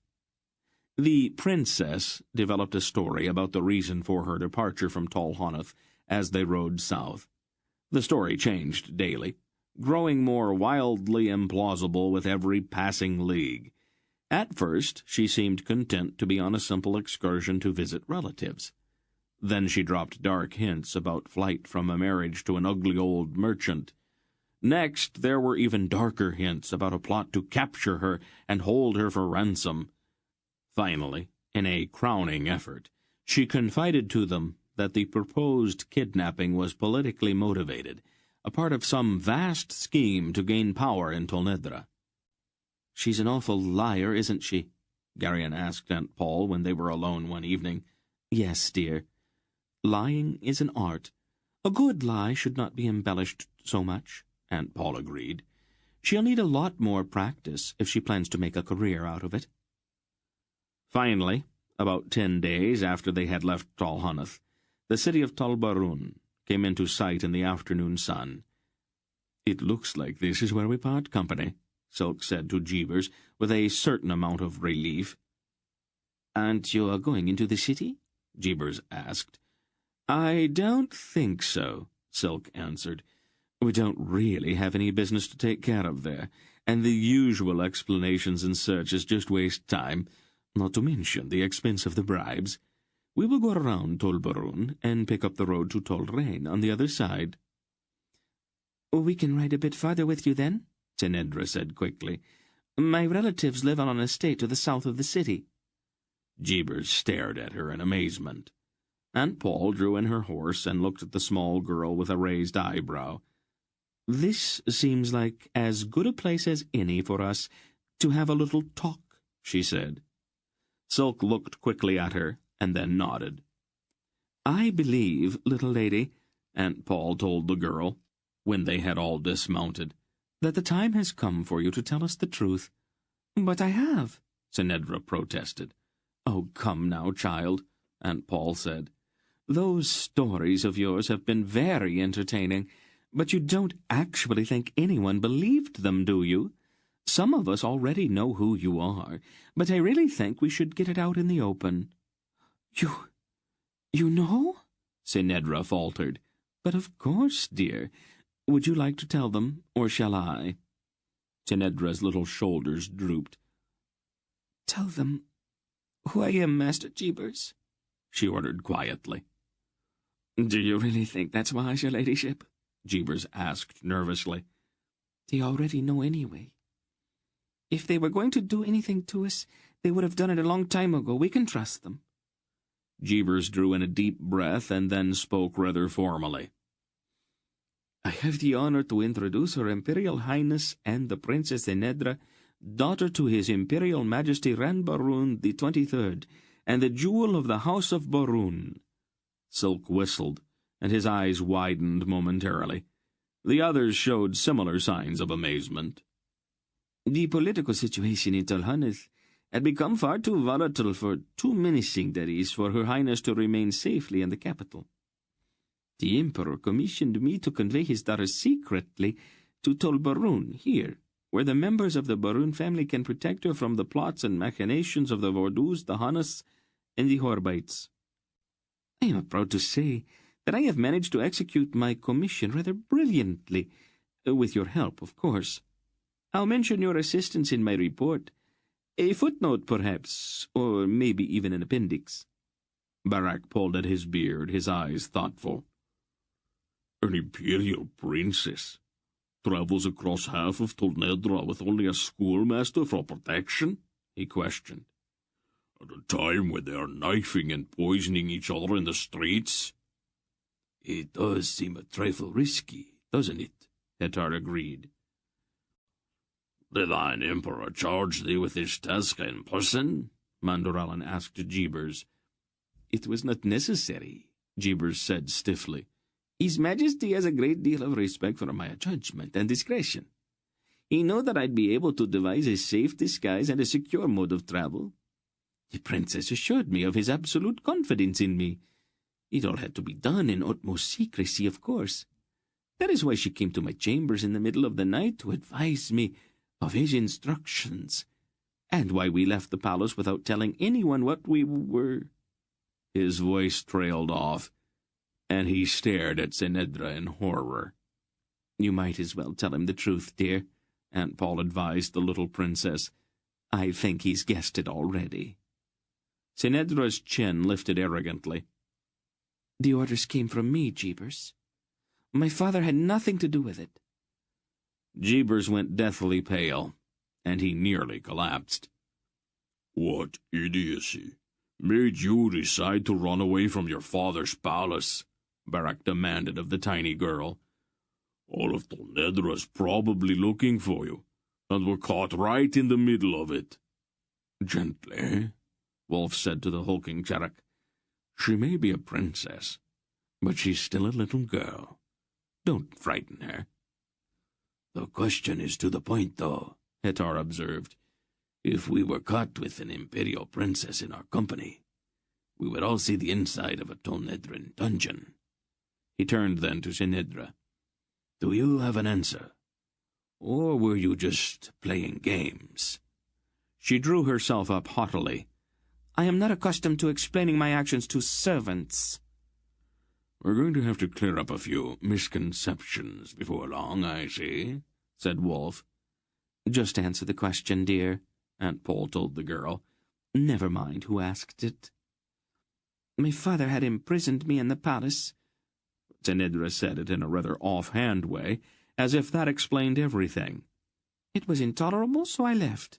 The princess developed a story about the reason for her departure from Tolhanath as they rode south. The story changed daily, growing more wildly implausible with every passing league. At first, she seemed content to be on a simple excursion to visit relatives. Then she dropped dark hints about flight from a marriage to an ugly old merchant. Next, there were even darker hints about a plot to capture her and hold her for ransom. Finally, in a crowning effort, she confided to them that the proposed kidnapping was politically motivated, a part of some vast scheme to gain power in Tolnedra. "She's an awful liar, isn't she?" Geryon asked Aunt Paul when they were alone one evening. "Yes, dear. Lying is an art. A good lie should not be embellished so much," Aunt Paul agreed. "She'll need a lot more practice if she plans to make a career out of it." Finally, about 10 days after they had left Tolhanath, the city of Talbarun came into sight in the afternoon sun. "It looks like this is where we part company," Silk said to Jeebers, with a certain amount of relief. "And you're going into the city?" Jeebers asked. "I don't think so," Silk answered. "We don't really have any business to take care of there, and the usual explanations and searches just waste time, not to mention the expense of the bribes. We will go around Tolbarun and pick up the road to Tolrain on the other side." "We can ride a bit farther with you then," Senedra said quickly. "My relatives live on an estate to the south of the city." Jeebers stared at her in amazement. Aunt Paul drew in her horse and looked at the small girl with a raised eyebrow. "This seems like as good a place as any for us to have a little talk," she said. Silk looked quickly at her and then nodded. "I believe, little lady," Aunt Paul told the girl, when they had all dismounted, "that the time has come for you to tell us the truth." "But I have," Senedra protested. "Oh, come now, child," Aunt Paul said. "Those stories of yours have been very entertaining, but you don't actually think anyone believed them, do you? Some of us already know who you are, but I really think we should get it out in the open." You know?" Senedra faltered. "But of course, dear. Would you like to tell them, or shall I?" Senedra's little shoulders drooped. "Tell them who I am, Master Jeebers," she ordered quietly. Do you really think that's wise, your ladyship? Jeebers asked nervously. They already know anyway. If they were going to do anything to us, they would have done it a long time ago. We can trust them. Jeebers drew in a deep breath and then spoke rather formally. I have the honor to introduce Her Imperial Highness and the Princess Enedra, daughter to His Imperial Majesty Ranbaroon the 23rd, and the jewel of the House of Baroon. Silk whistled, and his eyes widened momentarily. The others showed similar signs of amazement. The political situation in Talhanith had become far too volatile for too menacing, that is, for Her Highness to remain safely in the capital. The Emperor commissioned me to convey his daughter secretly to Tol Baroon, here, where the members of the Baroon family can protect her from the plots and machinations of the Vordus, the Hannas, and the Horbites. I am proud to say that I have managed to execute my commission rather brilliantly, with your help, of course. I'll mention your assistance in my report. A footnote, perhaps, or maybe even an appendix. Barak pulled at his beard, his eyes thoughtful. An imperial princess travels across half of Tolnedra with only a schoolmaster for protection? He questioned. At a time when they are knifing and poisoning each other in the streets? It does seem a trifle risky, doesn't it? Hetar agreed. Did thine emperor charge thee with this task in person? Mandorellan asked Jeebers. It was not necessary, Jeebers said stiffly. His Majesty has a great deal of respect for my judgment and discretion. He knew that I'd be able to devise a safe disguise and a secure mode of travel. The princess assured me of his absolute confidence in me. It all had to be done in utmost secrecy, of course. That is why she came to my chambers in the middle of the night to advise me of his instructions, and why we left the palace without telling anyone what we were. His voice trailed off, and he stared at Senedra in horror. You might as well tell him the truth, dear, Aunt Paul advised the little princess. I think he's guessed it already. Senedra's chin lifted arrogantly. The orders came from me, Jeebers. My father had nothing to do with it. Jeebers went deathly pale, and he nearly collapsed. What idiocy made you decide to run away from your father's palace? Barak demanded of the tiny girl. All of Tolnedra's probably looking for you, and we're caught right in the middle of it. Gently, Wolf said to the hulking Cherak. She may be a princess, but she's still a little girl. Don't frighten her. The question is to the point, though, Hetar observed. If we were caught with an imperial princess in our company, we would all see the inside of a Tolnedran dungeon. He turned then to Senedra. Do you have an answer? Or were you just playing games? She drew herself up haughtily. I am not accustomed to explaining my actions to servants. We're going to have to clear up a few misconceptions before long, I see, said Wolf. Just answer the question, dear, Aunt Paul told the girl. Never mind who asked it. My father had imprisoned me in the palace. Senedra said it in a rather offhand way, as if that explained everything. It was intolerable, so I left.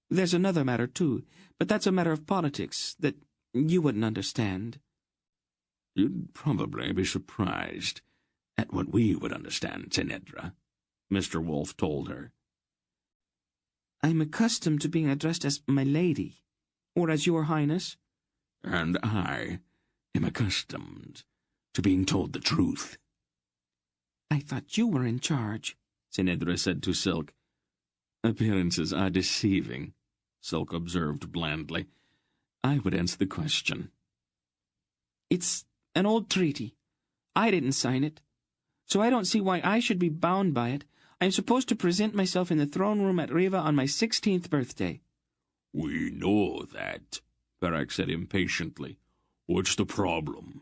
There's another matter, too, but that's a matter of politics that you wouldn't understand. You'd probably be surprised at what we would understand, Senedra, Mr. Wolf told her. I'm accustomed to being addressed as my lady, or as your highness. And I am accustomed to being told the truth. I thought you were in charge, Senedra said to Silk. Appearances are deceiving, Silk observed blandly. I would answer the question. It's an old treaty. I didn't sign it, so I don't see why I should be bound by it. I am supposed to present myself in the throne room at Riva on my 16th birthday. We know that, Barak said impatiently. What's the problem?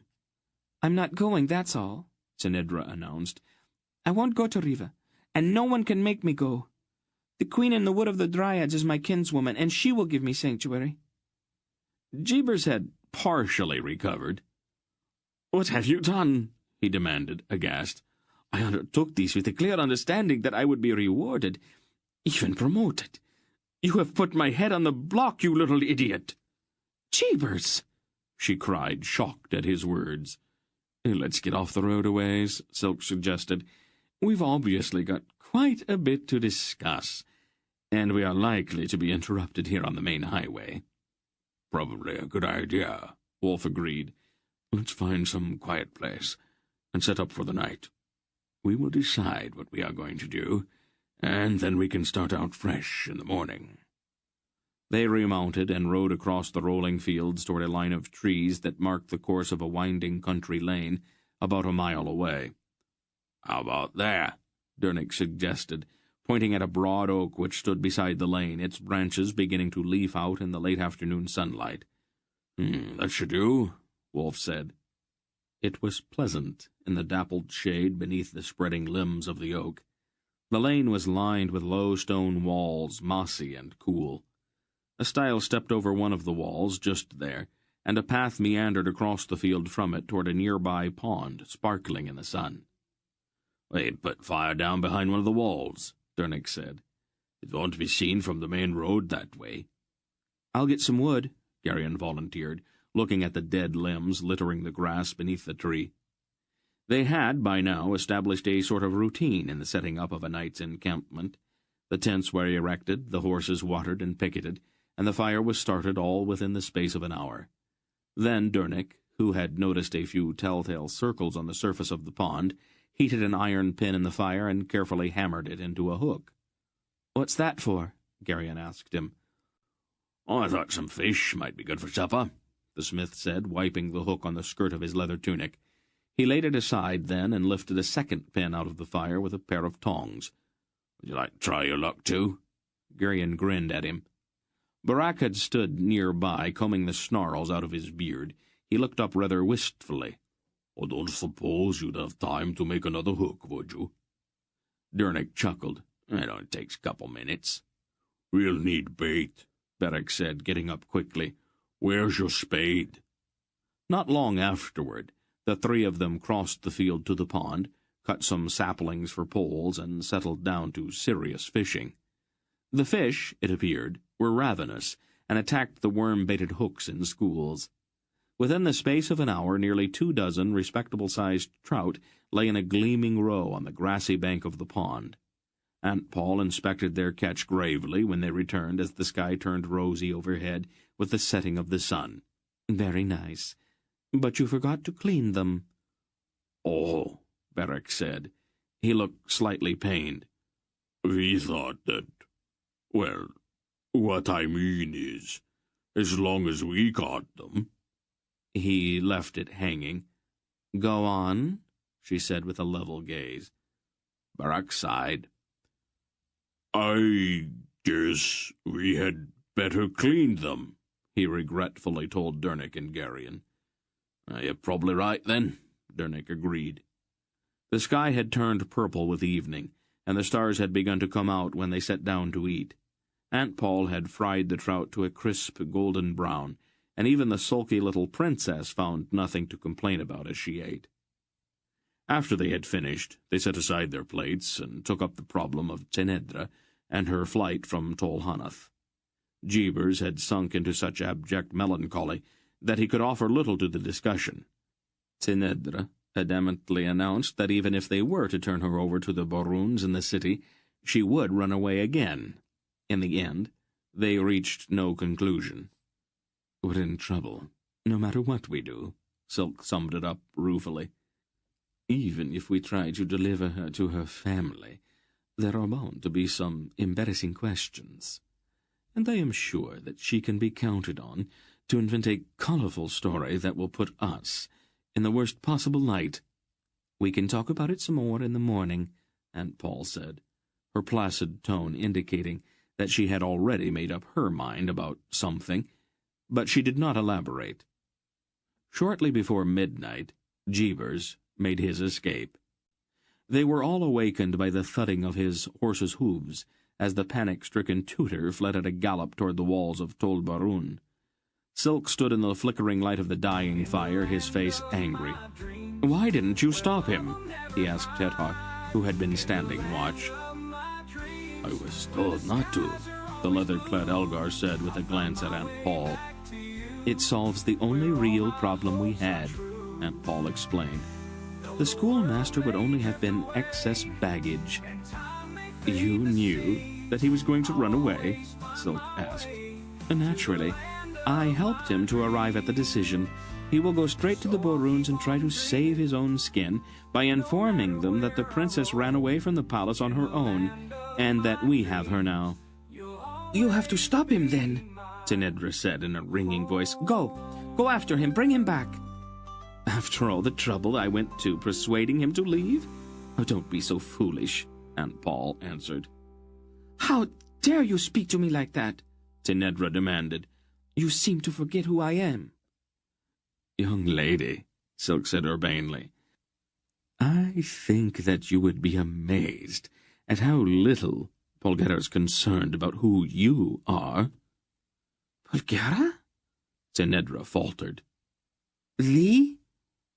I'm not going, that's all, Senedra announced. I won't go to Riva, and no one can make me go. The queen in the Wood of the Dryads is my kinswoman, and she will give me sanctuary. Jeebers had partially recovered. "What have you done?" he demanded, aghast. "I undertook this with the clear understanding that I would be rewarded, even promoted. You have put my head on the block, you little idiot." "Jeebers!" she cried, shocked at his words. "Let's get off the road a ways," Silk suggested. "We've obviously got quite a bit to discuss, and we are likely to be interrupted here on the main highway." "Probably a good idea," Wolf agreed. "Let's find some quiet place and set up for the night. We will decide what we are going to do, and then we can start out fresh in the morning." They remounted and rode across the rolling fields toward a line of trees that marked the course of a winding country lane about a mile away. "How about there?" Dernick suggested, pointing at a broad oak which stood beside the lane, its branches beginning to leaf out in the late afternoon sunlight. That should do," Wolf said. It was pleasant in the dappled shade beneath the spreading limbs of the oak. The lane was lined with low stone walls, mossy and cool. A stile stepped over one of the walls just there, and a path meandered across the field from it toward a nearby pond, sparkling in the sun. "We put fire down behind one of the walls," Dernick said. "It won't be seen from the main road that way." "I'll get some wood," Geryon volunteered, looking at the dead limbs littering the grass beneath the tree. They had, by now, established a sort of routine in the setting up of a night's encampment. The tents were erected, the horses watered and picketed, and the fire was started all within the space of an hour. Then Dernick, who had noticed a few telltale circles on the surface of the pond, heated an iron pin in the fire and carefully hammered it into a hook. "What's that for?" Geryon asked him. "I thought some fish might be good for supper," the smith said, wiping the hook on the skirt of his leather tunic. He laid it aside then and lifted a second pin out of the fire with a pair of tongs. "Would you like to try your luck, too?" Geryon grinned at him. Barak had stood nearby, combing the snarls out of his beard. He looked up rather wistfully. "I don't suppose you'd have time to make another hook, would you?" Dernick chuckled. "It only takes a couple minutes." "We'll need bait," Barak said, getting up quickly. "Where's your spade?" Not long afterward, the three of them crossed the field to the pond, cut some saplings for poles, and settled down to serious fishing. The fish, it appeared, were ravenous, and attacked the worm-baited hooks in schools. Within the space of an hour, nearly 24 respectable-sized trout lay in a gleaming row on the grassy bank of the pond. Aunt Paul inspected their catch gravely when they returned as the sky turned rosy overhead with the setting of the sun. "Very nice. But you forgot to clean them." "Oh," Barak said. He looked slightly pained. "We thought that... Well, what I mean is, as long as we caught them..." He left it hanging. "Go on," she said with a level gaze. Barak sighed. "I guess we had better clean them," he regretfully told Dernick and Geryon. "You're probably right, then," Dernick agreed. The sky had turned purple with evening, and the stars had begun to come out when they sat down to eat. Aunt Paul had fried the trout to a crisp golden brown, and even the sulky little princess found nothing to complain about as she ate. After they had finished, they set aside their plates and took up the problem of Tenedra and her flight from Tol Hanath. Jeebers had sunk into such abject melancholy that he could offer little to the discussion. Tenedra adamantly announced that even if they were to turn her over to the Baroons in the city, she would run away again. In the end, they reached no conclusion. "We're in trouble, no matter what we do," Silk summed it up ruefully. "Even if we try to deliver her to her family, there are bound to be some embarrassing questions. And I am sure that she can be counted on to invent a colorful story that will put us in the worst possible light." "We can talk about it some more in the morning," Aunt Paul said, her placid tone indicating that she had already made up her mind about something, but she did not elaborate. Shortly before midnight, Jeebers made his escape. They were all awakened by the thudding of his horse's hooves as the panic-stricken tutor fled at a gallop toward the walls of Tol Barun. Silk stood in the flickering light of the dying fire, his face angry. "Why didn't you stop him?" he asked Tethok, who had been standing watch. I was told not to, The leather-clad Elgar said with a glance at Aunt Paul. "It solves the only real problem we had," Aunt Paul explained. "The schoolmaster would only have been excess baggage." "You knew that he was going to run away?" Silk asked. "Naturally. I helped him to arrive at the decision. He will go straight to the Boruns and try to save his own skin by informing them that the princess ran away from the palace on her own, and that we have her now." "You have to stop him, then," Tinedra said in a ringing voice. Go after him, bring him back." "After all the trouble I went to persuading him to leave? Oh, don't be so foolish," Aunt Paul answered. "How dare you speak to me like that?" Tinedra demanded. "You seem to forget who I am." "Young lady," Silk said urbanely, "I think that you would be amazed at how little Polgara's concerned about who you are." "Polgara?" Tinedra faltered. "Lee?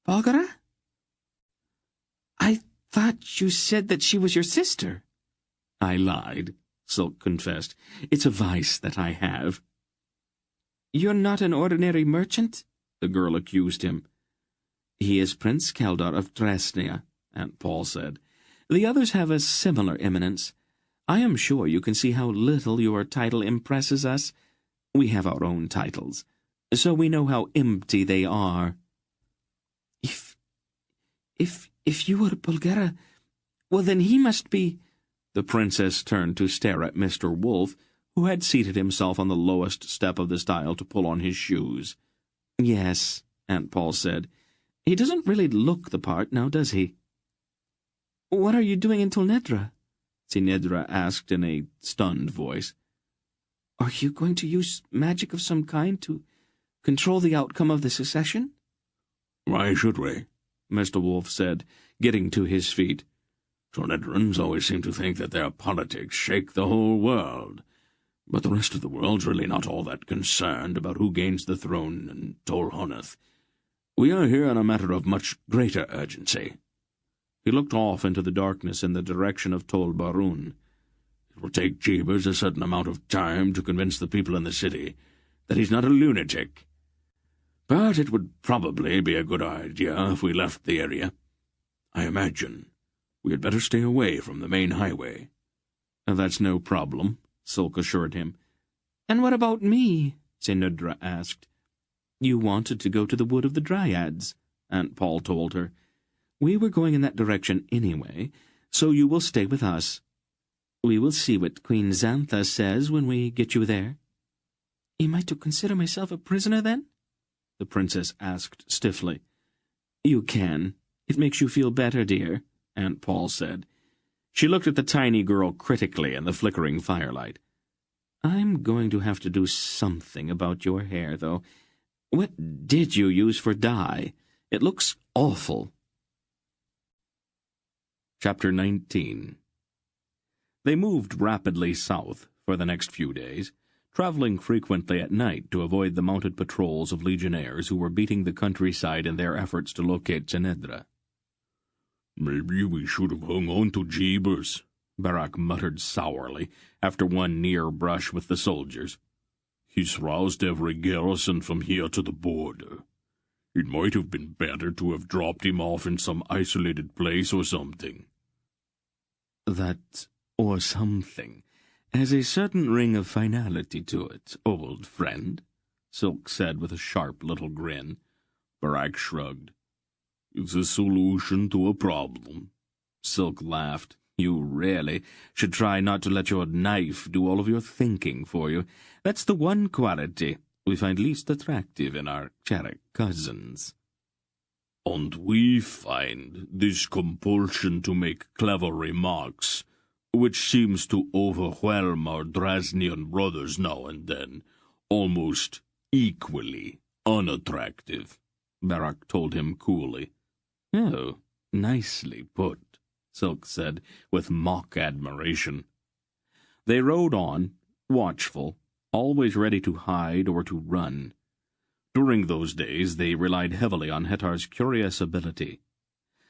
Polgara? I thought you said that she was your sister." "I lied," Silk confessed. "It's a vice that I have." "You're not an ordinary merchant?" the girl accused him. "He is Prince Keldar of Drasnea," Aunt Paul said. "The others have a similar eminence. I am sure you can see how little your title impresses us. We have our own titles, so we know how empty they are." If you were Polgara, well, then he must be—" The princess turned to stare at Mr. Wolf, who had seated himself on the lowest step of the stile to pull on his shoes. "Yes," Aunt Paul said. "He doesn't really look the part, now does he?" "What are you doing in Tolnedra?" Tinedra asked in a stunned voice. "Are you going to use magic of some kind to control the outcome of the secession?" Why should we? Mr. Wolf said, getting to his feet. Tornedrans always seem to think that their politics shake the whole world, but the rest of the world's really not all that concerned about who gains the throne in Tol Honeth. We are here on a matter of much greater urgency. He looked off into the darkness in the direction of Tol Barun. It will take Jeebers a certain amount of time to convince the people in the city that he's not a lunatic. But it would probably be a good idea if we left the area. I imagine we had better stay away from the main highway. That's no problem, Silk assured him. And what about me? Sinudra asked. You wanted to go to the Wood of the Dryads, Aunt Paul told her. We were going in that direction anyway, so you will stay with us. We will see what Queen Xantha says when we get you there. Am I to consider myself a prisoner, then? The princess asked stiffly. You can. It makes you feel better, dear, Aunt Paul said. She looked at the tiny girl critically in the flickering firelight. I'm going to have to do something about your hair, though. What did you use for dye? It looks awful. Chapter 19. They moved rapidly south for the next few days, traveling frequently at night to avoid the mounted patrols of legionnaires who were beating the countryside in their efforts to locate Cenedra. Maybe we should have hung on to Jeebers, Barak muttered sourly after one near brush with the soldiers. He's roused every garrison from here to the border. It might have been better to have dropped him off in some isolated place or something. That or something has a certain ring of finality to it, old friend, Silk said with a sharp little grin. Barak shrugged. It's a solution to a problem. Silk laughed. You really should try not to let your knife do all of your thinking for you. That's the one quality we find least attractive in our Charrick cousins. And we find this compulsion to make clever remarks, which seems to overwhelm our Drasnian brothers now and then, almost equally unattractive, Barak told him coolly. Oh, nicely put, Silk said with mock admiration. They rode on, watchful, always ready to hide or to run. During those days they relied heavily on Hettar's curious ability.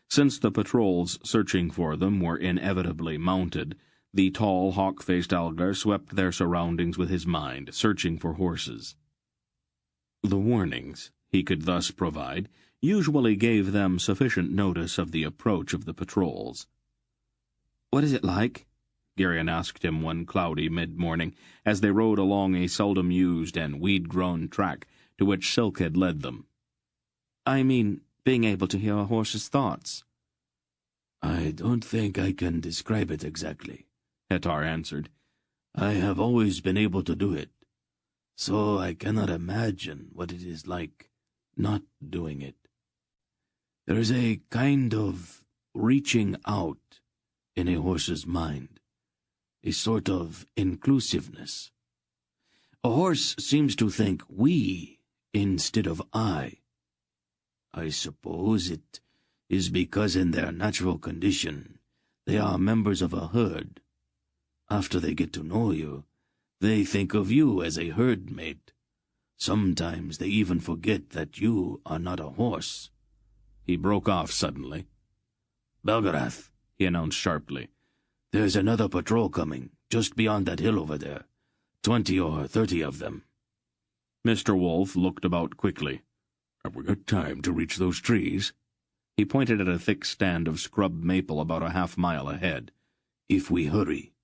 Since the patrols searching for them were inevitably mounted, the tall, hawk-faced Algar swept their surroundings with his mind, searching for horses. The warnings he could thus provide usually gave them sufficient notice of the approach of the patrols. "What is it like?" Garion asked him one cloudy mid-morning, as they rode along a seldom-used and weed-grown track to which Silk had led them. "I mean, being able to hear a horse's thoughts." "I don't think I can describe it exactly," Hettar answered. "I have always been able to do it, so I cannot imagine what it is like not doing it. There is a kind of reaching out in a horse's mind, a sort of inclusiveness. A horse seems to think we instead of I. I suppose it is because in their natural condition they are members of a herd. After they get to know you, they think of you as a herd mate. Sometimes they even forget that you are not a horse." He broke off suddenly. "Belgariad," he announced sharply. "There's another patrol coming, just beyond that hill over there. 20 or 30 of them." Mr. Wolf looked about quickly. "Have we got time to reach those trees?" He pointed at a thick stand of scrub maple about a half-mile ahead. "If we hurry."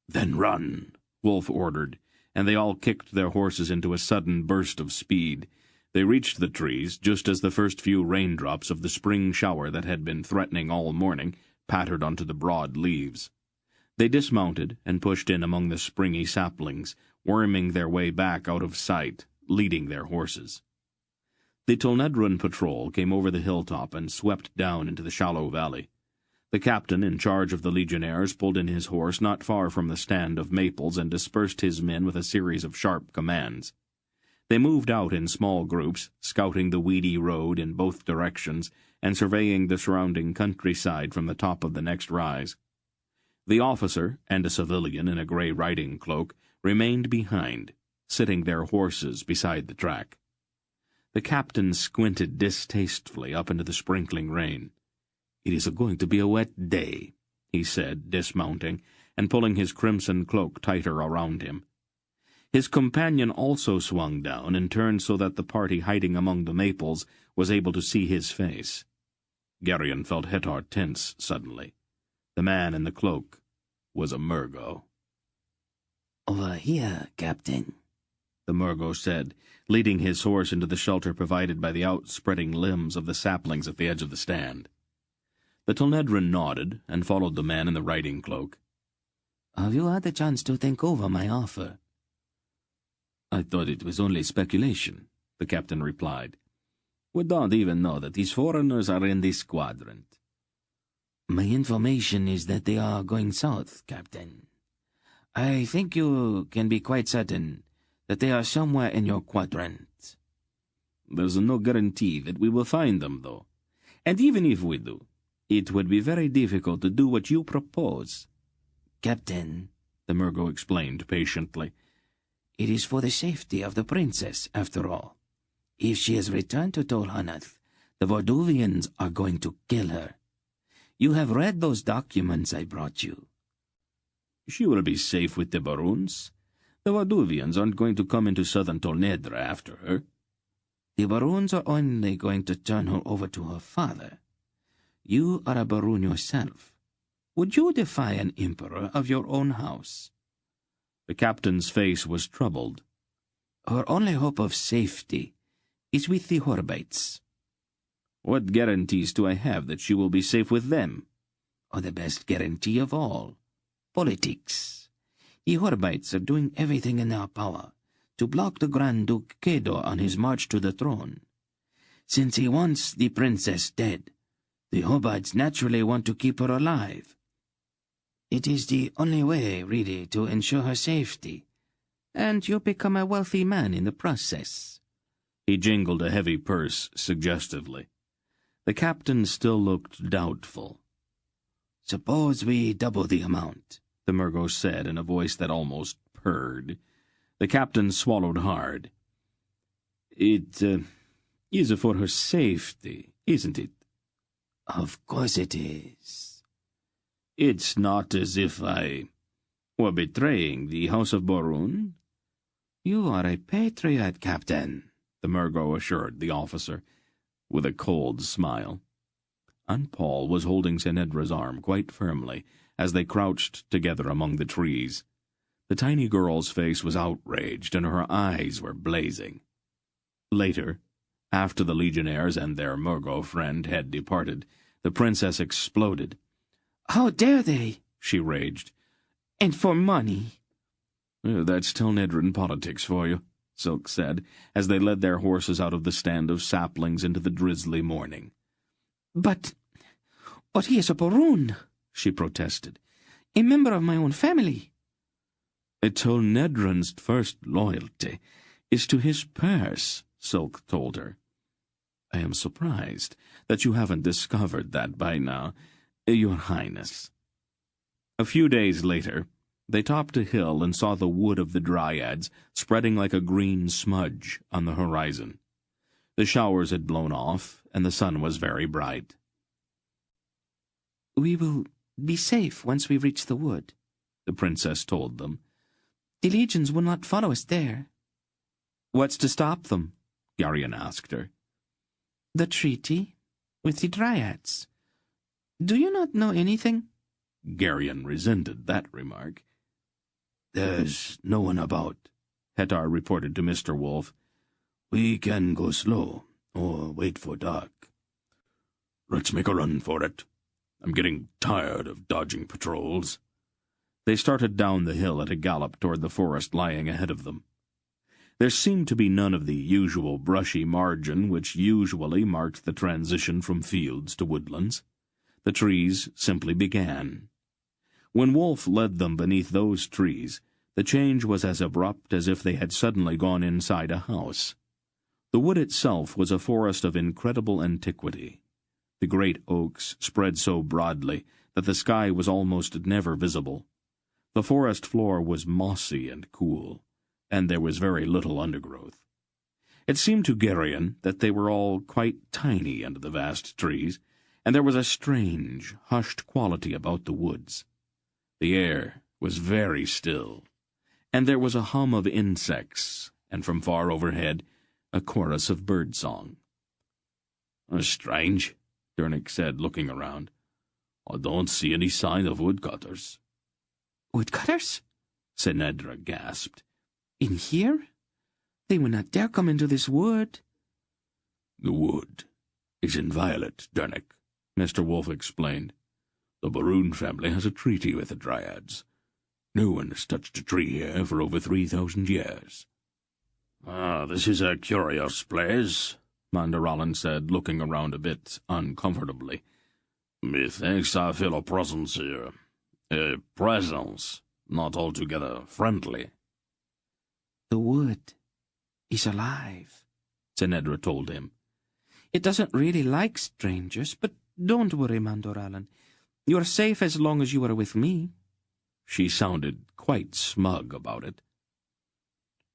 "Then run," Wolf ordered, and they all kicked their horses into a sudden burst of speed. They reached the trees just as the first few raindrops of the spring shower that had been threatening all morning pattered onto the broad leaves. They dismounted and pushed in among the springy saplings, worming their way back out of sight, leading their horses. The Tolnedrun patrol came over the hilltop and swept down into the shallow valley. The captain in charge of the legionnaires pulled in his horse not far from the stand of maples and dispersed his men with a series of sharp commands. They moved out in small groups, scouting the weedy road in both directions and surveying the surrounding countryside from the top of the next rise. The officer and a civilian in a grey riding cloak remained behind, sitting their horses beside the track. The captain squinted distastefully up into the sprinkling rain. "It is going to be a wet day," he said, dismounting, and pulling his crimson cloak tighter around him. His companion also swung down and turned so that the party hiding among the maples was able to see his face. Garion felt Hettar tense suddenly. The man in the cloak was a Murgo. "Over here, Captain," the Murgo said, leading his horse into the shelter provided by the outspreading limbs of the saplings at the edge of the stand. The Tolnedran nodded and followed the man in the riding cloak. "Have you had a chance to think over my offer?" "I thought it was only speculation," the captain replied. "We don't even know that these foreigners are in this quadrant." "My information is that they are going south, Captain. I think you can be quite certain that they are somewhere in your quadrant." "There's no guarantee that we will find them, though. And even if we do, it would be very difficult to do what you propose." "Captain," the Murgo explained patiently, "it is for the safety of the princess, after all. If she is returned to Tolhanath, the Varduvians are going to kill her. You have read those documents I brought you." "She will be safe with the Baroons. The Varduvians aren't going to come into southern Tolnedra after her." "The Baroons are only going to turn her over to her father. You are a Baroon yourself. Would you defy an emperor of your own house?" The captain's face was troubled. "Her only hope of safety is with the Horbites." "What guarantees do I have that she will be safe with them?" "Or the best guarantee of all, politics. The Horbites are doing everything in their power to block the Grand Duke Kedor on his march to the throne. Since he wants the princess dead, the Horbites naturally want to keep her alive. It is the only way, really, to ensure her safety, and you become a wealthy man in the process." He jingled a heavy purse suggestively. The captain still looked doubtful. "Suppose we double the amount," the Murgo said in a voice that almost purred. The captain swallowed hard. It is for her safety, isn't it? Of course it is. It's not as if I were betraying the House of Borun. You are a patriot, Captain, the Murgo assured the officer, with a cold smile. And Paul was holding Senedra's arm quite firmly as they crouched together among the trees. The tiny girl's face was outraged, and her eyes were blazing. Later, after the legionnaires and their Murgo friend had departed, the princess exploded. "How dare they?" she raged. "And for money." That's Telnedran politics for you, Silk said, as they led their horses out of the stand of saplings into the drizzly morning. But he is a Borun," she protested. "A member of my own family." Telnedran's first loyalty is to his purse, Silk told her. I am surprised that you haven't discovered that by now, Your Highness. A few days later, they topped a hill and saw the wood of the Dryads spreading like a green smudge on the horizon. The showers had blown off, and the sun was very bright. "We will be safe once we reach the wood," the princess told them. "The legions will not follow us there." "What's to stop them?" Garion asked her. "The treaty with the Dryads. Do you not know anything?" Garion resented that remark. "There's no one about," Hetar reported to Mr. Wolf. "We can go slow, or wait for dark." "Let's make a run for it. I'm getting tired of dodging patrols." They started down the hill at a gallop toward the forest lying ahead of them. There seemed to be none of the usual brushy margin which usually marked the transition from fields to woodlands. The trees simply began. When Wolf led them beneath those trees, the change was as abrupt as if they had suddenly gone inside a house. The wood itself was a forest of incredible antiquity. The great oaks spread so broadly that the sky was almost never visible. The forest floor was mossy and cool, and there was very little undergrowth. It seemed to Garion that they were all quite tiny under the vast trees, and there was a strange, hushed quality about the woods. The air was very still, and there was a hum of insects, and from far overhead, a chorus of birdsong. "Strange," Dernick said, looking around. "I don't see any sign of woodcutters." "Woodcutters?" Senedra gasped. "In here? They would not dare come into this wood." "The wood is inviolate, Dernick," Mr. Wolf explained. "The Borun family has a treaty with the Dryads. No one has touched a tree here for over 3,000 years. This is a curious place," Mandaralan said, looking around a bit uncomfortably. "Methinks I feel a presence here. A presence not altogether friendly." "The wood is alive," Senedra told him. "It doesn't really like strangers, but don't worry, Mandaralan. You are safe as long as you are with me." She sounded quite smug about it.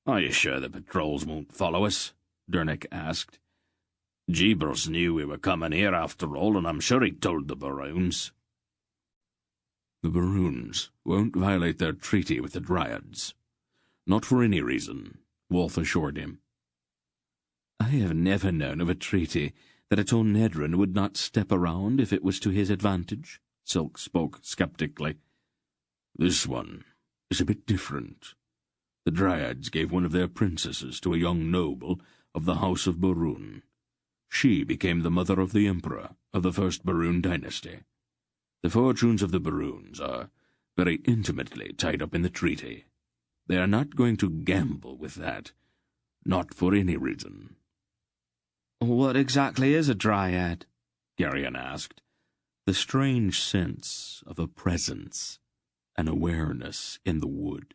"Are you sure the patrols won't follow us?" Dernick asked. "Jeebers knew we were coming here after all, and I'm sure he told the Baroons." "The Baroons won't violate their treaty with the Dryads. Not for any reason," Wolf assured him. "I have never known of a treaty that a Telnedran would not step around if it was to his advantage," Silk spoke skeptically. "This one is a bit different. The Dryads gave one of their princesses to a young noble of the House of Borun. She became the mother of the Emperor of the First Borun dynasty. The fortunes of the Baroons are very intimately tied up in the treaty. They are not going to gamble with that, not for any reason." "What exactly is a Dryad?" Garion asked. The strange sense of a presence, an awareness in the wood,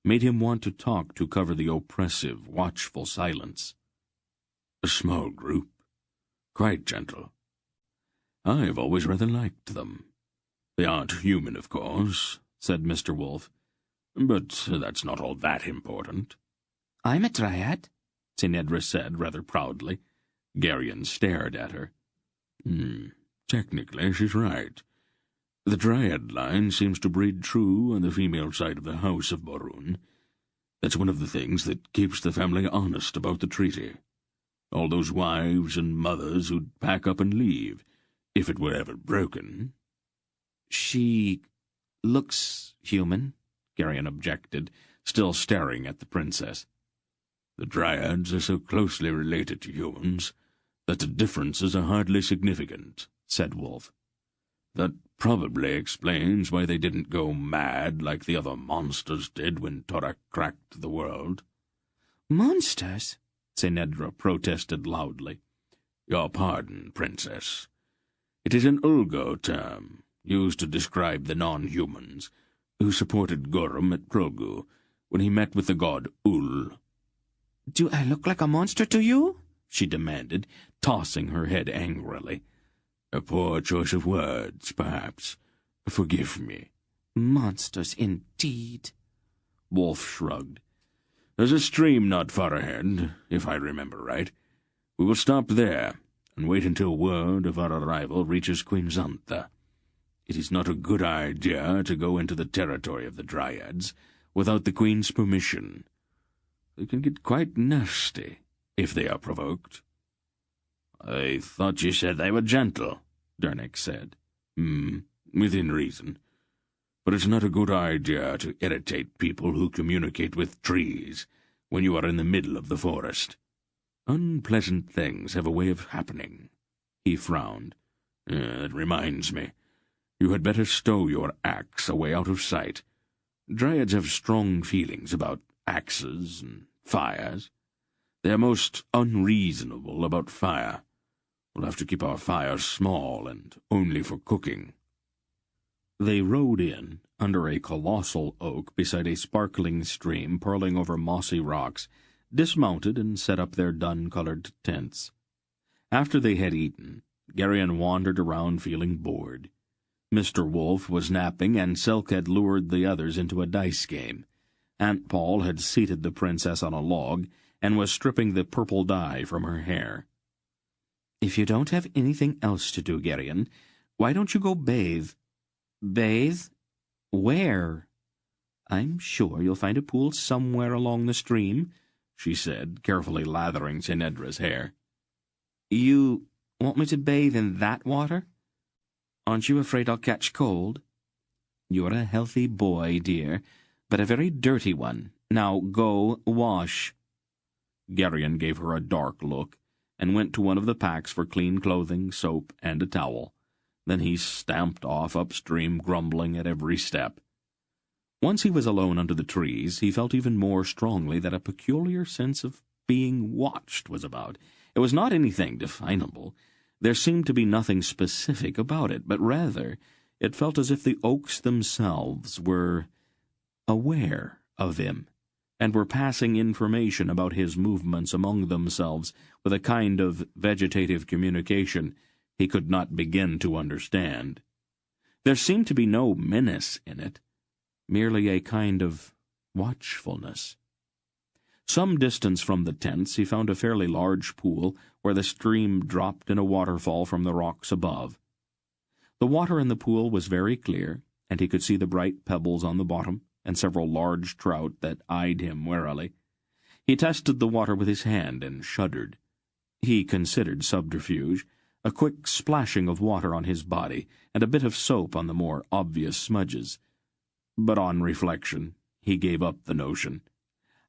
made him want to talk to cover the oppressive, watchful silence. "A small group, quite gentle. I've always rather liked them. They aren't human, of course," said Mr. Wolf, "but that's not all that important." "I'm a Dryad," Senedra said rather proudly. Garion stared at her. Technically, she's right. The Dryad line seems to breed true on the female side of the House of Borun. That's one of the things that keeps the family honest about the treaty. All those wives and mothers who'd pack up and leave, if it were ever broken. She looks human, Garion objected, still staring at the princess. The Dryads are so closely related to humans that the differences are hardly significant, said Wolf. That probably explains why they didn't go mad like the other monsters did when Torak cracked the world. Monsters? Senedra protested loudly. Your pardon, Princess. It is an Ulgo term, used to describe the non-humans, who supported Gorum at Prolgu when he met with the god Ul. Do I look like a monster to you? She demanded, tossing her head angrily. A poor choice of words, perhaps. Forgive me. Monsters, indeed. Wolf shrugged. There's a stream not far ahead, if I remember right. We will stop there and wait until word of our arrival reaches Queen Xantha. It is not a good idea to go into the territory of the Dryads without the Queen's permission. They can get quite nasty if they are provoked. I thought you said they were gentle, Dernick said. Within reason. But it's not a good idea to irritate people who communicate with trees when you are in the middle of the forest. Unpleasant things have a way of happening. He frowned. That reminds me. You had better stow your axe away out of sight. Dryads have strong feelings about axes and fires. They are most unreasonable about fire. We'll have to keep our fires small and only for cooking. They rode in, under a colossal oak beside a sparkling stream purling over mossy rocks, dismounted and set up their dun-colored tents. After they had eaten, Garion wandered around feeling bored. Mr. Wolf was napping, and Silk had lured the others into a dice game. Aunt Paul had seated the princess on a log, and was stripping the purple dye from her hair. "If you don't have anything else to do, Garion, why don't you go bathe?" "Bathe? Where?" "I'm sure you'll find a pool somewhere along the stream," she said, carefully lathering Senedra's hair. "You want me to bathe in that water? Aren't you afraid I'll catch cold?" "You're a healthy boy, dear, but a very dirty one. Now go wash." Garion gave her a dark look, and went to one of the packs for clean clothing, soap, and a towel. Then he stamped off upstream, grumbling at every step. Once he was alone under the trees, he felt even more strongly that a peculiar sense of being watched was about. It was not anything definable. There seemed to be nothing specific about it, but rather it felt as if the oaks themselves were aware of him, and were passing information about his movements among themselves with a kind of vegetative communication he could not begin to understand. There seemed to be no menace in it, merely a kind of watchfulness. Some distance from the tents he found a fairly large pool where the stream dropped in a waterfall from the rocks above. The water in the pool was very clear, and he could see the bright pebbles on the bottom, and several large trout that eyed him warily. He tested the water with his hand and shuddered. He considered subterfuge, a quick splashing of water on his body, and a bit of soap on the more obvious smudges. But on reflection, he gave up the notion.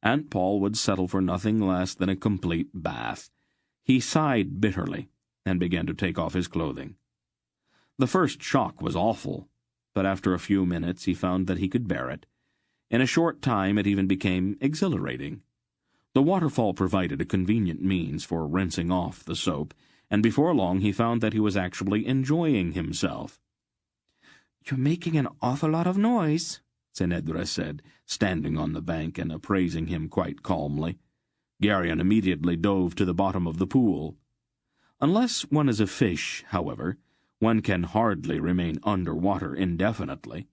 Aunt Paul would settle for nothing less than a complete bath. He sighed bitterly, and began to take off his clothing. The first shock was awful, but after a few minutes he found that he could bear it. In a short time it even became exhilarating. The waterfall provided a convenient means for rinsing off the soap, and before long he found that he was actually enjoying himself. "You're making an awful lot of noise," Senedra said, standing on the bank and appraising him quite calmly. Garion immediately dove to the bottom of the pool. Unless one is a fish, however, one can hardly remain under water indefinitely.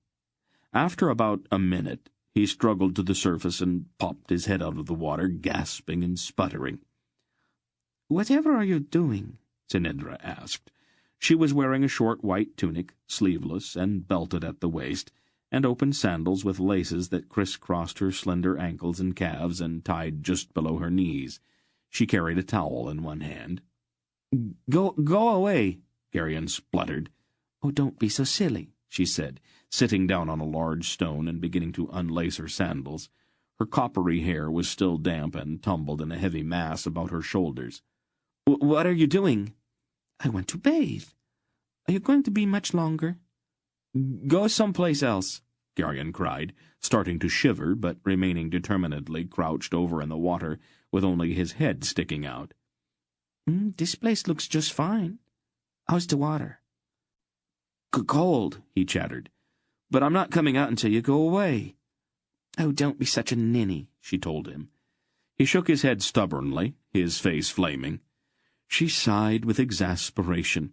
After about a minute, he struggled to the surface and popped his head out of the water, gasping and sputtering. "Whatever are you doing?" Zenidra asked. She was wearing a short white tunic, sleeveless and belted at the waist, and open sandals with laces that crisscrossed her slender ankles and calves and tied just below her knees. She carried a towel in one hand. Go away," Garion spluttered. "Oh, don't be so silly," she said, sitting down on a large stone and beginning to unlace her sandals. Her coppery hair was still damp and tumbled in a heavy mass about her shoulders. "What are you doing?" "I want to bathe. Are you going to be much longer?" "Go someplace else," Garion cried, starting to shiver but remaining determinedly crouched over in the water with only his head sticking out. "This place looks just fine. How's the water?" "Cold," he chattered. "But I'm not coming out until you go away." "Oh, don't be such a ninny," she told him. He shook his head stubbornly, his face flaming. She sighed with exasperation.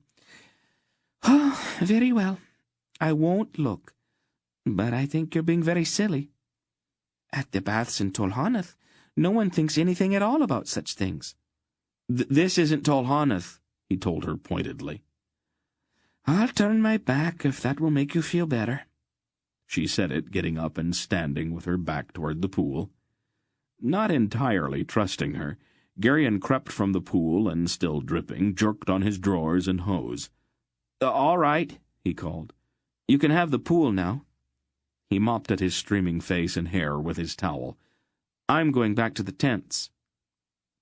"Oh, very well. I won't look. But I think you're being very silly. At the baths in Tolhanath, no one thinks anything at all about such things." This isn't Tolhanath," he told her pointedly. "I'll turn my back if that will make you feel better." She said it, getting up and standing with her back toward the pool. Not entirely trusting her, Garion crept from the pool and, still dripping, jerked on his drawers and hose. "All right," he called. "You can have the pool now." He mopped at his streaming face and hair with his towel. "I'm going back to the tents."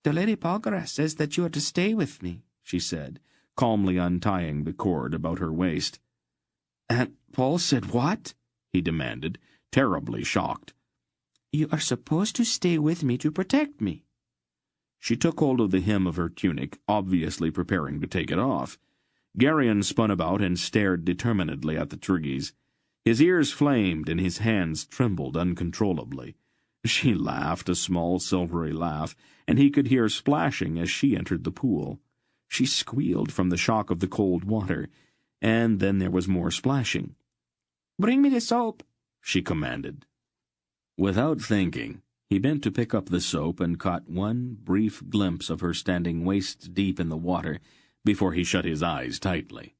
"The Lady Belgariad says that you are to stay with me," she said, calmly untying the cord about her waist. "Aunt Paul said what?" he demanded, terribly shocked. "You are supposed to stay with me to protect me." She took hold of the hem of her tunic, obviously preparing to take it off. Garion spun about and stared determinedly at the trees. His ears flamed and his hands trembled uncontrollably. She laughed a small silvery laugh, and he could hear splashing as she entered the pool. She squealed from the shock of the cold water, and then there was more splashing. "Bring me the soap," she commanded. Without thinking, he bent to pick up the soap and caught one brief glimpse of her standing waist-deep in the water before he shut his eyes tightly.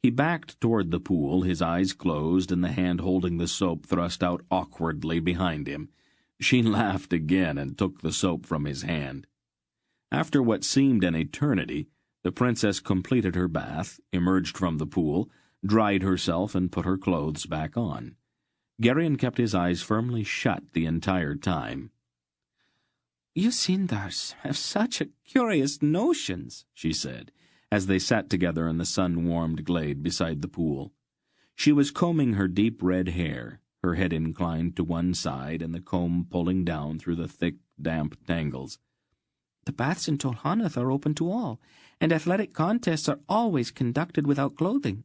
He backed toward the pool, his eyes closed and the hand holding the soap thrust out awkwardly behind him. She laughed again and took the soap from his hand. After what seemed an eternity, the princess completed her bath, emerged from the pool, dried herself, and put her clothes back on. Garion kept his eyes firmly shut the entire time. "You Sindars have such curious notions," she said, as they sat together in the sun-warmed glade beside the pool. She was combing her deep red hair, her head inclined to one side and the comb pulling down through the thick, damp tangles. "The baths in Tolhanath are open to all, and athletic contests are always conducted without clothing.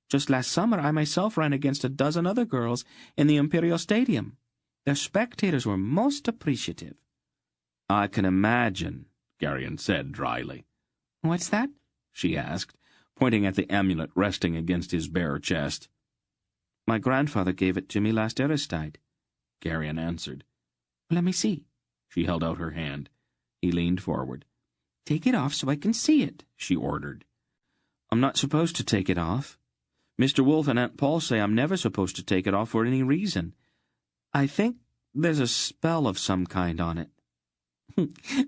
Just last summer I myself ran against a dozen other girls in the Imperial Stadium. Their spectators were most appreciative." "I can imagine," Garion said dryly. "What's that?" she asked, pointing at the amulet resting against his bare chest. "My grandfather gave it to me last Aristide," Garion answered. "Let me see." She held out her hand. He leaned forward. "Take it off so I can see it," she ordered. "I'm not supposed to take it off. Mr. Wolf and Aunt Paul say I'm never supposed to take it off for any reason. I think there's a spell of some kind on it."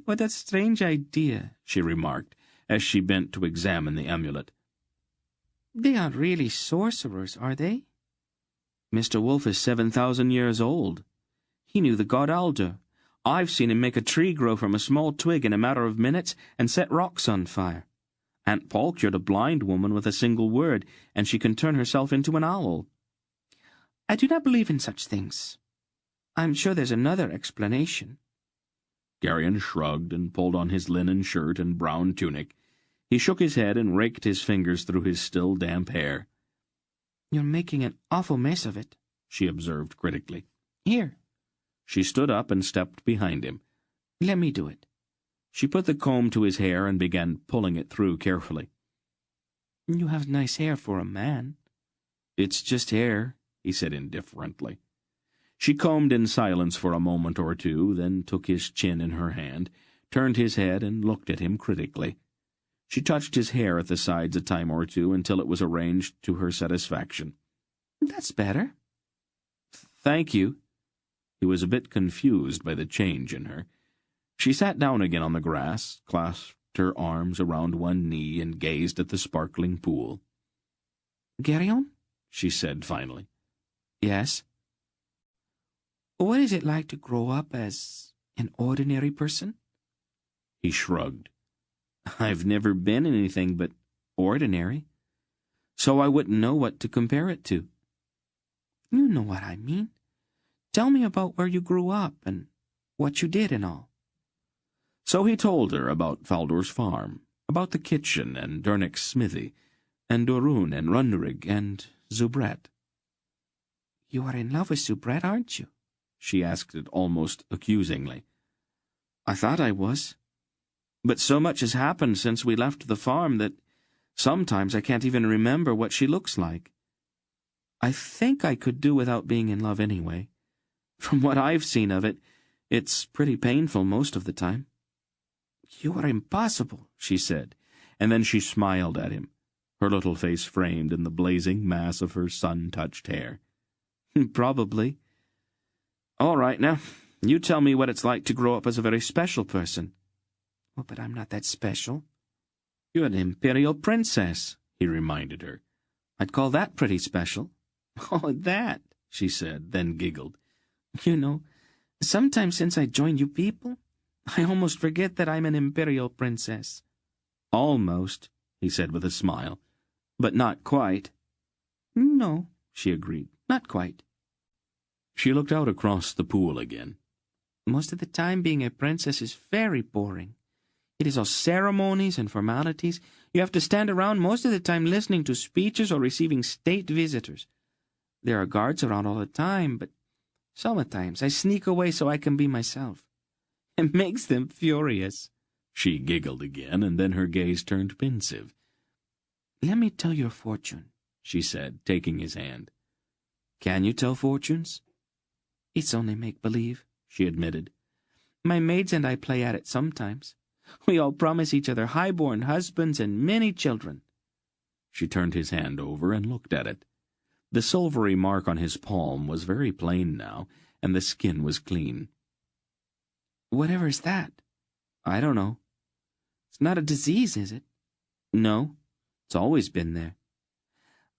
"What a strange idea," she remarked, as she bent to examine the amulet. "They aren't really sorcerers, are they?" "Mr. Wolf is 7,000 years old. He knew the god Aldur. I've seen him make a tree grow from a small twig in a matter of minutes and set rocks on fire. Aunt Paul cured a blind woman with a single word, and she can turn herself into an owl." "I do not believe in such things. I'm sure there's another explanation." Garion shrugged and pulled on his linen shirt and brown tunic. He shook his head and raked his fingers through his still damp hair. "You're making an awful mess of it," she observed critically. "Here." She stood up and stepped behind him. "Let me do it." She put the comb to his hair and began pulling it through carefully. "You have nice hair for a man." "It's just hair," he said indifferently. She combed in silence for a moment or two, then took his chin in her hand, turned his head and looked at him critically. She touched his hair at the sides a time or two until it was arranged to her satisfaction. "That's better." "Thank you." He was a bit confused by the change in her. She sat down again on the grass, clasped her arms around one knee, and gazed at the sparkling pool. "Geryon?" she said finally. "Yes?" "What is it like to grow up as an ordinary person?" He shrugged. "I've never been anything but ordinary, so I wouldn't know what to compare it to." "You know what I mean. Tell me about where you grew up and what you did and all." So he told her about Faldor's farm, about the kitchen and Durnick's smithy, and Dorun and Runrig and Zubret. "You are in love with Zubret, aren't you?" she asked it almost accusingly. "I thought I was. But so much has happened since we left the farm that sometimes I can't even remember what she looks like. I think I could do without being in love anyway. From what I've seen of it, it's pretty painful most of the time." "You are impossible," she said, and then she smiled at him, her little face framed in the blazing mass of her sun-touched hair. "Probably. All right, now, you tell me what it's like to grow up as a very special person." "Oh, but I'm not that special." "You're an imperial princess," he reminded her. "I'd call that pretty special." "Oh, that," she said, then giggled. "You know, sometimes since I joined you people, I almost forget that I'm an imperial princess." "Almost," he said with a smile, "but not quite." "No," she agreed, "not quite." She looked out across the pool again. "Most of the time being a princess is very boring. It is all ceremonies and formalities. You have to stand around most of the time listening to speeches or receiving state visitors. There are guards around all the time, but sometimes I sneak away so I can be myself. It makes them furious." She giggled again, and then her gaze turned pensive. "Let me tell your fortune," she said, taking his hand. "Can you tell fortunes?" "It's only make-believe," she admitted. "My maids and I play at it sometimes. We all promise each other high-born husbands and many children." She turned his hand over and looked at it. The silvery mark on his palm was very plain now, and the skin was clean. "Whatever is that?" "I don't know." "It's not a disease, is it?" "No, it's always been there."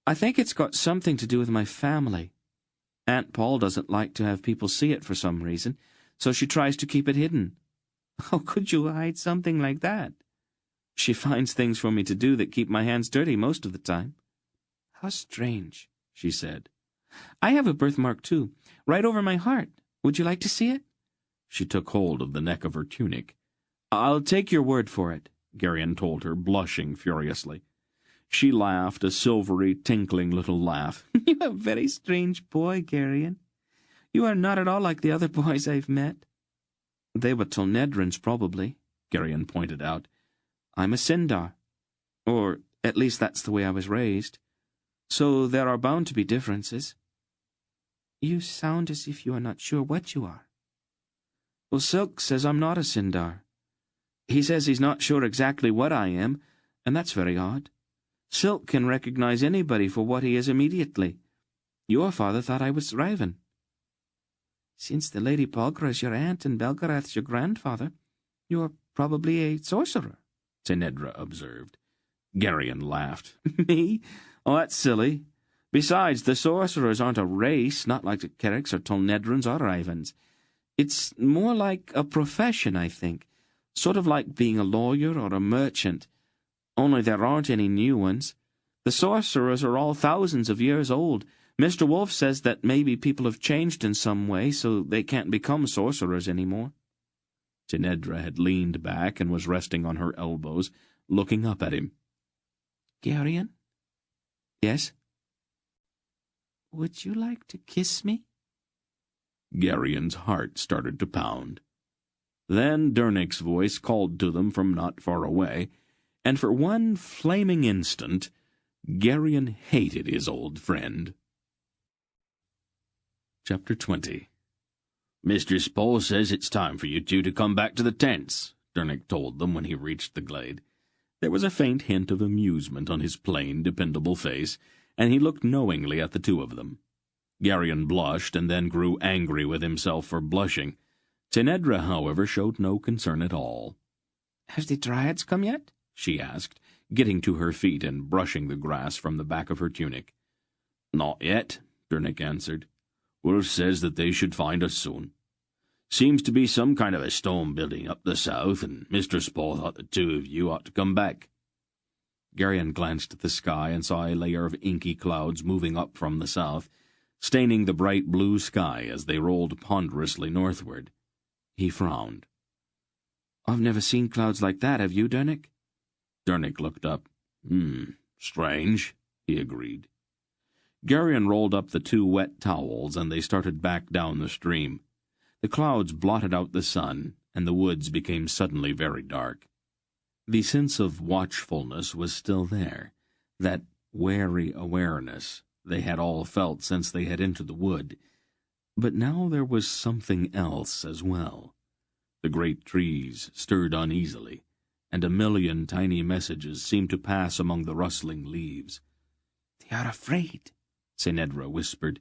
"I think it's got something to do with my family. Aunt Paul doesn't like to have people see it for some reason, so she tries to keep it hidden." "How could you hide something like that?" "She finds things for me to do that keep my hands dirty most of the time." "How strange," she said. "I have a birthmark, too, right over my heart. Would you like to see it?" She took hold of the neck of her tunic. "I'll take your word for it," Geryon told her, blushing furiously. She laughed, a silvery, tinkling little laugh. "You are a very strange boy, Geryon. You are not at all like the other boys I've met." "They were Tolnedrins, probably," Geryon pointed out. "I'm a Sindar. Or, at least that's the way I was raised. So there are bound to be differences." "You sound as if you are not sure what you are." "Well, Silk says I'm not a Sindar. He says he's not sure exactly what I am, and that's very odd. Silk can recognize anybody for what he is immediately. Your father thought I was Raven." "Since the Lady Polgra is your aunt and Belgariad's your grandfather, you are probably a sorcerer," Tenedra observed. Geryon laughed. "Me? Oh, that's silly. Besides, the sorcerers aren't a race, not like the Kerriks or Tolnedrins or Ravens. It's more like a profession, I think. Sort of like being a lawyer or a merchant. Only there aren't any new ones. The sorcerers are all thousands of years old. Mr. Wolf says that maybe people have changed in some way, so they can't become sorcerers anymore." Tenedra had leaned back and was resting on her elbows, looking up at him. "Geryon?" "Yes?" "Would you like to kiss me?" Geryon's heart started to pound. Then Durnick's voice called to them from not far away, and for one flaming instant, Geryon hated his old friend. Chapter 20. "Mistress Paul says it's time for you two to come back to the tents," Dernick told them when he reached the glade. There was a faint hint of amusement on his plain, dependable face, and he looked knowingly at the two of them. Garion blushed and then grew angry with himself for blushing. Tenedra, however, showed no concern at all. "Has the Dryads come yet?" she asked, getting to her feet and brushing the grass from the back of her tunic. "Not yet," Dernick answered. "Wolf says that they should find us soon. Seems to be some kind of a storm building up the south, and Mistress Paul thought the two of you ought to come back." Garion glanced at the sky and saw a layer of inky clouds moving up from the south, staining the bright blue sky as they rolled ponderously northward. He frowned. "I've never seen clouds like that, have you, Dernick?" Dernick looked up. Strange," he agreed. Garion rolled up the two wet towels, and they started back down the stream. The clouds blotted out the sun, and the woods became suddenly very dark. The sense of watchfulness was still there, that wary awareness they had all felt since they had entered the wood. But now there was something else as well. The great trees stirred uneasily, and a million tiny messages seemed to pass among the rustling leaves. "They are afraid," Tenedra whispered.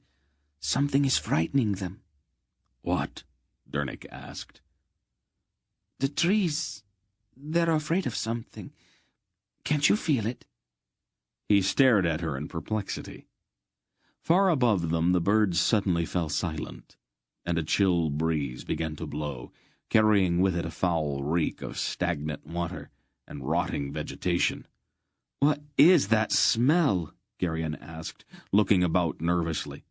"Something is frightening them." "What?" Dernick asked. "The trees, they're afraid of something. Can't you feel it?" He stared at her in perplexity. Far above them the birds suddenly fell silent, and a chill breeze began to blow, carrying with it a foul reek of stagnant water and rotting vegetation. "What is that smell?" Garion asked, looking about nervously.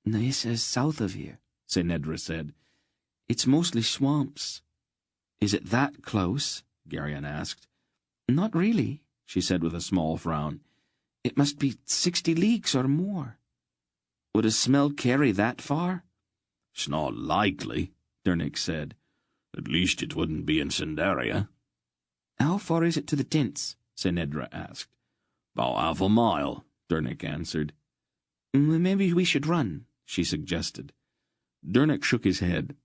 "Nyissa is south of here," Tenedra said. "It's mostly swamps." "Is it that close?" Garion asked. "Not really," she said with a small frown. "It must be 60 leagues or more." "Would a smell carry that far?" "It's not likely," Dernick said. "At least it wouldn't be in Cinderia." "How far is it to the tents?" Tenedra asked. "About half a mile," Dernick answered. "Maybe we should run," she suggested. Dernick shook his head.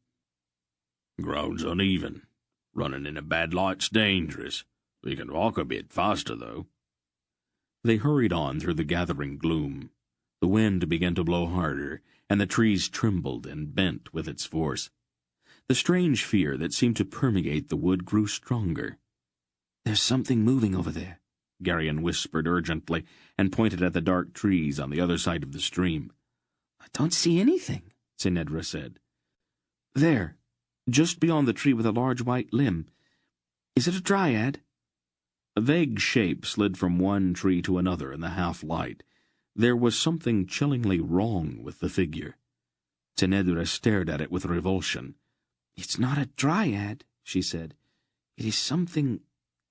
"Ground's uneven. Running in a bad light's dangerous. We can walk a bit faster, though." They hurried on through the gathering gloom. The wind began to blow harder, and the trees trembled and bent with its force. The strange fear that seemed to permeate the wood grew stronger. "There's something moving over there," Garion whispered urgently, and pointed at the dark trees on the other side of the stream. "I don't see anything," Tenedra said. "There, just beyond the tree with a large white limb. Is it a dryad?" A vague shape slid from one tree to another in the half-light. There was something chillingly wrong with the figure. Tenedra stared at it with revulsion. "It's not a dryad," she said. "It is something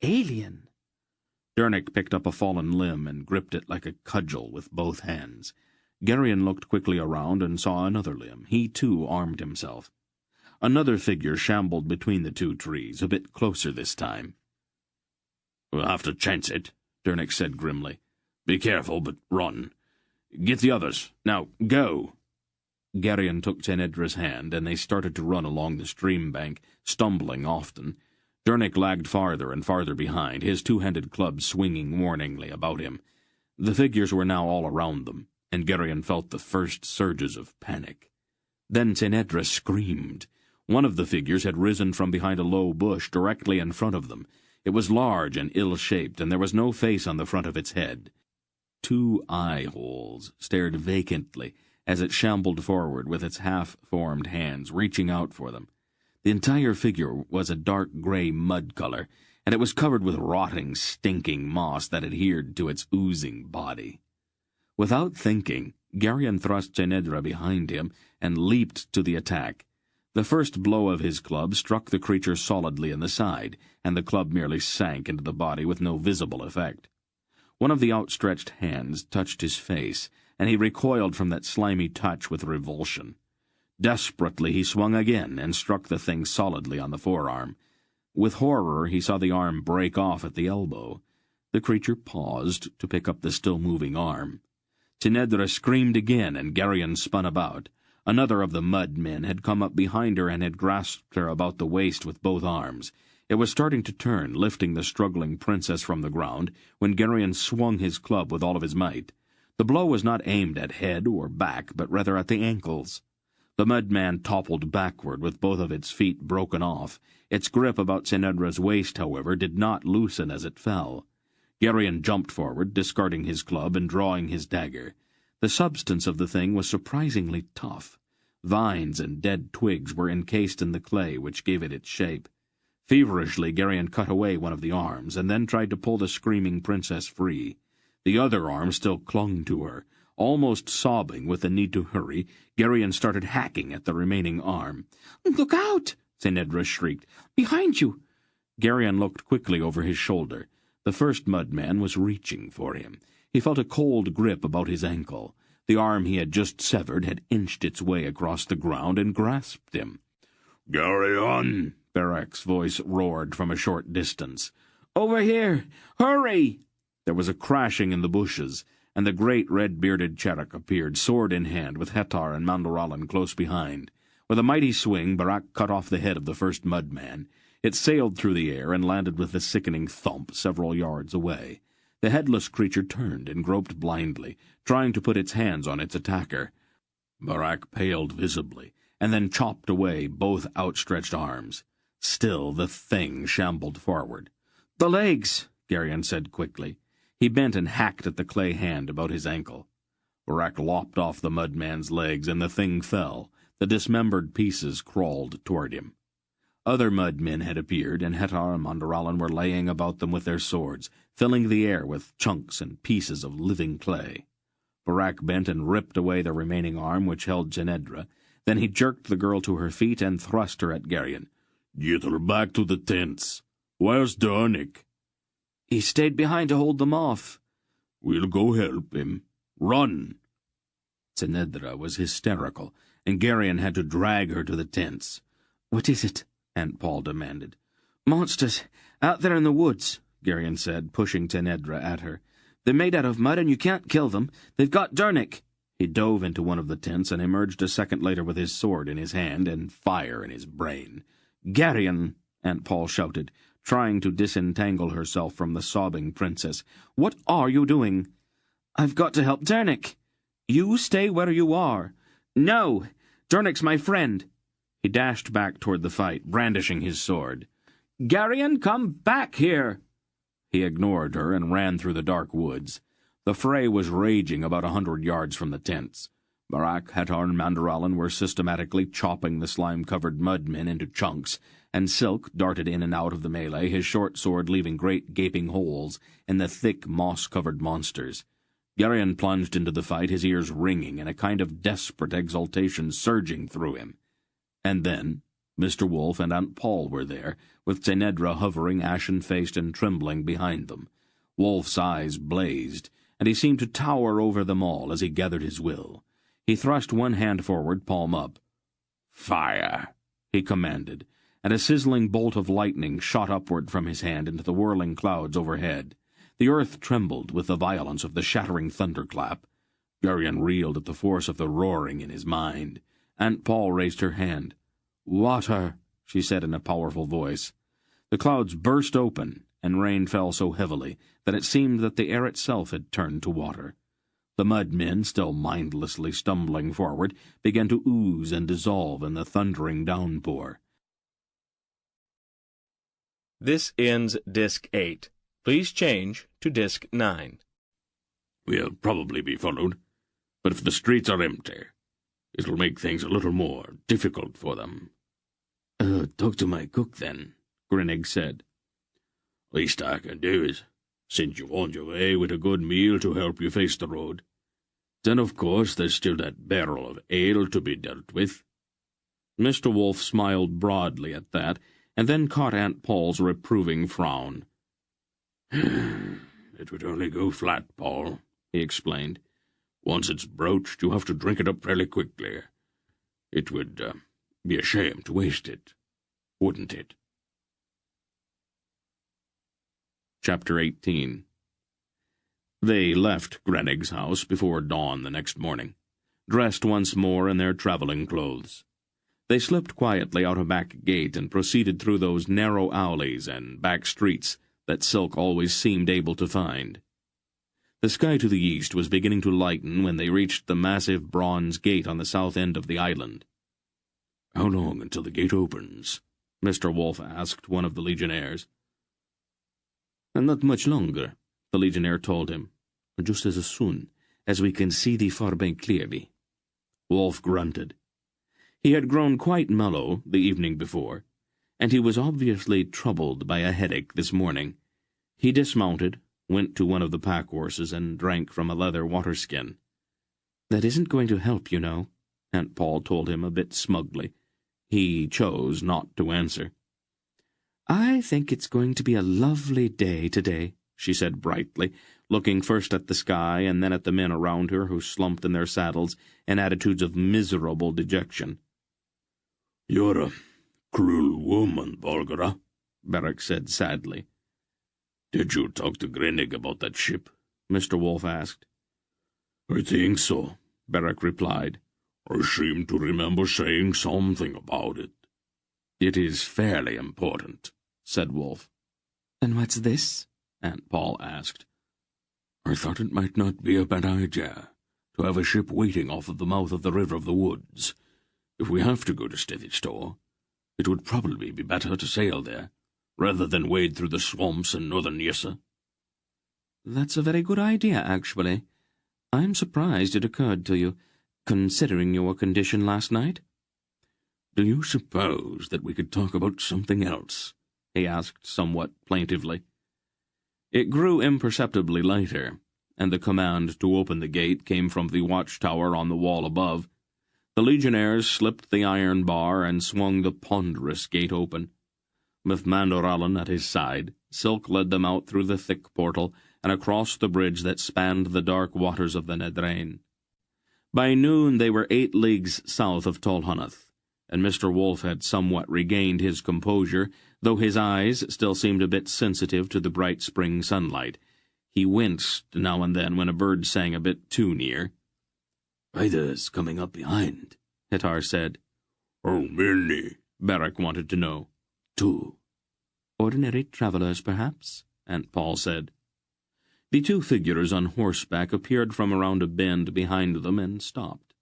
alien." Dernick picked up a fallen limb and gripped it like a cudgel with both hands. Garion looked quickly around and saw another limb. He, too, armed himself. Another figure shambled between the two trees, a bit closer this time. "We'll have to chance it," Dernick said grimly. "Be careful, but run. Get the others. Now, go." Garion took Tenedra's hand, and they started to run along the stream bank, stumbling often. Dernick lagged farther and farther behind, his two-handed club swinging warningly about him. The figures were now all around them, and Garion felt the first surges of panic. Then Tenedra screamed. One of the figures had risen from behind a low bush directly in front of them. It was large and ill-shaped, and there was no face on the front of its head. 2 eye-holes stared vacantly as it shambled forward with its half-formed hands reaching out for them. The entire figure was a dark gray mud color, and it was covered with rotting, stinking moss that adhered to its oozing body. Without thinking, Garion thrust Tenedra behind him and leaped to the attack. The first blow of his club struck the creature solidly in the side, and the club merely sank into the body with no visible effect. One of the outstretched hands touched his face, and he recoiled from that slimy touch with revulsion. Desperately he swung again and struck the thing solidly on the forearm. With horror he saw the arm break off at the elbow. The creature paused to pick up the still-moving arm. Tenedra screamed again, and Garion spun about. Another of the mud men had come up behind her and had grasped her about the waist with both arms. It was starting to turn, lifting the struggling princess from the ground, when Gerion swung his club with all of his might. The blow was not aimed at head or back, but rather at the ankles. The mudman toppled backward with both of its feet broken off. Its grip about Tsenedra's waist, however, did not loosen as it fell. Gerion jumped forward, discarding his club and drawing his dagger. The substance of the thing was surprisingly tough. Vines and dead twigs were encased in the clay, which gave it its shape. Feverishly, Gerion cut away one of the arms, and then tried to pull the screaming princess free. The other arm still clung to her. Almost sobbing with the need to hurry, Gerion started hacking at the remaining arm. "Look out!" Tsenedra shrieked. "Behind you!" Gerion looked quickly over his shoulder. The first mudman was reaching for him. He felt a cold grip about his ankle. The arm he had just severed had inched its way across the ground and grasped him. "Gerion!" Barak's voice roared from a short distance. "Over here! Hurry!" There was a crashing in the bushes, and the great red-bearded Cherok appeared, sword in hand, with Hetar and Mandaralan close behind. With a mighty swing, Barak cut off the head of the first mudman. It sailed through the air and landed with a sickening thump several yards away. The headless creature turned and groped blindly, trying to put its hands on its attacker. Barak paled visibly, and then chopped away both outstretched arms. Still the thing shambled forward. "The legs," Gerion said quickly. He bent and hacked at the clay hand about his ankle. Barak lopped off the mudman's legs, and the thing fell. The dismembered pieces crawled toward him. Other mudmen had appeared, and Hetar and Mandaralan were laying about them with their swords, filling the air with chunks and pieces of living clay. Barak bent and ripped away the remaining arm which held Tsenedra. Then he jerked the girl to her feet and thrust her at Gerion. "Get her back to the tents. Where's Dernick?" "He stayed behind to hold them off." "We'll go help him. Run!" Tsenedra was hysterical, and Gerion had to drag her to the tents. "What is it?" Aunt Paul demanded. "Monsters, out there in the woods," Gerion said, pushing Tsenedra at her. "They're made out of mud, and you can't kill them. They've got Dernick." He dove into one of the tents and emerged a second later with his sword in his hand and fire in his brain. "Gerion," Aunt Paul shouted, trying to disentangle herself from the sobbing princess. "What are you doing?" "I've got to help Dernick." "You stay where you are." "No! Dernick's my friend." He dashed back toward the fight, brandishing his sword. "Gerion, come back here!" He ignored her and ran through the dark woods. The fray was raging about 100 yards from the tents. Barak, Hetar, and Mandaralan were systematically chopping the slime-covered mudmen into chunks, and Silk darted in and out of the melee, his short sword leaving great gaping holes in the thick, moss-covered monsters. Gerion plunged into the fight, his ears ringing, and a kind of desperate exultation surging through him. And then Mr. Wolf and Aunt Paul were there, with Tsenedra hovering ashen-faced and trembling behind them. Wolf's eyes blazed, and he seemed to tower over them all as he gathered his will. He thrust one hand forward, palm up. "Fire!" he commanded, and a sizzling bolt of lightning shot upward from his hand into the whirling clouds overhead. The earth trembled with the violence of the shattering thunderclap. Gerion reeled at the force of the roaring in his mind. Aunt Paul raised her hand. "Water," she said in a powerful voice. The clouds burst open, and rain fell so heavily that it seemed that the air itself had turned to water. The mudmen, still mindlessly stumbling forward, began to ooze and dissolve in the thundering downpour. This ends Disc 8. Please change to Disc 9. "We'll probably be followed, but if the streets are empty, it'll make things a little more difficult for them." Talk to my cook, then," Grinnig said. "Least I can do is send you on your way with a good meal to help you face the road. Then, of course, there's still that barrel of ale to be dealt with." Mr. Wolf smiled broadly at that, and then caught Aunt Paul's reproving frown. "It would only go flat, Paul," he explained. "Once it's broached, you have to drink it up fairly quickly. It would be a shame to waste it, wouldn't it?" Chapter 18. They left Grenig's house before dawn the next morning, dressed once more in their traveling clothes. They slipped quietly out a back gate and proceeded through those narrow alleys and back streets that Silk always seemed able to find. The sky to the east was beginning to lighten when they reached the massive bronze gate on the south end of the island. "How long until the gate opens?" Mr. Wolf asked one of the legionnaires. "Not much longer," the legionnaire told him. "Just as soon as we can see the far bank clearly." Wolf grunted. He had grown quite mellow the evening before, and he was obviously troubled by a headache this morning. He dismounted, went to one of the pack horses, and drank from a leather waterskin. "That isn't going to help, you know," Aunt Paul told him a bit smugly. He chose not to answer. "I think it's going to be a lovely day today," she said brightly, looking first at the sky and then at the men around her who slumped in their saddles in attitudes of miserable dejection. "You're a cruel woman, Volgara," Beric said sadly. "Did you talk to Grinnig about that ship?" Mr. Wolf asked. "I think so," Beric replied. "I seem to remember saying something about it." "It is fairly important," said Wolf. "And what's this?" Aunt Paul asked. "I thought it might not be a bad idea to have a ship waiting off of the mouth of the River of the Woods. If we have to go to Stethistore, it would probably be better to sail there, rather than wade through the swamps in northern Nyissa." "That's a very good idea, actually. I'm surprised it occurred to you, considering your condition last night." "Do you suppose that we could talk about something else?" he asked somewhat plaintively. It grew imperceptibly lighter, and the command to open the gate came from the watchtower on the wall above. The legionnaires slipped the iron bar and swung the ponderous gate open. With Mandorallan at his side, Silk led them out through the thick portal and across the bridge that spanned the dark waters of the Nedrain. By noon they were 8 leagues south of Tolhunath, and Mr. Wolf had somewhat regained his composure, though his eyes still seemed a bit sensitive to the bright spring sunlight. He winced now and then when a bird sang a bit too near. "Either's coming up behind," Hitar said. "How many?" Beric wanted to know. 2. "Ordinary travelers, perhaps?" Aunt Paul said. The 2 figures on horseback appeared from around a bend behind them and stopped.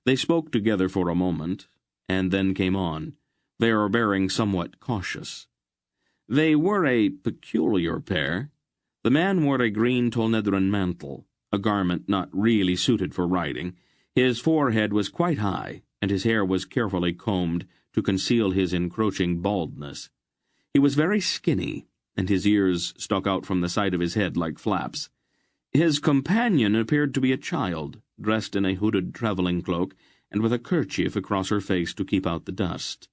They spoke together for a moment, and then came on, their bearing somewhat cautious. They were a peculiar pair. The man wore a green Tolnedran mantle, a garment not really suited for riding. His forehead was quite high, and his hair was carefully combed to conceal his encroaching baldness. He was very skinny, and his ears stuck out from the side of his head like flaps. His companion appeared to be a child, dressed in a hooded travelling cloak, and with a kerchief across her face to keep out the dust.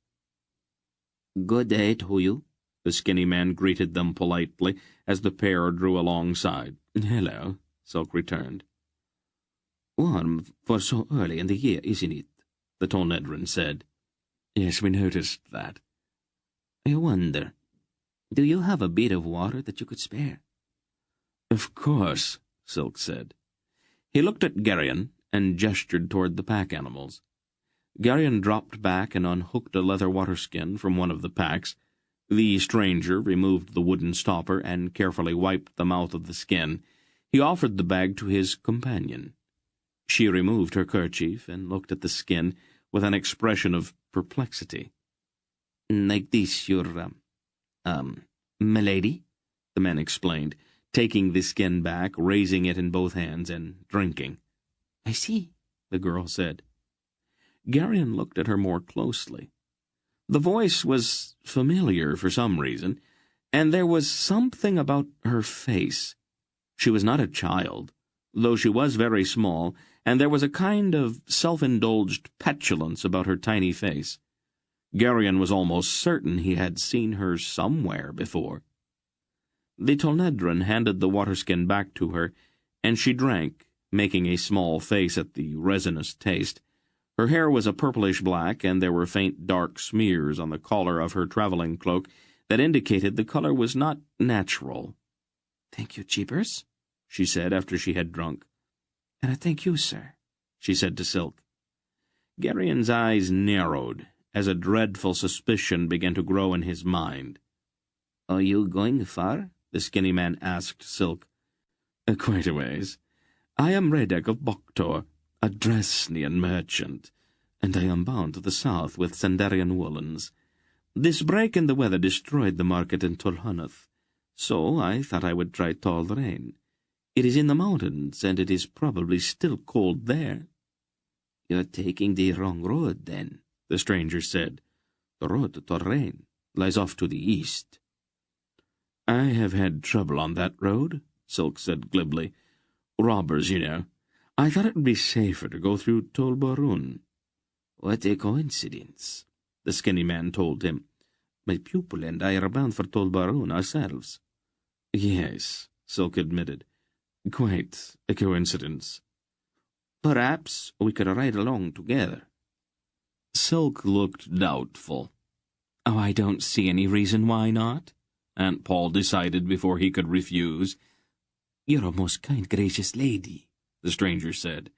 "Good day to you," the skinny man greeted them politely as the pair drew alongside. "Hello," Silk returned. "Warm for so early in the year, isn't it?" the Tolnedran said. "Yes, we noticed that." "I wonder, do you have a bit of water that you could spare?" "Of course," Silk said. He looked at Geryon and gestured toward the pack animals. Geryon dropped back and unhooked a leather waterskin from one of the packs. The stranger removed the wooden stopper and carefully wiped the mouth of the skin. He offered the bag to his companion. She removed her kerchief and looked at the skin with an expression of perplexity. "Like this, your, milady?" the man explained, taking the skin back, raising it in both hands, and drinking. "I see," the girl said. Geryon looked at her more closely. The voice was familiar for some reason, and there was something about her face. She was not a child, though she was very small, and there was a kind of self-indulged petulance about her tiny face. Geryon was almost certain he had seen her somewhere before. The Tolnedran handed the waterskin back to her, and she drank, making a small face at the resinous taste. Her hair was a purplish black, and there were faint dark smears on the collar of her travelling cloak that indicated the color was not natural. "Thank you, Jeepers," she said after she had drunk. "And I thank you, sir," she said to Silk. Geryon's eyes narrowed as a dreadful suspicion began to grow in his mind. "Are you going far?" the skinny man asked Silk. "Quite a ways. I am Redek of Boktor, a Dresnian merchant, and I am bound to the south with Sandarian woolens. This break in the weather destroyed the market in Tulhunath, so I thought I would try Tolrain. It is in the mountains, and it is probably still cold there." "You're taking the wrong road, then," the stranger said. "The road to Tolrain lies off to the east." "I have had trouble on that road," Silk said glibly. "Robbers, you know. I thought it would be safer to go through Tolbarun." "What a coincidence," the skinny man told him. "My pupil and I are bound for Tolbarun ourselves." "Yes," Silk admitted. "Quite a coincidence." "Perhaps we could ride along together." Silk looked doubtful. "Oh, I don't see any reason why not," Aunt Paul decided before he could refuse. "You're a most kind, gracious lady," the stranger said.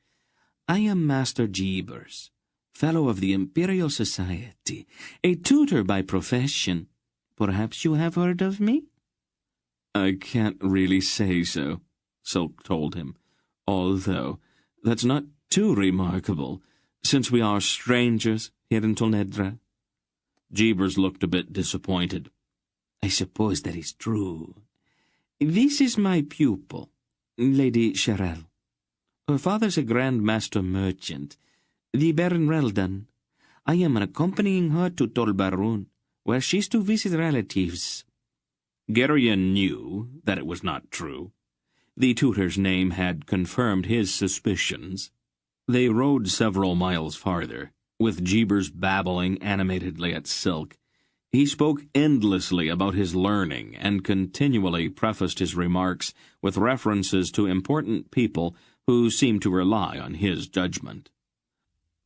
"I am Master Jeebers, Fellow of the Imperial Society, a tutor by profession. Perhaps you have heard of me?" "I can't really say so," Silk told him, "although that's not too remarkable, since we are strangers here in Tolnedra." Jeebers looked a bit disappointed. "I suppose that is true. This is my pupil, Lady Sherelle. Her father's a Grand Master merchant, the Baron Reldan. I am accompanying her to Tolbarun, where she's to visit relatives." Geryon knew that it was not true. The tutor's name had confirmed his suspicions. They rode several miles farther, with Jeebers babbling animatedly at Silk. He spoke endlessly about his learning and continually prefaced his remarks with references to important people who seemed to rely on his judgment.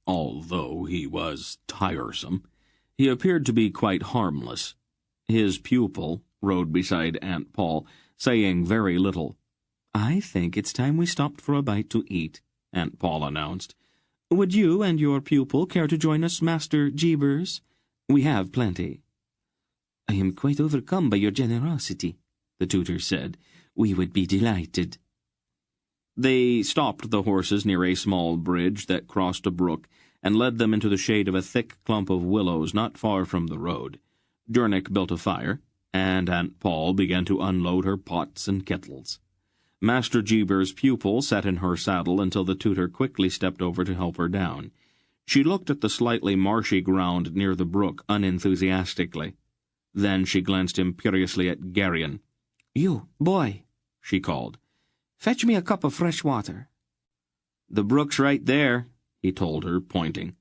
Although he was tiresome, he appeared to be quite harmless. His pupil rode beside Aunt Paul, saying very little. "I think it's time we stopped for a bite to eat," Aunt Paul announced. "Would you and your pupil care to join us, Master Jeebers? We have plenty." "I am quite overcome by your generosity," the tutor said. "We would be delighted." They stopped the horses near a small bridge that crossed a brook and led them into the shade of a thick clump of willows not far from the road. Jurnik built a fire, and Aunt Paul began to unload her pots and kettles. Master Jeeber's pupil sat in her saddle until the tutor quickly stepped over to help her down. She looked at the slightly marshy ground near the brook unenthusiastically. Then she glanced imperiously at Geryon. "You, boy," she called. "Fetch me a cup of fresh water." "The brook's right there," he told her, pointing.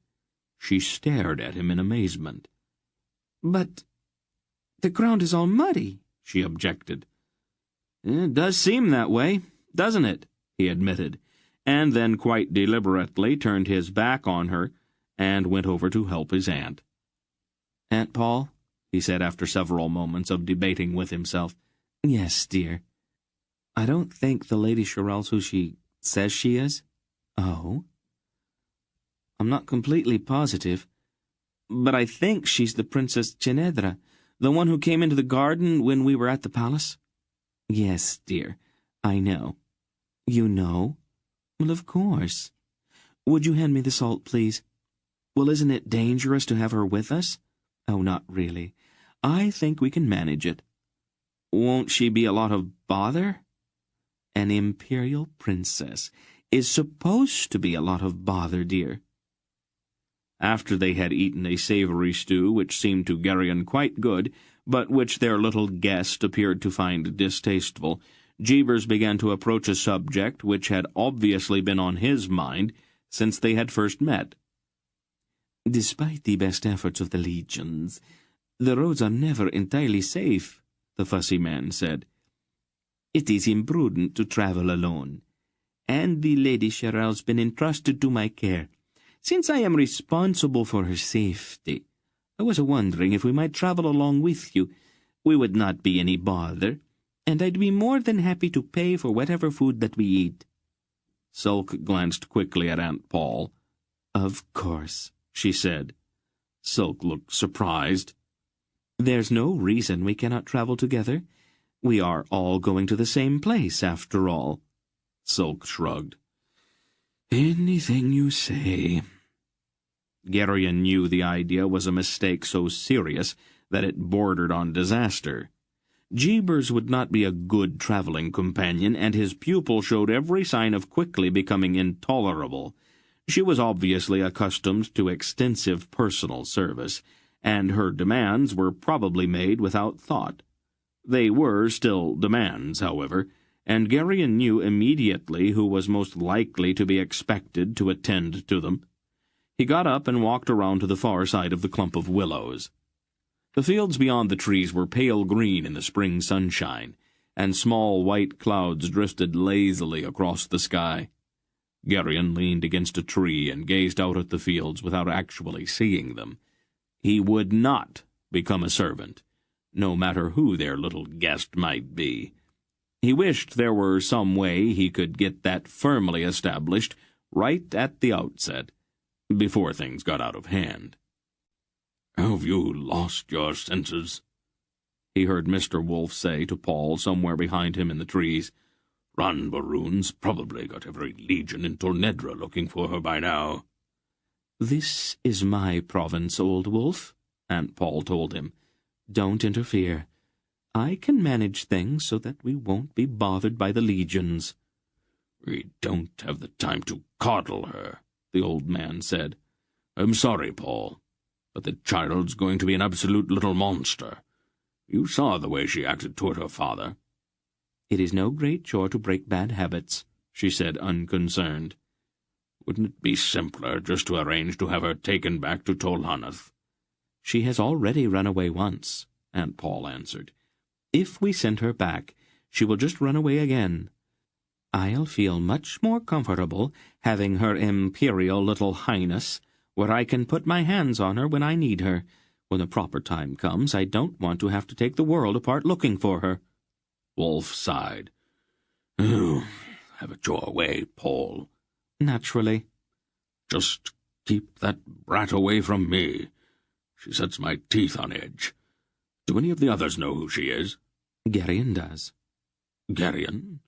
She stared at him in amazement. "But the ground is all muddy," she objected. "It does seem that way, doesn't it?" he admitted, and then quite deliberately turned his back on her and went over to help his aunt. "Aunt Paul," he said after several moments of debating with himself. "Yes, dear. I don't think the Lady Sherelle's who she says she is." "Oh?" "I'm not completely positive, but I think she's the Princess Chenedra, the one who came into the garden when we were at the palace." "Yes, dear, I know." "You know?" "Well, of course. Would you hand me the salt, please?" "Well, isn't it dangerous to have her with us?" "Oh, not really. I think we can manage it." "Won't she be a lot of bother?" "An imperial princess is supposed to be a lot of bother, dear." After they had eaten a savory stew which seemed to Geryon quite good, but which their little guest appeared to find distasteful, Jeebers began to approach a subject which had obviously been on his mind since they had first met. "Despite the best efforts of the legions, the roads are never entirely safe," the fussy man said. "It is imprudent to travel alone, and the Lady Sherelle's been entrusted to my care. Since I am responsible for her safety, I was wondering if we might travel along with you. We would not be any bother, and I'd be more than happy to pay for whatever food that we eat." Silk glanced quickly at Aunt Paul. "Of course," she said. Silk looked surprised. "There's no reason we cannot travel together. We are all going to the same place, after all." Silk shrugged. "Anything you say." Geryon knew the idea was a mistake so serious that it bordered on disaster. Jeebers would not be a good traveling companion, and his pupil showed every sign of quickly becoming intolerable. She was obviously accustomed to extensive personal service, and her demands were probably made without thought. They were still demands, however, and Geryon knew immediately who was most likely to be expected to attend to them. He got up and walked around to the far side of the clump of willows. The fields beyond the trees were pale green in the spring sunshine, and small white clouds drifted lazily across the sky. Geryon leaned against a tree and gazed out at the fields without actually seeing them. He would not become a servant, no matter who their little guest might be. He wished there were some way he could get that firmly established right at the outset, before things got out of hand. "Have you lost your senses?" he heard Mr. Wolf say to Paul somewhere behind him in the trees. "Ranbaroon's probably got every legion in Tolnedra looking for her by now." "This is my province, old wolf," Aunt Paul told him. "Don't interfere. I can manage things so that we won't be bothered by the legions." "We don't have the time to coddle her," the old man said. "I'm sorry, Paul, but the child's going to be an absolute little monster. You saw the way she acted toward her father." "It is no great chore to break bad habits," she said, unconcerned. "Wouldn't it be simpler just to arrange to have her taken back to Tolhanath?" "She has already run away once," Aunt Paul answered. "If we send her back, she will just run away again. I'll feel much more comfortable having her imperial little highness, where I can put my hands on her when I need her. When the proper time comes, I don't want to have to take the world apart looking for her." Wolf sighed. "Oh, have it your way, Paul." "Naturally." "Just keep that brat away from me. She sets my teeth on edge. Do any of the others know who she is?" "Geryon does." "Geryon?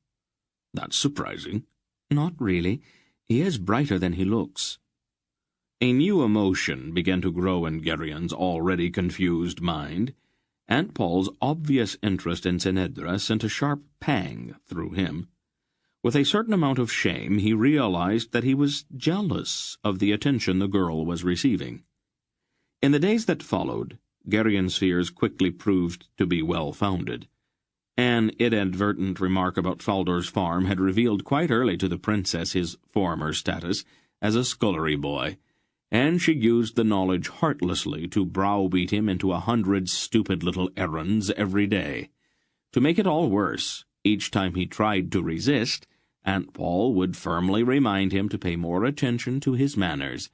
That's surprising." "Not really. He is brighter than he looks." A new emotion began to grow in Geryon's already confused mind. Aunt Paul's obvious interest in Tolnedra sent a sharp pang through him. With a certain amount of shame, he realized that he was jealous of the attention the girl was receiving. In the days that followed, Geryon's fears quickly proved to be well-founded. An inadvertent remark about Faldor's farm had revealed quite early to the princess his former status as a scullery boy, and she used the knowledge heartlessly to browbeat him into 100 stupid little errands every day. To make it all worse, each time he tried to resist, Aunt Paul would firmly remind him to pay more attention to his manners.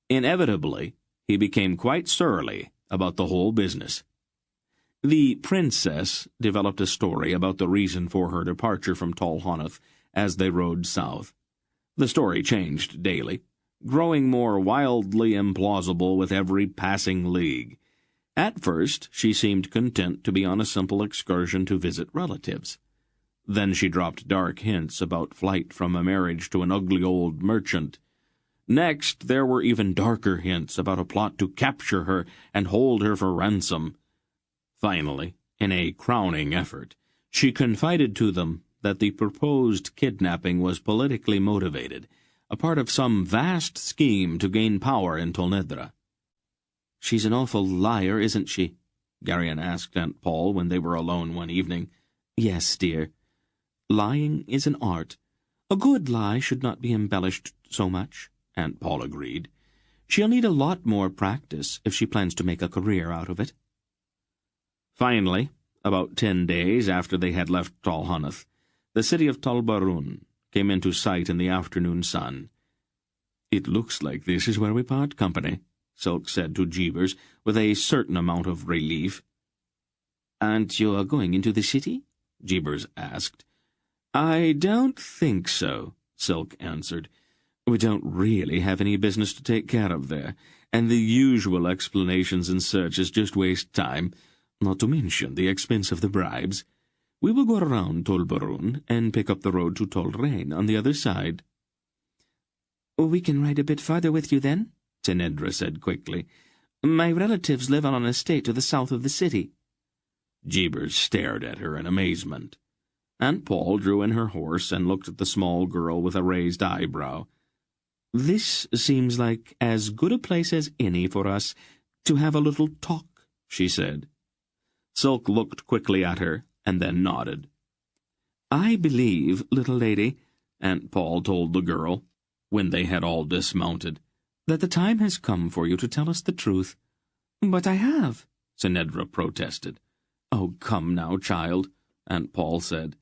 Inevitably, he became quite surly about the whole business. The princess developed a story about the reason for her departure from Tolhanath as they rode south. The story changed daily, growing more wildly implausible with every passing league. At first, she seemed content to be on a simple excursion to visit relatives. Then she dropped dark hints about flight from a marriage to an ugly old merchant. Next, there were even darker hints about a plot to capture her and hold her for ransom. Finally, in a crowning effort, she confided to them that the proposed kidnapping was politically motivated, a part of some vast scheme to gain power in Tolnedra. "She's an awful liar, isn't she?" Geryon asked Aunt Paul when they were alone one evening. "Yes, dear. Lying is an art. A good lie should not be embellished so much," Aunt Paul agreed. "She'll need a lot more practice if she plans to make a career out of it." Finally, about 10 days after they had left Tolhanath, the city of Talbarun came into sight in the afternoon sun. "It looks like this is where we part company," Silk said to Jeebers, with a certain amount of relief. "And you're going into the city?" Jeebers asked. "I don't think so," Silk answered. "We don't really have any business to take care of there, and the usual explanations and searches just waste time, not to mention the expense of the bribes. We will go around Tol Barun and pick up the road to Tol Rain on the other side." "We can ride a bit farther with you, then," Tenedra said quickly. "My relatives live on an estate to the south of the city." Jeebers stared at her in amazement. Aunt Paul drew in her horse and looked at the small girl with a raised eyebrow. "This seems like as good a place as any for us to have a little talk," she said. Silk looked quickly at her and then nodded. "I believe, little lady," Aunt Paul told the girl, when they had all dismounted, "that the time has come for you to tell us the truth." "But I have," Tenedra protested. "Oh, come now, child," Aunt Paul said.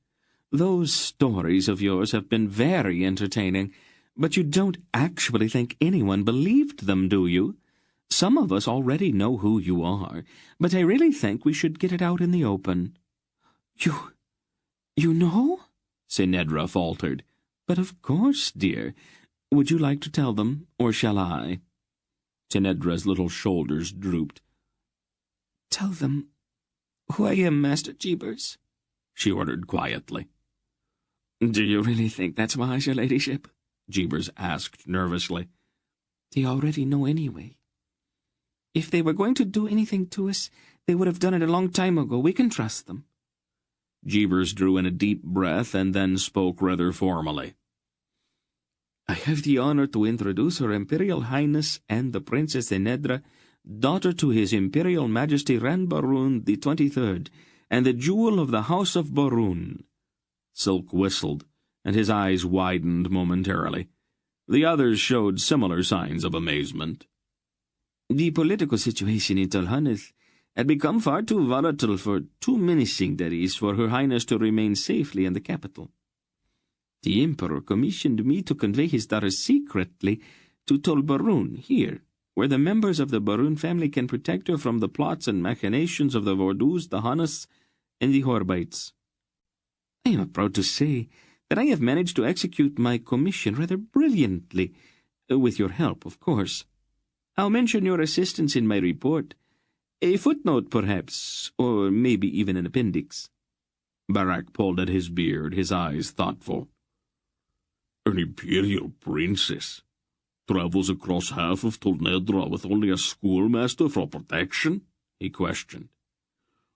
"Those stories of yours have been very entertaining, but you don't actually think anyone believed them, do you? Some of us already know who you are, but I really think we should get it out in the open." You know?" Tenedra faltered. "But of course, dear. Would you like to tell them, or shall I?" Tenedra's little shoulders drooped. "Tell them who I am, Master Jeebers," she ordered quietly. "Do you really think that's wise, your ladyship?" Jeebers asked nervously. "They already know anyway. If they were going to do anything to us, they would have done it a long time ago. We can trust them." Jeebers drew in a deep breath and then spoke rather formally. "I have the honor to introduce Her Imperial Highness and the Princess Tenedra, daughter to His Imperial Majesty Ran Barun the 23rd, and the jewel of the House of Barun." Silk whistled, and his eyes widened momentarily. The others showed similar signs of amazement. "The political situation in Tolhaneth had become far too volatile too menacing, that is, for Her Highness to remain safely in the capital. The Emperor commissioned me to convey his daughter secretly to Tol Barun, here, where the members of the Barun family can protect her from the plots and machinations of the Vordus, the Hannas, and the Horbites. I am proud to say that I have managed to execute my commission rather brilliantly, with your help, of course. I'll mention your assistance in my report. A footnote, perhaps, or maybe even an appendix." Barak pulled at his beard, his eyes thoughtful. "An imperial princess travels across half of Tolnedra with only a schoolmaster for protection?" he questioned.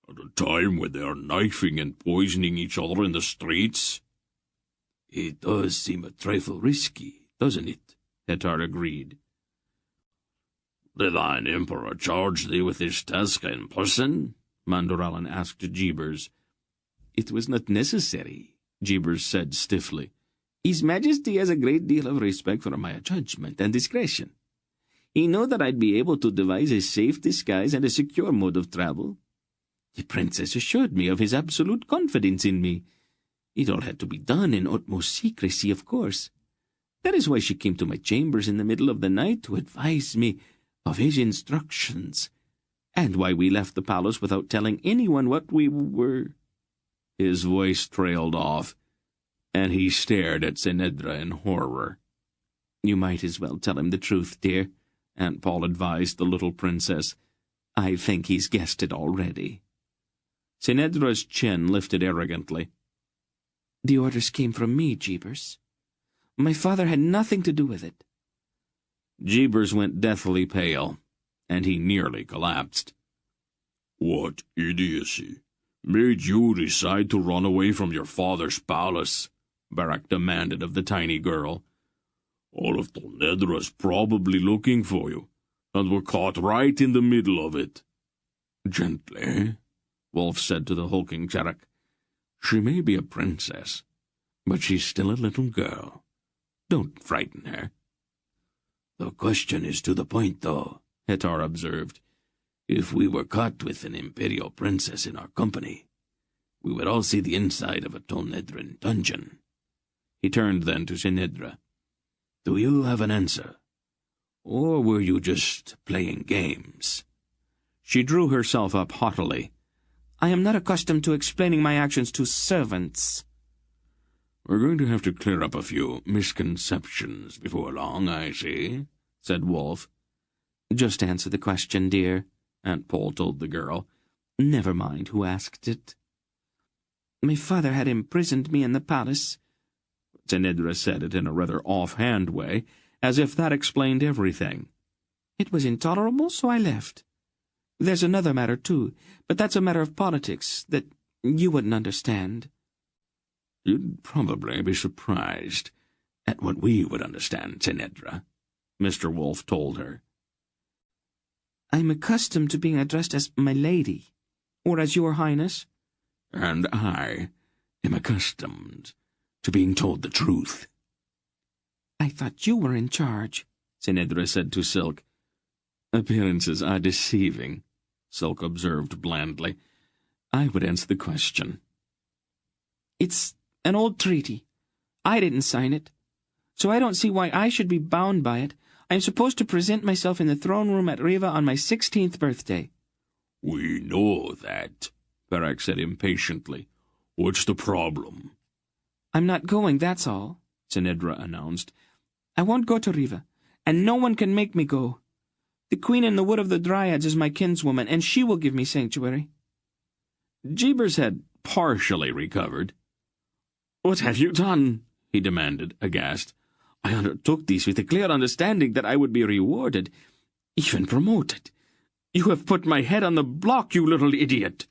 "At a time when they are knifing and poisoning each other in the streets?" "It does seem a trifle risky, doesn't it?" Hetar agreed. "Did thine emperor charge thee with this task in person?" Mandorallan asked Jeebers. "It was not necessary," Jeebers said stiffly. "His Majesty has a great deal of respect for my judgment and discretion. He knew that I'd be able to devise a safe disguise and a secure mode of travel. The princess assured me of his absolute confidence in me. It all had to be done in utmost secrecy, of course. That is why she came to my chambers in the middle of the night to advise me of his instructions, and why we left the palace without telling anyone what we were." His voice trailed off, and he stared at Tenedra in horror. "You might as well tell him the truth, dear," Aunt Paul advised the little princess. "I think he's guessed it already." Tenedra's chin lifted arrogantly. "The orders came from me, Jeebers. My father had nothing to do with it." Jeebers went deathly pale, and he nearly collapsed. "What idiocy made you decide to run away from your father's palace?" Barak demanded of the tiny girl. "All of Tolnedra's probably looking for you, and we're caught right in the middle of it." "Gently," Wolf said to the hulking Cherak. "She may be a princess, but she's still a little girl. Don't frighten her." "The question is to the point, though," Hetar observed. "If we were caught with an imperial princess in our company, we would all see the inside of a Tolnedran dungeon." He turned then to Tenedra. "Do you have an answer? Or were you just playing games?" She drew herself up haughtily. "I am not accustomed to explaining my actions to servants." "We're going to have to clear up a few misconceptions before long, I see," said Wolf. Just answer the question, dear, Aunt Paul told the girl. Never mind who asked it. My father had imprisoned me in the palace. Tenedra said it in a rather offhand way, as if that explained everything. It was intolerable, so I left. There's another matter, too, but that's a matter of politics that you wouldn't understand. You'd probably be surprised at what we would understand, Tenedra, Mr. Wolf told her. I'm accustomed to being addressed as my lady, or as your highness. And I am accustomed to being told the truth. I thought you were in charge, Tenedra said to Silk. Appearances are deceiving, Silk observed blandly. I would answer the question. It's an old treaty. I didn't sign it, so I don't see why I should be bound by it. I'm supposed to present myself in the throne room at Riva on my 16th birthday. We know that, Barak said impatiently. What's the problem? I'm not going, that's all, Tenedra announced. I won't go to Riva, and no one can make me go. The queen in the Wood of the Dryads is my kinswoman, and she will give me sanctuary. Jeebers had partially recovered. What have you done? He demanded, aghast. I undertook this with the clear understanding that I would be rewarded, even promoted. You have put my head on the block, you little idiot.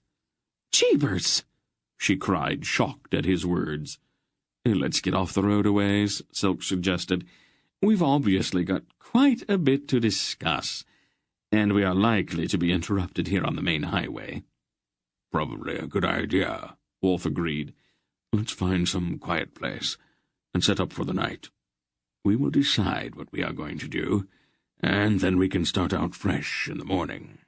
Jeebers! She cried, shocked at his words. Let's get off the road a ways, Silk suggested. We've obviously got quite a bit to discuss, and we are likely to be interrupted here on the main highway. Probably a good idea, Wolf agreed. Let's find some quiet place and set up for the night. We will decide what we are going to do, and then we can start out fresh in the morning.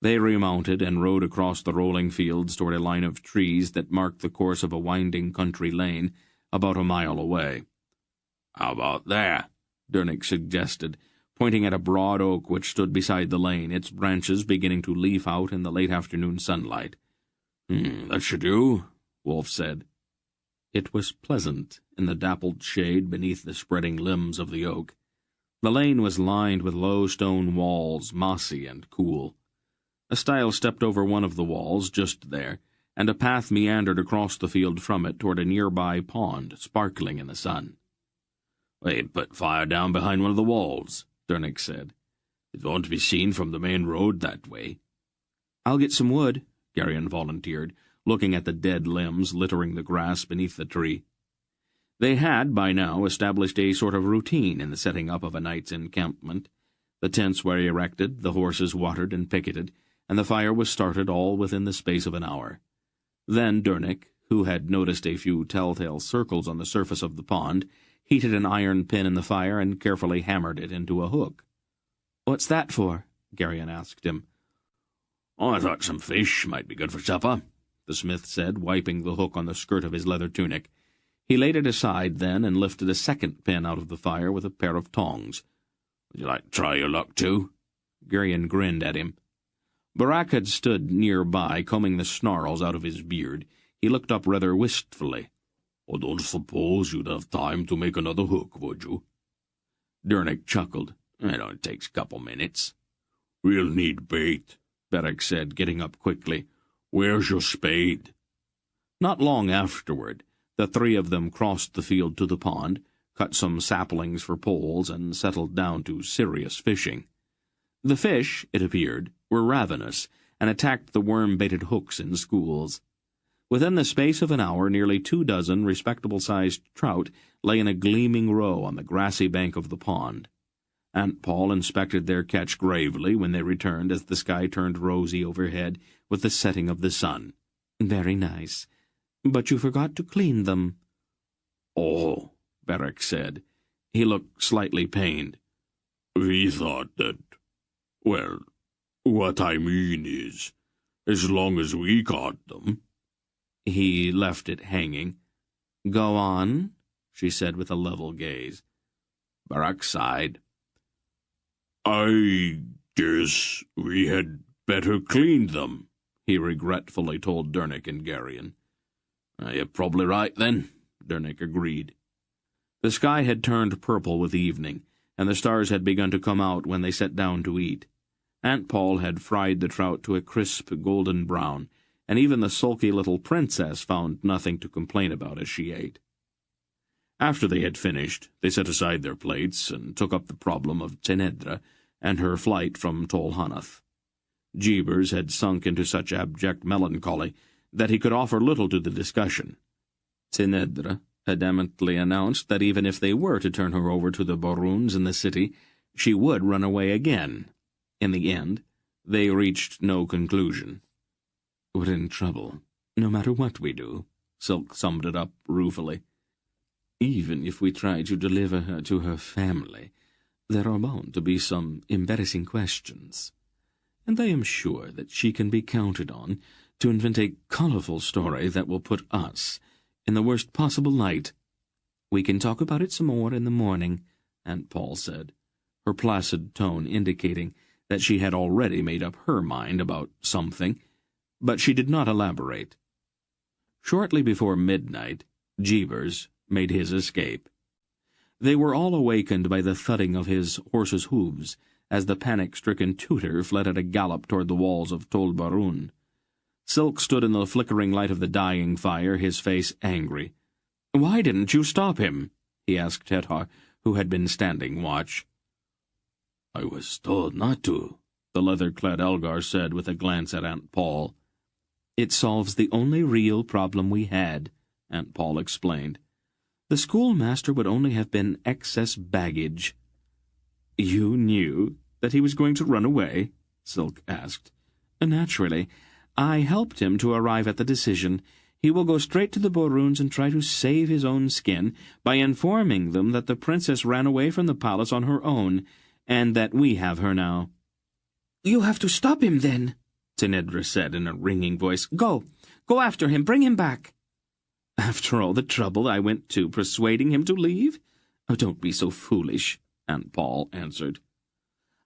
They remounted and rode across the rolling fields toward a line of trees that marked the course of a winding country lane about a mile away. How about there? Dernick suggested, pointing at a broad oak which stood beside the lane, its branches beginning to leaf out in the late afternoon sunlight. That should do, Wolf said. It was pleasant in the dappled shade beneath the spreading limbs of the oak. The lane was lined with low stone walls, mossy and cool. A stile stepped over one of the walls just there, and a path meandered across the field from it toward a nearby pond, sparkling in the sun. "We put fire down behind one of the walls," Dernick said. "It won't be seen from the main road that way." "I'll get some wood," Geryon volunteered, looking at the dead limbs littering the grass beneath the tree. They had, by now, established a sort of routine in the setting up of a night's encampment. The tents were erected, the horses watered and picketed, and the fire was started all within the space of an hour. Then Dernick, who had noticed a few telltale circles on the surface of the pond, heated an iron pin in the fire and carefully hammered it into a hook. "What's that for?" Geryon asked him. "I thought some fish might be good for supper," the smith said, wiping the hook on the skirt of his leather tunic. He laid it aside then and lifted a second pin out of the fire with a pair of tongs. "Would you like to try your luck, too?" Geryon grinned at him. Barak had stood nearby, combing the snarls out of his beard. He looked up rather wistfully. "I don't suppose you'd have time to make another hook, would you?" Dernick chuckled. "It only takes a couple minutes." "We'll need bait," Barak said, getting up quickly. "Where's your spade?" Not long afterward, the three of them crossed the field to the pond, cut some saplings for poles, and settled down to serious fishing. The fish, it appeared, were ravenous, and attacked the worm-baited hooks in schools. Within the space of an hour, nearly 24 respectable-sized trout lay in a gleaming row on the grassy bank of the pond. Aunt Paul inspected their catch gravely when they returned as the sky turned rosy overhead with the setting of the sun. "Very nice. But you forgot to clean them." "Oh," Barak said. He looked slightly pained. "We thought that... Well, what I mean is, as long as we caught them." He left it hanging. "Go on," she said with a level gaze. Barak sighed. "I guess we had better clean them," he regretfully told Dernick and Geryon. "You're probably right, then," Dernick agreed. The sky had turned purple with evening, and the stars had begun to come out when they sat down to eat. Aunt Paul had fried the trout to a crisp golden brown, and even the sulky little princess found nothing to complain about as she ate. After they had finished, they set aside their plates and took up the problem of Tenedra and her flight from Tol Hanath. Jeebers had sunk into such abject melancholy that he could offer little to the discussion. Tenedra adamantly announced that even if they were to turn her over to the Baroons in the city, she would run away again. In the end, they reached no conclusion. "We're in trouble, no matter what we do," Silk summed it up ruefully. "Even if we try to deliver her to her family, there are bound to be some embarrassing questions. And I am sure that she can be counted on to invent a colorful story that will put us in the worst possible light." "We can talk about it some more in the morning," Aunt Paul said, her placid tone indicating that she had already made up her mind about something, but she did not elaborate. Shortly before midnight, Jeebers made his escape. They were all awakened by the thudding of his horse's hooves as the panic-stricken tutor fled at a gallop toward the walls of Tol Barun. Silk stood in the flickering light of the dying fire, his face angry. "Why didn't you stop him?" he asked Tetar, who had been standing watch. "I was told not to," the leather-clad Elgar said with a glance at Aunt Paul. "It solves the only real problem we had," Aunt Paul explained. "The schoolmaster would only have been excess baggage." "You knew that he was going to run away?" Silk asked. "Naturally. I helped him to arrive at the decision. He will go straight to the Baroons and try to save his own skin by informing them that the princess ran away from the palace on her own, and that we have her now." "You have to stop him, then," Tenedra said in a ringing voice. Go after him, bring him back." "After all the trouble I went to persuading him to leave? Oh, don't be so foolish," Aunt Paul answered.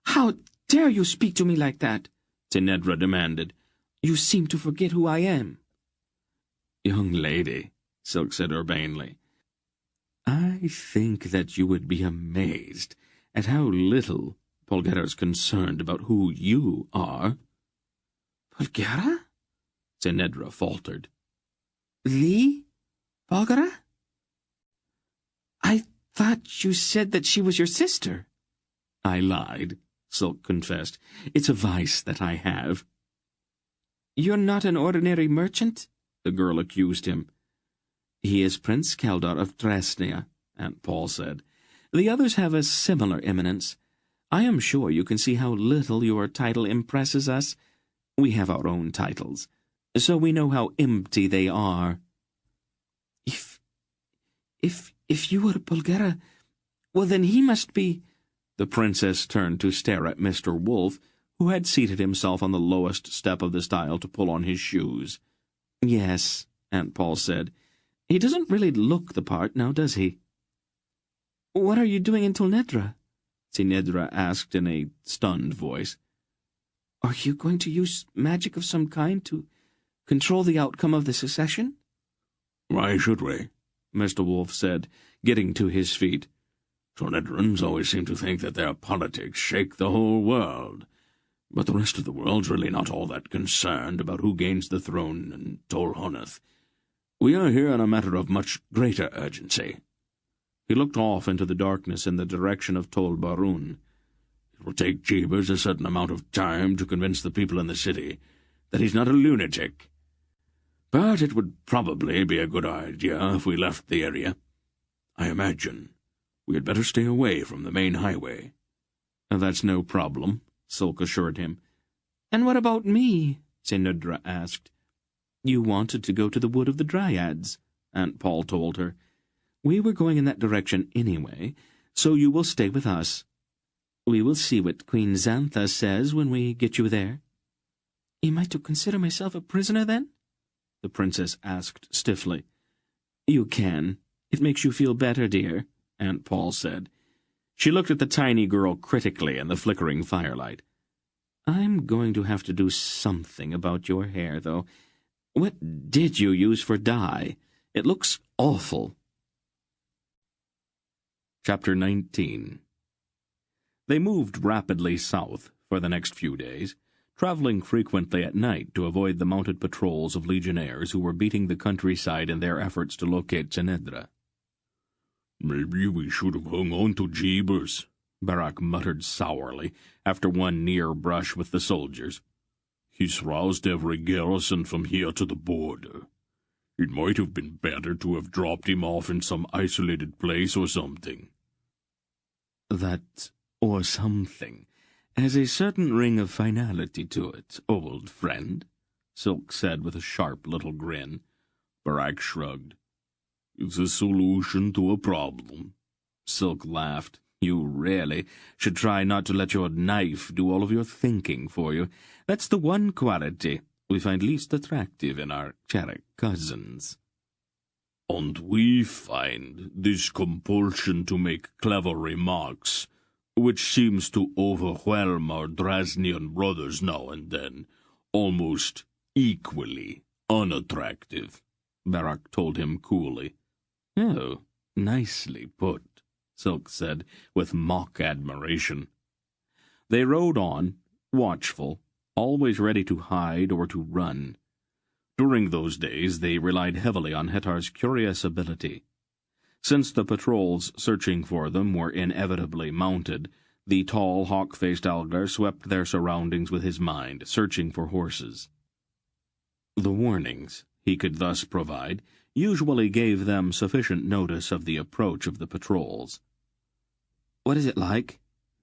"How dare you speak to me like that?" Tenedra demanded. "You seem to forget who I am." "Young lady," Silk said urbanely, "I think that you would be amazed at how little Polgara's concerned about who you are." "Polgara?" Tenedra faltered. "Thee? Polgara? I thought you said that she was your sister." "I lied," Silk confessed. "It's a vice that I have." "You're not an ordinary merchant?" the girl accused him. "He is Prince Keldar of Drasnea," Aunt Paul said. "The others have a similar eminence. I am sure you can see how little your title impresses us. We have our own titles, so we know how empty they are." If you were Polgara, well, then he must be—" The princess turned to stare at Mr. Wolf, who had seated himself on the lowest step of the stile to pull on his shoes. "Yes," Aunt Paul said. "He doesn't really look the part, now does he?" "What are you doing in Tenedra?" Tenedra asked in a stunned voice. "Are you going to use magic of some kind to control the outcome of the secession?" "Why should we?" Mr. Wolf said, getting to his feet. "Tonedrans always seem to think that their politics shake the whole world, but the rest of the world's really not all that concerned about who gains the throne in Tol Hanath. We are here on a matter of much greater urgency." He looked off into the darkness in the direction of Tol Barun. "It will take Jeebers a certain amount of time to convince the people in the city that he's not a lunatic. But it would probably be a good idea if we left the area. I imagine we had better stay away from the main highway." "That's no problem," Silk assured him. "And what about me?" Tenedra asked. "You wanted to go to the Wood of the Dryads," Aunt Paul told her. "We were going in that direction anyway, so you will stay with us. We will see what Queen Xantha says when we get you there." "Am I to consider myself a prisoner, then?" the princess asked stiffly. "You can. It makes you feel better, dear," Aunt Paul said. She looked at the tiny girl critically in the flickering firelight. "I'm going to have to do something about your hair, though. What did you use for dye? It looks awful." Chapter 19. They moved rapidly south for the next few days, traveling frequently at night to avoid the mounted patrols of legionnaires who were beating the countryside in their efforts to locate Cenedra. "Maybe we should have hung on to Jeebus," Barak muttered sourly after one near brush with the soldiers. "He's roused every garrison from here to the border. It might have been better to have dropped him off in some isolated place or something." "That or something has a certain ring of finality to it, old friend," Silk said with a sharp little grin. Barak shrugged. "It's a solution to a problem." Silk laughed. "You really should try not to let your knife do all of your thinking for you. That's the one quality we find least attractive in our Charrick cousins." "And we find this compulsion to make clever remarks, which seems to overwhelm our Drasnian brothers now and then, almost equally unattractive," Barak told him coolly. "Oh, nicely put," Silk said with mock admiration. They rode on, watchful, always ready to hide or to run. During those days they relied heavily on Hetar's curious ability. Since the patrols searching for them were inevitably mounted, the tall, hawk-faced Algar swept their surroundings with his mind, searching for horses. The warnings he could thus provide usually gave them sufficient notice of the approach of the patrols. "What is it like?"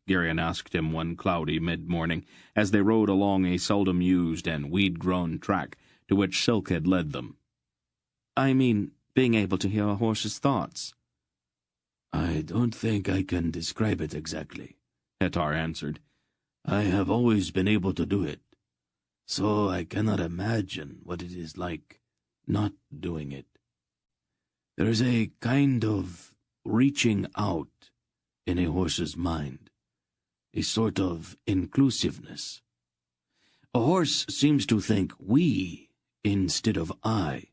Girion asked him one cloudy mid-morning, as they rode along a seldom-used and weed-grown track to which Silk had led them. "I mean, being able to hear a horse's thoughts." "I don't think I can describe it exactly," Hetar answered. "I have always been able to do it, so I cannot imagine what it is like not doing it. There is a kind of reaching out in a horse's mind, a sort of inclusiveness. A horse seems to think we instead of I.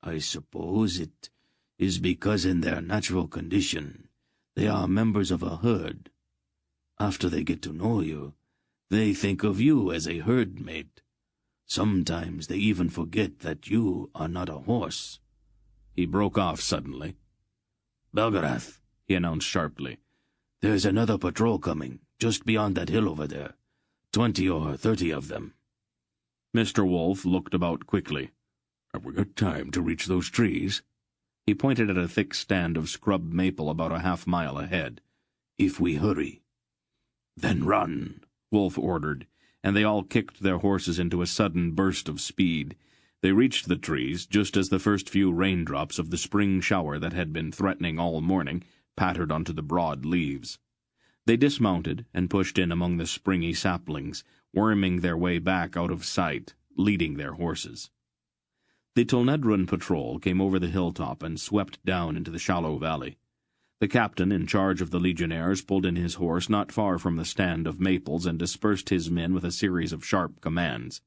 I suppose it is because in their natural condition they are members of a herd. After they get to know you, they think of you as a herd mate. Sometimes they even forget that you are not a horse." He broke off suddenly. "Belgariad," he announced sharply. "There's another patrol coming, just beyond that hill over there. 20 or 30 of them." Mr. Wolf looked about quickly. "Have we got time to reach those trees?" He pointed at a thick stand of scrub maple about a half-mile ahead. "If we hurry." "Then run," Wolf ordered, and they all kicked their horses into a sudden burst of speed. They reached the trees just as the first few raindrops of the spring shower that had been threatening all morning pattered onto the broad leaves. They dismounted and pushed in among the springy saplings, worming their way back out of sight, leading their horses. The Tolnedran patrol came over the hilltop and swept down into the shallow valley. The captain in charge of the legionnaires pulled in his horse not far from the stand of maples and dispersed his men with a series of sharp commands.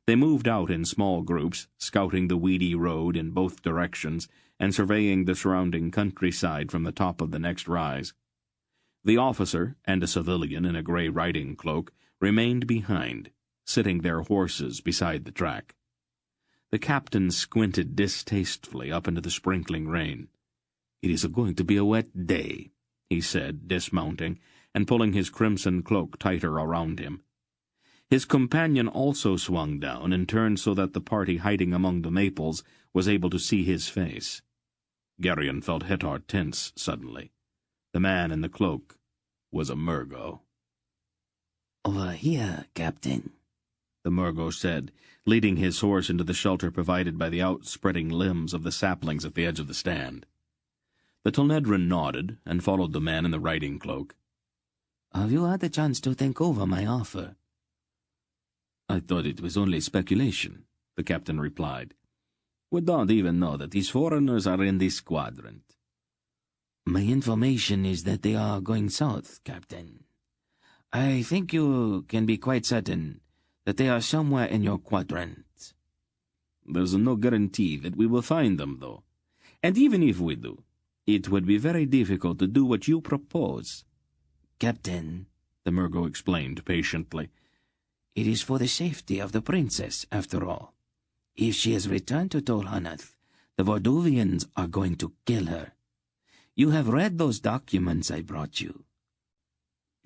They moved out in small groups, scouting the weedy road in both directions and surveying the surrounding countryside from the top of the next rise. The officer and a civilian in a grey riding cloak remained behind, sitting their horses beside the track. The captain squinted distastefully up into the sprinkling rain. "It is going to be a wet day," he said, dismounting, and pulling his crimson cloak tighter around him. His companion also swung down and turned so that the party hiding among the maples was able to see his face. Girion felt Hetar tense suddenly. The man in the cloak was a Murgo. "Over here, Captain," the Murgo said, leading his horse into the shelter provided by the outspreading limbs of the saplings at the edge of the stand. The Tolnedran nodded and followed the man in the riding cloak. "Have you had a chance to think over my offer?" "I thought it was only speculation," the captain replied. "We don't even know that these foreigners are in this quadrant." "My information is that they are going south, Captain. I think you can be quite certain that they are somewhere in your quadrant." "There's no guarantee that we will find them, though. And even if we do, it would be very difficult to do what you propose." Captain, the Murgo explained patiently. it is for the safety of the princess, after all. If she has returned to Tol Hanath, the Varduvians are going to kill her. You have read those documents I brought you.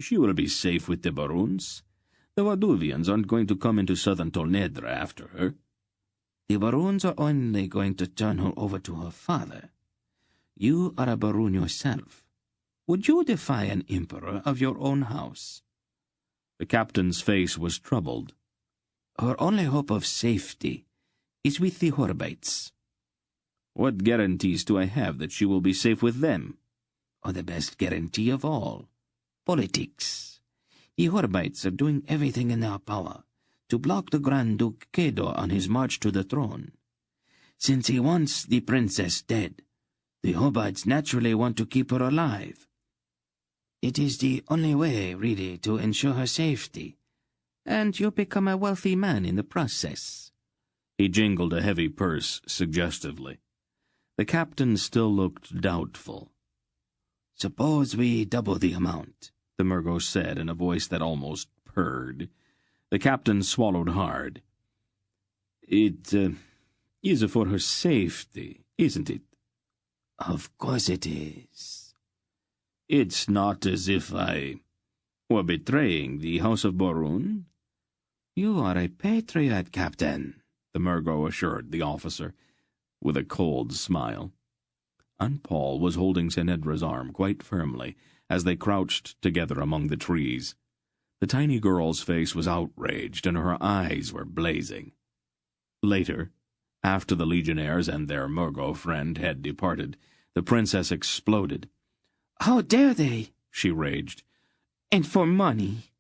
She will be safe with the Baroons. The Varduvians aren't going to come into southern Tolnedra after her. The Baroons are only going to turn her over to her father. You are a Baroon yourself. Would you defy an emperor of your own house? The captain's face was troubled. Her only hope of safety is with the Horbites. What guarantees do I have that she will be safe with them? Or the best guarantee of all, politics. The Horbites are doing everything in their power to block the Grand Duke Kedor on his march to the throne. Since he wants the princess dead, the Horbites naturally want to keep her alive. It is the only way, really, to ensure her safety, and you'll become a wealthy man in the process. He jingled a heavy purse suggestively. The captain still looked doubtful. Suppose we double the amount, the Murgo said in a voice that almost purred. The captain swallowed hard. It is for her safety, isn't it? Of course it is. It's not as if I were betraying the House of Borun. You are a patriot, Captain, the Murgo assured the officer, with a cold smile. Aunt Paul was holding Senedra's arm quite firmly as they crouched together among the trees. The tiny girl's face was outraged, and her eyes were blazing. Later, after the legionnaires and their Murgo friend had departed, the princess exploded. "How dare they?" she raged. "And for money."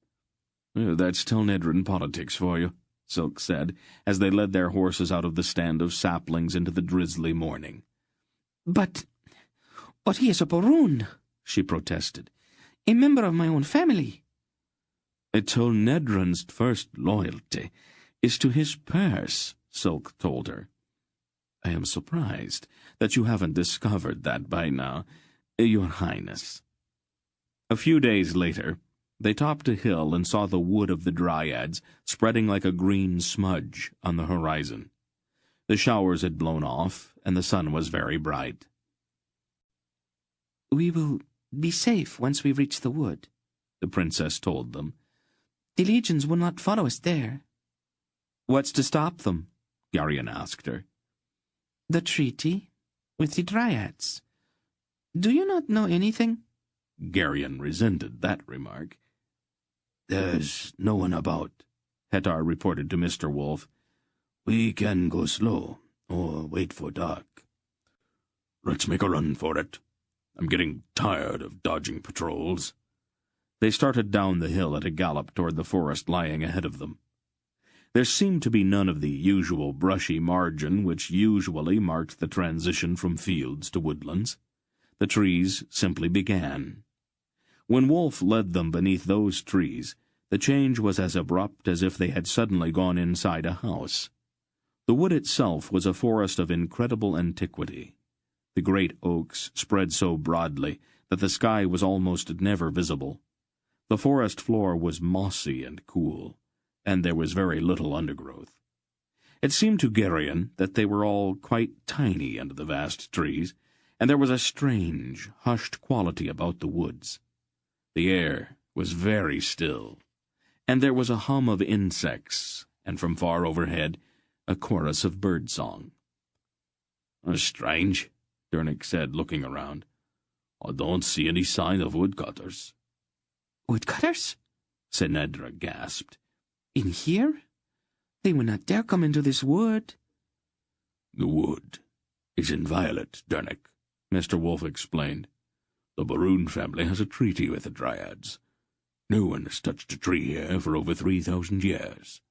That's Telnedran politics for you, Silk said, as they led their horses out of the stand of saplings into the drizzly morning. But he is a Baroon," she protested. "A member of my own family." Telnedran's first loyalty is to his purse, Silk told her. I am surprised that you haven't discovered that by now, Your Highness. A few days later, they topped a hill and saw the wood of the Dryads spreading like a green smudge on the horizon. The showers had blown off, and the sun was very bright. "We will be safe once we reach the wood," the princess told them. "The legions will not follow us there." "What's to stop them?" Garion asked her. "The treaty with the Dryads. Do you not know anything?" Garion resented that remark. "There's no one about," Hetar reported to Mr. Wolf. "We can go slow, or wait for dark. Let's make a run for it. I'm getting tired of dodging patrols." They started down the hill at a gallop toward the forest lying ahead of them. There seemed to be none of the usual brushy margin which usually marked the transition from fields to woodlands. The trees simply began. When Wolf led them beneath those trees, the change was as abrupt as if they had suddenly gone inside a house. The wood itself was a forest of incredible antiquity. The great oaks spread so broadly that the sky was almost never visible. The forest floor was mossy and cool, and there was very little undergrowth. It seemed to Garion that they were all quite tiny under the vast trees, and there was a strange, hushed quality about the woods. The air was very still, and there was a hum of insects, and from far overhead, a chorus of birdsong. "Strange," Dernick said, looking around. "I don't see any sign of woodcutters." "Woodcutters?" Senedra gasped. "In here? They would not dare come into this wood." "The wood is inviolate, Dernick," Mr. Wolf explained. "The Baroon family has a treaty with the Dryads. No one has touched a tree here for over 3,000 years.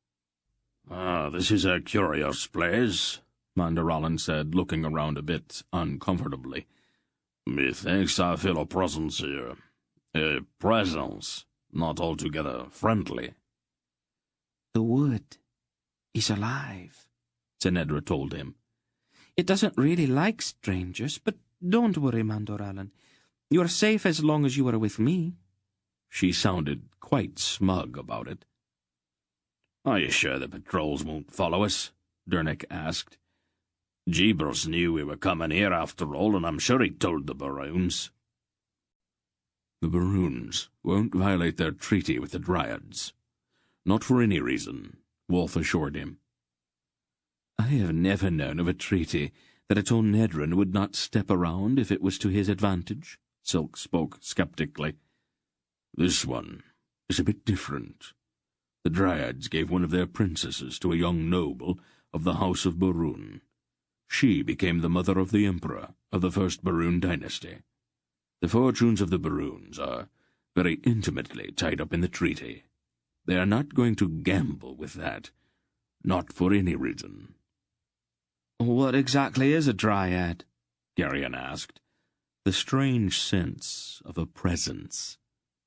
This is a curious place," Mandaralan said, looking around a bit uncomfortably. "Methinks I feel a presence here. A presence not altogether friendly." "The wood is alive," Senedra told him. "It doesn't really like strangers, but don't worry, Mandaralan. You are safe as long as you are with me." She sounded quite smug about it. "Are you sure the patrols won't follow us?" Dernick asked. "Jeebus knew we were coming here after all, and I'm sure he told the Baroons." "The Baroons won't violate their treaty with the Dryads. Not for any reason," Wolf assured him. "I have never known of a treaty that its own Nedrin would not step around if it was to his advantage," Silk spoke skeptically. "This one is a bit different. The Dryads gave one of their princesses to a young noble of the House of Baroon. She became the mother of the Emperor of the First Baroon dynasty. The fortunes of the Baroons are very intimately tied up in the treaty. They are not going to gamble with that, not for any reason." "What exactly is a Dryad?" Geryon asked. The strange sense of a presence,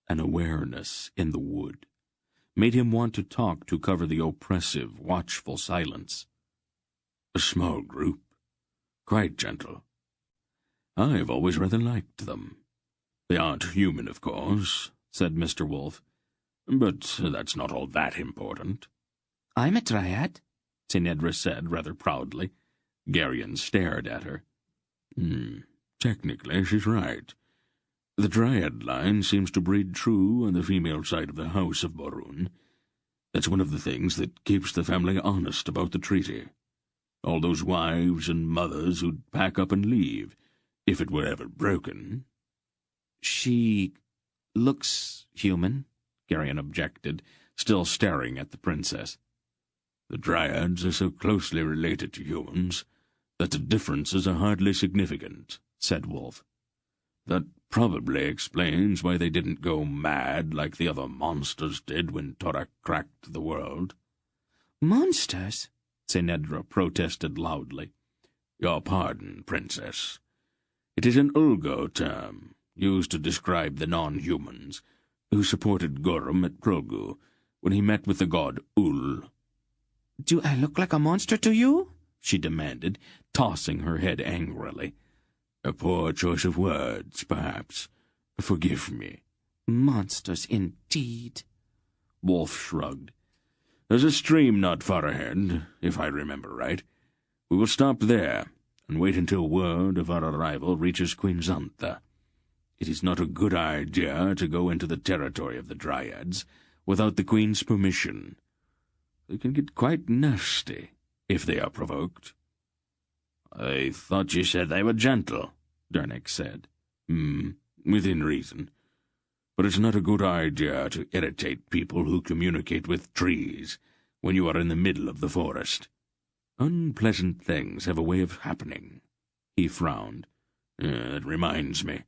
an awareness in the wood, made him want to talk to cover the oppressive, watchful silence. "A small group, quite gentle. I've always rather liked them. They aren't human, of course," said Mr. Wolf, "but that's not all that important." "I'm a Dryad," Tinedra said rather proudly. Geryon stared at her. Technically, she's right. The Dryad line seems to breed true on the female side of the House of Baroon. That's one of the things that keeps the family honest about the treaty. All those wives and mothers who'd pack up and leave, if it were ever broken. "She looks human," Geryon objected, still staring at the princess. "The Dryads are so closely related to humans that the differences are hardly significant," said Wolf. "That probably explains why they didn't go mad like the other monsters did when Torak cracked the world." "Monsters?" Tinedra protested loudly. "Your pardon, Princess. It is an Ulgo term, used to describe the non-humans, who supported Gorum at Progu when he met with the god Ul." "Do I look like a monster to you?" she demanded, tossing her head angrily. "A poor choice of words, perhaps. Forgive me." "Monsters, indeed." Wolf shrugged. "There's a stream not far ahead, if I remember right. We will stop there and wait until word of our arrival reaches Queen Xantha. It is not a good idea to go into the territory of the Dryads without the Queen's permission. They can get quite nasty if they are provoked." "I thought you said they were gentle," Dernick said. Within reason. But it's not a good idea to irritate people who communicate with trees when you are in the middle of the forest. Unpleasant things have a way of happening." He frowned. "It reminds me.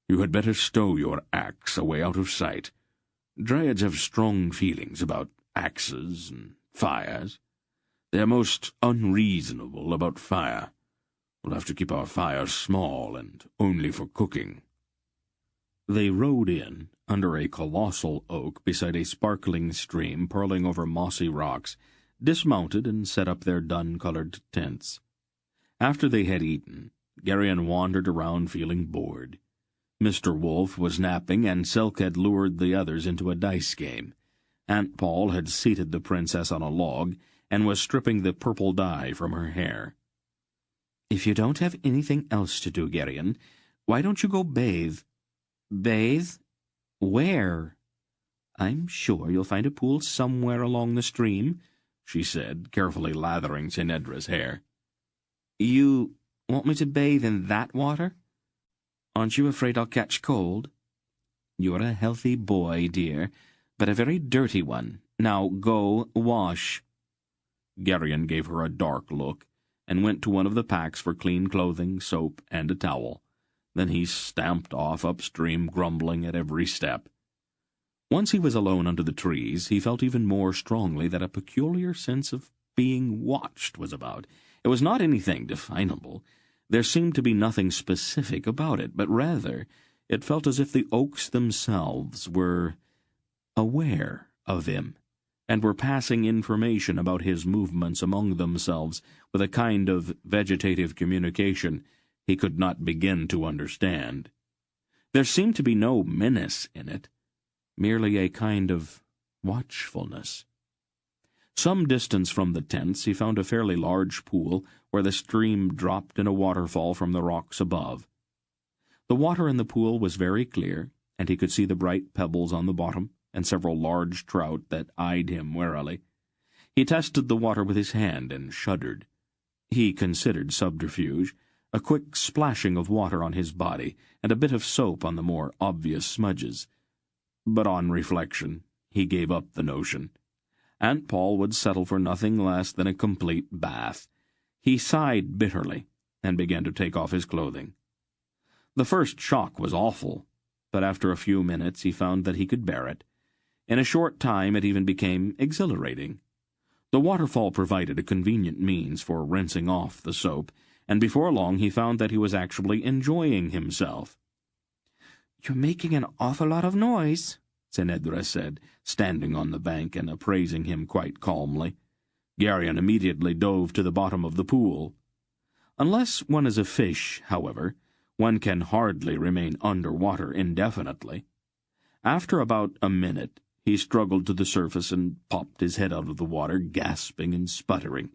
You had better stow your axe away out of sight. Dryads have strong feelings about axes and fires. They are most unreasonable about fire. We'll have to keep our fires small and only for cooking." They rode in, under a colossal oak beside a sparkling stream purling over mossy rocks, dismounted and set up their dun-colored tents. After they had eaten, Geryon wandered around feeling bored. Mr. Wolf was napping, and Silk had lured the others into a dice game. Aunt Paul had seated the princess on a log, and was stripping the purple dye from her hair. "If you don't have anything else to do, Geryon, why don't you go bathe?" "Bathe? Where?" "I'm sure you'll find a pool somewhere along the stream," she said, carefully lathering Tinedra's hair. "You want me to bathe in that water? Aren't you afraid I'll catch cold?" "You're a healthy boy, dear, but a very dirty one. Now go wash." Geryon gave her a dark look, and went to one of the packs for clean clothing, soap, and a towel. Then he stamped off upstream, grumbling at every step. Once he was alone under the trees, he felt even more strongly that a peculiar sense of being watched was about. It was not anything definable. There seemed to be nothing specific about it, but rather it felt as if the oaks themselves were aware of him, and were passing information about his movements among themselves with a kind of vegetative communication he could not begin to understand. There seemed to be no menace in it. merely a kind of watchfulness. Some distance from the tents he found a fairly large pool where the stream dropped in a waterfall from the rocks above. The water in the pool was very clear, and he could see the bright pebbles on the bottom and several large trout that eyed him warily. He tested the water with his hand and shuddered. He considered subterfuge, a quick splashing of water on his body and a bit of soap on the more obvious smudges. But on reflection, he gave up the notion. Aunt Paul would settle for nothing less than a complete bath. He sighed bitterly and began to take off his clothing. The first shock was awful, but after a few minutes he found that he could bear it. In a short time it even became exhilarating. The waterfall provided a convenient means for rinsing off the soap, and before long he found that he was actually enjoying himself. "You're making an awful lot of noise," Senedra said, standing on the bank and appraising him quite calmly. Geryon immediately dove to the bottom of the pool. Unless one is a fish, however, one can hardly remain under water indefinitely. After about a minute, he struggled to the surface and popped his head out of the water, gasping and sputtering.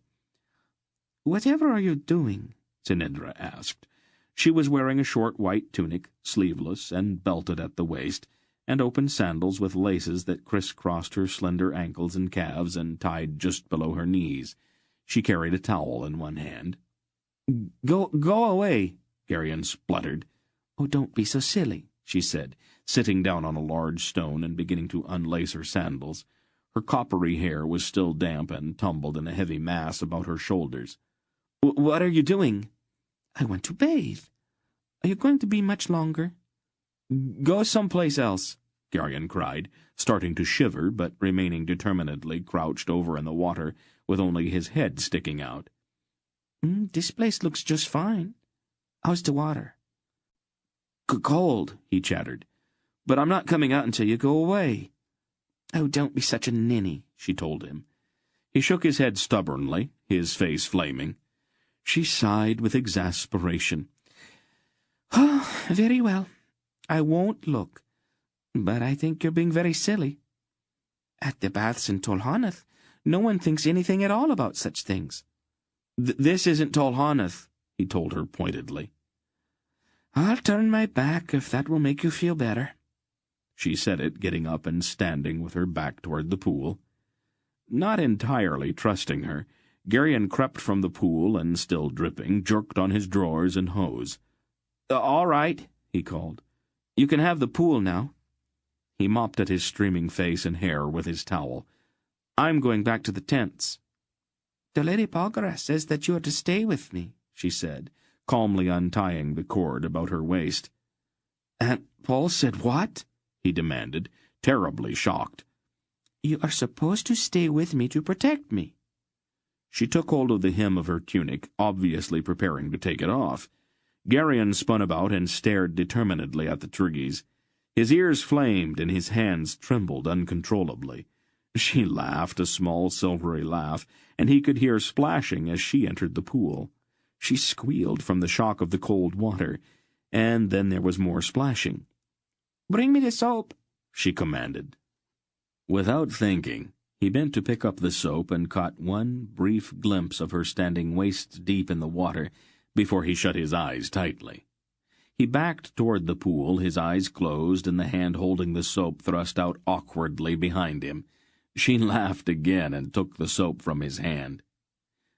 "Whatever are you doing?" Senedra asked. She was wearing a short white tunic, sleeveless and belted at the waist, and open sandals with laces that crisscrossed her slender ankles and calves and tied just below her knees. She carried a towel in one hand. Go away," Geryon spluttered. "Oh, don't be so silly," she said, sitting down on a large stone and beginning to unlace her sandals. Her coppery hair was still damp and tumbled in a heavy mass about her shoulders. "What are you doing?" "I want to bathe. Are you going to be much longer?" "Go someplace else," Geryon cried, starting to shiver but remaining determinedly crouched over in the water with only his head sticking out. "This place looks just fine. How's the water?" "Cold," he chattered. "But I'm not coming out until you go away." "Oh, don't be such a ninny," she told him. He shook his head stubbornly, his face flaming. She sighed with exasperation. "Oh, very well. I won't look. But I think you're being very silly. At the baths in Tolhanath, no one thinks anything at all about such things." This isn't Tolhanath," he told her pointedly. "I'll turn my back if that will make you feel better." She said it, getting up and standing with her back toward the pool. Not entirely trusting her, Geryon crept from the pool and, still dripping, jerked on his drawers and hose. "All right," he called. "You can have the pool now." He mopped at his streaming face and hair with his towel. "I'm going back to the tents." "The Lady Belgariad says that you are to stay with me," she said, calmly untying the cord about her waist. "Aunt Paul said what?" he demanded, terribly shocked. "You are supposed to stay with me to protect me." She took hold of the hem of her tunic, obviously preparing to take it off. Geryon spun about and stared determinedly at the trees. His ears flamed and his hands trembled uncontrollably. She laughed a small silvery laugh, and he could hear splashing as she entered the pool. She squealed from the shock of the cold water, and then there was more splashing. "Bring me the soap," she commanded. Without thinking, he bent to pick up the soap and caught one brief glimpse of her standing waist-deep in the water before he shut his eyes tightly. He backed toward the pool, his eyes closed and the hand holding the soap thrust out awkwardly behind him. She laughed again and took the soap from his hand.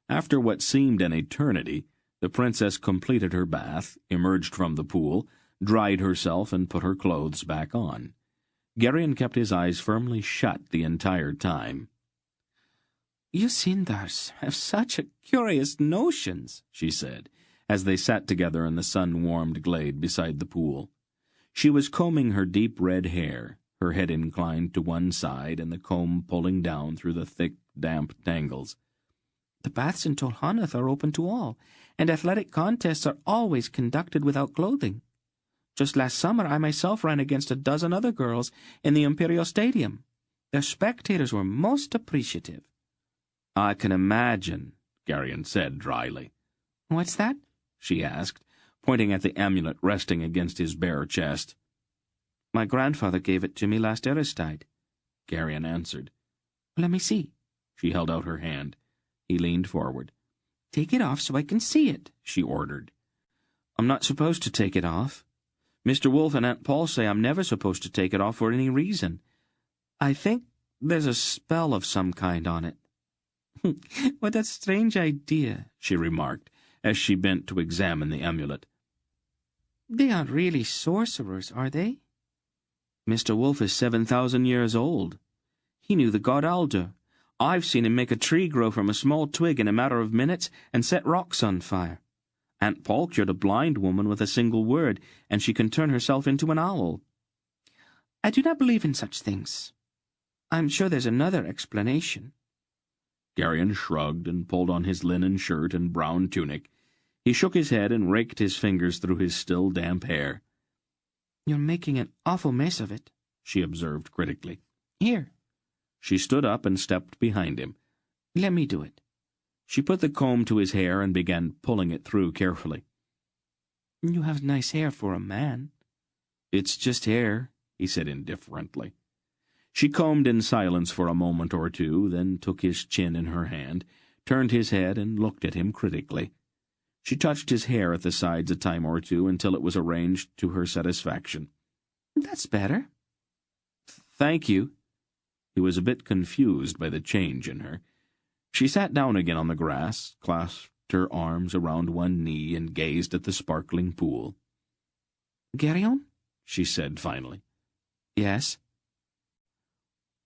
After what seemed an eternity, the princess completed her bath, emerged from the pool, dried herself, and put her clothes back on. Geryon kept his eyes firmly shut the entire time. "You Sindars have such curious notions," she said, as they sat together in the sun-warmed glade beside the pool. She was combing her deep red hair, her head inclined to one side and the comb pulling down through the thick, damp tangles. "The baths in Tolhanath are open to all, and athletic contests are always conducted without clothing. Just last summer I myself ran against a dozen other girls in the Imperial Stadium. The spectators were most appreciative." "I can imagine," Geryon said dryly. "What's that?" she asked, pointing at the amulet resting against his bare chest. My grandfather gave it to me last Aristide, Garion answered. Let me see. She held out her hand. He leaned forward. Take it off so I can see it, she ordered. I'm not supposed to take it off. Mr. Wolf and Aunt Paul say I'm never supposed to take it off for any reason. I think there's a spell of some kind on it. What a strange idea, she remarked, as she bent to examine the amulet. They aren't really sorcerers, are they? Mr. Wolf is 7,000 years old. He knew the god Aldur. I've seen him make a tree grow from a small twig in a matter of minutes and set rocks on fire. Aunt Paul cured a blind woman with a single word, and she can turn herself into an owl. I do not believe in such things. I'm sure there's another explanation. Garion shrugged and pulled on his linen shirt and brown tunic. He shook his head and raked his fingers through his still damp hair. You're making an awful mess of it, she observed critically. Here. She stood up and stepped behind him. Let me do it. She put the comb to his hair and began pulling it through carefully. You have nice hair for a man. It's just hair, he said indifferently. She combed in silence for a moment or two, then took his chin in her hand, turned his head, and looked at him critically. She touched his hair at the sides a time or two until it was arranged to her satisfaction. That's better. Thank you. He was a bit confused by the change in her. She sat down again on the grass, clasped her arms around one knee, and gazed at the sparkling pool. Garion? She said finally. Yes?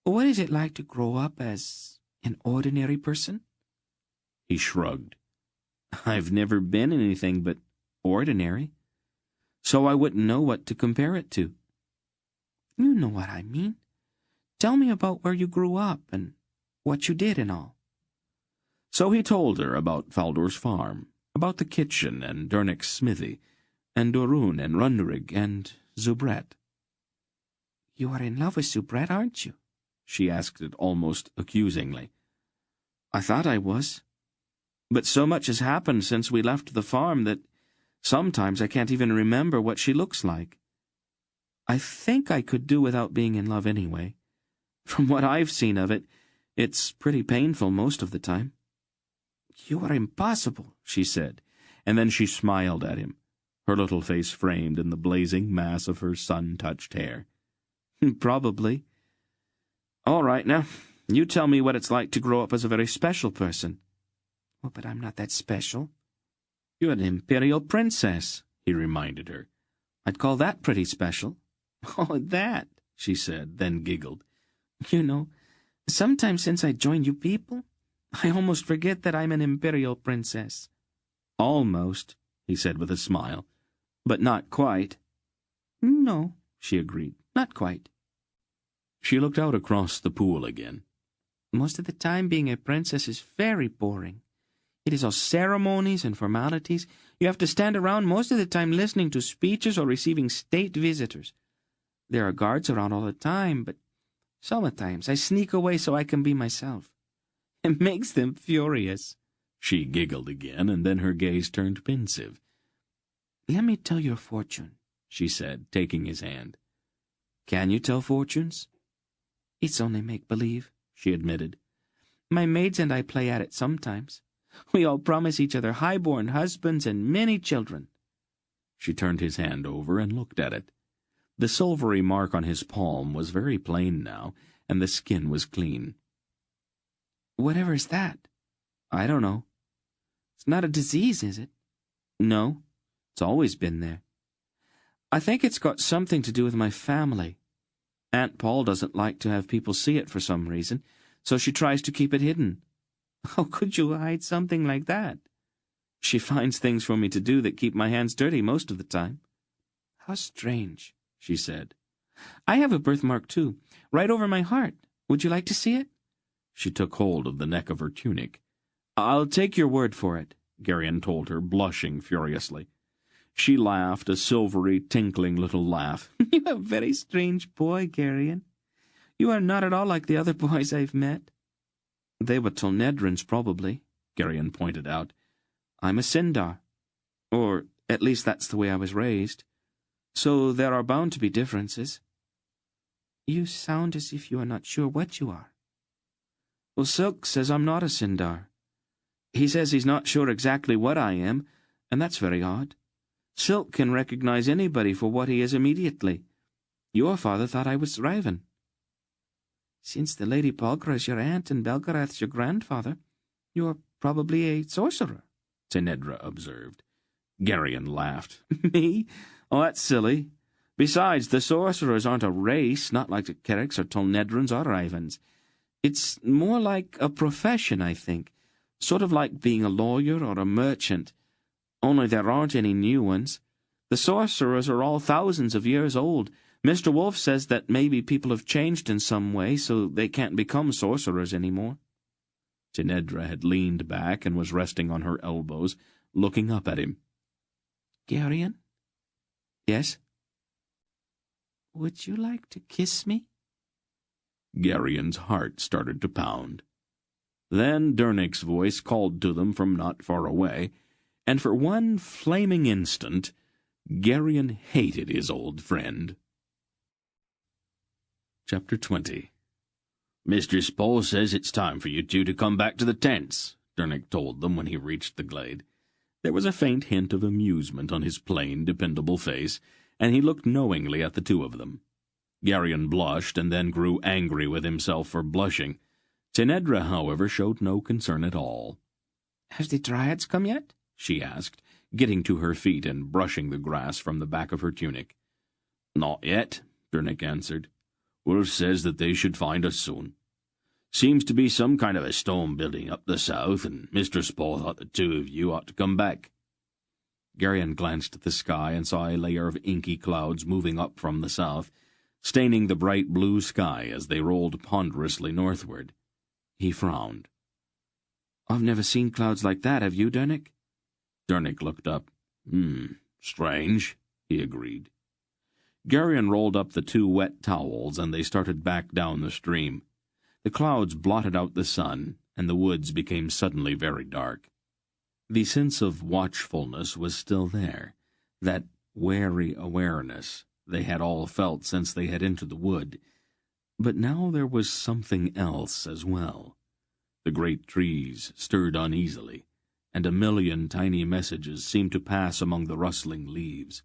What is it like to grow up as an ordinary person? He shrugged. I've never been anything but ordinary, so I wouldn't know what to compare it to. You know what I mean. Tell me about where you grew up and what you did and all. So he told her about Faldor's farm, about the kitchen and Durnick's smithy, and Dorun and Runrig and Zubret. You are in love with Zubret, aren't you? She asked it almost accusingly. I thought I was. But so much has happened since we left the farm that sometimes I can't even remember what she looks like. I think I could do without being in love anyway. From what I've seen of it, it's pretty painful most of the time. You are impossible, she said, and then she smiled at him, her little face framed in the blazing mass of her sun-touched hair. Probably. All right, now, you tell me what it's like to grow up as a very special person. Oh, but I'm not that special. You're an imperial princess, he reminded her. I'd call that pretty special. Oh, that, she said, then giggled. You know, sometimes since I joined you people, I almost forget that I'm an imperial princess. Almost, he said with a smile, but not quite. No, she agreed, not quite. She looked out across the pool again. Most of the time being a princess is very boring. It is all ceremonies and formalities. You have to stand around most of the time listening to speeches or receiving state visitors. There are guards around all the time, but sometimes I sneak away so I can be myself. It makes them furious. She giggled again, and then her gaze turned pensive. Let me tell your fortune, she said, taking his hand. Can you tell fortunes? It's only make-believe, she admitted. My maids and I play at it sometimes. We all promise each other high-born husbands and many children. She turned his hand over and looked at it. The silvery mark on his palm was very plain now, and the skin was clean. Whatever is that? I don't know. It's not a disease, is it? No, it's always been there. I think it's got something to do with my family. Aunt Paul doesn't like to have people see it for some reason, so she tries to keep it hidden. How could you hide something like that? She finds things for me to do that keep my hands dirty most of the time. How strange, she said. I have a birthmark, too, right over my heart. Would you like to see it? She took hold of the neck of her tunic. I'll take your word for it, Garion told her, blushing furiously. She laughed, a silvery, tinkling little laugh. You are a very strange boy, Garion. You are not at all like the other boys I've met. They were Tolnedrins, probably, Garion pointed out. I'm a Sindar. Or, at least that's the way I was raised. So there are bound to be differences. You sound as if you are not sure what you are. Well, Silk says I'm not a Sindar. He says he's not sure exactly what I am, and that's very odd. Silk can recognize anybody for what he is immediately. Your father thought I was Raven. Since the Lady Polgra is your aunt and Belgariad's your grandfather, you are probably a sorcerer, Tenedra observed. Geryon laughed. Me? Oh, that's silly. Besides, the sorcerers aren't a race, not like the Kerriks or Tolnedrans or Ravens. It's more like a profession, I think. Sort of like being a lawyer or a merchant. Only there aren't any new ones. The sorcerers are all thousands of years old. Mr. Wolf says that maybe people have changed in some way, so they can't become sorcerers anymore. Tenedra had leaned back and was resting on her elbows, looking up at him. Geryon? Yes? Would you like to kiss me? Geryon's heart started to pound. Then Dernick's voice called to them from not far away, and for one flaming instant, Geryon hated his old friend. Chapter 20. Mistress Paul says it's time for you two to come back to the tents, Dernick told them when he reached the glade. There was a faint hint of amusement on his plain, dependable face, and he looked knowingly at the two of them. Geryon blushed and then grew angry with himself for blushing. Tenedra, however, showed no concern at all. Have the Dryads come yet? She asked, getting to her feet and brushing the grass from the back of her tunic. Not yet, Dernick answered. Wolf says that they should find us soon. Seems to be some kind of a storm building up the south, and Mistress Paul thought the two of you ought to come back. Geryon glanced at the sky and saw a layer of inky clouds moving up from the south, staining the bright blue sky as they rolled ponderously northward. He frowned. I've never seen clouds like that, have you, Dernick? Dernick looked up. Strange, he agreed. Geryon rolled up the two wet towels, and they started back down the stream. The clouds blotted out the sun, and the woods became suddenly very dark. The sense of watchfulness was still there, that wary awareness they had all felt since they had entered the wood. But now there was something else as well. The great trees stirred uneasily, and a million tiny messages seemed to pass among the rustling leaves.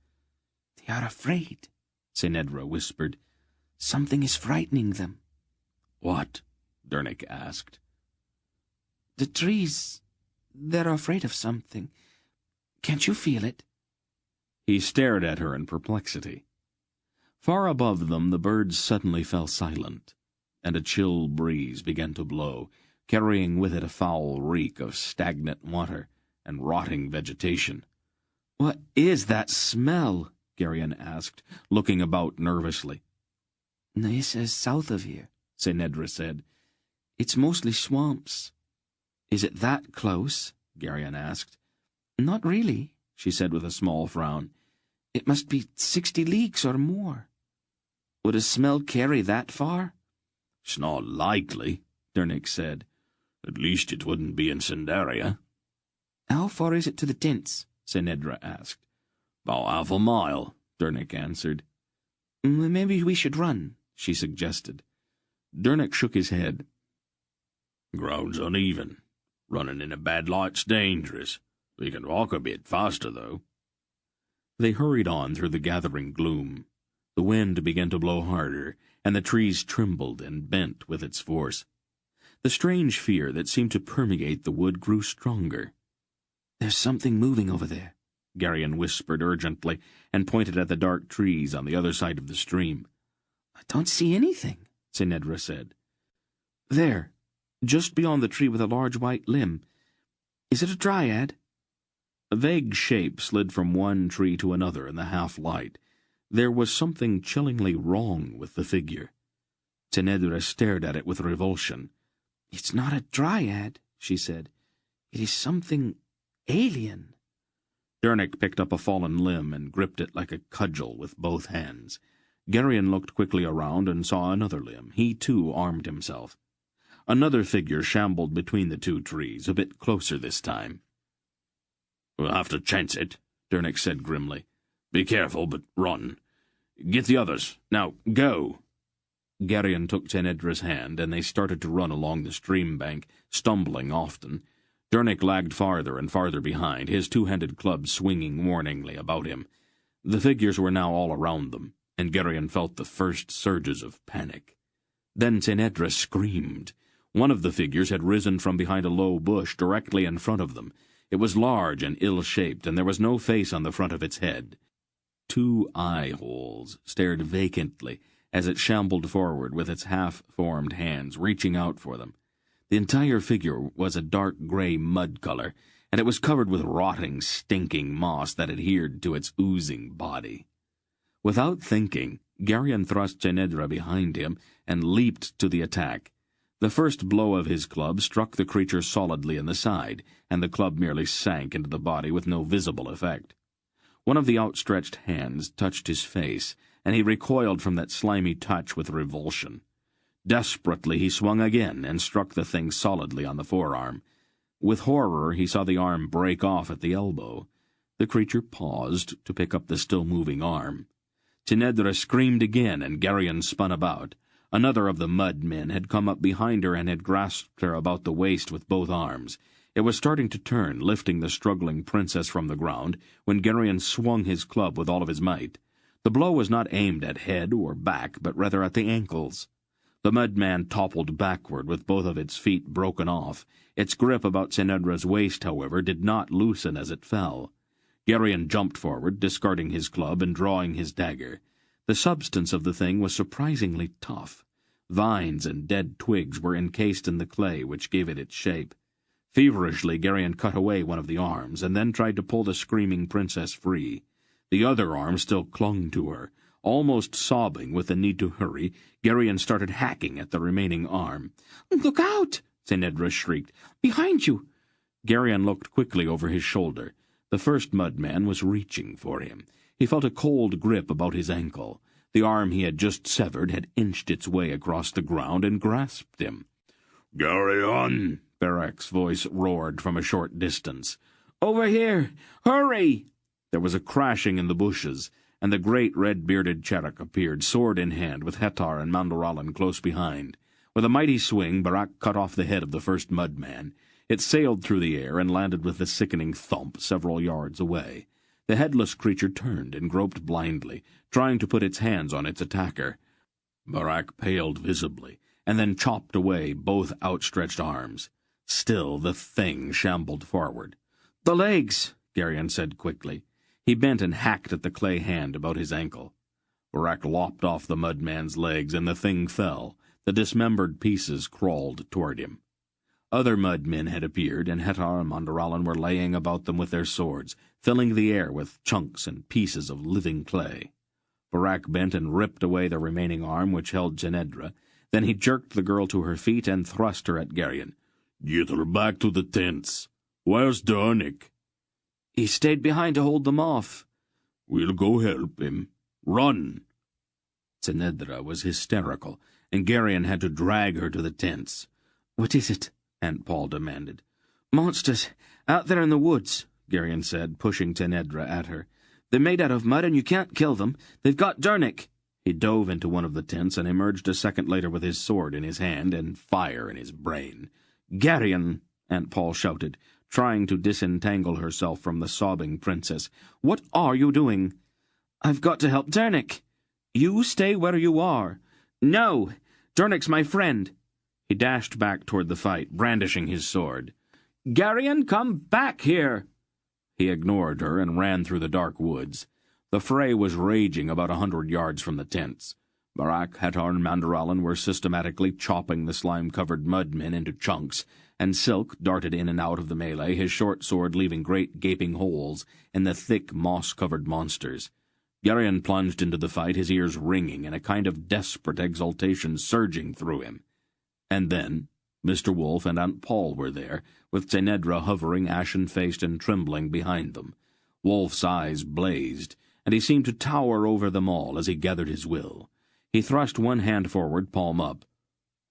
They are afraid, Tenedra whispered. Something is frightening them. What? Dernick asked. The trees, they're afraid of something. Can't you feel it? He stared at her in perplexity. Far above them the birds suddenly fell silent, and a chill breeze began to blow, carrying with it a foul reek of stagnant water and rotting vegetation. What is that smell? Geryon asked, looking about nervously. Nyissa is south of here, Tenedra said. It's mostly swamps. Is it that close? Geryon asked. Not really, she said with a small frown. It must be 60 leagues or more. Would a smell carry that far? It's not likely, Dernick said. At least it wouldn't be in Sindaria. How far is it to the tents? Tenedra asked. About half a mile, Dernick answered. Maybe we should run, she suggested. Dernick shook his head. Ground's uneven. Running in a bad light's dangerous. We can walk a bit faster, though. They hurried on through the gathering gloom. The wind began to blow harder, and the trees trembled and bent with its force. The strange fear that seemed to permeate the wood grew stronger. There's something moving over there, Geryon whispered urgently, and pointed at the dark trees on the other side of the stream. I don't see anything, Tenedra said. There, just beyond the tree with a large white limb. Is it a dryad? A vague shape slid from one tree to another in the half-light. There was something chillingly wrong with the figure. Tenedra stared at it with revulsion. It's not a dryad, she said. It is something alien. Dernick picked up a fallen limb and gripped it like a cudgel with both hands. Geryon looked quickly around and saw another limb. He, too, armed himself. Another figure shambled between the two trees, a bit closer this time. We'll have to chance it, Dernick said grimly. Be careful, but run. Get the others. Now, go. Geryon took Tenedra's hand, and they started to run along the stream bank, stumbling often. Dernick lagged farther and farther behind, his two-handed club swinging warningly about him. The figures were now all around them, and Geryon felt the first surges of panic. Then Tenedra screamed. One of the figures had risen from behind a low bush directly in front of them. It was large and ill-shaped, and there was no face on the front of its head. 2 eye-holes stared vacantly as it shambled forward with its half-formed hands reaching out for them. The entire figure was a dark gray mud color, and it was covered with rotting, stinking moss that adhered to its oozing body. Without thinking, Geryon thrust Tenedra behind him and leaped to the attack. The first blow of his club struck the creature solidly in the side, and the club merely sank into the body with no visible effect. One of the outstretched hands touched his face, and he recoiled from that slimy touch with revulsion. Desperately he swung again and struck the thing solidly on the forearm. With horror he saw the arm break off at the elbow. The creature paused to pick up the still-moving arm. Tenedra screamed again, and Geryon spun about. Another of the mud men had come up behind her and had grasped her about the waist with both arms. It was starting to turn, lifting the struggling princess from the ground, when Geryon swung his club with all of his might. The blow was not aimed at head or back, but rather at the ankles. The mudman toppled backward with both of its feet broken off. Its grip about Tenedra's waist, however, did not loosen as it fell. Geryon jumped forward, discarding his club and drawing his dagger. The substance of the thing was surprisingly tough. Vines and dead twigs were encased in the clay which gave it its shape. Feverishly, Geryon cut away one of the arms, and then tried to pull the screaming princess free. The other arm still clung to her. Almost sobbing with the need to hurry, Geryon started hacking at the remaining arm. "Look out!" Tenedra shrieked. "Behind you!" Geryon looked quickly over his shoulder. The first mudman was reaching for him. He felt a cold grip about his ankle. The arm he had just severed had inched its way across the ground and grasped him. "Geryon!" Barak's voice roared from a short distance. "Over here! Hurry!" There was a crashing in the bushes, and the great red-bearded Cherok appeared, sword in hand, with Hetar and Mandaralan close behind. With a mighty swing, Barak cut off the head of the first mudman. It sailed through the air and landed with a sickening thump several yards away. The headless creature turned and groped blindly, trying to put its hands on its attacker. Barak paled visibly, and then chopped away both outstretched arms. Still the thing shambled forward. "The legs," Geryon said quickly. He bent and hacked at the clay hand about his ankle. Barak lopped off the mudman's legs, and the thing fell. The dismembered pieces crawled toward him. Other mudmen had appeared, and Hetar and Mandaralan were laying about them with their swords, filling the air with chunks and pieces of living clay. Barak bent and ripped away the remaining arm which held Tenedra. Then he jerked the girl to her feet and thrust her at Geryon. "Get her back to the tents. Where's Dernick?" "He stayed behind to hold them off." "We'll go help him. Run!" Tenedra was hysterical, and Geryon had to drag her to the tents. "What is it?" Aunt Paul demanded. "Monsters, out there in the woods," Geryon said, pushing Tenedra at her. "They're made out of mud, and you can't kill them. They've got Dernick." He dove into one of the tents and emerged a second later with his sword in his hand and fire in his brain. "Geryon," Aunt Paul shouted, trying to disentangle herself from the sobbing princess. "What are you doing?" "I've got to help Dernick." "You stay where you are." "No! Dernick's my friend." He dashed back toward the fight, brandishing his sword. "Geryon, come back here!" He ignored her and ran through the dark woods. The fray was raging about 100 yards from the tents. Barak, Hetar, and Mandaralan were systematically chopping the slime-covered mudmen into chunks, and Silk darted in and out of the melee, his short sword leaving great gaping holes in the thick, moss-covered monsters. Geryon plunged into the fight, his ears ringing, and a kind of desperate exultation surging through him. And then Mr. Wolf and Aunt Paul were there, with Tenedra hovering, ashen-faced and trembling behind them. Wolf's eyes blazed, and he seemed to tower over them all as he gathered his will. He thrust one hand forward, palm up.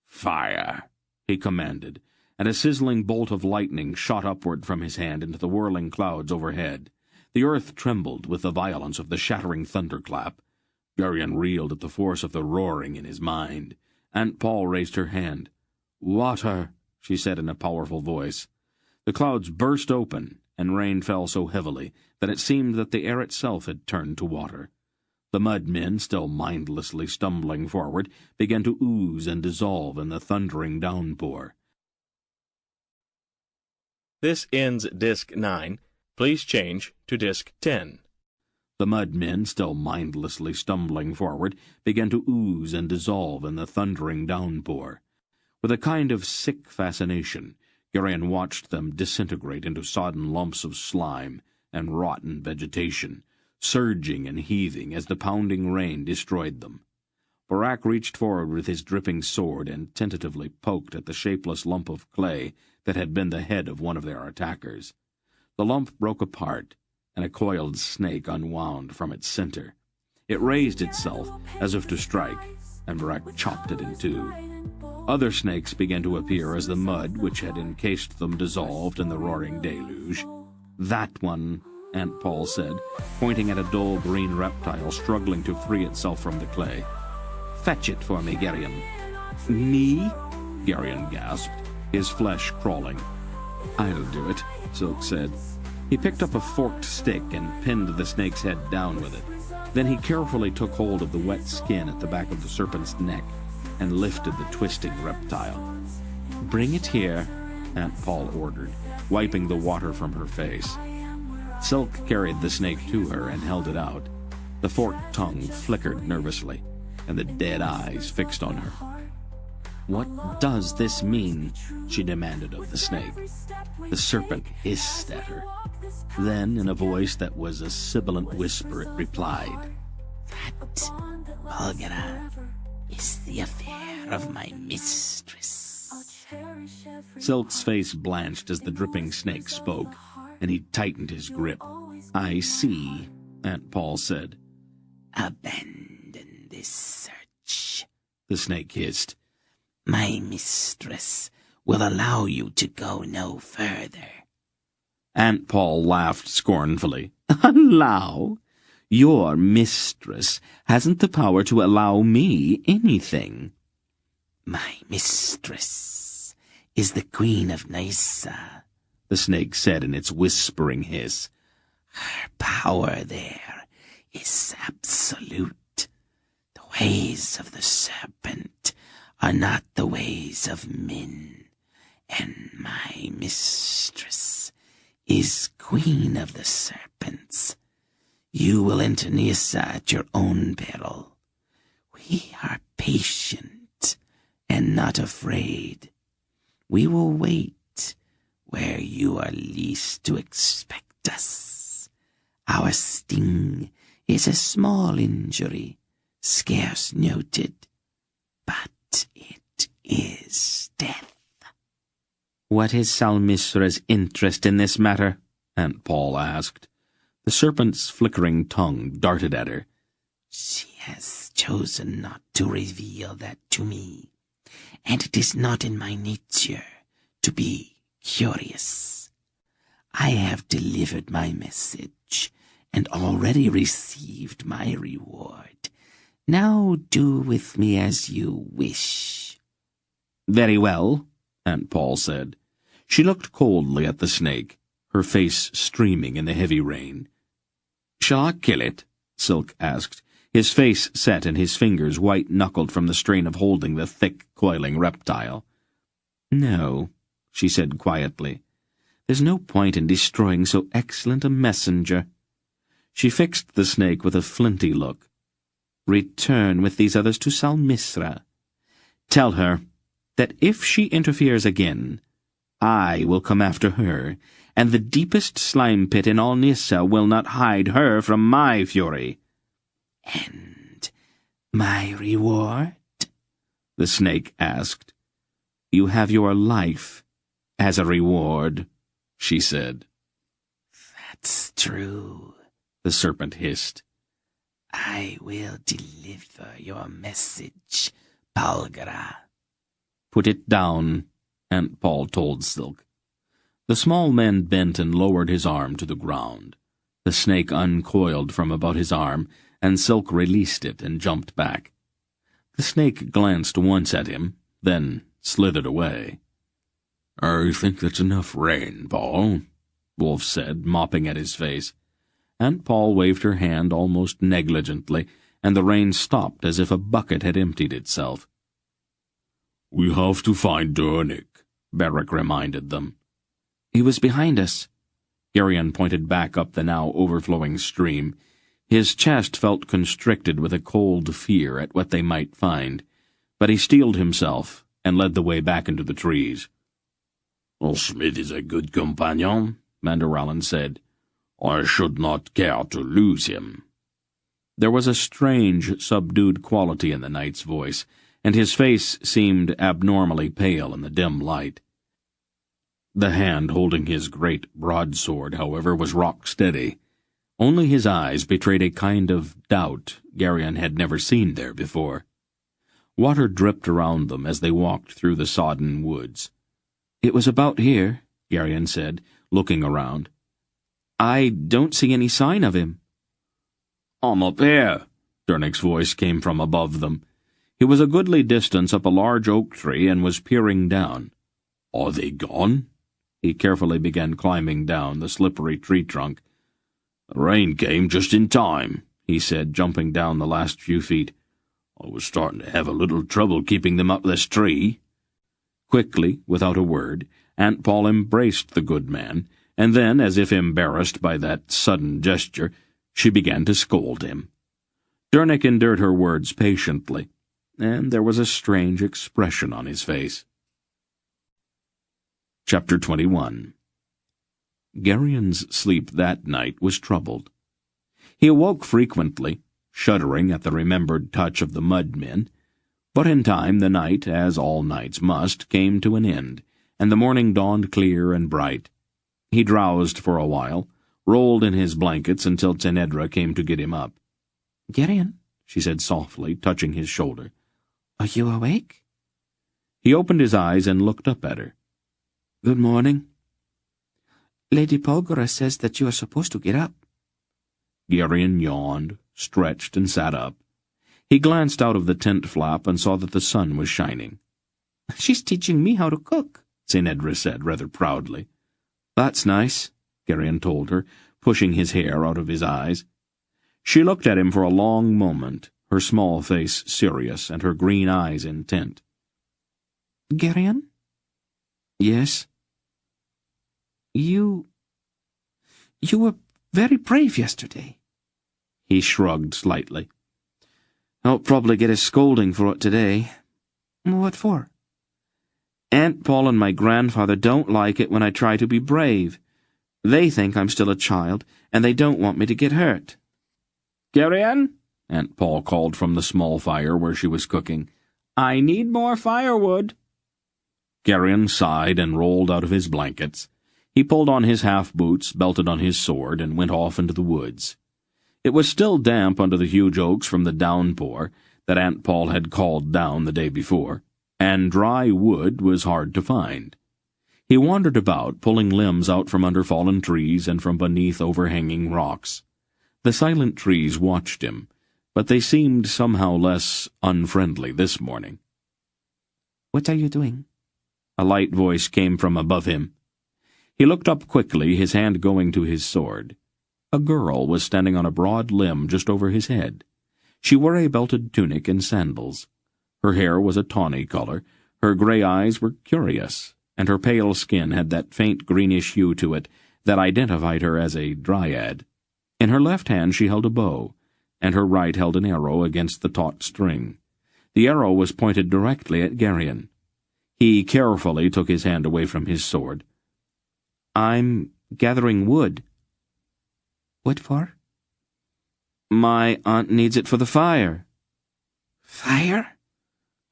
"Fire!" he commanded, and a sizzling bolt of lightning shot upward from his hand into the whirling clouds overhead. The earth trembled with the violence of the shattering thunderclap. Garion reeled at the force of the roaring in his mind. Aunt Paul raised her hand. "Water," she said in a powerful voice. The clouds burst open, and rain fell so heavily that it seemed that the air itself had turned to water. The mud men, still mindlessly stumbling forward, began to ooze and dissolve in the thundering downpour. This ends Disc 9. Please change to Disc 10. The mud men, still mindlessly stumbling forward, began to ooze and dissolve in the thundering downpour. With a kind of sick fascination, Garion watched them disintegrate into sodden lumps of slime and rotten vegetation, surging and heaving as the pounding rain destroyed them. Barak reached forward with his dripping sword and tentatively poked at the shapeless lump of clay that had been the head of one of their attackers. The lump broke apart, and a coiled snake unwound from its center. It raised itself as if to strike, and Barak chopped it in two. Other snakes began to appear as the mud which had encased them dissolved in the roaring deluge. "That one," Aunt Paul said, pointing at a dull green reptile struggling to free itself from the clay. "Fetch it for me, Garion." "Me?" Garion gasped, his flesh crawling. "I'll do it," Silk said. He picked up a forked stick and pinned the snake's head down with it. Then he carefully took hold of the wet skin at the back of the serpent's neck and lifted the twisting reptile. "Bring it here," Aunt Paul ordered, wiping the water from her face. Silk carried the snake to her and held it out. The forked tongue flickered nervously, and the dead eyes fixed on her. "What does this mean?" she demanded of the snake. The serpent hissed at her. Then, in a voice that was a sibilant whisper, it replied, "That, Belgariad, is the affair of my mistress." Silk's face blanched as the dripping snake spoke, and he tightened his grip. "I see," Aunt Paul said. "Abandon this search," the snake hissed. "My mistress will allow you to go no further." Aunt Paul laughed scornfully. "Allow? Your mistress hasn't the power to allow me anything." "My mistress is the Queen of Nyissa," the snake said in its whispering hiss. "Her power there is absolute. The ways of the serpent are not the ways of men, and my mistress is Queen of the Serpents. You will enter Nyissa at your own peril. We are patient and not afraid. We will wait where you are least to expect us. Our sting is a small injury, scarce noted, but it is death." "What is Salmisra's interest in this matter?" Aunt Paul asked. The serpent's flickering tongue darted at her. "She has chosen not to reveal that to me, and it is not in my nature to be curious. I have delivered my message and already received my reward. Now do with me as you wish." "Very well," Aunt Paul said. She looked coldly at the snake, her face streaming in the heavy rain. "Shall I kill it?" Silk asked, his face set and his fingers white-knuckled from the strain of holding the thick, coiling reptile. "No," she said quietly. "There's no point in destroying so excellent a messenger." She fixed the snake with a flinty look. "Return with these others to Salmisra. Tell her that if she interferes again, I will come after her, and the deepest slime pit in all Nyissa will not hide her from my fury." "And my reward?" the snake asked. "You have your life as a reward," she said. "That's true," the serpent hissed. "I will deliver your message, Belgariad." "Put it down," Aunt Paul told Silk. The small man bent and lowered his arm to the ground. The snake uncoiled from about his arm and Silk released it and jumped back. The snake glanced once at him, then slithered away. "I think that's enough rain, Paul," Wolf said, mopping at his face. Aunt Paul waved her hand almost negligently, and the rain stopped as if a bucket had emptied itself. "We have to find Durnick," Beric reminded them. He was behind us. Geryon pointed back up the now overflowing stream. His chest felt constricted with a cold fear at what they might find, but he steeled himself and led the way back into the trees. "Smith is a good companion," Manderallen said. "I should not care to lose him." There was a strange, subdued quality in the knight's voice, and his face seemed abnormally pale in the dim light. The hand holding his great broadsword, however, was rock-steady. Only his eyes betrayed a kind of doubt Geryon had never seen there before. Water dripped around them as they walked through the sodden woods. "It was about here," Geryon said, looking around. "I don't see any sign of him." "I'm up here," Durnick's voice came from above them. He was a goodly distance up a large oak tree and was peering down. "Are they gone?" He carefully began climbing down the slippery tree trunk. "The rain came just in time," he said, jumping down the last few feet. "I was starting to have a little trouble keeping them up this tree." Quickly, without a word, Aunt Paul embraced the good man, and then, as if embarrassed by that sudden gesture, she began to scold him. Durnick endured her words patiently, and there was a strange expression on his face. Chapter 21. Geryon's sleep that night was troubled. He awoke frequently, shuddering at the remembered touch of the mud-men, but in time the night, as all nights must, came to an end, and the morning dawned clear and bright. He drowsed for a while, rolled in his blankets until Tenedra came to get him up. "Geryon," she said softly, touching his shoulder. "Are you awake?" He opened his eyes and looked up at her. "Good morning." "Lady Polgara says that you are supposed to get up." Geryon yawned, stretched, and sat up. He glanced out of the tent flap and saw that the sun was shining. "She's teaching me how to cook," Tenedra said rather proudly. "That's nice," Geryon told her, pushing his hair out of his eyes. She looked at him for a long moment, her small face serious and her green eyes intent. "Geryon?" "Yes?" You were very brave yesterday." He shrugged slightly. "I'll probably get a scolding for it today." "What for?" "Aunt Paul and my grandfather don't like it when I try to be brave. They think I'm still a child, and they don't want me to get hurt." "Geryon," Aunt Paul called from the small fire where she was cooking, "I need more firewood." Geryon sighed and rolled out of his blankets. He pulled on his half-boots, belted on his sword, and went off into the woods. It was still damp under the huge oaks from the downpour that Aunt Paul had called down the day before, and dry wood was hard to find. He wandered about, pulling limbs out from under fallen trees and from beneath overhanging rocks. The silent trees watched him, but they seemed somehow less unfriendly this morning. "What are you doing?" A light voice came from above him. He looked up quickly, his hand going to his sword. A girl was standing on a broad limb just over his head. She wore a belted tunic and sandals. Her hair was a tawny color, her gray eyes were curious, and her pale skin had that faint greenish hue to it that identified her as a dryad. In her left hand she held a bow, and her right held an arrow against the taut string. The arrow was pointed directly at Geryon. He carefully took his hand away from his sword. "I'm gathering wood." "What for?" "My aunt needs it for the fire." "Fire?"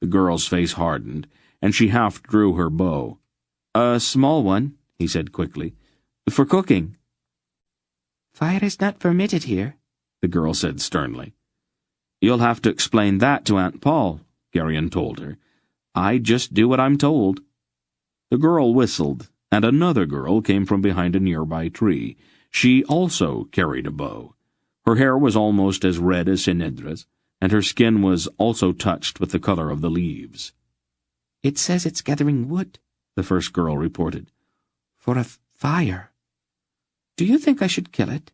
The girl's face hardened, and she half drew her bow. "A small one," he said quickly, "for cooking." "Fire is not permitted here," the girl said sternly. "You'll have to explain that to Aunt Paul," Geryon told her. "I just do what I'm told." The girl whistled, and another girl came from behind a nearby tree. She also carried a bow, Her hair was almost as red as Sinedra's, and her skin was also touched with the color of the leaves. "It says it's gathering wood," the first girl reported, "for a fire. Do you think I should kill it?"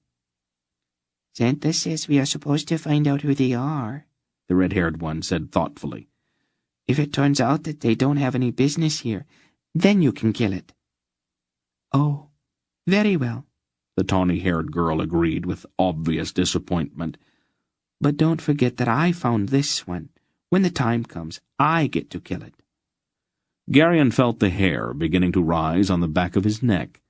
"Santa says we are supposed to find out who they are," the red-haired one said thoughtfully. "If it turns out that they don't have any business here, then you can kill it." "Oh, very well," the tawny-haired girl agreed with obvious disappointment. "But don't forget that I found this one. When the time comes, I get to kill it." Garion felt the hair beginning to rise on the back of his neck.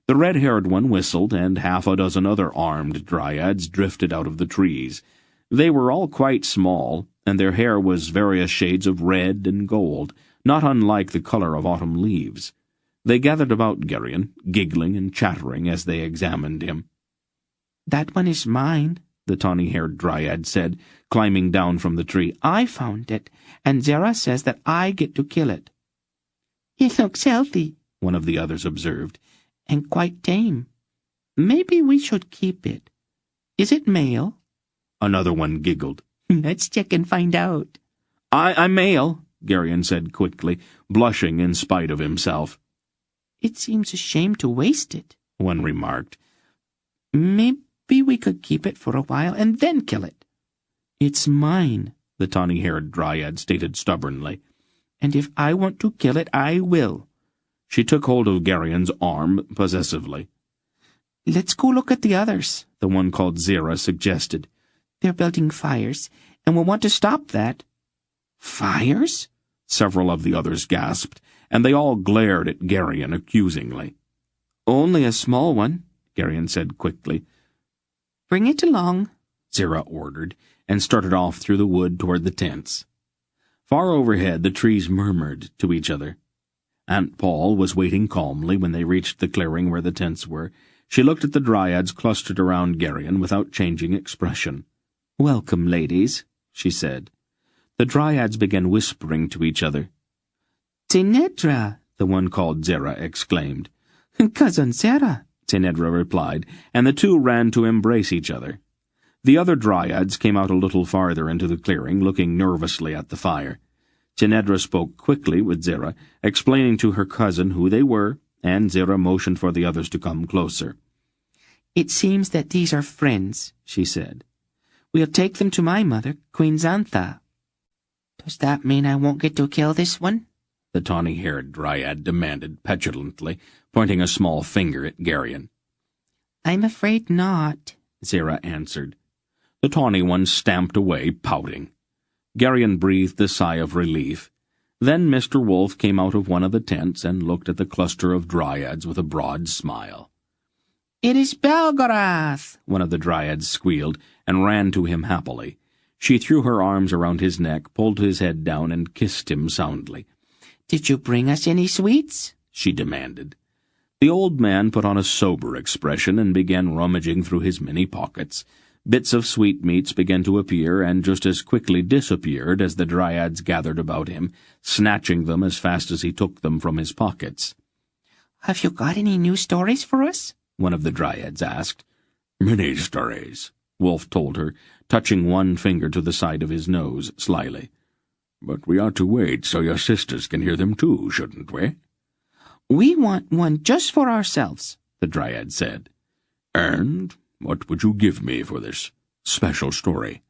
The red-haired one whistled, and half a dozen other armed dryads drifted out of the trees. They were all quite small, and their hair was various shades of red and gold, not unlike the color of autumn leaves. They gathered about Garion, giggling and chattering as they examined him. "That one is mine," the tawny-haired dryad said, climbing down from the tree. "I found it, and Zera says that I get to kill it." "It looks healthy," one of the others observed, "and quite tame. Maybe we should keep it. Is it male?" Another one giggled. "Let's check and find out." I'm male," Garion said quickly, blushing in spite of himself. "It seems a shame to waste it," one remarked. "Maybe we could keep it for a while and then kill it." "It's mine," the tawny-haired dryad stated stubbornly. "And if I want to kill it, I will." She took hold of Garion's arm possessively. "Let's go look at the others," the one called Zera suggested. "They're building fires, and we'll want to stop that." "Fires?" several of the others gasped, and they all glared at Garion accusingly. "Only a small one," Garion said quickly. "Bring it along," Zera ordered, and started off through the wood toward the tents. Far overhead the trees murmured to each other. Aunt Paul was waiting calmly when they reached the clearing where the tents were. She looked at the dryads clustered around Garion without changing expression. "Welcome, ladies," she said. The dryads began whispering to each other. "Tinedra," the one called Zera exclaimed. "Cousin Zera," Tinedra replied, and the two ran to embrace each other. The other dryads came out a little farther into the clearing, looking nervously at the fire. Tinedra spoke quickly with Zera, explaining to her cousin who they were, and Zera motioned for the others to come closer. "It seems that these are friends," she said. "We'll take them to my mother, Queen Xantha." "Does that mean I won't get to kill this one?" the tawny-haired dryad demanded petulantly, pointing a small finger at Garion. "I'm afraid not," Zera answered. The tawny one stamped away, pouting. Garion breathed a sigh of relief. Then Mr. Wolf came out of one of the tents and looked at the cluster of dryads with a broad smile. "It is Belgariad," one of the dryads squealed, and ran to him happily. She threw her arms around his neck, pulled his head down, and kissed him soundly. "Did you bring us any sweets?" she demanded. The old man put on a sober expression and began rummaging through his many pockets. Bits of sweetmeats began to appear and just as quickly disappeared as the dryads gathered about him, snatching them as fast as he took them from his pockets. "Have you got any new stories for us?" one of the dryads asked. "Many stories," Wolf told her, touching one finger to the side of his nose slyly. "But we ought to wait so your sisters can hear them too, shouldn't we?" "We want one just for ourselves," the dryad said. "And what would you give me for this special story?"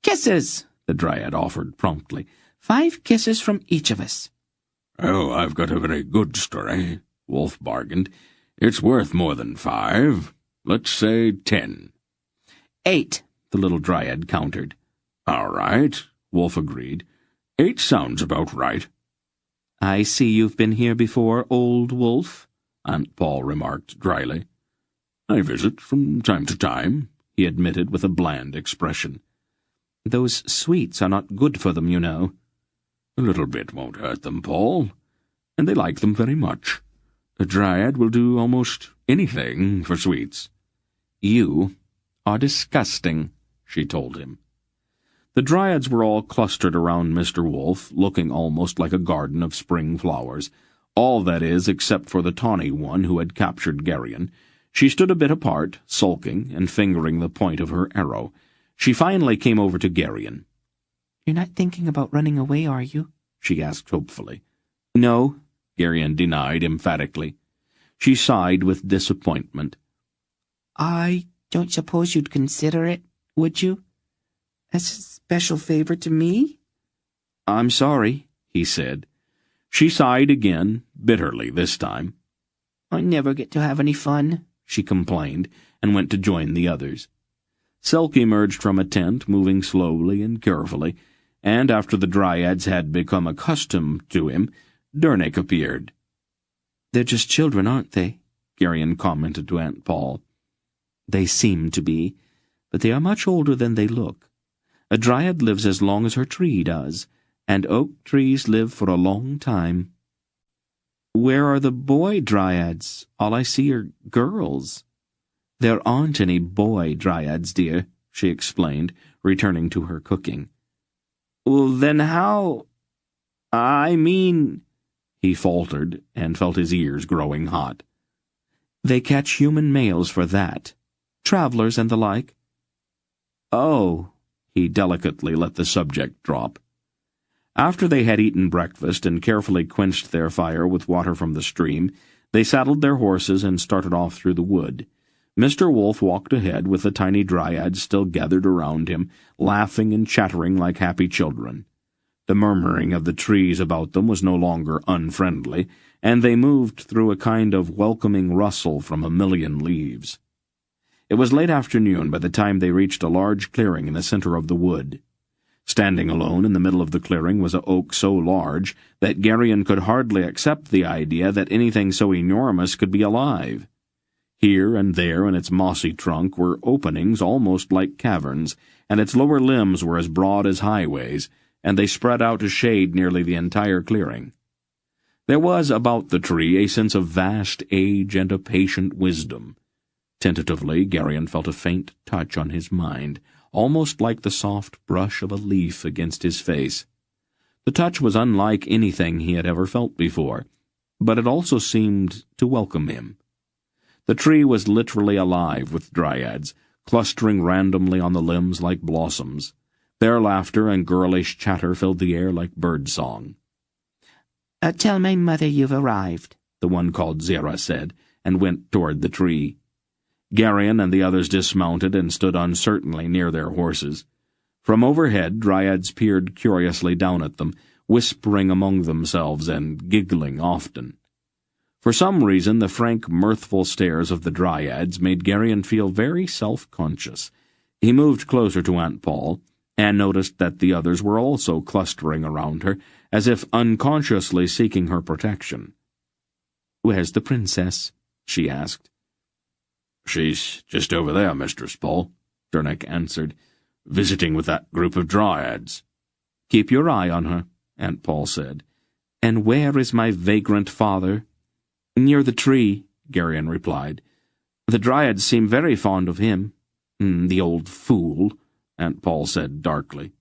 "Kisses," the dryad offered promptly. 5 kisses from each of us." "Oh, I've got a very good story," Wolf bargained. "It's worth more than 5. Let's say 10. 8, the little dryad countered. "All right," Wolf agreed. 8 sounds about right. "I see you've been here before, old wolf," Aunt Paul remarked dryly. "I visit from time to time," he admitted with a bland expression. "Those sweets are not good for them, you know." "A little bit won't hurt them, Paul, and they like them very much. A dryad will do almost anything for sweets." "You are disgusting," she told him. The dryads were all clustered around Mr. Wolf, looking almost like a garden of spring flowers, all, that is, except for the tawny one who had captured Garion. She stood a bit apart, sulking and fingering the point of her arrow. She finally came over to Geryon. "You're not thinking about running away, are you?" she asked hopefully. "No," Geryon denied emphatically. She sighed with disappointment. "I don't suppose you'd consider it, would you? As a special favor to me?" "I'm sorry," he said. She sighed again, bitterly this time. "I never get to have any fun," she complained, and went to join the others. Selk emerged from a tent, moving slowly and carefully, and after the dryads had become accustomed to him, Dernick appeared. "They're just children, aren't they?" Geryon commented to Aunt Paul. "They seem to be, but they are much older than they look. A dryad lives as long as her tree does, and oak trees live for a long time." "Where are the boy dryads? All I see are girls." "There aren't any boy dryads, dear," she explained, returning to her cooking. "Well, then how— I mean—" he faltered and felt his ears growing hot. "They catch human males for that. Travelers and the like." "Oh," he delicately let the subject drop. After they had eaten breakfast and carefully quenched their fire with water from the stream, they saddled their horses and started off through the wood. Mr. Wolf walked ahead with the tiny dryads still gathered around him, laughing and chattering like happy children. The murmuring of the trees about them was no longer unfriendly, and they moved through a kind of welcoming rustle from a million leaves. It was late afternoon by the time they reached a large clearing in the center of the wood. Standing alone in the middle of the clearing was an oak so large that Geryon could hardly accept the idea that anything so enormous could be alive. Here and there in its mossy trunk were openings almost like caverns, and its lower limbs were as broad as highways, and they spread out to shade nearly the entire clearing. There was about the tree a sense of vast age and a patient wisdom. Tentatively, Geryon felt a faint touch on his mind, almost like the soft brush of a leaf against his face. The touch was unlike anything he had ever felt before, but it also seemed to welcome him. The tree was literally alive with dryads, clustering randomly on the limbs like blossoms. Their laughter and girlish chatter filled the air like bird-song. "Tell my mother you've arrived," the one called Zera said, and went toward the tree. Geryon and the others dismounted and stood uncertainly near their horses. From overhead, dryads peered curiously down at them, whispering among themselves and giggling often. For some reason, the frank, mirthful stares of the dryads made Geryon feel very self-conscious. He moved closer to Aunt Paul, and noticed that the others were also clustering around her, as if unconsciously seeking her protection. "Where's the princess?" she asked. "She's just over there, Mistress Paul," Dernick answered, "visiting with that group of dryads." "Keep your eye on her," Aunt Paul said. "And where is my vagrant father?" "Near the tree," Geryon replied. "The dryads seem very fond of him." "The old fool," Aunt Paul said darkly.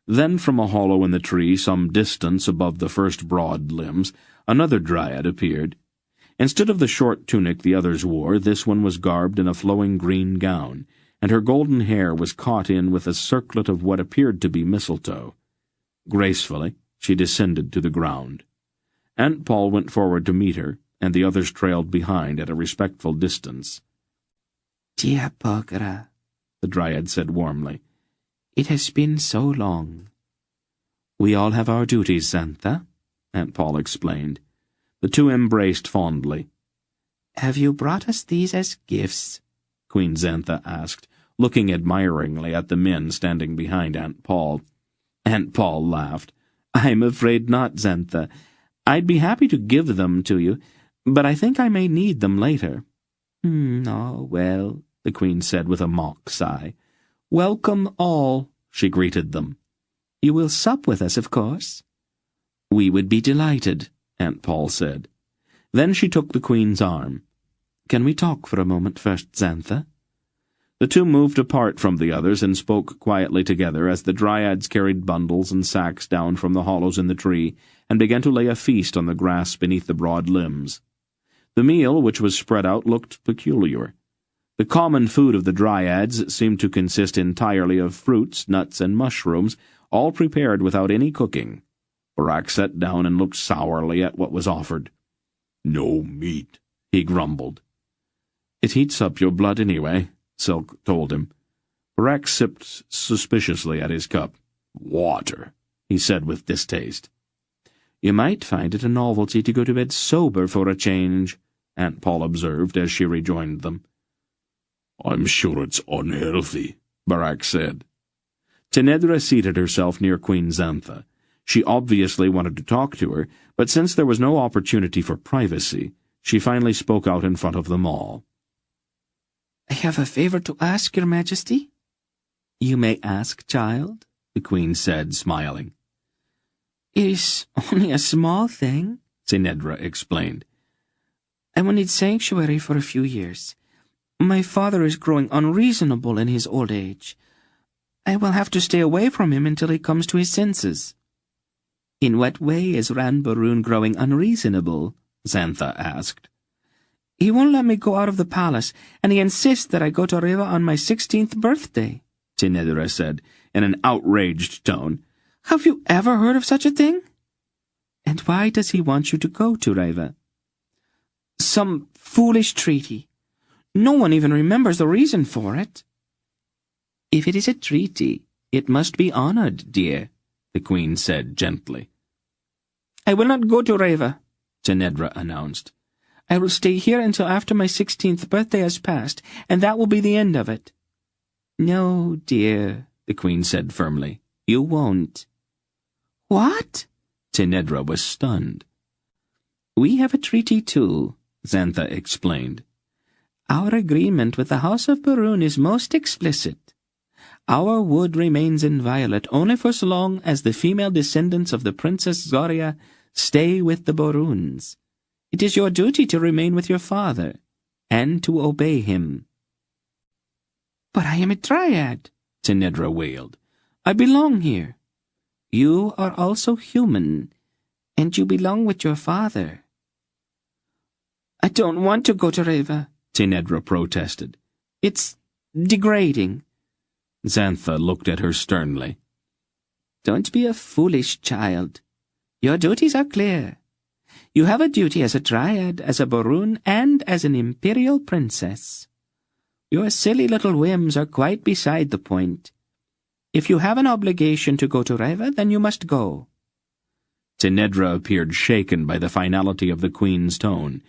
Then from a hollow in the tree some distance above the first broad limbs, another dryad appeared. Instead of the short tunic the others wore, this one was garbed in a flowing green gown, and her golden hair was caught in with a circlet of what appeared to be mistletoe. Gracefully, she descended to the ground. Aunt Paul went forward to meet her, and the others trailed behind at a respectful distance. "Dear Belgariad," the dryad said warmly. "it has been so long." "We all have our duties, Xantha," Aunt Paul explained. The two embraced fondly. "Have you brought us these as gifts?" Queen Xantha asked, looking admiringly at the men standing behind Aunt Paul. Aunt Paul laughed. "I'm afraid not, Xantha. I'd be happy to give them to you, but I think I may need them later." "Oh, well," the Queen said with a mock sigh. "Welcome all," she greeted them. "You will sup with us, of course?" "We would be delighted," Aunt Paul said. Then she took the Queen's arm. "Can we talk for a moment first, Xantha?" The two moved apart from the others and spoke quietly together as the dryads carried bundles and sacks down from the hollows in the tree and began to lay a feast on the grass beneath the broad limbs. The meal, which was spread out, looked peculiar. The common food of the Dryads seemed to consist entirely of fruits, nuts, and mushrooms, all prepared without any cooking. Barak sat down and looked sourly at what was offered. "No meat," he grumbled. "It heats up your blood anyway," Silk told him. Barak sipped suspiciously at his cup. "Water," he said with distaste. "You might find it a novelty to go to bed sober for a change," Aunt Paul observed as she rejoined them. "I'm sure it's unhealthy," Barak said. Tenedra seated herself near Queen Xantha. She obviously wanted to talk to her, but since there was no opportunity for privacy, she finally spoke out in front of them all. "I have a favor to ask, Your Majesty." "You may ask, child," the Queen said, smiling. "It is only a small thing," Tenedra explained. "I will need sanctuary for a few years. My father is growing unreasonable in his old age. I will have to stay away from him until he comes to his senses." "In what way is Ranbaroon growing unreasonable?" Xantha asked. "He won't let me go out of the palace, and he insists that I go to Reva on my 16th birthday," Tenedra said, in an outraged tone. "Have you ever heard of such a thing?" "And why does he want you to go to Reva?" "Some foolish treaty. No one even remembers the reason for it." "If it is a treaty, it must be honored, dear," the Queen said gently. "I will not go to Reva," Tenedra announced. "I will stay here until after my 16th birthday has passed, and that will be the end of it." "No, dear," the Queen said firmly. "You won't." "What?" Tenedra was stunned. "We have a treaty too," Xantha explained. "Our agreement with the House of Baroon is most explicit. Our wood remains inviolate only for so long as the female descendants of the Princess Zoria stay with the Baroons. It is your duty to remain with your father, and to obey him." "But I am a Dryad," Tenedra wailed. "I belong here." "You are also human, and you belong with your father." "I don't want to go to Reva," Tenedra protested. "It's degrading." Xantha looked at her sternly. "Don't be a foolish child. Your duties are clear. You have a duty as a Dryad, as a Baroon, and as an Imperial Princess. Your silly little whims are quite beside the point. If you have an obligation to go to Reva, then you must go." Tenedra appeared shaken by the finality of the Queen's tone,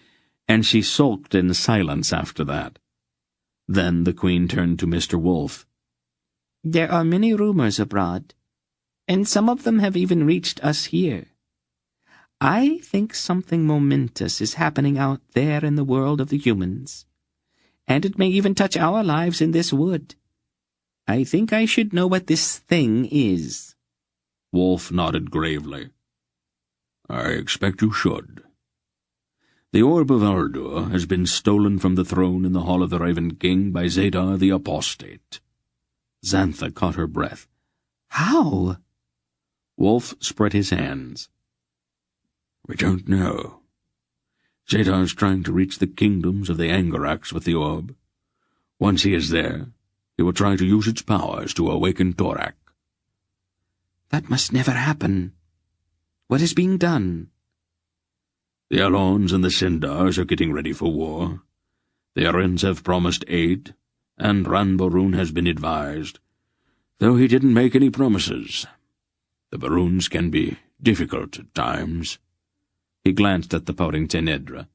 and she sulked in silence after that. Then the Queen turned to Mr. Wolfe. "There are many rumors abroad, and some of them have even reached us here. I think something momentous is happening out there in the world of the humans, and it may even touch our lives in this wood. I think I should know what this thing is." Wolfe nodded gravely. "I expect you should. The Orb of Aldur has been stolen from the throne in the Hall of the Raven King by Zadar the Apostate." Xantha caught her breath. "How?" Wolfe spread his hands. "We don't know. Zadar's trying to reach the kingdoms of the Angarax with the orb. Once he is there, he will try to use its powers to awaken Torak." "That must never happen. What is being done?" "The Alons and the Sindars are getting ready for war. The Arrens have promised aid, and Ranbaroon has been advised, though he didn't make any promises. The Baroons can be difficult at times." He glanced at the pouting Tenedra.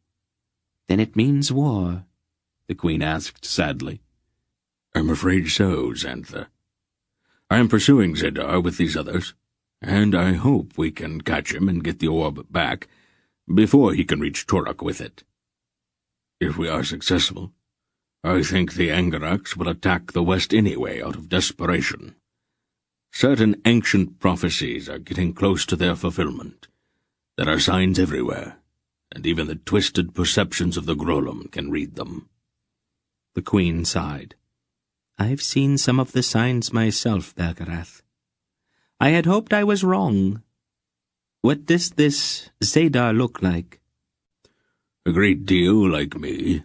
"Then it means war?" the Queen asked sadly. "I'm afraid so, Xantha. I am pursuing Zadar with these others, and I hope we can catch him and get the orb back before he can reach Torak with it. If we are successful, I think the Angarax will attack the west anyway out of desperation. Certain ancient prophecies are getting close to their fulfillment. There are signs everywhere, and even the twisted perceptions of the Grolum can read them." The Queen sighed. "I've seen some of the signs myself, Belgarath. I had hoped I was wrong. What does this Zadar look like?" A great deal like me.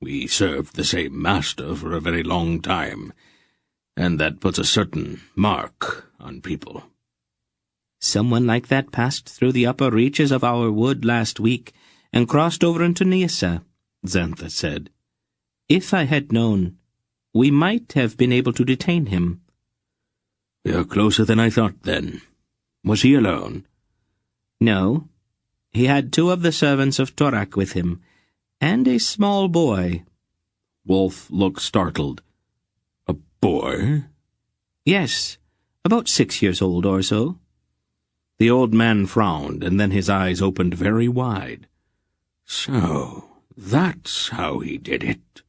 We served the same master for a very long time, and that puts a certain mark on people. Someone like that passed through the upper reaches of our wood last week and crossed over into Nyissa, Xantha said. If I had known, we might have been able to detain him. You're closer than I thought, then. Was he alone? No. He had 2 of the servants of Torak with him, and a small boy. Wolf looked startled. A boy? Yes, about 6 years old or so. The old man frowned, and then his eyes opened very wide. So, that's how he did it.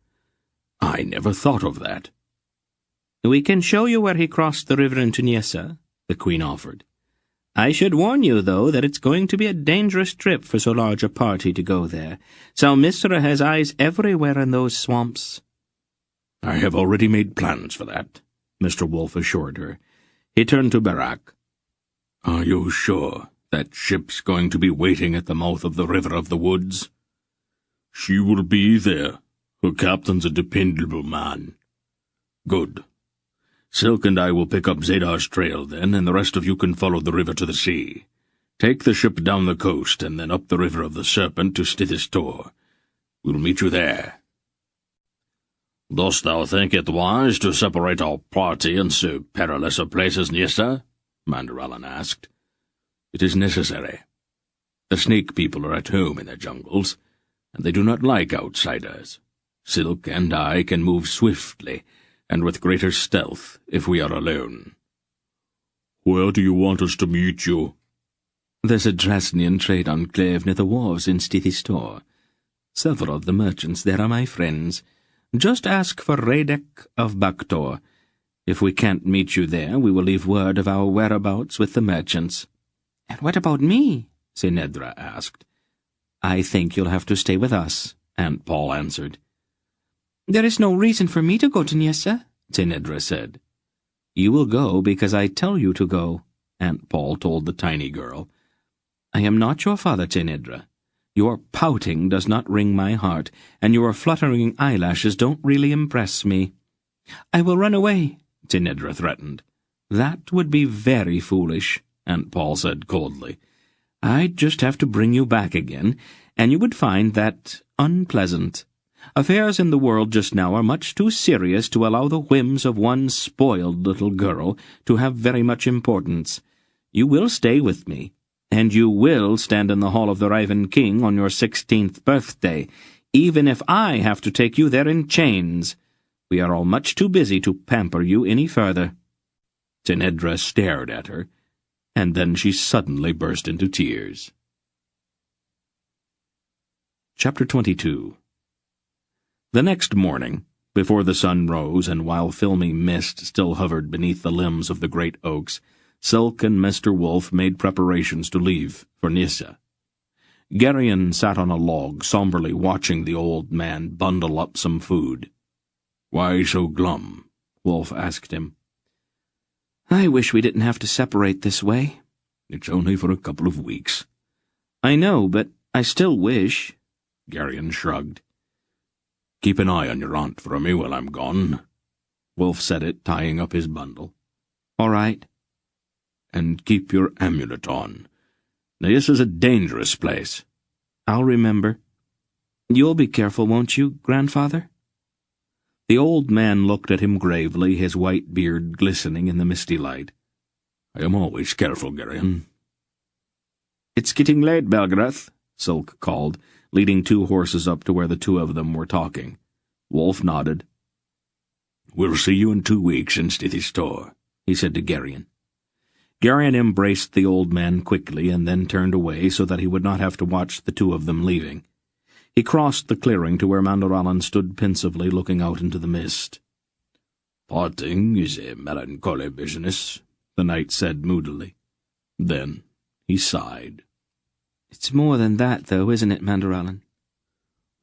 I never thought of that. We can show you where he crossed the river into Nyissa, the queen offered. I should warn you, though, that it's going to be a dangerous trip for so large a party to go there. Salmisra has eyes everywhere in those swamps. I have already made plans for that, Mr. Wolf assured her. He turned to Barak. Are you sure that ship's going to be waiting at the mouth of the River of the Woods? She will be there. Her captain's a dependable man. Good. Silk and I will pick up Zedar's trail then, and the rest of you can follow the river to the sea. Take the ship down the coast, and then up the River of the Serpent to Stithistor. We'll meet you there. Dost thou think it wise to separate our party in so perilous a place as Nyissa? Mandaralan asked. It is necessary. The snake people are at home in the jungles, and they do not like outsiders. Silk and I can move swiftly, and with greater stealth, if we are alone. Where do you want us to meet you? There's a Drasnian trade enclave near the wharves in Stithistor. Several of the merchants there are my friends. Just ask for Radek of Baktor. If we can't meet you there, we will leave word of our whereabouts with the merchants. And what about me? Sinedra asked. I think you'll have to stay with us, Aunt Paul answered. There is no reason for me to go to Nyissa, Sinedra said. You will go because I tell you to go, Aunt Paul told the tiny girl. I am not your father, Sinedra. Your pouting does not wring my heart, and your fluttering eyelashes don't really impress me. I will run away, Sinedra threatened. That would be very foolish, Aunt Paul said coldly. I'd just have to bring you back again, and you would find that unpleasant. Affairs in the world just now are much too serious to allow the whims of one spoiled little girl to have very much importance. You will stay with me, and you will stand in the hall of the Raven King on your 16th birthday, even if I have to take you there in chains. We are all much too busy to pamper you any further. Sinedra stared at her, and then she suddenly burst into tears. Chapter 22. The next morning, before the sun rose and while filmy mist still hovered beneath the limbs of the great oaks, Silk and Mr. Wolf made preparations to leave for Nyissa. Geryon sat on a log, somberly watching the old man bundle up some food. Why so glum? Wolf asked him. I wish we didn't have to separate this way. It's only for a couple of weeks. I know, but I still wish. Geryon shrugged. Keep an eye on your aunt for me while I'm gone. Wolf said it, tying up his bundle. All right. And keep your amulet on. This is a dangerous place. I'll remember. You'll be careful, won't you, grandfather? The old man looked at him gravely, his white beard glistening in the misty light. I am always careful, Geryon. It's getting late, Belgarath, Silk called, leading 2 horses up to where the 2 of them were talking. Wolf nodded. We'll see you in 2 weeks in Stithistor, he said to Geryon. Geryon embraced the old man quickly and then turned away so that he would not have to watch the 2 of them leaving. He crossed the clearing to where Mandaralan stood pensively looking out into the mist. Parting is a melancholy business, the knight said moodily. Then he sighed. It's more than that, though, isn't it, Mandaralan?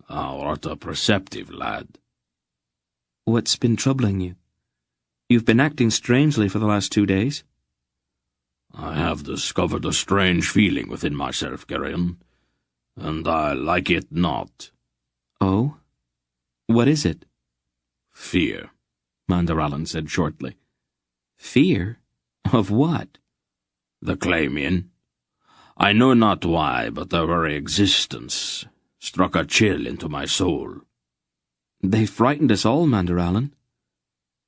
Thou art a perceptive lad. What's been troubling you? You've been acting strangely for the last 2 days. I have discovered a strange feeling within myself, Geryon. and I like it not. Oh? What is it? Fear, Mandaralan said shortly. Fear? Of what? The Claymien. I know not why, but their very existence struck a chill into my soul. They frightened us all, Mandaralan.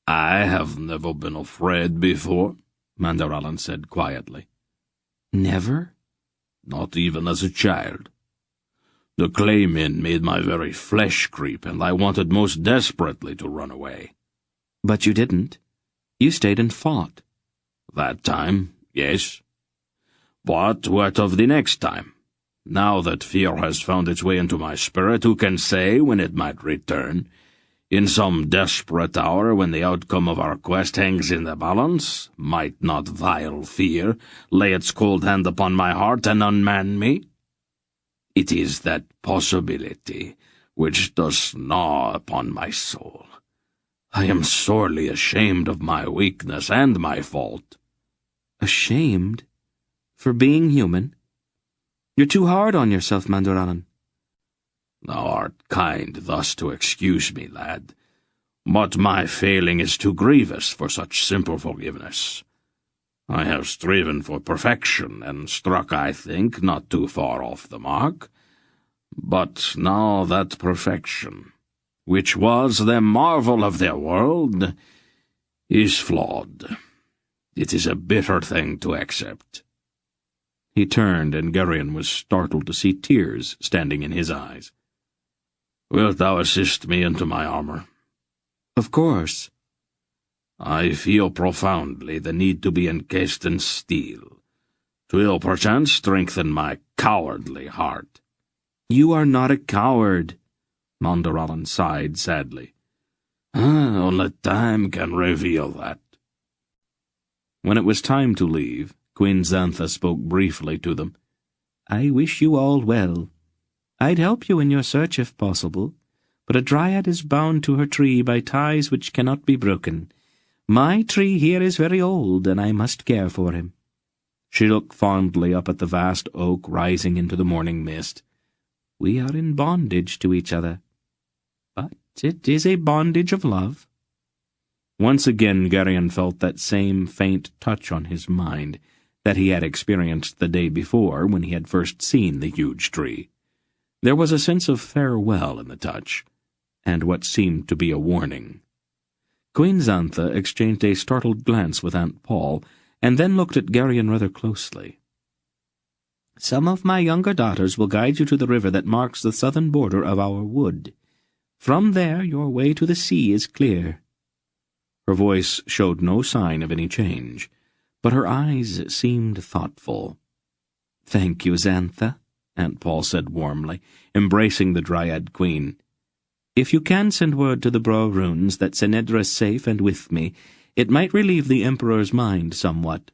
I have never been afraid before, Mandaralan said quietly. Never? Not even as a child. The Claymien made my very flesh creep, and I wanted most desperately to run away. But you didn't. You stayed and fought. That time, yes. But what of the next time? Now that fear has found its way into my spirit, who can say when it might return? In some desperate hour, when the outcome of our quest hangs in the balance, might not vile fear lay its cold hand upon my heart and unman me? It is that possibility which does gnaw upon my soul. I am sorely ashamed of my weakness and my fault. Ashamed? For being human? You're too hard on yourself, Mandaralan. Thou art kind thus to excuse me, lad, but my failing is too grievous for such simple forgiveness. I have striven for perfection, and struck, I think, not too far off the mark. But now that perfection, which was the marvel of their world, is flawed. It is a bitter thing to accept. He turned, and Gerion was startled to see tears standing in his eyes. Wilt thou assist me into my armor? Of course. I feel profoundly the need to be encased in steel. 'Twill perchance strengthen my cowardly heart. You are not a coward. Mandaralan sighed sadly. Only time can reveal that. When it was time to leave, Queen Xantha spoke briefly to them. I wish you all well. I'd help you in your search if possible, but a dryad is bound to her tree by ties which cannot be broken. My tree here is very old, and I must care for him. She looked fondly up at the vast oak rising into the morning mist. We are in bondage to each other, but it is a bondage of love. Once again Gerion felt that same faint touch on his mind that he had experienced the day before when he had first seen the huge tree. There was a sense of farewell in the touch, and what seemed to be a warning. Queen Xantha exchanged a startled glance with Aunt Paul, and then looked at Gerion rather closely. Some of my younger daughters will guide you to the river that marks the southern border of our wood. From there your way to the sea is clear. Her voice showed no sign of any change, but her eyes seemed thoughtful. Thank you, Xantha, Aunt Paul said warmly, embracing the Dryad Queen. If you can send word to the Bro Runes that Senedra is safe and with me, it might relieve the Emperor's mind somewhat.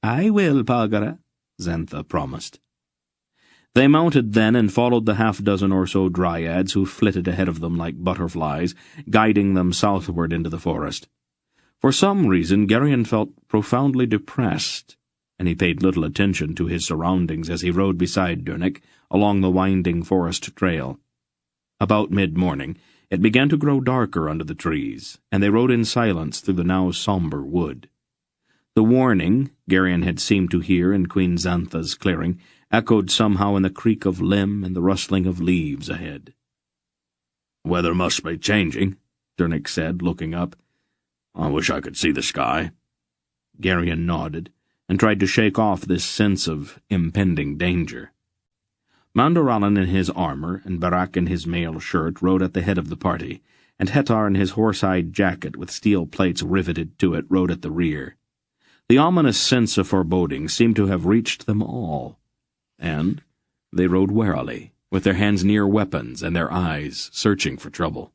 I will, Palgara, Xantha promised. They mounted then and followed the half-dozen or so dryads who flitted ahead of them like butterflies, guiding them southward into the forest. For some reason Gerion felt profoundly depressed, and he paid little attention to his surroundings as he rode beside Dunic along the winding forest trail. About mid-morning, it began to grow darker under the trees, and they rode in silence through the now somber wood. The warning Gerion had seemed to hear in Queen Xantha's clearing echoed somehow in the creak of limb and the rustling of leaves ahead. "Weather must be changing," Dunic said, looking up. "I wish I could see the sky." Gerion nodded, and tried to shake off this sense of impending danger. Mandaralan in his armor and Barak in his mail shirt rode at the head of the party, and Hetar in his horse-hide jacket with steel plates riveted to it rode at the rear. The ominous sense of foreboding seemed to have reached them all, and they rode warily, with their hands near weapons and their eyes searching for trouble.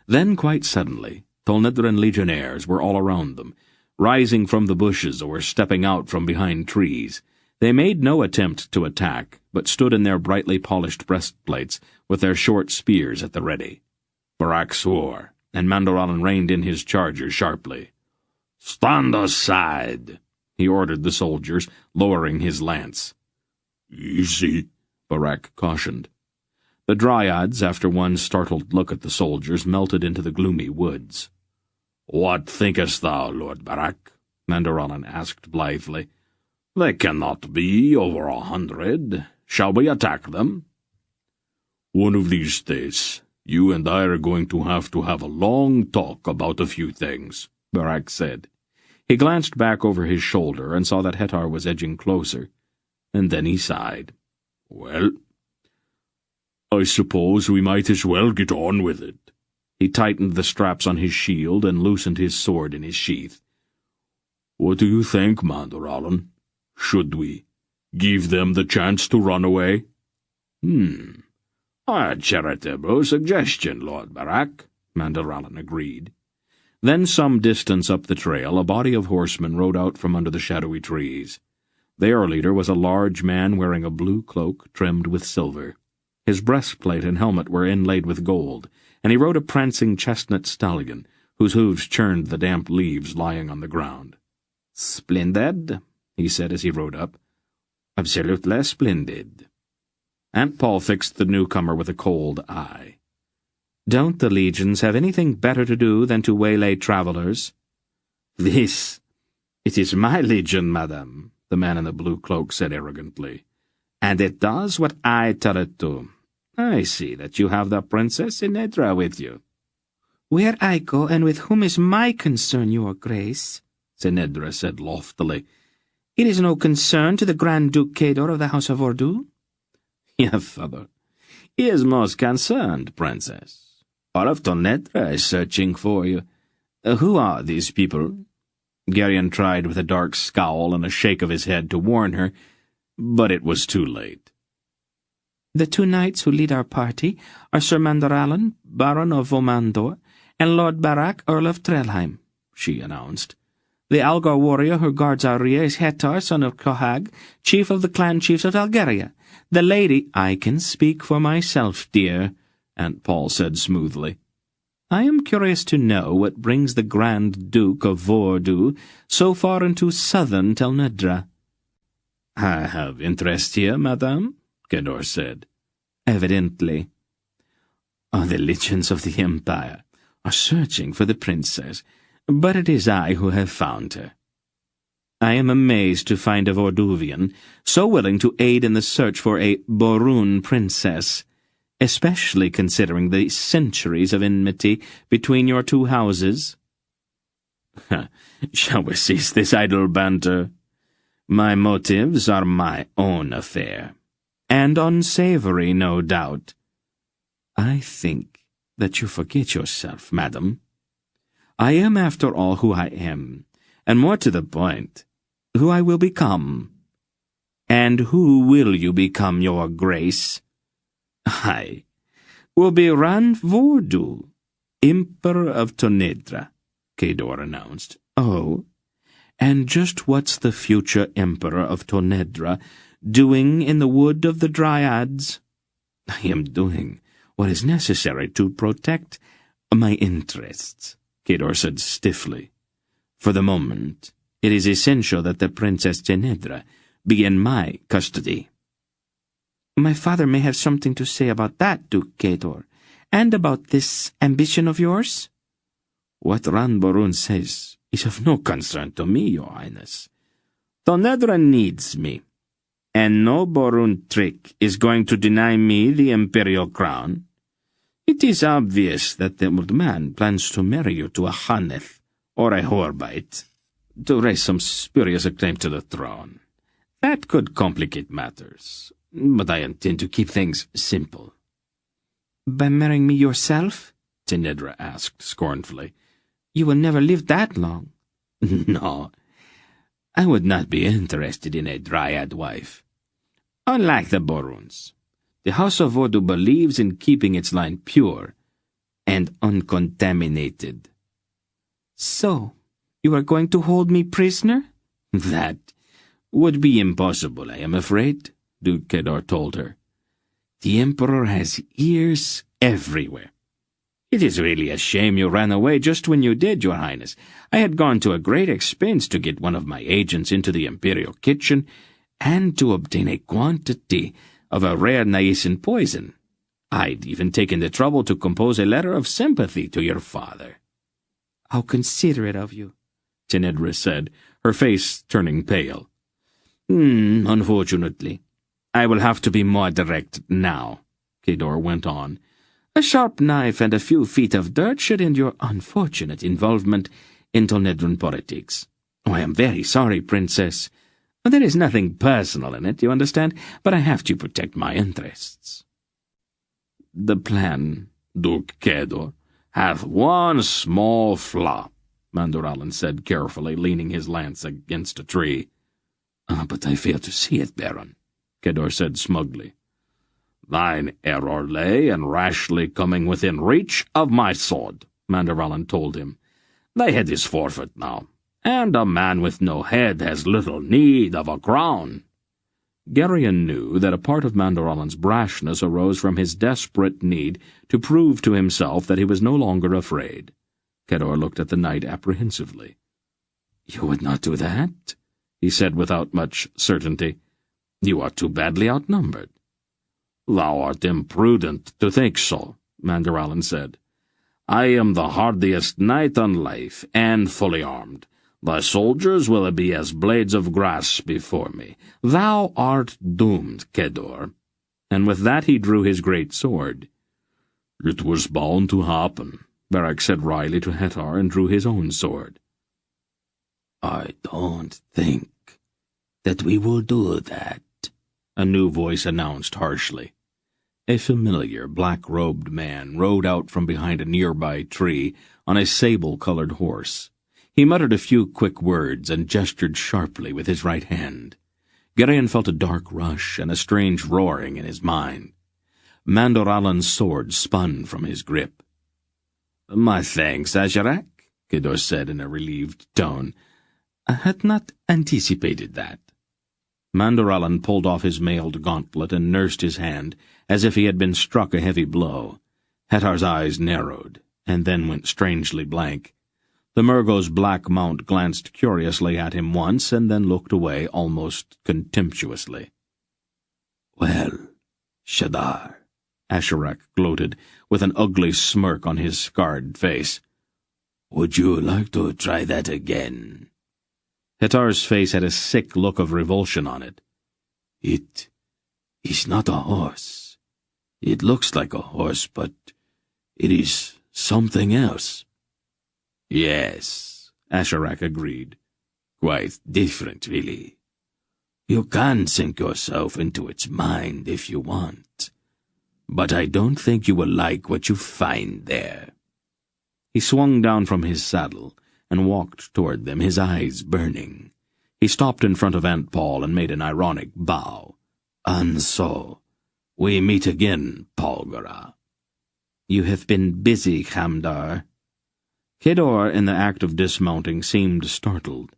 Then, quite suddenly, Tolnedran legionnaires were all around them, rising from the bushes or stepping out from behind trees. They made no attempt to attack, but stood in their brightly polished breastplates, with their short spears at the ready. Barak swore, and Mandaralan reined in his charger sharply. "Stand aside," he ordered the soldiers, lowering his lance. "Easy," Barak cautioned. The dryads, after one startled look at the soldiers, melted into the gloomy woods. "What thinkest thou, Lord Barak?" Mandaralan asked blithely. "They cannot be over 100. Shall we attack them?" "One of these days, you and I are going to have a long talk about a few things," Barak said. He glanced back over his shoulder and saw that Hettar was edging closer, and then he sighed. "Well, I suppose we might as well get on with it." He tightened the straps on his shield and loosened his sword in his sheath. "What do you think, Mandaralan? Should we give them the chance to run away?" "A charitable suggestion, Lord Barak," Mandaralan agreed. Then, some distance up the trail, a body of horsemen rode out from under the shadowy trees. Their leader was a large man wearing a blue cloak trimmed with silver. His breastplate and helmet were inlaid with gold, and he rode a prancing chestnut stallion, whose hooves churned the damp leaves lying on the ground. "Splendid," he said as he rode up. "Absolutely splendid." Aunt Paul fixed the newcomer with a cold eye. "Don't the legions have anything better to do than to waylay travelers?" It is my legion, madam," the man in the blue cloak said arrogantly, "and it does what I tell it to. I see that you have the Princess Inedra with you." "Where I go and with whom is my concern, your grace," Inedra said loftily. "It is no concern to the Grand Duke Cador of the House of Ordu." "Yes, father, he is most concerned, Princess. All of Tonedra is searching for you. Who are these people?" Geryon tried with a dark scowl and a shake of his head to warn her, but it was too late. "The two knights who lead our party are Sir Mandaralan, Baron of Vomandor, and Lord Barak, Earl of Trelheim," she announced. "The Algar warrior who guards our rear is Hettar, son of Kohag, chief of the clan chiefs of Belgariad. The lady—" "I can speak for myself, dear," Aunt Paul said smoothly. "I am curious to know what brings the Grand Duke of Vordu so far into southern Telnedra." "I have interest here, madame," Kedor said. "Evidently. The legions of the Empire are searching for the princess, but it is I who have found her. I am amazed to find a Vorduvian so willing to aid in the search for a Borun princess, especially considering the centuries of enmity between your two houses." "Shall we cease this idle banter? My motives are my own affair, and unsavory, no doubt." "I think that you forget yourself, madam. I am, after all, who I am, and more to the point, who I will become." "And who will you become, your grace?" "I will be Ran Vordu, Emperor of Tonedra," Cador announced. "Oh, and just what's the future Emperor of Tonedra doing in the Wood of the Dryads?" "I am doing what is necessary to protect my interests," Cador said stiffly. "For the moment, it is essential that the Princess Tenedra be in my custody." "My father may have something to say about that, Duke Cador, and about this ambition of yours." "What Ranborun says is of no concern to me, Your Highness. Tonedra needs me, and no Borun trick is going to deny me the imperial crown. It is obvious that the old man plans to marry you to a Haneth or a Horbite, to raise some spurious claim to the throne. That could complicate matters, but I intend to keep things simple." "By marrying me yourself?" Tenedra asked scornfully. "You will never live that long." "No, I would not be interested in a dryad wife. Unlike the Boruns, the House of Vordu believes in keeping its line pure and uncontaminated." "So, you are going to hold me prisoner?" "That would be impossible, I am afraid," Duke Kedor told her. "The Emperor has ears everywhere. It is really a shame you ran away just when you did, Your Highness. I had gone to a great expense to get one of my agents into the Imperial kitchen and to obtain a quantity of a rare Nyissan poison. I'd even taken the trouble to compose a letter of sympathy to your father." "How considerate of you," Tenedra said, her face turning pale. Unfortunately. I will have to be more direct now," Kedor went on. "A sharp knife and a few feet of dirt should end your unfortunate involvement in Tonedran politics. I am very sorry, Princess. There is nothing personal in it, you understand, but I have to protect my interests." "The plan, Duke Kedor, hath one small flaw," Mandoralin said carefully, leaning his lance against a tree. But I fear to see it, Baron," Kedor said smugly. "Thine error lay in rashly coming within reach of my sword," Mandoralin told him. "Thy head is forfeit now, and a man with no head has little need of a crown." Garion knew that a part of Mandoralin's brashness arose from his desperate need to prove to himself that he was no longer afraid. Kedor looked at the knight apprehensively. "You would not do that?" he said without much certainty. "You are too badly outnumbered." "Thou art imprudent to think so," Mandoralin said. "I am the hardiest knight on life, and fully armed. Thy soldiers will be as blades of grass before me. Thou art doomed, Kedor." And with that he drew his great sword. "It was bound to happen," Barak said wryly to Hetar, and drew his own sword. "I don't think that we will do that," a new voice announced harshly. A familiar, black-robed man rode out from behind a nearby tree on a sable-colored horse. He muttered a few quick words and gestured sharply with his right hand. Garion felt a dark rush and a strange roaring in his mind. Mandoralin's sword spun from his grip. "My thanks, Azarak," Kedor said in a relieved tone. "I had not anticipated that." Mandoralin pulled off his mailed gauntlet and nursed his hand, as if he had been struck a heavy blow. Hetar's eyes narrowed, and then went strangely blank. The Murgo's black mount glanced curiously at him once, and then looked away almost contemptuously. "Well, Shadar," Asherak gloated, with an ugly smirk on his scarred face. "Would you like to try that again?" Hetar's face had a sick look of revulsion on it. "It is not a horse. It looks like a horse, but it is something else." "Yes," Asherak agreed. "Quite different, really. You can sink yourself into its mind if you want, but I don't think you will like what you find there." He swung down from his saddle and walked toward them, his eyes burning. He stopped in front of Aunt Paul and made an ironic bow. "And so, we meet again, Palgara." "You have been busy, Khamdar." Kedor, in the act of dismounting, seemed startled.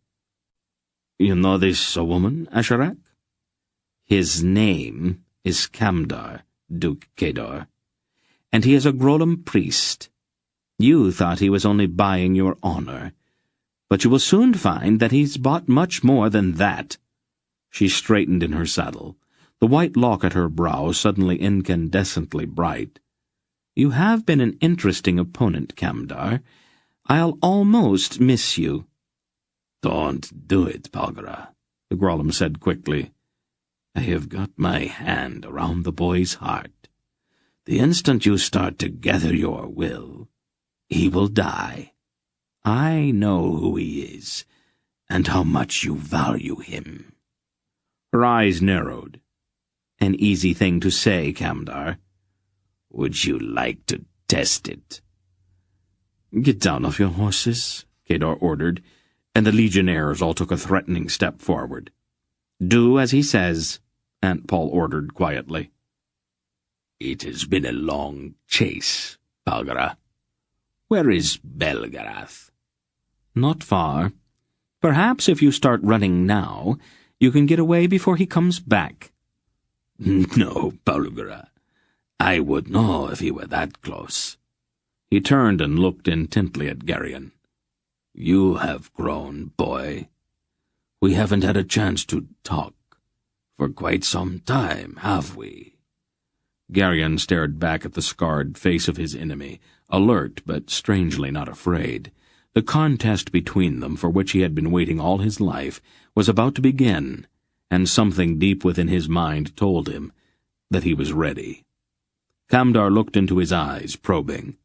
"You know this woman, Asherak?" "His name is Khamdar, Duke Kedor, and he is a Grolam priest. You thought he was only buying your honor, but you will soon find that he's bought much more than that." She straightened in her saddle, the white lock at her brow suddenly incandescently bright. "You have been an interesting opponent, Khamdar. I'll almost miss you." "Don't do it, Palgara," the Grolam said quickly. "I have got my hand around the boy's heart. The instant you start to gather your will, he will die. I know who he is, and how much you value him." Her eyes narrowed. "An easy thing to say, Khamdar." "Would you like to test it?" "Get down off your horses," Kedor ordered, and the legionnaires all took a threatening step forward. "Do as he says," Aunt Paul ordered quietly. "It has been a long chase, Palgara. Where is Belgarath?" "Not far. Perhaps if you start running now, you can get away before he comes back." "No, Palgara. I would know if he were that close." He turned and looked intently at Garion. "You have grown, boy. We haven't had a chance to talk For quite some time, have we?" Garion stared back at the scarred face of his enemy, alert but strangely not afraid. The contest between them, for which he had been waiting all his life, was about to begin, and something deep within his mind told him that he was ready. Kamdar looked into his eyes, probing.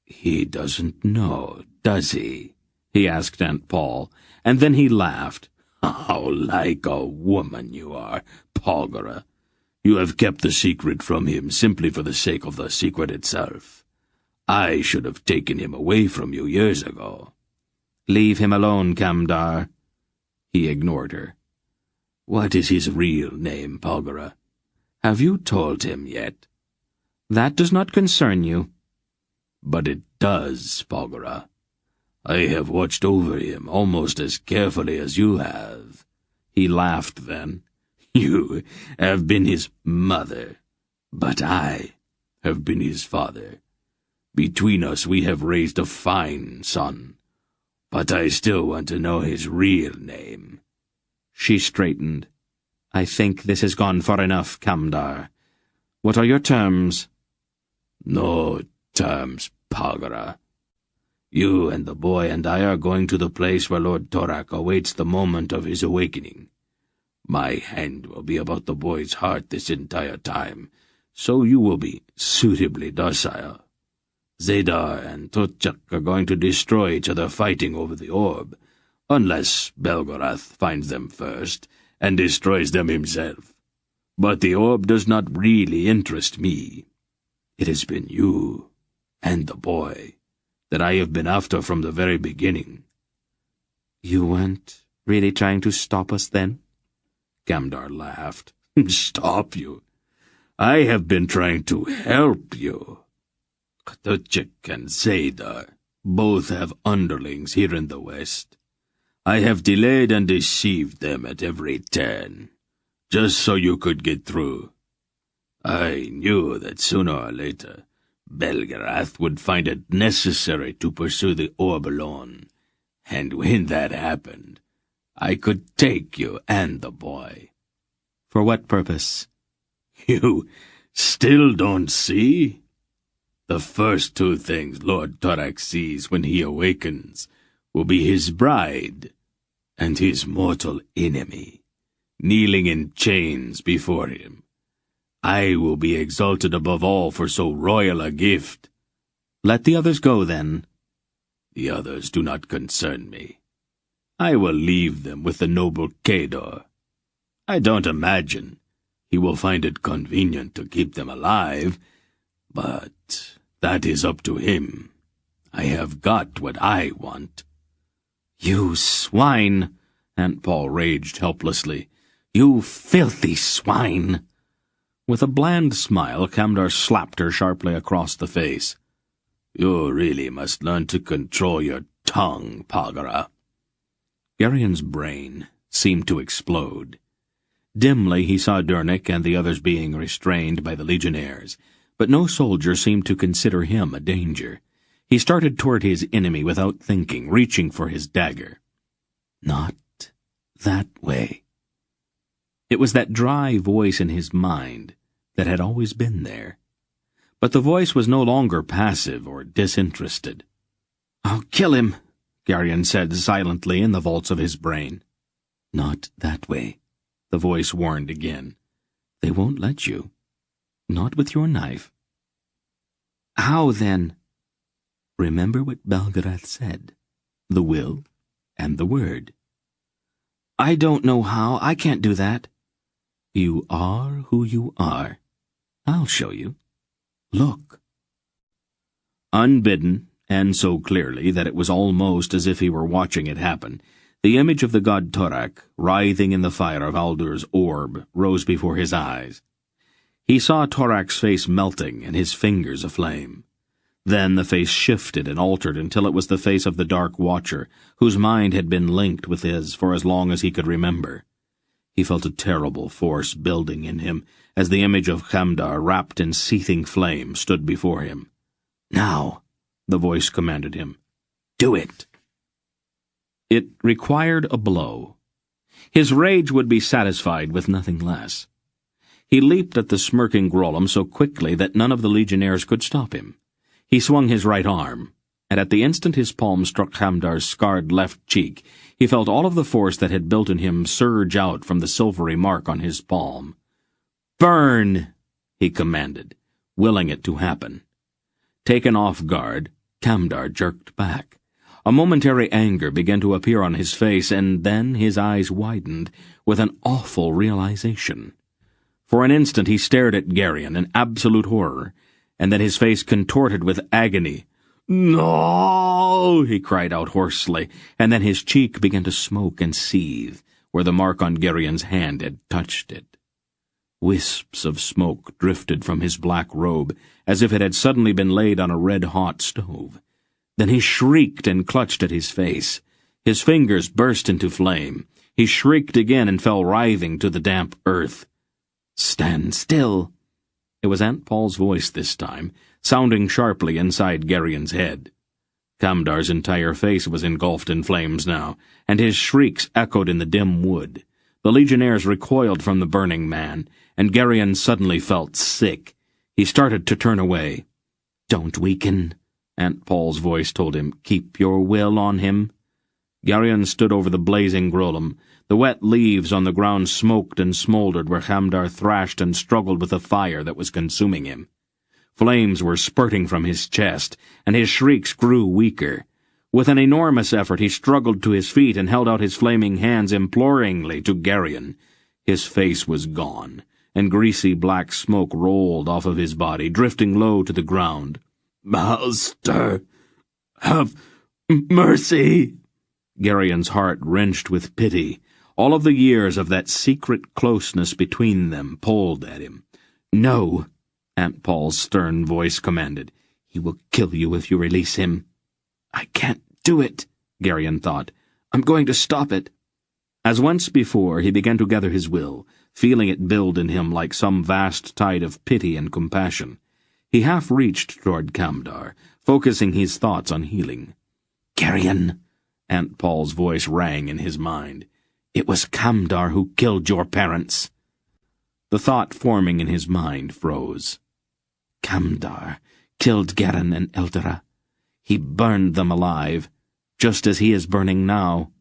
"He doesn't know, does he?" he asked Aunt Paul, and then he laughed. "How like a woman you are, Polgara. You have kept the secret from him simply for the sake of the secret itself. I should have taken him away from you years ago." "Leave him alone, Kamdar." He ignored her. "What is his real name, Polgara? Have you told him yet?" "That does not concern you." "But it does, Polgara. I have watched over him almost as carefully as you have." He laughed then. "You have been his mother, but I have been his father. Between us we have raised a fine son, but I still want to know his real name." She straightened. "I think this has gone far enough, Kamdar. What are your terms?" "No terms, Polgara. You and the boy and I are going to the place where Lord Torak awaits the moment of his awakening. My hand will be about the boy's heart this entire time, so you will be suitably docile. Zadar and Tochak are going to destroy each other fighting over the orb, unless Belgarath finds them first and destroys them himself. But the orb does not really interest me. It has been you and the boy that I have been after from the very beginning." "You weren't really trying to stop us then?" Kamdar laughed. "Stop you? I have been trying to help you. Ktuchik and Zadar both have underlings here in the West. I have delayed and deceived them at every turn, just so you could get through. I knew that sooner or later Belgarath would find it necessary to pursue the orb alone, and when that happened, I could take you and the boy." "For what purpose?" "You still don't see? The first two things Lord Torak sees when he awakens will be his bride and his mortal enemy, kneeling in chains before him. I will be exalted above all for so royal a gift." "Let the others go, then." "The others do not concern me. I will leave them with the noble Kedor. I don't imagine he will find it convenient to keep them alive, but that is up to him. I have got what I want." "You swine!" Aunt Paul raged helplessly. "You filthy swine!" With a bland smile, Kamdar slapped her sharply across the face. "You really must learn to control your tongue, Polgara." Garion's brain seemed to explode. Dimly he saw Durnik and the others being restrained by the legionnaires, but no soldier seemed to consider him a danger. He started toward his enemy without thinking, reaching for his dagger. Not that way. It was that dry voice in his mind that had always been there. But the voice was no longer passive or disinterested. "I'll kill him," Garion said silently in the vaults of his brain. "Not that way," the voice warned again. "They won't let you. Not with your knife." "How, then?" "Remember what Belgarath said. The will and the word." "I don't know how. I can't do that." "You are who you are. I'll show you. Look." Unbidden, and so clearly that it was almost as if he were watching it happen, the image of the god Torak, writhing in the fire of Aldur's orb, rose before his eyes. He saw Torak's face melting and his fingers aflame. Then the face shifted and altered until it was the face of the Dark Watcher, whose mind had been linked with his for as long as he could remember. He felt a terrible force building in him as the image of Kamdar, wrapped in seething flame, stood before him. "Now," the voice commanded him. "Do it." It required a blow. His rage would be satisfied with nothing less. He leaped at the smirking Grolem so quickly that none of the legionnaires could stop him. He swung his right arm, and at the instant his palm struck Hamdar's scarred left cheek, he felt all of the force that had built in him surge out from the silvery mark on his palm. "Burn!" he commanded, willing it to happen. Taken off guard, Hamdar jerked back. A momentary anger began to appear on his face, and then his eyes widened with an awful realization. For an instant he stared at Geryon in absolute horror, and then his face contorted with agony. "No!" he cried out hoarsely, and then his cheek began to smoke and seethe, where the mark on Geryon's hand had touched it. Wisps of smoke drifted from his black robe, as if it had suddenly been laid on a red-hot stove. Then he shrieked and clutched at his face. His fingers burst into flame. He shrieked again and fell writhing to the damp earth. "Stand still!" It was Aunt Paul's voice this time, sounding sharply inside Geryon's head. Hamdar's entire face was engulfed in flames now, and his shrieks echoed in the dim wood. The legionnaires recoiled from the burning man, and Geryon suddenly felt sick. He started to turn away. "Don't weaken," Aunt Paul's voice told him. "Keep your will on him." Geryon stood over the blazing Grolem. The wet leaves on the ground smoked and smoldered where Hamdar thrashed and struggled with the fire that was consuming him. Flames were spurting from his chest, and his shrieks grew weaker. With an enormous effort he struggled to his feet and held out his flaming hands imploringly to Geryon. His face was gone, and greasy black smoke rolled off of his body, drifting low to the ground. "Master, have mercy!" Geryon's heart wrenched with pity. All of the years of that secret closeness between them pulled at him. "No," Aunt Paul's stern voice commanded. "He will kill you if you release him." "I can't do it," Geryon thought. "I'm going to stop it." As once before, he began to gather his will, feeling it build in him like some vast tide of pity and compassion. He half reached toward Hamdar, focusing his thoughts on healing. "Geryon," Aunt Paul's voice rang in his mind. "It was Hamdar who killed your parents." The thought forming in his mind froze. Hamdar killed Geryon and Eldera. He burned them alive, just as he is burning now.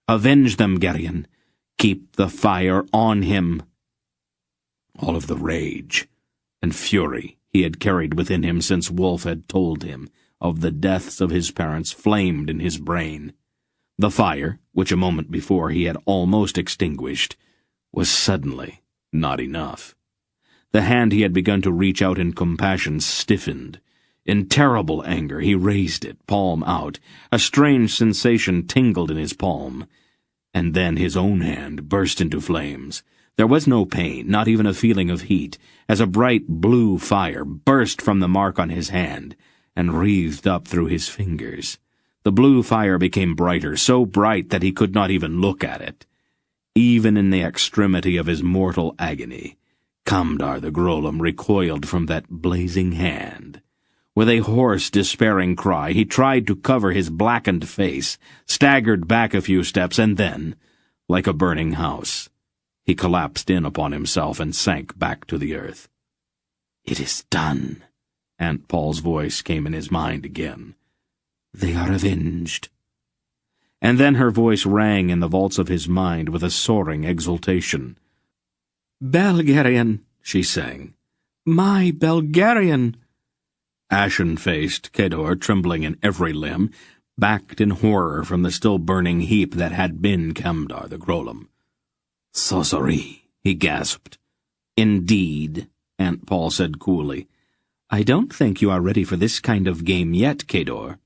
Avenge them, Geryon. Keep the fire on him. All of the rage and fury he had carried within him since Wolf had told him of the deaths of his parents flamed in his brain. The fire, which a moment before he had almost extinguished, was suddenly not enough. The hand he had begun to reach out in compassion stiffened. In terrible anger he raised it, palm out. A strange sensation tingled in his palm. And then his own hand burst into flames. There was no pain, not even a feeling of heat, as a bright blue fire burst from the mark on his hand and wreathed up through his fingers. The blue fire became brighter, so bright that he could not even look at it. Even in the extremity of his mortal agony, Hamdar the Grolem recoiled from that blazing hand. With a hoarse, despairing cry, he tried to cover his blackened face, staggered back a few steps, and then, like a burning house, he collapsed in upon himself and sank back to the earth. "It is done," Aunt Paul's voice came in his mind again. "They are avenged." And then her voice rang in the vaults of his mind with a soaring exultation. "Belgariad," she sang. "My Belgariad!" Ashen-faced Kedor, trembling in every limb, backed in horror from the still-burning heap that had been Hamdar the Grolem. "Sorcery," he gasped. "Indeed," Aunt Paul said coolly. "I don't think you are ready for this kind of game yet, Kedor."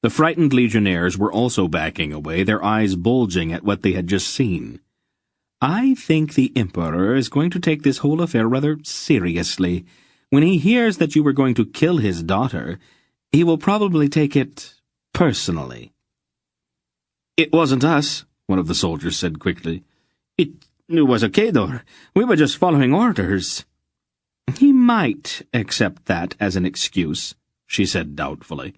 The frightened legionnaires were also backing away, their eyes bulging at what they had just seen. "I think the Emperor is going to take this whole affair rather seriously. When he hears that you were going to kill his daughter, he will probably take it personally." "It wasn't us," one of the soldiers said quickly. It was a Kedor. We were just following orders." "He might accept that as an excuse," she said doubtfully.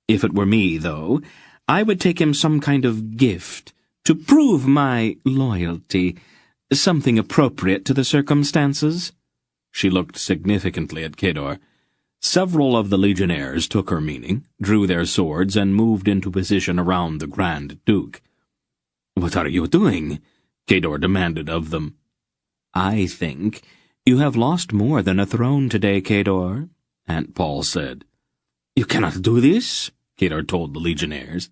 "If it were me, though, I would take him some kind of gift, To prove my loyalty, something appropriate to the circumstances." She looked significantly at Kedor. Several of the legionnaires took her meaning, drew their swords, and moved into position around the Grand Duke. "What are you doing?" Kedor demanded of them. "I think you have lost more than a throne today, Kedor," Aunt Paul said. "You cannot do this," Kedor told the legionnaires.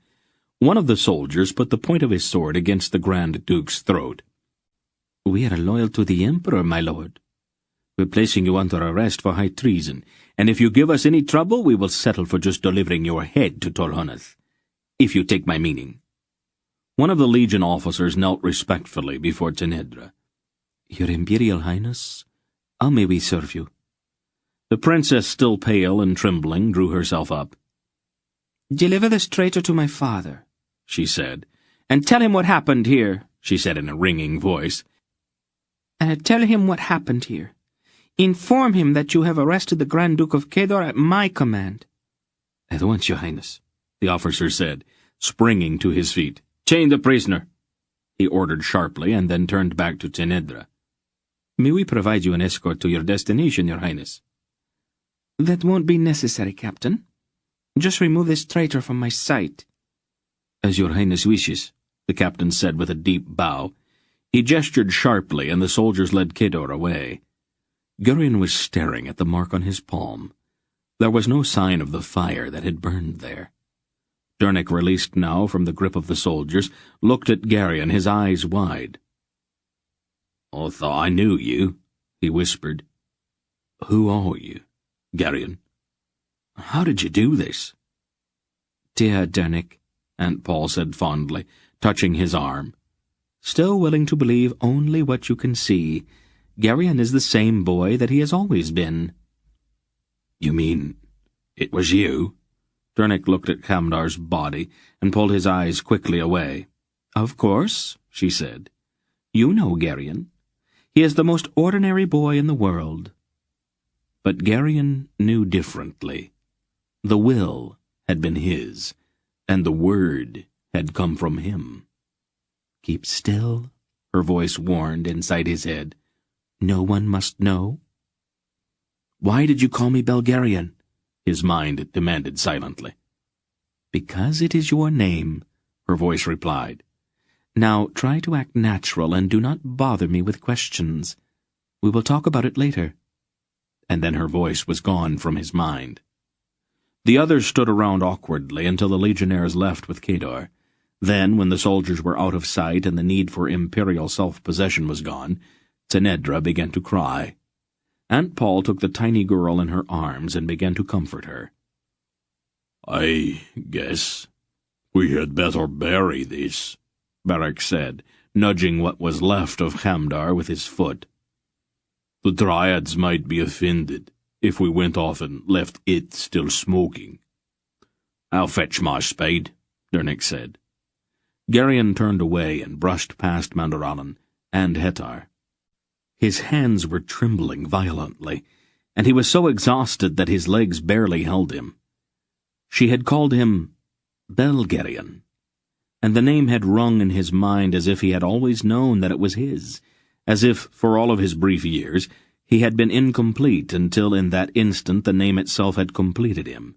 One of the soldiers put the point of his sword against the Grand Duke's throat. "We are loyal to the Emperor, my lord. We're placing you under arrest for high treason, and if you give us any trouble, we will settle for just delivering your head to Torhoneth, if you take my meaning." One of the legion officers knelt respectfully before Tenedra. "Your Imperial Highness, how may we serve you?" The princess, still pale and trembling, drew herself up. "Deliver this traitor to my father," she said, "and tell him what happened here," she said in a ringing voice. "Tell him what happened here. Inform him that you have arrested the Grand Duke of Kedor at my command." "At once, your Highness," the officer said, springing to his feet. "Chain the prisoner," he ordered sharply, and then turned back to Tenedra. "May we provide you an escort to your destination, your Highness?" "That won't be necessary, Captain. Just remove this traitor from my sight." "As your Highness wishes," the captain said with a deep bow. He gestured sharply, and the soldiers led Kedor away. Gurion was staring at the mark on his palm. There was no sign of the fire that had burned there. Dernick, released now from the grip of the soldiers, looked at Gurion, his eyes wide. "I thought I knew you," he whispered. "Who are you, Gurion? How did you do this?" "Dear Dernick," Aunt Paul said fondly, touching his arm. "Still willing to believe only what you can see. Gurion is the same boy that he has always been." "You mean it was you?" Dernick looked at Kamdar's body and pulled his eyes quickly away. "Of course," she said. "You know Gurion. He is the most ordinary boy in the world." But Gurion knew differently. The will had been his, and the word had come from him. "Keep still," her voice warned inside his head. "No one must know." "Why did you call me Belgariad?" his mind demanded silently. "Because it is your name," her voice replied. "Now try to act natural and do not bother me with questions. We will talk about it later." And then her voice was gone from his mind. The others stood around awkwardly until the legionnaires left with Kedor. Then, when the soldiers were out of sight and the need for imperial self-possession was gone, Tenedra began to cry. Aunt Paul took the tiny girl in her arms and began to comfort her. "I guess we had better bury this," Barak said, nudging what was left of Kamdar with his foot. "The Dryads might be offended if we went off and left it still smoking." "I'll fetch my spade," Dernick said. Gurion turned away and brushed past Mandaralan and Hetar. His hands were trembling violently, and he was so exhausted that his legs barely held him. She had called him Belgariad, and the name had rung in his mind as if he had always known that it was his, as if, for all of his brief years, he had been incomplete until in that instant the name itself had completed him.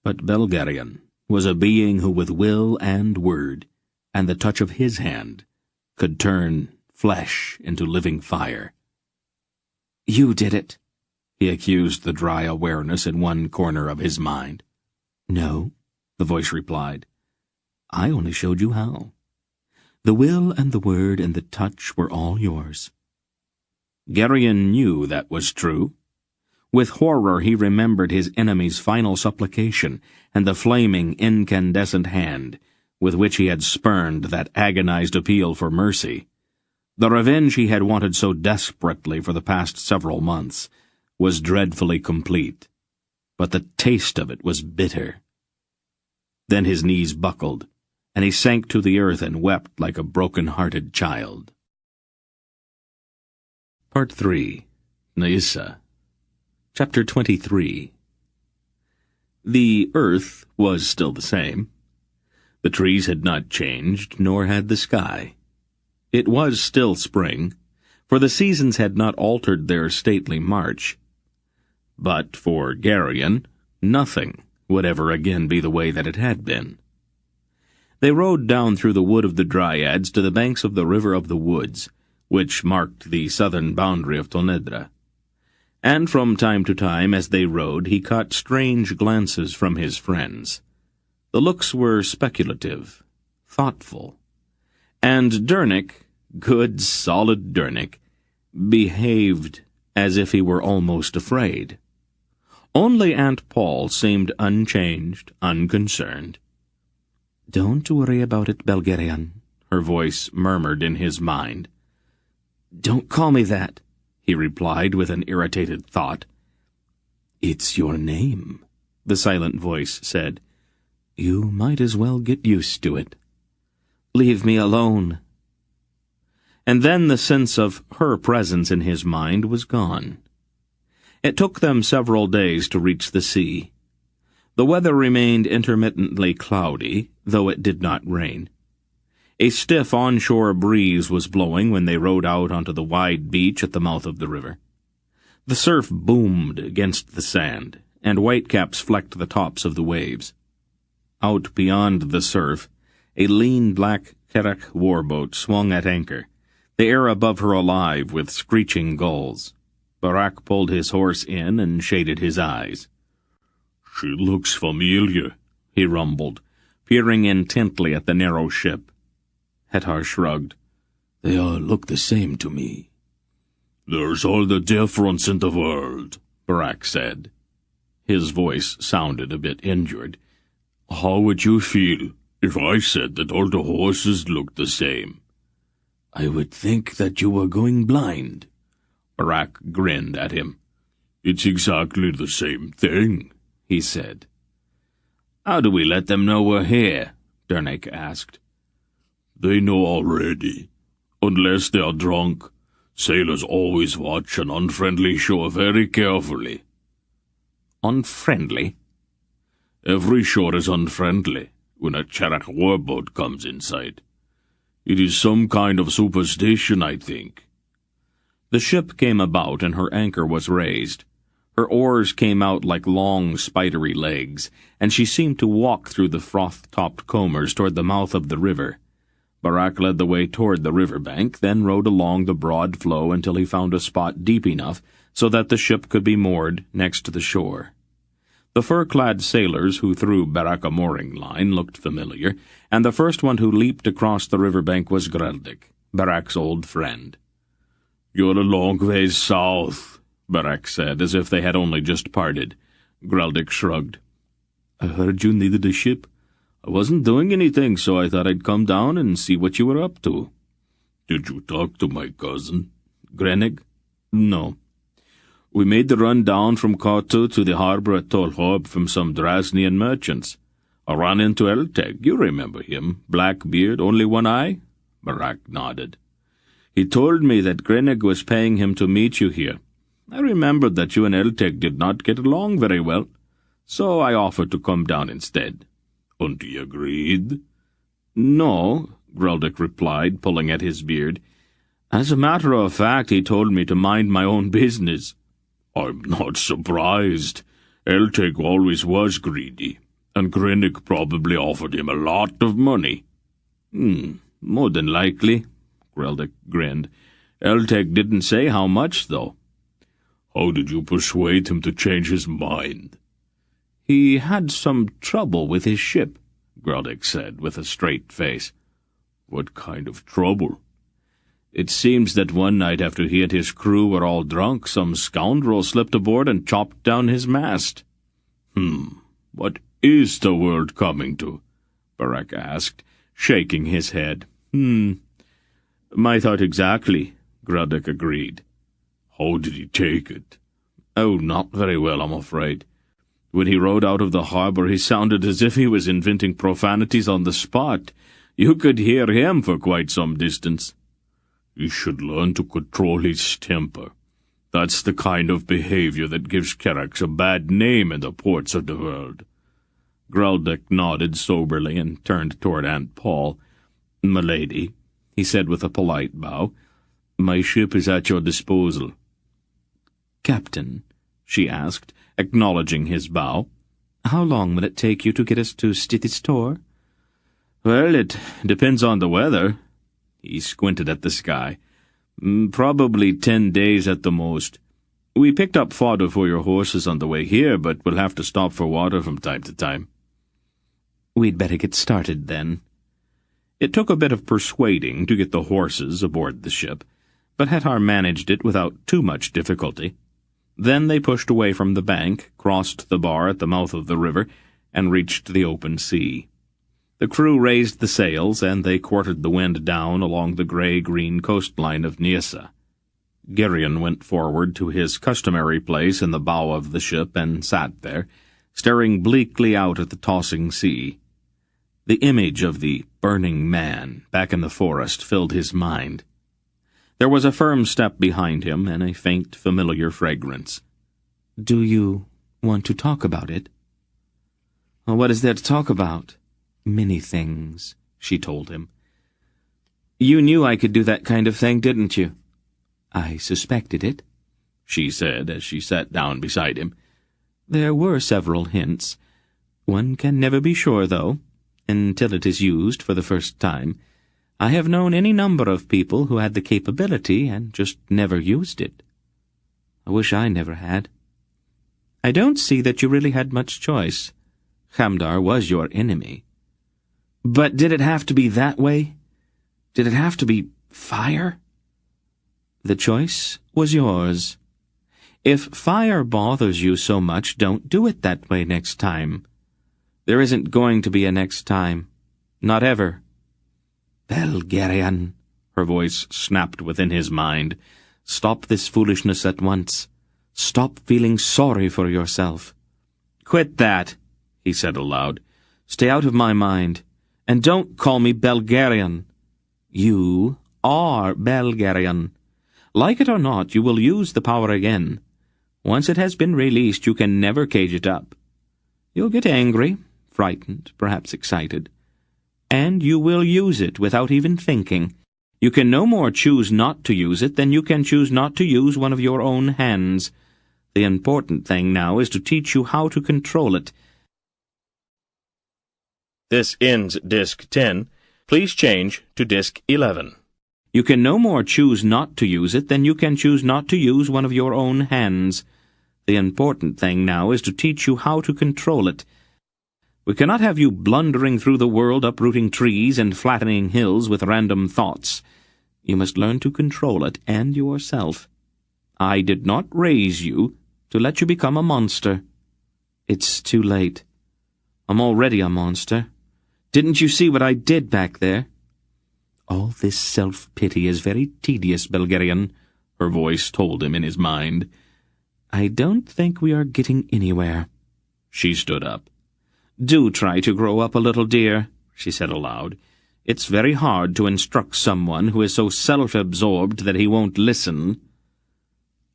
But Belgariad was a being who, with will and word, and the touch of his hand, could turn flesh into living fire. "You did it," he accused the dry awareness in one corner of his mind. "No," the voice replied. "I only showed you how. The will and the word and the touch were all yours." Gurion knew that was true. With horror he remembered his enemy's final supplication and the flaming, incandescent hand with which he had spurned that agonized appeal for mercy. The revenge he had wanted so desperately for the past several months was dreadfully complete, but the taste of it was bitter. Then his knees buckled, and he sank to the earth and wept like a broken-hearted child. Part 3. Nyissa. Chapter 23. The earth was still the same. The trees had not changed, nor had the sky. It was still spring, for the seasons had not altered their stately march. But for Garion, nothing would ever again be the way that it had been. They rode down through the wood of the Dryads to the banks of the River of the Woods, which marked the southern boundary of Tonedra. And from time to time, as they rode, he caught strange glances from his friends. The looks were speculative, thoughtful, and Dernick, good, solid Dernick, behaved as if he were almost afraid. Only Aunt Paul seemed unchanged, unconcerned. "Don't worry about it, Belgariad," her voice murmured in his mind. "Don't call me that," he replied with an irritated thought. "It's your name," the silent voice said. "You might as well get used to it." "Leave me alone." And then the sense of her presence in his mind was gone. It took them several days to reach the sea. The weather remained intermittently cloudy, though it did not rain. A stiff onshore breeze was blowing when they rowed out onto the wide beach at the mouth of the river. The surf boomed against the sand, and whitecaps flecked the tops of the waves. Out beyond the surf, a lean black Kerak warboat swung at anchor, the air above her alive with screeching gulls. Barak pulled his horse in and shaded his eyes. "She looks familiar," he rumbled, peering intently at the narrow ship. Hetar shrugged. "They all look the same to me." "There's all the difference in the world," Barak said. His voice sounded a bit injured. "How would you feel if I said that all the horses looked the same?" "I would think that you were going blind." Barak grinned at him. "It's exactly the same thing," he said. "How do we let them know we're here?" Dernick asked. "They know already. Unless they are drunk, sailors always watch an unfriendly shore very carefully." "Unfriendly?" "Every shore is unfriendly when a Kerak warboat comes in sight. It is some kind of superstition, I think." The ship came about, and her anchor was raised. Her oars came out like long, spidery legs, and she seemed to walk through the froth-topped combers toward the mouth of the river. Barak led the way toward the river bank, then rowed along the broad flow until he found a spot deep enough so that the ship could be moored next to the shore. The fur-clad sailors who threw Barak a mooring line looked familiar, and the first one who leaped across the river bank was Greldick, Barak's old friend. "You're a long ways south," Barak said, as if they had only just parted. Greldick shrugged. "I heard you needed a ship. I wasn't doing anything, so I thought I'd come down and see what you were up to." "Did you talk to my cousin?" "Grenig? No. We made the run down from Kortu to the harbor at Tolhorb from some Drasnian merchants. I ran into Elteg. You remember him. Black beard, only one eye?" Barak nodded. "He told me that Grenig was paying him to meet you here. I remembered that you and Elteg did not get along very well, so I offered to come down instead." "And he agreed?" "No," Greldick replied, pulling at his beard. "As a matter of fact, he told me to mind my own business." "I'm not surprised. Elteg always was greedy, and Grenig probably offered him a lot of money." More than likely," Greldick grinned. "Elteg didn't say how much, though." "How did you persuade him to change his mind?" "He had some trouble with his ship," Greldick said, with a straight face. "What kind of trouble?" "It seems that one night after he and his crew were all drunk, some scoundrel slipped aboard and chopped down his mast." What is the world coming to?" Barak asked, shaking his head. "My thought exactly," Greldick agreed. "How did he take it?" "Oh, not very well, I'm afraid. When he rode out of the harbor, he sounded as if he was inventing profanities on the spot. You could hear him for quite some distance." "He should learn to control his temper. That's the kind of behavior that gives Keraks a bad name in the ports of the world." Greldick nodded soberly and turned toward Aunt Paul. "Milady," he said with a polite bow, "my ship is at your disposal." "Captain," she asked, acknowledging his bow, "how long will it take you to get us to Stithis-Tor?" "Well, it depends on the weather." He squinted at the sky. "Probably 10 days at the most. We picked up fodder for your horses on the way here, but we'll have to stop for water from time to time." "We'd better get started, then." It took a bit of persuading to get the horses aboard the ship, but Hettar managed it without too much difficulty. Then they pushed away from the bank, crossed the bar at the mouth of the river, and reached the open sea. The crew raised the sails, and they quartered the wind down along the grey-green coastline of Nyissa. Gerion went forward to his customary place in the bow of the ship and sat there, staring bleakly out at the tossing sea. The image of the burning man back in the forest filled his mind. There was a firm step behind him and a faint, familiar fragrance. "Do you want to talk about it?" "What is there to talk about?" "Many things," she told him. "You knew I could do that kind of thing, didn't you?" "I suspected it," she said as she sat down beside him. "There were several hints. One can never be sure, though, until it is used for the first time. I have known any number of people who had the capability and just never used it. I wish I never had. I don't see that you really had much choice. Hamdar was your enemy." "But did it have to be that way? Did it have to be fire?" "The choice was yours. If fire bothers you so much, don't do it that way next time." "There isn't going to be a next time. Not ever." "Belgariad," her voice snapped within his mind. "Stop this foolishness at once. Stop feeling sorry for yourself." "Quit that," he said aloud. "Stay out of my mind. And don't call me Belgariad." "You are Belgariad. Like it or not, you will use the power again. Once it has been released, you can never cage it up. You'll get angry, frightened, perhaps excited. And you will use it without even thinking. You can no more choose not to use it than you can choose not to use one of your own hands. The important thing now is to teach you how to control it." This ends Disc 10. Please change to Disc 11. You can no more choose not to use it than you can choose not to use one of your own hands. The important thing now is to teach you how to control it. We cannot have you blundering through the world, uprooting trees and flattening hills with random thoughts. You must learn to control it and yourself. I did not raise you to let you become a monster. It's too late. I'm already a monster. Didn't you see what I did back there? All this self-pity is very tedious, Belgariad, her voice told him in his mind. I don't think we are getting anywhere. She stood up. Do try to grow up a little, dear, she said aloud. It's very hard to instruct someone who is so self-absorbed that he won't listen.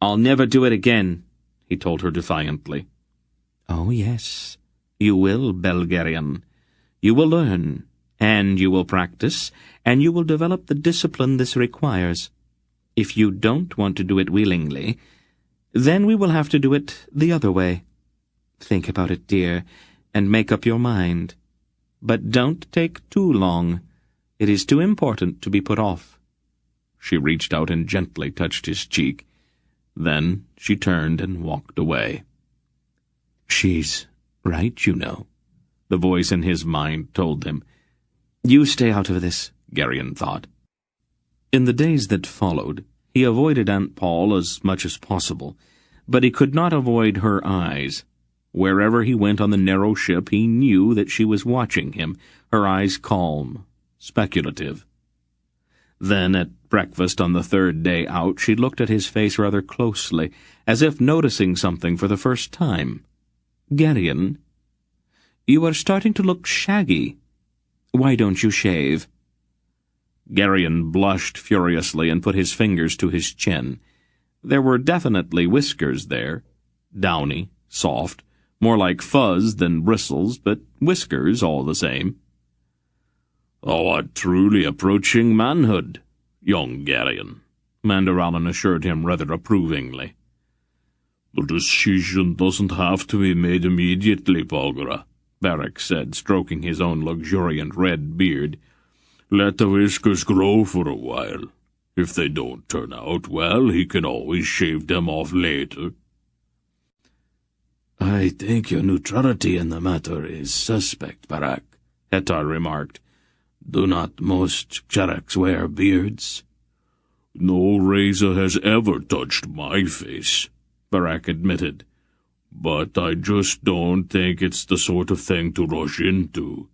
I'll never do it again, he told her defiantly. Oh, yes, you will, Belgariad. You will learn, and you will practice, and you will develop the discipline this requires. If you don't want to do it willingly, then we will have to do it the other way. Think about it, dear, and make up your mind. But don't take too long. It is too important to be put off. She reached out and gently touched his cheek. Then she turned and walked away. She's right, you know, the voice in his mind told him. You stay out of this, Gerion thought. In the days that followed, he avoided Aunt Paul as much as possible, but he could not avoid her eyes. Wherever he went on the narrow ship, he knew that she was watching him, her eyes calm, speculative. Then, at breakfast on the third day out, she looked at his face rather closely, as if noticing something for the first time. Gerion, you are starting to look shaggy. Why don't you shave? Gerion blushed furiously and put his fingers to his chin. There were definitely whiskers there, downy, soft, More like fuzz than bristles, but whiskers all the same. "Thou art truly approaching manhood, young Garion," Mandoralin assured him rather approvingly. "The decision doesn't have to be made immediately, Belgara," Beric said, stroking his own luxuriant red beard. "Let the whiskers grow for a while. If they don't turn out well, he can always shave them off later." "I think your neutrality in the matter is suspect, Barak," Hetar remarked. "Do not most Xeraks wear beards?" "No razor has ever touched my face," Barak admitted. "But I just don't think it's the sort of thing to rush into.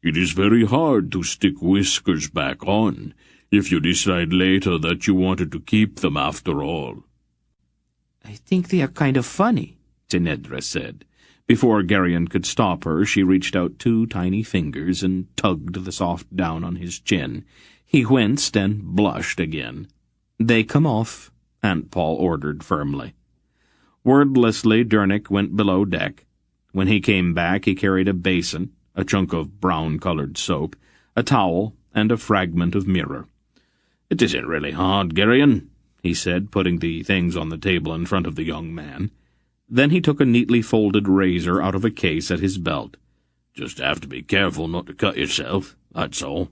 It is very hard to stick whiskers back on if you decide later that you wanted to keep them after all." "I think they are kind of funny," Tinedra said. Before Garion could stop her, she reached out 2 tiny fingers and tugged the soft down on his chin. He winced and blushed again. "They come off," Aunt Paul ordered firmly. Wordlessly, Dernick went below deck. When he came back, he carried a basin, a chunk of brown-colored soap, a towel, and a fragment of mirror. "It isn't really hard, Garion," he said, putting the things on the table in front of the young man. Then he took a neatly folded razor out of a case at his belt. "Just have to be careful not to cut yourself, that's all.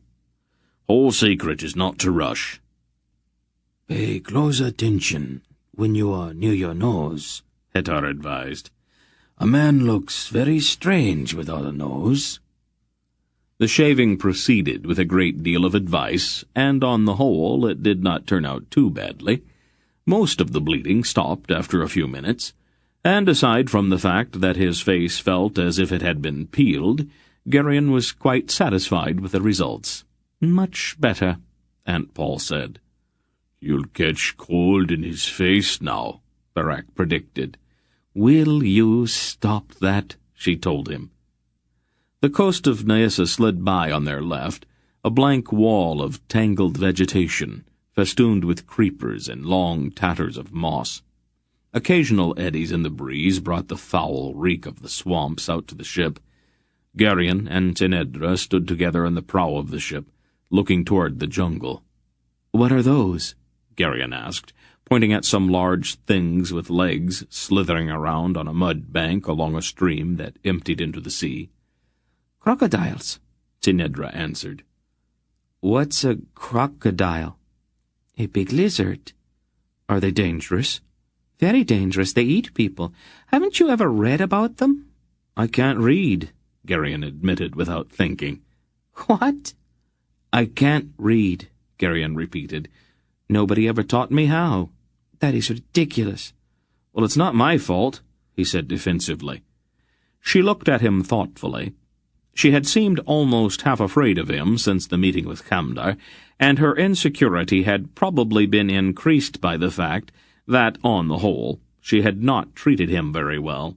Whole secret is not to rush." "Pay close attention when you are near your nose," Hetar advised. "A man looks very strange without a nose." The shaving proceeded with a great deal of advice, and on the whole it did not turn out too badly. Most of the bleeding stopped after a few minutes, and aside from the fact that his face felt as if it had been peeled, Garion was quite satisfied with the results. "Much better," Aunt Paul said. "You'll catch cold in his face now," Barak predicted. "Will you stop that?" she told him. The coast of Nyissa slid by on their left, a blank wall of tangled vegetation, festooned with creepers and long tatters of moss. Occasional eddies in the breeze brought the foul reek of the swamps out to the ship. Garion and Tinedra stood together in the prow of the ship, looking toward the jungle. "What are those?" Garion asked, pointing at some large things with legs slithering around on a mud bank along a stream that emptied into the sea. "Crocodiles," Tinedra answered. "What's a crocodile?" "A big lizard." "Are they dangerous?" "Very dangerous. They eat people. Haven't you ever read about them?" "I can't read," Garion admitted without thinking. "What?" "I can't read," Garion repeated. "Nobody ever taught me how." "That is ridiculous." "Well, it's not my fault," he said defensively. She looked at him thoughtfully. She had seemed almost half afraid of him since the meeting with Kamdar, and her insecurity had probably been increased by the fact that, on the whole, she had not treated him very well.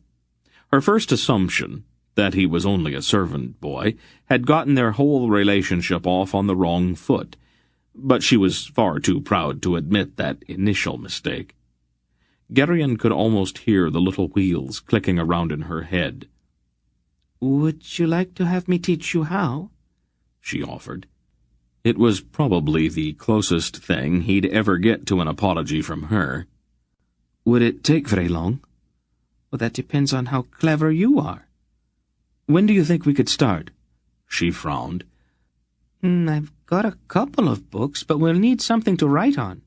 Her first assumption, that he was only a servant boy, had gotten their whole relationship off on the wrong foot, but she was far too proud to admit that initial mistake. Garion could almost hear the little wheels clicking around in her head. "Would you like to have me teach you how?" she offered. It was probably the closest thing he'd ever get to an apology from her. "Would it take very long?" "Well, that depends on how clever you are." "When do you think we could start?" She frowned. "I've got a couple of books, but we'll need something to write on."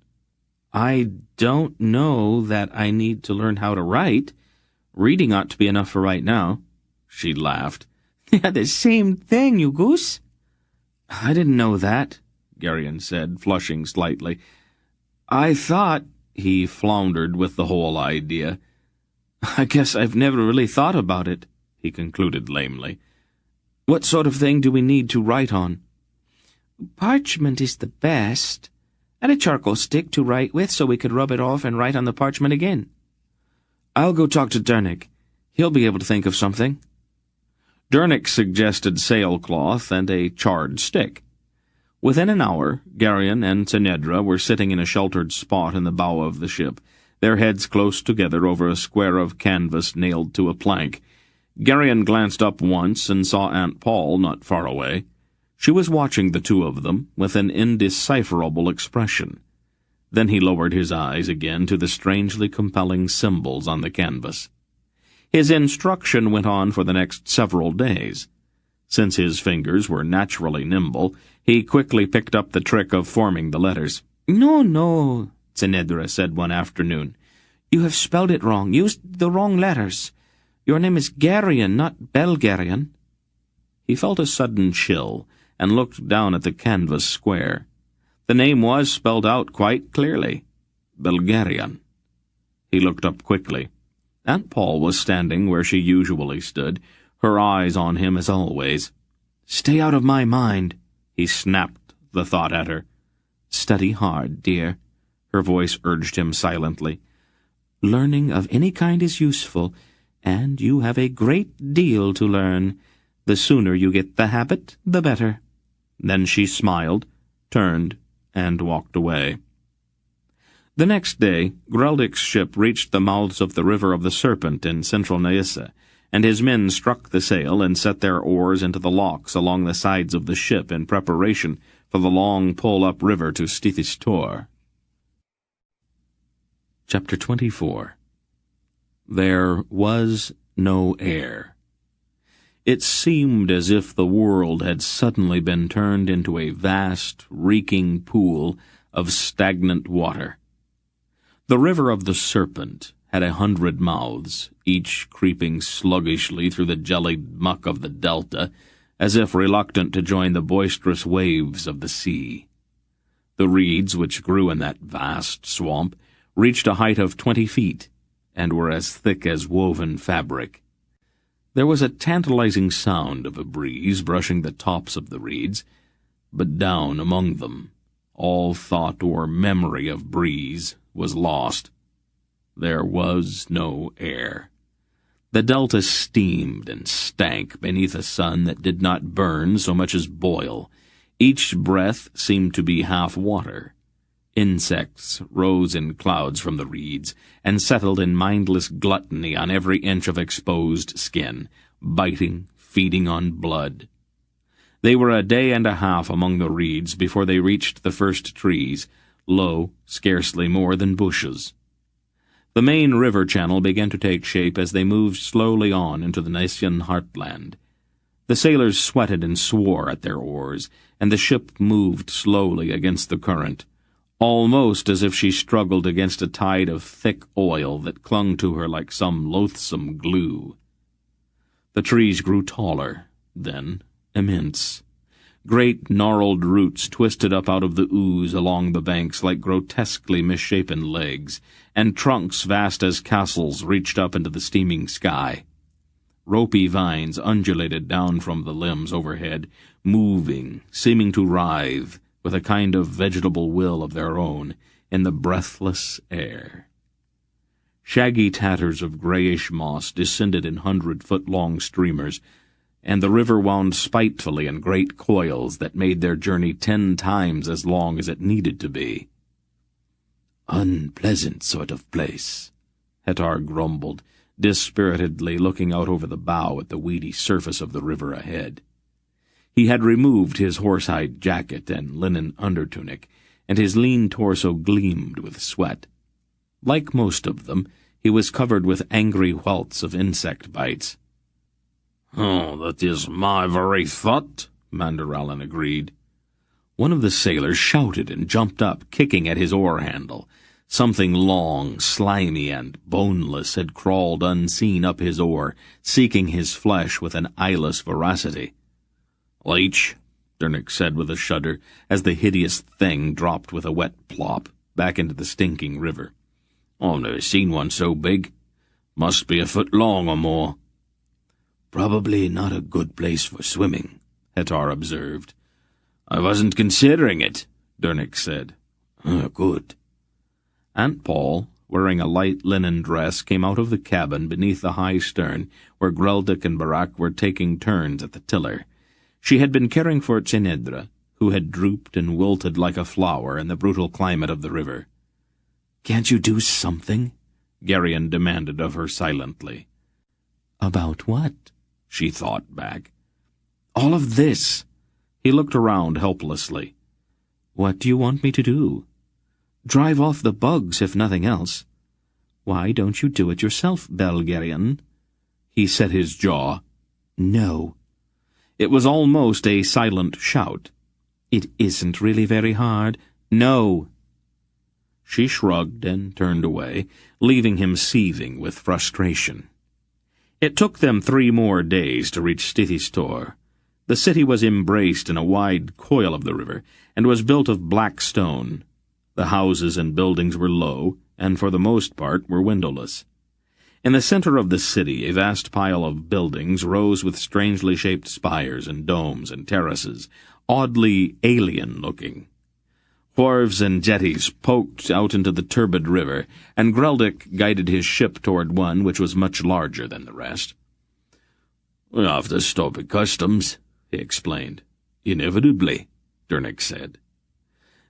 "I don't know that I need to learn how to write. Reading ought to be enough for right now." She laughed. "They're the same thing, you goose." "I didn't know that," Garion said, flushing slightly. "I thought—" he floundered with the whole idea. "I guess I've never really thought about it," he concluded lamely. "What sort of thing do we need to write on?" "Parchment is the best, and a charcoal stick to write with so we could rub it off and write on the parchment again." "I'll go talk to Dernick. He'll be able to think of something." Dernick suggested sailcloth and a charred stick. Within an hour, Garion and Tinedra were sitting in a sheltered spot in the bow of the ship, their heads close together over a square of canvas nailed to a plank, Geryon glanced up once and saw Aunt Paul not far away. She was watching the two of them with an indecipherable expression. Then he lowered his eyes again to the strangely compelling symbols on the canvas. His instruction went on for the next several days. Since his fingers were naturally nimble, he quickly picked up the trick of forming the letters. No, Zenedra said one afternoon. You have spelled it wrong, used the wrong letters. Your name is Geryon, not Belgariad. He felt a sudden chill and looked down at the canvas square. The name was spelled out quite clearly. Belgariad. He looked up quickly. Aunt Paul was standing where she usually stood, her eyes on him as always. Stay out of my mind, he snapped the thought at her. Study hard, dear, her voice urged him silently. Learning of any kind is useful, and you have a great deal to learn. The sooner you get the habit, the better. Then she smiled, turned, and walked away. The next day, Greldic's ship reached the mouths of the River of the Serpent in central Nyissa, and his men struck the sail and set their oars into the locks along the sides of the ship in preparation for the long pull-up river to Stithistor. Chapter 24. There was no air. It seemed as if the world had suddenly been turned into a vast, reeking pool of stagnant water. The River of the Serpent had 100 mouths, each creeping sluggishly through the jellied muck of the delta, as if reluctant to join the boisterous waves of the sea. The reeds which grew in that vast swamp reached a height of 20 feet, and were as thick as woven fabric. There was a tantalizing sound of a breeze brushing the tops of the reeds, but down among them, all thought or memory of breeze was lost. There was no air. The delta steamed and stank beneath a sun that did not burn so much as boil. Each breath seemed to be half water. Insects rose in clouds from the reeds and settled in mindless gluttony on every inch of exposed skin, biting, feeding on blood. They were a day and a half among the reeds before they reached the first trees, low, scarcely more than bushes. The main river channel began to take shape as they moved slowly on into the Nyssian heartland. The sailors sweated and swore at their oars, and the ship moved slowly against the current, almost as if she struggled against a tide of thick oil that clung to her like some loathsome glue. The trees grew taller, then immense. Great gnarled roots twisted up out of the ooze along the banks like grotesquely misshapen legs, and trunks vast as castles reached up into the steaming sky. Ropey vines undulated down from the limbs overhead, moving, seeming to writhe, with a kind of vegetable will of their own, in the breathless air. Shaggy tatters of grayish moss descended in 100-foot-long streamers, and the river wound spitefully in great coils that made their journey 10 times as long as it needed to be. "Unpleasant sort of place," Hettar grumbled, dispiritedly looking out over the bow at the weedy surface of the river ahead. He had removed his horsehide jacket and linen undertunic, and his lean torso gleamed with sweat. Like most of them, he was covered with angry welts of insect bites. "Oh, that is my very thought," Manderallen agreed. One of the sailors shouted and jumped up, kicking at his oar handle. Something long, slimy, and boneless had crawled unseen up his oar, seeking his flesh with an eyeless voracity. "Leech," Dernick said with a shudder, as the hideous thing dropped with a wet plop back into the stinking river. "I've never seen one so big. Must be a foot long or more." "Probably not a good place for swimming," Hettar observed. "I wasn't considering it," Dernick said. Good." Aunt Paul, wearing a light linen dress, came out of the cabin beneath the high stern, where Greldick and Barak were taking turns at the tiller. She had been caring for Zenedra, who had drooped and wilted like a flower in the brutal climate of the river. "Can't you do something?" Geryon demanded of her silently. About what? She thought back. All of this. He looked around helplessly. What do you want me to do? Drive off the bugs, if nothing else. Why don't you do it yourself, Belgariad? He set his jaw. No. It was almost a silent shout. It isn't really very hard. No. She shrugged and turned away, leaving him seething with frustration. It took them 3 more days to reach Stithistor. The city was embraced in a wide coil of the river, and was built of black stone. The houses and buildings were low, and for the most part were windowless. In the center of the city, a vast pile of buildings rose with strangely shaped spires and domes and terraces, oddly alien-looking. Wharves and jetties poked out into the turbid river, and Greldick guided his ship toward one which was much larger than the rest. "We have to stop at customs," he explained. "Inevitably," Dernick said.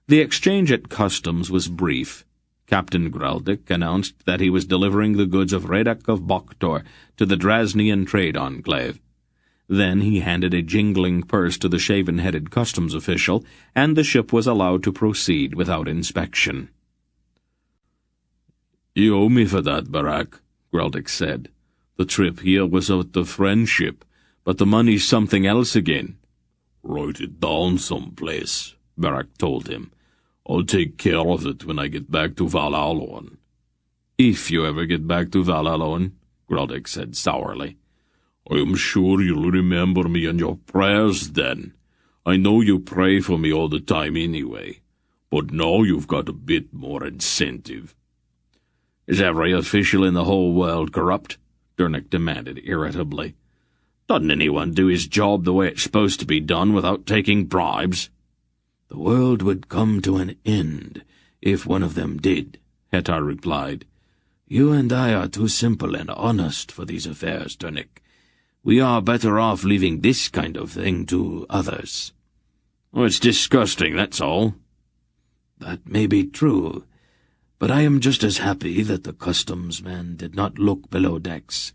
The exchange at customs was brief. Captain Greldick announced that he was delivering the goods of Redak of Boktor to the Drasnian trade enclave. Then he handed a jingling purse to the shaven-headed customs official, and the ship was allowed to proceed without inspection. "You owe me for that, Barak," Greldick said. "The trip here was out of friendship, but the money's something else again." "Write it down someplace," Barak told him. "I'll take care of it when I get back to Valalon." "If you ever get back to Valalon," Greldick said sourly. "I am sure you'll remember me in your prayers then. I know you pray for me all the time anyway, but now you've got a bit more incentive." "Is every official in the whole world corrupt?" Dernick demanded irritably. "Doesn't anyone do his job the way it's supposed to be done without taking bribes?" "The world would come to an end if one of them did," Hettar replied. "You and I are too simple and honest for these affairs, Dernick. We are better off leaving this kind of thing to others." "Oh, it's disgusting, that's all." "That may be true, but I am just as happy that the customs man did not look below decks.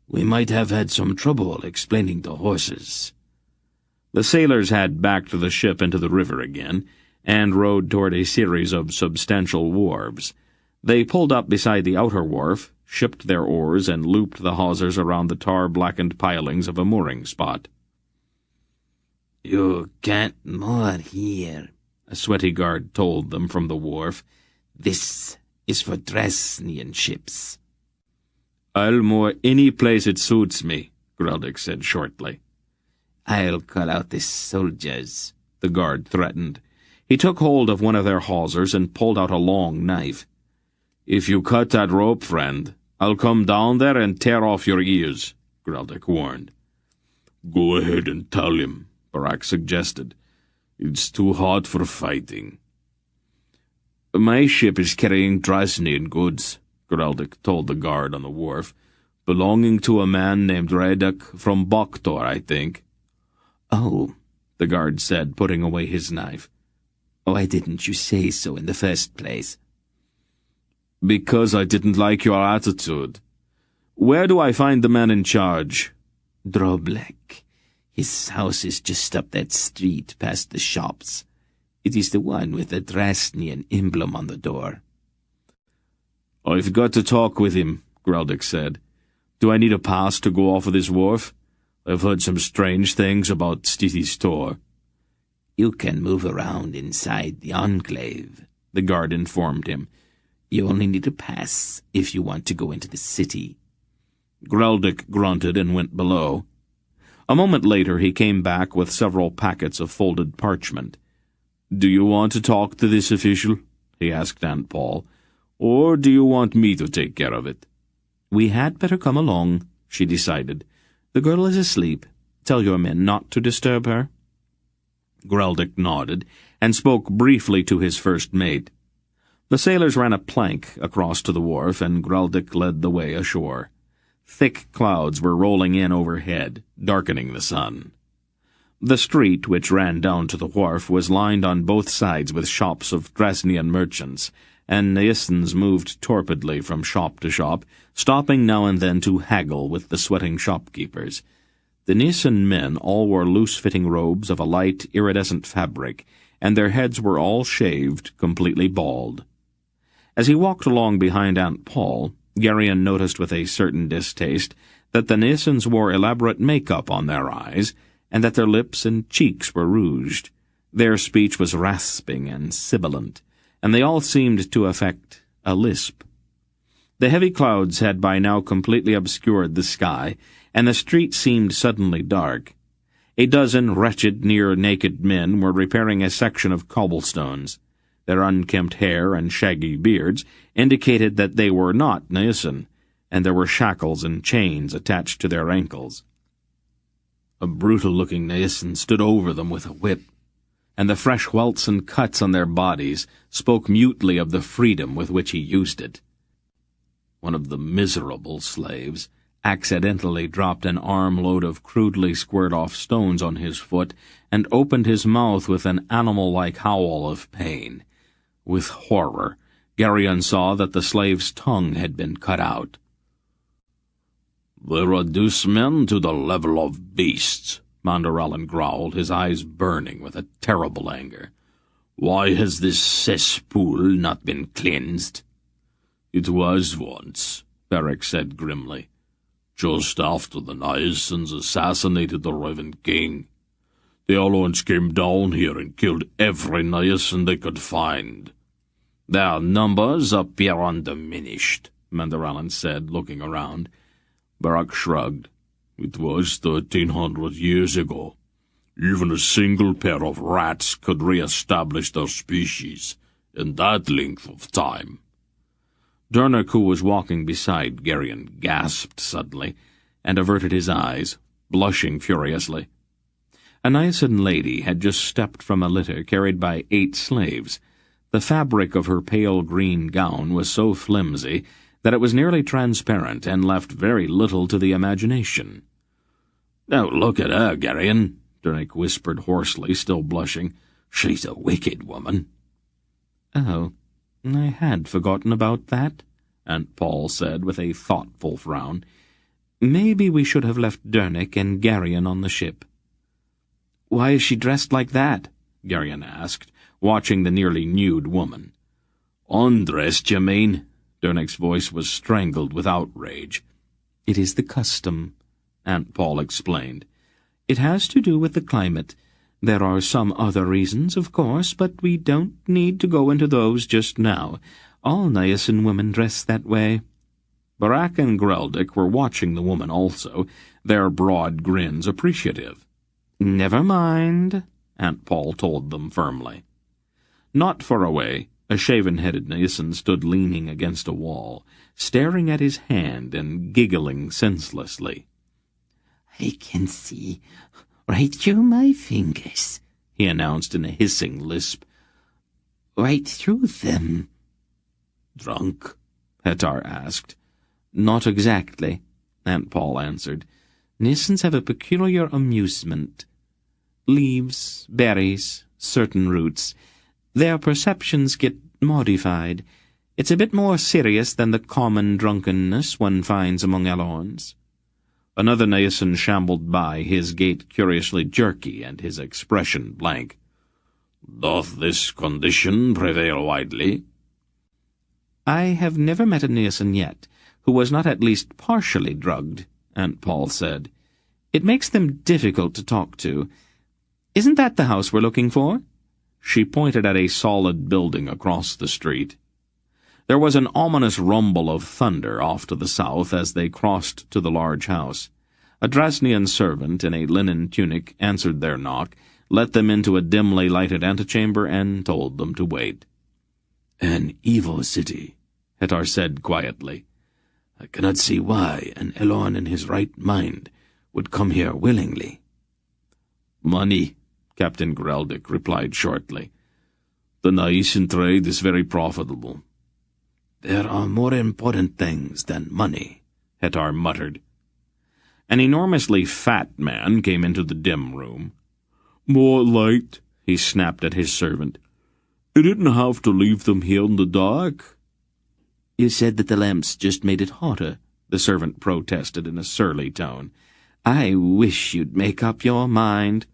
We might have had some trouble explaining the horses." The sailors had backed the ship into the river again, and rowed toward a series of substantial wharves. They pulled up beside the outer wharf, shipped their oars, and looped the hawsers around the tar-blackened pilings of a mooring spot. "You can't moor here," a sweaty guard told them from the wharf. "This is for Drasnian ships." "I'll moor any place it suits me," Greldick said shortly. "I'll call out the soldiers," the guard threatened. He took hold of one of their hawsers and pulled out a long knife. "If you cut that rope, friend, I'll come down there and tear off your ears," Greldick warned. "Go ahead and tell him," Barak suggested. "It's too hot for fighting." "My ship is carrying Drasnian goods," Greldick told the guard on the wharf, "belonging to a man named Redak from Boktor, I think." "Oh," the guard said, putting away his knife. "Why didn't you say so in the first place?" "Because I didn't like your attitude. Where do I find the man in charge?" "Droblek. His house is just up that street past the shops. It is the one with the Drasnian emblem on the door." "I've got to talk with him," Greldick said. "Do I need a pass to go off of this wharf? I've heard some strange things about Stithistor." "You can move around inside the enclave," the guard informed him. "You only need a pass if you want to go into the city." Greldick grunted and went below. A moment later he came back with several packets of folded parchment. "Do you want to talk to this official?" he asked Aunt Paul. "Or do you want me to take care of it?" "We had better come along," she decided. "The girl is asleep. Tell your men not to disturb her." Greldick nodded, and spoke briefly to his first mate. The sailors ran a plank across to the wharf, and Greldick led the way ashore. Thick clouds were rolling in overhead, darkening the sun. The street, which ran down to the wharf, was lined on both sides with shops of Drasnian merchants, and Nyissans moved torpidly from shop to shop, stopping now and then to haggle with the sweating shopkeepers. The Nyissan men all wore loose-fitting robes of a light, iridescent fabric, and their heads were all shaved, completely bald. As he walked along behind Aunt Paul, Geryon noticed with a certain distaste that the Nyissans wore elaborate makeup on their eyes, and that their lips and cheeks were rouged. Their speech was rasping and sibilant, and they all seemed to affect a lisp. The heavy clouds had by now completely obscured the sky, and the street seemed suddenly dark. A dozen wretched, near-naked men were repairing a section of cobblestones. Their unkempt hair and shaggy beards indicated that they were not Nyissan, and there were shackles and chains attached to their ankles. A brutal-looking Nyissan stood over them with a whip, and the fresh welts and cuts on their bodies spoke mutely of the freedom with which he used it. One of the miserable slaves accidentally dropped an armload of crudely squared-off stones on his foot and opened his mouth with an animal-like howl of pain. With horror, Geryon saw that the slave's tongue had been cut out. "They reduce men to the level of beasts," Mandorellan growled, his eyes burning with a terrible anger. "Why has this cesspool not been cleansed?" "It was once," Beric said grimly, "just after the Nyissans assassinated the Raven King. The Alliance came down here and killed every Nyissan they could find." "Their numbers appear undiminished," Mandorellan said, looking around. Beric shrugged. "It was 1,300 years ago. Even a single pair of rats could re-establish their species in that length of time." Dernek, who was walking beside Geryon, gasped suddenly and averted his eyes, blushing furiously. A Nyissan lady had just stepped from a litter carried by 8 slaves. The fabric of her pale green gown was so flimsy that it was nearly transparent and left very little to the imagination. "Don't look at her, Geryon," Dernek whispered hoarsely, still blushing. "She's a wicked woman." "Oh, I had forgotten about that," Aunt Paul said with a thoughtful frown. "Maybe we should have left Dernek and Geryon on the ship." "Why is she dressed like that?" Geryon asked, watching the nearly nude woman. "Undressed, you mean?" Dernek's voice was strangled with outrage. "It is the custom," Aunt Paul explained. "It has to do with the climate. There are some other reasons, of course, but we don't need to go into those just now. All Nyissan women dress that way." Barak and Greldik were watching the woman also, their broad grins appreciative. "Never mind," Aunt Paul told them firmly. Not far away, a shaven-headed Nyissan stood leaning against a wall, staring at his hand and giggling senselessly. "I can see right through my fingers," he announced in a hissing lisp. "Right through them." "Drunk?" Hetar asked. "Not exactly," Aunt Paul answered. "Nissans have a peculiar amusement. Leaves, berries, certain roots. Their perceptions get modified. It's a bit more serious than the common drunkenness one finds among Elorns." Another Nyissan shambled by, his gait curiously jerky and his expression blank. "Doth this condition prevail widely?" "I have never met a Nyissan yet who was not at least partially drugged," Aunt Paul said. "It makes them difficult to talk to. Isn't that the house we're looking for?" She pointed at a solid building across the street. There was an ominous rumble of thunder off to the south as they crossed to the large house. A Drasnian servant in a linen tunic answered their knock, let them into a dimly lighted antechamber, and told them to wait. "An evil city," Hetar said quietly. "I cannot see why an Elorn in his right mind would come here willingly." "Money," Captain Greldik replied shortly. "The Nyissan trade is very profitable." "There are more important things than money," Hetar muttered. An enormously fat man came into the dim room. "More light," he snapped at his servant. You didn't have to leave them here in the dark." "You said that the lamps just made it hotter," the servant protested in a surly tone. "I wish you'd make up your mind."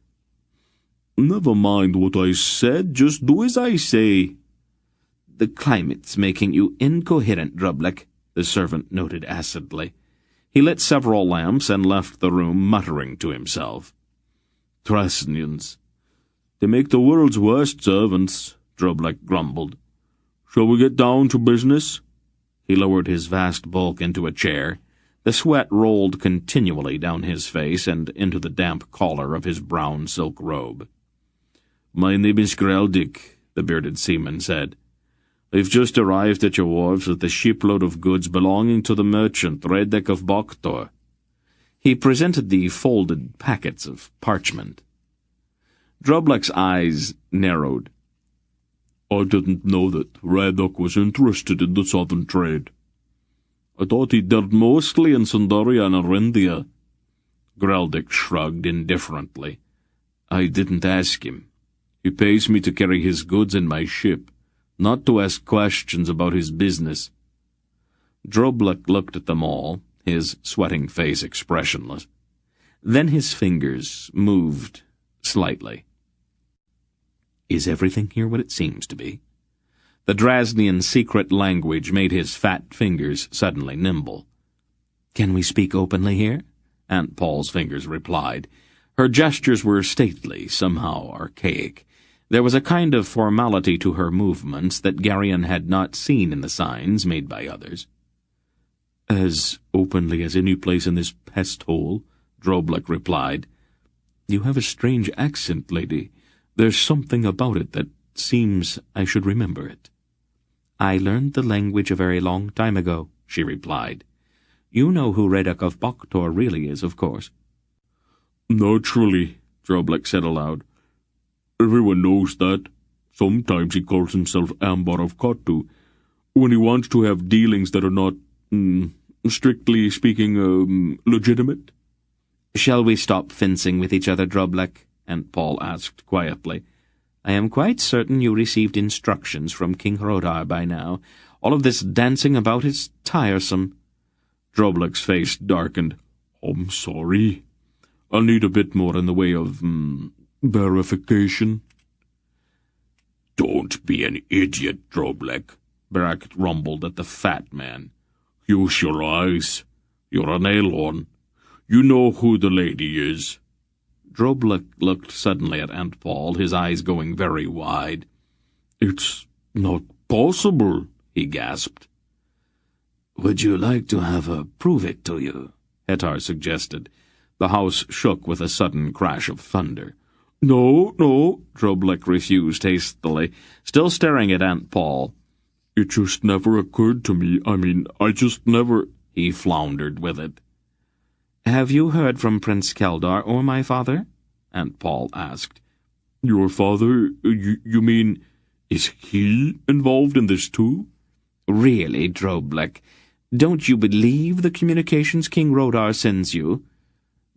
"Never mind what I said, just do as I say." "The climate's making you incoherent, Drublick," the servant noted acidly. He lit several lamps and left the room, muttering to himself. "Trasnians. They make the world's worst servants," Drublick grumbled. "Shall we get down to business?" He lowered his vast bulk into a chair. The sweat rolled continually down his face and into the damp collar of his brown silk robe. "My name is Greldick," the bearded seaman said. "I've just arrived at your wharves with a shipload of goods belonging to the merchant Redek of Boktor." He presented the folded packets of parchment. Drublick's eyes narrowed. "I didn't know that Redek was interested in the southern trade. I thought he dealt mostly in Sundaria and Arindia." Greldick shrugged indifferently. "I didn't ask him. He pays me to carry his goods in my ship, not to ask questions about his business." Drublick looked at them all, his sweating face expressionless. Then his fingers moved slightly. "Is everything here what it seems to be?" The Drasnian secret language made his fat fingers suddenly nimble. "Can we speak openly here?" Aunt Paul's fingers replied. Her gestures were stately, somehow archaic. There was a kind of formality to her movements that Garyon had not seen in the signs made by others. "As openly as any place in this pest hole," Drublick replied. "You have a strange accent, lady. There's something about it that seems I should remember it." "I learned the language a very long time ago," she replied. "You know who Redek of Boktor really is, of course." "Naturally," Drublick said aloud. "Everyone knows that. Sometimes he calls himself Ambar of Kotu, when he wants to have dealings that are not, strictly speaking, legitimate." "Shall we stop fencing with each other, Drublick?" Aunt Paul asked quietly. "I am quite certain you received instructions from King Hrodar by now. All of this dancing about is tiresome." Drublick's face darkened. "I'm sorry. I'll need a bit more in the way of, verification." "Don't be an idiot, Drublick," Barak rumbled at the fat man. "Use your eyes. You're an Aelon. You know who the lady is." Drublick looked suddenly at Aunt Paul, his eyes going very wide. "It's not possible," he gasped. "Would you like to have her prove it to you?" Hetar suggested. The house shook with a sudden crash of thunder. No, Drublick refused hastily, still staring at Aunt Paul. "It just never occurred to me. I just never—" He floundered with it. "Have you heard from Prince Keldar or my father?" Aunt Paul asked. "Your father? You mean, is he involved in this too?" "Really, Drublick, don't you believe the communications King Hrodar sends you?"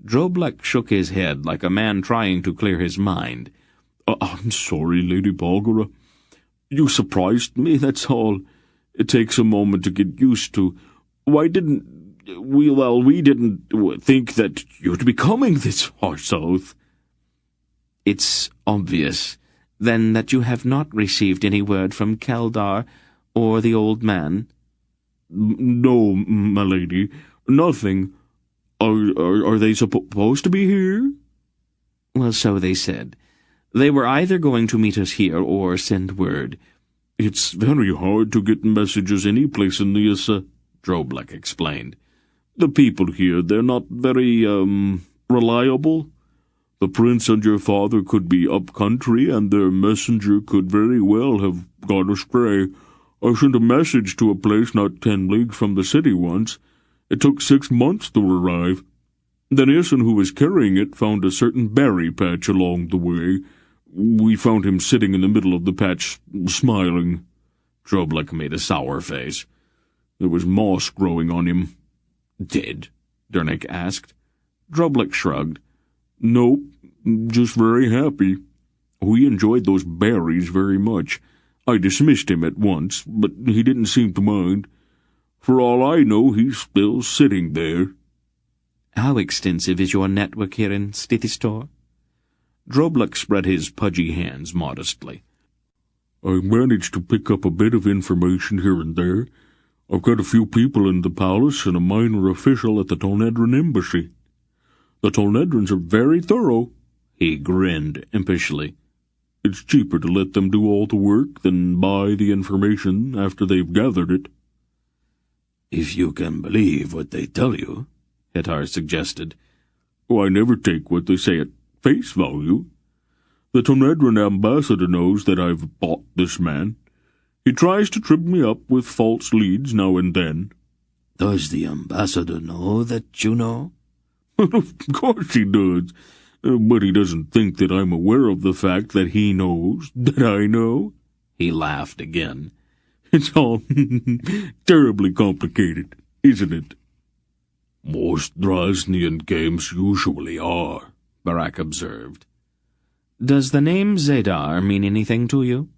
Drublick shook his head like a man trying to clear his mind. "I'm sorry, Lady Belgariad. You surprised me, that's all. It takes a moment to get used to. Why didn't we didn't think that you'd be coming this far south." "It's obvious, then, that you have not received any word from Keldar or the old man?" "No, my lady, nothing. Are they supposed to be here?" "Well, so they said. They were either going to meet us here or send word." "It's very hard to get messages any place in Nyissa," Drublick explained. "The people here, they're not very, reliable. The prince and your father could be up country, and their messenger could very well have gone astray. I sent a message to a place not 10 leagues from the city once. It took 6 months to arrive. The Nyssa who was carrying it found a certain berry patch along the way. We found him sitting in the middle of the patch, smiling." Drublick made a sour face. "There was moss growing on him." "Dead?" Dernick asked. Drublick shrugged. "Nope, just very happy. We enjoyed those berries very much. I dismissed him at once, but he didn't seem to mind. For all I know, he's still sitting there." "How extensive is your network here in Stithistor?" Drobluk spread his pudgy hands modestly. "I managed to pick up a bit of information here and there. I've got a few people in the palace and a minor official at the Tolnedran embassy. The Tolnedrans are very thorough." He grinned impishly. "It's cheaper to let them do all the work than buy the information after they've gathered it." "If you can believe what they tell you," Hitar suggested. "Oh, I never take what they say at face value. The Tolnedran ambassador knows that I've bought this man. He tries to trip me up with false leads now and then." "Does the ambassador know that you know?" "Of course he does. But he doesn't think that I'm aware of the fact that he knows that I know." He laughed again. "It's all terribly complicated, isn't it?" "Most Drasnian games usually are," Barak observed. "Does the name Zadar mean anything to you?"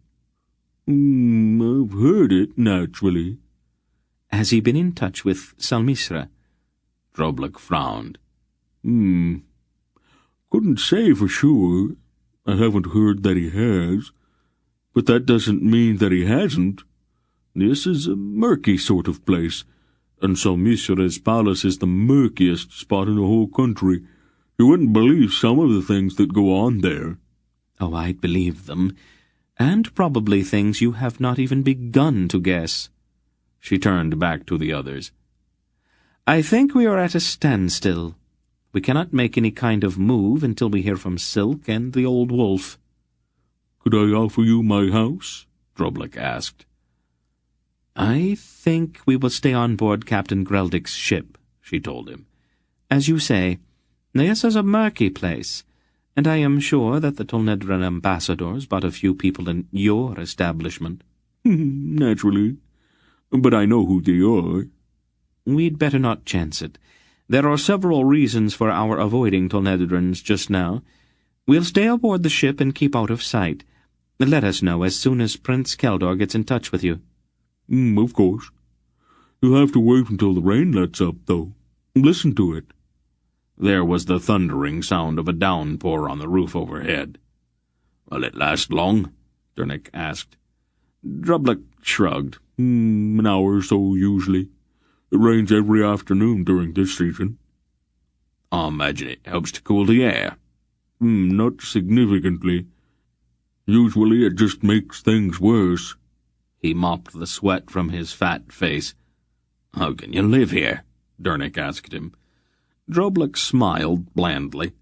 "I've heard it, naturally." "Has he been in touch with Salmisra?" Drobluk frowned. "Couldn't say for sure. I haven't heard that he has. But that doesn't mean that he hasn't. This is a murky sort of place, and Salmisra's palace is the murkiest spot in the whole country. You wouldn't believe some of the things that go on there." "Oh, I'd believe them, and probably things you have not even begun to guess." She turned back to the others. "I think we are at a standstill. We cannot make any kind of move until we hear from Silk and the old wolf." "Could I offer you my house?" Drobluk asked. "I think we will stay on board Captain Greldic's ship," she told him. "As you say, Nyissa's a murky place, and I am sure that the Tolnedran ambassadors bought a few people in your establishment." "Naturally. But I know who they are." "We'd better not chance it. There are several reasons for our avoiding Tolnedrans just now. We'll stay aboard the ship and keep out of sight. Let us know as soon as Prince Keldor gets in touch with you." "Of course. You'll have to wait until the rain lets up, though. Listen to it." There was the thundering sound of a downpour on the roof overhead. "Will it last long?" Dernick asked. Drobluk shrugged. An hour or so, usually. It rains every afternoon during this season." "I imagine it helps to cool the air." "Not significantly. Usually it just makes things worse." He mopped the sweat from his fat face. "How can you live here?" Dernick asked him. Drobluk smiled blandly.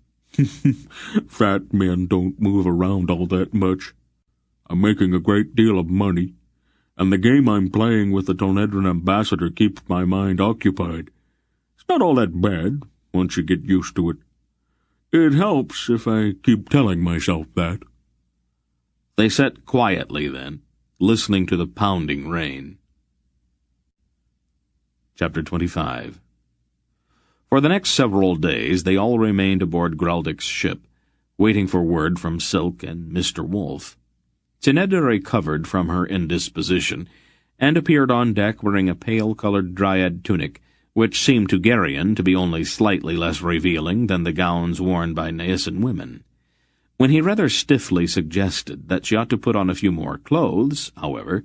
"Fat men don't move around all that much. I'm making a great deal of money, and the game I'm playing with the Tolnedran ambassador keeps my mind occupied. It's not all that bad, once you get used to it. It helps if I keep telling myself that." They sat quietly then, listening to the pounding rain. Chapter 25. For the next several days they all remained aboard Greldic's ship, waiting for word from Silk and Mr. Wolf. Tinedda recovered from her indisposition, and appeared on deck wearing a pale-colored dryad tunic, which seemed to Geryon to be only slightly less revealing than the gowns worn by Nyissan women. When he rather stiffly suggested that she ought to put on a few more clothes, however,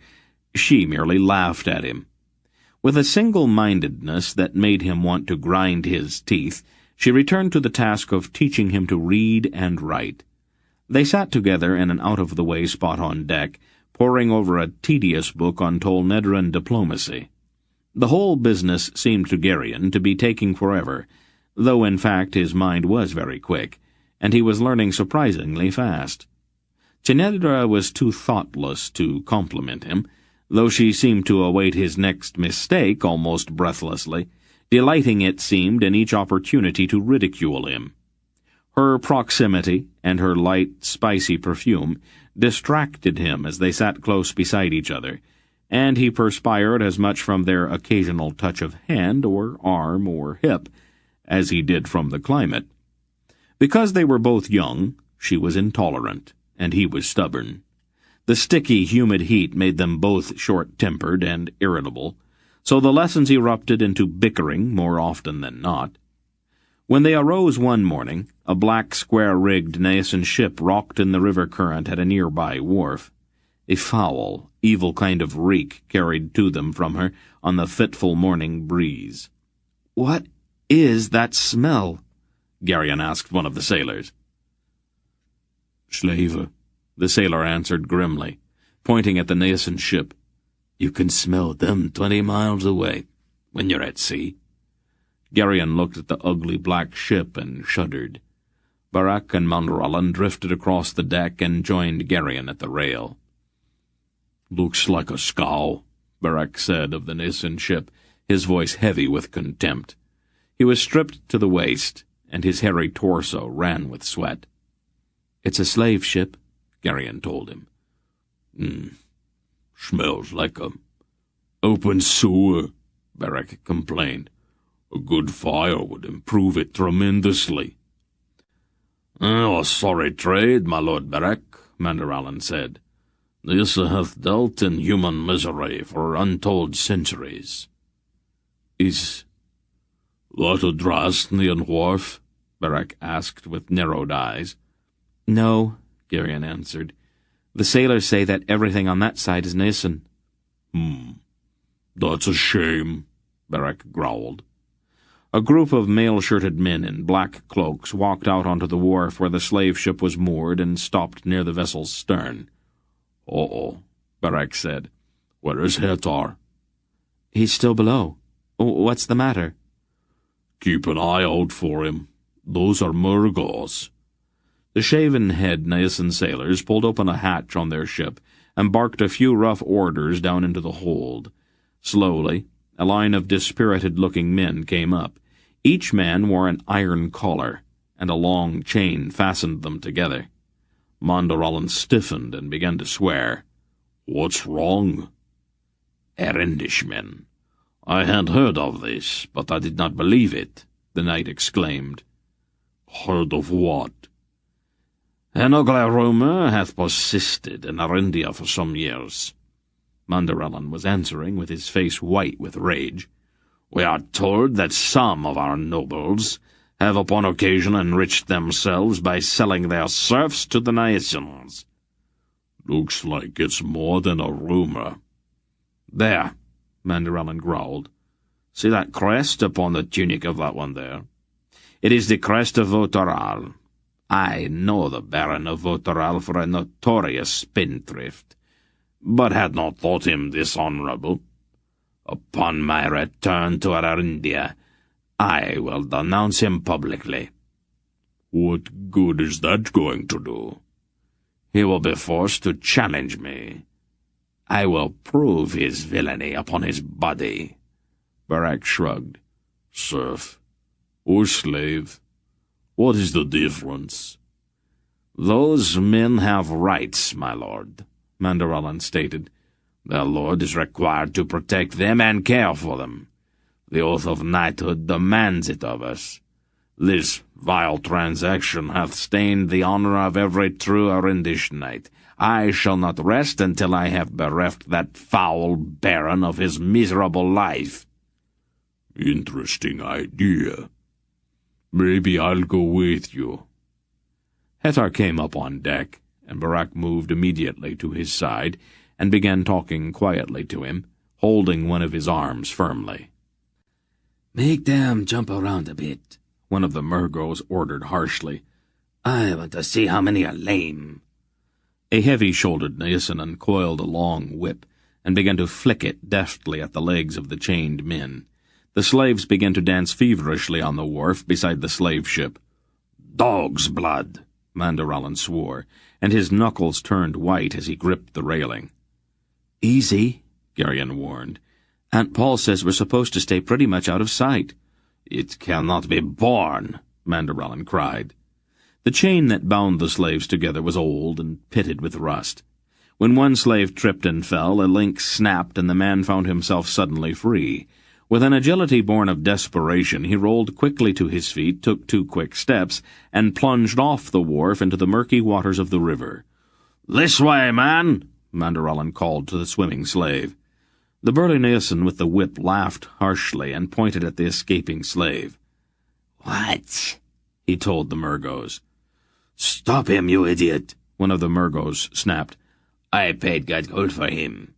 she merely laughed at him. With a single-mindedness that made him want to grind his teeth, she returned to the task of teaching him to read and write. They sat together in an out-of-the-way spot on deck, poring over a tedious book on Tolnedran diplomacy. The whole business seemed to Geryon to be taking forever, though in fact his mind was very quick, and he was learning surprisingly fast. Tinedra was too thoughtless to compliment him, though she seemed to await his next mistake almost breathlessly, delighting, it seemed, in each opportunity to ridicule him. Her proximity and her light, spicy perfume distracted him as they sat close beside each other, and he perspired as much from their occasional touch of hand or arm or hip as he did from the climate. Because they were both young, she was intolerant, and he was stubborn. The sticky, humid heat made them both short-tempered and irritable, so the lessons erupted into bickering more often than not. When they arose one morning, a black, square-rigged Nyissan ship rocked in the river current at a nearby wharf. A foul, evil kind of reek carried to them from her on the fitful morning breeze. "What is that smell?" Geryon asked one of the sailors. "Slaver," the sailor answered grimly, pointing at the Nyissan ship. "You can smell them 20 miles away when you're at sea." Geryon looked at the ugly black ship and shuddered. Barak and Mandralan drifted across the deck and joined Geryon at the rail. "Looks like a scow," Barak said of the Nyissan ship, his voice heavy with contempt. He was stripped to the waist, and his hairy torso ran with sweat. "It's a slave ship," Geryon told him. Smells like a open sewer," Barak complained. "A good fire would improve it tremendously." "A sorry trade, my lord Barak," Mandralan said. "Nyissa hath dealt in human misery for untold centuries." "Is that a Drasnian wharf?" Barak asked with narrowed eyes. "No," Geryon answered. "The sailors say that everything on that side is Nyissan." That's a shame," Barak growled. A group of mail-shirted men in black cloaks walked out onto the wharf where the slave ship was moored and stopped near the vessel's stern. "Uh-oh," Barak said. "Where is Hetar?" "He's still below. What's the matter?" "Keep an eye out for him. Those are Murgos." The shaven-head Nyissan sailors pulled open a hatch on their ship and barked a few rough orders down into the hold. Slowly, a line of dispirited-looking men came up. Each man wore an iron collar, and a long chain fastened them together. Mandralan stiffened and began to swear. "What's wrong?" "Erendishmen. I had heard of this, but I did not believe it," the knight exclaimed. "Heard of what?" "An ugly rumour hath persisted in Arindia for some years." Mandralan was answering with his face white with rage. "We are told that some of our nobles have upon occasion enriched themselves by selling their serfs to the Nyissans." "Looks like it's more than a rumor." "There," Mandralan growled. "See that crest upon the tunic of that one there? It is the crest of Votaral. I know the Baron of Votaral for a notorious spendthrift, but had not thought him dishonourable. Upon my return to Arindia, I will denounce him publicly." "What good is that going to do?" "He will be forced to challenge me. I will prove his villainy upon his body." Barak shrugged. "Serf or slave? What is the difference?" "Those men have rights, my lord," Mandralan stated. "Their lord is required to protect them and care for them. The oath of knighthood demands it of us. This vile transaction hath stained the honour of every true Arindish knight. I shall not rest until I have bereft that foul baron of his miserable life." "Interesting idea. Maybe I'll go with you." Hetar came up on deck, and Barak moved immediately to his side and began talking quietly to him, holding one of his arms firmly. "Make them jump around a bit," one of the Murgos ordered harshly. "I want to see how many are lame." A heavy-shouldered Nyissan uncoiled a long whip and began to flick it deftly at the legs of the chained men. The slaves began to dance feverishly on the wharf beside the slave ship. "Dog's blood," Mandralan swore, and his knuckles turned white as he gripped the railing. "Easy," Geryon warned. "Aunt Paul says we're supposed to stay pretty much out of sight." "It cannot be borne," Mandralan cried. The chain that bound the slaves together was old and pitted with rust. When one slave tripped and fell, a link snapped and the man found himself suddenly free. With an agility born of desperation, he rolled quickly to his feet, took 2 quick steps, and plunged off the wharf into the murky waters of the river. "This way, man!" Manderallan called to the swimming slave. The burly Nyissan with the whip laughed harshly and pointed at the escaping slave. "What?" he told the Murgos. "Stop him, you idiot!" one of the Murgos snapped. "I paid good gold for him."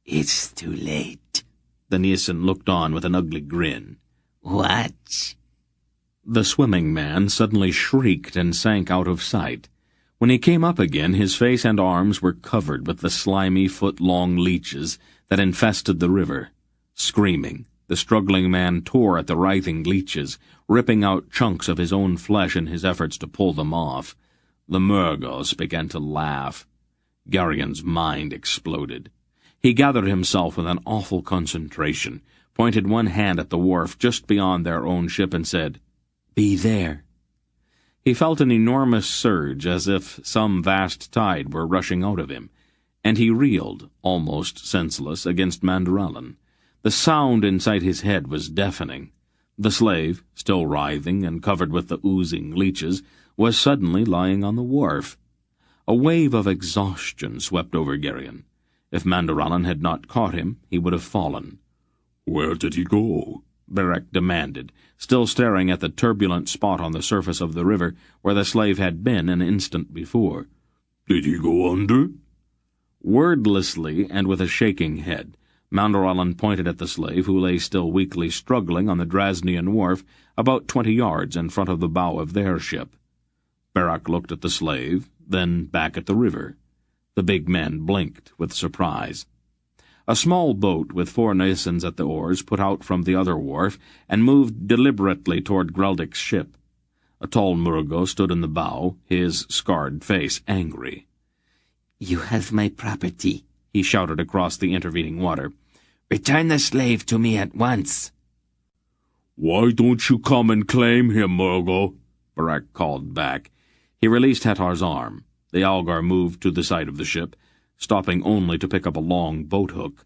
"It's too late." The Nyissan looked on with an ugly grin. "What?" The swimming man suddenly shrieked and sank out of sight. When he came up again, his face and arms were covered with the slimy, foot-long leeches that infested the river. Screaming, the struggling man tore at the writhing leeches, ripping out chunks of his own flesh in his efforts to pull them off. The Murgos began to laugh. Garion's mind exploded. He gathered himself with an awful concentration, pointed one hand at the wharf just beyond their own ship, and said, "Be there." He felt an enormous surge, as if some vast tide were rushing out of him, and he reeled, almost senseless, against Manderallan. The sound inside his head was deafening. The slave, still writhing and covered with the oozing leeches, was suddenly lying on the wharf. A wave of exhaustion swept over Garion. If Manderallan had not caught him, he would have fallen. "Where did he go?" Beric demanded, still staring at the turbulent spot on the surface of the river where the slave had been an instant before. "Did he go under?" Wordlessly and with a shaking head, Manderallan pointed at the slave, who lay still weakly struggling on the Drasnian wharf about 20 yards in front of the bow of their ship. Beric looked at the slave, then back at the river. The big man blinked with surprise. A small boat with 4 Nysans at the oars put out from the other wharf and moved deliberately toward Greldic's ship. A tall Murgo stood in the bow, his scarred face angry. "You have my property," he shouted across the intervening water. "Return the slave to me at once." "Why don't you come and claim him, Murgo?" Beric called back. He released Hetar's arm. The Algar moved to the side of the ship, stopping only to pick up a long boat hook.